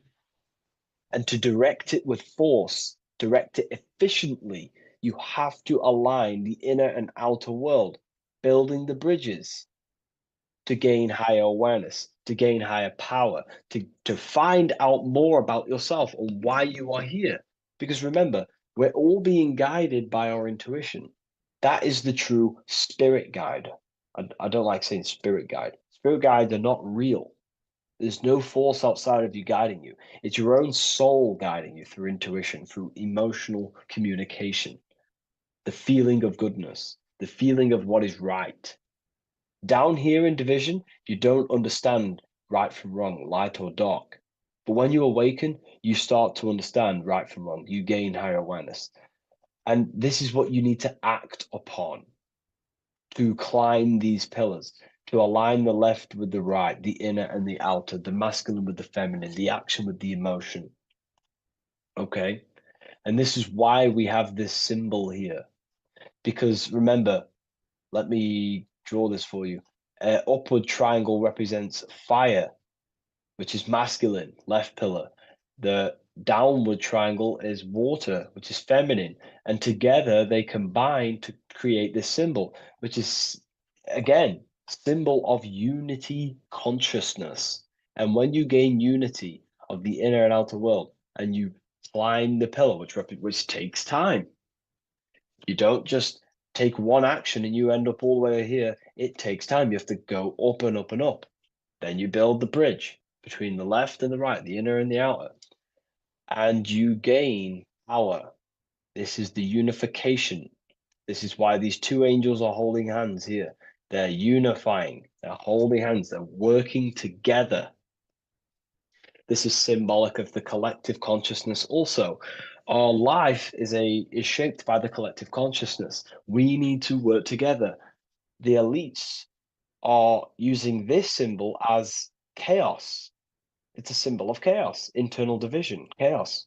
S6: and to direct it with force, direct it efficiently, you have to align the inner and outer world, building the bridges to gain higher awareness, to gain higher power, to find out more about yourself and why you are here. Because remember, we're all being guided by our intuition. That is the true spirit guide. I don't like saying spirit guide. Spirit guides are not real. There's no force outside of you guiding you. It's your own soul guiding you through intuition, through emotional communication, the feeling of goodness, the feeling of what is right. Down here in division, you don't understand right from wrong, light or dark. But when you awaken, you start to understand right from wrong. You gain higher awareness. And this is what you need to act upon to climb these pillars, to align the left with the right, the inner and the outer, the masculine with the feminine, the action with the emotion. Okay? And this is why we have this symbol here. Because remember, let me draw this for you. Upward triangle represents fire, which is masculine, left pillar. The downward triangle is water, which is feminine. And together they combine to create this symbol, which is, again, symbol of unity consciousness. And when you gain unity of the inner and outer world, and you climb the pillar, which takes time, you don't just take one action and you end up all the way here. It takes time. You have to go up and up and up. Then you build the bridge between the left and the right, the inner and the outer, and you gain power. This is the unification. This is why these two angels are holding hands here. They're unifying, they're holding hands, they're working together. This is symbolic of the collective consciousness also. Our life is shaped by the collective consciousness. We need to work together. The elites are using this symbol as chaos. It's a symbol of chaos, internal division, chaos.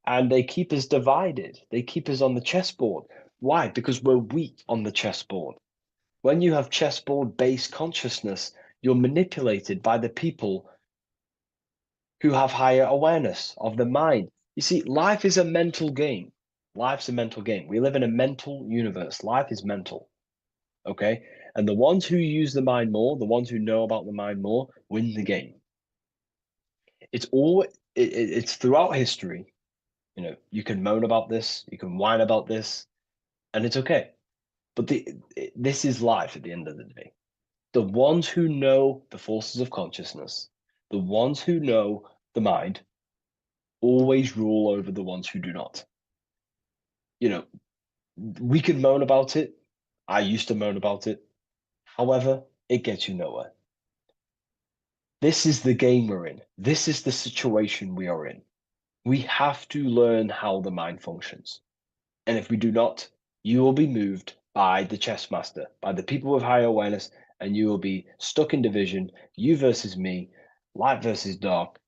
S6: And they keep us divided. They keep us on the chessboard. Why? Because we're weak on the chessboard. When you have chessboard-based consciousness, you're manipulated by the people who have higher awareness of the mind. You see, life is a mental game. Life's a mental game. We live in a mental universe. Life is mental. Okay? And the ones who use the mind more, the ones who know about the mind more, win the game. It's throughout history. You know, you can moan about this, you can whine about this, and it's okay. But this is life at the end of the day. The ones who know the forces of consciousness, the ones who know the mind, always rule over the ones who do not. You know, we can moan about it. I used to moan about it. However, it gets you nowhere. This is the game we're in. This is the situation we are in. We have to learn how the mind functions. And if we do not, you will be moved by the chess master, by the people with higher awareness, and you will be stuck in division, you versus me, light versus dark,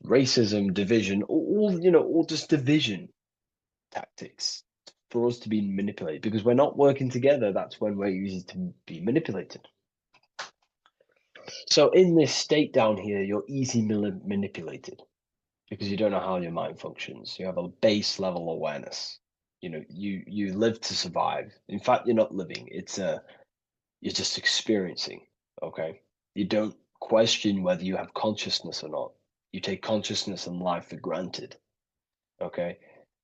S6: racism, division, all just division tactics for us to be manipulated. Because we're not working together, that's when we're easy to be manipulated. So in this state down here, you're easily manipulated because you don't know how your mind functions. You have a base level awareness. You know, you live to survive. In fact, you're not living. You're just experiencing. Okay, you don't question whether you have consciousness or not. You take consciousness and life for granted. Okay,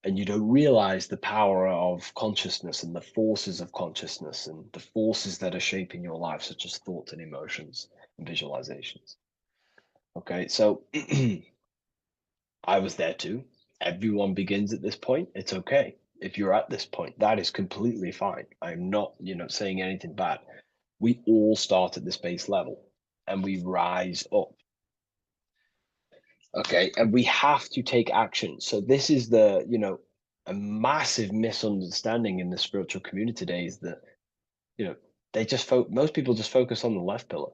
S6: and you don't realize the power of consciousness and the forces of consciousness and the forces that are shaping your life, such as thoughts and emotions and visualizations. Okay, so I was there too. Everyone begins at this point. It's okay. If you're at this point, that is completely fine. I'm not, saying anything bad. We all start at this base level and we rise up. Okay, and we have to take action. So this is a massive misunderstanding in the spiritual community today is that, most people just focus on the left pillar,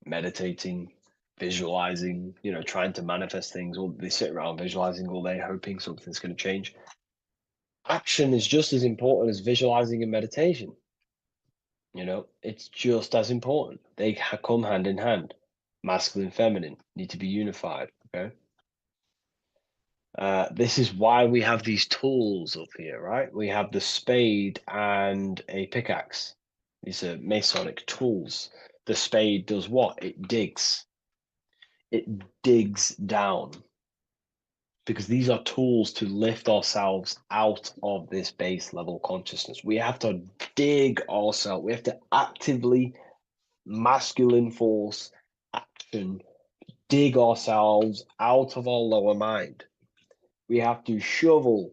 S6: meditating, visualizing, trying to manifest things, or they sit around visualizing all day, hoping something's going to change. Action is just as important as visualizing and meditation. It's just as important. They come hand in hand. Masculine, feminine need to be unified. Okay. This is why we have these tools up here, right? We have the spade and a pickaxe. These are Masonic tools. The spade does what? It digs. It digs down. Because these are tools to lift ourselves out of this base level consciousness. We have to dig ourselves. We have to actively masculine force action dig ourselves out of our lower mind. We have to shovel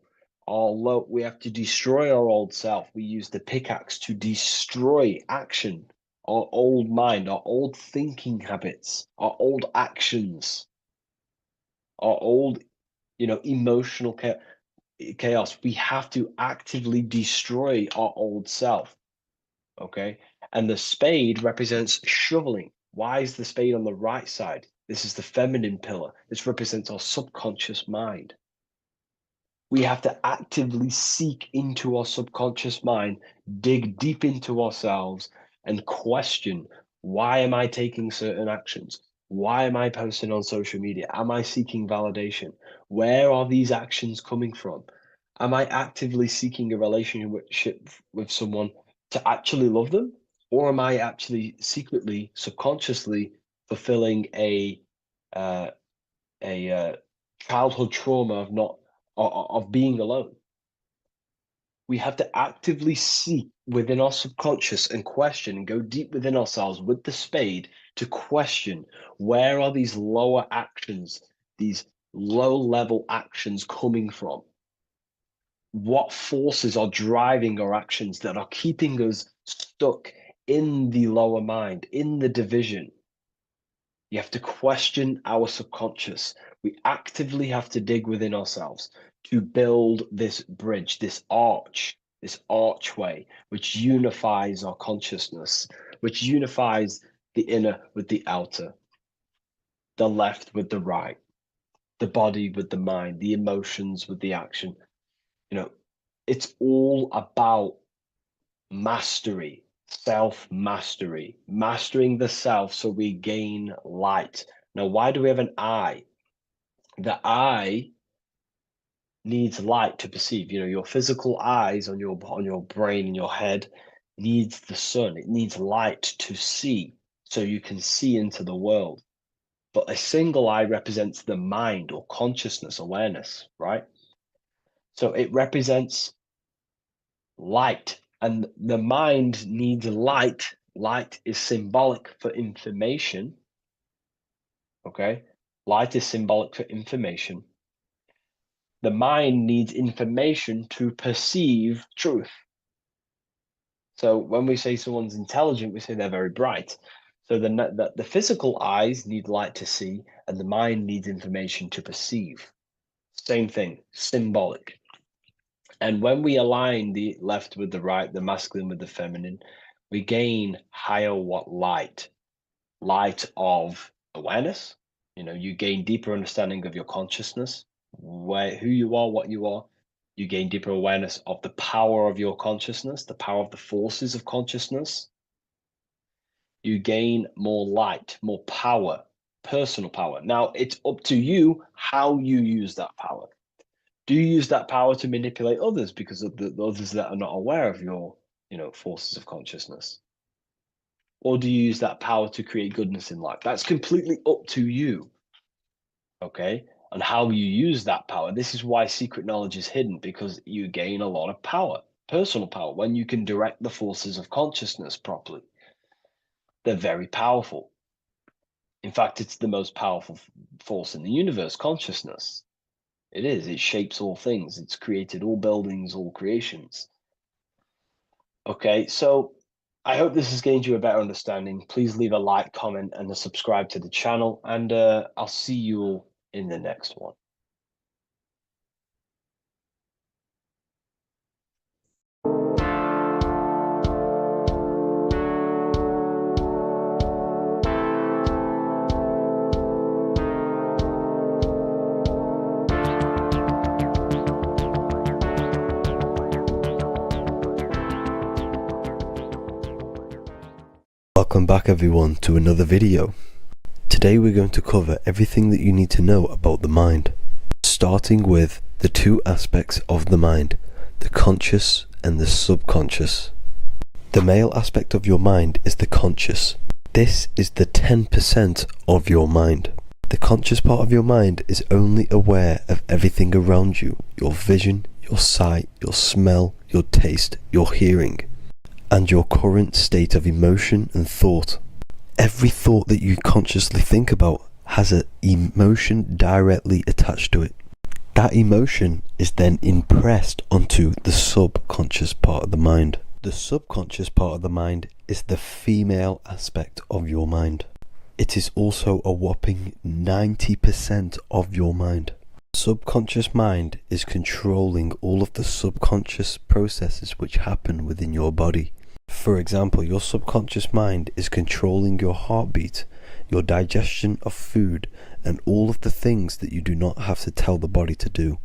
S6: we have to destroy our old self. We use the pickaxe to destroy action, our old mind, our old thinking habits, our old actions, our old, emotional chaos. We have to actively destroy our old self. Okay. And the spade represents shoveling. Why is the spade on the right side? This is the feminine pillar. This represents our subconscious mind. We have to actively seek into our subconscious mind, dig deep into ourselves, and question, why am I taking certain actions? Why am I posting on social media? Am I seeking validation? Where are these actions coming from? Am I actively seeking a relationship with someone to actually love them? Or am I actually secretly, subconsciously fulfilling a childhood trauma of being alone? We have to actively seek within our subconscious and question and go deep within ourselves with the spade to question, where are these lower actions, these low level actions coming from? What forces are driving our actions that are keeping us stuck in the lower mind, in the division? You have to question our subconscious. We actively have to dig within ourselves to build this bridge, this archway, which unifies our consciousness, which unifies the inner with the outer, the left with the right, the body with the mind, the emotions with the action. It's all about mastery, self-mastery, mastering the self so we gain light. Now, why do we have an eye? The eye needs light to perceive. Your physical eyes on your brain, in your head, needs the sun. It needs light to see, so you can see into the world. But a single eye represents the mind or consciousness, awareness, right? So it represents light, and the mind needs light. Light is symbolic for information. Okay, light is symbolic for information. The mind needs information to perceive truth. So when we say someone's intelligent, we say they're very bright. So the physical eyes need light to see, and the mind needs information to perceive. Same thing, symbolic. And when we align the left with the right, the masculine with the feminine, we gain higher light of awareness. You gain deeper understanding of your consciousness, who you are, what you are. You gain deeper awareness of the power of your consciousness, the power of the forces of consciousness. You gain more light, more power, personal power. Now, it's up to you how you use that power. Do you use that power to manipulate others because of the others that are not aware of your, forces of consciousness? Or do you use that power to create goodness in life? That's completely up to you, okay? And how you use that power. This is why secret knowledge is hidden, because you gain a lot of power, personal power, when you can direct the forces of consciousness properly. They're very powerful. In fact, it's the most powerful force in the universe, consciousness. It is. It shapes all things. It's created all buildings, all creations. Okay, so I hope this has gained you a better understanding. Please leave a like, comment, and a subscribe to the channel, and I'll see you all in the next one.
S4: Welcome back everyone to another video. Today we're going to cover everything that you need to know about the mind, starting with the two aspects of the mind, the conscious and the subconscious. The male aspect of your mind is the conscious. This is the 10% of your mind. The conscious part of your mind is only aware of everything around you, your vision, your sight, your smell, your taste, your hearing, and your current state of emotion and thought. Every thought that you consciously think about has an emotion directly attached to it. That emotion is then impressed onto the subconscious part of the mind. The subconscious part of the mind is the female aspect of your mind. It is also a whopping 90% of your mind. Subconscious mind is controlling all of the subconscious processes which happen within your body. For example, your subconscious mind is controlling your heartbeat, your digestion of food, and all of the things that you do not have to tell the body to do.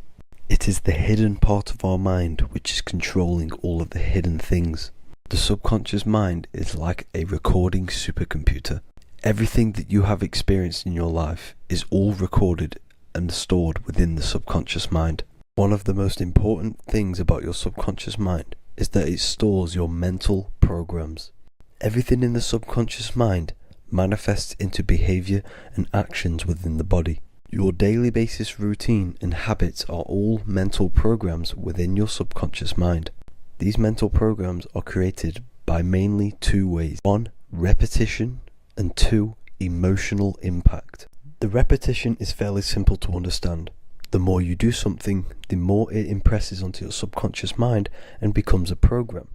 S4: It is the hidden part of our mind which is controlling all of the hidden things. The subconscious mind is like a recording supercomputer. Everything that you have experienced in your life is all recorded and stored within the subconscious mind. One of the most important things about your subconscious mind is that it stores your mental programs. Everything in the subconscious mind manifests into behavior and actions within the body. Your daily basis routine and habits are all mental programs within your subconscious mind. These mental programs are created by mainly two ways. 1. Repetition, and 2. Emotional impact. The repetition is fairly simple to understand. The more you do something, the more it impresses onto your subconscious mind and becomes a program.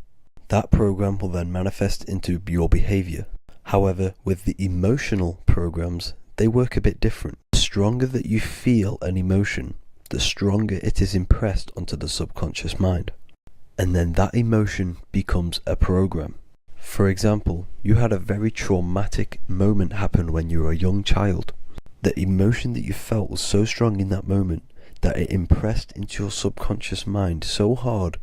S4: That program will then manifest into your behavior. However, with the emotional programs, they work a bit different. The stronger that you feel an emotion, the stronger it is impressed onto the subconscious mind. And then that emotion becomes a program. For example, you had a very traumatic moment happen when you were a young child. The emotion that you felt was so strong in that moment that it impressed into your subconscious mind so hard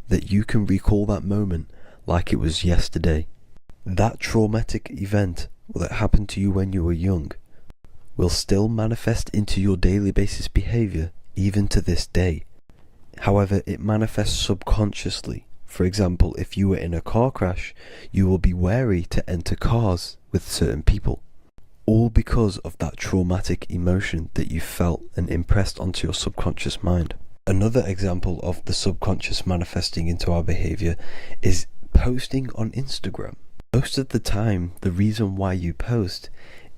S4: that you can recall that moment like it was yesterday. That traumatic event that happened to you when you were young will still manifest into your daily basis behavior even to this day. However, it manifests subconsciously. For example, if you were in a car crash, you will be wary to enter cars with certain people. All because of that traumatic emotion that you felt and impressed onto your subconscious mind. Another example of the subconscious manifesting into our behavior is posting on Instagram. Most of the time, the reason why you post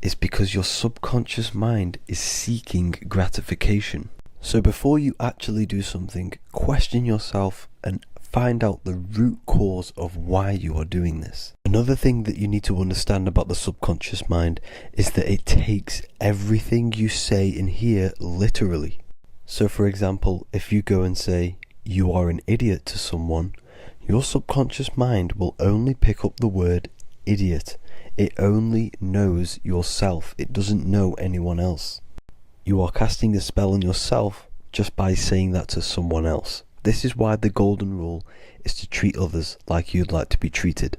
S4: is because your subconscious mind is seeking gratification. So before you actually do something, question yourself and find out the root cause of why you are doing this. Another thing that you need to understand about the subconscious mind is that it takes everything you say and hear literally. So for example, if you go and say, "You are an idiot" to someone, your subconscious mind will only pick up the word idiot. It only knows yourself. It doesn't know anyone else. You are casting a spell on yourself just by saying that to someone else. This is why the golden rule is to treat others like you'd like to be treated.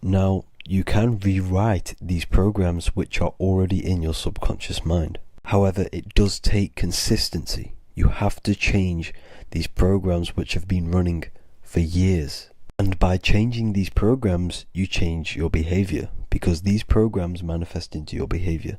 S4: Now, you can rewrite these programs which are already in your subconscious mind. However, it does take consistency. You have to change these programs which have been running for years. And by changing these programs, you change your behavior, because these programs manifest into your behavior.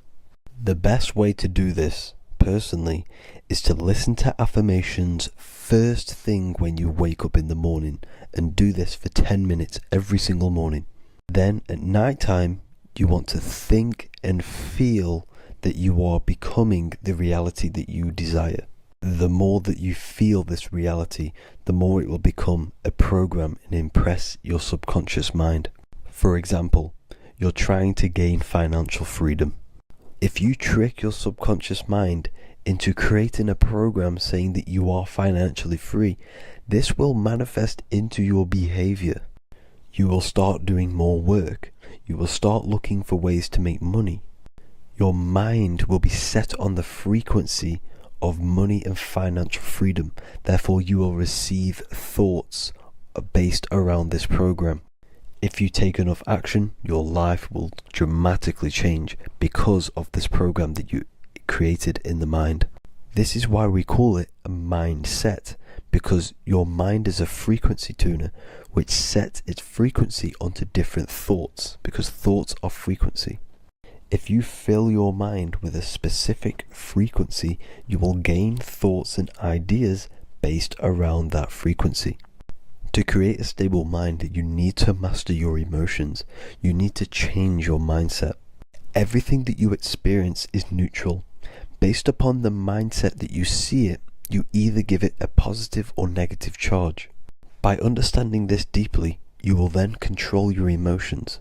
S4: The best way to do this, personally, is to listen to affirmations first thing when you wake up in the morning, and do this for 10 minutes every single morning. Then at night time, you want to think and feel that you are becoming the reality that you desire. The more that you feel this reality, the more it will become a program and impress your subconscious mind. For example, you're trying to gain financial freedom. If you trick your subconscious mind into creating a program saying that you are financially free, this will manifest into your behavior. You will start doing more work. You will start looking for ways to make money. Your mind will be set on the frequency of money and financial freedom. Therefore, you will receive thoughts based around this program. If you take enough action, your life will dramatically change because of this program that you created in the mind. This is why we call it a mindset, because your mind is a frequency tuner which sets its frequency onto different thoughts, because thoughts are frequency. If you fill your mind with a specific frequency, you will gain thoughts and ideas based around that frequency. To create a stable mind, you need to master your emotions. You need to change your mindset. Everything that you experience is neutral. Based upon the mindset that you see it, you either give it a positive or negative charge. By understanding this deeply, you will then control your emotions.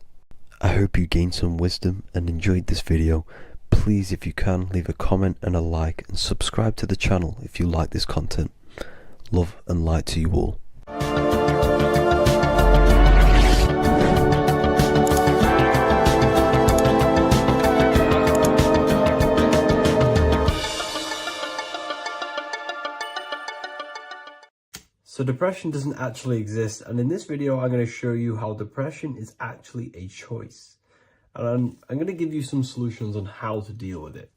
S4: I hope you gained some wisdom and enjoyed this video. Please, if you can, leave a comment and a like, and subscribe to the channel if you like this content. Love and light to you all.
S5: So depression doesn't actually exist, and in this video I'm going to show you how depression is actually a choice. And I'm going to give you some solutions on how to deal with it.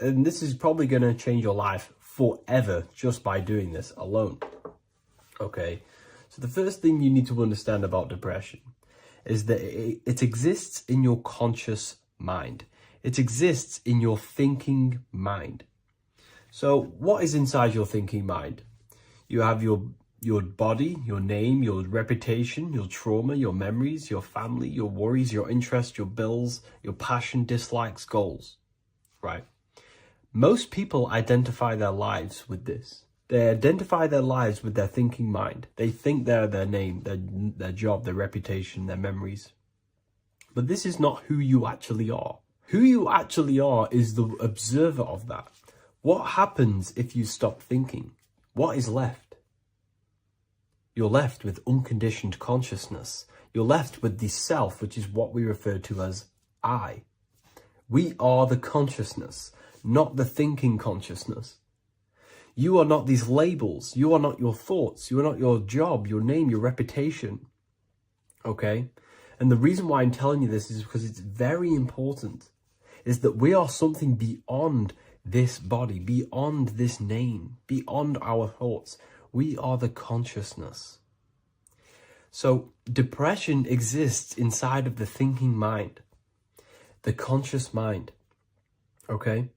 S5: And this is probably going to change your life forever just by doing this alone. Okay, so the first thing you need to understand about depression is that it exists in your conscious mind. It exists in your thinking mind. So what is inside your thinking mind? You have your body, your name, your reputation, your trauma, your memories, your family, your worries, your interests, your bills, your passion, dislikes, goals, right? Most people identify their lives with this. They identify their lives with their thinking mind. They think they're their name, their job, their reputation, their memories. But this is not who you actually are. Who you actually are is the observer of that. What happens if you stop thinking? What is left? You're left with unconditioned consciousness. You're left with the self, which is what we refer to as I. We are the consciousness, not the thinking consciousness. You are not these labels. You are not your thoughts. You are not your job, your name, your reputation. Okay? And the reason why I'm telling you this is because it's very important, is that we are something beyond this body, beyond this name, beyond our thoughts. We are the consciousness. So depression exists inside of the thinking mind, the conscious mind. Okay?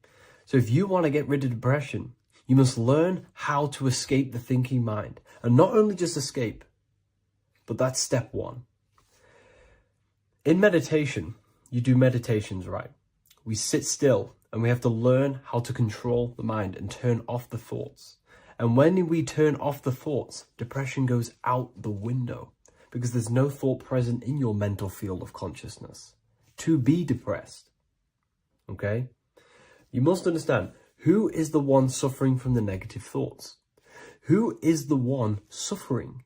S5: So if you want to get rid of depression, you must learn how to escape the thinking mind. And not only just escape, but that's step one. In meditation, you do meditations, right? We sit still. And we have to learn how to control the mind and turn off the thoughts. And when we turn off the thoughts, depression goes out the window because there's no thought present in your mental field of consciousness to be depressed. Okay? You must understand, who is the one suffering from the negative thoughts? Who is the one suffering?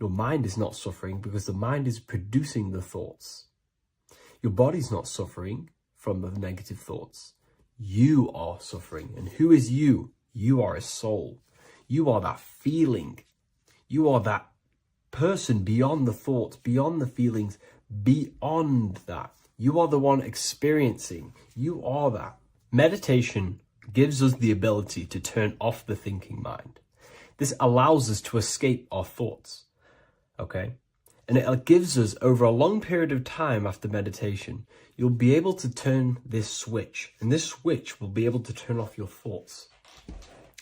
S5: Your mind is not suffering because the mind is producing the thoughts. Your body's not suffering from the negative thoughts. You are suffering. And who is you? You are a soul. You are that feeling. You are that person beyond the thoughts, beyond the feelings, beyond that. You are the one experiencing. You are that. Meditation gives us the ability to turn off the thinking mind. This allows us to escape our thoughts. Okay? And it gives us, over a long period of time after meditation, you'll be able to turn this switch. And this switch will be able to turn off your thoughts.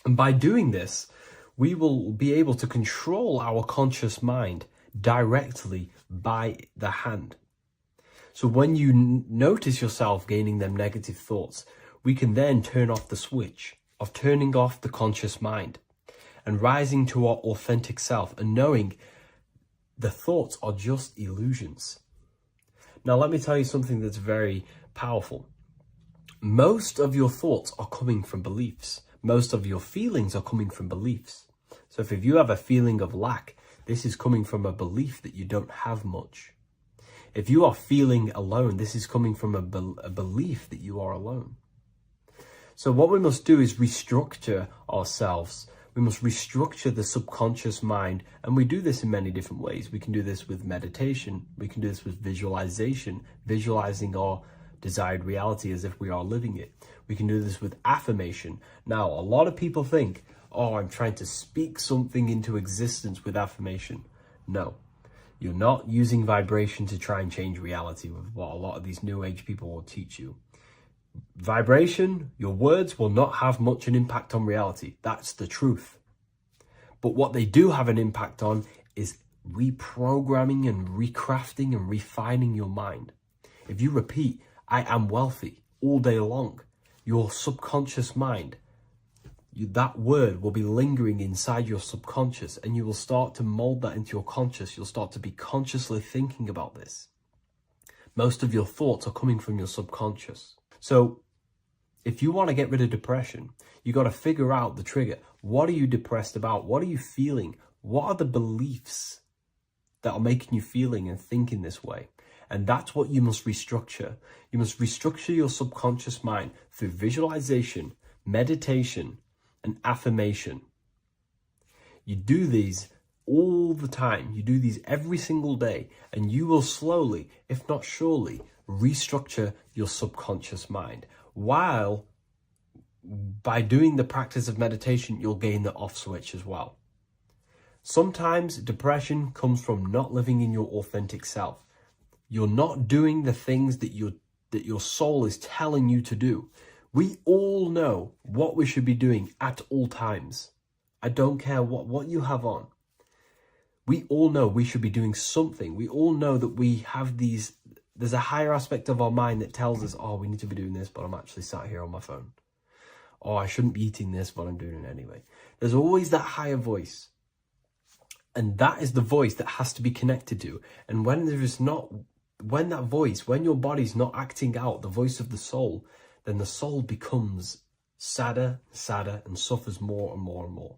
S5: And by doing this, we will be able to control our conscious mind directly by the hand. So when you notice yourself gaining them negative thoughts, we can then turn off the switch of turning off the conscious mind and rising to our authentic self and knowing the thoughts are just illusions. Now, let me tell you something that's very powerful. Most of your thoughts are coming from beliefs. Most of your feelings are coming from beliefs. So if you have a feeling of lack, this is coming from a belief that you don't have much. If you are feeling alone, this is coming from a belief that you are alone. So what we must do is restructure ourselves. We must restructure the subconscious mind, and we do this in many different ways. We can do this with meditation. We can do this with visualization, visualizing our desired reality as if we are living it. We can do this with affirmation. Now, a lot of people think, oh, I'm trying to speak something into existence with affirmation. No, you're not using vibration to try and change reality with what a lot of these new age people will teach you. Vibration, your words will not have much an impact on reality. That's the truth. But what they do have an impact on is reprogramming and recrafting and refining your mind. If you repeat, I am wealthy all day long. Your subconscious mind, that word will be lingering inside your subconscious, and you will start to mold that into your conscious. You'll start to be consciously thinking about this. Most of your thoughts are coming from your subconscious. So if you want to get rid of depression, you got to figure out the trigger. What are you depressed about? What are you feeling? What are the beliefs that are making you feeling and thinking this way? And that's what you must restructure. You must restructure your subconscious mind through visualization, meditation, and affirmation. You do these all the time. You do these every single day, and you will slowly, if not surely, restructure your subconscious mind. While by doing the practice of meditation, you'll gain the off switch as well. Sometimes depression comes from not living in your authentic self. You're not doing the things that your soul is telling you to do. We all know what we should be doing at all times. I don't care what you have on. We all know we should be doing something. We all know that we have there's a higher aspect of our mind that tells us, oh, we need to be doing this, but I'm actually sat here on my phone. Oh, I shouldn't be eating this, but I'm doing it anyway. There's always that higher voice. And that is the voice that has to be connected to. And when your body's not acting out the voice of the soul, then the soul becomes sadder, and suffers more and more and more.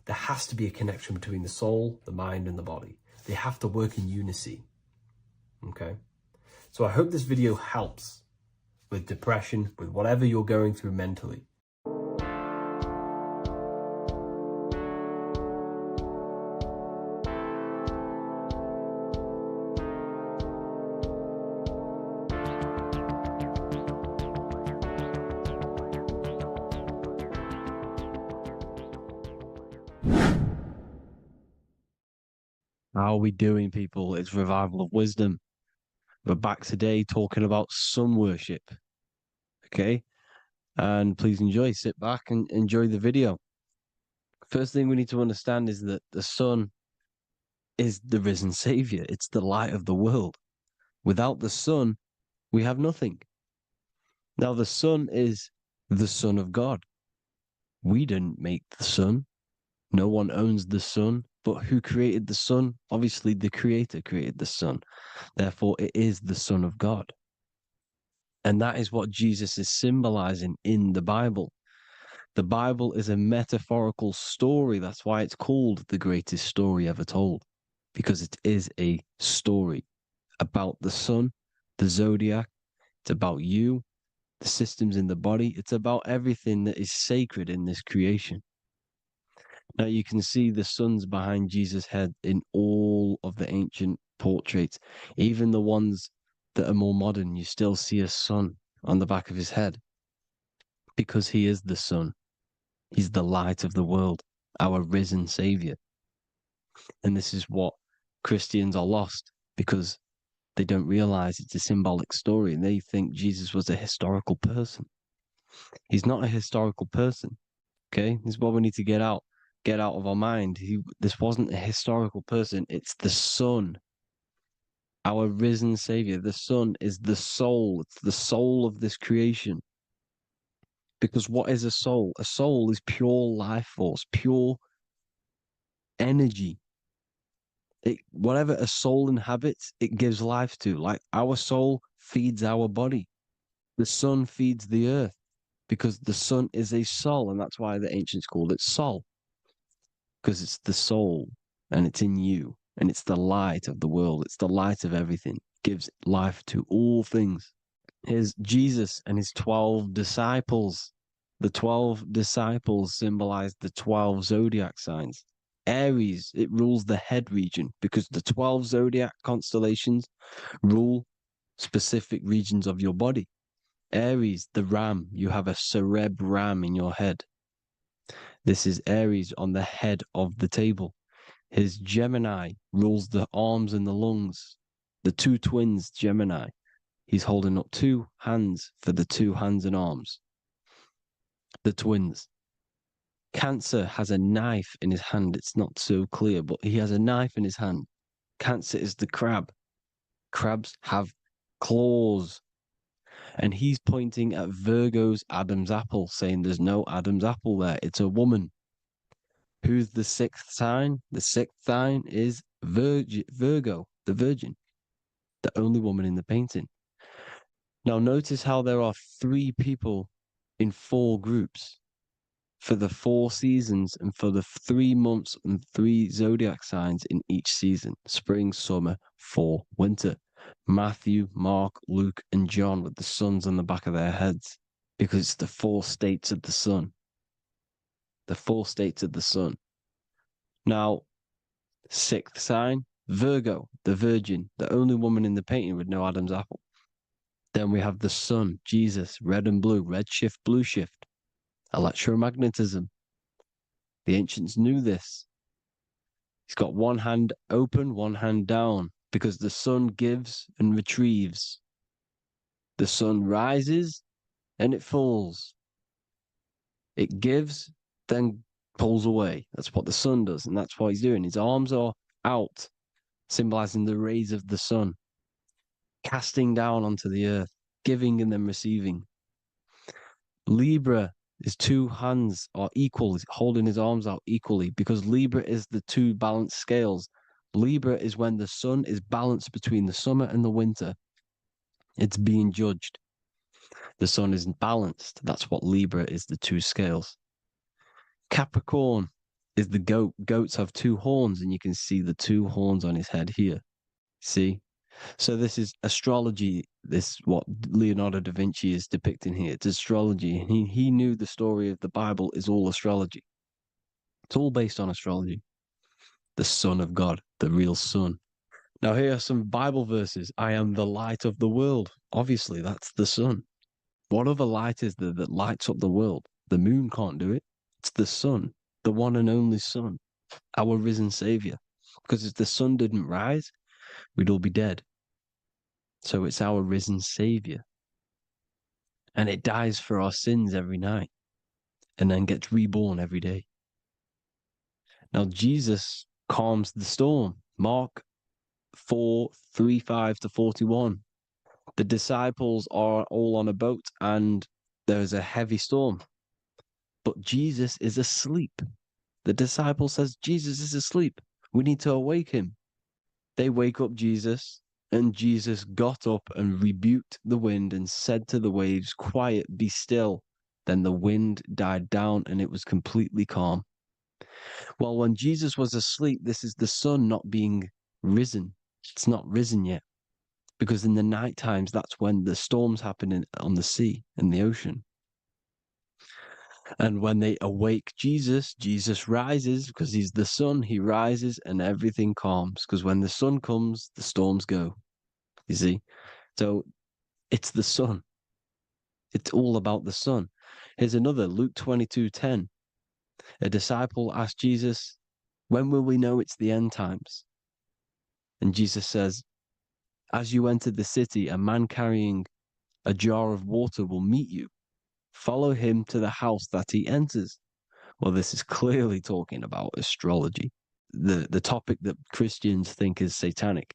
S5: There has to be a connection between the soul, the mind, and the body. They have to work in unison. Okay? So I hope this video helps with depression, with whatever you're going through mentally.
S6: How are we doing, people? It's Revival of Wisdom. We're back today talking about sun worship. Okay? And please enjoy, sit back and enjoy the video. First thing we need to understand is that the sun is the risen savior. It's the light of the world. Without the sun, we have nothing. Now, the sun is the Son of God. We didn't make the sun. No one owns the sun. But who created the sun? Obviously, the Creator created the sun. Therefore, it is the Son of God. And that is what Jesus is symbolizing in the Bible. The Bible is a metaphorical story. That's why it's called the greatest story ever told. Because it is a story about the sun, the zodiac. It's about you, the systems in the body. It's about everything that is sacred in this creation. Now you can see the suns behind Jesus' head in all of the ancient portraits, even the ones that are more modern. You still see a sun on the back of his head because he is the sun. He's the light of the world, our risen savior. And this is what Christians are lost because they don't realize it's a symbolic story and they think Jesus was a historical person. He's not a historical person. Okay, this is what we need to get out of our mind. This wasn't a historical person. It's the Son, our risen Savior. The Son is the soul. It's the soul of this creation. Because what is a soul? A soul is pure life force, pure energy. Whatever a soul inhabits, it gives life to. Like our soul feeds our body. The sun feeds the earth because the sun is a soul, and that's why the ancients called it Sol. Because it's the soul and it's in you and it's the light of the world. It's the light of everything. It gives life to all things. Here's Jesus and his 12 disciples. The 12 disciples symbolize the 12 zodiac signs. Aries, it rules the head region because the 12 zodiac constellations rule specific regions of your body. Aries, the ram, you have a cerebrum in your head. This is Aries on the head of the table. His Gemini rules the arms and the lungs. The two twins, Gemini. He's holding up 2 hands for the 2 hands and arms. The twins. Cancer has a knife in his hand. It's not so clear, but he has a knife in his hand. Cancer is the crab. Crabs have claws.
S5: And he's pointing at Virgo's Adam's apple, saying there's no Adam's apple there. It's a woman. Who's the sixth sign? The sixth sign is Virgo, the Virgin, the only woman in the painting. Now, notice how there are 3 people in 4 groups for the 4 seasons and for the 3 months and 3 zodiac signs in each season: spring, summer, fall, winter. Matthew, Mark, Luke, and John with the suns on the back of their heads, because it's the 4 states of the sun. The 4 states of the sun. Now, 6th sign, Virgo, the Virgin, the only woman in the painting with no Adam's apple. Then we have the sun, Jesus, red and blue, red shift, blue shift, electromagnetism. The ancients knew this. He's got one hand open, one hand down, because the sun gives and retrieves. The sun rises and it falls. It gives, then pulls away. That's what the sun does, and that's what he's doing. His arms are out, symbolizing the rays of the sun, casting down onto the earth, giving and then receiving. Libra, his 2 hands are equal, he's holding his arms out equally, because Libra is the 2 balanced scales. Libra is when the sun is balanced between the summer and the winter. It's being judged. The sun isn't balanced. That's what Libra is, the 2 scales. Capricorn is the goat. Goats have 2 horns, and you can see the 2 horns on his head here. See? So this is astrology. This what Leonardo da Vinci is depicting here. It's astrology. He knew the story of the Bible is all astrology. It's all based on astrology. The Son of God, the real sun. Now here are some Bible verses. I am the light of the world. Obviously, that's the sun. What other light is there that lights up the world? The moon can't do it. It's the sun, the one and only sun, our risen Savior. Because if the sun didn't rise, we'd all be dead. So it's our risen Savior. And it dies for our sins every night and then gets reborn every day. Now, Jesus calms the storm. Mark 4:35-41. The disciples are all on a boat and there's a heavy storm. But Jesus is asleep. The disciple says, Jesus is asleep. We need to awake him. They wake up Jesus, and Jesus got up and rebuked the wind and said to the waves, quiet, be still. Then the wind died down and it was completely calm. Well, when Jesus was asleep, this is the sun not being risen. It's not risen yet. Because in the night times, that's when the storms happen on the sea and the ocean. And when they awake Jesus, Jesus rises because he's the sun. He rises and everything calms. Because when the sun comes, the storms go. You see? So it's the sun. It's all about the sun. Here's another, Luke 22:10. A disciple asked Jesus, when will we know it's the end times? And Jesus says, as you enter the city, a man carrying a jar of water will meet you. Follow him to the house that he enters. Well, this is clearly talking about astrology, the topic that Christians think is satanic,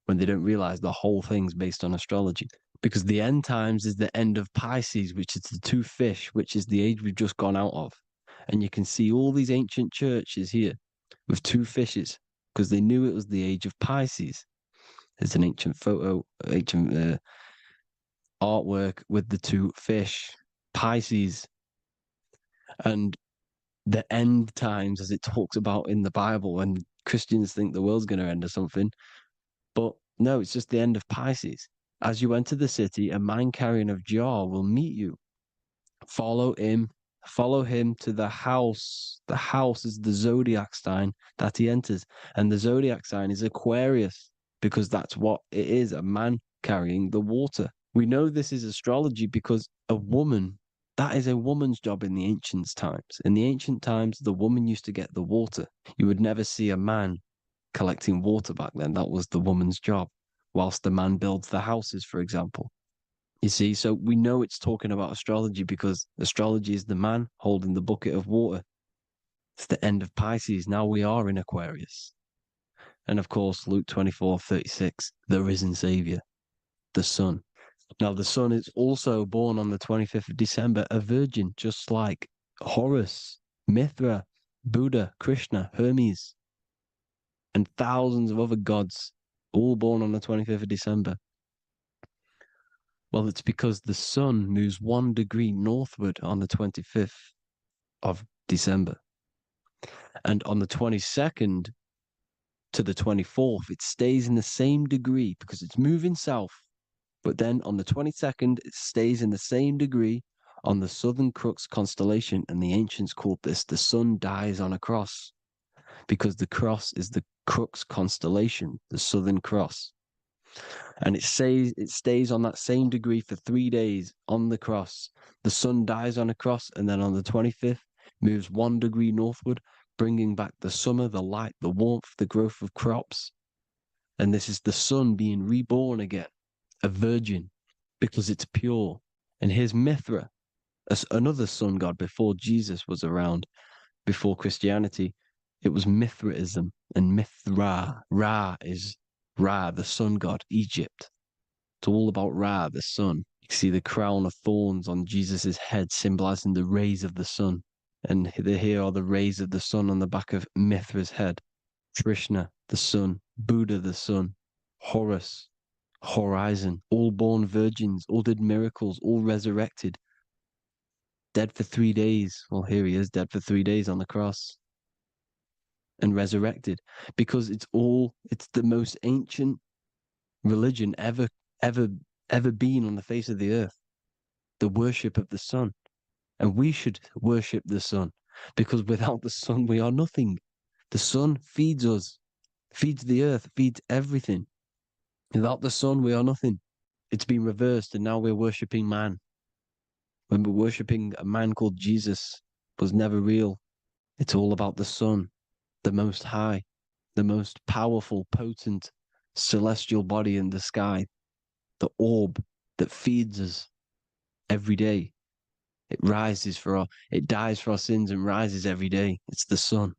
S5: when they don't realize the whole thing's based on astrology. Because the end times is the end of Pisces, which is the 2 fish, which is the age we've just gone out of. And you can see all these ancient churches here with 2 fishes, because they knew it was the age of Pisces. There's an ancient photo, ancient artwork with the 2 fish, Pisces. And the end times, as it talks about in the Bible, when Christians think the world's going to end or something. But no, it's just the end of Pisces. As you enter the city, a man carrying a jar will meet you. Follow him to the house. The house is the zodiac sign that he enters. And the zodiac sign is Aquarius, because that's what it is, a man carrying the water. We know this is astrology because a woman, that is a woman's job in the ancient times. In the ancient times, the woman used to get the water. You would never see a man collecting water back then. That was the woman's job, whilst the man builds the houses, for example. You see, so we know it's talking about astrology because astrology is the man holding the bucket of water. It's the end of Pisces. Now we are in Aquarius. And of course, Luke 24:36, the risen Savior, the sun. Now, the sun is also born on the 25th of December, a virgin, just like Horus, Mithra, Buddha, Krishna, Hermes, and thousands of other gods, all born on the 25th of December. Well, it's because the sun moves 1 degree northward on the 25th of December. And on the 22nd to the 24th, it stays in the same degree because it's moving south. But then on the 22nd, it stays in the same degree on the Southern Crux constellation. And the ancients called this the sun dies on a cross because the cross is the Crux constellation, the Southern Cross. And it stays on that same degree for 3 days on the cross. The sun dies on a cross, and then on the 25th, moves 1 degree northward, bringing back the summer, the light, the warmth, the growth of crops. And this is the sun being reborn again, a virgin, because it's pure. And here's Mithra, another sun god before Jesus was around, before Christianity. It was Mithraism, and Mithra, Ra is Ra, the sun god, Egypt. It's all about Ra, the sun. You see the crown of thorns on Jesus' head, symbolizing the rays of the sun. And here are the rays of the sun on the back of Mithra's head. Krishna, the sun. Buddha, the sun. Horus, horizon. All born virgins, all did miracles, all resurrected. Dead for 3 days. Well, here he is, dead for 3 days on the cross. And resurrected. Because it's the most ancient religion ever been on the face of the earth. The worship of the sun. And we should worship the sun, because without the sun we are nothing. The sun feeds us, feeds the earth, feeds everything. Without the sun we are nothing. It's been reversed, and now we're worshipping man. When we're worshipping a man called Jesus, was never real. It's all about the sun, the most high, the most powerful, potent, celestial body in the sky, the orb that feeds us every day. It dies for our sins and rises every day. It's the sun.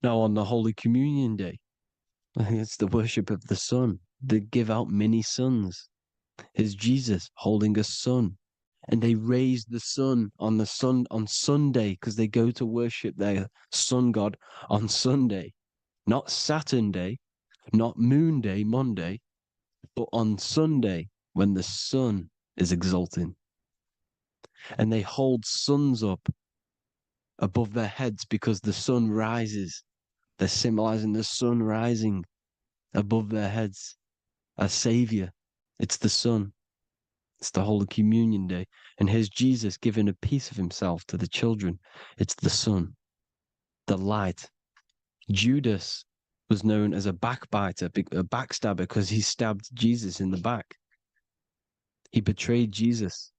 S5: Now on the Holy Communion Day, it's the worship of the sun. They give out mini suns. It's Jesus holding a sun. And they raise the sun on Sunday, because they go to worship their sun god on Sunday. Not Saturn Day, not Moon Day, Monday, but on Sunday when the sun is exalting. And they hold suns up above their heads because the sun rises. They're symbolizing the sun rising above their heads as savior. It's the sun. It's the Holy Communion Day. And here's Jesus giving a piece of himself to the children. It's the sun, the light. Judas was known as a backbiter, a backstabber, because he stabbed Jesus in the back. He betrayed Jesus.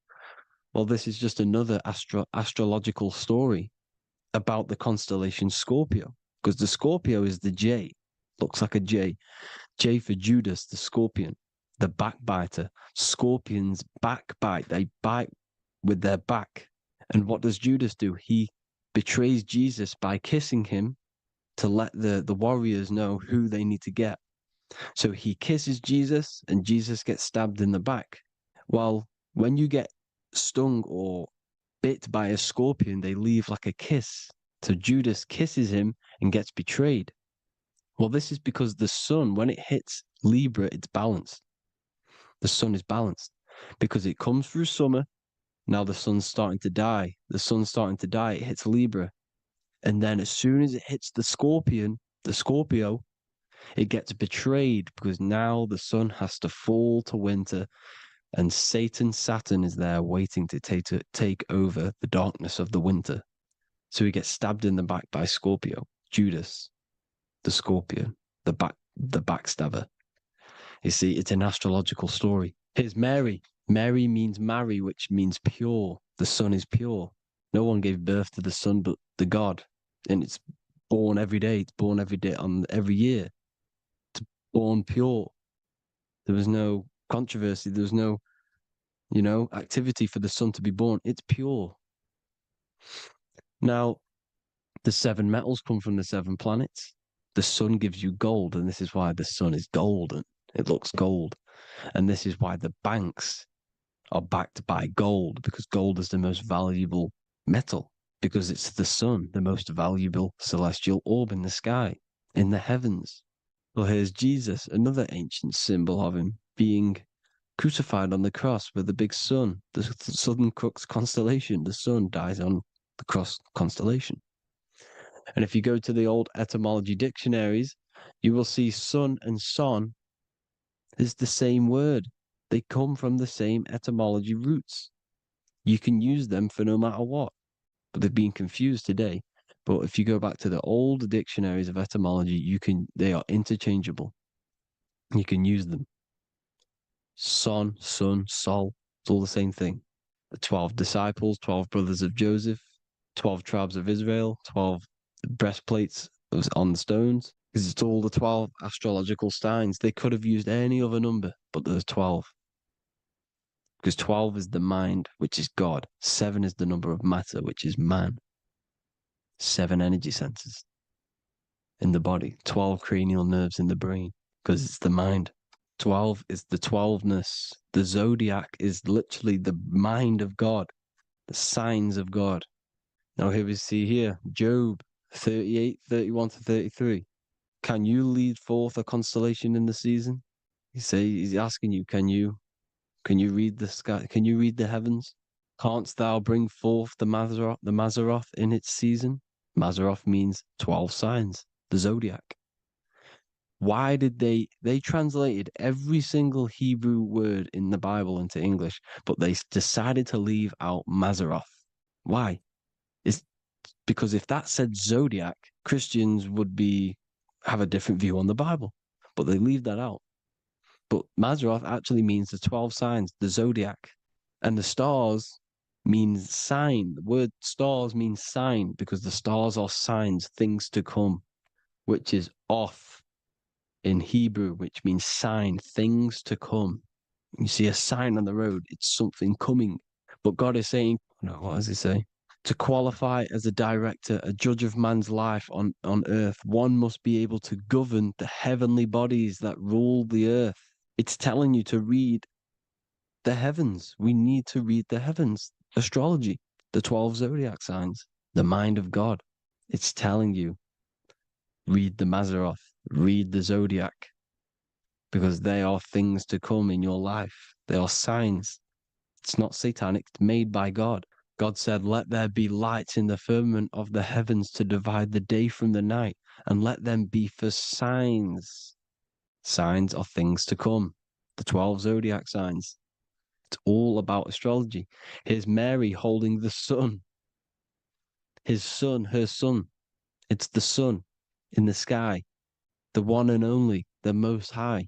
S5: Well, this is just another astrological story about the constellation Scorpio, because the Scorpio is the J, looks like a J. J for Judas, the scorpion, the backbiter. Scorpions backbite, they bite with their back. And what does Judas do? He betrays Jesus by kissing him to let the warriors know who they need to get. So he kisses Jesus, and Jesus gets stabbed in the back. Well, when you get stung or bit by a scorpion, they leave like a kiss. So Judas kisses him and gets betrayed. Well, this is because the sun, when it hits Libra, it's balanced. The sun is balanced because it comes through summer. Now the sun's starting to die. The sun's starting to die. It hits Libra. And then as soon as it hits the Scorpio, it gets betrayed because now the sun has to fall to winter. And Saturn is there waiting to take over the darkness of the winter. So he gets stabbed in the back by Scorpio, Judas, the scorpion, the backstabber. You see, it's an astrological story. Here's Mary. Mary means marry, which means pure. The sun is pure. No one gave birth to the sun but the God. And it's born every day. It's born every day on every year. It's born pure. There was no controversy. There was no, activity for the sun to be born. It's pure. Now, the 7 metals come from the 7 planets. The sun gives you gold, and this is why the sun is golden. It looks gold. And this is why the banks
S6: are backed by gold, because gold is the most valuable metal, because it's the sun, the most valuable celestial orb in the sky, in the heavens. Well, here's Jesus, another ancient symbol of him being crucified on the cross with the big sun, the southern crux constellation. The sun dies on the cross constellation. And if you go to the old etymology dictionaries, you will see sun and son is the same word. They come from the same etymology roots. You can use them for no matter what, but they've been confused today. But if you go back to the old dictionaries of etymology, they are interchangeable. You can use them. Son, sun, sol, it's all the same thing. The 12 disciples, 12 brothers of Joseph, 12 tribes of Israel, 12 breastplates on the stones, because it's all the 12 astrological signs. They could have used any other number, but there's 12. Because 12 is the mind, which is God. 7 is the number of matter, which is man. 7 energy centers in the body. 12 cranial nerves in the brain, because it's the mind. 12 is the 12ness. The zodiac is literally the mind of God, the signs of God. Now here we see here, Job 38, 31 to 33. Can you lead forth a constellation in the season? He's asking you, can you read the sky? Can you read the heavens? Canst thou bring forth the Mazzaroth in its season? Mazzaroth means 12 signs, the zodiac. Why did they translated every single Hebrew word in the Bible into English, but they decided to leave out Mazzaroth? Why? It's because if that said zodiac, Christians would have a different view on the Bible, but they leave that out. But Mazzaroth actually means the 12 signs, the zodiac, and the stars means sign. The word stars means sign because the stars are signs, things to come, which is off in Hebrew, which means sign, things to come. You see a sign on the road, it's something coming. But God is saying, no, what does he say? To qualify as a director, a judge of man's life on earth, one must be able to govern the heavenly bodies that rule the earth. It's telling you to read the heavens. We need to read the heavens. Astrology, the 12 zodiac signs, the mind of God. It's telling you, read the Mazzaroth, read the zodiac, because they are things to come in your life. They are signs. It's not satanic, it's made by God. God said, let there be lights in the firmament of the heavens to divide the day from the night, and let them be for signs. Signs are things to come. The 12 zodiac signs. It's all about astrology. Here's Mary holding the sun. His son, her son. It's the sun in the sky, the one and only, the most high,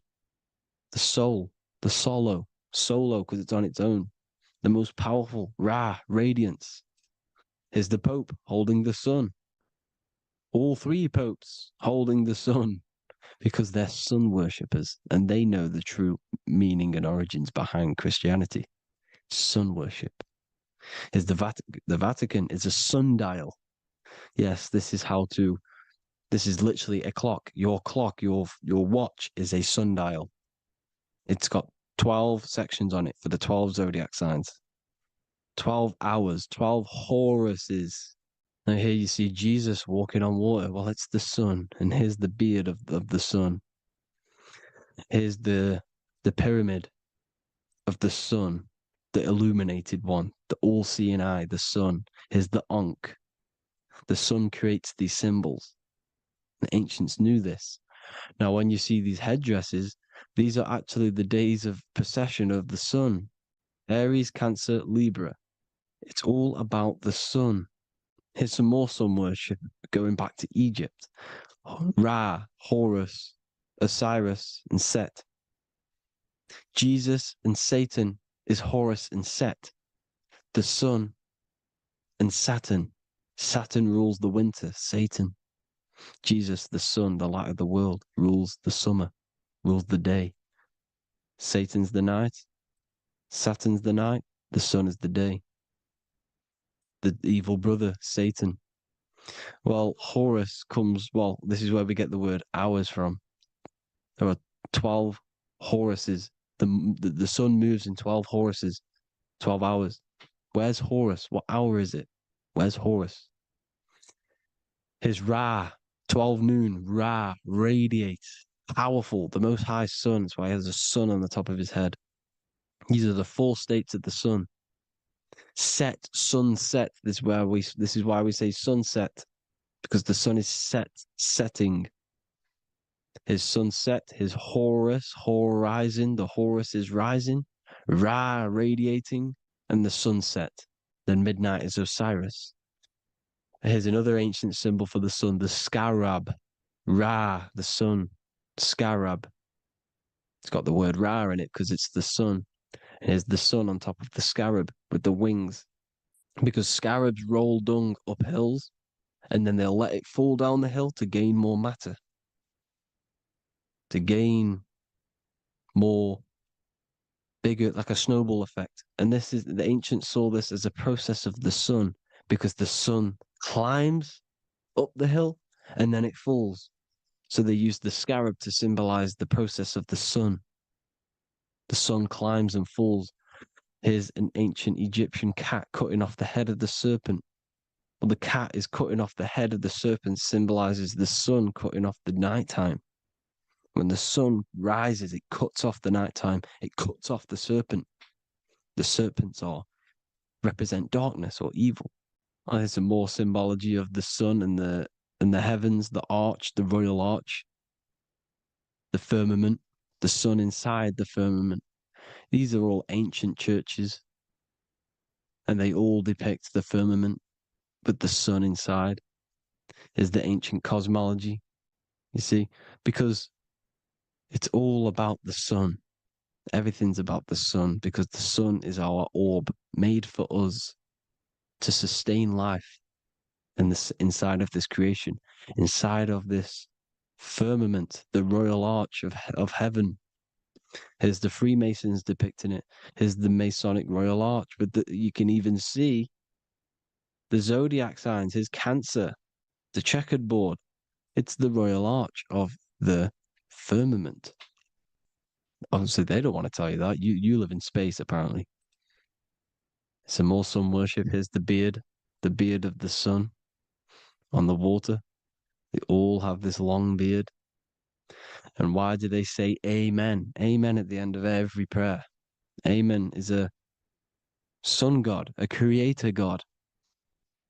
S6: the soul, the solo because it's on its own, the most powerful, radiance. Here's the Pope holding the sun. All 3 popes holding the sun because they're sun worshippers and they know the true meaning and origins behind Christianity. Sun worship. Here's the Vatican. The Vatican is a sundial. Yes, this is literally a clock. Your watch is a sundial. It's got 12 sections on it for the 12 zodiac signs. 12 hours, 12 Horuses. Now here you see Jesus walking on water. Well, it's the sun, and here's the beard of the sun. Here's the pyramid of the sun, the illuminated one, the all-seeing eye, the sun. Here's the Ankh. The sun creates these symbols. The ancients knew this. Now, when you see these headdresses, these are actually the days of procession of the sun. Aries, Cancer, Libra. It's all about the sun. Here's some more sun worship going back to Egypt. Ra, Horus, Osiris, and Set. Jesus and Satan is Horus and Set. The sun and Saturn. Saturn rules the winter, Satan. Jesus, the sun, the light of the world, rules the summer, rules the day. Satan's the night, Saturn's the night, the sun is the day. The evil brother, Satan. Well, Horus this is where we get the word hours from. There are 12 Horuses. The sun moves in 12 Horuses. 12 hours. Where's Horus? What hour is it? Where's Horus? His Ra, 12 noon, Ra radiates. Powerful, the most high sun. That's why he has a sun on the top of his head. These are the 4 states of the sun. Set, sunset. This is why we say sunset, because the sun is setting. His sunset, his Horus, horizon, the Horus is rising, Ra radiating, and the sunset. Then midnight is Osiris. Here's another ancient symbol for the sun, the scarab. Ra, the sun, scarab. It's got the word Ra in it because it's the sun. And here's the sun on top of the scarab with the wings. Because scarabs roll dung up hills, and then they'll let it fall down the hill to gain more matter. To gain more bigger, like a snowball effect. And this is, the ancients saw this as a process of the sun, because the sun climbs up the hill and then it falls. So they used the scarab to symbolize the process of the sun. The sun climbs and falls. Here's an ancient Egyptian cat cutting off the head of the serpent. Well, the cat is cutting off the head of the serpent, symbolizes the sun cutting off the nighttime. When the sun rises, it cuts off the nighttime. It cuts off the serpent. The serpents represent darkness or evil. And there's some more symbology of the sun and the heavens, the arch, the royal arch, the firmament, the sun inside the firmament. These are all ancient churches, and they all depict the firmament with the sun inside. Is the ancient cosmology, you see, because it's all about the sun. Everything's about the sun, because the sun is our orb made for us to sustain life in this, inside of this creation, inside of this firmament, the royal arch of heaven. Here's the Freemasons depicting it. Here's the Masonic royal arch, but you can even see the zodiac signs. Here's Cancer, the checkered board. It's the royal arch of the firmament. Obviously, they don't want to tell you that. You live in space, apparently. Some more sun worship. Here's the beard of the sun on the water. They all have this long beard. And why do they say amen? Amen at the end of every prayer. Amen is a sun god, a creator god.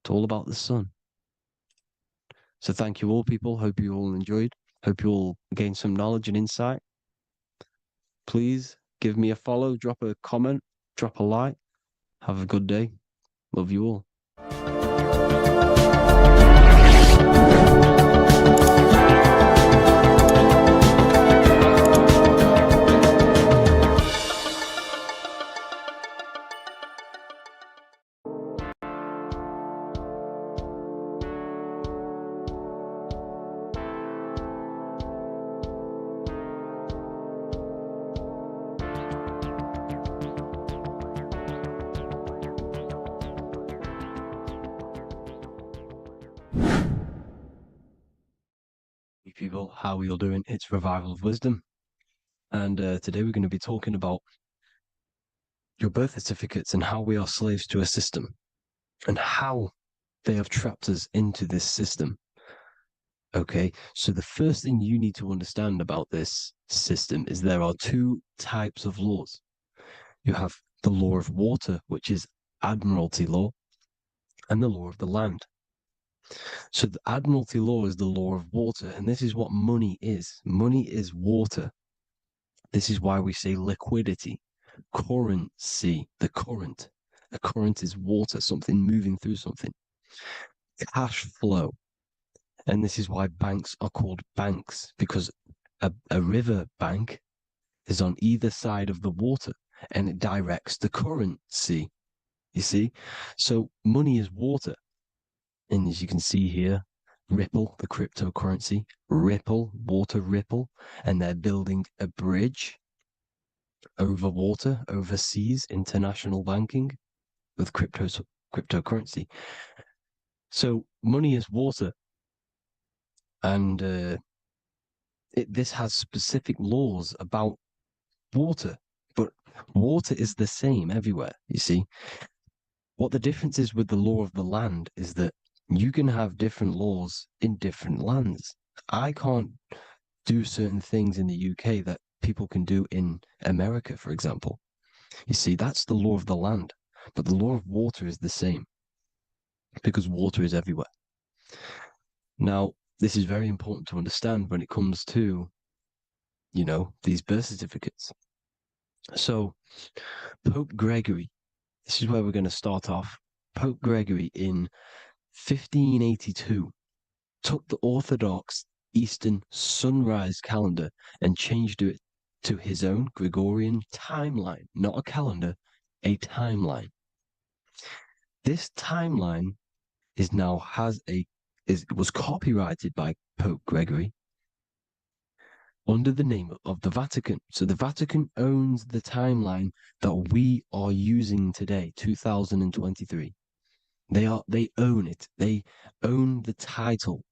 S6: It's all about the sun. So thank you all, people. Hope you all enjoyed. Hope you all gained some knowledge and insight. Please give me a follow, drop a comment, drop a like. Have a good day. Love you all. People, how are you all doing? It's Revival of Wisdom, and today we're going to be talking about your birth certificates and how we are slaves to a system and how they have trapped us into this system. Okay, so the first thing you need to understand about this system is there are 2 types of laws. You have the law of water, which is admiralty law, and the law of the land. So the admiralty law is the law of water, and this is what money is. Money is water. This is why we say liquidity, currency, the current. A current is water, something moving through something. Cash flow. And this is why banks are called banks, because a river bank is on either side of the water, and it directs the currency. You see? So money is water. And as you can see here, Ripple, the cryptocurrency, Ripple, water Ripple, and they're building a bridge over water, overseas, international banking with cryptocurrency. So money is water, and this has specific laws about water. But Water is the same everywhere, you see. What the difference is with the law of the land is that you can have different laws in different lands. I can't do certain things in the UK that people can do in America, for example. You see, that's the law of the land. But the law of water is the same because water is everywhere. Now, this is very important to understand when it comes to, these birth certificates. So, Pope Gregory, this is where we're going to start off. Pope Gregory in 1582 took the Orthodox Eastern sunrise calendar and changed it to his own Gregorian timeline, not a calendar, a timeline. This timeline was copyrighted by Pope Gregory under the name of the Vatican. So the Vatican owns the timeline that we are using today, 2023. They own it. They own the title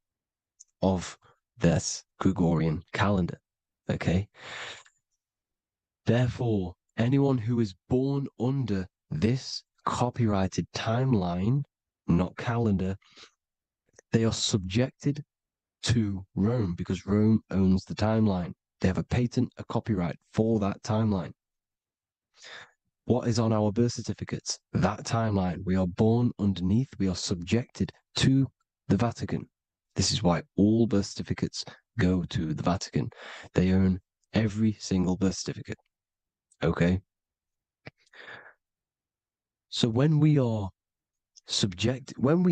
S6: of this Gregorian calendar. Okay. Therefore, anyone who is born under this copyrighted timeline, not calendar, they are subjected to Rome because Rome owns the timeline. They have a patent, a copyright for that timeline. What is on our birth certificates? That timeline. We are born underneath, we are subjected to the Vatican. This is why all birth certificates go to the Vatican. They own every single birth certificate. Okay? So when we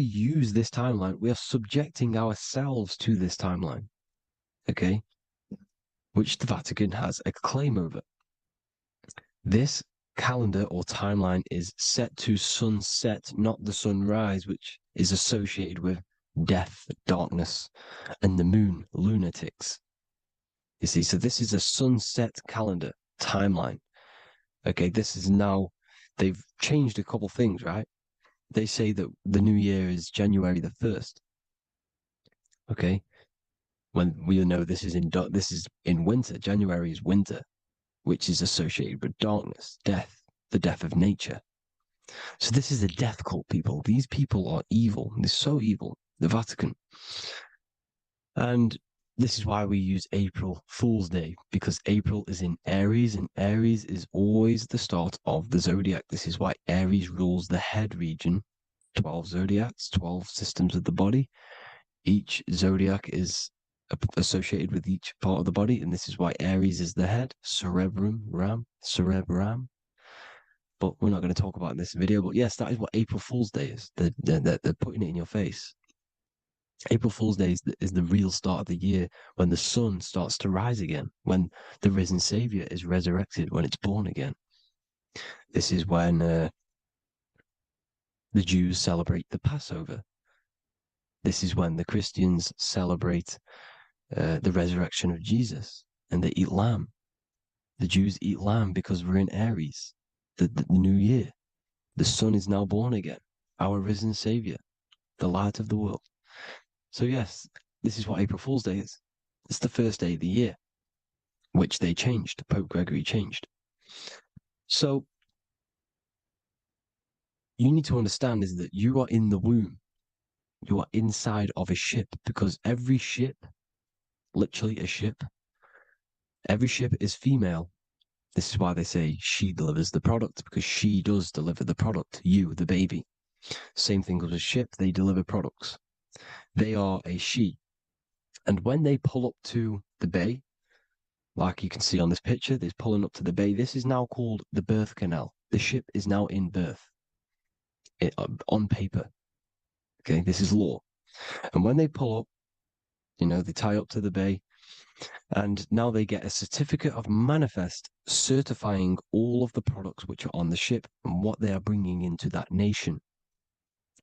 S6: use this timeline, we are subjecting ourselves to this timeline. Okay? Which the Vatican has a claim over. This calendar or timeline is set to sunset, not the sunrise, which is associated with death, darkness, and the moon, lunatics. You see, so this is a sunset calendar timeline. Okay, this is now, they've changed a couple things, right? They say that the new year is January the 1st. Okay, when we know this is in winter. January is winter, which is associated with darkness, death, the death of nature. So this is a death cult, people. These people are evil. They're so evil. The Vatican. And this is why we use April Fool's Day, because April is in Aries, and Aries is always the start of the zodiac. This is why Aries rules the head region. 12 zodiacs, 12 systems of the body. Each zodiac is associated with each part of the body, and this is why Aries is the head, cerebrum. But we're not going to talk about in this video. But yes, that is what April Fool's Day is. They're putting it in your face. April Fool's Day is the real start of the year, when the sun starts to rise again, when the risen Savior is resurrected, when it's born again. This is when the Jews celebrate the Passover. This is when the Christians celebrate the resurrection of Jesus, and they eat lamb. The Jews eat lamb because we're in Aries, the new year. The sun is now born again, our risen Savior, the light of the world. So yes, this is what April Fool's Day is. It's the first day of the year, which they changed. Pope Gregory changed. So you need to understand is that you are in the womb. You are inside of a ship, because every ship, literally a ship, every ship is female. This is why they say she delivers the product, because she does deliver the product, you, the baby. Same thing with a ship, they deliver products. They are a she. And when they pull up to the bay, like you can see on this picture, they're pulling up to the bay. This is now called the birth canal. The ship is now in birth on paper. Okay, this is law. And when they pull up, they tie up to the bay, and now they get a certificate of manifest certifying all of the products which are on the ship and what they are bringing into that nation.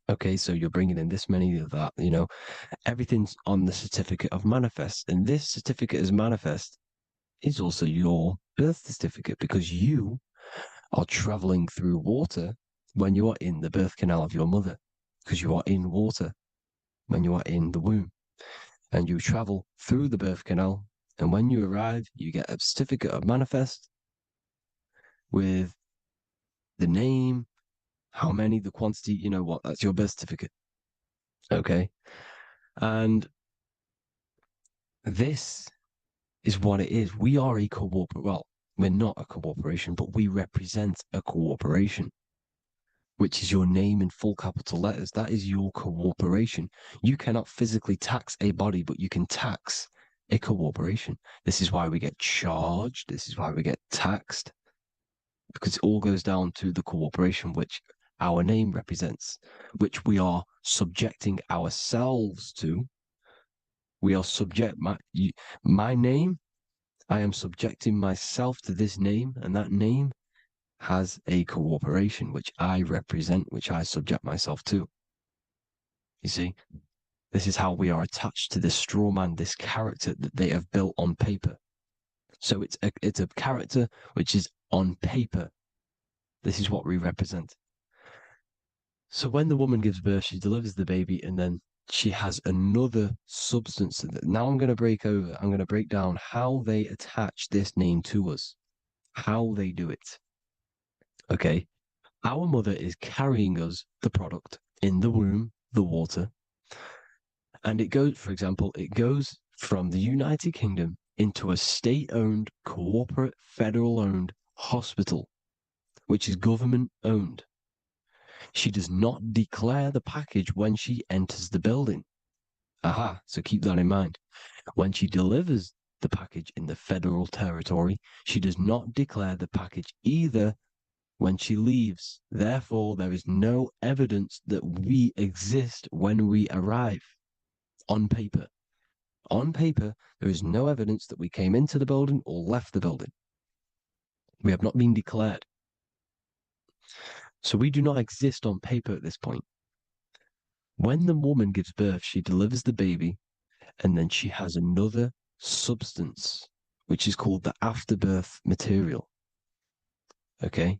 S6: Okay, so you're bringing in this many of that, everything's on the certificate of manifest. And this certificate of manifest is also your birth certificate, because you are traveling through water when you are in the birth canal of your mother, because you are in water when you are in the womb. And you travel through the birth canal, and when you arrive, you get a certificate of manifest with the name, how many, the quantity, you know what, that's your birth certificate. Okay. And this is what it is. We are a well, we're not a corporation, but we represent a corporation, which is your name in full capital letters. That is your corporation. You cannot physically tax a body, but you can tax a corporation. This is why we get charged. This is why we get taxed, because it all goes down to the corporation, which our name represents, which we are subjecting ourselves to. We are subject, my name, I am subjecting myself to this name, and that name has a corporation which I represent, which I subject myself to. You see, this is how we are attached to this straw man, this character that they have built on paper. So it's a character which is on paper. This is what we represent. So when the woman gives birth, she delivers the baby, and then she has another substance. Now I'm going to break down how they attach this name to us, how they do it. Okay. Our mother is carrying us the product in the womb, the water. And it goes, for example, it goes from the United Kingdom into a state-owned, corporate, federal-owned hospital, which is government-owned. She does not declare the package when she enters the building. Aha, so keep that in mind. When she delivers the package in the federal territory, she does not declare the package either when she leaves. Therefore, there is no evidence that we exist when we arrive. On paper. On paper, there is no evidence that we came into the building or left the building. We have not been declared. So we do not exist on paper at this point. When the woman gives birth, she delivers the baby, and then she has another substance, which is called the afterbirth material. Okay?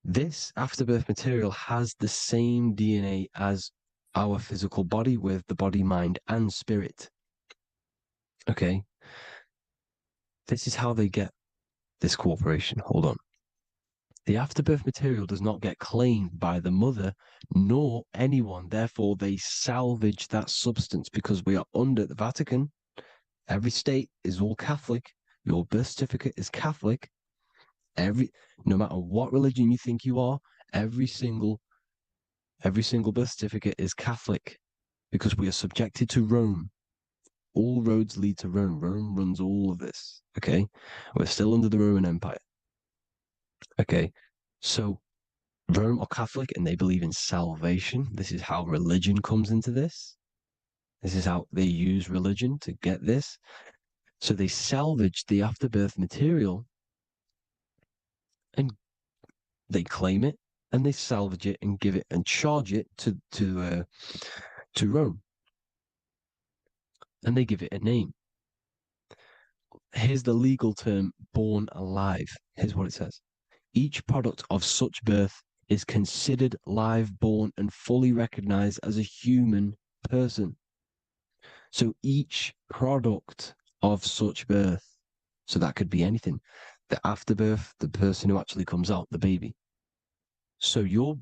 S6: This afterbirth material has the same DNA as our physical body, with the body, mind, and spirit. Okay? This is how they get this corporation. Hold on. The afterbirth material does not get claimed by the mother nor anyone. Therefore, they salvage that substance because we are under the Vatican. Every state is all Catholic. Your birth certificate is Catholic. No matter what religion you think you are, every single birth certificate is Catholic because we are subjected to Rome. All roads lead to Rome. Rome runs all of this. Okay? We're still under the Roman Empire. Okay, so Rome are Catholic and they believe in salvation. This is how religion comes into this. This is how they use religion to get this. So they salvage the afterbirth material and they claim it and they salvage it and give it and charge it to Rome. And they give it a name. Here's the legal term, born alive. Here's what it says. Each product of such birth is considered live born and fully recognized as a human person. So each product of such birth, so that could be anything, the afterbirth, the person who actually comes out, the baby. So your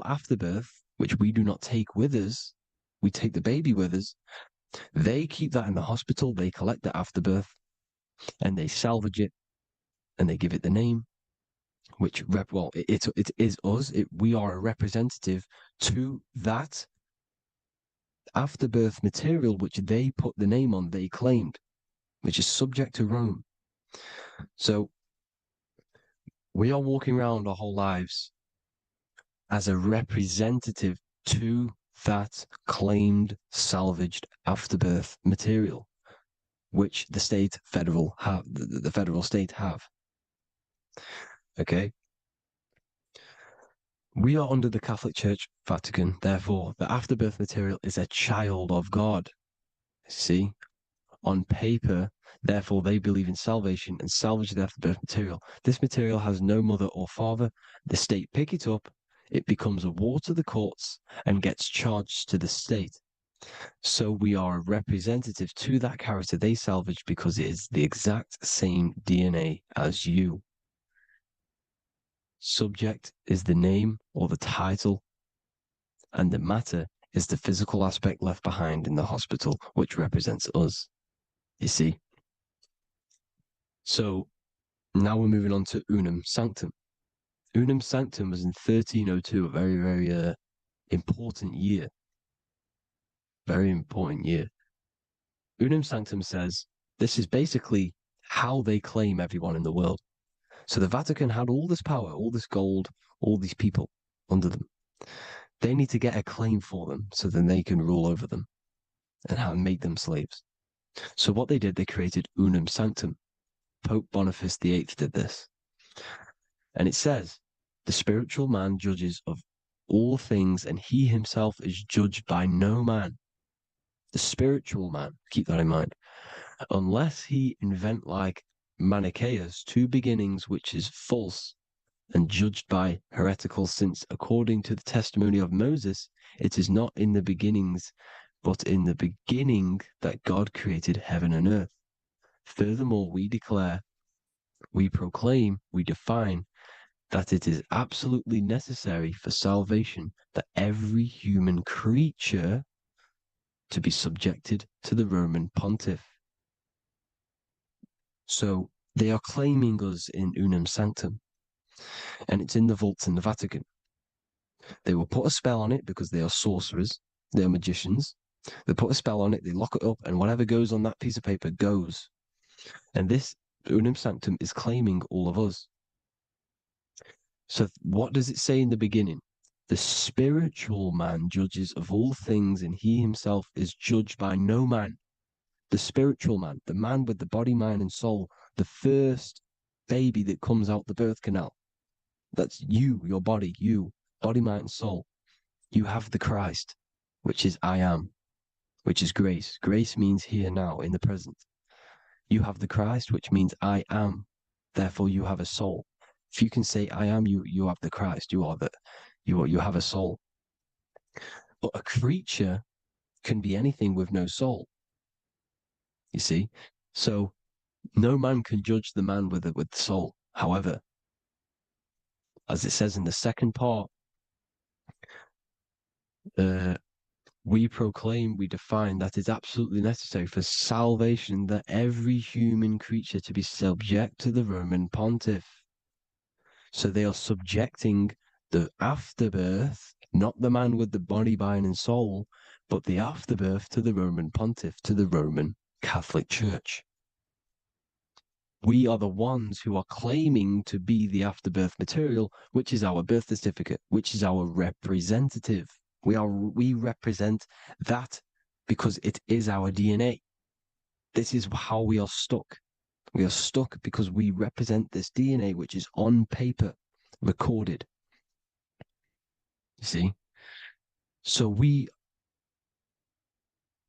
S6: afterbirth, which we do not take with us, we take the baby with us, they keep that in the hospital, they collect the afterbirth, and they salvage it, and they give it the name, which it is us. We are a representative to that afterbirth material, which they put the name on, they claimed, which is subject to Rome. So we are walking around our whole lives as a representative to that claimed salvaged afterbirth material, which the federal state have. Okay. We are under the Catholic Church, Vatican. Therefore, the afterbirth material is a child of God. See, on paper, therefore, they believe in salvation and salvage the afterbirth material. This material has no mother or father. The state pick it up. It becomes a war to the courts and gets charged to the state. So we are a representative to that character they salvaged because it is the exact same DNA as you. Subject is the name or the title, and the matter is the physical aspect left behind in the hospital, which represents us. You see? So now we're moving on to Unum Sanctum. Unum Sanctum was in 1302, a very, very important year. Very important year. Unum Sanctum says this is basically how they claim everyone in the world. So the Vatican had all this power, all this gold, all these people under them. They need to get a claim for them so then they can rule over them and make them slaves. So what they did, they created Unum Sanctum. Pope Boniface VIII did this. And it says, the spiritual man judges of all things, and he himself is judged by no man. The spiritual man, keep that in mind, unless he invent like Manichaeus two beginnings, which is false and judged by heretical, since according to the testimony of Moses, it is not in the beginnings, but in the beginning that God created heaven and earth. Furthermore, we declare, we proclaim, we define that it is absolutely necessary for salvation that every human creature to be subjected to the Roman pontiff. So they are claiming us in Unum Sanctum, and it's in the vaults in the Vatican. They will put a spell on it because they are sorcerers, they are magicians. They put a spell on it, they lock it up, and whatever goes on that piece of paper goes. And this Unum Sanctum is claiming all of us. So what does it say in the beginning? The spiritual man judges of all things, and he himself is judged by no man. The spiritual man, the man with the body, mind, and soul, the first baby that comes out the birth canal. That's you, your body, you, body, mind, and soul. You have the Christ, which is I am, which is grace. Grace means here, now, in the present. You have the Christ, which means I am. Therefore, you have a soul. If you can say I am, you have the Christ. You have a soul. But a creature can be anything with no soul. You see? So no man can judge the man with the soul. However, as it says in the second part, we proclaim, we define that it's absolutely necessary for salvation that every human creature to be subject to the Roman pontiff. So they are subjecting the afterbirth, not the man with the body, mind, and soul, but the afterbirth to the Roman pontiff, to the Roman Catholic Church. We are the ones who are claiming to be the afterbirth material, which is our birth certificate, which is our representative. We represent that because it is our DNA. This is how we are stuck. We are stuck because we represent this DNA, which is on paper, recorded. You see? So we,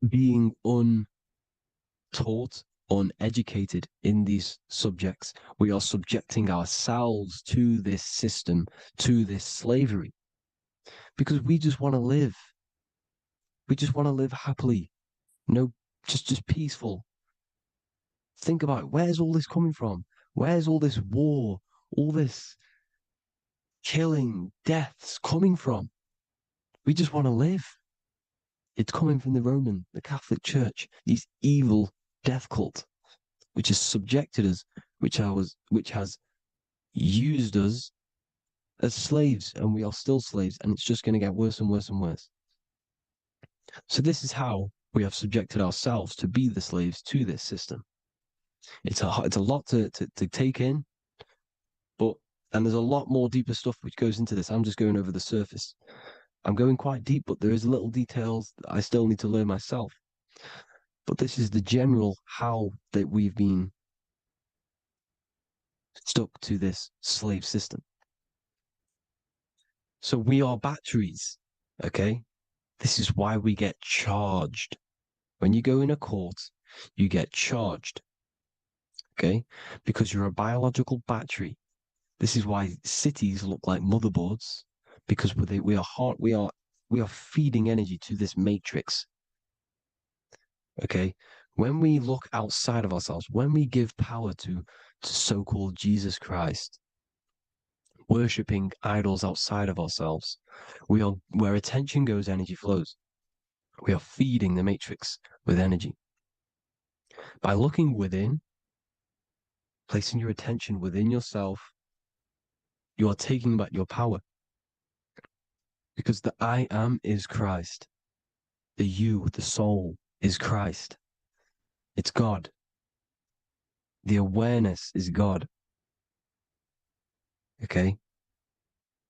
S6: being untaught, uneducated in these subjects, we are subjecting ourselves to this system, to this slavery, because we just want to live. We just want to live happily, just peaceful. Think about it. Where's all this coming from? Where's all this war, all this killing, deaths coming from? We just want to live. It's coming from the Catholic Church, these evil death cult, which has subjected us, which has used us as slaves, and we are still slaves, and it's just going to get worse and worse and worse. So this is how we have subjected ourselves to be the slaves to this system. It's a lot to take in, and there's a lot more deeper stuff which goes into this. I'm just going over the surface. I'm going quite deep, but there is little details that I still need to learn myself. But this is the general how that we've been stuck to this slave system. So we are batteries, okay? This is why we get charged. When you go in a court, you get charged, okay? Because you're a biological battery. This is why cities look like motherboards, because we are feeding energy to this matrix. Okay, when we look outside of ourselves, when we give power to so-called Jesus Christ,
S2: worshipping idols outside of ourselves. We are where attention goes, energy flows. We are feeding the matrix with energy. By looking within, placing your attention within yourself, you are taking back your power. Because the I am is Christ. The you, the soul, is Christ. It's God. The awareness is God. Okay?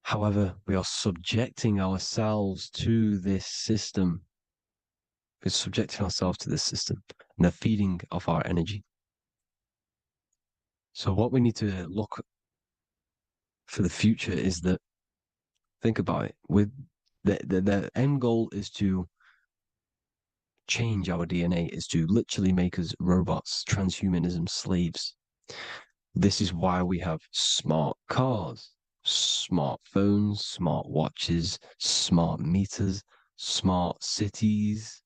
S2: However, we are subjecting ourselves to this system. We're subjecting ourselves to this system and the feeding of our energy. So what we need to look for the future is that, think about it, with the end goal is to change our DNA, is to literally make us robots, transhumanism, slaves. This is why we have smart cars, smartphones, smart watches, smart meters, smart cities.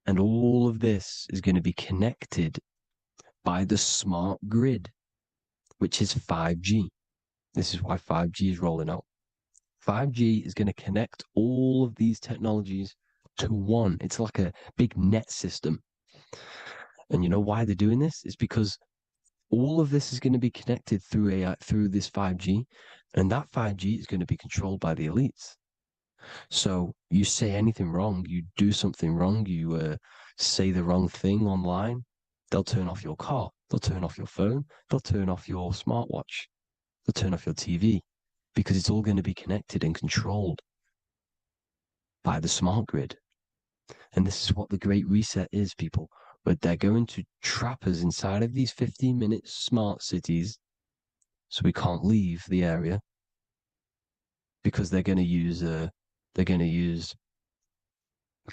S2: And all of this is going to be connected by the smart grid, which is 5G. This is why 5G is rolling out. 5G is going to connect all of these technologies to one. It's like a big net system. And you know why they're doing this? It's because all of this is going to be connected through AI, through this 5G, and that 5G is going to be controlled by the elites. So you say anything wrong, you do something wrong, you say the wrong thing online, they'll turn off your car, they'll turn off your phone, they'll turn off your smartwatch, they'll turn off your TV, because it's all going to be connected and controlled by the smart grid. And this is what the Great Reset is, people. But they're going to trap us inside of these 15-minute smart cities so we can't leave the area, because they're going to use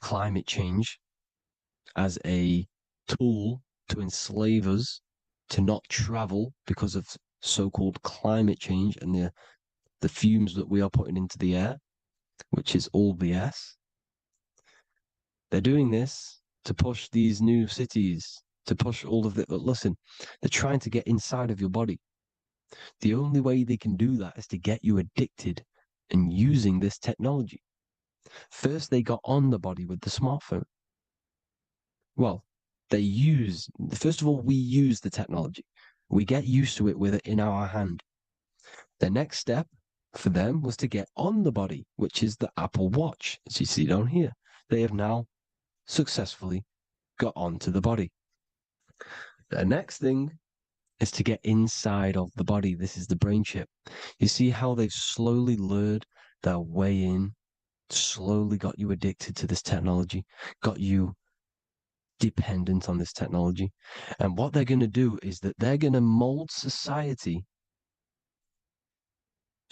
S2: climate change as a tool to enslave us to not travel because of so-called climate change and the fumes that we are putting into the air, which is all BS. They're doing this to push these new cities, to push all of it. But listen, they're trying to get inside of your body. The only way they can do that is to get you addicted and using this technology. First, they got on the body with the smartphone. Well, first of all, we use the technology. We get used to it with it in our hand. The next step for them was to get on the body, which is the Apple Watch, as you see down here. They have now successfully got onto the body. The next thing is to get inside of the body. This is the brain chip. You see how they've slowly lured their way in, slowly got you addicted to this technology, got you dependent on this technology. And what they're going to do is that they're going to mold society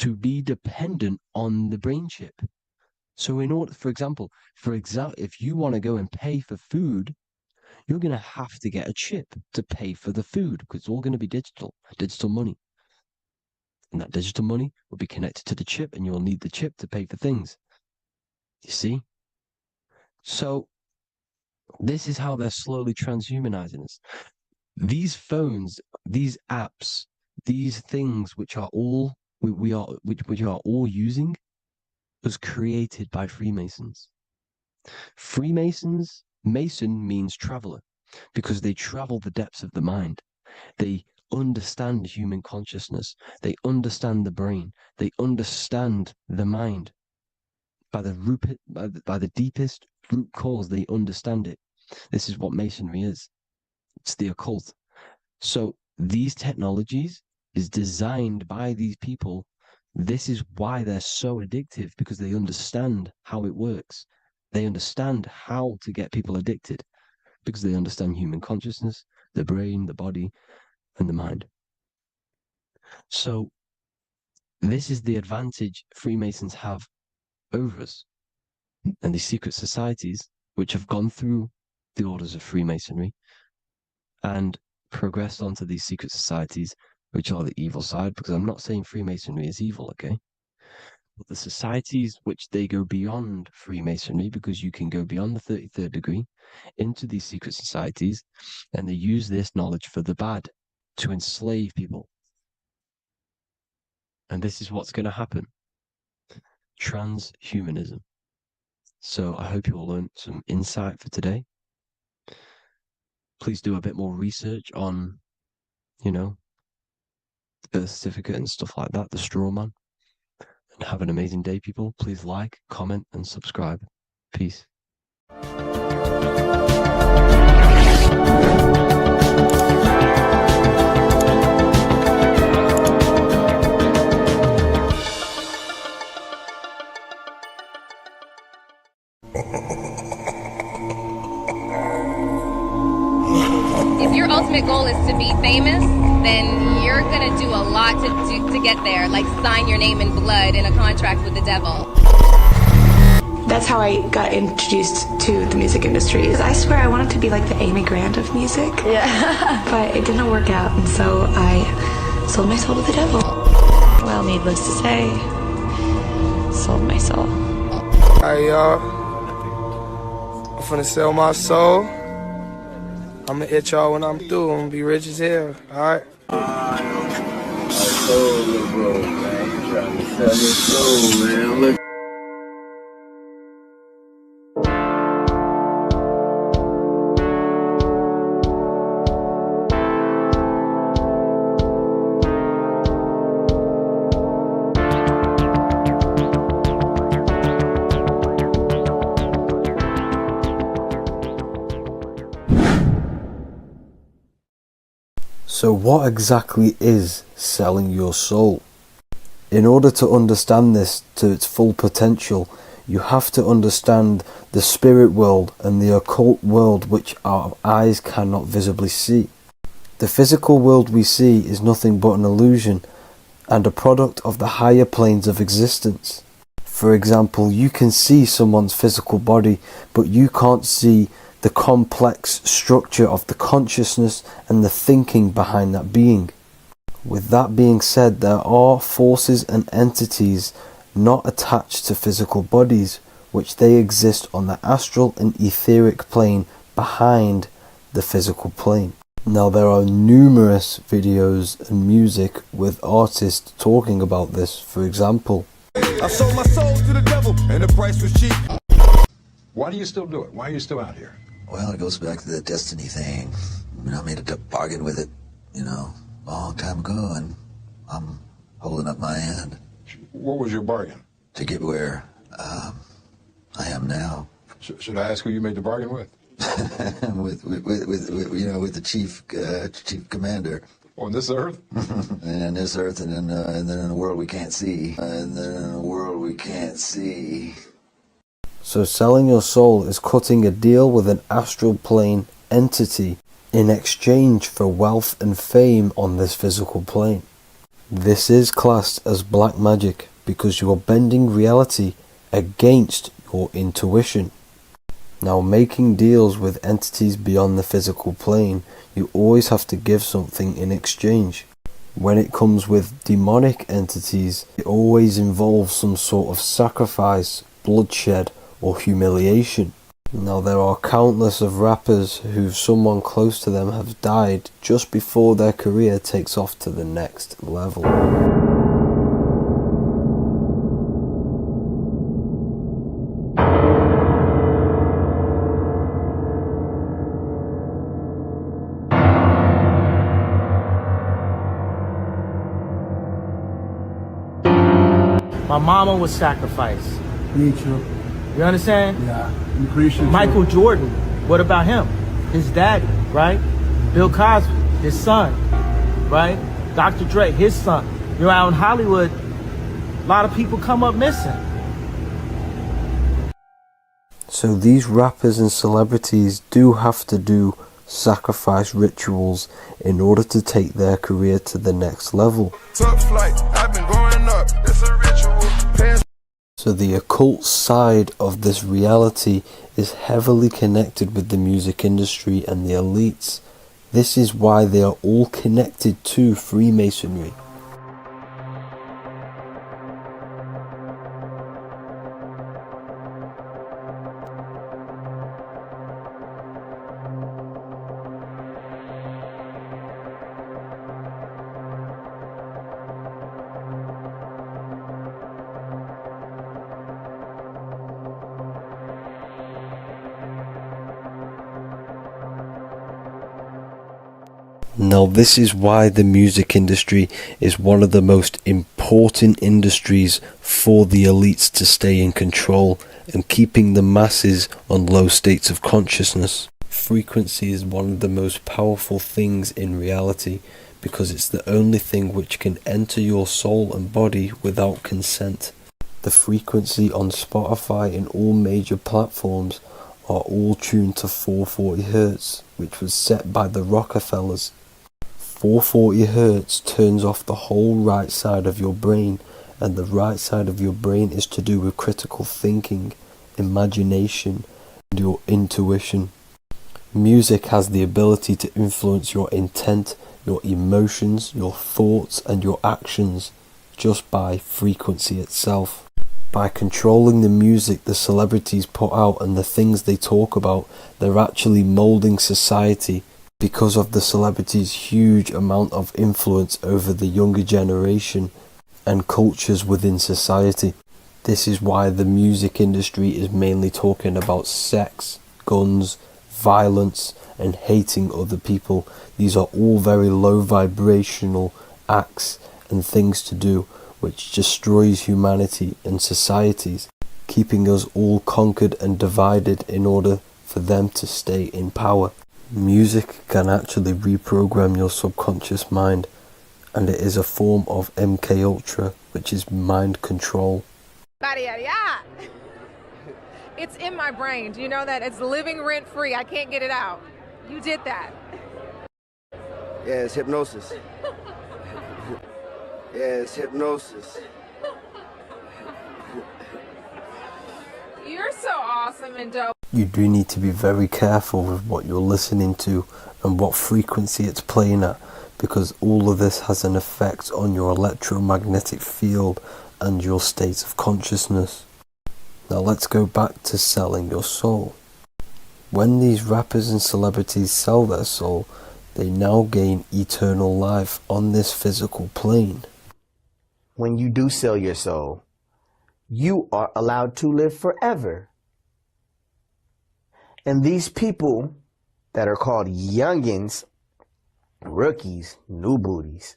S2: to be dependent on the brain chip. So in order, for example, if you want to go and pay for food, you're going to have to get a chip to pay for the food, because it's all going to be digital money. And that digital money will be connected to the chip, and you'll need the chip to pay for things. You see? So this is how they're slowly transhumanizing us. These phones, these apps, these things which are all we are all using was created by Freemasons. Mason means traveler, because they travel the depths of the mind. They understand human consciousness. They understand the brain. They understand the mind. By the deepest root cause, they understand it. This is what Masonry is. It's the occult. So these technologies is designed by these people. This is why they're so addictive, because they understand how it works. They understand how to get people addicted, because they understand human consciousness, the brain, the body, and the mind. So this is the advantage Freemasons have over us. And these secret societies, which have gone through the orders of Freemasonry and progressed onto these secret societies, which are the evil side, because I'm not saying Freemasonry is evil, okay? But the societies which they go beyond Freemasonry, because you can go beyond the 33rd degree into these secret societies, and they use this knowledge for the bad, to enslave people.
S6: And this is what's going to happen. Transhumanism. So I hope you all learned some insight for today. Please do a bit more research on, the birth certificate and stuff like that, the straw man. And have an amazing day, people. Please like, comment, and subscribe. Peace.
S8: If your ultimate goal is to be famous, then you're gonna do a lot to get there, like sign your name in blood in a contract with the devil.
S9: That's how I got introduced to the music industry. I swear I wanted to be like the Amy Grant of music. Yeah. But it didn't work out, and so I sold my soul to the devil. Well, needless to say, sold my soul.
S10: Alright, y'all. I'm finna sell my soul. I'ma hit y'all when I'm through. I'm gonna be rich as hell, alright?
S11: I told you, bro, man. You trying to sell your soul, man. Look.
S4: So what exactly is selling your soul? In order to understand this to its full potential, you have to understand the spirit world and the occult world which our eyes cannot visibly see. The physical world we see is nothing but an illusion and a product of the higher planes of existence. For example, you can see someone's physical body, but you can't see the complex structure of the consciousness and the thinking behind that being. With that being said, there are forces and entities not attached to physical bodies, which they exist on the astral and etheric plane behind the physical plane. Now there are numerous videos and music with artists talking about this. For example,
S12: I sold my soul to the devil and the price was cheap. Why do you still do it? Why are you still out here?
S13: Well, it goes back to the destiny thing. I made a bargain with it, a long time ago, and I'm holding up my hand.
S12: What was your bargain?
S13: To get where I am now.
S12: Should I ask who you made the bargain with?
S13: with the chief commander.
S12: On this earth?
S13: And on this earth, and then in a world we can't see.
S4: So selling your soul is cutting a deal with an astral plane entity in exchange for wealth and fame on this physical plane. This is classed as black magic because you are bending reality against your intuition. Now, making deals with entities beyond the physical plane, you always have to give something in exchange. When it comes with demonic entities, it always involves some sort of sacrifice, bloodshed, or humiliation. Now, there are countless of rappers who someone close to them have died just before their career takes off to the next level.
S14: My mama was sacrificed.
S15: Me too.
S14: You understand?
S15: Yeah. I'm Christian.
S14: Michael Jordan, what about him? His daddy, right? Bill Cosby, his son, right? Dr. Dre, his son. You're out in Hollywood, a lot of people come up missing.
S4: So these rappers and celebrities do have to do sacrifice rituals in order to take their career to the next level.
S12: Top flight, I've been growing up, it's a ritual.
S4: So the occult side of this reality is heavily connected with the music industry and the elites. This is why they are all connected to Freemasonry. Now this is why the music industry is one of the most important industries for the elites to stay in control and keeping the masses on low states of consciousness. Frequency is one of the most powerful things in reality because it's the only thing which can enter your soul and body without consent. The frequency on Spotify and all major platforms are all tuned to 440 Hz, which was set by the Rockefellers. 440 Hz turns off the whole right side of your brain, and the right side of your brain is to do with critical thinking, imagination, and your intuition. Music has the ability to influence your intent, your emotions, your thoughts, and your actions just by frequency itself. By controlling the music the celebrities put out and the things they talk about, they're actually molding society because of the celebrities' huge amount of influence over the younger generation and cultures within society. This is why the music industry is mainly talking about sex, guns, violence, and hating other people. These are all very low vibrational acts and things to do which destroys humanity and societies, keeping us all conquered and divided in order for them to stay in power. Music can actually reprogram your subconscious mind, and it is a form of MK Ultra, which is mind control.
S15: It's in my brain. Do you know that? It's living rent free. I can't get it out. You did that.
S16: Yeah, it's hypnosis. Yeah, it's hypnosis.
S15: You're so awesome and dope.
S4: You do need to be very careful with what you're listening to and what frequency it's playing at, because all of this has an effect on your electromagnetic field and your state of consciousness. Now let's go back to selling your soul. When these rappers and celebrities sell their soul, they now gain eternal life on this physical plane.
S17: When you do sell your soul, you are allowed to live forever. And these people that are called youngins, rookies, new booties,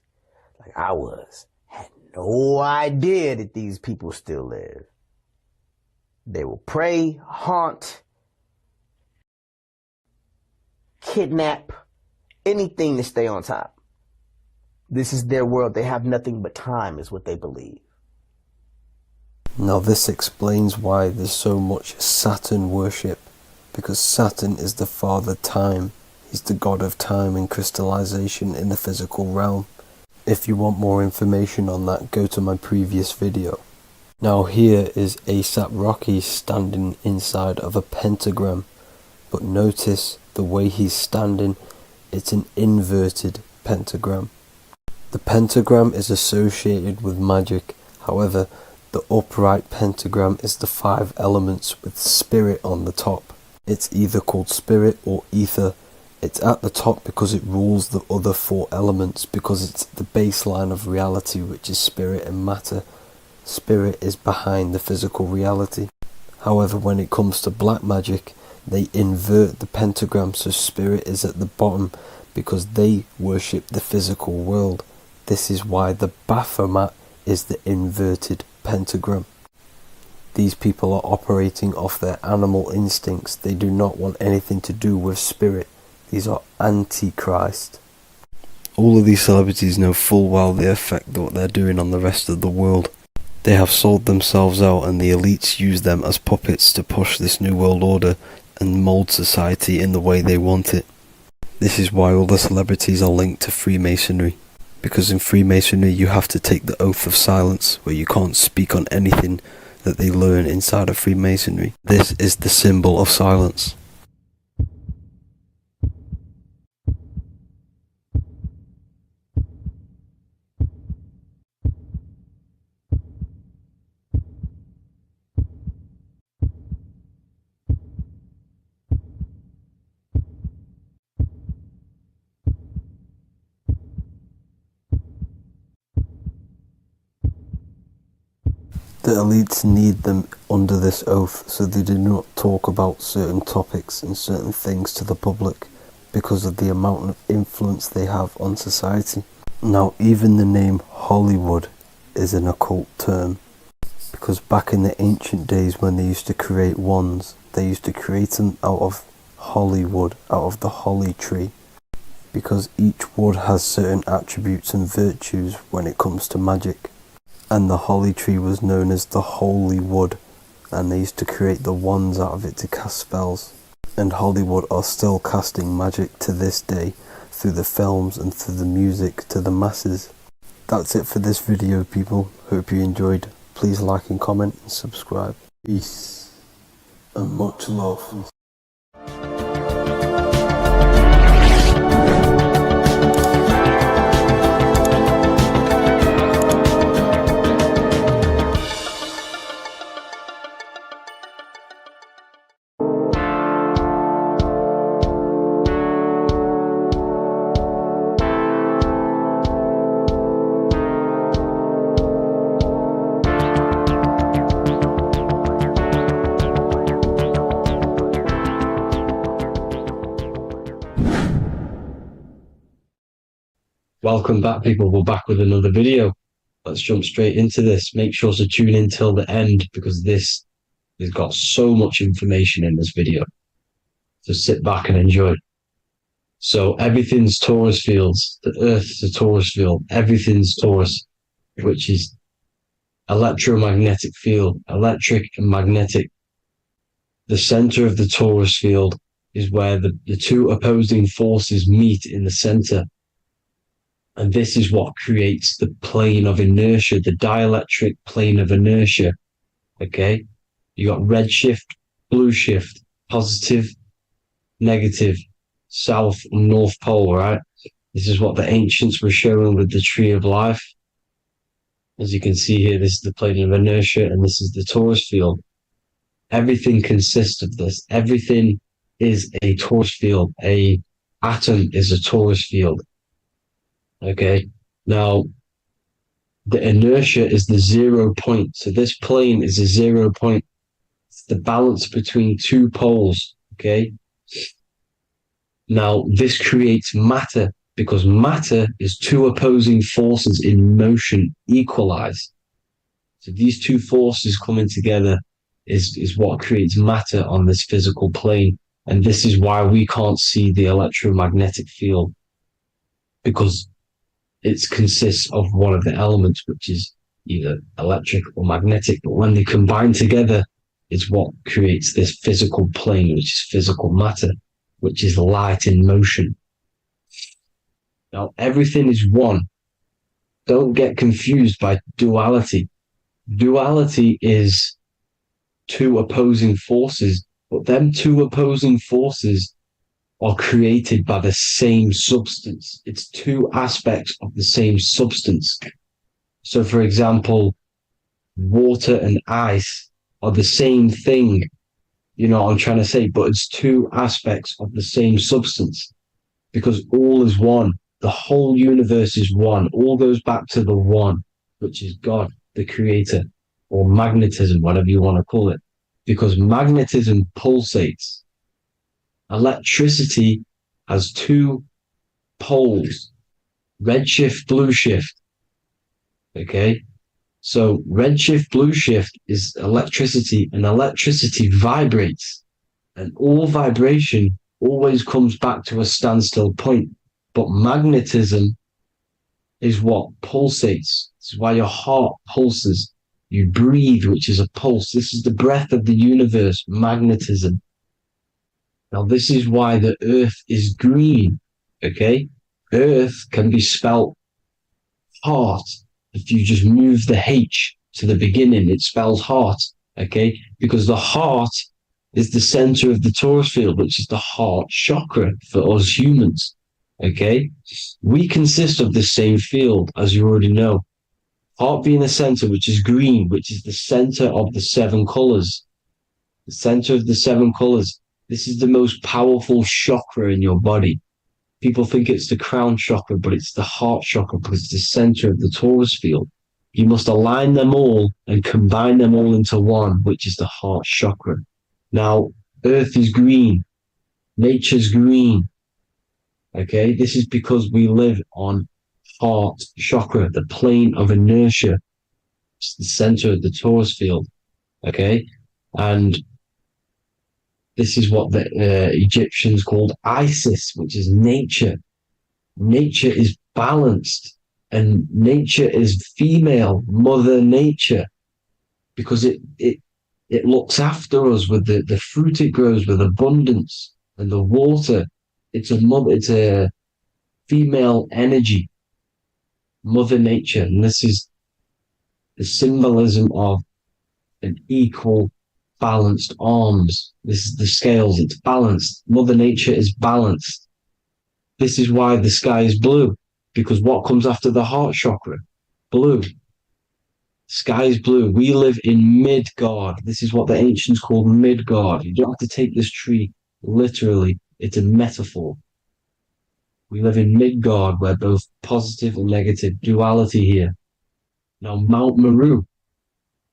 S17: like I was, had no idea that these people still live. They will prey, haunt, kidnap, anything to stay on top. This is their world. They have nothing but time, is what they believe.
S4: Now this explains why there's so much Saturn worship, because Saturn is the father time. He's the god of time and crystallization in the physical realm. If you want more information on that, go to my previous video. Now here is A$AP Rocky standing inside of a pentagram, but notice the way he's standing, it's an inverted pentagram. The pentagram is associated with magic, however, the upright pentagram is the 5 elements with spirit on the top. It's either called spirit or ether. It's at the top because it rules the other 4 elements, because it's the baseline of reality, which is spirit and matter. Spirit is behind the physical reality. However, when it comes to black magic, they invert the pentagram so spirit is at the bottom because they worship the physical world. This is why the Baphomet is the inverted pentagram. These people are operating off their animal instincts. They do not want anything to do with spirit. These are antichrist. All of these celebrities know full well the effect what they're doing on the rest of the world. They have sold themselves out, and the elites use them as puppets to push this new world order and mold society in the way they want it. This is why all the celebrities are linked to Freemasonry, because in Freemasonry you have to take the oath of silence, where you can't speak on anything that they learn inside of Freemasonry. This is the symbol of silence. The elites need them under this oath so they do not talk about certain topics and certain things to the public. because of the amount of influence they have on society. Now, even the name Hollywood is an occult term, because back in the ancient days when they used to create wands, they used to create them out of holly wood, out of the holly tree, because each wood has certain attributes and virtues when it comes to magic. And the holly tree was known as the holy wood, and they used to create the wands out of it to cast spells. And Hollywood are still casting magic to this day through the films and through the music to the masses. That's it for this video, people. Hope you enjoyed. Please like and comment and subscribe. Peace and much love.
S2: Welcome back, people. We're back with another video. Let's jump straight into this. Make sure to tune in till the end, because this has got so much information in this video. So sit back and enjoy. So everything's torus fields. The Earth's a torus field. Everything's torus, which is electromagnetic field, electric and magnetic. The center of the torus field is where the two opposing forces meet in the center. And this is what creates the plane of inertia, the dielectric plane of inertia. Okay? You got red shift, blue shift, positive, negative, south and north pole, right? This is what the ancients were showing with the tree of life. As you can see here, this is the plane of inertia, and this is the torus field. Everything consists of this. Everything is a torus field. A atom is a torus field. Okay, now the inertia is the 0 point. So this plane is a 0 point. It's the balance between two poles. Okay, now this creates matter, because matter is two opposing forces in motion equalized. So these two forces coming together is what creates matter on this physical plane. And this is why we can't see the electromagnetic field, because it consists of one of the elements, which is either electric or magnetic, but when they combine together, it's what creates this physical plane, which is physical matter, which is light in motion. Now, everything is one. Don't get confused by duality. Duality is two opposing forces, but them two opposing forces are created by the same substance. It's two aspects of the same substance. So, for example, water and ice are the same thing, you know what I'm trying to say, but it's two aspects of the same substance, because all is one. The whole universe is one. All goes back to the one, which is God, the creator, or magnetism, whatever you want to call it, because magnetism pulsates. Electricity has two poles, red shift, blue shift. Okay, so red shift, blue shift is electricity, and electricity vibrates, and all vibration always comes back to a standstill point. But magnetism is what pulsates. This is why your heart pulses. You breathe, which is a pulse. This is the breath of the universe, magnetism. Now, this is why the earth is green, okay? Earth can be spelt heart. If you just move the H to the beginning, it spells heart, okay? Because the heart is the center of the torus field, which is the heart chakra for us humans, okay? We consist of the same field, as you already know. Heart being the center, which is green, which is the center of the seven colors. The center of the seven colors. This is the most powerful chakra in your body. People think it's the crown chakra, but it's the heart chakra, because it's the center of the torus field. You must align them all and combine them all into one, which is the heart chakra. Now, Earth is green. Nature's green. Okay, this is because we live on heart chakra, the plane of inertia. It's the center of the torus field. Okay, and this is what the Egyptians called Isis, which is nature. Nature is balanced, and nature is female, Mother Nature, because it looks after us with the fruit it grows with abundance, and the water. It's a female energy, Mother Nature, and this is the symbolism of an equal, balanced arms. This is the scales, it's balanced. Mother Nature is balanced. This is why the sky is blue, because what comes after the heart chakra? Blue. Sky is blue. We live in Midgard. This is what the ancients called Midgard. You don't have to take this tree literally. It's a metaphor. We live in Midgard, where both positive and negative duality here. Now, Mount Meru.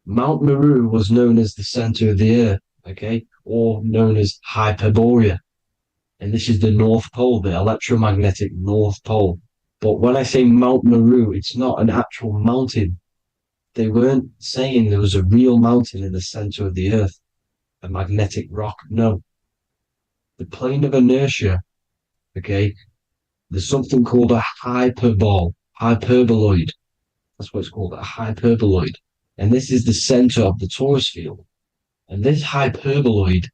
S2: Mount Meru was known as the center of the earth, okay, or known as Hyperborea. And this is the North Pole, the electromagnetic North Pole. But when I say Mount Meru, it's not an actual mountain. They weren't saying there was a real mountain in the center of the earth, a magnetic rock. No. The plane of inertia, okay, there's something called a hyperboloid. That's what it's called, a hyperboloid. And this is the center of the torus field. And this hyperboloid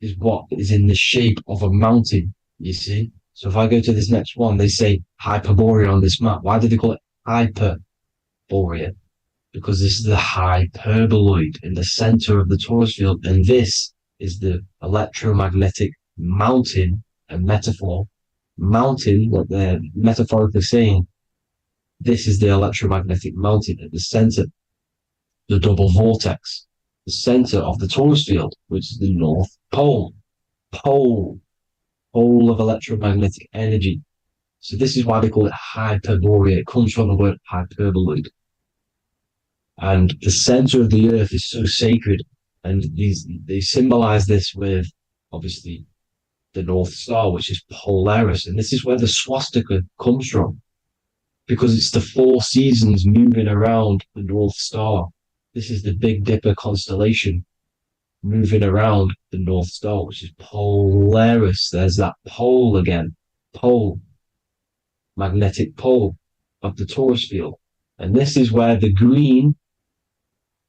S2: is what is in the shape of a mountain, you see? So if I go to this next one, they say Hyperborea on this map. Why do they call it Hyperborea? Because this is the hyperboloid in the center of the torus field. And this is the electromagnetic mountain, a metaphor. Mountain, what they're metaphorically saying, this is the electromagnetic mountain at the center, the double vortex, the center of the torus field, which is the North Pole. Pole of electromagnetic energy. So this is why they call it Hyperborea. It comes from the word hyperboloid. And the center of the earth is so sacred. And they symbolize this with, obviously, the North Star, which is Polaris. And this is where the swastika comes from, because it's the 4 seasons moving around the North Star. This is the Big Dipper constellation moving around the North Star, which is Polaris. There's that pole again. Pole. Magnetic pole of the torus field. And this is where the green,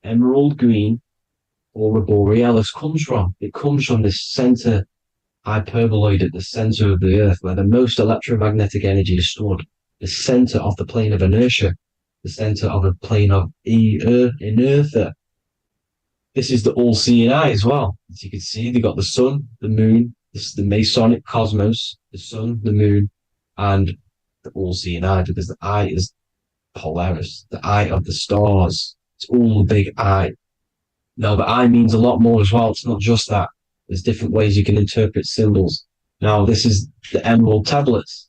S2: emerald green, aurora borealis comes from. It comes from this center hyperboloid at the center of the earth, where the most electromagnetic energy is stored. The center of the plane of inertia. The center of the plane of inertia. This is the all-seeing eye as well. As you can see, they've got the sun, the moon, this is the Masonic cosmos, the sun, the moon, and the all-seeing eye, because the eye is Polaris, the eye of the stars. It's all the big eye. Now, the eye means a lot more as well. It's not just that. There's different ways you can interpret symbols. Now, this is the emerald tablets.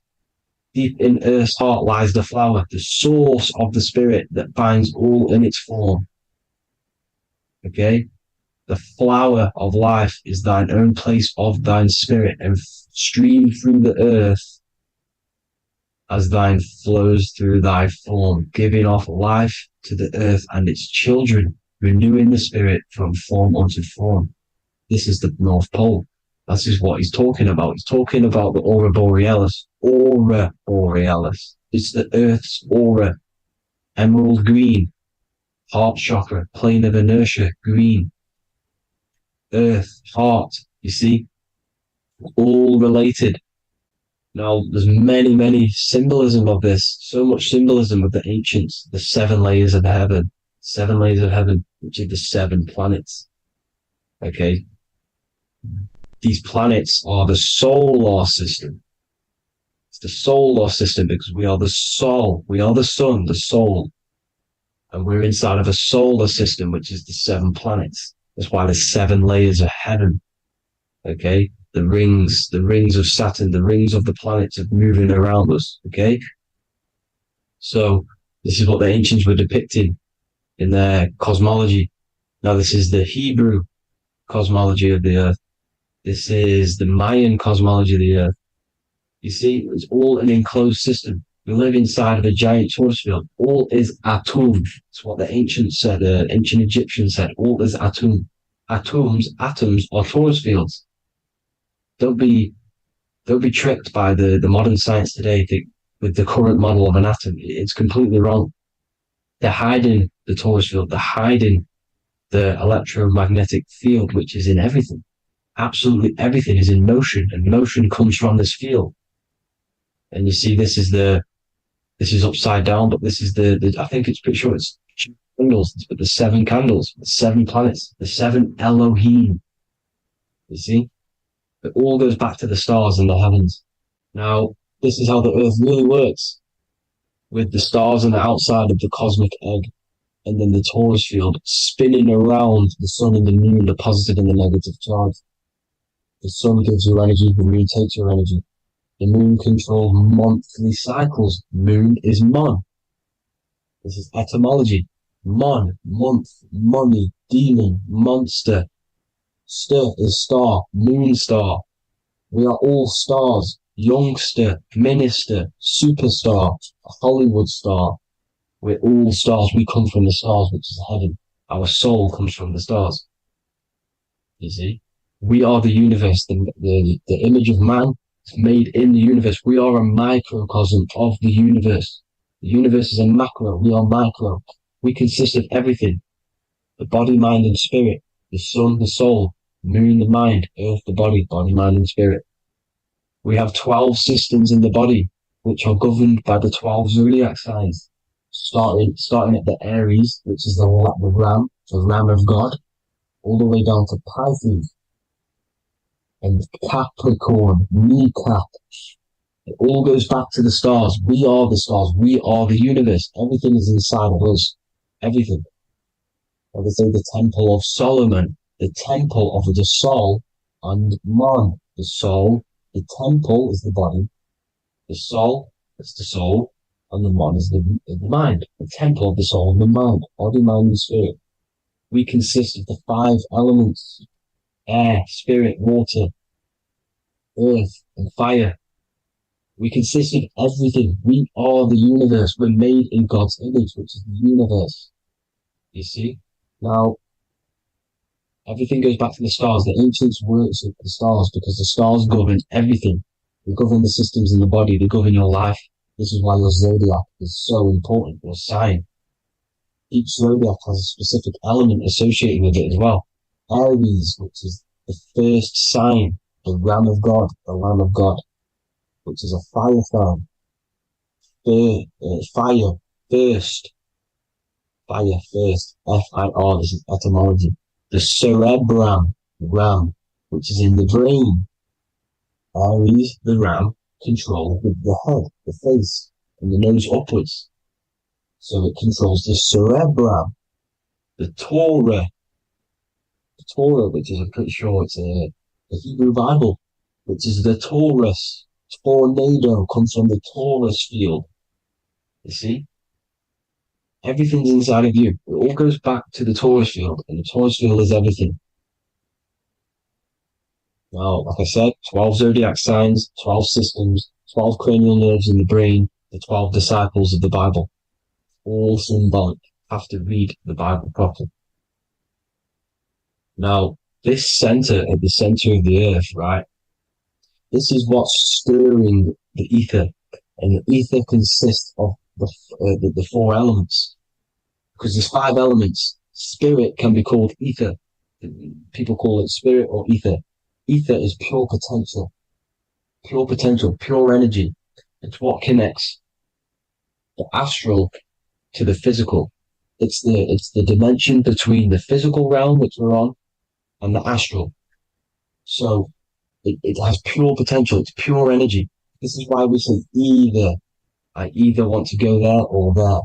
S2: Deep in Earth's heart lies the flower, the source of the spirit that binds all in its form. Okay? The flower of life is thine own place of thine spirit, and stream through the earth as thine flows through thy form, giving off life to the earth and its children, renewing the spirit from form unto form. This is the North Pole. This is what he's talking about. He's talking about the aurora borealis. Aurora borealis. It's the Earth's aura. Emerald green. Heart chakra. Plane of inertia. Green. Earth. Heart. You see? All related. Now, there's many symbolism of this. So much symbolism of the ancients. The 7 layers of heaven. 7 layers of heaven, which are the 7 planets. Okay? These planets are the solar system. It's the solar system because we are the soul. We are the sun, the soul. And we're inside of a solar system, which is the 7 planets. That's why there's 7 layers of heaven. Okay? The rings of Saturn, the rings of the planets are moving around us. Okay? So, this is what the ancients were depicting in their cosmology. Now, this is the Hebrew cosmology of the earth. This is the Mayan cosmology of the earth. You see, it's all an enclosed system. We live inside of a giant torus field. All is atum. It's what the ancients said, ancient Egyptians said. All is atum. Atoms are torus fields. Don't be tricked by the modern science today with the current model of an atom. It's completely wrong. They're hiding the torus field. They're hiding the electromagnetic field, which is in everything. Absolutely everything is in motion, and motion comes from this field. And you see, this is upside down, but this is I think it's pretty sure it's candles, but the 7 candles, the 7 planets, the 7 Elohim. You see? It all goes back to the stars and the heavens. Now, this is how the Earth really works, with the stars on the outside of the cosmic egg, and then the torus field spinning around the sun and the moon, the positive and the negative charge. The sun gives you energy, the moon takes your energy. The moon controls monthly cycles. Moon is mon. This is etymology. Mon, month, money, demon, monster. Stir is star, moon star. We are all stars. Youngster, minister, superstar, Hollywood star. We're all stars. We come from the stars, which is heaven. Our soul comes from the stars. You see? We are the universe, the image of man made in the universe. We are a microcosm of the universe. The universe is a macro. We are micro. We consist of everything. The body, mind, and spirit. The sun, the soul. Moon, the mind. Earth, the body. Body, mind, and spirit. We have 12 systems in the body, which are governed by the 12 zodiac signs. Starting at the Aries, which is the ram of God, all the way down to Pisces. And Capricorn, kneecap. It all goes back to the stars. We are the stars. We are the universe. Everything is inside of us. Everything. Like they say, the Temple of Solomon, the temple of the soul and man. The soul, the temple is the body. The soul is the soul, and the man is the mind. The temple of the soul and the mind. Body, mind, and spirit. We consist of the 5 elements. Air, spirit, water, earth, and fire. We consist of everything. We are the universe. We're made in God's image, which is the universe. You see? Now, everything goes back to the stars. The ancients worship the stars because the stars govern everything. They govern the systems in the body. They govern your life. This is why your zodiac is so important, your sign. Each zodiac has a specific element associated with it as well. Aries, which is the first sign, the Ram of God, which is a fire sign. Fire, first, F-I-R, this is etymology. The cerebrum, ram, which is in the brain. Aries, the ram, controls the head, the face, and the nose upwards. So it controls the cerebrum. The Torah, which is, I'm pretty sure it's the Hebrew Bible, which is the Taurus. Tornado comes from the Taurus field. You see? Everything's inside of you. It all goes back to the Taurus field, and the Taurus field is everything. Now, like I said, 12 zodiac signs, 12 systems, 12 cranial nerves in the brain, the 12 disciples of the Bible. All symbolic. Have to read the Bible properly. Now, this center, at the center of the earth, right? This is what's stirring the ether. And the ether consists of the 4 elements. Because there's 5 elements. Spirit can be called ether. People call it spirit or ether. Ether is pure potential. Pure potential, pure energy. It's what connects the astral to the physical. It's the dimension between the physical realm, which we're on, and the astral. So it has pure potential. It's pure energy. This is why we say either. I either want to go there or there.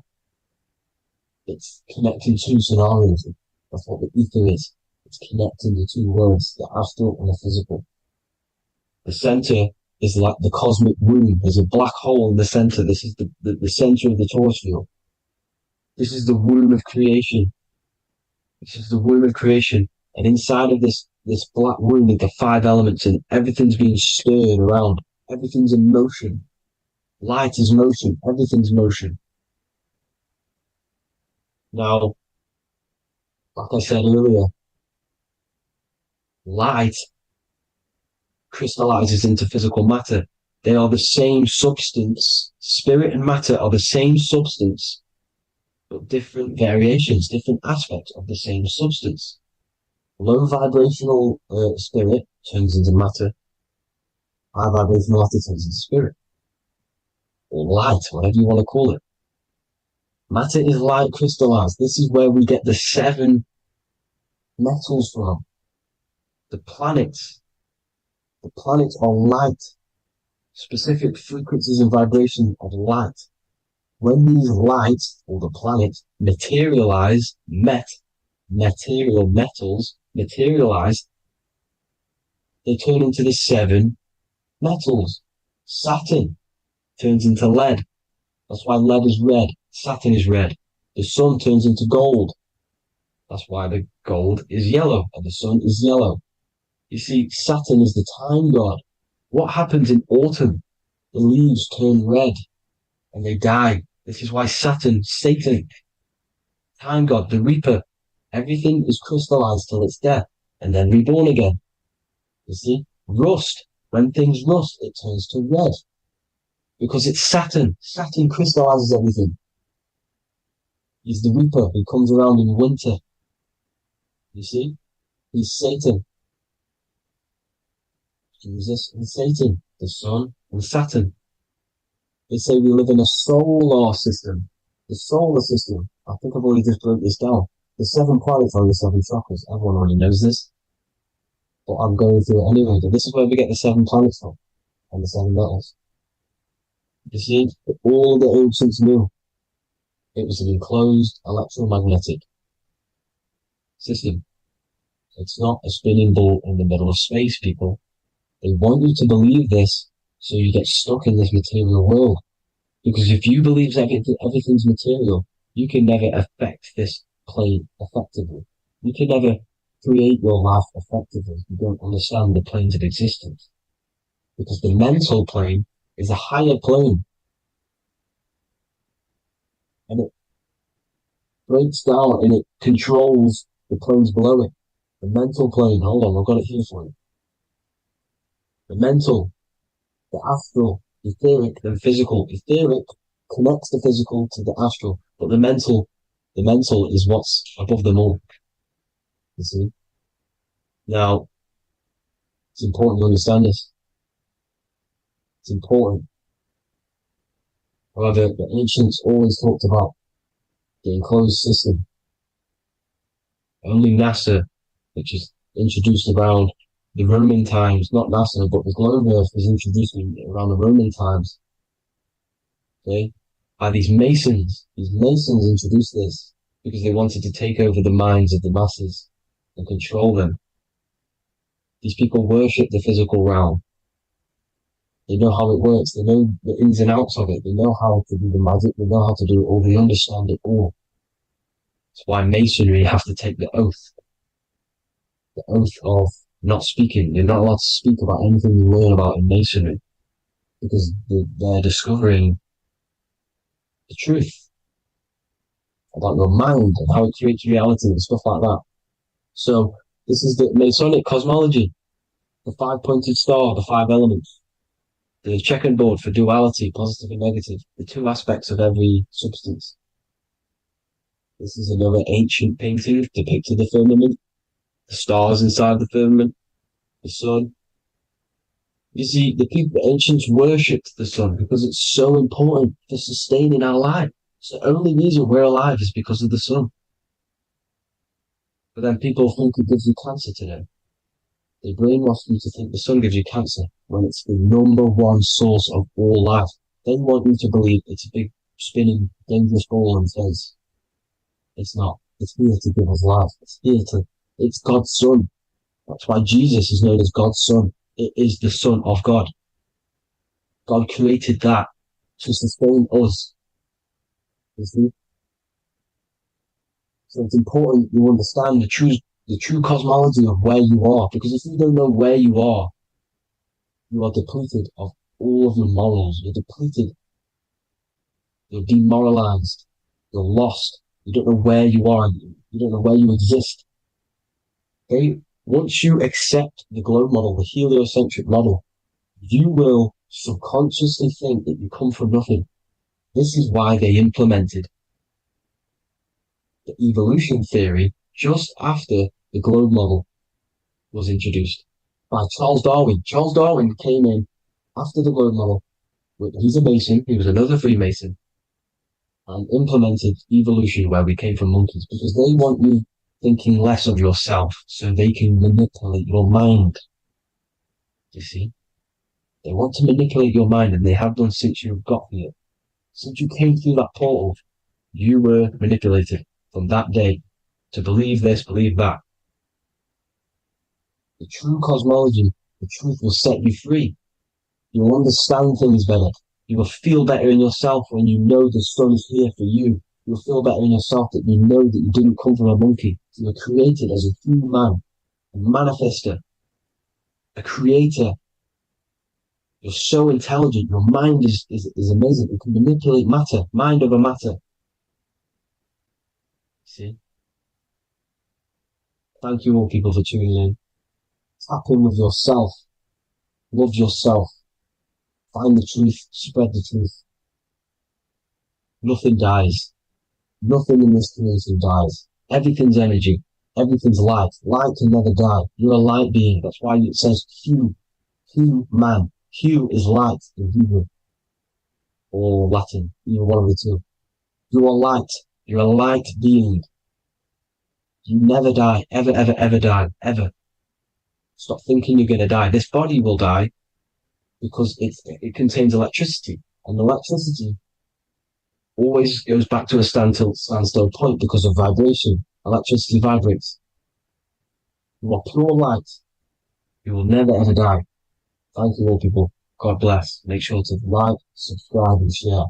S2: It's connecting 2 scenarios. That's what the ether is. It's connecting the 2 worlds, the astral and the physical. The center is like the cosmic womb. There's a black hole in the center. This is the center of the Taurus field. This is the womb of creation. This is the womb of creation. And inside of this black womb with the 5 elements, and everything's being stirred around. Everything's in motion. Light is motion. Everything's motion. Now, like I said earlier, light crystallizes into physical matter. They are the same substance. Spirit and matter are the same substance, but different variations, different aspects of the same substance. Low vibrational spirit turns into matter. High vibrational matter turns into spirit. Or light, whatever you want to call it. Matter is light crystallized. This is where we get the 7 metals from. The planets. The planets are light. Specific frequencies and vibrations of light. When these lights, or the planets, materialize, material metals materialize, they turn into the 7 metals. Saturn turns into lead. That's why lead is red. Saturn is red. The sun turns into gold. That's why the gold is yellow and the sun is yellow. You see, Saturn is the time god. What happens in autumn? The leaves turn red and they die. This is why Saturn, Satan, time god, the reaper, everything is crystallized till it's death and then reborn again. You see, rust, when things rust, it turns to red because it's Saturn. Saturn crystallizes everything. He's the reaper who comes around in winter. You see, he's Satan. Jesus and Satan, the sun and Saturn. They say we live in a solar system. The solar system, I think I've already just broke this down. The 7 planets are the 7 chakras. Everyone already knows this. But I'm going through it anyway. But this is where we get the 7 planets from. And the 7 metals. You see, all the ancients knew. It was an enclosed electromagnetic system. It's not a spinning ball in the middle of space, people. They want you to believe this so you get stuck in this material world. Because if you believe everything's material, you can never affect this plane effectively. You can never create your life effectively if you don't understand the planes of existence. Because the mental plane is a higher plane. And it breaks down and it controls the planes below it. The mental plane, hold on, I've got it here for you. The mental, the astral, etheric, then physical. Etheric connects the physical to the astral, but the mental is what's above them all. You see? Now, it's important to understand this. It's important. However, the ancients always talked about the enclosed system. Only NASA, which is introduced around the Roman times, not NASA, but the globe Earth was introduced around the Roman times. Okay? By these Masons. These Masons introduced this because they wanted to take over the minds of the masses and control them. These people worship the physical realm. They know how it works. They know the ins and outs of it. They know how to do the magic. They know how to do it all. They understand it all. That's why Masonry have to take the oath. The oath of not speaking. You're not allowed to speak about anything you learn about in Masonry. Because they're discovering the truth about your mind and how it creates reality and stuff like that. So, this is the Masonic cosmology. The 5-pointed star, the 5 elements. The checkerboard for duality, positive and negative. The 2 aspects of every substance. This is another ancient painting depicting the firmament. The stars inside the firmament. The sun. You see, the ancients worshipped the sun because it's so important for sustaining our life. It's the only reason we're alive is because of the sun. But then people think it gives you cancer today. They brainwash you to think the sun gives you cancer when it's the #1 source of all life. They want you to believe it's a big, spinning, dangerous ball in space. It's not. It's here to give us life. It's God's son. That's why Jesus is known as God's son. It is the Son of God. God created that to sustain us. You see? So it's important you understand the true cosmology of where you are, because if you don't know where you are depleted of all of your morals. You're depleted. You're demoralized. You're lost. You don't know where you are. You don't know where you exist. Okay? Once you accept the globe model, the heliocentric model, you will subconsciously think that you come from nothing. This is why they implemented the evolution theory just after the globe model was introduced by Charles Darwin. Charles Darwin came in after the globe model. He's a Mason. He was another Freemason, and implemented evolution where we came from monkeys, because they want you thinking less of yourself so they can manipulate your mind. You see? They want to manipulate your mind, and they have done since you got here. Since you came through that portal, you were manipulated from that day to believe this, believe that. The true cosmology, the truth will set you free. You will understand things better. You will feel better in yourself when you know the sun is here for you. You'll feel better in yourself that you know that you didn't come from a monkey. You were created as a human, a manifester, a creator. You're so intelligent. Your mind is amazing. You can manipulate matter, mind over matter. See? Thank you all people for tuning in. Tap in with yourself. Love yourself. Find the truth. Spread the truth. Nothing dies. Nothing in this creation dies. Everything's energy. Everything's light. Light can never die. You're a light being. That's why it says Hugh. Hugh man. Hugh is light in Hebrew. Or Latin. You're one of the two. You are light. You're a light being. You never die. Ever, ever, ever die. Ever. Stop thinking you're going to die. This body will die because it contains electricity. And electricity always goes back to a standstill point because of vibration. Electricity vibrates. You are pure light. You will never ever die. Thank you all people. God bless. Make sure to like, subscribe and share.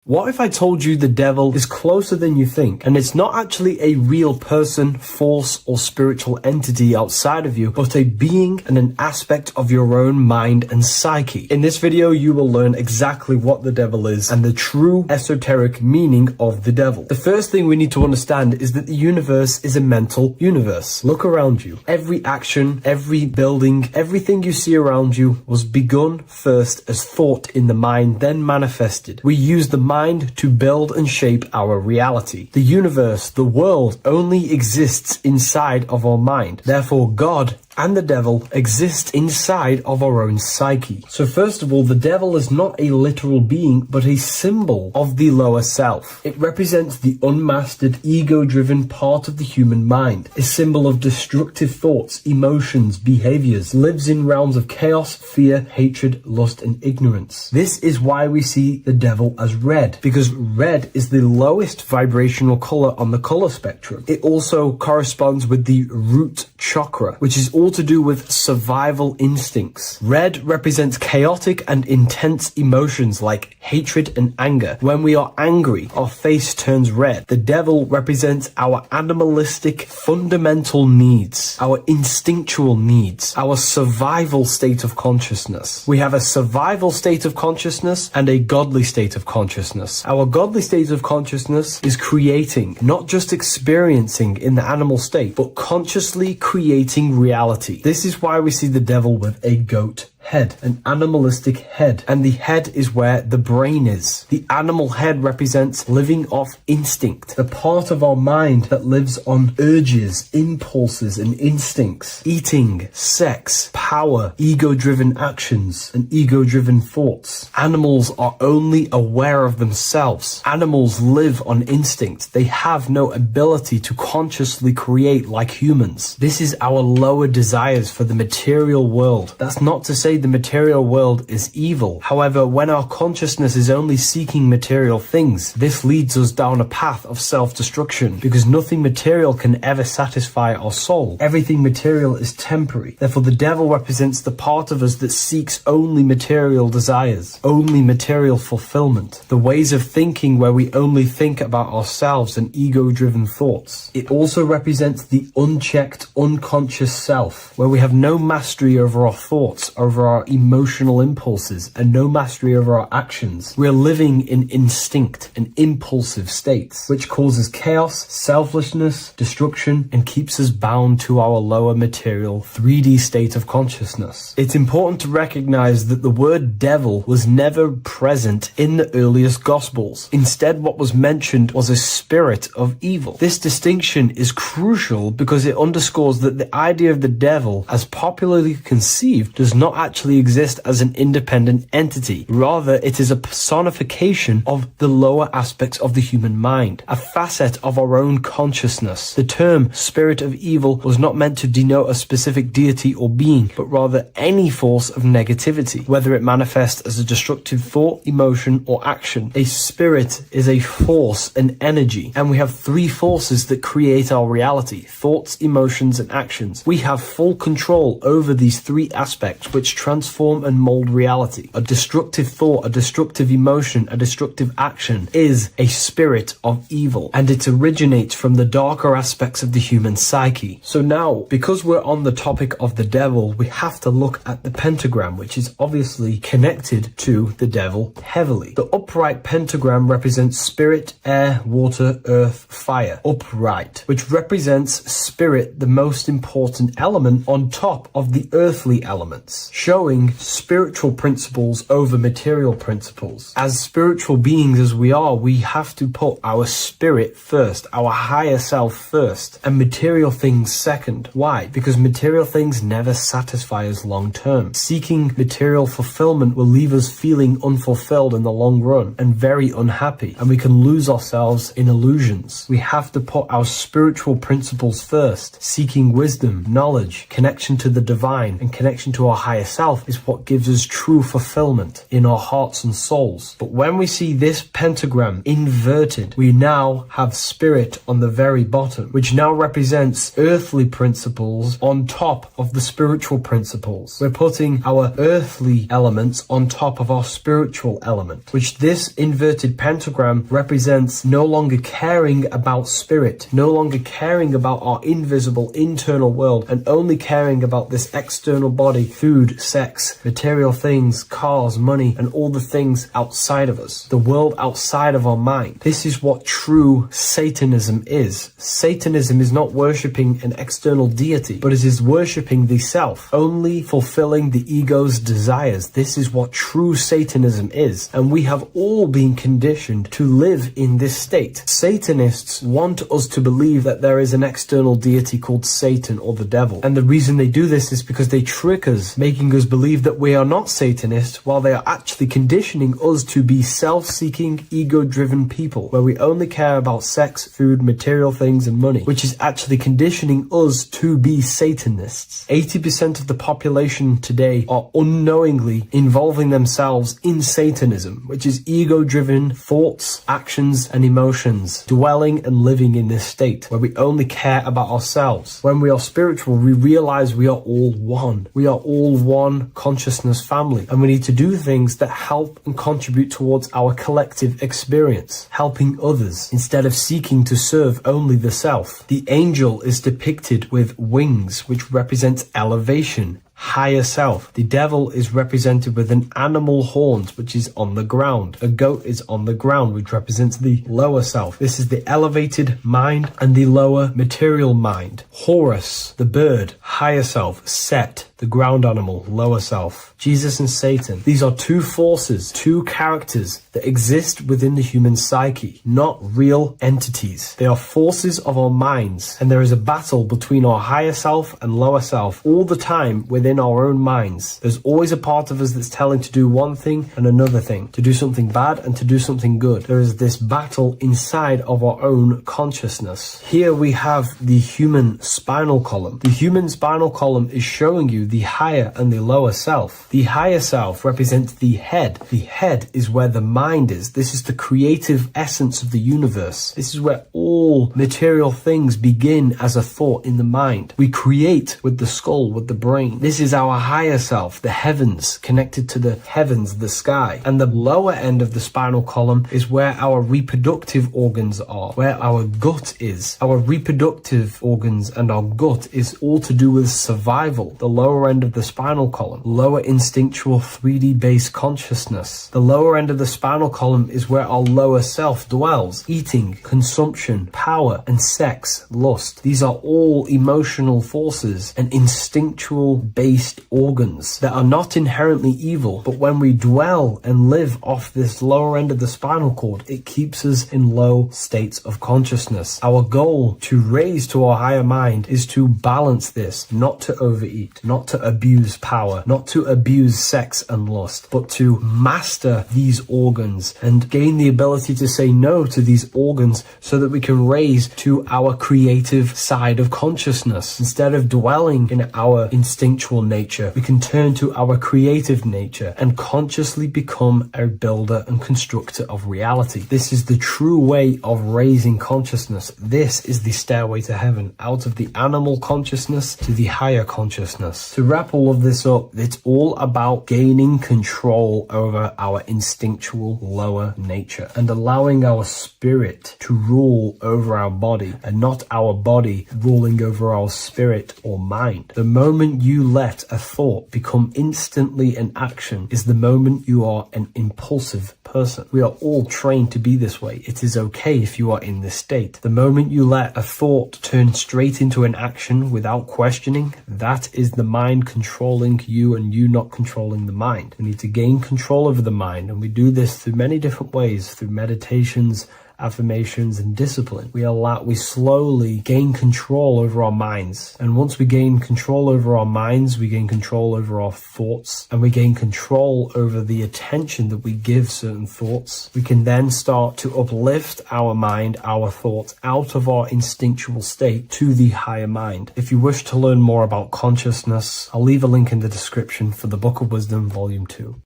S5: What if I told you the devil is closer than you think, and it's not actually a real person, force, or spiritual entity outside of you, but a being and an aspect of your own mind and psyche? In this video, you will learn exactly what the devil is and the true esoteric meaning of the devil. The first thing we need to understand is that the universe is a mental universe. Look around you. Every action, every building, everything you see around you was begun first as thought in the mind, then manifested. We use the mind to build and shape our reality. The universe, the world, only exists inside of our mind. Therefore, God and the devil exist inside of our own psyche. So first of all, the devil is not a literal being, but a symbol of the lower self. It represents the unmastered, ego-driven part of the human mind, a symbol of destructive thoughts, emotions, behaviors, lives in realms of chaos, fear, hatred, lust, and ignorance. This is why we see the devil as red, because red is the lowest vibrational color on the color spectrum. It also corresponds with the root chakra, which is all to do with survival instincts. Red represents chaotic and intense emotions like hatred and anger. When we are angry, our face turns red. The devil represents our animalistic fundamental needs, our instinctual needs, our survival state of consciousness. We have a survival state of consciousness and a godly state of consciousness. Our godly state of consciousness is creating, not just experiencing in the animal state, but consciously creating reality. This is why we see the devil with a goat head, an animalistic head, and the head is where the brain is. The animal head represents living off instinct, the part of our mind that lives on urges, impulses, and instincts. Eating, sex, power, ego-driven actions, and ego-driven thoughts. Animals are only aware of themselves. Animals live on instinct. They have no ability to consciously create like humans. This is our lower desires for the material world. That's not to say say the material world is evil. However, when our consciousness is only seeking material things, this leads us down a path of self-destruction, because nothing material can ever satisfy our soul. Everything material is temporary. Therefore, the devil represents the part of us that seeks only material desires, only material fulfillment, the ways of thinking where we only think about ourselves and ego-driven thoughts. It also represents the unchecked, unconscious self, where we have no mastery over our thoughts, over our emotional impulses, and no mastery over our actions. We are living in instinct and impulsive states, which causes chaos, selflessness, destruction, and keeps us bound to our lower material 3D state of consciousness. It's important to recognize that the word devil was never present in the earliest Gospels. Instead, what was mentioned was a spirit of evil. This distinction is crucial because it underscores that the idea of the devil, as popularly conceived, does not actually exist as an independent entity. Rather, it is a personification of the lower aspects of the human mind, a facet of our own consciousness. The term spirit of evil was not meant to denote a specific deity or being, but rather any force of negativity, whether it manifests as a destructive thought, emotion, or action. A spirit is a force, an energy, and we have three forces that create our reality: thoughts, emotions, and actions. We have full control over these three aspects which transform and mold reality. A destructive thought, a destructive emotion, a destructive action is a spirit of evil, and it originates from the darker aspects of the human psyche. So now, because we're on the topic of the devil, we have to look at the pentagram, which is obviously connected to the devil heavily. The upright pentagram represents spirit, air, water, earth, fire. Upright, which represents spirit, the most important element on top of the earthly elements, showing spiritual principles over material principles. As spiritual beings as we are, we have to put our spirit first, our higher self first, and material things second. Why? Because material things never satisfy us long term. Seeking material fulfillment will leave us feeling unfulfilled in the long run and very unhappy, and we can lose ourselves in illusions. We have to put our spiritual principles first. Seeking wisdom, knowledge, connection to the divine, and connection to our higher self is what gives us true fulfillment in our hearts and souls. But when we see this pentagram inverted, we now have spirit on the very bottom, which now represents earthly principles on top of the spiritual principles. We're putting our earthly elements on top of our spiritual element, which this inverted pentagram represents no longer caring about spirit, no longer caring about our invisible internal world, and only caring about this external body, food, sex, material things, cars, money, and all the things outside of us, the world outside of our mind. This is what true Satanism is. Satanism is not worshipping an external deity, but it is worshipping the self, only fulfilling the ego's desires. This is what true Satanism is, and we have all been conditioned to live in this state. Satanists want us to believe that there is an external deity called Satan or the devil, and the reason they do this is because they trick us, making us believe that we are not Satanists, while they are actually conditioning us to be self-seeking, ego-driven people, where we only care about sex, food, material things, and money, which is actually conditioning us to be Satanists. 80% of the population today are unknowingly involving themselves in Satanism, which is ego-driven thoughts, actions, and emotions, dwelling and living in this state where we only care about ourselves. When we are spiritual, we realize we are all one. We are all one consciousness family, and we need to do things that help and contribute towards our collective experience, helping others instead of seeking to serve only the self. The angel is depicted with wings, which represents elevation, higher self. The devil is represented with an animal horns, which is on the ground. A goat is on the ground, which represents the lower self. This is the elevated mind and the lower material mind. Horus, the bird, higher self. Set, the ground animal, lower self. Jesus and Satan. These are two forces, two characters that exist within the human psyche, not real entities. They are forces of our minds, and there is a battle between our higher self and lower self all the time, where within our own minds. There's always a part of us that's telling to do one thing and another thing, to do something bad and to do something good. There is this battle inside of our own consciousness. Here we have the human spinal column. The human spinal column is showing you the higher and the lower self. The higher self represents the head. The head is where the mind is. This is the creative essence of the universe. This is where all material things begin as a thought in the mind. We create with the skull, with the brain. This is our higher self, the heavens, connected to the heavens, the sky. And the lower end of the spinal column is where our reproductive organs are, where our gut is. Our reproductive organs and our gut is all to do with survival. The lower end of the spinal column, lower instinctual 3D based consciousness. The lower end of the spinal column is where our lower self dwells. Eating, consumption, power, and sex, lust. These are all emotional forces and instinctual based organs that are not inherently evil, but when we dwell and live off this lower end of the spinal cord, it keeps us in low states of consciousness. Our goal to raise to our higher mind is to balance this, not to overeat, not to abuse power, not to abuse sex and lust, but to master these organs and gain the ability to say no to these organs so that we can raise to our creative side of consciousness. Instead of dwelling in our instinctual nature, we can turn to our creative nature and consciously become a builder and constructor of reality. This is the true way of raising consciousness. This is the stairway to heaven, out of the animal consciousness to the higher consciousness. To wrap all of this up, it's all about gaining control over our instinctual lower nature and allowing our spirit to rule over our body and not our body ruling over our spirit or mind. The moment you let a thought become instantly an action is the moment you are an impulsive person. We are all trained to be this way. It is okay if you are in this state. The moment you let a thought turn straight into an action without questioning, that is the mind controlling you and you not controlling the mind. We need to gain control over the mind, and we do this through many different ways, through meditations, affirmations, and discipline. We slowly gain control over our minds. And once we gain control over our minds, we gain control over our thoughts, and we gain control over the attention that we give certain thoughts. We can then start to uplift our mind, our thoughts, out of our instinctual state to the higher mind. If you wish to learn more about consciousness, I'll leave a link in the description for the Book of Wisdom, Volume 2.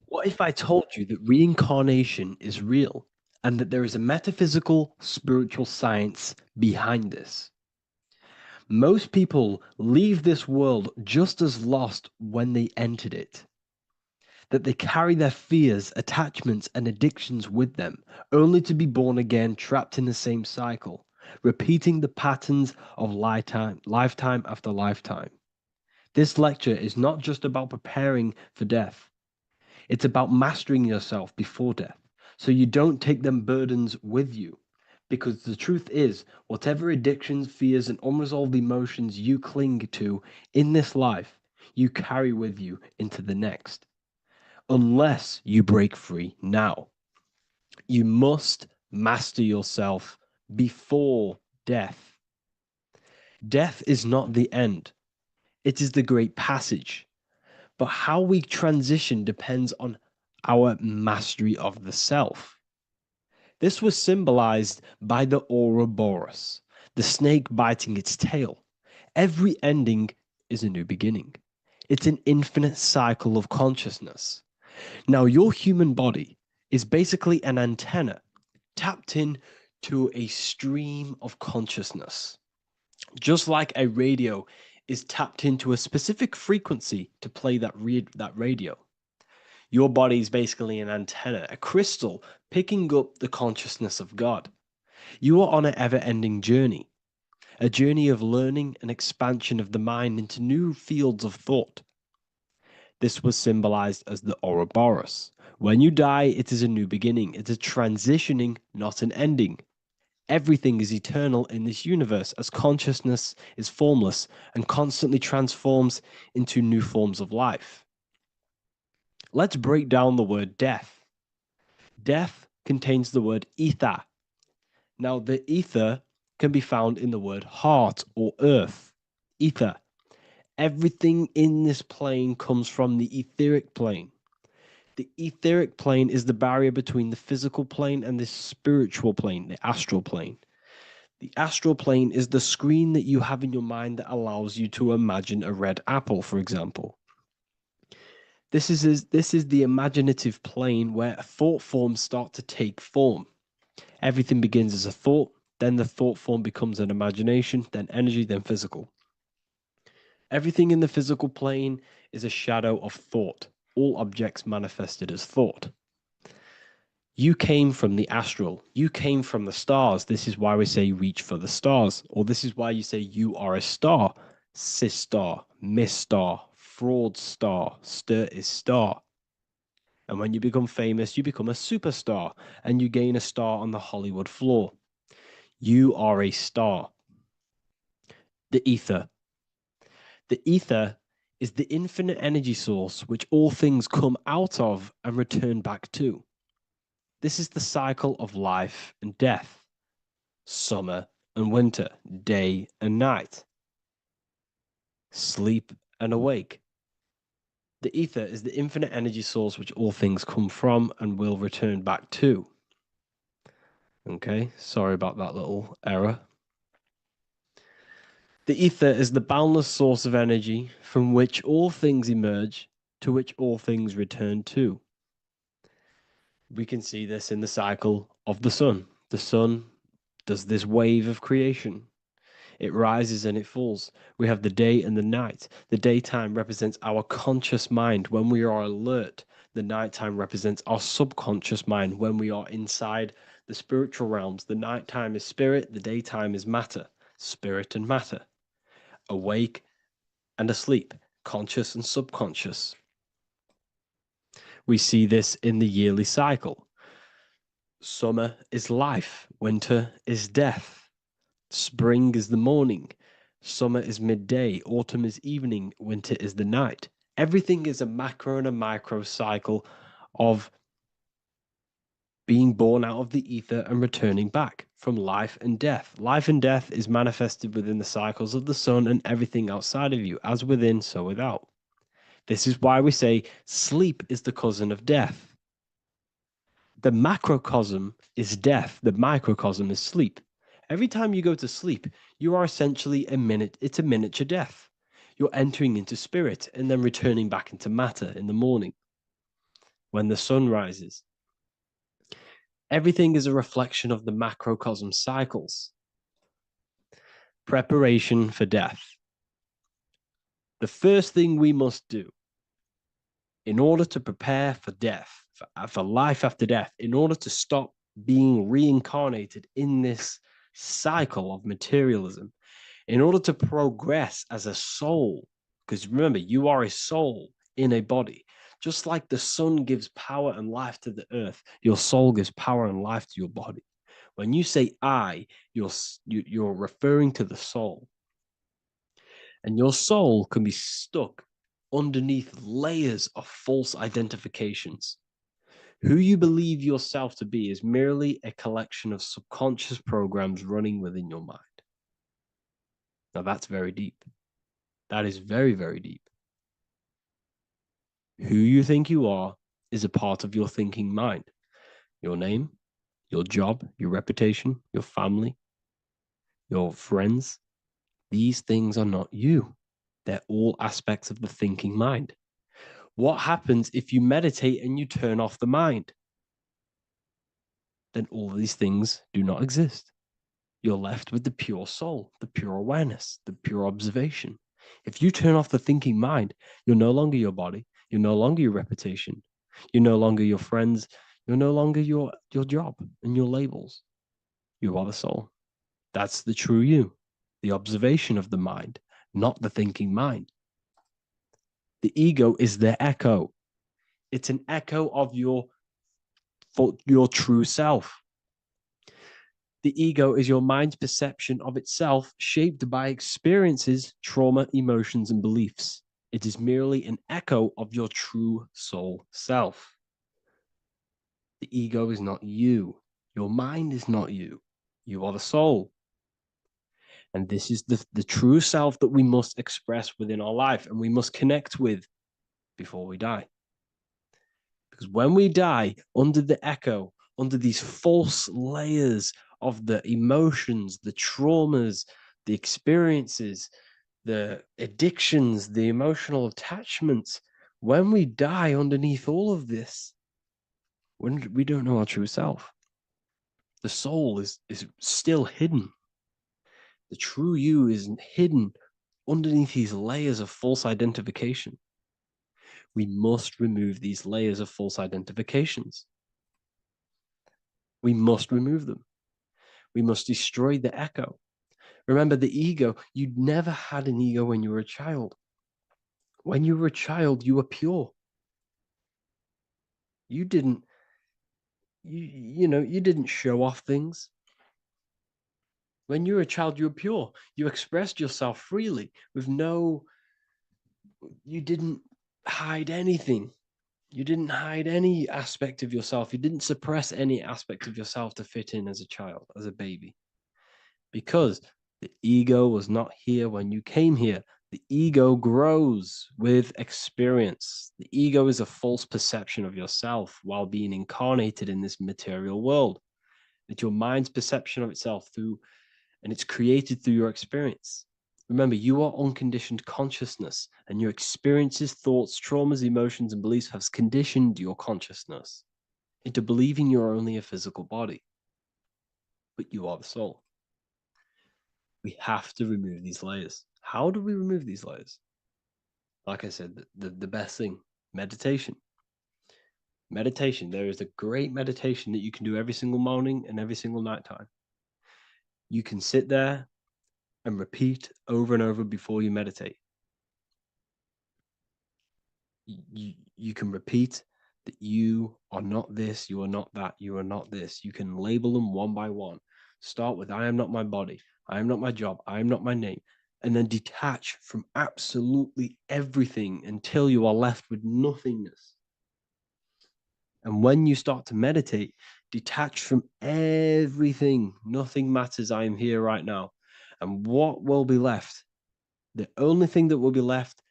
S6: What if I told you that reincarnation is real and that there is a metaphysical, spiritual science behind this? Most people leave this world just as lost when they entered it. That they carry their fears, attachments, and addictions with them, only to be born again, trapped in the same cycle, repeating the patterns of lifetime after lifetime. This lecture is not just about preparing for death. It's about mastering yourself before death, so you don't take them burdens with you. Because the truth is, whatever addictions, fears, and unresolved emotions you cling to in this life, you carry with you into the next. Unless you break free now. You must master yourself before death. Death is not the end. It is the great passage. But how we transition depends on our mastery of the self. This was symbolized by the Ouroboros, the snake biting its tail. Every ending is a new beginning. It's an infinite cycle of consciousness. Now, your human body is basically an antenna tapped in to a stream of consciousness. Just like a radio is tapped into a specific frequency to play that radio. Your body is basically an antenna, a crystal picking up the consciousness of God. You are on an ever-ending journey, a journey of learning and expansion of the mind into new fields of thought. This was symbolized as the Ouroboros. When you die, it is a new beginning. It's a transitioning, not an ending. Everything is eternal in this universe, as consciousness is formless and constantly transforms into new forms of life. Let's break down the word death. Death contains the word ether. Now, the ether can be found in the word heart or earth. Ether.
S5: Everything in this plane comes from the etheric plane. The etheric plane is the barrier between the physical plane and the spiritual plane, the astral plane. The astral plane is the screen that you have in your mind that allows you to imagine a red apple, for example. This is the imaginative plane where thought forms start to take form. Everything begins as a thought, then the thought form becomes an imagination, then energy, then physical. Everything in the physical plane is a shadow of thought, all objects manifested as thought. You came from the astral. You came from the stars. This is why we say reach for the stars. Or this is why you say you are a star. Cis star, miss star, fraud star, stir is star. And when you become famous, you become a superstar and you gain a star on the Hollywood floor. You are a star. The ether. The ether is the infinite energy source which all things come out of and return back to. This is the cycle of life and death, summer and winter, day and night, sleep and awake. The ether is the infinite energy source which all things come from and will return back to. Okay, sorry about that little error. The ether is the boundless source of energy from which all things emerge, to which all things return to. We can see this in the cycle of the sun. The sun does this wave of creation. It rises and it falls. We have the day and the night. The daytime represents our conscious mind when we are alert. The nighttime represents our subconscious mind when we are inside the spiritual realms. The nighttime is spirit, the daytime is matter, spirit and matter. Awake and asleep, conscious and subconscious. We see this in the yearly cycle. Summer is life, winter is death. Spring is the morning, summer is midday, autumn is evening, winter is the night. Everything is a macro and a micro cycle of being born out of the ether and returning back from life and death. Life and death is manifested within the cycles of the sun and everything outside of you, as within, so without. This is why we say sleep is the cousin of death. The macrocosm is death. The microcosm is sleep. Every time you go to sleep, you are essentially it's a miniature death. You're entering into spirit and then returning back into matter in the morning when the sun rises. Everything is a reflection of the macrocosm cycles. Preparation for death. The first thing we must do in order to prepare for death, for life after death, in order to stop being reincarnated in this cycle of materialism, in order to progress as a soul, because remember, you are a soul in a body. Just like the sun gives power and life to the earth, your soul gives power and life to your body. When you say I, you're referring to the soul. And your soul can be stuck underneath layers of false identifications. Who you believe yourself to be is merely a collection of subconscious programs running within your mind. Now that's very deep. That is very, very deep. Who you think you are is a part of your thinking mind. Your name, your job, your reputation, your family, your friends. These things are not you. They're all aspects of the thinking mind. What happens if you meditate and you turn off the mind? Then all these things do not exist. You're left with the pure soul, the pure awareness, the pure observation. If you turn off the thinking mind, you're no longer your body, you're no longer your reputation, you're no longer your friends, you're no longer your job and your labels. You are the soul. That's the true you, the observation of the mind, not the thinking mind. The ego is the echo. It's an echo of your true self. The ego is your mind's perception of itself shaped by experiences, trauma, emotions, and beliefs. It is merely an echo of your true soul self. The ego is not you. Your mind is not you. You are the soul. And this is the true self that we must express within our life and we must connect with before we die. Because when we die under the echo, under these false layers of the emotions, the traumas, the experiences, the addictions, the emotional attachments, when we die underneath all of this, when we don't know our true self, the soul is still hidden. The true you is hidden underneath these layers of false identification. We must remove these layers of false identifications. We must remove them. We must destroy the echo. Remember the ego. You never had an ego when you were a child. When you were a child, you were pure. You didn't, you didn't show off things. When you were a child, you were pure. You expressed yourself freely with you didn't hide anything. You didn't hide any aspect of yourself. You didn't suppress any aspect of yourself to fit in as a child, as a baby. Because the ego was not here when you came here. The ego grows with experience. The ego is a false perception of yourself while being incarnated in this material world. It's your mind's perception of itself and it's created through your experience. Remember, you are unconditioned consciousness, and your experiences, thoughts, traumas, emotions, and beliefs have conditioned your consciousness into believing you're only a physical body, but you are the soul. We have to remove these layers. How do we remove these layers? Like I said, the best thing, meditation. Meditation. There is a great meditation that you can do every single morning and every single nighttime. You can sit there and repeat over and over before you meditate. You can repeat that you are not this, you are not that, you are not this. You can label them one by one. Start with, I am not my body, I am not my job, I am not my name. And then detach from absolutely everything until you are left with nothingness. And when you start to meditate, detach from everything. Nothing matters. I am here right now. And what will be left? The only thing that will be left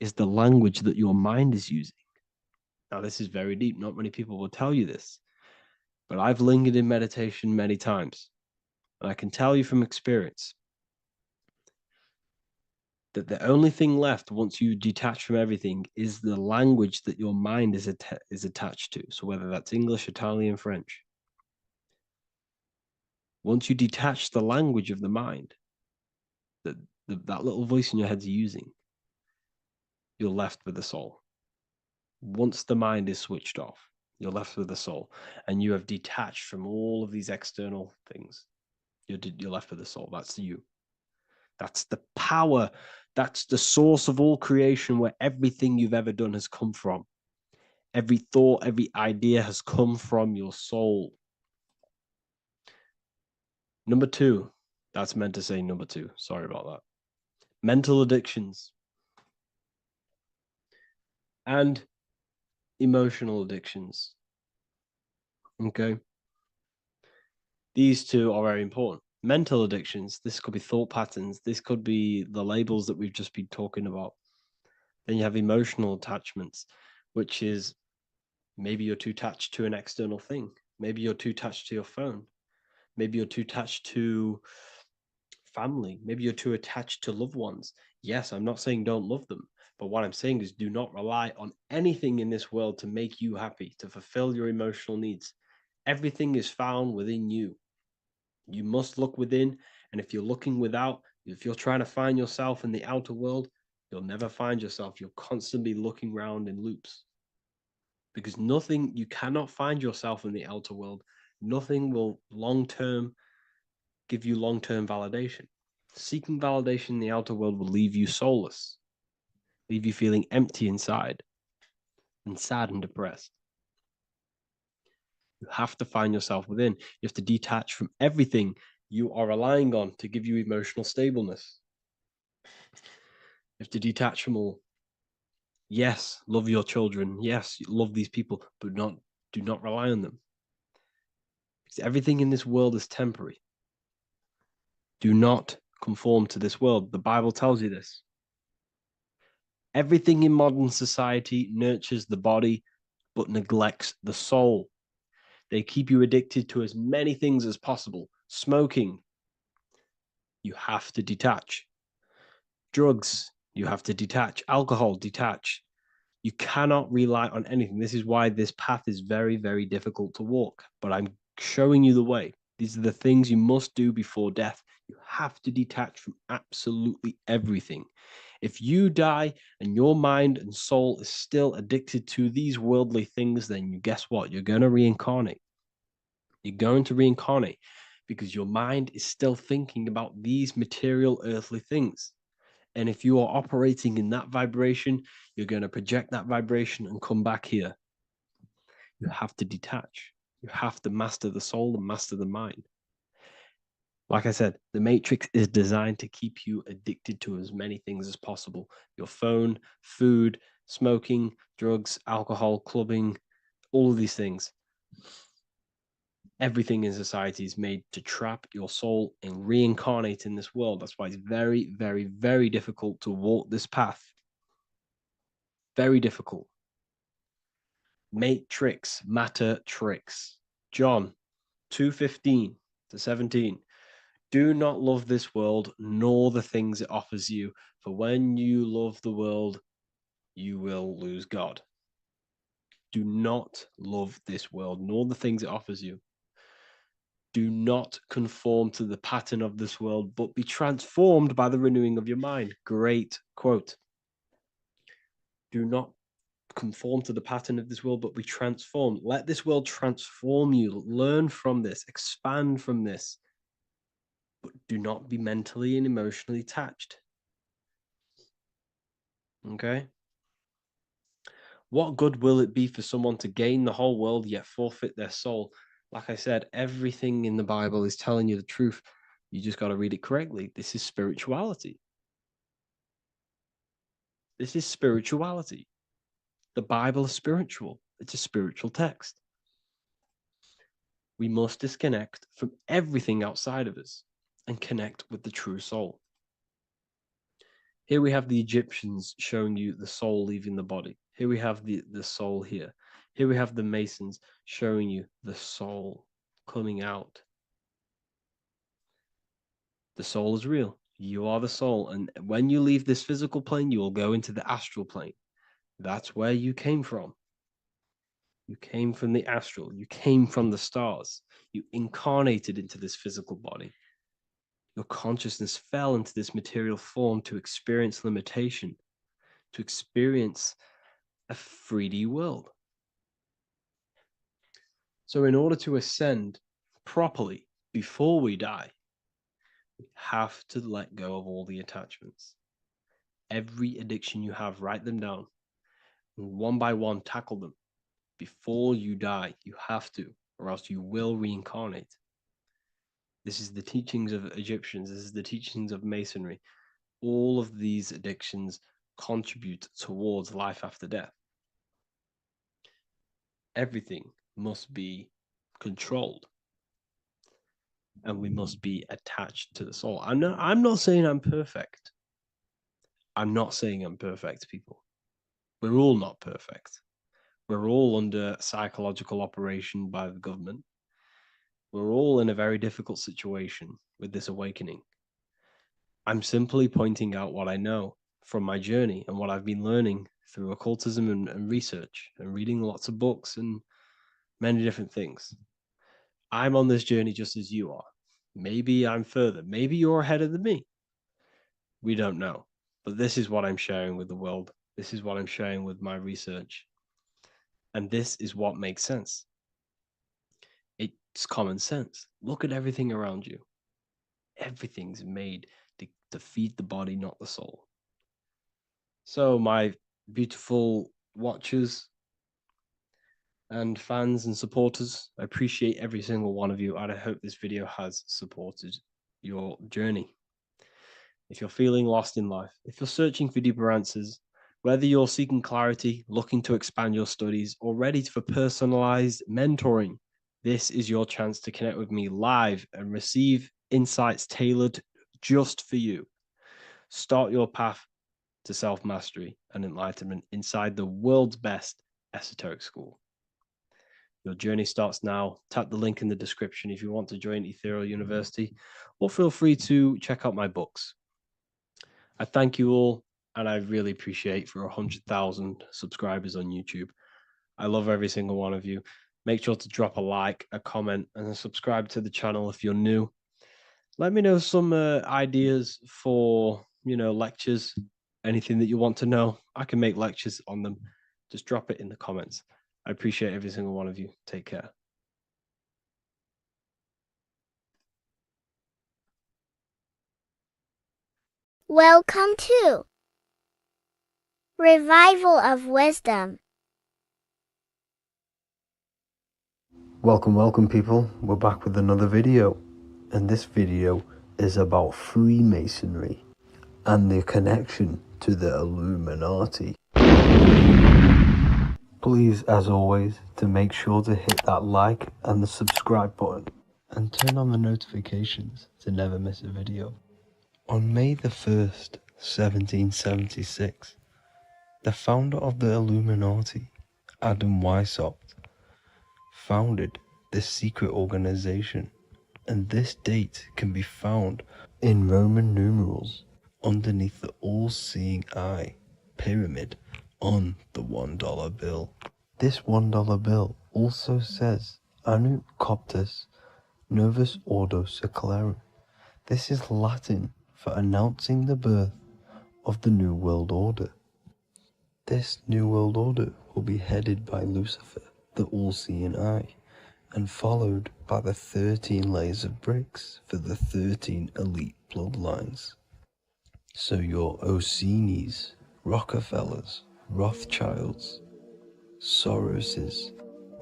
S5: is the language that your mind is using. Now, this is very deep. Not many people will tell you this, but I've lingered in meditation many times. And I can tell you from experience that the only thing left once you detach from everything is the language that your mind is attached to. So whether that's English, Italian, French. Once you detach the language of the mind that that little voice in your head's using, you're left with the soul. Once the mind is switched off, you're left with the soul, and you have detached from all of these external things. You're left with the soul. That's you. That's the power. That's the source of all creation, where everything you've ever done has come from. Every thought, every idea has come from your soul. Number two, that's meant to say number two. Sorry about that. Mental addictions and emotional addictions. Okay. These two are very important. Mental addictions, this could be thought patterns. This could be the labels that we've just been talking about. Then you have emotional attachments, which is maybe you're too attached to an external thing. Maybe you're too attached to your phone. Maybe you're too attached to family. Maybe you're too attached to loved ones. Yes, I'm not saying don't love them, but what I'm saying is do not rely on anything in this world to make you happy, to fulfill your emotional needs. Everything is found within you. You must look within, and if you're looking without, if you're trying to find yourself in the outer world, you'll never find yourself. You'll constantly be looking around in loops. Because you cannot find yourself in the outer world. Nothing will give you long-term validation. Seeking validation in the outer world will leave you soulless, leave you feeling empty inside and sad and depressed. You have to find yourself within. You have to detach from everything you are relying on to give you emotional stableness. You have to detach from all. Yes, love your children. Yes, love these people, but do not rely on them. Because everything in this world is temporary. Do not conform to this world. The Bible tells you this. Everything in modern society nurtures the body, but neglects the soul. They keep you addicted to as many things as possible. Smoking, you have to detach. Drugs, you have to detach. Alcohol, detach. You cannot rely on anything. This is why this path is very, very difficult to walk. But I'm showing you the way. These are the things you must do before death. You have to detach from absolutely everything. If you die and your mind and soul is still addicted to these worldly things, then you guess what? You're going to reincarnate. You're going to reincarnate because your mind is still thinking about these material earthly things. And if you are operating in that vibration, you're going to project that vibration and come back here. You have to detach. You have to master the soul and master the mind. Like I said, the Matrix is designed to keep you addicted to as many things as possible. Your phone, food, smoking, drugs, alcohol, clubbing, all of these things. Everything in society is made to trap your soul and reincarnate in this world. That's why it's very, very, very difficult to walk this path. Very difficult. Matrix, matter tricks. John 2:15 to 17. Do not love this world, nor the things it offers you. For when you love the world, you will lose God. Do not love this world, nor the things it offers you. Do not conform to the pattern of this world, but be transformed by the renewing of your mind. Great quote. Do not conform to the pattern of this world, but be transformed. Let this world transform you. Learn from this, expand from this, but do not be mentally and emotionally attached. Okay? What good will it be for someone to gain the whole world yet forfeit their soul? Like I said, everything in the Bible is telling you the truth. You just got to read it correctly. This is spirituality. This is spirituality. The Bible is spiritual. It's a spiritual text. We must disconnect from everything outside of us and connect with the true soul. Here we have the Egyptians showing you the soul leaving the body. Here we have the soul here. Here we have the Masons showing you the soul coming out. The soul is real. You are the soul. And when you leave this physical plane, you will go into the astral plane. That's where you came from. You came from the astral. You came from the stars. You incarnated into this physical body. Your consciousness fell into this material form to experience limitation, to experience a 3D world. So in order to ascend properly before we die, we have to let go of all the attachments. Every addiction you have, write them down. And one by one, tackle them. Before you die, you have to, or else you will reincarnate. This is the teachings of Egyptians. This is the teachings of Masonry. All of these addictions contribute towards life after death. Everything must be controlled. And we must be attached to the soul. I'm not saying I'm perfect. I'm not saying I'm perfect, people. We're all not perfect. We're all under psychological operation by the government. We're all in a very difficult situation with this awakening. I'm simply pointing out what I know from my journey and what I've been learning through occultism and research and reading lots of books and many different things. I'm on this journey just as you are. Maybe I'm further. Maybe you're ahead of me. We don't know. But this is what I'm sharing with the world. This is what I'm sharing with my research. And this is what makes sense. It's common sense. Look at everything around you. Everything's made to feed the body, not the soul. So my beautiful watchers and fans and supporters, I appreciate every single one of you, and I hope this video has supported your journey. If you're feeling lost in life, if you're searching for deeper answers, whether you're seeking clarity, looking to expand your studies, or ready for personalized mentoring, this is your chance to connect with me live and receive insights tailored just for you. Start your path to self-mastery and enlightenment inside the world's best esoteric school. Your journey starts now. Tap the link in the description if you want to join Ethereal University, or feel free to check out my books. I thank you all, and I really appreciate for 100,000 subscribers on YouTube. I love every single one of you. Make sure to drop a like, a comment, and subscribe to the channel if you're new. Let me know some ideas for, lectures, anything that you want to know. I can make lectures on them. Just drop it in the comments. I appreciate every single one of you. Take care.
S3: Welcome to Revival of Wisdom.
S4: Welcome people, we're back with another video, and this video is about Freemasonry and the connection to the Illuminati. Please, as always, to make sure to hit that like and the subscribe button and turn on the notifications to never miss a video. On May the 1st, 1776, the founder of the Illuminati, Adam Weishaupt, founded this secret organization, and this date can be found in Roman numerals underneath the all-seeing eye pyramid on the $1 bill. This $1 bill also says Anno Coptus Novus Ordo Secularum. This is Latin for announcing the birth of the New World Order. This New World Order will be headed by Lucifer, the all-seeing eye, and followed by the 13 layers of bricks for the 13 elite bloodlines. So your Orsini's, Rockefellers, Rothschilds, Soroses,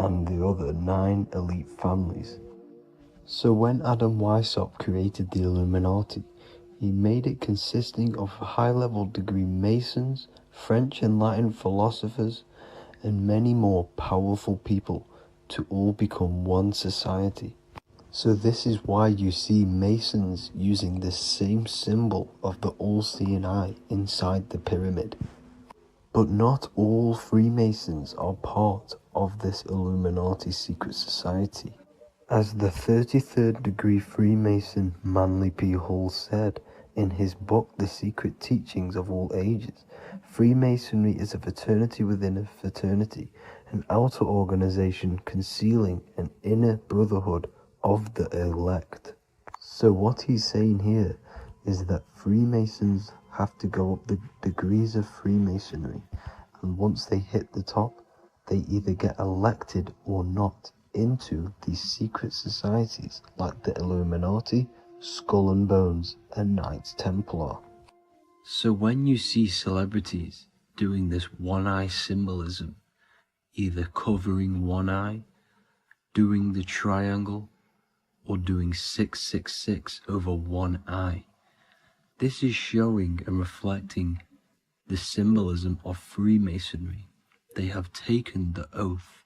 S4: and the other 9 elite families. So when Adam Weishaupt created the Illuminati, he made it consisting of high-level degree Masons, French and Latin philosophers, and many more powerful people to all become one society. So this is why you see Masons using this same symbol of the all-seeing eye inside the pyramid. But not all Freemasons are part of this Illuminati secret society. As the 33rd degree Freemason Manly P. Hall said in his book The Secret Teachings of All Ages, Freemasonry is a fraternity within a fraternity, an outer organization concealing an inner brotherhood of the elect. So what he's saying here is that Freemasons have to go up the degrees of Freemasonry, and once they hit the top, they either get elected or not into these secret societies like the Illuminati, Skull and Bones, and Knights Templar. So when you see celebrities doing this one-eye symbolism, either covering one eye, doing the triangle, or doing 666 over one eye, this is showing and reflecting the symbolism of Freemasonry. They have taken the oath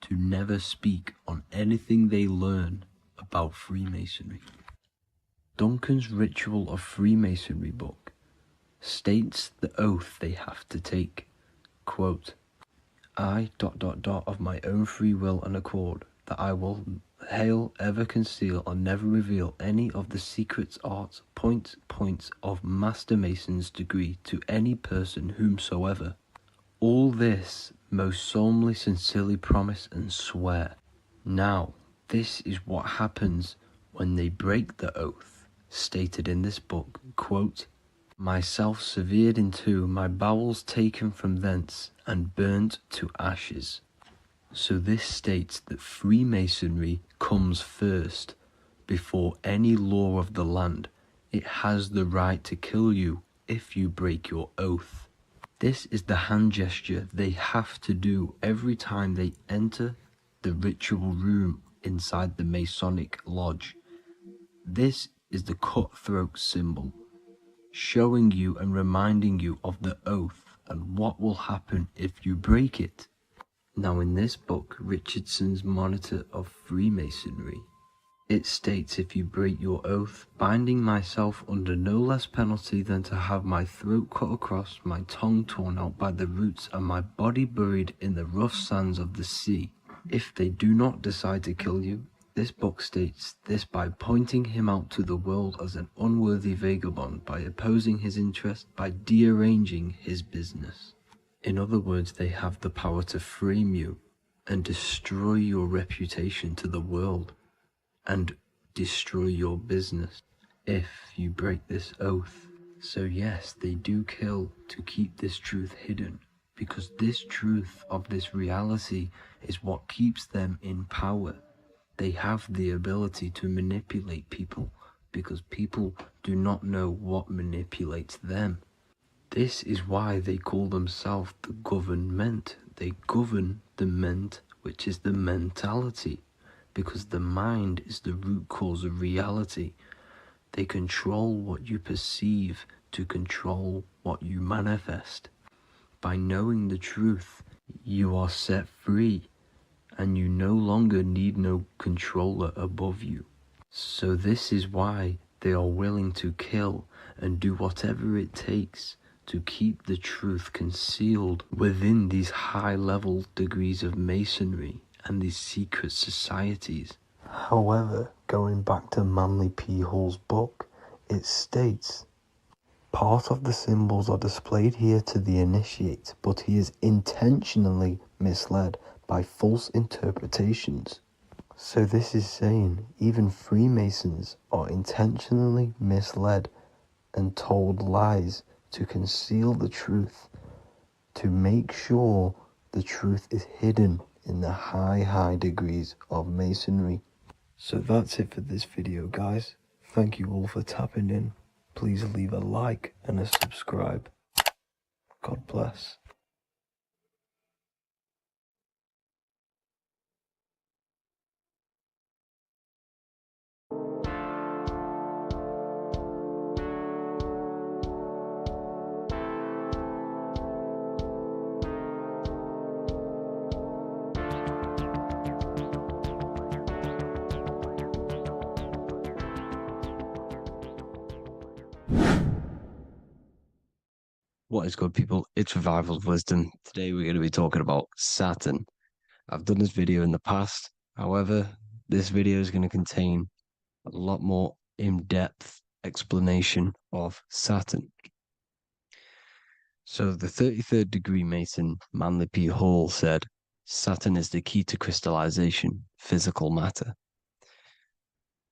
S4: to never speak on anything they learn about Freemasonry. Duncan's Ritual of Freemasonry book states the oath they have to take, quote, I ... of my own free will and accord, that I will hail, ever conceal, or never reveal any of the secrets, arts, points of Master Mason's degree to any person whomsoever. All this most solemnly, sincerely promise and swear. Now, this is what happens when they break the oath, stated in this book, quote, myself severed in two, my bowels taken from thence, and burnt to ashes. So this states that Freemasonry comes first, before any law of the land. It has the right to kill you if you break your oath. This is the hand gesture they have to do every time they enter the ritual room inside the Masonic lodge. This is the cutthroat symbol, showing you and reminding you of the oath and what will happen if you break it. Now in this book, Richardson's Monitor of Freemasonry, It states, if you break your oath, binding myself under no less penalty than to have my throat cut across, my tongue torn out by the roots, and my body buried in the rough sands of the sea. If they do not decide to kill you, this book states this by pointing him out to the world as an unworthy vagabond, by opposing his interest, by dearranging his business. In other words, they have the power to frame you and destroy your reputation to the world and destroy your business if you break this oath. So yes, they do kill to keep this truth hidden, because this truth of this reality is what keeps them in power. They have the ability to manipulate people because people do not know what manipulates them. This is why they call themselves the government. They govern the ment, which is the mentality, because the mind is the root cause of reality. They control what you perceive to control what you manifest. By knowing the truth, you are set free, and you no longer need no controller above you. So this is why they are willing to kill and do whatever it takes to keep the truth concealed within these high-level degrees of masonry and these secret societies. However, going back to Manly P. Hall's book, it states, part of the symbols are displayed here to the initiate, but he is intentionally misled by false interpretations. So this is saying even Freemasons are intentionally misled and told lies to conceal the truth, to make sure the truth is hidden in the high degrees of Masonry. So that's it for this video, guys. Thank you all for tapping in. Please leave a like and a subscribe. God bless.
S6: What is good, people? It's Revival of Wisdom. Today we're going to be talking about Saturn. I've done this video in the past. However, this video is going to contain a lot more in-depth explanation of Saturn. So the 33rd degree Mason, Manly P. Hall, said, Saturn is the key to crystallization, physical matter.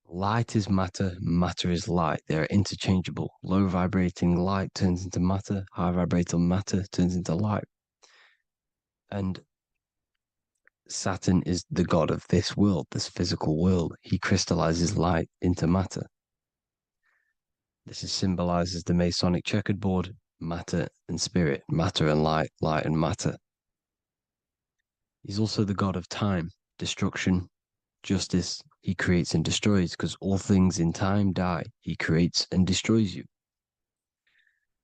S6: Light is matter, matter is light. They are interchangeable. Low vibrating light turns into matter, high vibrating matter turns into light. And Saturn is the god of this world, this physical world. He crystallizes light into matter. This is symbolized as the Masonic checkered board, matter and spirit, matter and light, light and matter. He's also the god of time, destruction, justice. He creates and destroys, because all things in time die. He creates and destroys you.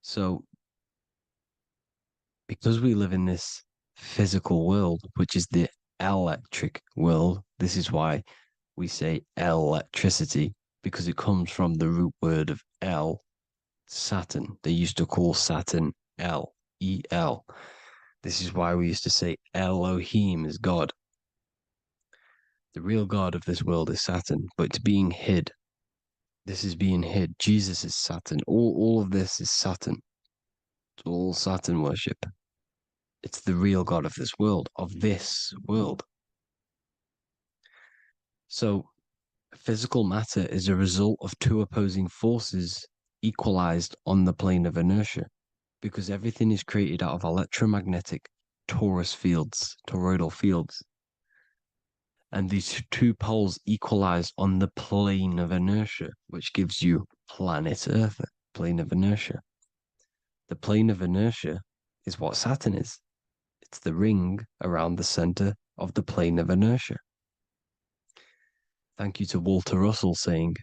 S6: So, because we live in this physical world, which is the electric world, this is why we say electricity, because it comes from the root word of El, Saturn. They used to call Saturn El, E-L. This is why we used to say Elohim is God. The real God of this world is Saturn, but it's being hid. This is being hid. Jesus is Saturn. All of this is Saturn. It's all Saturn worship. It's the real God of this world, So, physical matter is a result of two opposing forces equalized on the plane of inertia, because everything is created out of electromagnetic toroidal fields. And these two poles equalize on the plane of inertia, which gives you planet Earth, plane of inertia. The plane of inertia is what Saturn is. It's the ring around the center of the plane of inertia. Thank you to Walter Russell saying,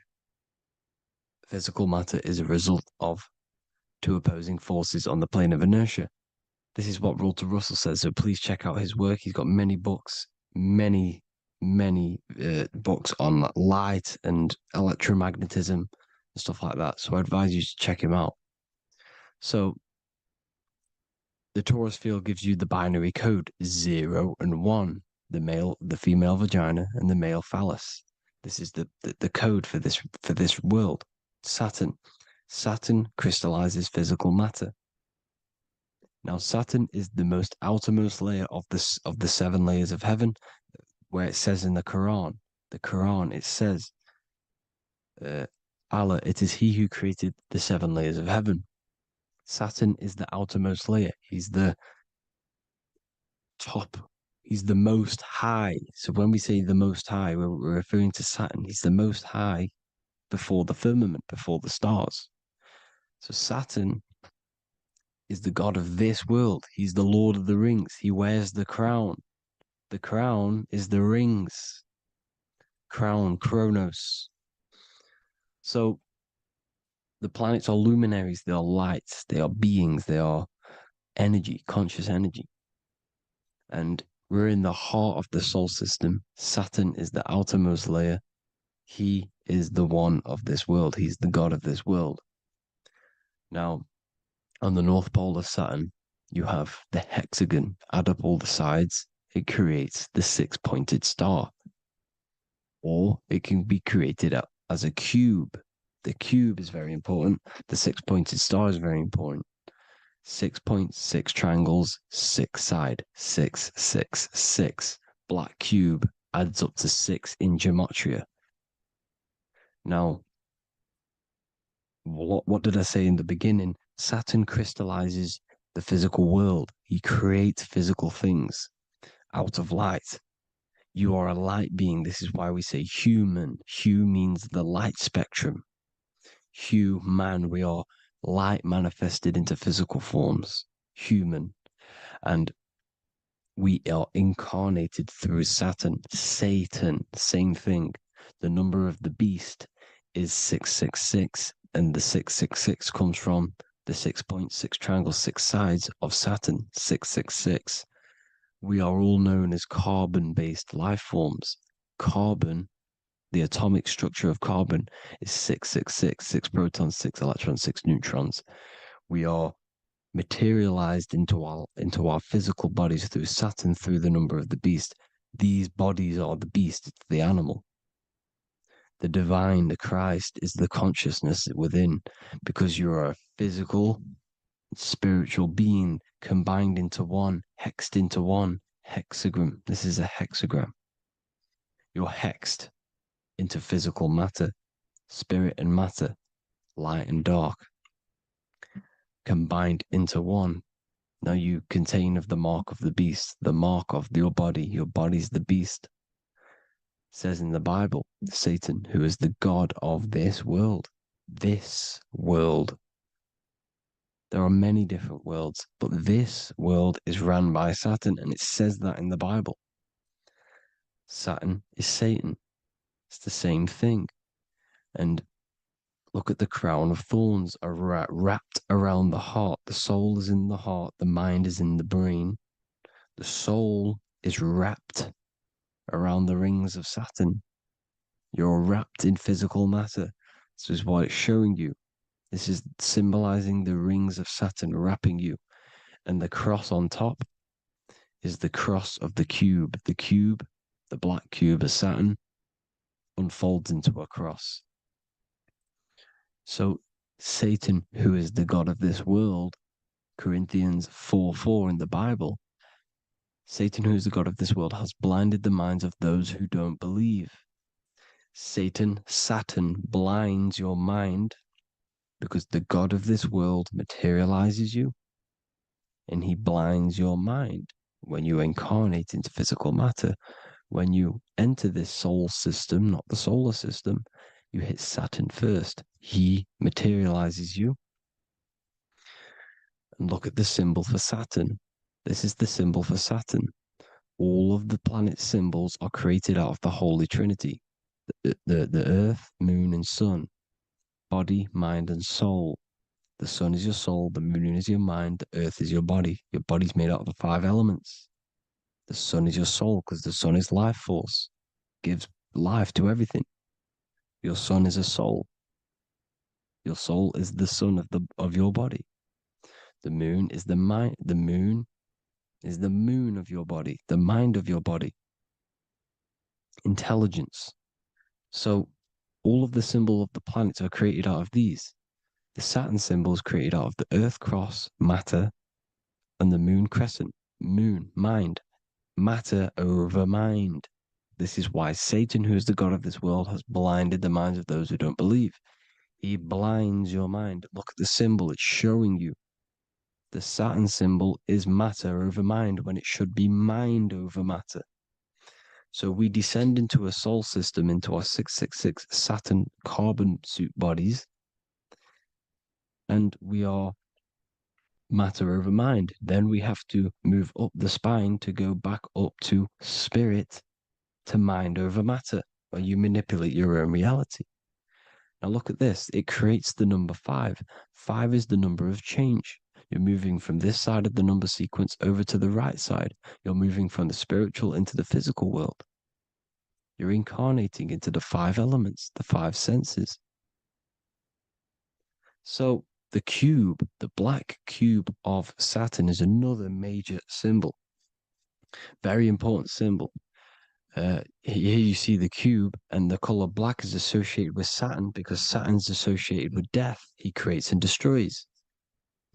S6: physical matter is a result of two opposing forces on the plane of inertia. This is what Walter Russell says, so please check out his work. He's got many books, many
S5: many books on light and electromagnetism and stuff like that. So I advise you to check him out. So the torus field gives you the binary code 0 and 1, the female vagina, and the male phallus. This is the code for this world. Saturn crystallizes physical matter. Now Saturn is the most outermost layer of the 7 layers of heaven, where it says in the Quran it says, Allah, it is He who created the 7 layers of heaven. Saturn is the outermost layer. He's the top. He's the most high. So when we say the most high, we're referring to Saturn. He's the most high before the firmament, before the stars. So Saturn is the god of this world. He's the Lord of the Rings. He wears the crown. The crown is the rings. Crown, Kronos. So the planets are luminaries. They are lights. They are beings. They are energy, conscious energy. And we're in the heart of the solar system. Saturn is the outermost layer. He is the one of this world. He's the god of this world. Now, on the North Pole of Saturn, you have the hexagon. Add up all the sides. It creates the 6-pointed star. Or it can be created as a cube. The cube is very important. The 6-pointed star is very important. 6 points, 6 triangles, 6 side, 6, 6, 6. Black cube adds up to 6 in gematria. Now, what did I say in the beginning? Saturn crystallizes the physical world. He creates physical things out of light. You are a light being. This is why we say human. Hue means the light spectrum. Hue, man, we are light manifested into physical forms, human. And we are incarnated through Saturn. Satan, same thing. The number of the beast is 666, and the 666 comes from the 6.6 triangle, 6 sides of Saturn, 666. We are all known as carbon-based life forms. Carbon, the atomic structure of carbon, is 666, 6 protons, 6 electrons, 6 neutrons. We are materialized into our physical bodies through Saturn, through the number of the beast. These bodies are the beast, it's the animal. The divine, the Christ, is the consciousness within, because you're a physical, spiritual being combined into one, hexed into one. Hexagram. This is a hexagram. You're hexed into physical matter, spirit and matter, light and dark, combined into one. Now you contain of the mark of the beast, the mark of your body. Your body's the beast. It says in the Bible, Satan, who is the god of this world. This world. There are many different worlds, but this world is run by Saturn, and it says that in the Bible. Saturn is Satan. It's the same thing. And look at the crown of thorns are wrapped around the heart. The soul is in the heart. The mind is in the brain. The soul is wrapped around the rings of Saturn. You're wrapped in physical matter. This is what it's showing you. This is symbolizing the rings of Saturn wrapping you. And the cross on top is the cross of the cube. The cube, the black cube of Saturn, unfolds into a cross. So Satan, who is the god of this world, Corinthians 4:4 in the Bible, Satan, who is the god of this world, has blinded the minds of those who don't believe. Saturn blinds your mind because the god of this world materializes you and he blinds your mind when you incarnate into physical matter. When you enter this soul system, not the solar system, you hit Saturn first. He materializes you. And look at the symbol for Saturn. This is the symbol for Saturn. All of the planet symbols are created out of the Holy Trinity. The Earth, Moon, and Sun. Body, mind, and soul. The sun is your soul, the moon is your mind, the earth is your body. Your body's made out of the 5 elements. The sun is your soul because the sun is life force.
S6: gives life to everything. Your sun is a soul. Your soul is the sun of your body. The moon is the mind. The moon is the moon of your body, the mind of your body. Intelligence. So all of the symbol of the planets are created out of these. The Saturn symbol is created out of the Earth cross, matter, and the moon crescent, moon, mind, matter over mind. This is why Satan, who is the god of this world, has blinded the minds of those who don't believe. He blinds your mind. Look at the symbol, it's showing you. The Saturn symbol is matter over mind when it should be mind over matter. So we descend into a soul system, into our 666 Saturn carbon suit bodies, and we are matter over mind. Then we have to move up the spine to go back up to spirit, to mind over matter, where you manipulate your own reality. Now look at this. It creates the number 5. 5 is the number of change. You're moving from this side of the number sequence over to the right side. You're moving from the spiritual into the physical world. You're incarnating into the 5 elements, the 5 senses. So the cube, the black cube of Saturn, is another major symbol. Very important symbol. Here you see the cube, and the color black is associated with Saturn because Saturn's associated with death. He creates and destroys.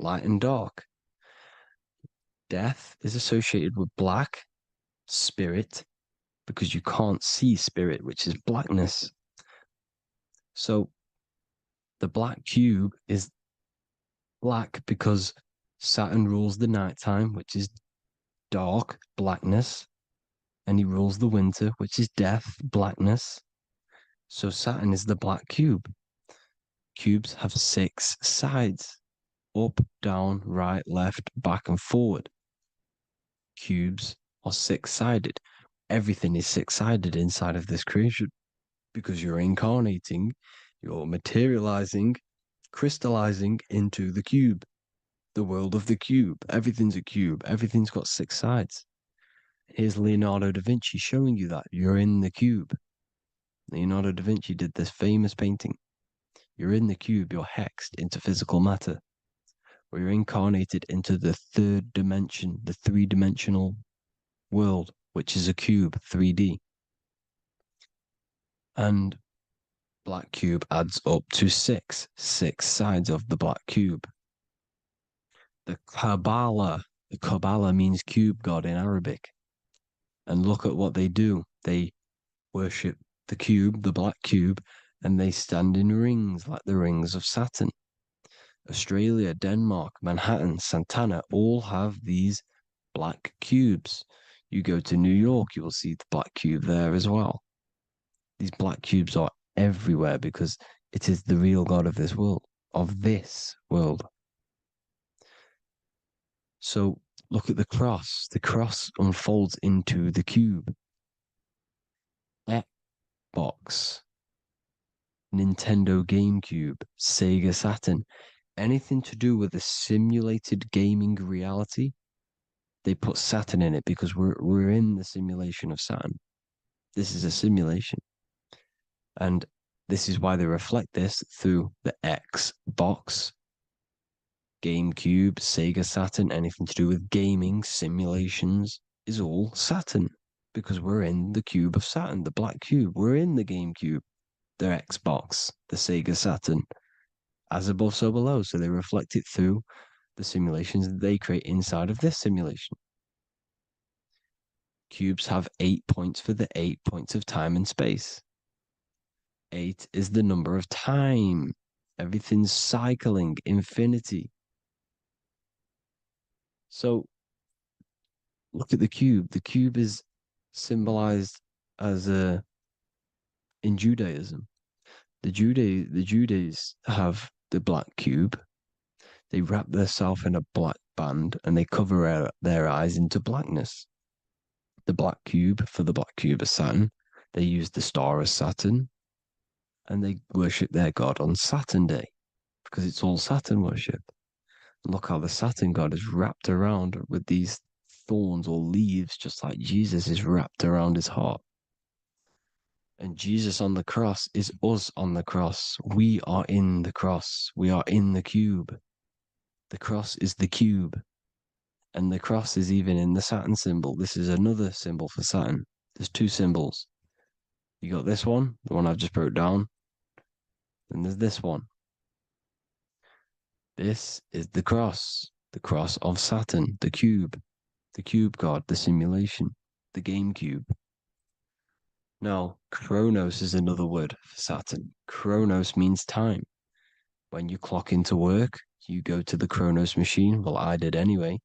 S6: Light and dark. Death is associated with black, spirit, because you can't see spirit, which is blackness. So the black cube is black because Saturn rules the nighttime, which is dark, blackness, and he rules the winter, which is death, blackness. So Saturn is the black cube. Cubes have 6 sides: up, down, right, left, back, and forward. Cubes are 6-sided. Everything is 6-sided inside of this creation because you're incarnating, you're materializing, crystallizing into the cube, the world of the cube. Everything's a cube. Everything's got 6 sides. Here's Leonardo da Vinci showing you that you're in the cube. Leonardo da Vinci did this famous painting. You're in the cube, you're hexed into physical matter, where you're incarnated into the 3rd dimension, the 3-dimensional world, which is a cube, 3D. And black cube adds up to 6 sides of the black cube. The Kabbalah means cube god in Arabic. And look at what they do. They worship the cube, the black cube, and they stand in rings like the rings of Saturn. Australia, Denmark, Manhattan, Santana all have these black cubes. You go to New York, you will see the black cube there as well. These black cubes are everywhere because it is the real God of this world, So look at the cross. The cross unfolds into the cube. Xbox, Nintendo GameCube, Sega Saturn, anything to do with a simulated gaming reality, they put Saturn in it because we're in the simulation of Saturn. This is a simulation. And this is why they reflect this through the Xbox, GameCube, Sega Saturn, anything to do with gaming, simulations, is all Saturn. Because we're in the cube of Saturn, the black cube. We're in the GameCube, the Xbox, the Sega Saturn. As above, so below. So they reflect it through the simulations that they create inside of this simulation. Cubes have 8 points for the 8 points of time and space. 8 is the number of time. Everything's cycling, infinity. So look at the cube. The cube is symbolized as in Judaism. The Judays have the black cube. They wrap themselves in a black band and they cover their eyes into blackness. The black cube, for the black cube of Saturn, they use the star as Saturn, and they worship their god on Saturn Day because it's all Saturn worship. And look how the Saturn god is wrapped around with these thorns or leaves, just like Jesus is wrapped around his heart.
S5: And Jesus on the cross is us on the cross. We are in the cross. We are in the cube. The cross is the cube. And the cross is even in the Saturn symbol. This is another symbol for Saturn. There's two symbols. You got this one, the one I've just broke down. And there's this one. This is the cross of Saturn, the cube god, the simulation, the game cube. Now, Chronos is another word for Saturn. Chronos means time. When you clock into work, you go to the Chronos machine. Well, I did anyway.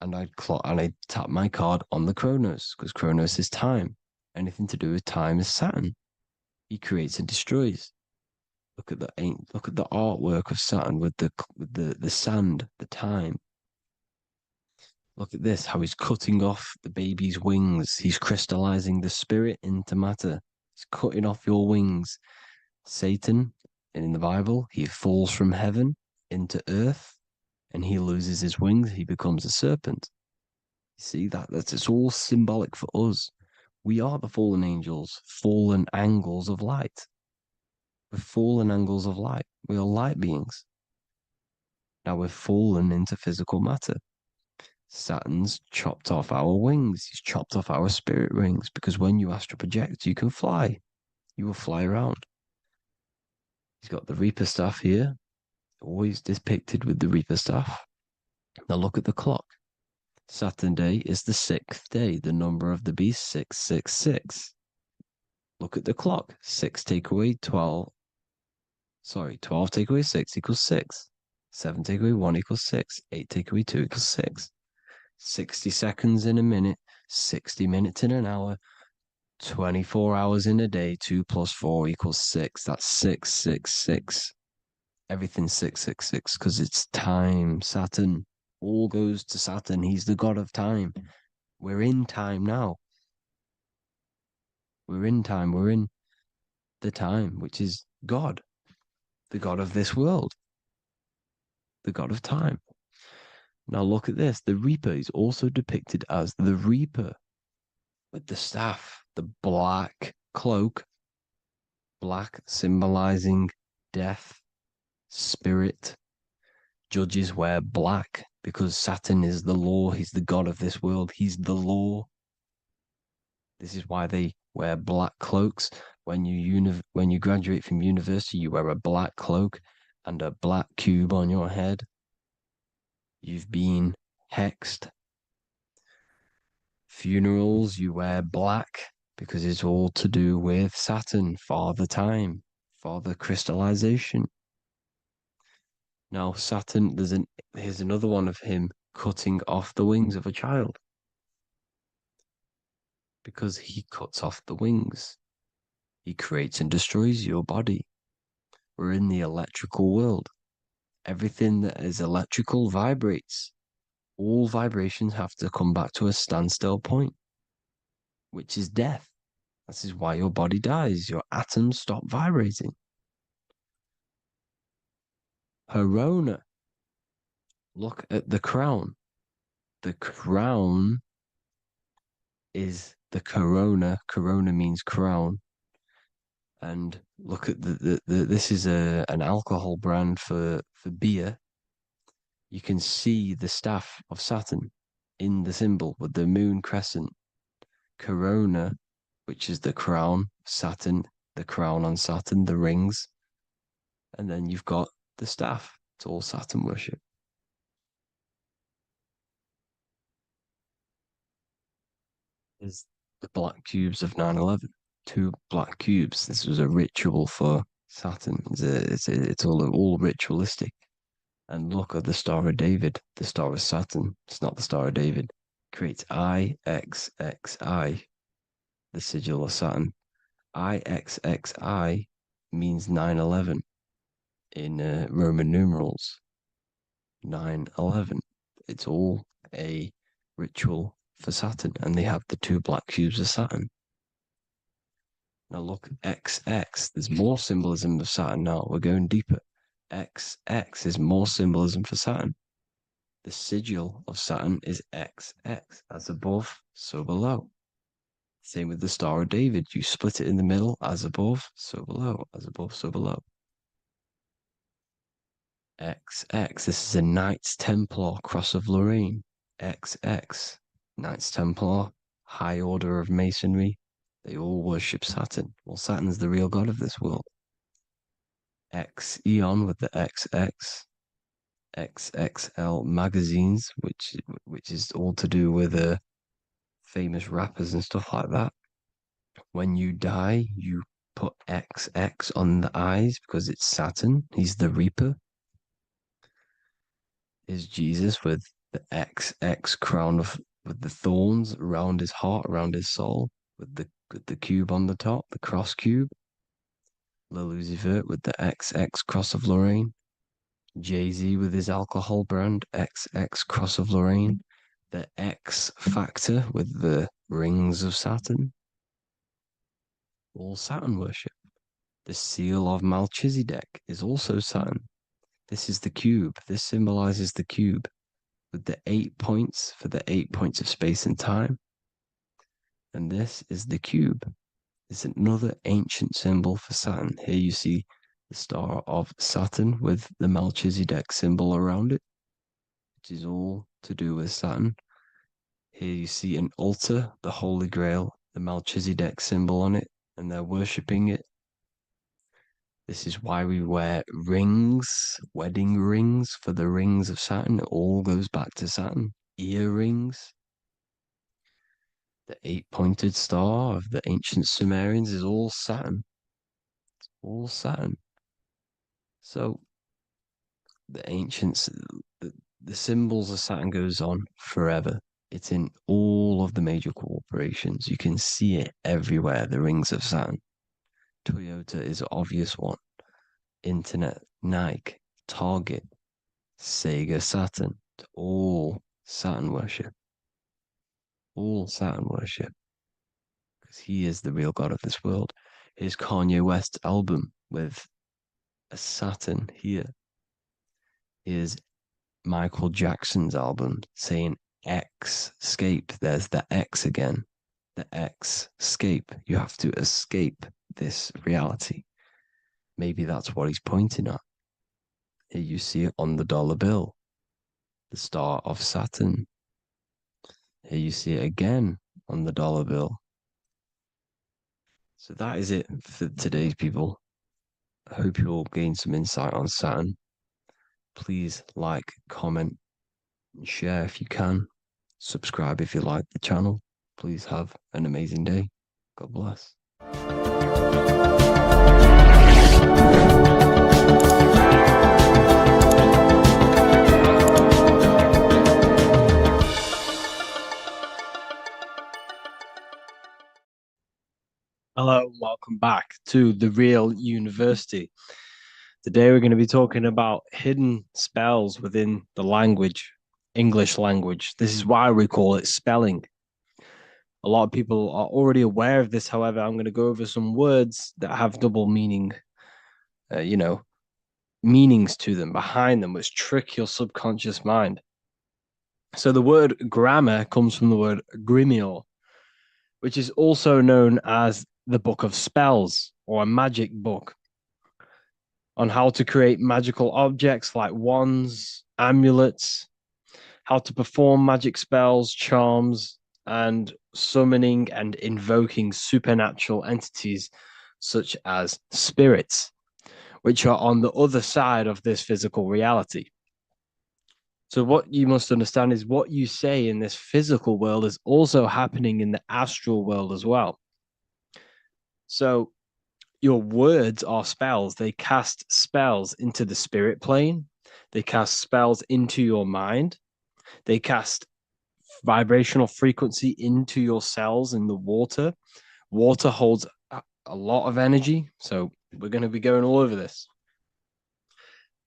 S5: And I'd tap my card on the Chronos because Chronos is time. Anything to do with time is Saturn. He creates and destroys. Look at the artwork of Saturn with the sand, the time. Look at this, how he's cutting off the baby's wings. He's crystallizing the spirit into matter. He's cutting off your wings. Satan, in the Bible, he falls from heaven into earth and he loses his wings. He becomes a serpent. You see, it's all symbolic for us. We are the fallen angels, fallen angles of light. We're fallen angles of light. We are light beings. Now we're fallen into physical matter. Saturn's chopped off our wings. He's chopped off our spirit wings because when you astral project, you can fly. You will fly around. He's got the Reaper staff here, always depicted with the Reaper staff. Now look at the clock. Saturn day is the 6th day. The number of the beast, 666. Look at the clock. 6 take away 12. 12 take away 6 equals 6. 7 take away 1 equals 6. 8 take away 2 equals 6. 60 seconds in a minute, 60 minutes in an hour, 24 hours in a day, 2 plus 4 equals 6. That's 666. Everything's 666 because it's time. Saturn. All goes to Saturn. He's the god of time. We're in time now. We're in time. We're in the time, which is God, the god of this world, the god of time. Now look at this. The Reaper is also depicted as the Reaper with the staff, the black cloak, black symbolizing death, spirit. Judges wear black because Saturn is the law. He's the god of this world. He's the law. This is why they wear black cloaks. When you graduate from university, you wear a black cloak and a black cube on your head. You've been hexed. Funerals, you wear black because it's all to do with Saturn, Father Time, Father Crystallization. Now, Saturn, here's another one of him cutting off the wings of a child because he cuts off the wings. He creates and destroys your body. We're in the electrical world. Everything that is electrical vibrates. All vibrations have to come back to a standstill point, which is death. This is why your body dies. Your atoms stop vibrating. Corona. Look at the crown. The crown is the corona. Corona means crown. And look at this is an alcohol brand for beer. You can see the staff of Saturn in the symbol with the moon crescent. Corona, which is the crown, Saturn, the crown on Saturn, the rings. And then you've got the staff. It's all Saturn worship. Is the black cubes of 9/11. 2 black cubes. This was a ritual for Saturn. It's all ritualistic. And look at the Star of David, the Star of Saturn. It's not the Star of David. It creates IXXI, the sigil of Saturn. IXXI means 9/11 in Roman numerals. 9/11. It's all a ritual for Saturn, and they have the 2 black cubes of Saturn. Now look, XX, there's more symbolism of Saturn now. We're going deeper. XX is more symbolism for Saturn. The sigil of Saturn is XX, as above, so below. Same with the Star of David. You split it in the middle, as above, so below, as above, so below. XX. This is a Knights Templar cross of Lorraine. XX. Knights Templar, high order of masonry. They all worship Saturn. Well, Saturn's the real god of this world. X Eon with the XX. XXL magazines, which is all to do with famous rappers and stuff like that. When you die, you put XX on the eyes because it's Saturn. He's the Reaper. Is Jesus with the XX crown with the thorns around his heart, around his soul, with the cube on the top, the cross cube. Le Lucifer with the XX cross of Lorraine. Jay-Z with his alcohol brand, XX cross of Lorraine. The X Factor with the rings of Saturn. All Saturn worship. The seal of Melchizedek is also Saturn. This is the cube. This symbolizes the cube with the 8 points for the 8 points of space and time. And this is the cube. It's another ancient symbol for Saturn. Here you see the star of Saturn with the Melchizedek symbol around it, which is all to do with Saturn. Here you see an altar, the Holy Grail, the Melchizedek symbol on it, and they're worshipping it. This is why we wear rings, wedding rings for the rings of Saturn. It all goes back to Saturn. Earrings. The 8-pointed star of the ancient Sumerians is all Saturn. It's all Saturn. So the ancients, the symbols of Saturn goes on forever. It's in all of the major corporations. You can see it everywhere, the rings of Saturn. Toyota is an obvious one. Internet, Nike, Target, Sega, Saturn. It's all Saturn worship. All Saturn worship. Because he is the real god of this world. Here's Kanye West's album with a Saturn here. Here's Michael Jackson's album saying X, escape. There's the X again. The X, escape. You have to escape this reality. Maybe that's what he's pointing at. Here you see it on the dollar bill. The star of Saturn. Here you see it again on the dollar bill. So that is it for today's people. I hope you all gain some insight on Saturn. Please like, comment, and share if you can. Subscribe if you like the channel. Please have an amazing day. God bless.
S6: Hello and welcome back to The Real University. Today we're going to be talking about hidden spells within the language, English language. This is why we call it spelling. A lot of people are already aware of this. However, I'm going to go over some words that have double meaning, meanings to them, behind them, which trick your subconscious mind. So the word grammar comes from the word grimoire, which is also known as the book of spells or a magic book on how to create magical objects like wands, amulets, how to perform magic spells, charms, and summoning and invoking supernatural entities such as spirits, which are on the other side of this physical reality. So what you must understand is what you say in this physical world is also happening in the astral world as well. So your words are spells. They cast spells into the spirit plane. They cast spells into your mind. They cast vibrational frequency into your cells in the water. Water holds a lot of energy. So we're going to be going all over this.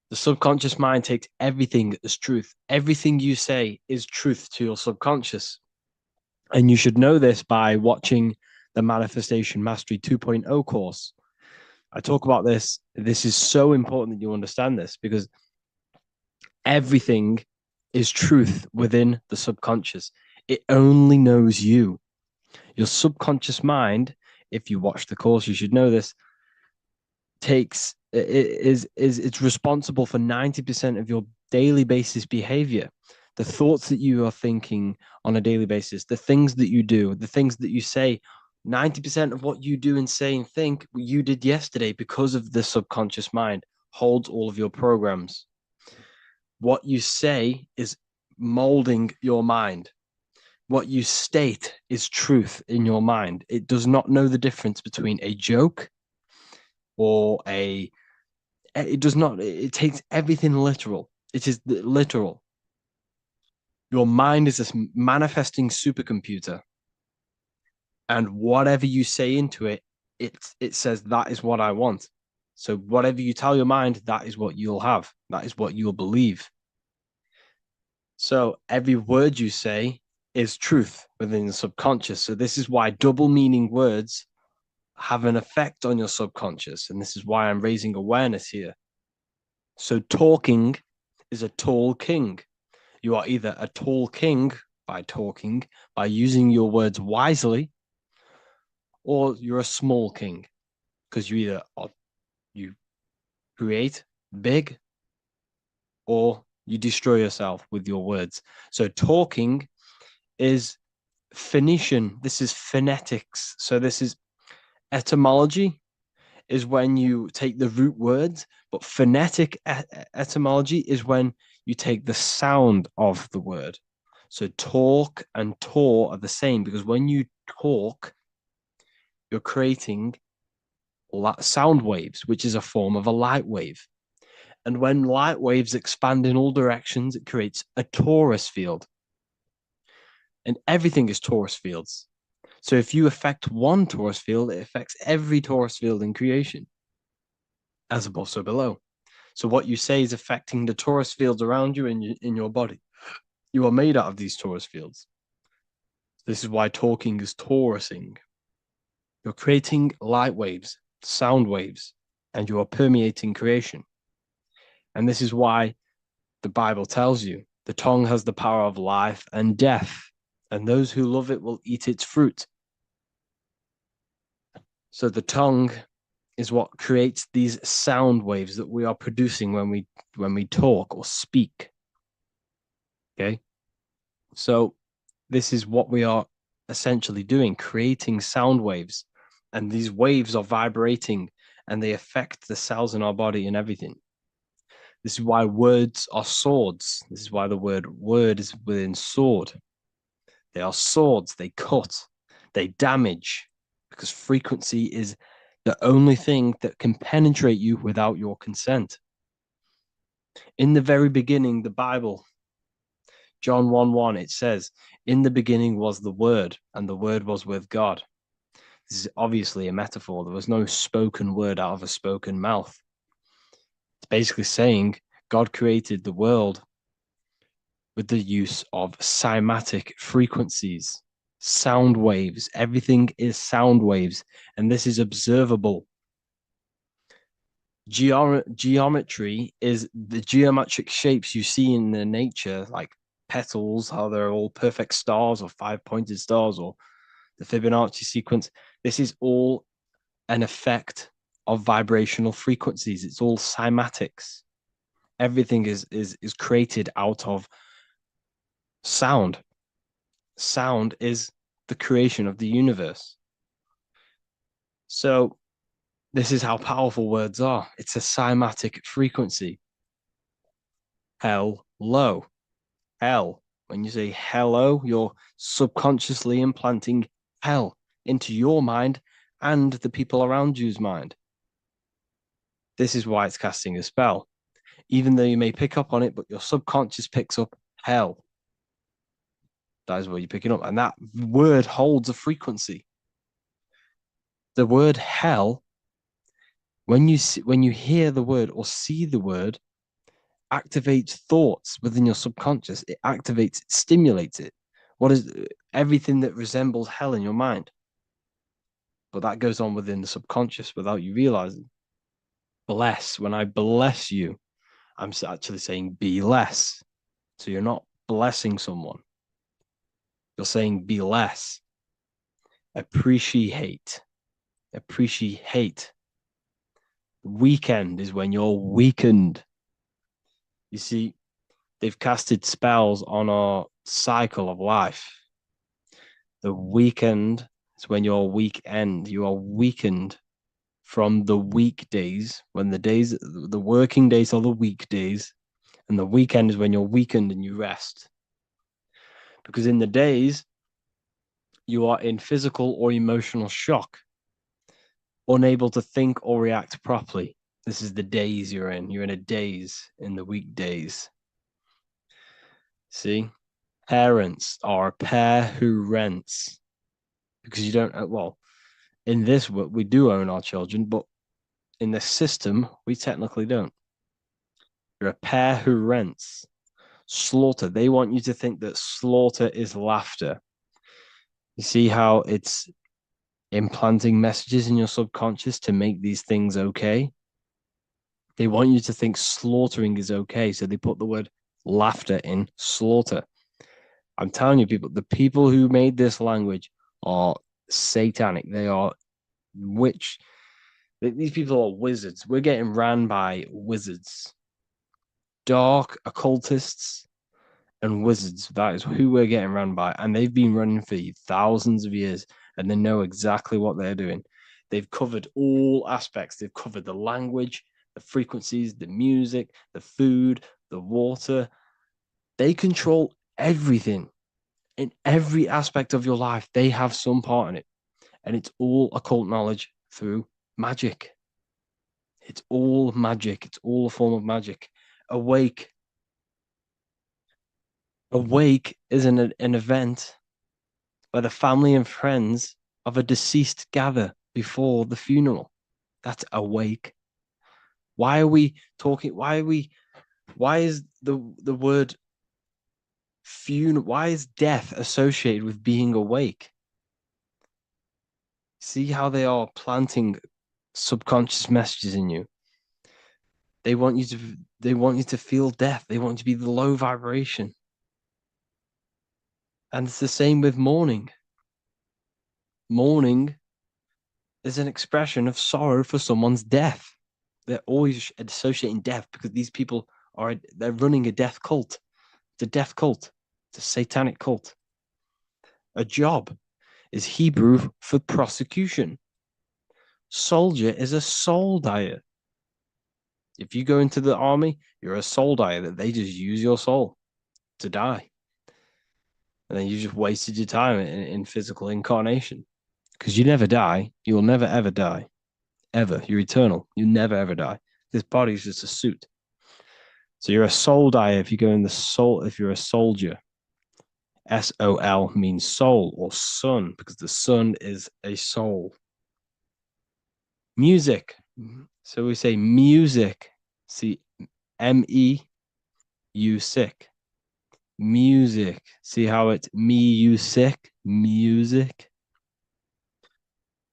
S6: The subconscious mind takes everything as truth. Everything you say is truth to your subconscious. And you should know this by watching the Manifestation Mastery 2.0 course. I talk about this. This is so important that you understand this because everything is truth within the subconscious. It only knows you.
S5: Your subconscious mind, if you watch the course, you should know this, it's responsible for 90% of your daily basis behavior. The thoughts that you are thinking on a daily basis, the things that you do, the things that you say, 90% of what you do and say and think you did yesterday, because of the subconscious mind holds all of your programs. What you say is molding your mind. What you state is truth in your mind. It does not know the difference between a joke or it does not, it takes everything literal. It is literal. Your mind is a manifesting supercomputer, and whatever you say into it, it says that is what I want. So whatever you tell your mind, that is what you'll have. That is what you'll believe. So every word you say is truth within the subconscious. So this is why double meaning words have an effect on your subconscious. And this is why I'm raising awareness here. So talking is a tall king. You are either a tall king by talking, by using your words wisely, or you're a small king because you create big or you destroy yourself with your words. So talking is Phoenician. This is phonetics. So this is etymology, is when you take the root words, but phonetic etymology is when you take the sound of the word. So talk and taw are the same, because when you talk, you're creating sound waves, which is a form of a light wave. And when light waves expand in all directions, it creates a torus field. And everything is torus fields. So if you affect one torus field, it affects every torus field in creation, as above, so below. So what you say is affecting the torus fields around you in your body. You are made out of these torus fields. This is why talking is torusing. You're creating light waves, sound waves, and you are permeating creation. And this is why the Bible tells you the tongue has the power of life and death, and those who love it will eat its fruit. So the tongue is what creates these sound waves that we are producing when we talk or speak. Okay? So this is what we are essentially doing, creating sound waves. And these waves are vibrating and they affect the cells in our body and everything. This is why words are swords. This is why the word is within sword. They are swords. They cut. They damage, because frequency is the only thing that can penetrate you without your consent. In the very beginning, the Bible, John 1:1, it says, "In the beginning was the Word, and the Word was with God." This is obviously a metaphor. There was no spoken word out of a spoken mouth. It's basically saying God created the world with the use of cymatic frequencies, sound waves. Everything is sound waves, and this is observable. Geometry is the geometric shapes you see in the nature, like petals, how they're all perfect stars or five-pointed stars, or the Fibonacci sequence. This is all an effect of vibrational frequencies. It's all cymatics. Everything is created out of sound. Sound is the creation of the universe. So this is how powerful words are. It's a cymatic frequency. Hello. Hell. When you say hello, you're subconsciously implanting hell into your mind and the people around you's mind. This is why it's casting a spell. Even though you may pick up on it, but your subconscious picks up hell. That is what you're picking up. And that word holds a frequency. The word hell, when you hear the word or see the word, activates thoughts within your subconscious. It activates, it stimulates it. What is everything that resembles hell in your mind? But that goes on within the subconscious without you realizing. Bless. When I bless you, I'm actually saying be less. So you're not blessing someone. You're saying be less. Appreciate. Appreciate. Weekend is when you're weakened. You see, they've casted spells on our cycle of life. The weekend is when you're weekend. You are weakened from the weekdays, when the working days are the weekdays, and the weekend is when you're weakened and you rest. Because in the days, you are in physical or emotional shock, unable to think or react properly. This is the days you're in. You're in a daze in the weekdays. See? Parents are a pair who rents. Because you don't, well, in this, we do own our children, but in the system, we technically don't. You're a pair who rents. Slaughter. They want you to think that slaughter is laughter. You see how it's implanting messages in your subconscious to make these things okay? They want you to think slaughtering is okay, so they put the word laughter in slaughter. I'm telling you, people, the people who made this language are satanic. They are witch. These people are wizards. We're getting ran by wizards. Dark occultists and wizards. That is who we're getting run by. And they've been running for thousands of years, and they know exactly what they're doing. They've covered all aspects. They've covered the language, the frequencies, the music, the food, the water. They control everything. In every aspect of your life, they have some part in it. And it's all occult knowledge through magic. It's all magic. It's all a form of magic. Awake. Awake is an event where the family and friends of a deceased gather before the funeral. That's awake. Why are we talking? Why is the word funeral? Why is death associated with being awake? See how they are planting subconscious messages in you. They want you to feel death. They want you to be the low vibration. And it's the same with mourning. Mourning is an expression of sorrow for someone's death. They're always associating death because these people they're running a death cult. It's a death cult. It's a satanic cult. A job is Hebrew for prosecution. Soldier is a soul dyer. If you go into the army, you're a soul dyer that they just use your soul to die. And then you just wasted your time in physical incarnation. Because you never die. You will never, ever die. Ever. You're eternal. You never, ever die. This body is just a suit. So you're a soul dyer if you go in the soul, if you're a soldier. S-O-L means soul or sun, because the sun is a soul. Music. So we say music. See, M-E-U sick. Music. See how it's me, you sick? Music.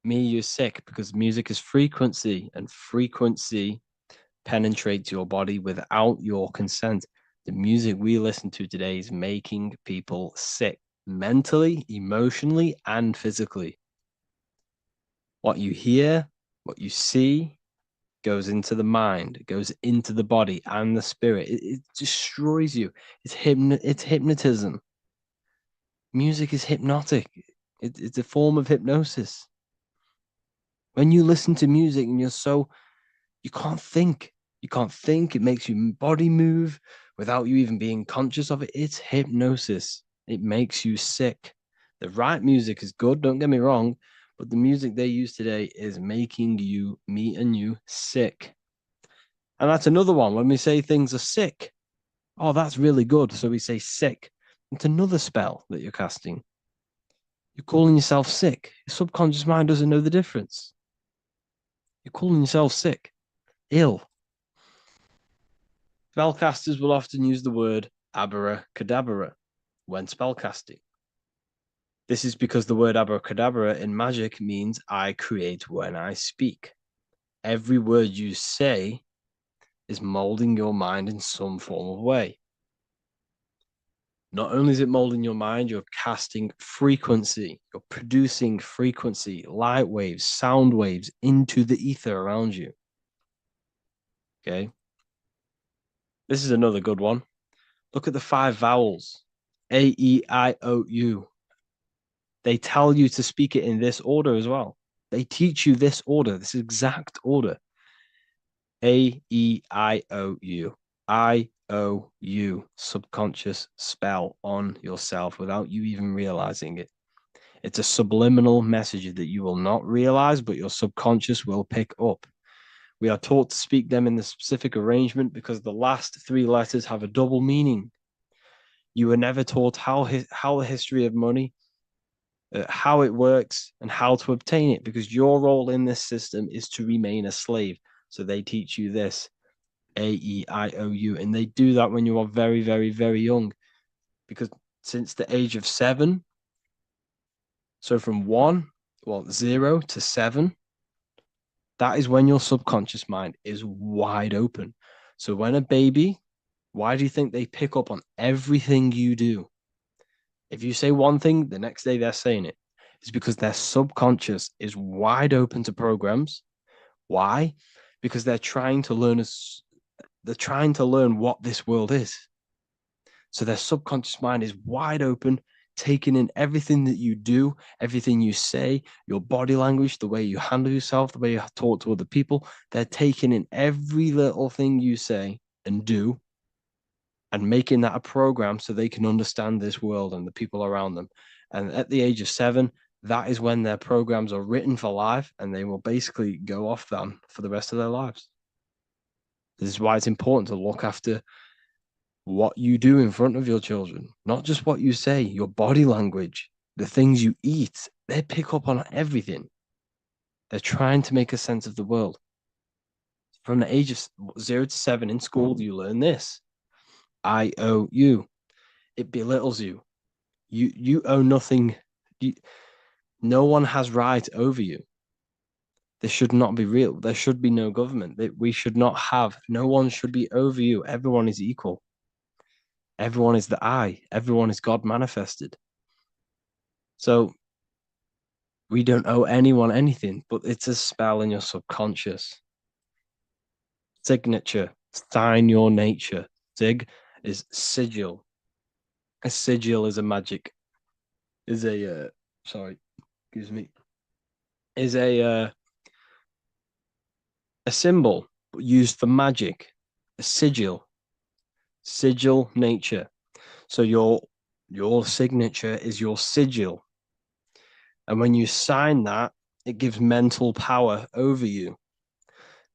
S5: Me, you sick, because music is frequency, and frequency penetrates your body without your consent. The music we listen to today is making people sick, mentally, emotionally, and physically. What you hear, what you see, goes into the mind, it goes into the body and the spirit. It destroys you. It's hypnotism. Music is hypnotic. It's a form of hypnosis. When you listen to music and you can't think. You can't think. It makes your body move without you even being conscious of it. It's hypnosis. It makes you sick. The right music is good, don't get me wrong, but the music they use today is making you, me and you, sick. And that's another one. When we say things are sick, oh, that's really good. So we say sick. It's another spell that you're casting. You're calling yourself sick. Your subconscious mind doesn't know the difference. You're calling yourself sick, ill. Spellcasters will often use the word abracadabra when spellcasting. This is because the word abracadabra in magic means I create when I speak. Every word you say is molding your mind in some form of way. Not only is it molding your mind, you're casting frequency, you're producing frequency, light waves, sound waves into the ether around you. Okay. This is another good one. Look at the 5 vowels. A, E, I, O, U. They tell you to speak it in this order as well. They teach you this order, this exact order. A, E, I, O, U. I, O, U. Subconscious spell on yourself without you even realizing it. It's a subliminal message that you will not realize, but your subconscious will pick up. We are taught to speak them in the specific arrangement because the last 3 letters have a double meaning. You were never taught how the history of money, how it works, and how to obtain it, because your role in this system is to remain a slave. So they teach you this, A, E, I, O, U, and they do that when you are very, very, very young, because since the age of 7, so from 0 to 7, that is when your subconscious mind is wide open. So when a baby, why do you think they pick up on everything you do? If you say one thing, the next day they're saying it. It's because their subconscious is wide open to programs. Why? Because they're trying to learn what this world is. So their subconscious mind is wide open, taking in everything that you do, everything you say, your body language, the way you handle yourself, the way you talk to other people. They're taking in every little thing you say and do, and making that a program so they can understand this world and the people around them. And at the age of 7, that is when their programs are written for life, and they will basically go off them for the rest of their lives. This is why it's important to look after what you do in front of your children, not just what you say, your body language, the things you eat. They pick up on everything. They're trying to make a sense of the world. From the age of 0 to 7 in school, you learn this. I, O, U. It belittles you. You owe nothing. No one has right over you. This should not be real. There should be no government. We should not have. No one should be over you. Everyone is equal. Everyone is the I. Everyone is God manifested. So we don't owe anyone anything, but it's a spell in your subconscious. Signature. Sign your nature. Sig is sigil. A sigil is a magic. Is a symbol used for magic. A sigil nature. So your signature is your sigil, and when you sign that, it gives mental power over you.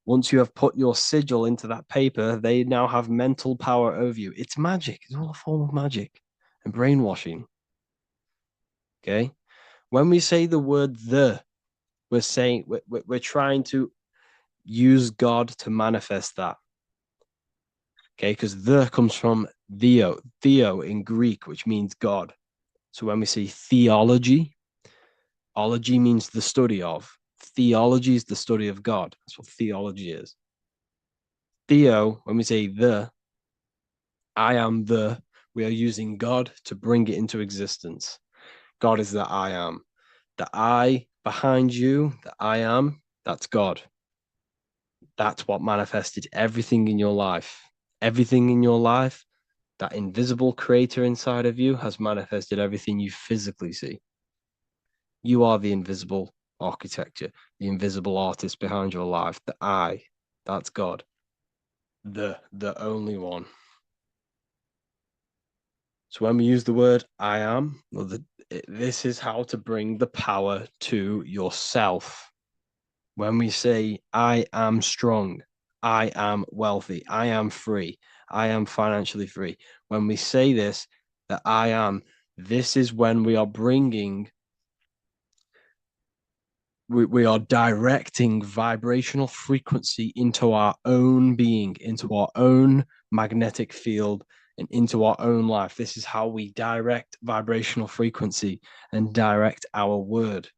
S5: Once you have put your sigil into that paper, they now have mental power over you. It's magic. It's all a form of magic and brainwashing. Okay. When we say the word we're saying we're trying to use God to manifest that. Okay, because the comes from theo in Greek, which means God. So when we say theology, ology means the study of. Theology is the study of God. That's what theology is. Theo, when we say I am we are using God to bring it into existence. God is the I am. The I behind you, the I am, that's God. That's what manifested everything in your life. Everything in your life, that invisible creator inside of you has manifested everything you physically see. You are the invisible architecture, the invisible artist behind your life. The I, that's God. The only one. So when we use the word I am, this is how to bring the power to yourself. When we say I am strong, I am wealthy, I am free, I am financially free. When we say this, that I am, this is when we are bringing, we are directing vibrational frequency into our own being, into our own magnetic field, and into our own life. This is how we direct vibrational frequency and direct our word.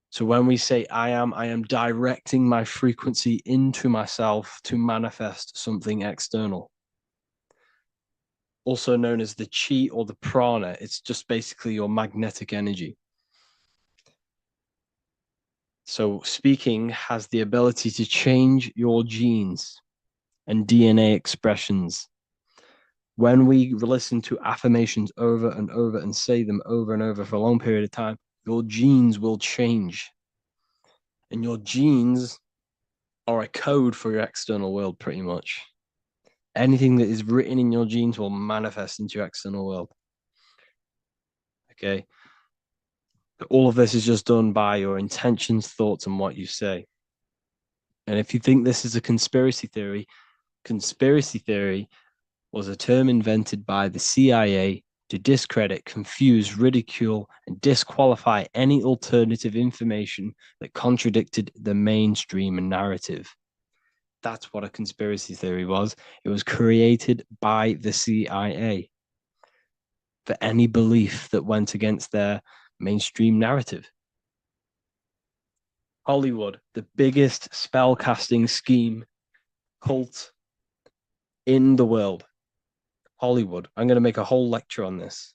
S5: So when we say I am directing my frequency into myself to manifest something external. also known as the chi or the prana. It's just basically your magnetic energy. So speaking has the ability to change your genes and DNA expressions. When we listen to affirmations over and over and say them over and over for a long period of time, your genes will change. And your genes are a code for your external world, pretty much. Anything that is written in your genes will manifest into your external world. Okay. But all of this is just done by your intentions, thoughts, and what you say. And if you think this is a conspiracy theory was a term invented by the CIA to discredit, confuse, ridicule, and disqualify any alternative information that contradicted the mainstream narrative. That's what a conspiracy theory was. It was created by the CIA for any belief that went against their mainstream narrative. Hollywood, the biggest spell casting scheme cult in the world. Hollywood. I'm going to make a whole lecture on this.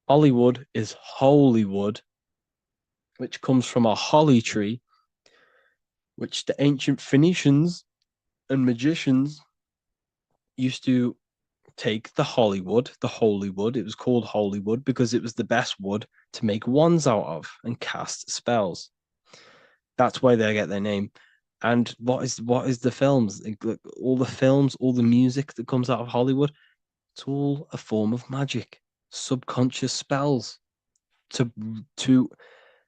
S5: Hollywood is holy wood, which comes from a holly tree, which the ancient Phoenicians and magicians used to take the holy wood. It was called holy wood because it was the best wood to make wands out of and cast spells. That's why they get their name. And what is the films? All the films, all the music that comes out of Hollywood, it's all a form of magic, subconscious spells to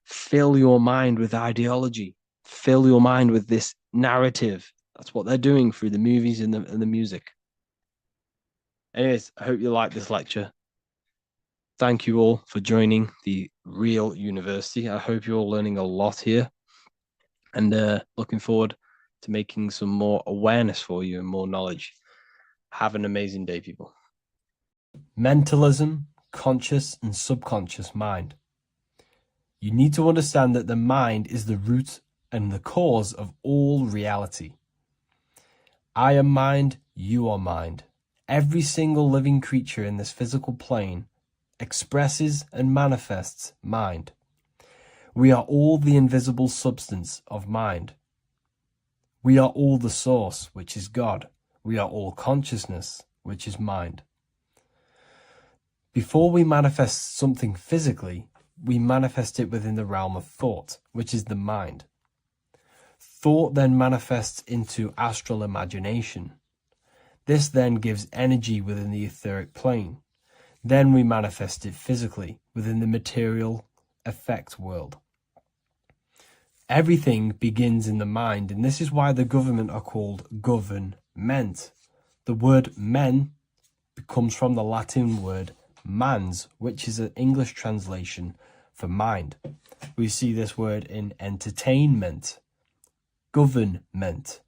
S5: fill your mind with ideology, fill your mind with this narrative. That's what they're doing through the movies and the music. Anyways, I hope you like this lecture. Thank you all for joining the Real University. I hope you're all learning a lot here. And looking forward to making some more awareness for you and more knowledge. Have an amazing day, people.
S6: Mentalism, conscious and subconscious mind. You need to understand that the mind is the root and the cause of all reality. I am mind, you are mind. Every single living creature in this physical plane expresses and manifests mind. We are all the invisible substance of mind. We are all the source, which is God. We are all consciousness, which is mind. Before we manifest something physically, we manifest it within the realm of thought, which is the mind. Thought then manifests into astral imagination. This then gives energy within the etheric plane. Then we manifest it physically within the material effect world. Everything begins in the mind, and this is why the government are called government. The word men comes from the Latin word mans, which is an English translation for mind. We see this word in entertainment, government,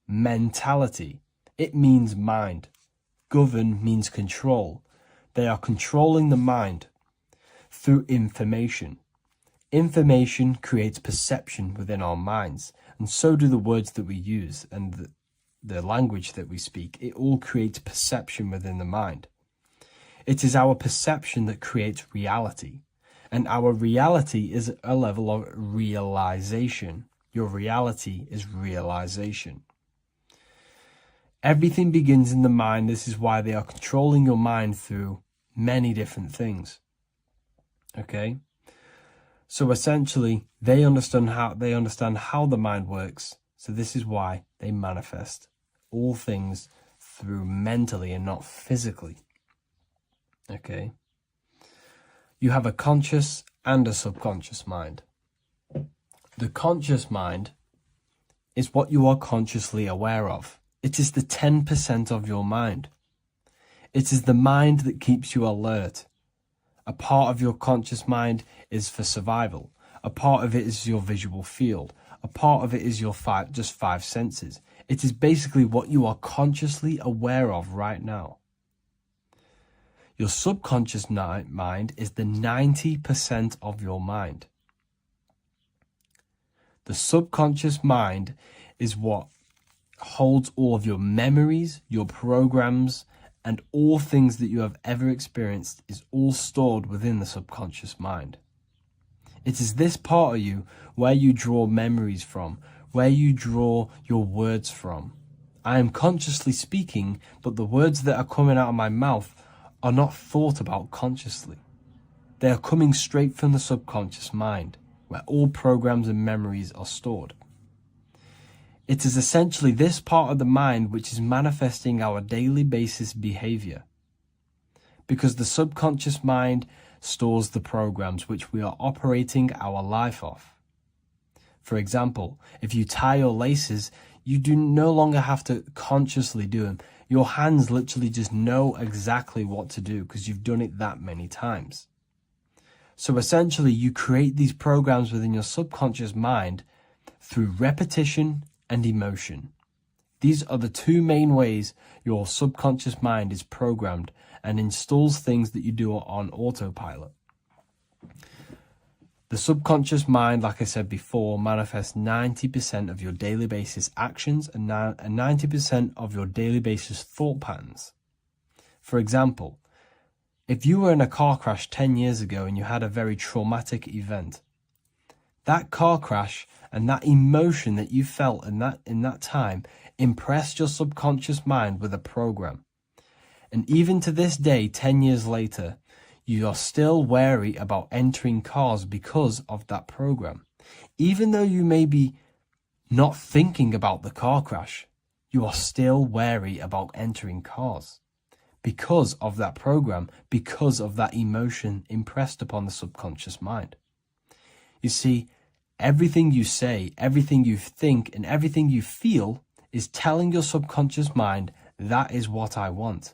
S6: mentality. It means mind. Govern means control. They are controlling the mind through information. Information creates perception within our minds, and so do the words that we use and the language that we speak. It all creates perception within the mind. It is our perception that creates reality, and our reality is a level of realization. Your reality is realization. Everything begins in the mind. This is why they are controlling your mind through many different things. Okay? So essentially, they understand how the mind works. So this is why they manifest all things through mentally and not physically. Okay? You have a conscious and a subconscious mind. The conscious mind is what you are consciously aware of. It is the 10% of your mind. It is the mind that keeps you alert. A part of your conscious mind is for survival. A part of it is your visual field. A part of it is your just five senses. It is basically what you are consciously aware of right now. Your subconscious mind is the 90% of your mind. The subconscious mind is what holds all of your memories, your programs,
S5: and all things that you have ever experienced is all stored within the subconscious mind. It is this part of you where you draw memories from, where you draw your words from. I am consciously speaking, but the words that are coming out of my mouth are not thought about consciously. They are coming straight from the subconscious mind, where all programs and memories are stored. It is essentially this part of the mind which is manifesting our daily basis behavior, because the subconscious mind stores the programs which we are operating our life off. For example, if you tie your laces, you do no longer have to consciously do them. Your hands literally just know exactly what to do because you've done it that many times. So essentially, you create these programs within your subconscious mind through repetition and emotion. These are the two main ways your subconscious mind is programmed and installs things that you do on autopilot. The subconscious mind, like I said before, manifests 90% of your daily basis actions and 90% of your daily basis thought patterns. For example, if you were in a car crash 10 years ago and you had a very traumatic event, that car crash and that emotion that you felt in that time impressed your subconscious mind with a program. And even to this day, 10 years later, you are still wary about entering cars because of that program. Even though you may be not thinking about the car crash, you are still wary about entering cars because of that program, because of that emotion impressed upon the subconscious mind. You see, everything you say, everything you think, and everything you feel is telling your subconscious mind, that is what I want.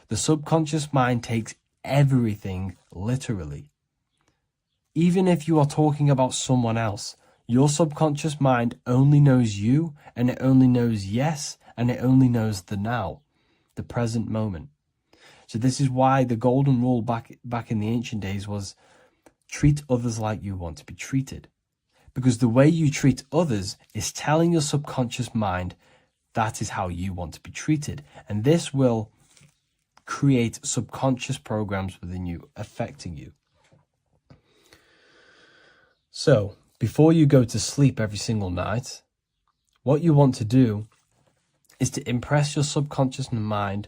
S5: The subconscious mind takes everything literally. Even if you are talking about someone else, your subconscious mind only knows you, and it only knows yes, and it only knows the now, the present moment. So this is why the golden rule back in the ancient days was treat others like you want to be treated. Because the way you treat others is telling your subconscious mind that is how you want to be treated. And this will create subconscious programs within you, affecting you. So, before you go to sleep every single night, what you want to do is to impress your subconscious mind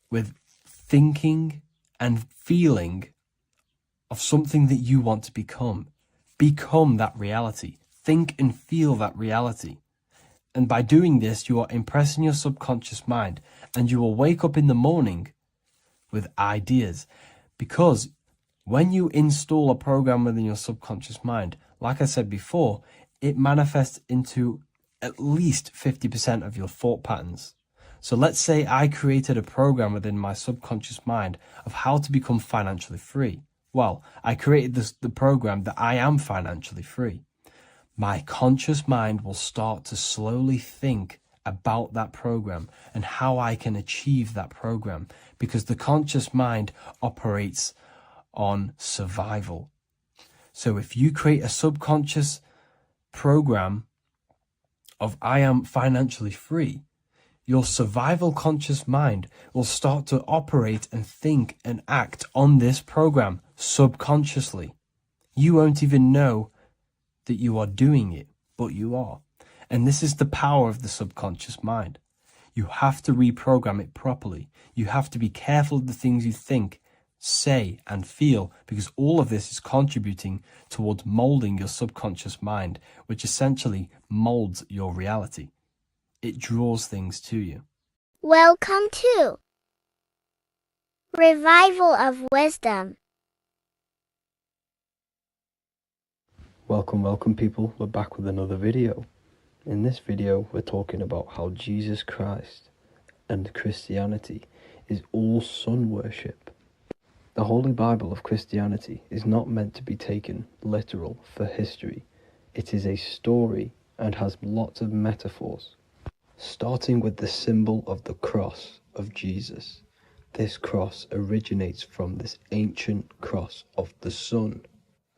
S5: with thinking and feeling of something that you want to become. Become that reality. Think and feel that reality. And by doing this, you are impressing your subconscious mind, and you will wake up in the morning with ideas. Because when you install a program within your subconscious mind, like I said before, it manifests into at least 50% of your thought patterns. So let's say I created a program within my subconscious mind of how to become financially free. Well, I created the program that I am financially free. My conscious mind will start to slowly think about that program and how I can achieve that program, because the conscious mind operates on survival. So if you create a subconscious program of I am financially free, your survival conscious mind will start to operate and think and act on this program subconsciously. You won't even know that you are doing it, but you are. And this is the power of the subconscious mind. You have to reprogram it properly. You have to be careful of the things you think, say, and feel, because all of this is contributing towards molding your subconscious mind, which essentially molds your reality. It draws things to you.
S3: Welcome to Revival of Wisdom.
S4: Welcome people, we're back with another video. In this video we're talking about how Jesus Christ and Christianity is all sun worship. The Holy Bible of Christianity is not meant to be taken literal for history. It is a story and has lots of metaphors. Starting with the symbol of the cross of Jesus. This cross originates from this ancient cross of the sun.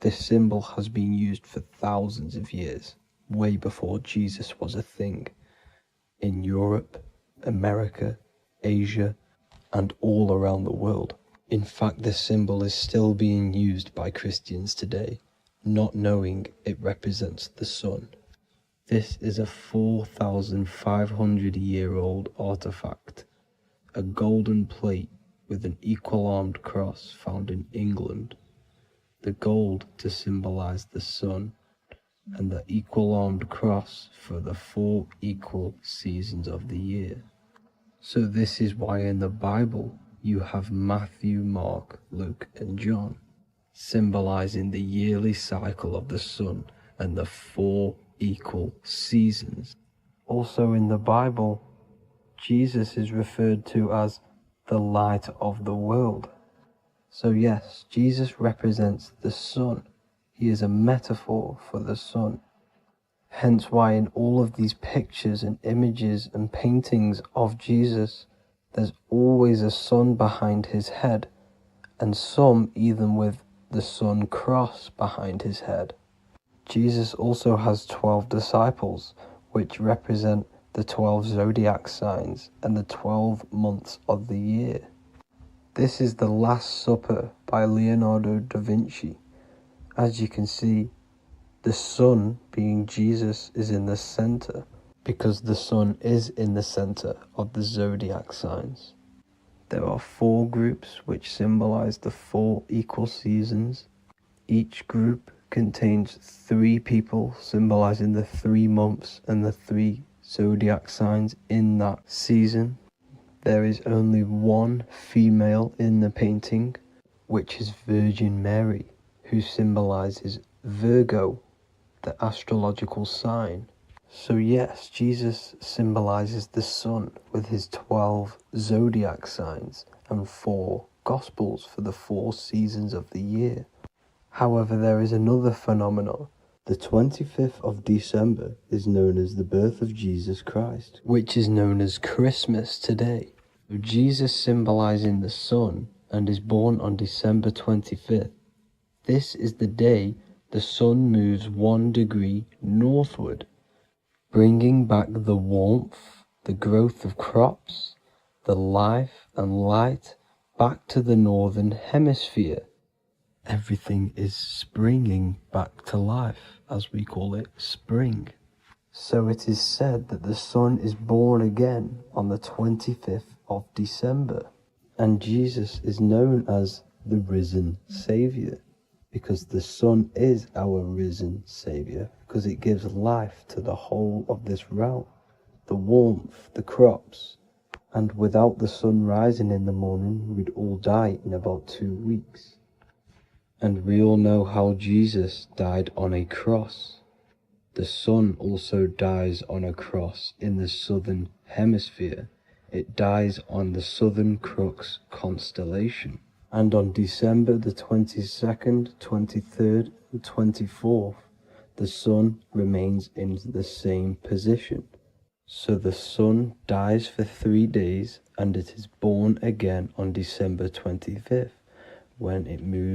S4: This symbol has been used for thousands of years, way before Jesus was a thing. In Europe, America, Asia, and all around the world. In fact, this symbol is still being used by Christians today, not knowing it represents the sun. This is a 4,500-year-old artifact, a golden plate with an equal-armed cross found in England. The gold to symbolize the sun, and the equal-armed cross for the 4 equal seasons of the year. So this is why in the Bible you have Matthew, Mark, Luke, and John, symbolizing the yearly cycle of the sun and the 4 equal seasons. Also in the Bible, Jesus is referred to as the light of the world. So yes, Jesus represents the sun. He is a metaphor for the sun. Hence why in all of these pictures and images and paintings of Jesus, there's always a sun behind his head, and some even with the sun cross behind his head. Jesus also has 12 disciples, which represent the 12 zodiac signs and the 12 months of the year. This is the Last Supper by Leonardo da Vinci. As you can see, the sun, being Jesus, is in the center, because the sun is in the center of the zodiac signs. There are 4 groups which symbolize the 4 equal seasons. Each group contains 3 people symbolizing the 3 months and the 3 zodiac signs in that season. There is only 1 female in the painting, which is Virgin Mary, who symbolizes Virgo, the astrological sign. So yes, Jesus symbolizes the sun with his 12 zodiac signs and 4 gospels for the 4 seasons of the year. However, there is another phenomenon. The 25th of December is known as the birth of Jesus Christ, which is known as Christmas today. So Jesus symbolizing the sun and is born on December 25th. This is the day the sun moves 1 degree northward, bringing back the warmth, the growth of crops, the life and light back to the northern hemisphere. Everything is springing back to life, as we call it, spring. So it is said that the sun is born again on the 25th of December, and Jesus is known as the risen Savior, because the sun is our risen Savior, because it gives life to the whole of this realm, the warmth, the crops, and without the sun rising in the morning, we'd all die in about 2 weeks. And we all know how Jesus died on a cross. The sun also dies on a cross in the southern hemisphere. It dies on the Southern Crux constellation. And on December the 22nd, 23rd, and 24th, the sun remains in the same position. So the sun dies for 3 days, and it is born again on December 25th, when it moves